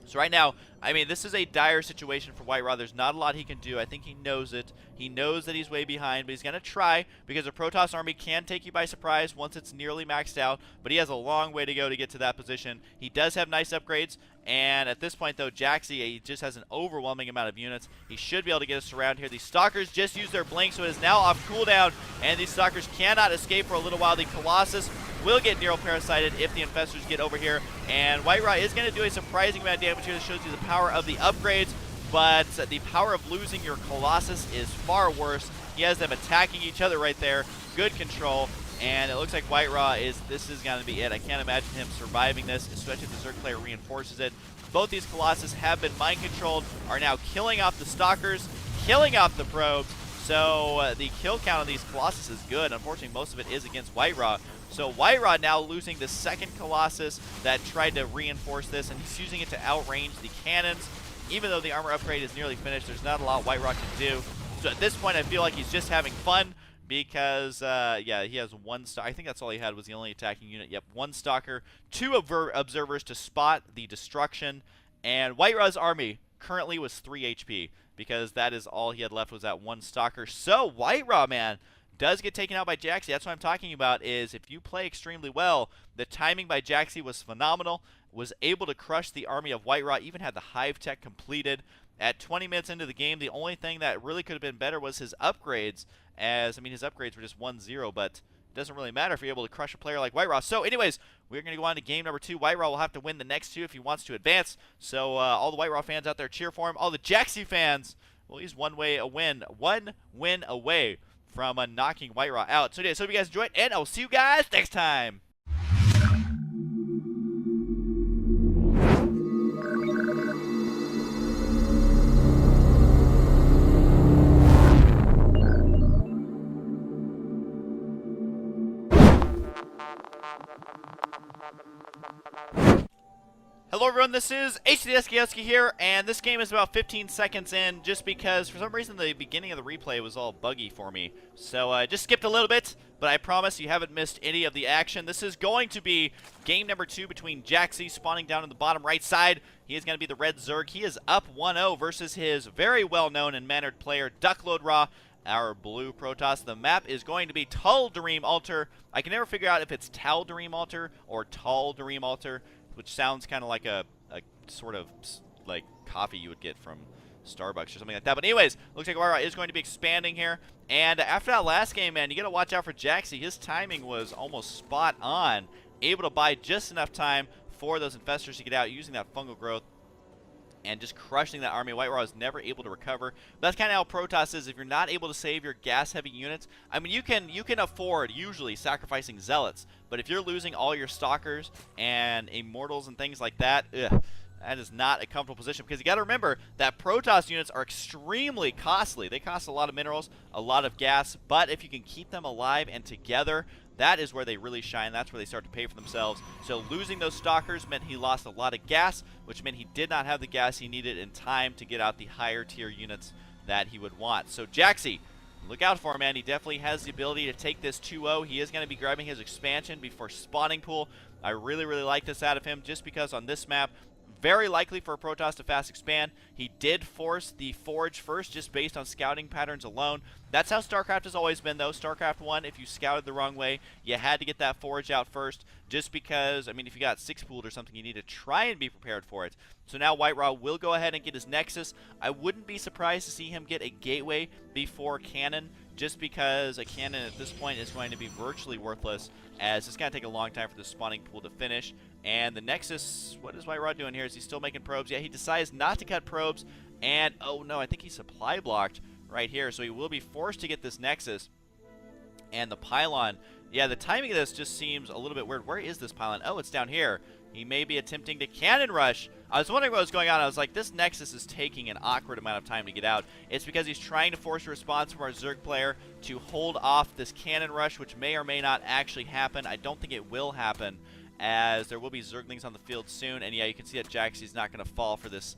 So right now, I mean, this is a dire situation for WhiteRa. There's not a lot he can do. I think he knows it. He knows that he's way behind, but he's going to try, because a Protoss army can take you by surprise once it's nearly maxed out, but he has a long way to go to get to that position. He does have nice upgrades, and at this point, though, Jaxi, he just has an overwhelming amount of units. He should be able to get us around here. These Stalkers just used their blink, so it is now off cooldown, and these Stalkers cannot escape for a little while. The Colossus will get neuroparasited if the Infestors get over here, and WhiteRa is going to do a surprising amount of damage here. This shows you the power of the upgrades, but the power of losing your Colossus is far worse. He has them attacking each other right there. Good control, and it looks like WhiteRa this is going to be it. I can't imagine him surviving this, especially if the Zerg player reinforces it. Both these Colossus have been mind controlled, are now killing off the Stalkers, killing off the probes. So the kill count on these Colossus is good. Unfortunately, most of it is against WhiteRa. So WhiteRa now losing the second Colossus that tried to reinforce this, and he's using it to outrange the cannons. Even though the armor upgrade is nearly finished, there's not a lot WhiteRa can do. So at this point, I feel like he's just having fun because, yeah, he has 1 stalker. I think that's all he had was the only attacking unit. Yep, 1 stalker, 2 observers to spot the destruction, and WhiteRa's army currently was 3 HP because that is all he had left was that 1 stalker. So WhiteRa, man, does get taken out by Jaxi. That's what I'm talking about, is if you play extremely well, the timing by Jaxi was phenomenal, was able to crush the army of WhiteRa, even had the hive tech completed. At 20 minutes into the game, the only thing that really could have been better was his upgrades, as, I mean, his upgrades were just 1-0, but it doesn't really matter if you're able to crush a player like WhiteRa. So anyways, we're going to go on to game number 2. WhiteRa will have to win the next 2 if he wants to advance. So all the WhiteRa fans out there, cheer for him. All the Jaxi fans, well, he's one win away from knocking WhiteRa out. So yeah, so if you guys enjoyed, and I'll see you guys next time. Hello everyone, this is Husky here, and this game is about 15 seconds in just because for some reason the beginning of the replay was all buggy for me. So I just skipped a little bit, but I promise you haven't missed any of the action. This is going to be game number 2 between Jaxi spawning down in the bottom right side. He is going to be the red Zerg. He is up 1-0 versus his very well-known and mannered player Duckload our blue Protoss. The map is going to be Tal'Darim Altar. I can never figure out if it's Tal'Darim Altar or Tal'Darim Altar, which sounds kind of like a sort of like coffee you would get from Starbucks or something like that. But anyways, looks like WhiteRa is going to be expanding here. And after that last game, man, you got to watch out for Jaxi. His timing was almost spot on. Able to buy just enough time for those Infestors to get out using that Fungal Growth. and just crushing that army. WhiteRa is never able to recover. But that's kind of how Protoss is. If you're not able to save your gas-heavy units, I mean, you can afford usually sacrificing zealots. But if you're losing all your stalkers and immortals and things like that, that is not a comfortable position, because you got to remember that Protoss units are extremely costly. They cost a lot of minerals, a lot of gas, but if you can keep them alive and together, that is where they really shine. That's where they start to pay for themselves. So losing those stalkers meant he lost a lot of gas, which meant he did not have the gas he needed in time to get out the higher tier units that he would want. So Jaxi, look out for him, man. He definitely has the ability to take this 2-0. He is going to be grabbing his expansion before spawning pool. I really, really like this out of him, just because on this map, very likely for a Protoss to fast expand. He did force the Forge first, just based on scouting patterns alone. That's how StarCraft has always been, though. StarCraft 1, if you scouted the wrong way, you had to get that Forge out first, just because, I mean, if you got 6-pooled or something, you need to try and be prepared for it. So now WhiteRa will go ahead and get his Nexus. I wouldn't be surprised to see him get a Gateway before Cannon, just because a Cannon at this point is going to be virtually worthless, as it's going to take a long time for the spawning pool to finish. And the Nexus, what is WhiteRa doing here? Is he still making probes? Yeah, he decides not to cut probes, and oh no, I think he's supply blocked right here, so he will be forced to get this Nexus. And the pylon, yeah, the timing of this just seems a little bit weird. Where is this pylon? Oh, it's down here. He may be attempting to cannon rush. I was wondering what was going on. I was like, this Nexus is taking an awkward amount of time to get out. It's because he's trying to force a response from our Zerg player to hold off this cannon rush, which may or may not actually happen. I don't think it will happen, as there will be Zerglings on the field soon. And yeah, you can see that Jaxie's not going to fall for this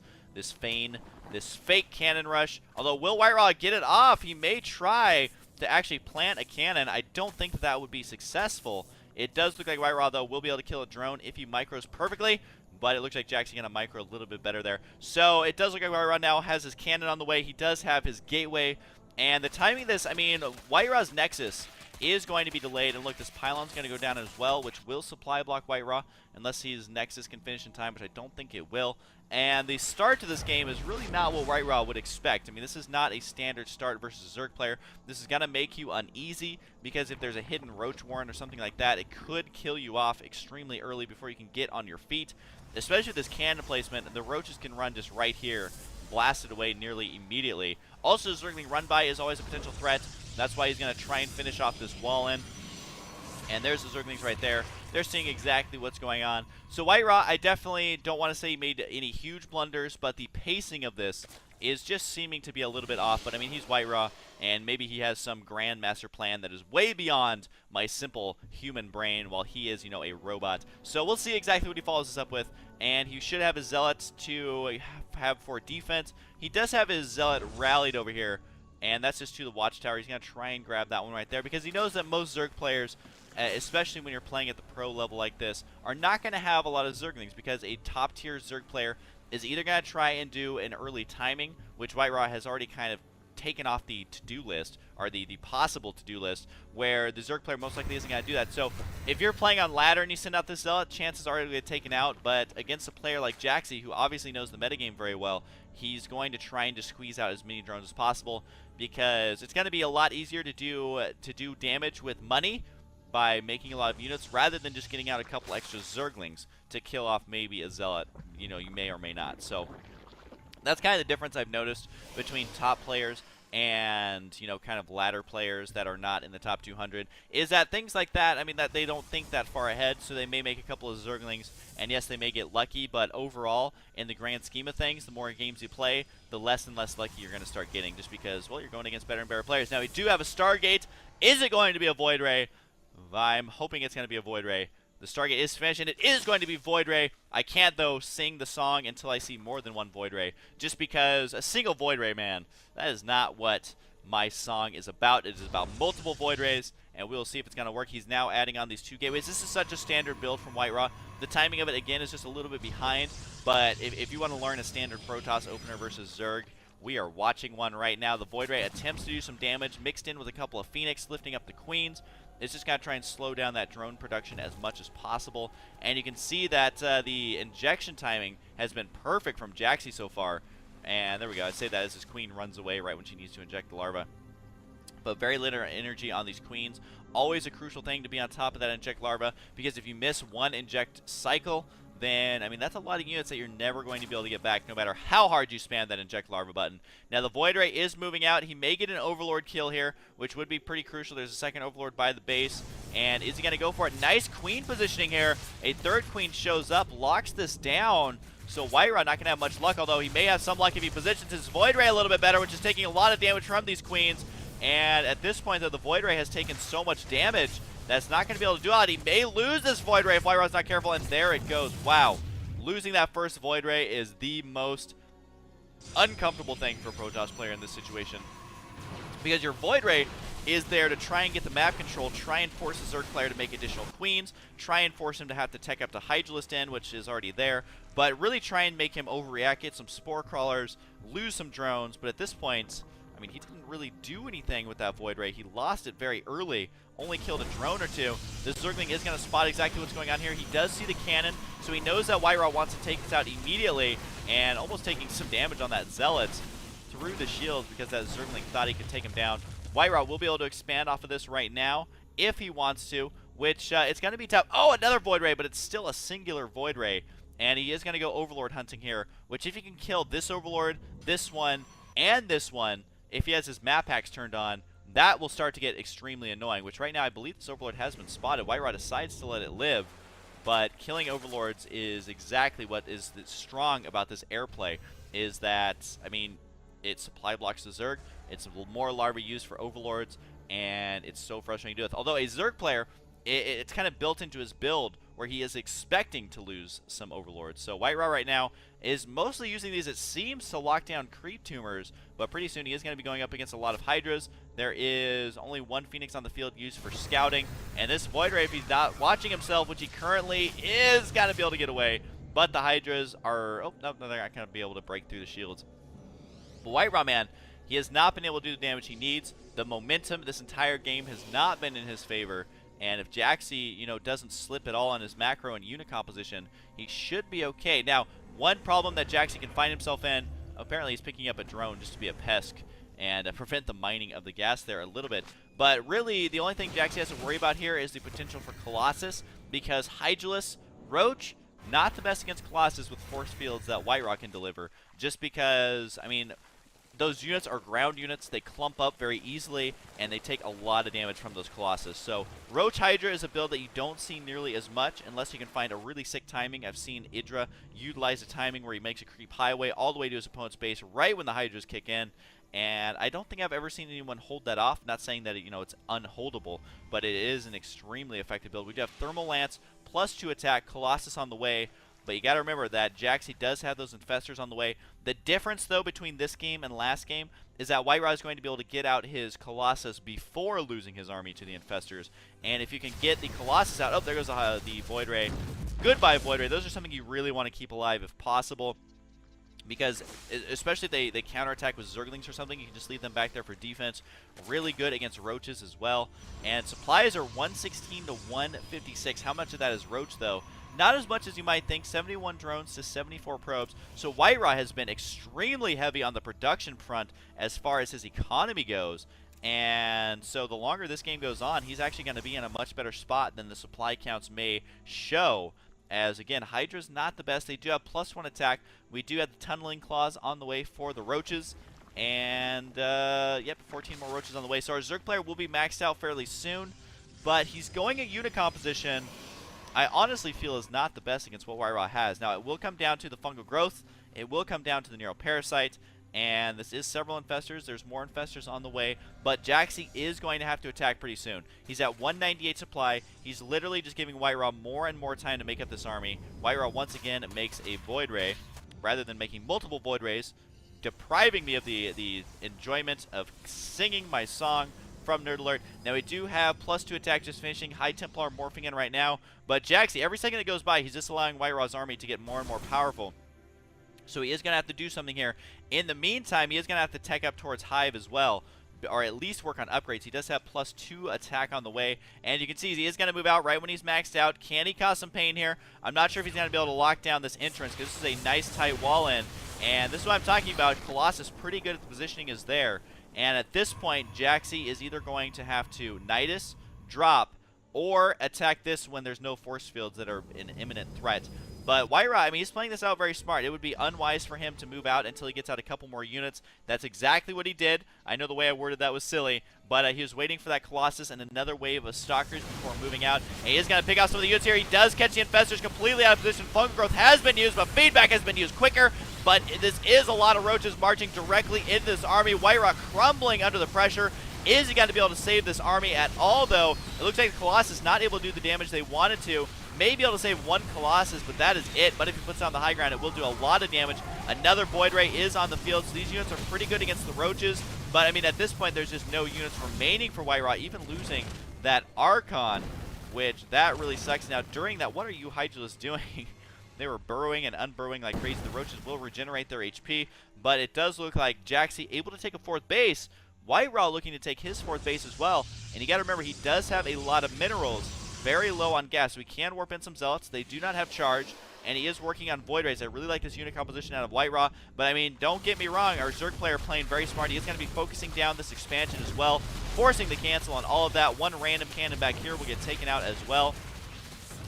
fake cannon rush. Although, will WhiteRa get it off? He may try to actually plant a cannon. I don't think that that would be successful. It does look like WhiteRa, though, will be able to kill a drone if he micros perfectly, but it looks like Jaxie going to micro a little bit better there. So it does look like WhiteRa now has his cannon on the way. He does have his gateway, and the timing of this, I mean, WhiteRa's Nexus is going to be delayed, and look, this pylon's going to go down as well, which will supply block WhiteRa, unless his Nexus can finish in time, which I don't think it will. And the start to this game is really not what WhiteRa would expect. I mean, this is not a standard start versus a Zerg player. This is going to make you uneasy, because if there's a hidden Roach Warren or something like that, it could kill you off extremely early before you can get on your feet. Especially with this cannon placement, the Roaches can run just right here, blasted away nearly immediately. Also, Zergling run by is always a potential threat. That's why he's going to try and finish off this wall in. And there's the Zerglings right there. They're seeing exactly what's going on. So WhiteRa, I definitely don't want to say he made any huge blunders, but the pacing of this is just seeming to be a little bit off. But I mean, he's WhiteRa, and maybe he has some grand master plan that is way beyond my simple human brain, while he is, you know, a robot. So we'll see exactly what he follows this up with. And he should have his Zealots to have for defense. He does have his Zealot rallied over here, and that's just to the watchtower. He's going to try and grab that one right there, because he knows that most Zerg players, especially when you're playing at the pro level like this, are not going to have a lot of Zerglings, because a top tier Zerg player is either going to try and do an early timing, which WhiteRa has already kind of taken off the to-do list, or the possible to-do list, where the Zerg player most likely isn't going to do that. So if you're playing on ladder and you send out this Zealot, chances are it'll get taken out. But against a player like Jaxie, who obviously knows the metagame very well, he's going to try and just squeeze out as many drones as possible, because it's going to be a lot easier to do damage with money by making a lot of units, rather than just getting out a couple extra Zerglings to kill off maybe a Zealot. You know, you may or may not. So that's kind of the difference I've noticed between top players and, you know, kind of ladder players that are not in the top 200, is that things like that, I mean, that they don't think that far ahead, so they may make a couple of Zerglings, and yes, they may get lucky, but overall, in the grand scheme of things, the more games you play, the less and less lucky you're going to start getting, just because, well, you're going against better and better players. Now, we do have a Stargate. Is it going to be a Void Ray? I'm hoping it's going to be a Void Ray. The Stargate is finished, and it is going to be Void Ray. I can't, though, sing the song until I see more than one Void Ray, just because a single Void Ray, man, that is not what my song is about. It is about multiple Void Rays, and we'll see if it's going to work. He's now adding on these 2 gateways. This is such a standard build from WhiteRa. The timing of it, again, is just a little bit behind, but if you want to learn a standard Protoss opener versus Zerg, we are watching one right now. The Void Ray attempts to do some damage, mixed in with a couple of Phoenix, lifting up the Queens. It's just going to try and slow down that drone production as much as possible. And you can see that the injection timing has been perfect from Jaxie so far. And there we go. I'd say that as his queen runs away right when she needs to inject the larva. But very little energy on these queens. Always a crucial thing to be on top of that inject larva, because if you miss one inject cycle, then, I mean, that's a lot of units that you're never going to be able to get back, no matter how hard you spam that inject larva button. Now, the Void Ray is moving out. He may get an Overlord kill here, which would be pretty crucial. There's a second Overlord by the base, and is he going to go for it? Nice Queen positioning here. A third Queen shows up, locks this down. So WhiteRa not going to have much luck, although he may have some luck if he positions his Void Ray a little bit better, which is taking a lot of damage from these Queens. And at this point, though, the Void Ray has taken so much damage that's not going to be able to do it. He may lose this Void Ray if WhiteRa's not careful, and there it goes. Wow. Losing that first Void Ray is the most uncomfortable thing for a Protoss player in this situation. Because your Void Ray is there to try and get the map control, try and force the Zerg player to make additional Queens, try and force him to have to tech up the Hydralisk in, which is already there, but really try and make him overreact, get some Spore Crawlers, lose some drones, but at this point, I mean, he didn't really do anything with that Void Ray. He lost it very early, only killed a drone or two. This Zergling is going to spot exactly what's going on here. He does see the cannon, so he knows that WhiteRa wants to take this out immediately, and almost taking some damage on that Zealot through the shields because that Zergling thought he could take him down. WhiteRa will be able to expand off of this right now if he wants to, which it's going to be tough. Oh, another Void Ray, but it's still a singular Void Ray, and he is going to go Overlord hunting here, which if he can kill this Overlord, this one, and this one, if he has his map hacks turned on, that will start to get extremely annoying, which right now I believe this Overlord has been spotted. WhiteRa decides to let it live, but killing Overlords is exactly what is strong about this airplay, is that, I mean, it supply blocks the Zerg, it's more larvae used for Overlords, and it's so frustrating to deal with. Although a Zerg player, it's kind of built into his build where he is expecting to lose some Overlords. So WhiteRa right now is mostly using these, it seems, to lock down creep tumors, but pretty soon he is going to be going up against a lot of Hydras. There is only one Phoenix on the field used for scouting, and this Void Ray, if he's not watching himself, which he currently is, going to be able to get away. But the Hydras are, oh, no, they're not going to be able to break through the shields. But WhiteRa, man, he has not been able to do the damage he needs. The momentum this entire game has not been in his favor. And if Jaxi, you know, doesn't slip at all on his macro and unit composition, he should be okay. Now, one problem that Jaxi can find himself in, apparently he's picking up a drone just to be a pesk and prevent the mining of the gas there a little bit. But really, the only thing Jaxi has to worry about here is the potential for Colossus, because Hydralisk, Roach, not the best against Colossus with force fields that WhiteRa can deliver. Just because, I mean, those units are ground units, they clump up very easily, and they take a lot of damage from those Colossus. So Roach Hydra is a build that you don't see nearly as much unless you can find a really sick timing. I've seen Idra utilize a timing where he makes a creep highway all the way to his opponent's base right when the Hydras kick in, and I don't think I've ever seen anyone hold that off. Not saying that, you know, it's unholdable, but it is an extremely effective build. We do have Thermal Lance, +2 attack, Colossus on the way. But you got to remember that Jaxi does have those Infestors on the way. The difference, though, between this game and last game is that WhiteRa is going to be able to get out his Colossus before losing his army to the Infestors. And if you can get the Colossus out... Oh, there goes the Void Ray. Goodbye, Void Ray. Those are something you really want to keep alive if possible. Because, especially if they counterattack with Zerglings or something, you can just leave them back there for defense. Really good against Roaches as well. And supplies are 116 to 156. How much of that is Roach, though? Not as much as you might think, 71 drones to 74 probes. So WhiteRa has been extremely heavy on the production front as far as his economy goes. And so the longer this game goes on, he's actually going to be in a much better spot than the supply counts may show. As, again, Hydra's not the best. They do have +1 attack. We do have the Tunneling Claws on the way for the Roaches. And, yep, 14 more Roaches on the way. So our Zerg player will be maxed out fairly soon. But he's going at unit composition I honestly feel is not the best against what WhiteRa has. Now, it will come down to the fungal growth. It will come down to the Neuroparasite. And this is several Infestors. There's more Infestors on the way. But Jaxi is going to have to attack pretty soon. He's at 198 supply. He's literally just giving WhiteRa more and more time to make up this army. WhiteRa, once again, makes a Void Ray, rather than making multiple Void Rays, depriving me of the enjoyment of singing my song from Nerd Alert. Now, we do have +2 attack just finishing. High Templar morphing in right now. But Jaxi, every second that goes by, he's just allowing WhiteRa's army to get more and more powerful. So he is going to have to do something here. In the meantime, he is going to have to tech up towards Hive as well, or at least work on upgrades. He does have +2 attack on the way, and you can see he is going to move out right when he's maxed out. Can he cause some pain here? I'm not sure if he's going to be able to lock down this entrance, because this is a nice tight wall in, and this is what I'm talking about. Colossus pretty good at the positioning is there, and at this point, Jaxi is either going to have to Nidus, drop, or attack this when there's no force fields that are an imminent threat. But WhiteRa, I mean, he's playing this out very smart. It would be unwise for him to move out until he gets out a couple more units. That's exactly what he did. I know the way I worded that was silly, but he was waiting for that Colossus and another wave of Stalkers before moving out. And he is going to pick out some of the units here. He does catch the Infestors completely out of position. Fungal Growth has been used, but Feedback has been used quicker. But this is a lot of Roaches marching directly into this army. WhiteRa crumbling under the pressure. Is he going to be able to save this army at all, though? It looks like the Colossus not able to do the damage they wanted to. May be able to save one Colossus, but that is it. But if he puts it on the high ground, it will do a lot of damage. Another Void Ray is on the field, so these units are pretty good against the Roaches. But, I mean, at this point, there's just no units remaining for WhiteRa, even losing that Archon, which that really sucks. Now, during that, what are you Hydralisks doing? They were burrowing and unburrowing like crazy. The Roaches will regenerate their HP, but it does look like Jaxi able to take a 4th base. WhiteRa looking to take his 4th base as well. And you got to remember, he does have a lot of minerals. Very low on gas. So we can warp in some Zealots. They do not have charge, and he is working on Void Rays. I really like this unit composition out of WhiteRa, but I mean, don't get me wrong, our Zerg player playing very smart. He is going to be focusing down this expansion as well, forcing the cancel on all of that. One random cannon back here will get taken out as well.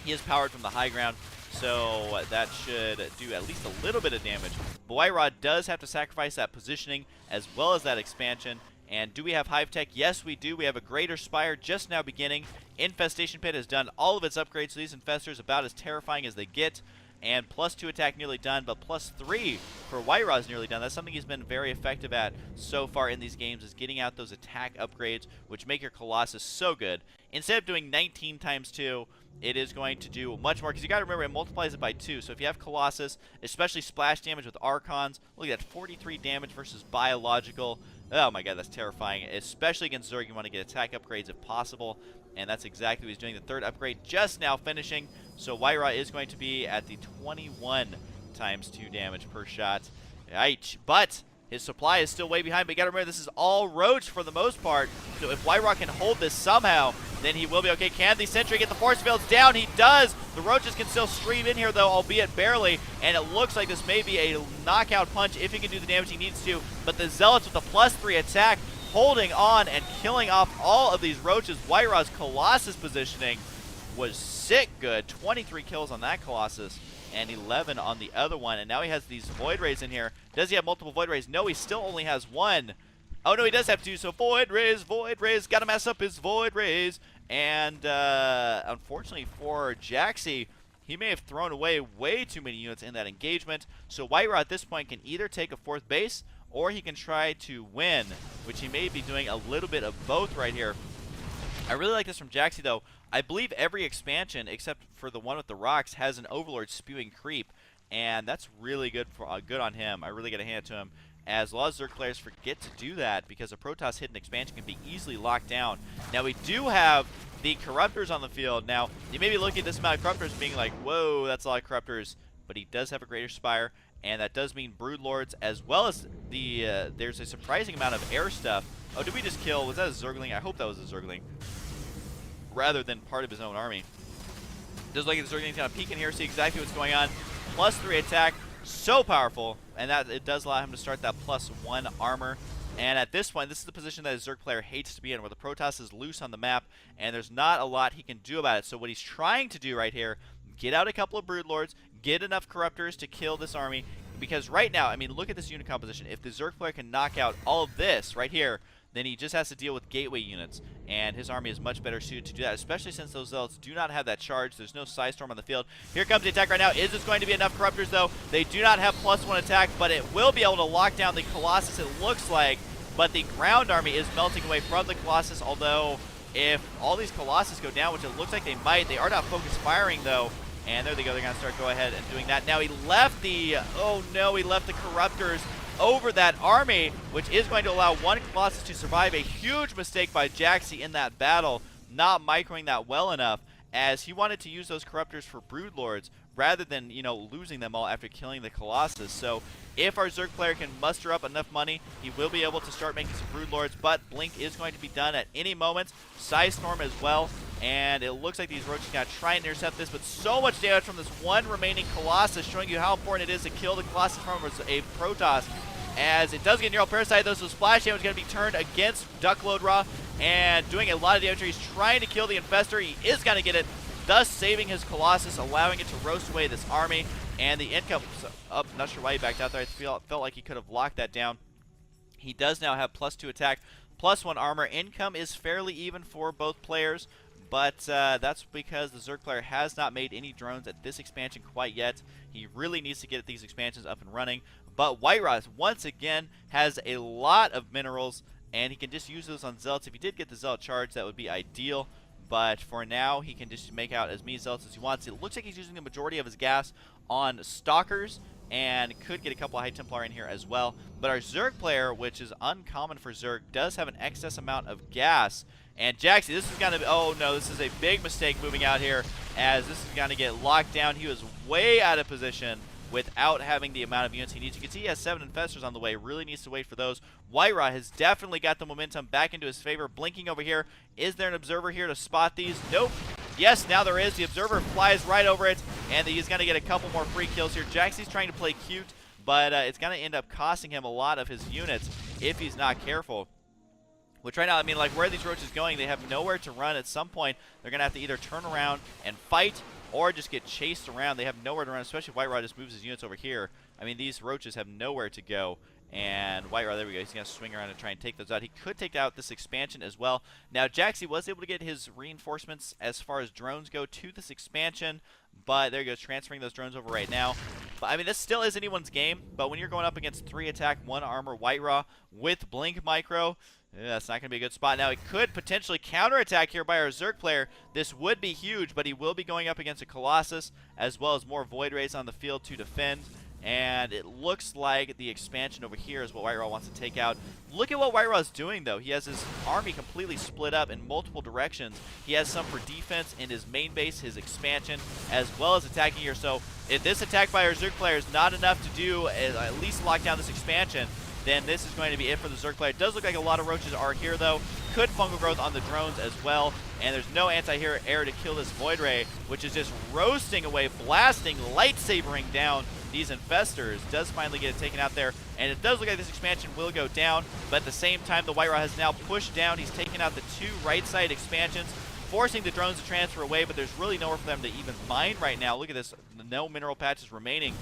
He is powered from the high ground, so that should do at least a little bit of damage. But WhiteRa does have to sacrifice that positioning as well as that expansion. And do we have Hive Tech? Yes, we do. We have a Greater Spire just now beginning. Infestation Pit has done all of its upgrades, so these Infestors about as terrifying as they get. And +2 attack nearly done, but +3 for WhiteRa is nearly done. That's something he's been very effective at so far in these games, is getting out those attack upgrades, which make your Colossus so good. Instead of doing 19 times 2, it is going to do much more, because you got to remember it multiplies it by 2. So if you have Colossus, especially splash damage with Archons, look at that, 43 damage versus biological. Oh my god, that's terrifying. Especially against Zerg, you want to get attack upgrades if possible, and that's exactly what he's doing. The 3rd upgrade just now finishing, so WhiteRa is going to be at the 21 times 2 damage per shot. Yikes. But his supply is still way behind, but you got to remember this is all Roach for the most part, so if WhiteRa can hold this somehow, then he will be okay. Can the Sentry get the force fields down? He does! The Roaches can still stream in here, though, albeit barely, and it looks like this may be a knockout punch if he can do the damage he needs to, but the Zealots with the +3 attack holding on and killing off all of these Roaches. WhiteRa's Colossus positioning was sick good. 23 kills on that Colossus and 11 on the other one, and now he has these Void Rays in here. Does he have multiple Void Rays? No, he still only has one. Oh no, he does have 2, so Void Rays, gotta mess up his Void Rays. And unfortunately for Jaxi, he may have thrown away way too many units in that engagement. So WhiteRa at this point can either take a 4th base, or he can try to win, which he may be doing a little bit of both right here. I really like this from Jaxi, though. I believe every expansion, except for the one with the rocks, has an Overlord spewing creep, and that's really good for good on him. I really got to hand it to him, as a lot of Zerg players forget to do that because a Protoss hidden expansion can be easily locked down. Now, we do have the Corruptors on the field. Now, you may be looking at this amount of Corruptors being like, whoa, that's a lot of Corruptors, but he does have a Greater Spire, and that does mean Broodlords, as well as the there's a surprising amount of air stuff. Oh, did we just kill? Was that a Zergling? I hope that was a Zergling, rather than part of his own army. Does look like the Zergling's going to peek in here, see exactly what's going on. +3 attack, so powerful, and that it does allow him to start that +1 armor. And at this point, this is the position that a Zerg player hates to be in, where the Protoss is loose on the map, and there's not a lot he can do about it. So what he's trying to do right here, get out a couple of Broodlords, get enough Corruptors to kill this army, because right now, I mean, look at this unit composition. If the Zerg player can knock out all of this right here, then he just has to deal with gateway units, and his army is much better suited to do that, especially since those Zealots do not have that charge. There's no Psystorm on the field. Here comes the attack right now. Is this going to be enough Corruptors, though? They do not have +1 attack, but it will be able to lock down the Colossus, it looks like, but the ground army is melting away from the Colossus, although if all these Colossus go down, which it looks like they might, they are not focused firing, though. And there they go. They're going to start go ahead and doing that. Now he left the, oh no, he left the Corruptors over that army, which is going to allow one Colossus to survive. A huge mistake by Jaxi in that battle, not microing that well enough, as he wanted to use those Corruptors for Broodlords rather than, you know, losing them all after killing the Colossus. So if our Zerg player can muster up enough money, he will be able to start making some Broodlords, but Blink is going to be done at any moment. Psystorm as well. And it looks like these Roaches are going to try and intercept this, but so much damage from this one remaining Colossus, showing you how important it is to kill the Colossus from a Protoss. As it does get Neural Parasite, though, so Splash Damage is going to be turned against Duckload Raw, and doing a lot of damage. He's trying to kill the Infestor. He is going to get it. thus saving his Colossus, allowing it to roast away this army. And the income up, not sure why he backed out there. I felt like he could have locked that down. He does now have +2 attack, +1 armor. Income is fairly even for both players, but that's because the Zerg player has not made any drones at this expansion quite yet. He really needs to get these expansions up and running. But WhiteRa, once again, has a lot of minerals, and he can just use those on Zealots. If he did get the Zealot charge, that would be ideal. But for now, he can just make out as many Zealots as he wants. It looks like he's using the majority of his gas on Stalkers, and could get a couple of High Templar in here as well. But our Zerg player, which is uncommon for Zerg, does have an excess amount of gas. And Jaxie, this is going to be, oh no, this is a big mistake moving out here, as this is going to get locked down. He was way out of position without having the amount of units he needs. You can see he has 7 infestors on the way. Really needs to wait for those. WhiteRa has definitely got the momentum back into his favor. Blinking over here. Is there an observer here to spot these? Nope. Yes, now there is. The observer flies right over it, and he's going to get a couple more free kills here. Jaxie's trying to play cute, but it's going to end up costing him a lot of his units if he's not careful. Which right now, I mean, like, where are these roaches going? They have nowhere to run. At some point, they're going to have to either turn around and fight or just get chased around. They have nowhere to run, especially if WhiteRa just moves his units over here. I mean, these roaches have nowhere to go. And WhiteRa, there we go. He's going to swing around and try and take those out. He could take out this expansion as well. Now, Jaxie was able to get his reinforcements as far as drones go to this expansion. But there he goes, transferring those drones over right now. But, I mean, this still is anyone's game. But when you're going up against 3 attack, 1 armor WhiteRa with Blink Micro, yeah, that's not going to be a good spot. Now, it could potentially counterattack here by our Zerg player. This would be huge, but he will be going up against a Colossus, as well as more Void Rays on the field to defend. And it looks like the expansion over here is what WhiteRa wants to take out. Look at what WhiteRa is doing, though. He has his army completely split up in multiple directions. He has some for defense in his main base, his expansion, as well as attacking here. So if this attack by our Zerg player is not enough to do at least lock down this expansion, then this is going to be it for the Zerg player. It does look like a lot of roaches are here, though. Could fungal growth on the drones as well. And there's no anti-hero air to kill this Void Ray, which is just roasting away, blasting, lightsabering down these infestors. Does finally get it taken out there. And it does look like this expansion will go down. But at the same time, the WhiteRa has now pushed down. He's taken out the 2 right side expansions, forcing the drones to transfer away. But there's really nowhere for them to even mine right now. Look at this. No mineral patches remaining.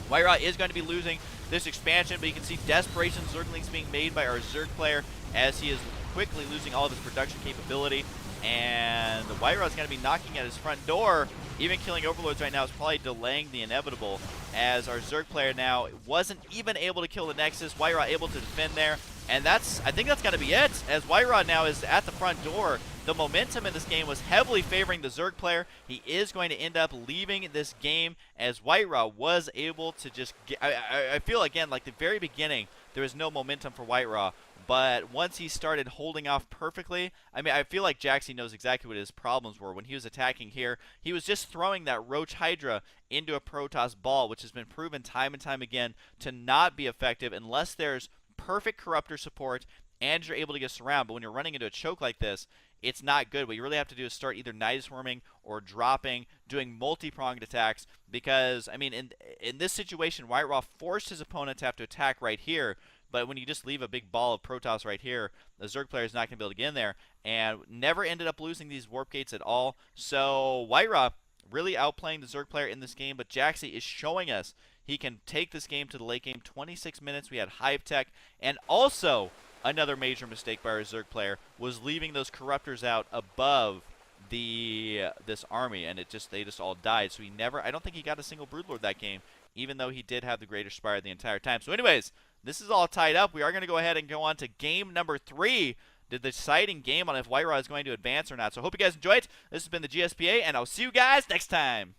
WhiteRa is going to be losing this expansion, but you can see desperation Zerglings being made by our Zerg player as he is quickly losing all of his production capability. And the WhiteRa is going to be knocking at his front door. Even killing Overlords right now is probably delaying the inevitable, as our Zerg player now wasn't even able to kill the Nexus. WhiteRa able to defend there. And I think that's going to be it, as WhiteRa now is at the front door. The momentum in this game was heavily favoring the Zerg player. He is going to end up leaving this game, as WhiteRa was able to just get, I feel, again, like the very beginning, there was no momentum for WhiteRa. But once he started holding off perfectly, I mean, I feel like Jaxie knows exactly what his problems were. When he was attacking here, he was just throwing that Roach Hydra into a Protoss ball, which has been proven time and time again to not be effective unless there's perfect Corruptor support and you're able to get surround. But when you're running into a choke like this, it's not good. What you really have to do is start either Night Swarming or dropping, doing multi-pronged attacks, because, I mean, in this situation, WhiteRa forced his opponent to have to attack right here. But when you just leave a big ball of Protoss right here, the Zerg player is not going to be able to get in there, and never ended up losing these Warp Gates at all. So WhiteRa really outplaying the Zerg player in this game, but Jaxie is showing us he can take this game to the late game. 26 minutes, we had Hive Tech, and also another major mistake by our Zerg player was leaving those Corruptors out above this army, and they just all died. So I don't think he got a single Broodlord that game, even though he did have the Greater Spire the entire time. So anyways, this is all tied up. We are going to go ahead and go on to game number 3, the deciding game on if WhiteRa is going to advance or not. So I hope you guys enjoyed. This has been the GSPA, and I'll see you guys next time.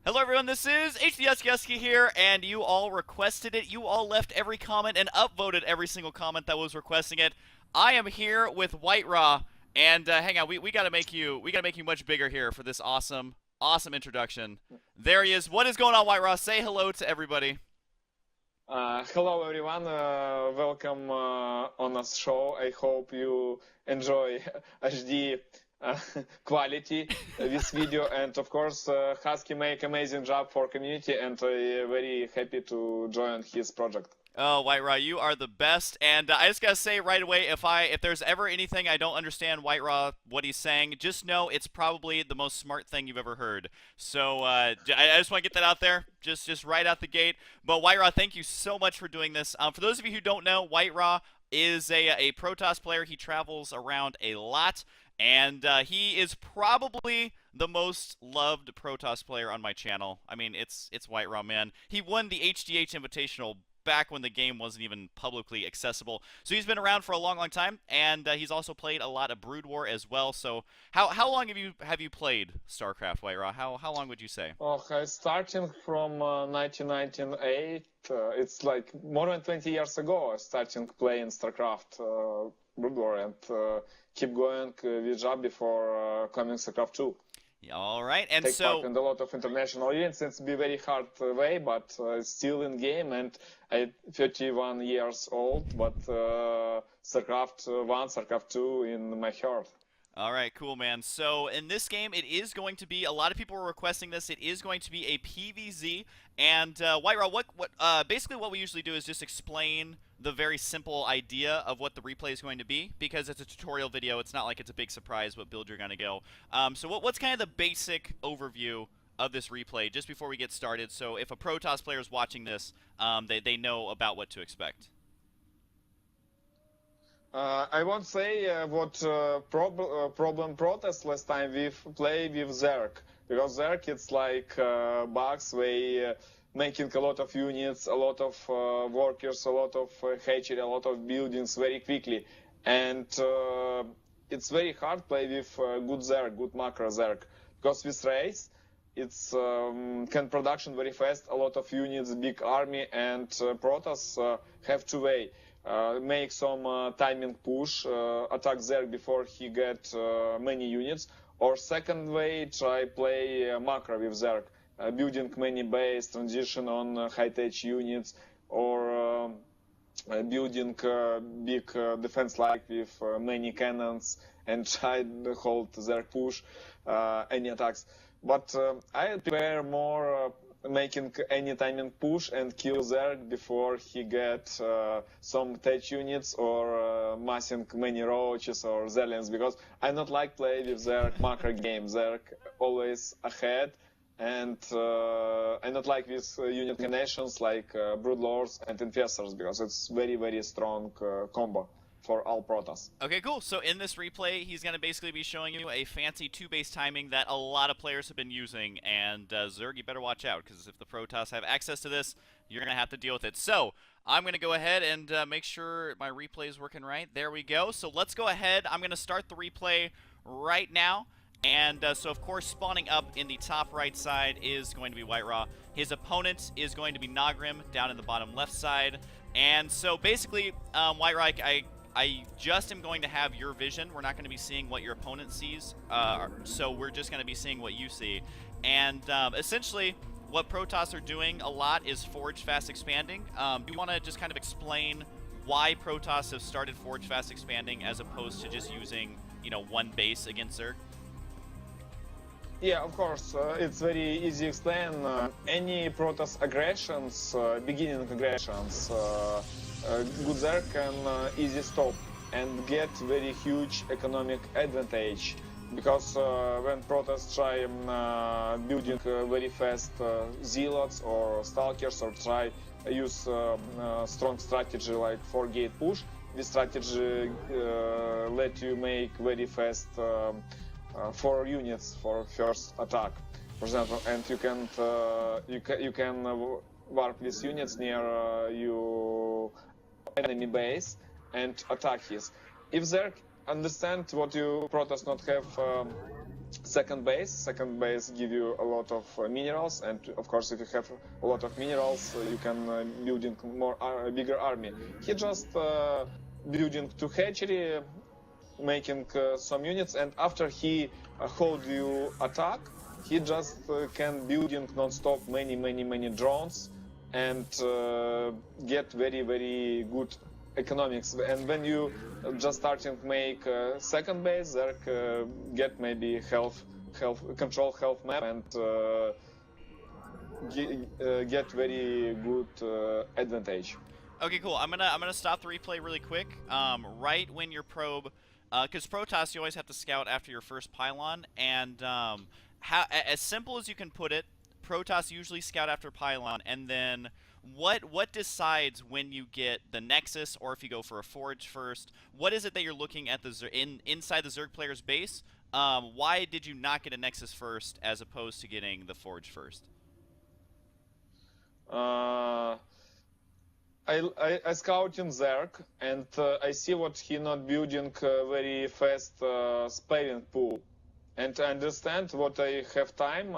Hello everyone, this is Husky here, and you all requested it. You all left every comment and upvoted every single comment that was requesting it. I am here with WhiteRa, and hang on, we gotta make you much bigger here for this awesome introduction. There he is. What is going on, WhiteRa? Say hello to everybody. Hello everyone, welcome on our show. I hope you enjoy HD quality this video, and of course Husky make amazing job for community, and I very happy to join his project. Oh, WhiteRa, you are the best, and I just gotta say right away, if there's ever anything I don't understand WhiteRa, what he's saying, just know it's probably the most smart thing you've ever heard. So I just want to get that out there, just right out the gate. But WhiteRa, thank you so much for doing this. For those of you who don't know, WhiteRa is a Protoss player. He travels around a lot, and he is probably the most loved Protoss player on my channel. I mean, it's WhiteRa, man. He won the HDH Invitational back when the game wasn't even publicly accessible. So he's been around for a long time, and he's also played a lot of Brood War as well. So how long have you played StarCraft, WhiteRa? How long would you say? Oh, starting from 1998, it's like more than 20 years ago. I starting playing StarCraft, Brood War, and keep going with job before coming StarCraft 2. All right, and Take so part in a lot of international events. It's be very hard way, but still in game. And I'm 31 years old, but StarCraft 1, StarCraft 2 in my heart. all right, cool, man. So in this game, it is going to be, a lot of people were requesting this, it is going to be a PvZ, and WhiteRa, basically what we usually do is just explain the very simple idea of what the replay is going to be, because it's a tutorial video, it's not like it's a big surprise what build you're going to go. So what's kind of the basic overview of this replay, just before we get started, so if a Protoss player is watching this, they know about what to expect? I won't say what problem Protest last time we play with Zerg, because Zerg it's like bugs way making a lot of units, a lot of workers, a lot of hatchery, a lot of buildings very quickly, and it's very hard play with good Zerg, good macro Zerg, because with race it's can production very fast, a lot of units, big army, and Protoss have two way. Make some timing push, attack Zerg before he get many units, or second way, try play macro with Zerg, building many base, transition on high-tech units, or building big defense line with many cannons, and try to hold Zerg push any attacks. But I prepare more making any timing push and kill Zerg before he get some tech units, or massing many roaches or Zerlings, because I not like play with Zerg macro game. Zerg always ahead, and I not like these unit combinations like Broodlords and Infestors, because it's very strong combo for all Protoss. Okay, cool. So in this replay, he's going to basically be showing you a fancy 2-base timing that a lot of players have been using, and Zerg, you better watch out, because if the Protoss have access to this, you're going to have to deal with it. So I'm going to go ahead and make sure my replay is working right. There we go. So let's go ahead. I'm going to start the replay right now. And so, of course, spawning up in the top right side is going to be WhiteRa. His opponent is going to be Nagrim down in the bottom left side. And so, basically, WhiteRa, I just am going to have your vision. We're not going to be seeing what your opponent sees. So we're just going to be seeing what you see. And essentially, what Protoss are doing a lot is Forge Fast Expanding. Do you want to just kind of explain why Protoss have started Forge Fast Expanding as opposed to just using, one base against Zerg? Yeah, of course. It's very easy to explain. Any Protoss aggressions, beginning aggressions, good Zerg can easy stop and get very huge economic advantage, because when Protoss try building very fast zealots or stalkers, or try use strong strategy like 4-gate push, this strategy let you make very fast 4 units for first attack, for example, and you can warp these units near you enemy base and attack his. If Zerg understand what you Protoss not have second base give you a lot of minerals, and of course if you have a lot of minerals you can building more bigger army. He just building 2 hatchery, making some units, and after he hold you attack, he just can building non-stop many drones, and get very good economics. And when you just starting to make second base, Zerk get maybe control health map and get very good advantage. Okay, cool. I'm gonna stop the replay really quick. Right when your probe, because Protoss, you always have to scout after your first pylon, and as simple as you can put it, Protoss usually scout after pylon, and then what decides when you get the Nexus, or if you go for a Forge first? What is it that you're looking at inside the Zerg player's base? Why did you not get a Nexus first as opposed to getting the Forge first? I scout in Zerg, and I see what he not building very fast sparing pool, and I understand what I have time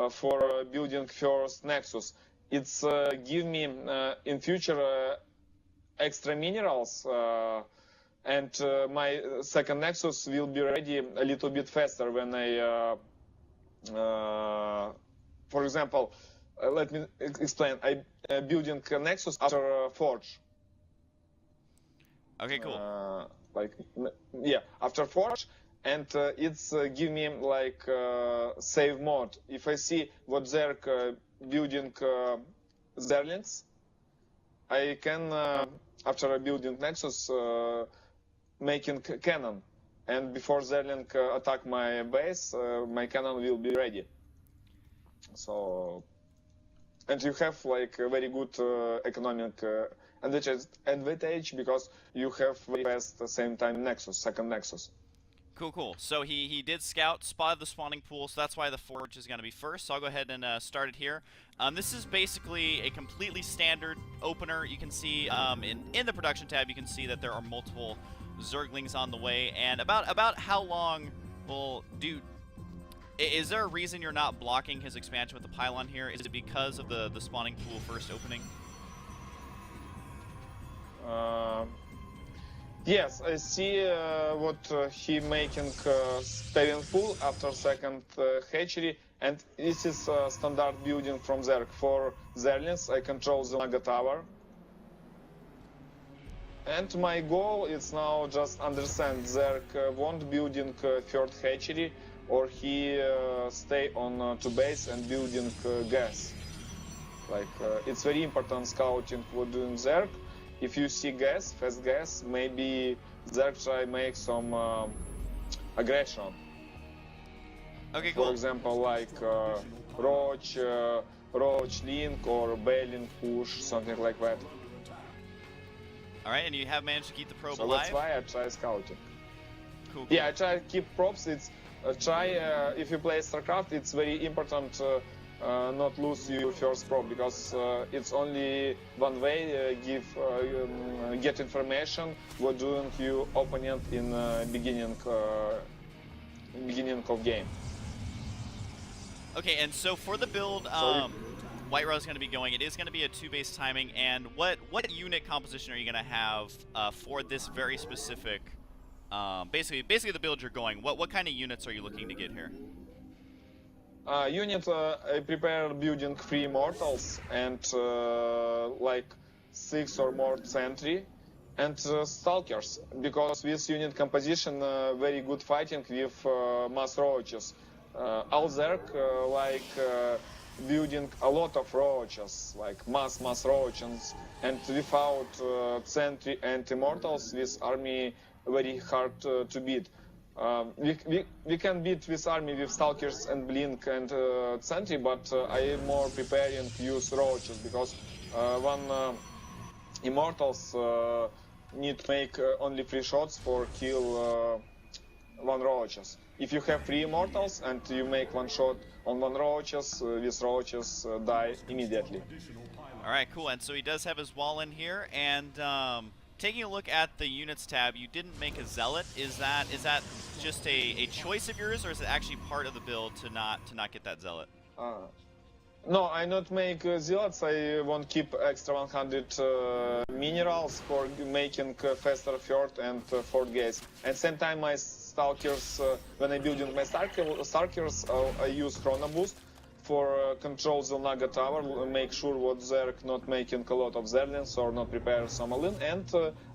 for building first Nexus. It's give me in future extra minerals, and my second Nexus will be ready a little bit faster when I, for example, let me explain. I building a Nexus after Forge. Okay, cool. After Forge, and it's give me like save mode. If I see what Zerg building Zerlings, I can after building Nexus making cannon, and before Zerling attack my base, my cannon will be ready. So. And you have like a very good economic advantage because you have very fast at the same time Nexus, second Nexus. Cool. So he did scout, spotted the spawning pool, so that's why the Forge is going to be first. So I'll go ahead and start it here. This is basically a completely standard opener. You can see in the production tab, you can see that there are multiple Zerglings on the way. And about how long will do... Is there a reason you're not blocking his expansion with the pylon here? Is it because of the spawning pool first opening? Yes, I see what he making sparing pool after second hatchery, and this is standard building from Zerg. For Zerlings, I control the Naga Tower. And my goal is now just understand Zerg won't building third hatchery, or he stay on to base and building gas. Like it's very important scouting what doing Zerg. If you see gas, fast gas, maybe Zerg try make some aggression. Okay, cool. For example, like Roach Link or Bailing push, something like that. All right, and you have managed to keep the probe so alive. That's why I try scouting. Cool. Yeah, I try to keep probes. It's if you play StarCraft, it's very important not lose your first probe, because it's only one way get information what doing your opponent in beginning of game. Okay, and so for the build, WhiteRa is going to be going. It is going to be a 2-base timing. And what unit composition are you going to have for this very specific? Basically the build you're going. What kind of units are you looking to get here? I prepare building 3 Immortals and like 6 or more Sentry and Stalkers, because this unit composition very good fighting with mass roaches. All Zerg building a lot of roaches, like mass roaches, and without Sentry and Immortals, this army very hard to beat. We can beat this army with Stalkers and Blink and Sentry, but I am more preparing to use roaches, because one Immortals need to make only 3 shots for kill 1 roaches. If you have 3 Immortals and you make 1 shot on 1 roaches, these roaches die immediately. Alright, cool. And so he does have his wall in here, and taking a look at the units tab, you didn't make a Zealot. Is that just a choice of yours, or is it actually part of the build to not get that Zealot? No, I not make Zealots. I want keep extra 100 minerals for making faster third and fourth gates. At the same time, my Stalkers, when I building my Stalkers, I use Chrono Boost for control the Naga tower, make sure what Zerg not making a lot of Zerlings or not prepare some Alin, and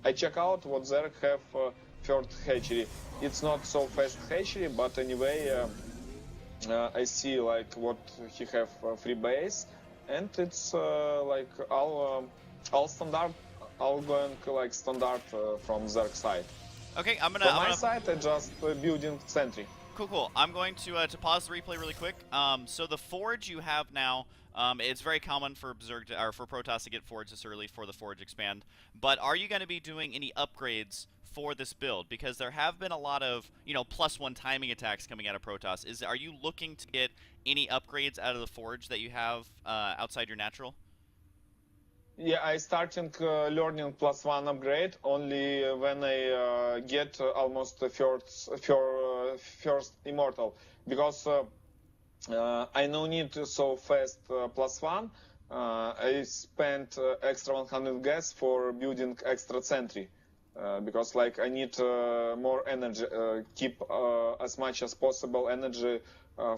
I check out what Zerg have third hatchery. It's not so fast hatchery, but anyway, I see like what he have free base, and it's like all standard, all going like standard from Zerg side. Okay, I'm From my side, I just building sentry. Cool. I'm going to pause the replay really quick. So the forge you have now, it's very common for for Protoss to get forge this early for the forge expand. But are you going to be doing any upgrades for this build? Because there have been a lot of +1 timing attacks coming out of Protoss. Are you looking to get any upgrades out of the forge that you have outside your natural? Yeah, I starting learning +1 upgrade only when I get almost the first immortal, because I no need so fast +1. I spent extra 100 gas for building extra sentry, because like I need more energy, keep as much as possible energy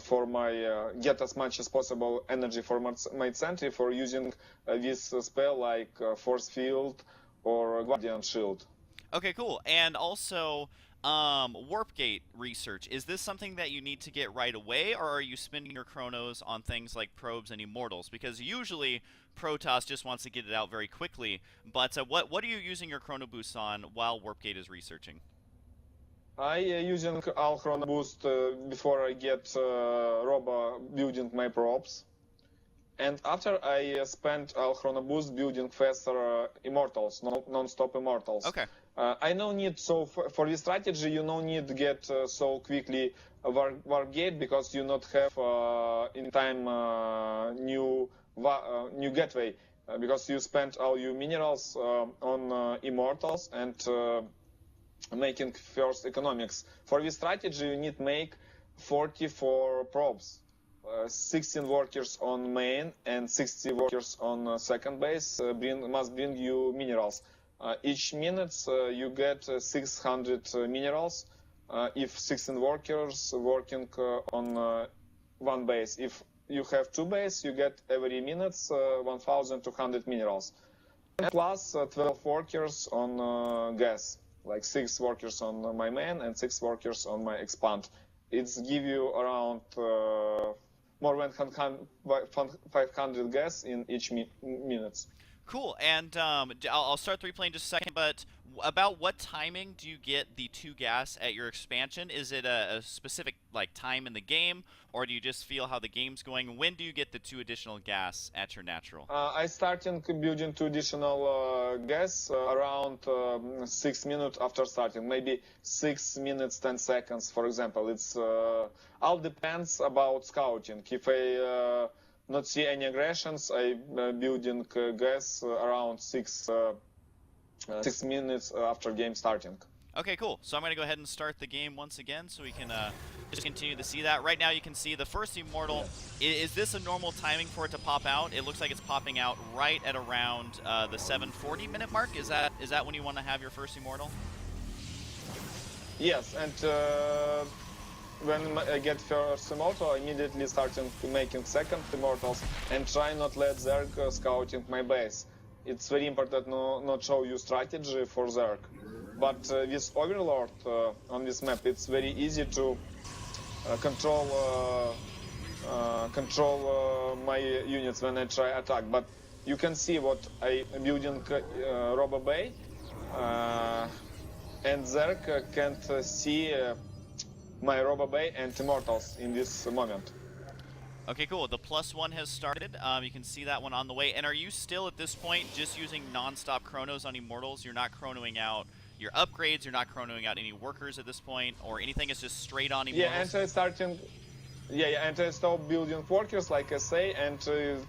for my get as much as possible energy for my sentry for using this spell like force field or guardian shield. Okay, cool. And also warp gate research, is this something that you need to get right away, or are you spending your chronos on things like probes and immortals? Because usually Protoss just wants to get it out very quickly, but what are you using your chrono boosts on while warp gate is researching? I using all chrono boost before I get Robo building my probes, and after I spent all chrono boost building faster immortals, non-stop immortals. Okay. I no need for this strategy you no need to get so quickly warp gate, because you not have in time new gateway, because you spent all your minerals on immortals and making first economics. For this strategy you need make 44 probes, 16 workers on main and 60 workers on second base must bring you minerals. Each minute you get 600 minerals if 16 workers working on one base. If you have two base, you get every minute 1200 minerals. And plus 12 workers on gas, like 6 workers on my main and 6 workers on my expand. It's give you around more than 500 gas in each minutes. Cool, and I'll start the replay in just a second, but about what timing do you get the 2 gas at your expansion? Is it a specific like time in the game, or do you just feel how the game's going? When do you get the 2 additional gas at your natural? I starting building 2 additional gas around 6 minutes after starting, maybe 6 minutes 10 seconds, for example. It's all depends about scouting. If I not see any aggressions, I building gas around 6 minutes after game starting. Okay, cool. So I'm going to go ahead and start the game once again so we can just continue to see that. Right now you can see the first immortal. Is this a normal timing for it to pop out? It looks like it's popping out right at around the 7:40 minute mark. Is that when you want to have your first immortal? Yes, and when I get first immortal, I immediately starting making second immortals and try not let Zerg scouting my base. It's very important not show you strategy for Zerg. But with Overlord on this map, it's very easy to control my units when I try attack. But you can see what I building Robo Bay, and Zerg can't see my Robo Bay and Immortals in this moment. Okay, cool. The +1 has started. You can see that one on the way. And are you still at this point just using non-stop chronos on Immortals? You're not chronoing out your upgrades, you're not chronoing out any workers at this point, or anything is just straight on Immortals? Yeah, and I starting... Yeah, and I stopped building workers, like I say, and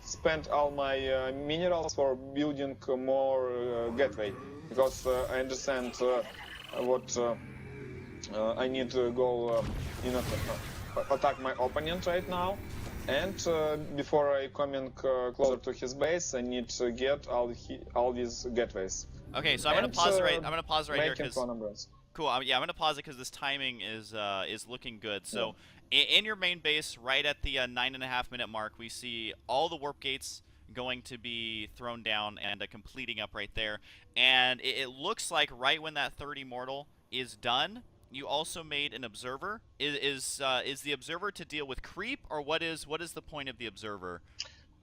spent all my minerals for building more gateway, because I understand what I need to go attack my opponent right now, and before I coming closer to his base, I need to get all these gateways. Okay, so I'm gonna pause it right. I'm gonna pause it right here because programs. cool. Yeah, I'm gonna pause it because this timing is looking good. So In your main base, right at the 9.5-minute mark, we see all the warp gates going to be thrown down and completing up right there. And it looks like right when that third immortal is done, you also made an observer. Is the observer to deal with creep, or what is the point of the observer?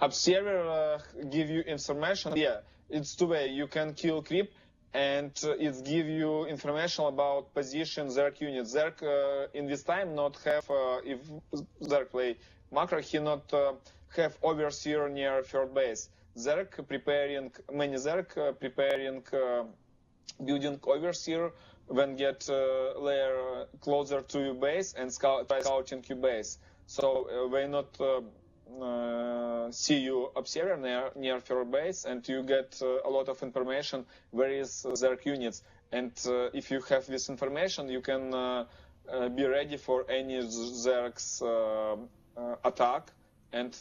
Observer give you information. Yeah, it's two way. You can kill creep, and it give you information about position Zerg units. Zerg in this time not have if Zerg play macro, he not have overseer near third base. Zerg preparing many Zerg preparing building overseer when get layer closer to your base and scouting your base. So they not see you observer near third base, and you get a lot of information where is Zerg units. And if you have this information, you can be ready for any Zerg's attack. And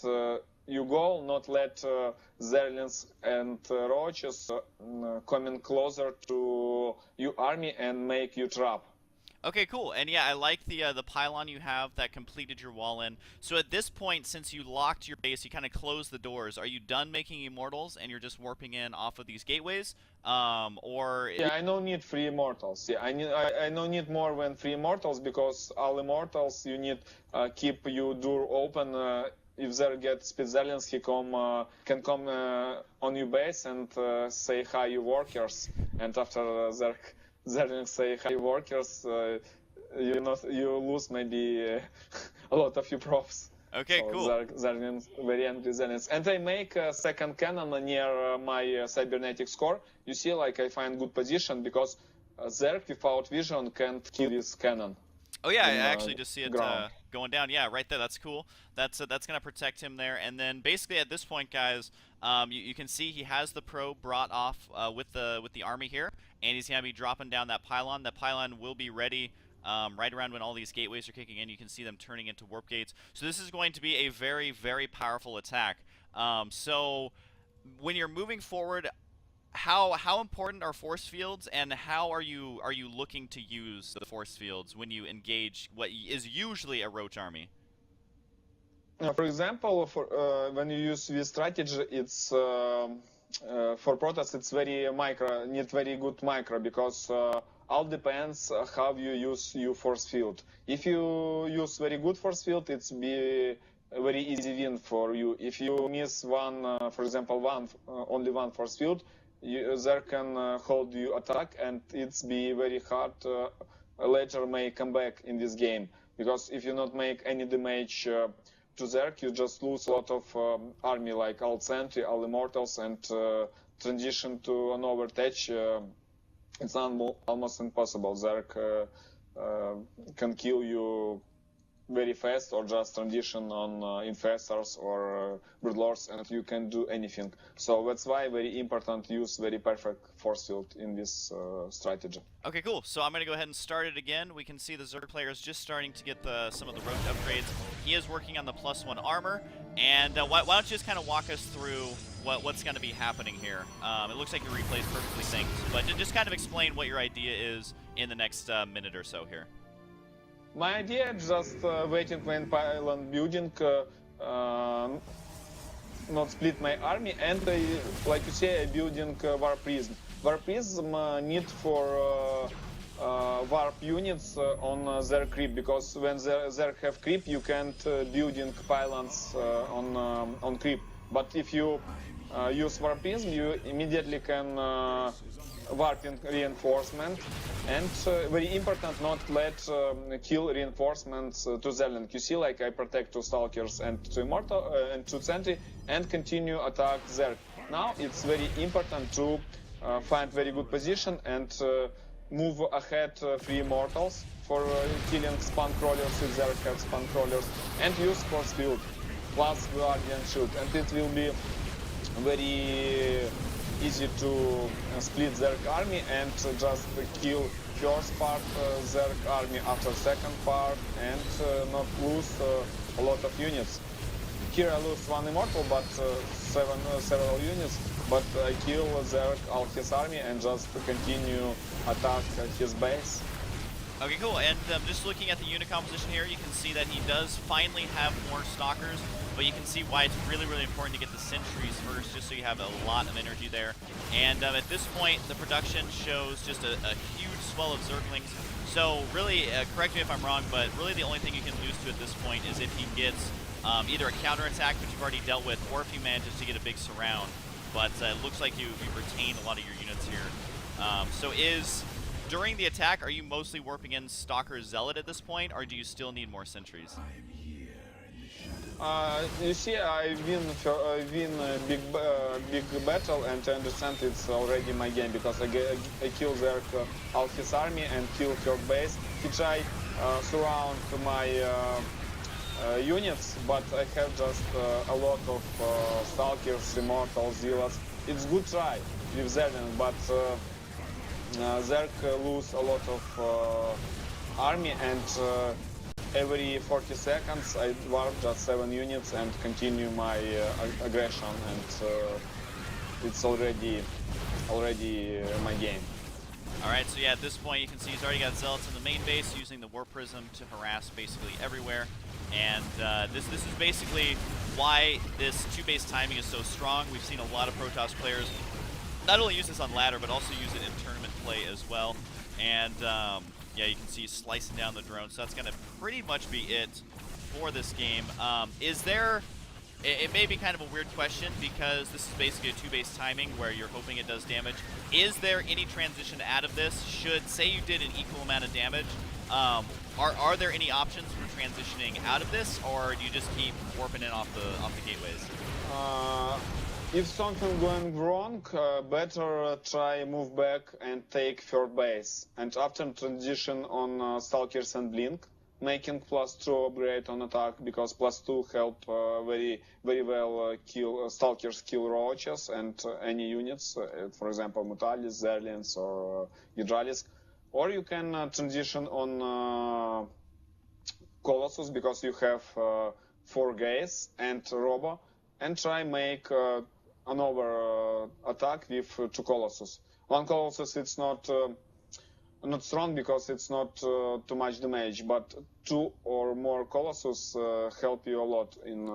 your goal not let Zerlings and Roaches coming closer to your army and make you trap. Okay, cool. And yeah, I like the pylon you have that completed your wall in. So at this point, since you locked your base, you kind of closed the doors. Are you done making immortals and you're just warping in off of these gateways? Or yeah, I no need 3 immortals. Yeah, I no need more than 3 immortals, because all immortals you need keep your door open. If there get speed Zerlings, he can come on your base and say hi you workers. And after Zerlings say hi workers, you lose maybe a lot of your props. Okay, so cool. Zerlings very angry Zerlings. And I make a second cannon near my cybernetics core. You see, like I find good position, because Zerg without vision can't kill this cannon. Oh yeah, I actually just see it going down. Yeah, right there. That's cool. That's gonna protect him there. And then basically at this point, guys, you can see he has the probe brought off with the army here, and he's gonna be dropping down that pylon. That pylon will be ready right around when all these gateways are kicking in. You can see them turning into warp gates. So this is going to be a very, very powerful attack. So when you're moving forward, how important are force fields, and how are you looking to use the force fields when you engage what is usually a roach army? For example, when you use this strategy, it's for Protoss it's very micro, need very good micro, because all depends how you use your force field. If you use very good force field, it's be a very easy win for you. If you miss one, for example, only one force field, there can hold you attack, and it's be very hard later may come back in this game, because if you not make any damage to Zerg, you just lose a lot of army, like all Sentry, all Immortals, and transition to an overtouch. It's almost impossible. Zerg can kill you very fast, or just transition on infestors or broodlords, and you can do anything. So that's why very important use very perfect force field in this strategy. Okay, cool. So I'm going to go ahead and start it again. We can see the Zerg player is just starting to get some of the roach upgrades. He is working on the +1 armor, and why don't you just kind of walk us through what's going to be happening here? It looks like your replay is perfectly synced, but just kind of explain what your idea is in the next minute or so here. My idea is just waiting when pylon building, not split my army, and like you say, building Warp Prism. Warp Prism need for warp units on their creep, because when Zerg have creep, you can't building pylons on creep. But if you use Warp Prism, you immediately can warping reinforcement, and very important not let kill reinforcements to Zerling. You see, like I protect 2 Stalkers and 2 Immortal and 2 Sentry and continue attack Zerg. Now it's very important to find very good position and move ahead 3 Immortals for killing spawn crawlers if Zerg have spawn crawlers, and use force field plus Guardian Shield, and it will be very easy to split Zerg army and just kill first part Zerg army after second part, and not lose a lot of units. Here I lose 1 immortal, but several units, but I kill Zerg all his army and just continue attack his base. Okay, cool. And just looking at the unit composition here, you can see that he does finally have more stalkers, but you can see why it's really, really important to get the sentries first, just so you have a lot of energy there. And at this point, the production shows just a huge swell of Zerglings. So really, correct me if I'm wrong, but really the only thing you can lose to at this point is if he gets either a counterattack, which you've already dealt with, or if he manages to get a big surround. But it looks like you've retained a lot of your units here. During the attack, are you mostly warping in Stalker Zealot at this point, or do you still need more sentries? You see, I win a big battle, and I understand it's already my game because I kill Zerk all his army and kill her base. He try surround my units, but I have just a lot of Stalkers, Immortals, Zealots. It's good try with Zerlin, but Zerk lose a lot of army, and every 40 seconds I warp just 7 units and continue my aggression, and it's already my game. Alright, so yeah, at this point you can see he's already got Zealots in the main base using the Warp Prism to harass basically everywhere. And this is basically why this 2-base timing is so strong. We've seen a lot of Protoss players not only use this on ladder, but also use it in tournament play as well. And yeah, you can see slicing down the drone. So that's going to pretty much be it for this game. It may be kind of a weird question because this is basically a 2-base timing where you're hoping it does damage. Is there any transition out of this? Say you did an equal amount of damage, are there any options for transitioning out of this, or do you just keep warping it off the gateways? If something going wrong, better try move back and take third base. And after transition on Stalkers and Blink, making +2 upgrade on attack, because +2 help very well kill Stalkers, kill Roaches and any units, for example Mutalis, Zerlins or Hydralisk. Or you can transition on Colossus, because you have 4 Gaze and Robo, and try make another attack with 2 Colossus. 1 Colossus it's not strong because it's not too much damage, but 2 or more Colossus help you a lot in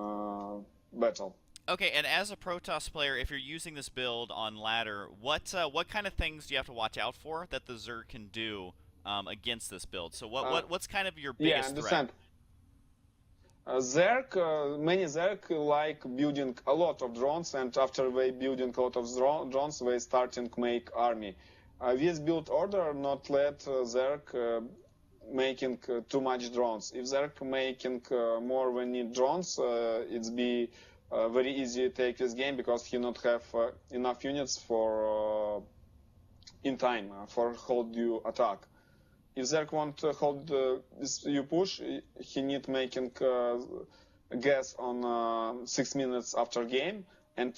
battle. Okay, and as a Protoss player, if you're using this build on ladder, what kind of things do you have to watch out for that the Zerg can do against this build? So what's kind of your biggest threat? Many Zerg like building a lot of drones, and after they building a lot of drones, they starting make army. This build order not let Zerg making too much drones. If Zerg making more than need drones, it's be very easy to take this game, because he not have enough units for in time for hold you attack. If Zerg want to hold you push, he need making guess on 6 minutes after game, and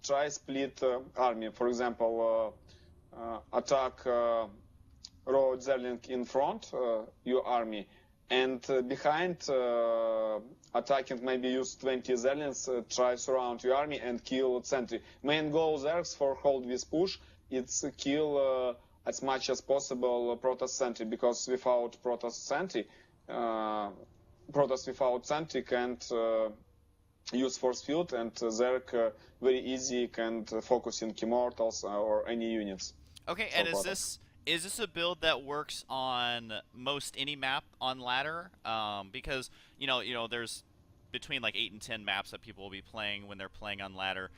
try split army. For example, attack Road Zerling in front, your army, and behind attacking, maybe use 20 Zerlings, try surround your army and kill sentry. Main goal Zergs for hold this push, it's kill as much as possible Protoss sentry, because without Protoss sentry, Protoss without sentry can't use force field, and Zerg very easy can focus in Immortals or any units. Okay, and is this a build that works on most any map on ladder? Because you know, there's between like 8 and 10 maps that people will be playing when they're playing on ladder.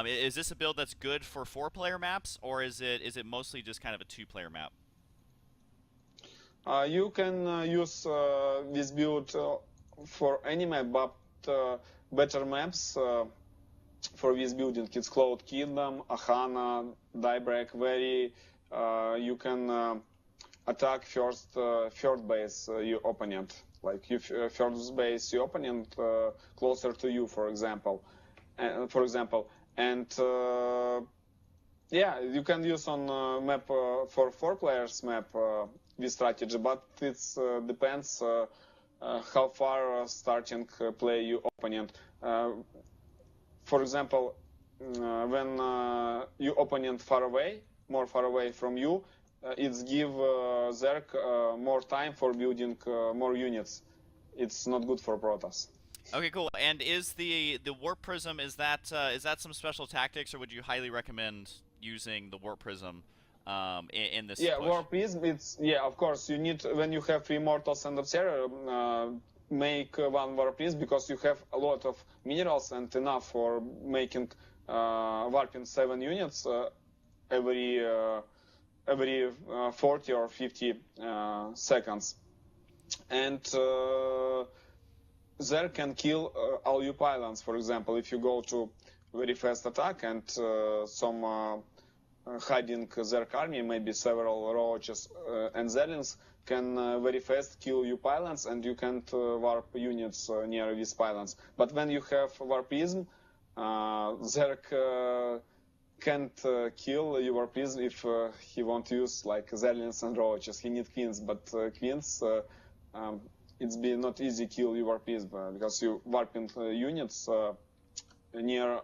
Is this a build that's good for 4-player maps, or is it mostly just kind of a 2-player map? You can use this build for any map, but better maps for this building, it's Cloud Kingdom, Ahana, Daybreak. Very you can attack third base your opponent, like you first base your opponent closer to you, for example, and yeah, you can use on map for 4 players map this strategy, but it depends how far starting play your opponent. For example, when your opponent more far away from you, it's give Zerg more time for building more units. It's not good for Protoss. Okay, cool. And is the warp prism, is that some special tactics, or would you highly recommend using the warp prism in this Yeah, push? warp prism. It's of course you need when you have 3 mortals and observer. Make 1 warp prism because you have a lot of minerals and enough for making warping 7 units every 40 or 50 seconds, and Zerg can kill all your pylons. For example, if you go to very fast attack and some hiding Zerg army, maybe several roaches and Zerlings can very fast kill your pylons, and you can't warp units near these pylons. But when you have warpism, Zerg can't kill your prism if he won't use like Zerlings and roaches. He need queens, but queens it's be not easy kill your prism because you warping units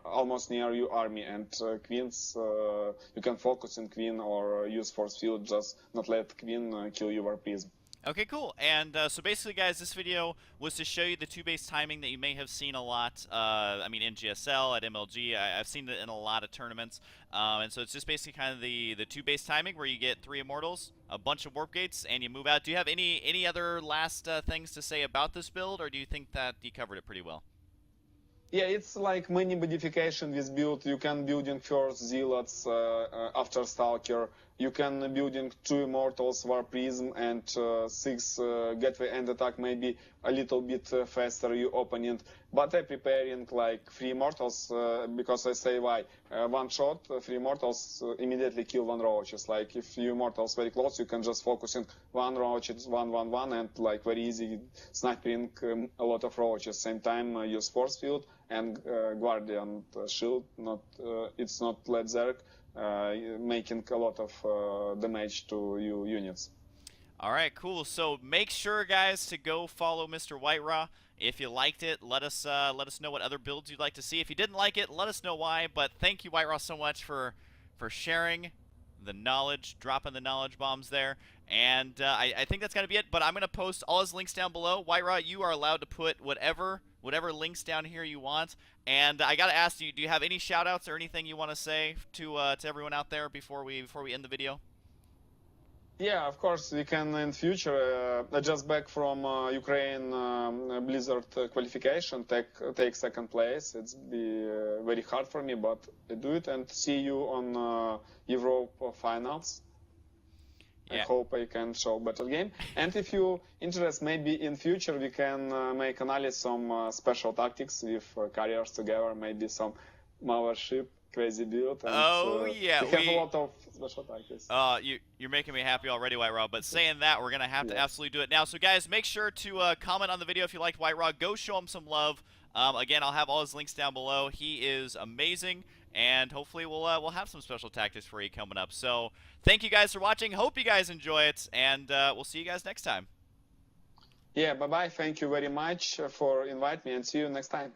almost near your army, and queens you can focus in queen or use force field, just not let queen kill your prism. Okay, cool. And so basically, guys, this video was to show you the 2-base timing that you may have seen a lot. I mean, in GSL, at MLG, I've seen it in a lot of tournaments. And so it's just basically kind of the 2-base timing where you get 3 immortals, a bunch of warp gates, and you move out. Do you have any other last things to say about this build, or do you think that you covered it pretty well? Yeah, it's like many modification with build. You can building first zealots after stalker. You can building 2 immortals, war prism, and 6 gateway end attack, maybe a little bit faster your opponent. But I preparing like 3 immortals because I say why. 1 shot, 3 immortals immediately kill 1 roaches. Like if you immortals very close, you can just focus in 1 roaches, 1 and like very easy sniping a lot of roaches. Same time use force field and guardian shield. It's not let Zerg making a lot of damage to you units. All right, cool. So make sure, guys, to go follow Mr. WhiteRa. If you liked it, let us know what other builds you'd like to see. If you didn't like it, let us know why. But thank you, WhiteRa, so much for sharing the knowledge, dropping the knowledge bombs there. And I think that's gonna be it. But I'm gonna post all his links down below. WhiteRa, you are allowed to put whatever links down here you want. And I gotta ask you, do you have any shout-outs or anything you want to say to everyone out there before we end the video? Yeah, of course, we can in future. Just back from Ukraine Blizzard qualification, take second place. It's be very hard for me, but I do it, and see you on Europe finals. Yeah. I hope I can show better game. And if you interested, maybe in future we can make analysis some special tactics with carriers together, maybe some malware ship, crazy build. And, yeah, we have a lot of special tactics. You're making me happy already, WhiteRa. But saying that, we're gonna have to absolutely do it now. So guys, make sure to comment on the video if you liked WhiteRa. Go show him some love. Again, I'll have all his links down below. He is amazing. And hopefully we'll have some special tactics for you coming up. So thank you guys for watching. Hope you guys enjoy it, and we'll see you guys next time. Yeah, bye-bye. Thank you very much for inviting me, and see you next time.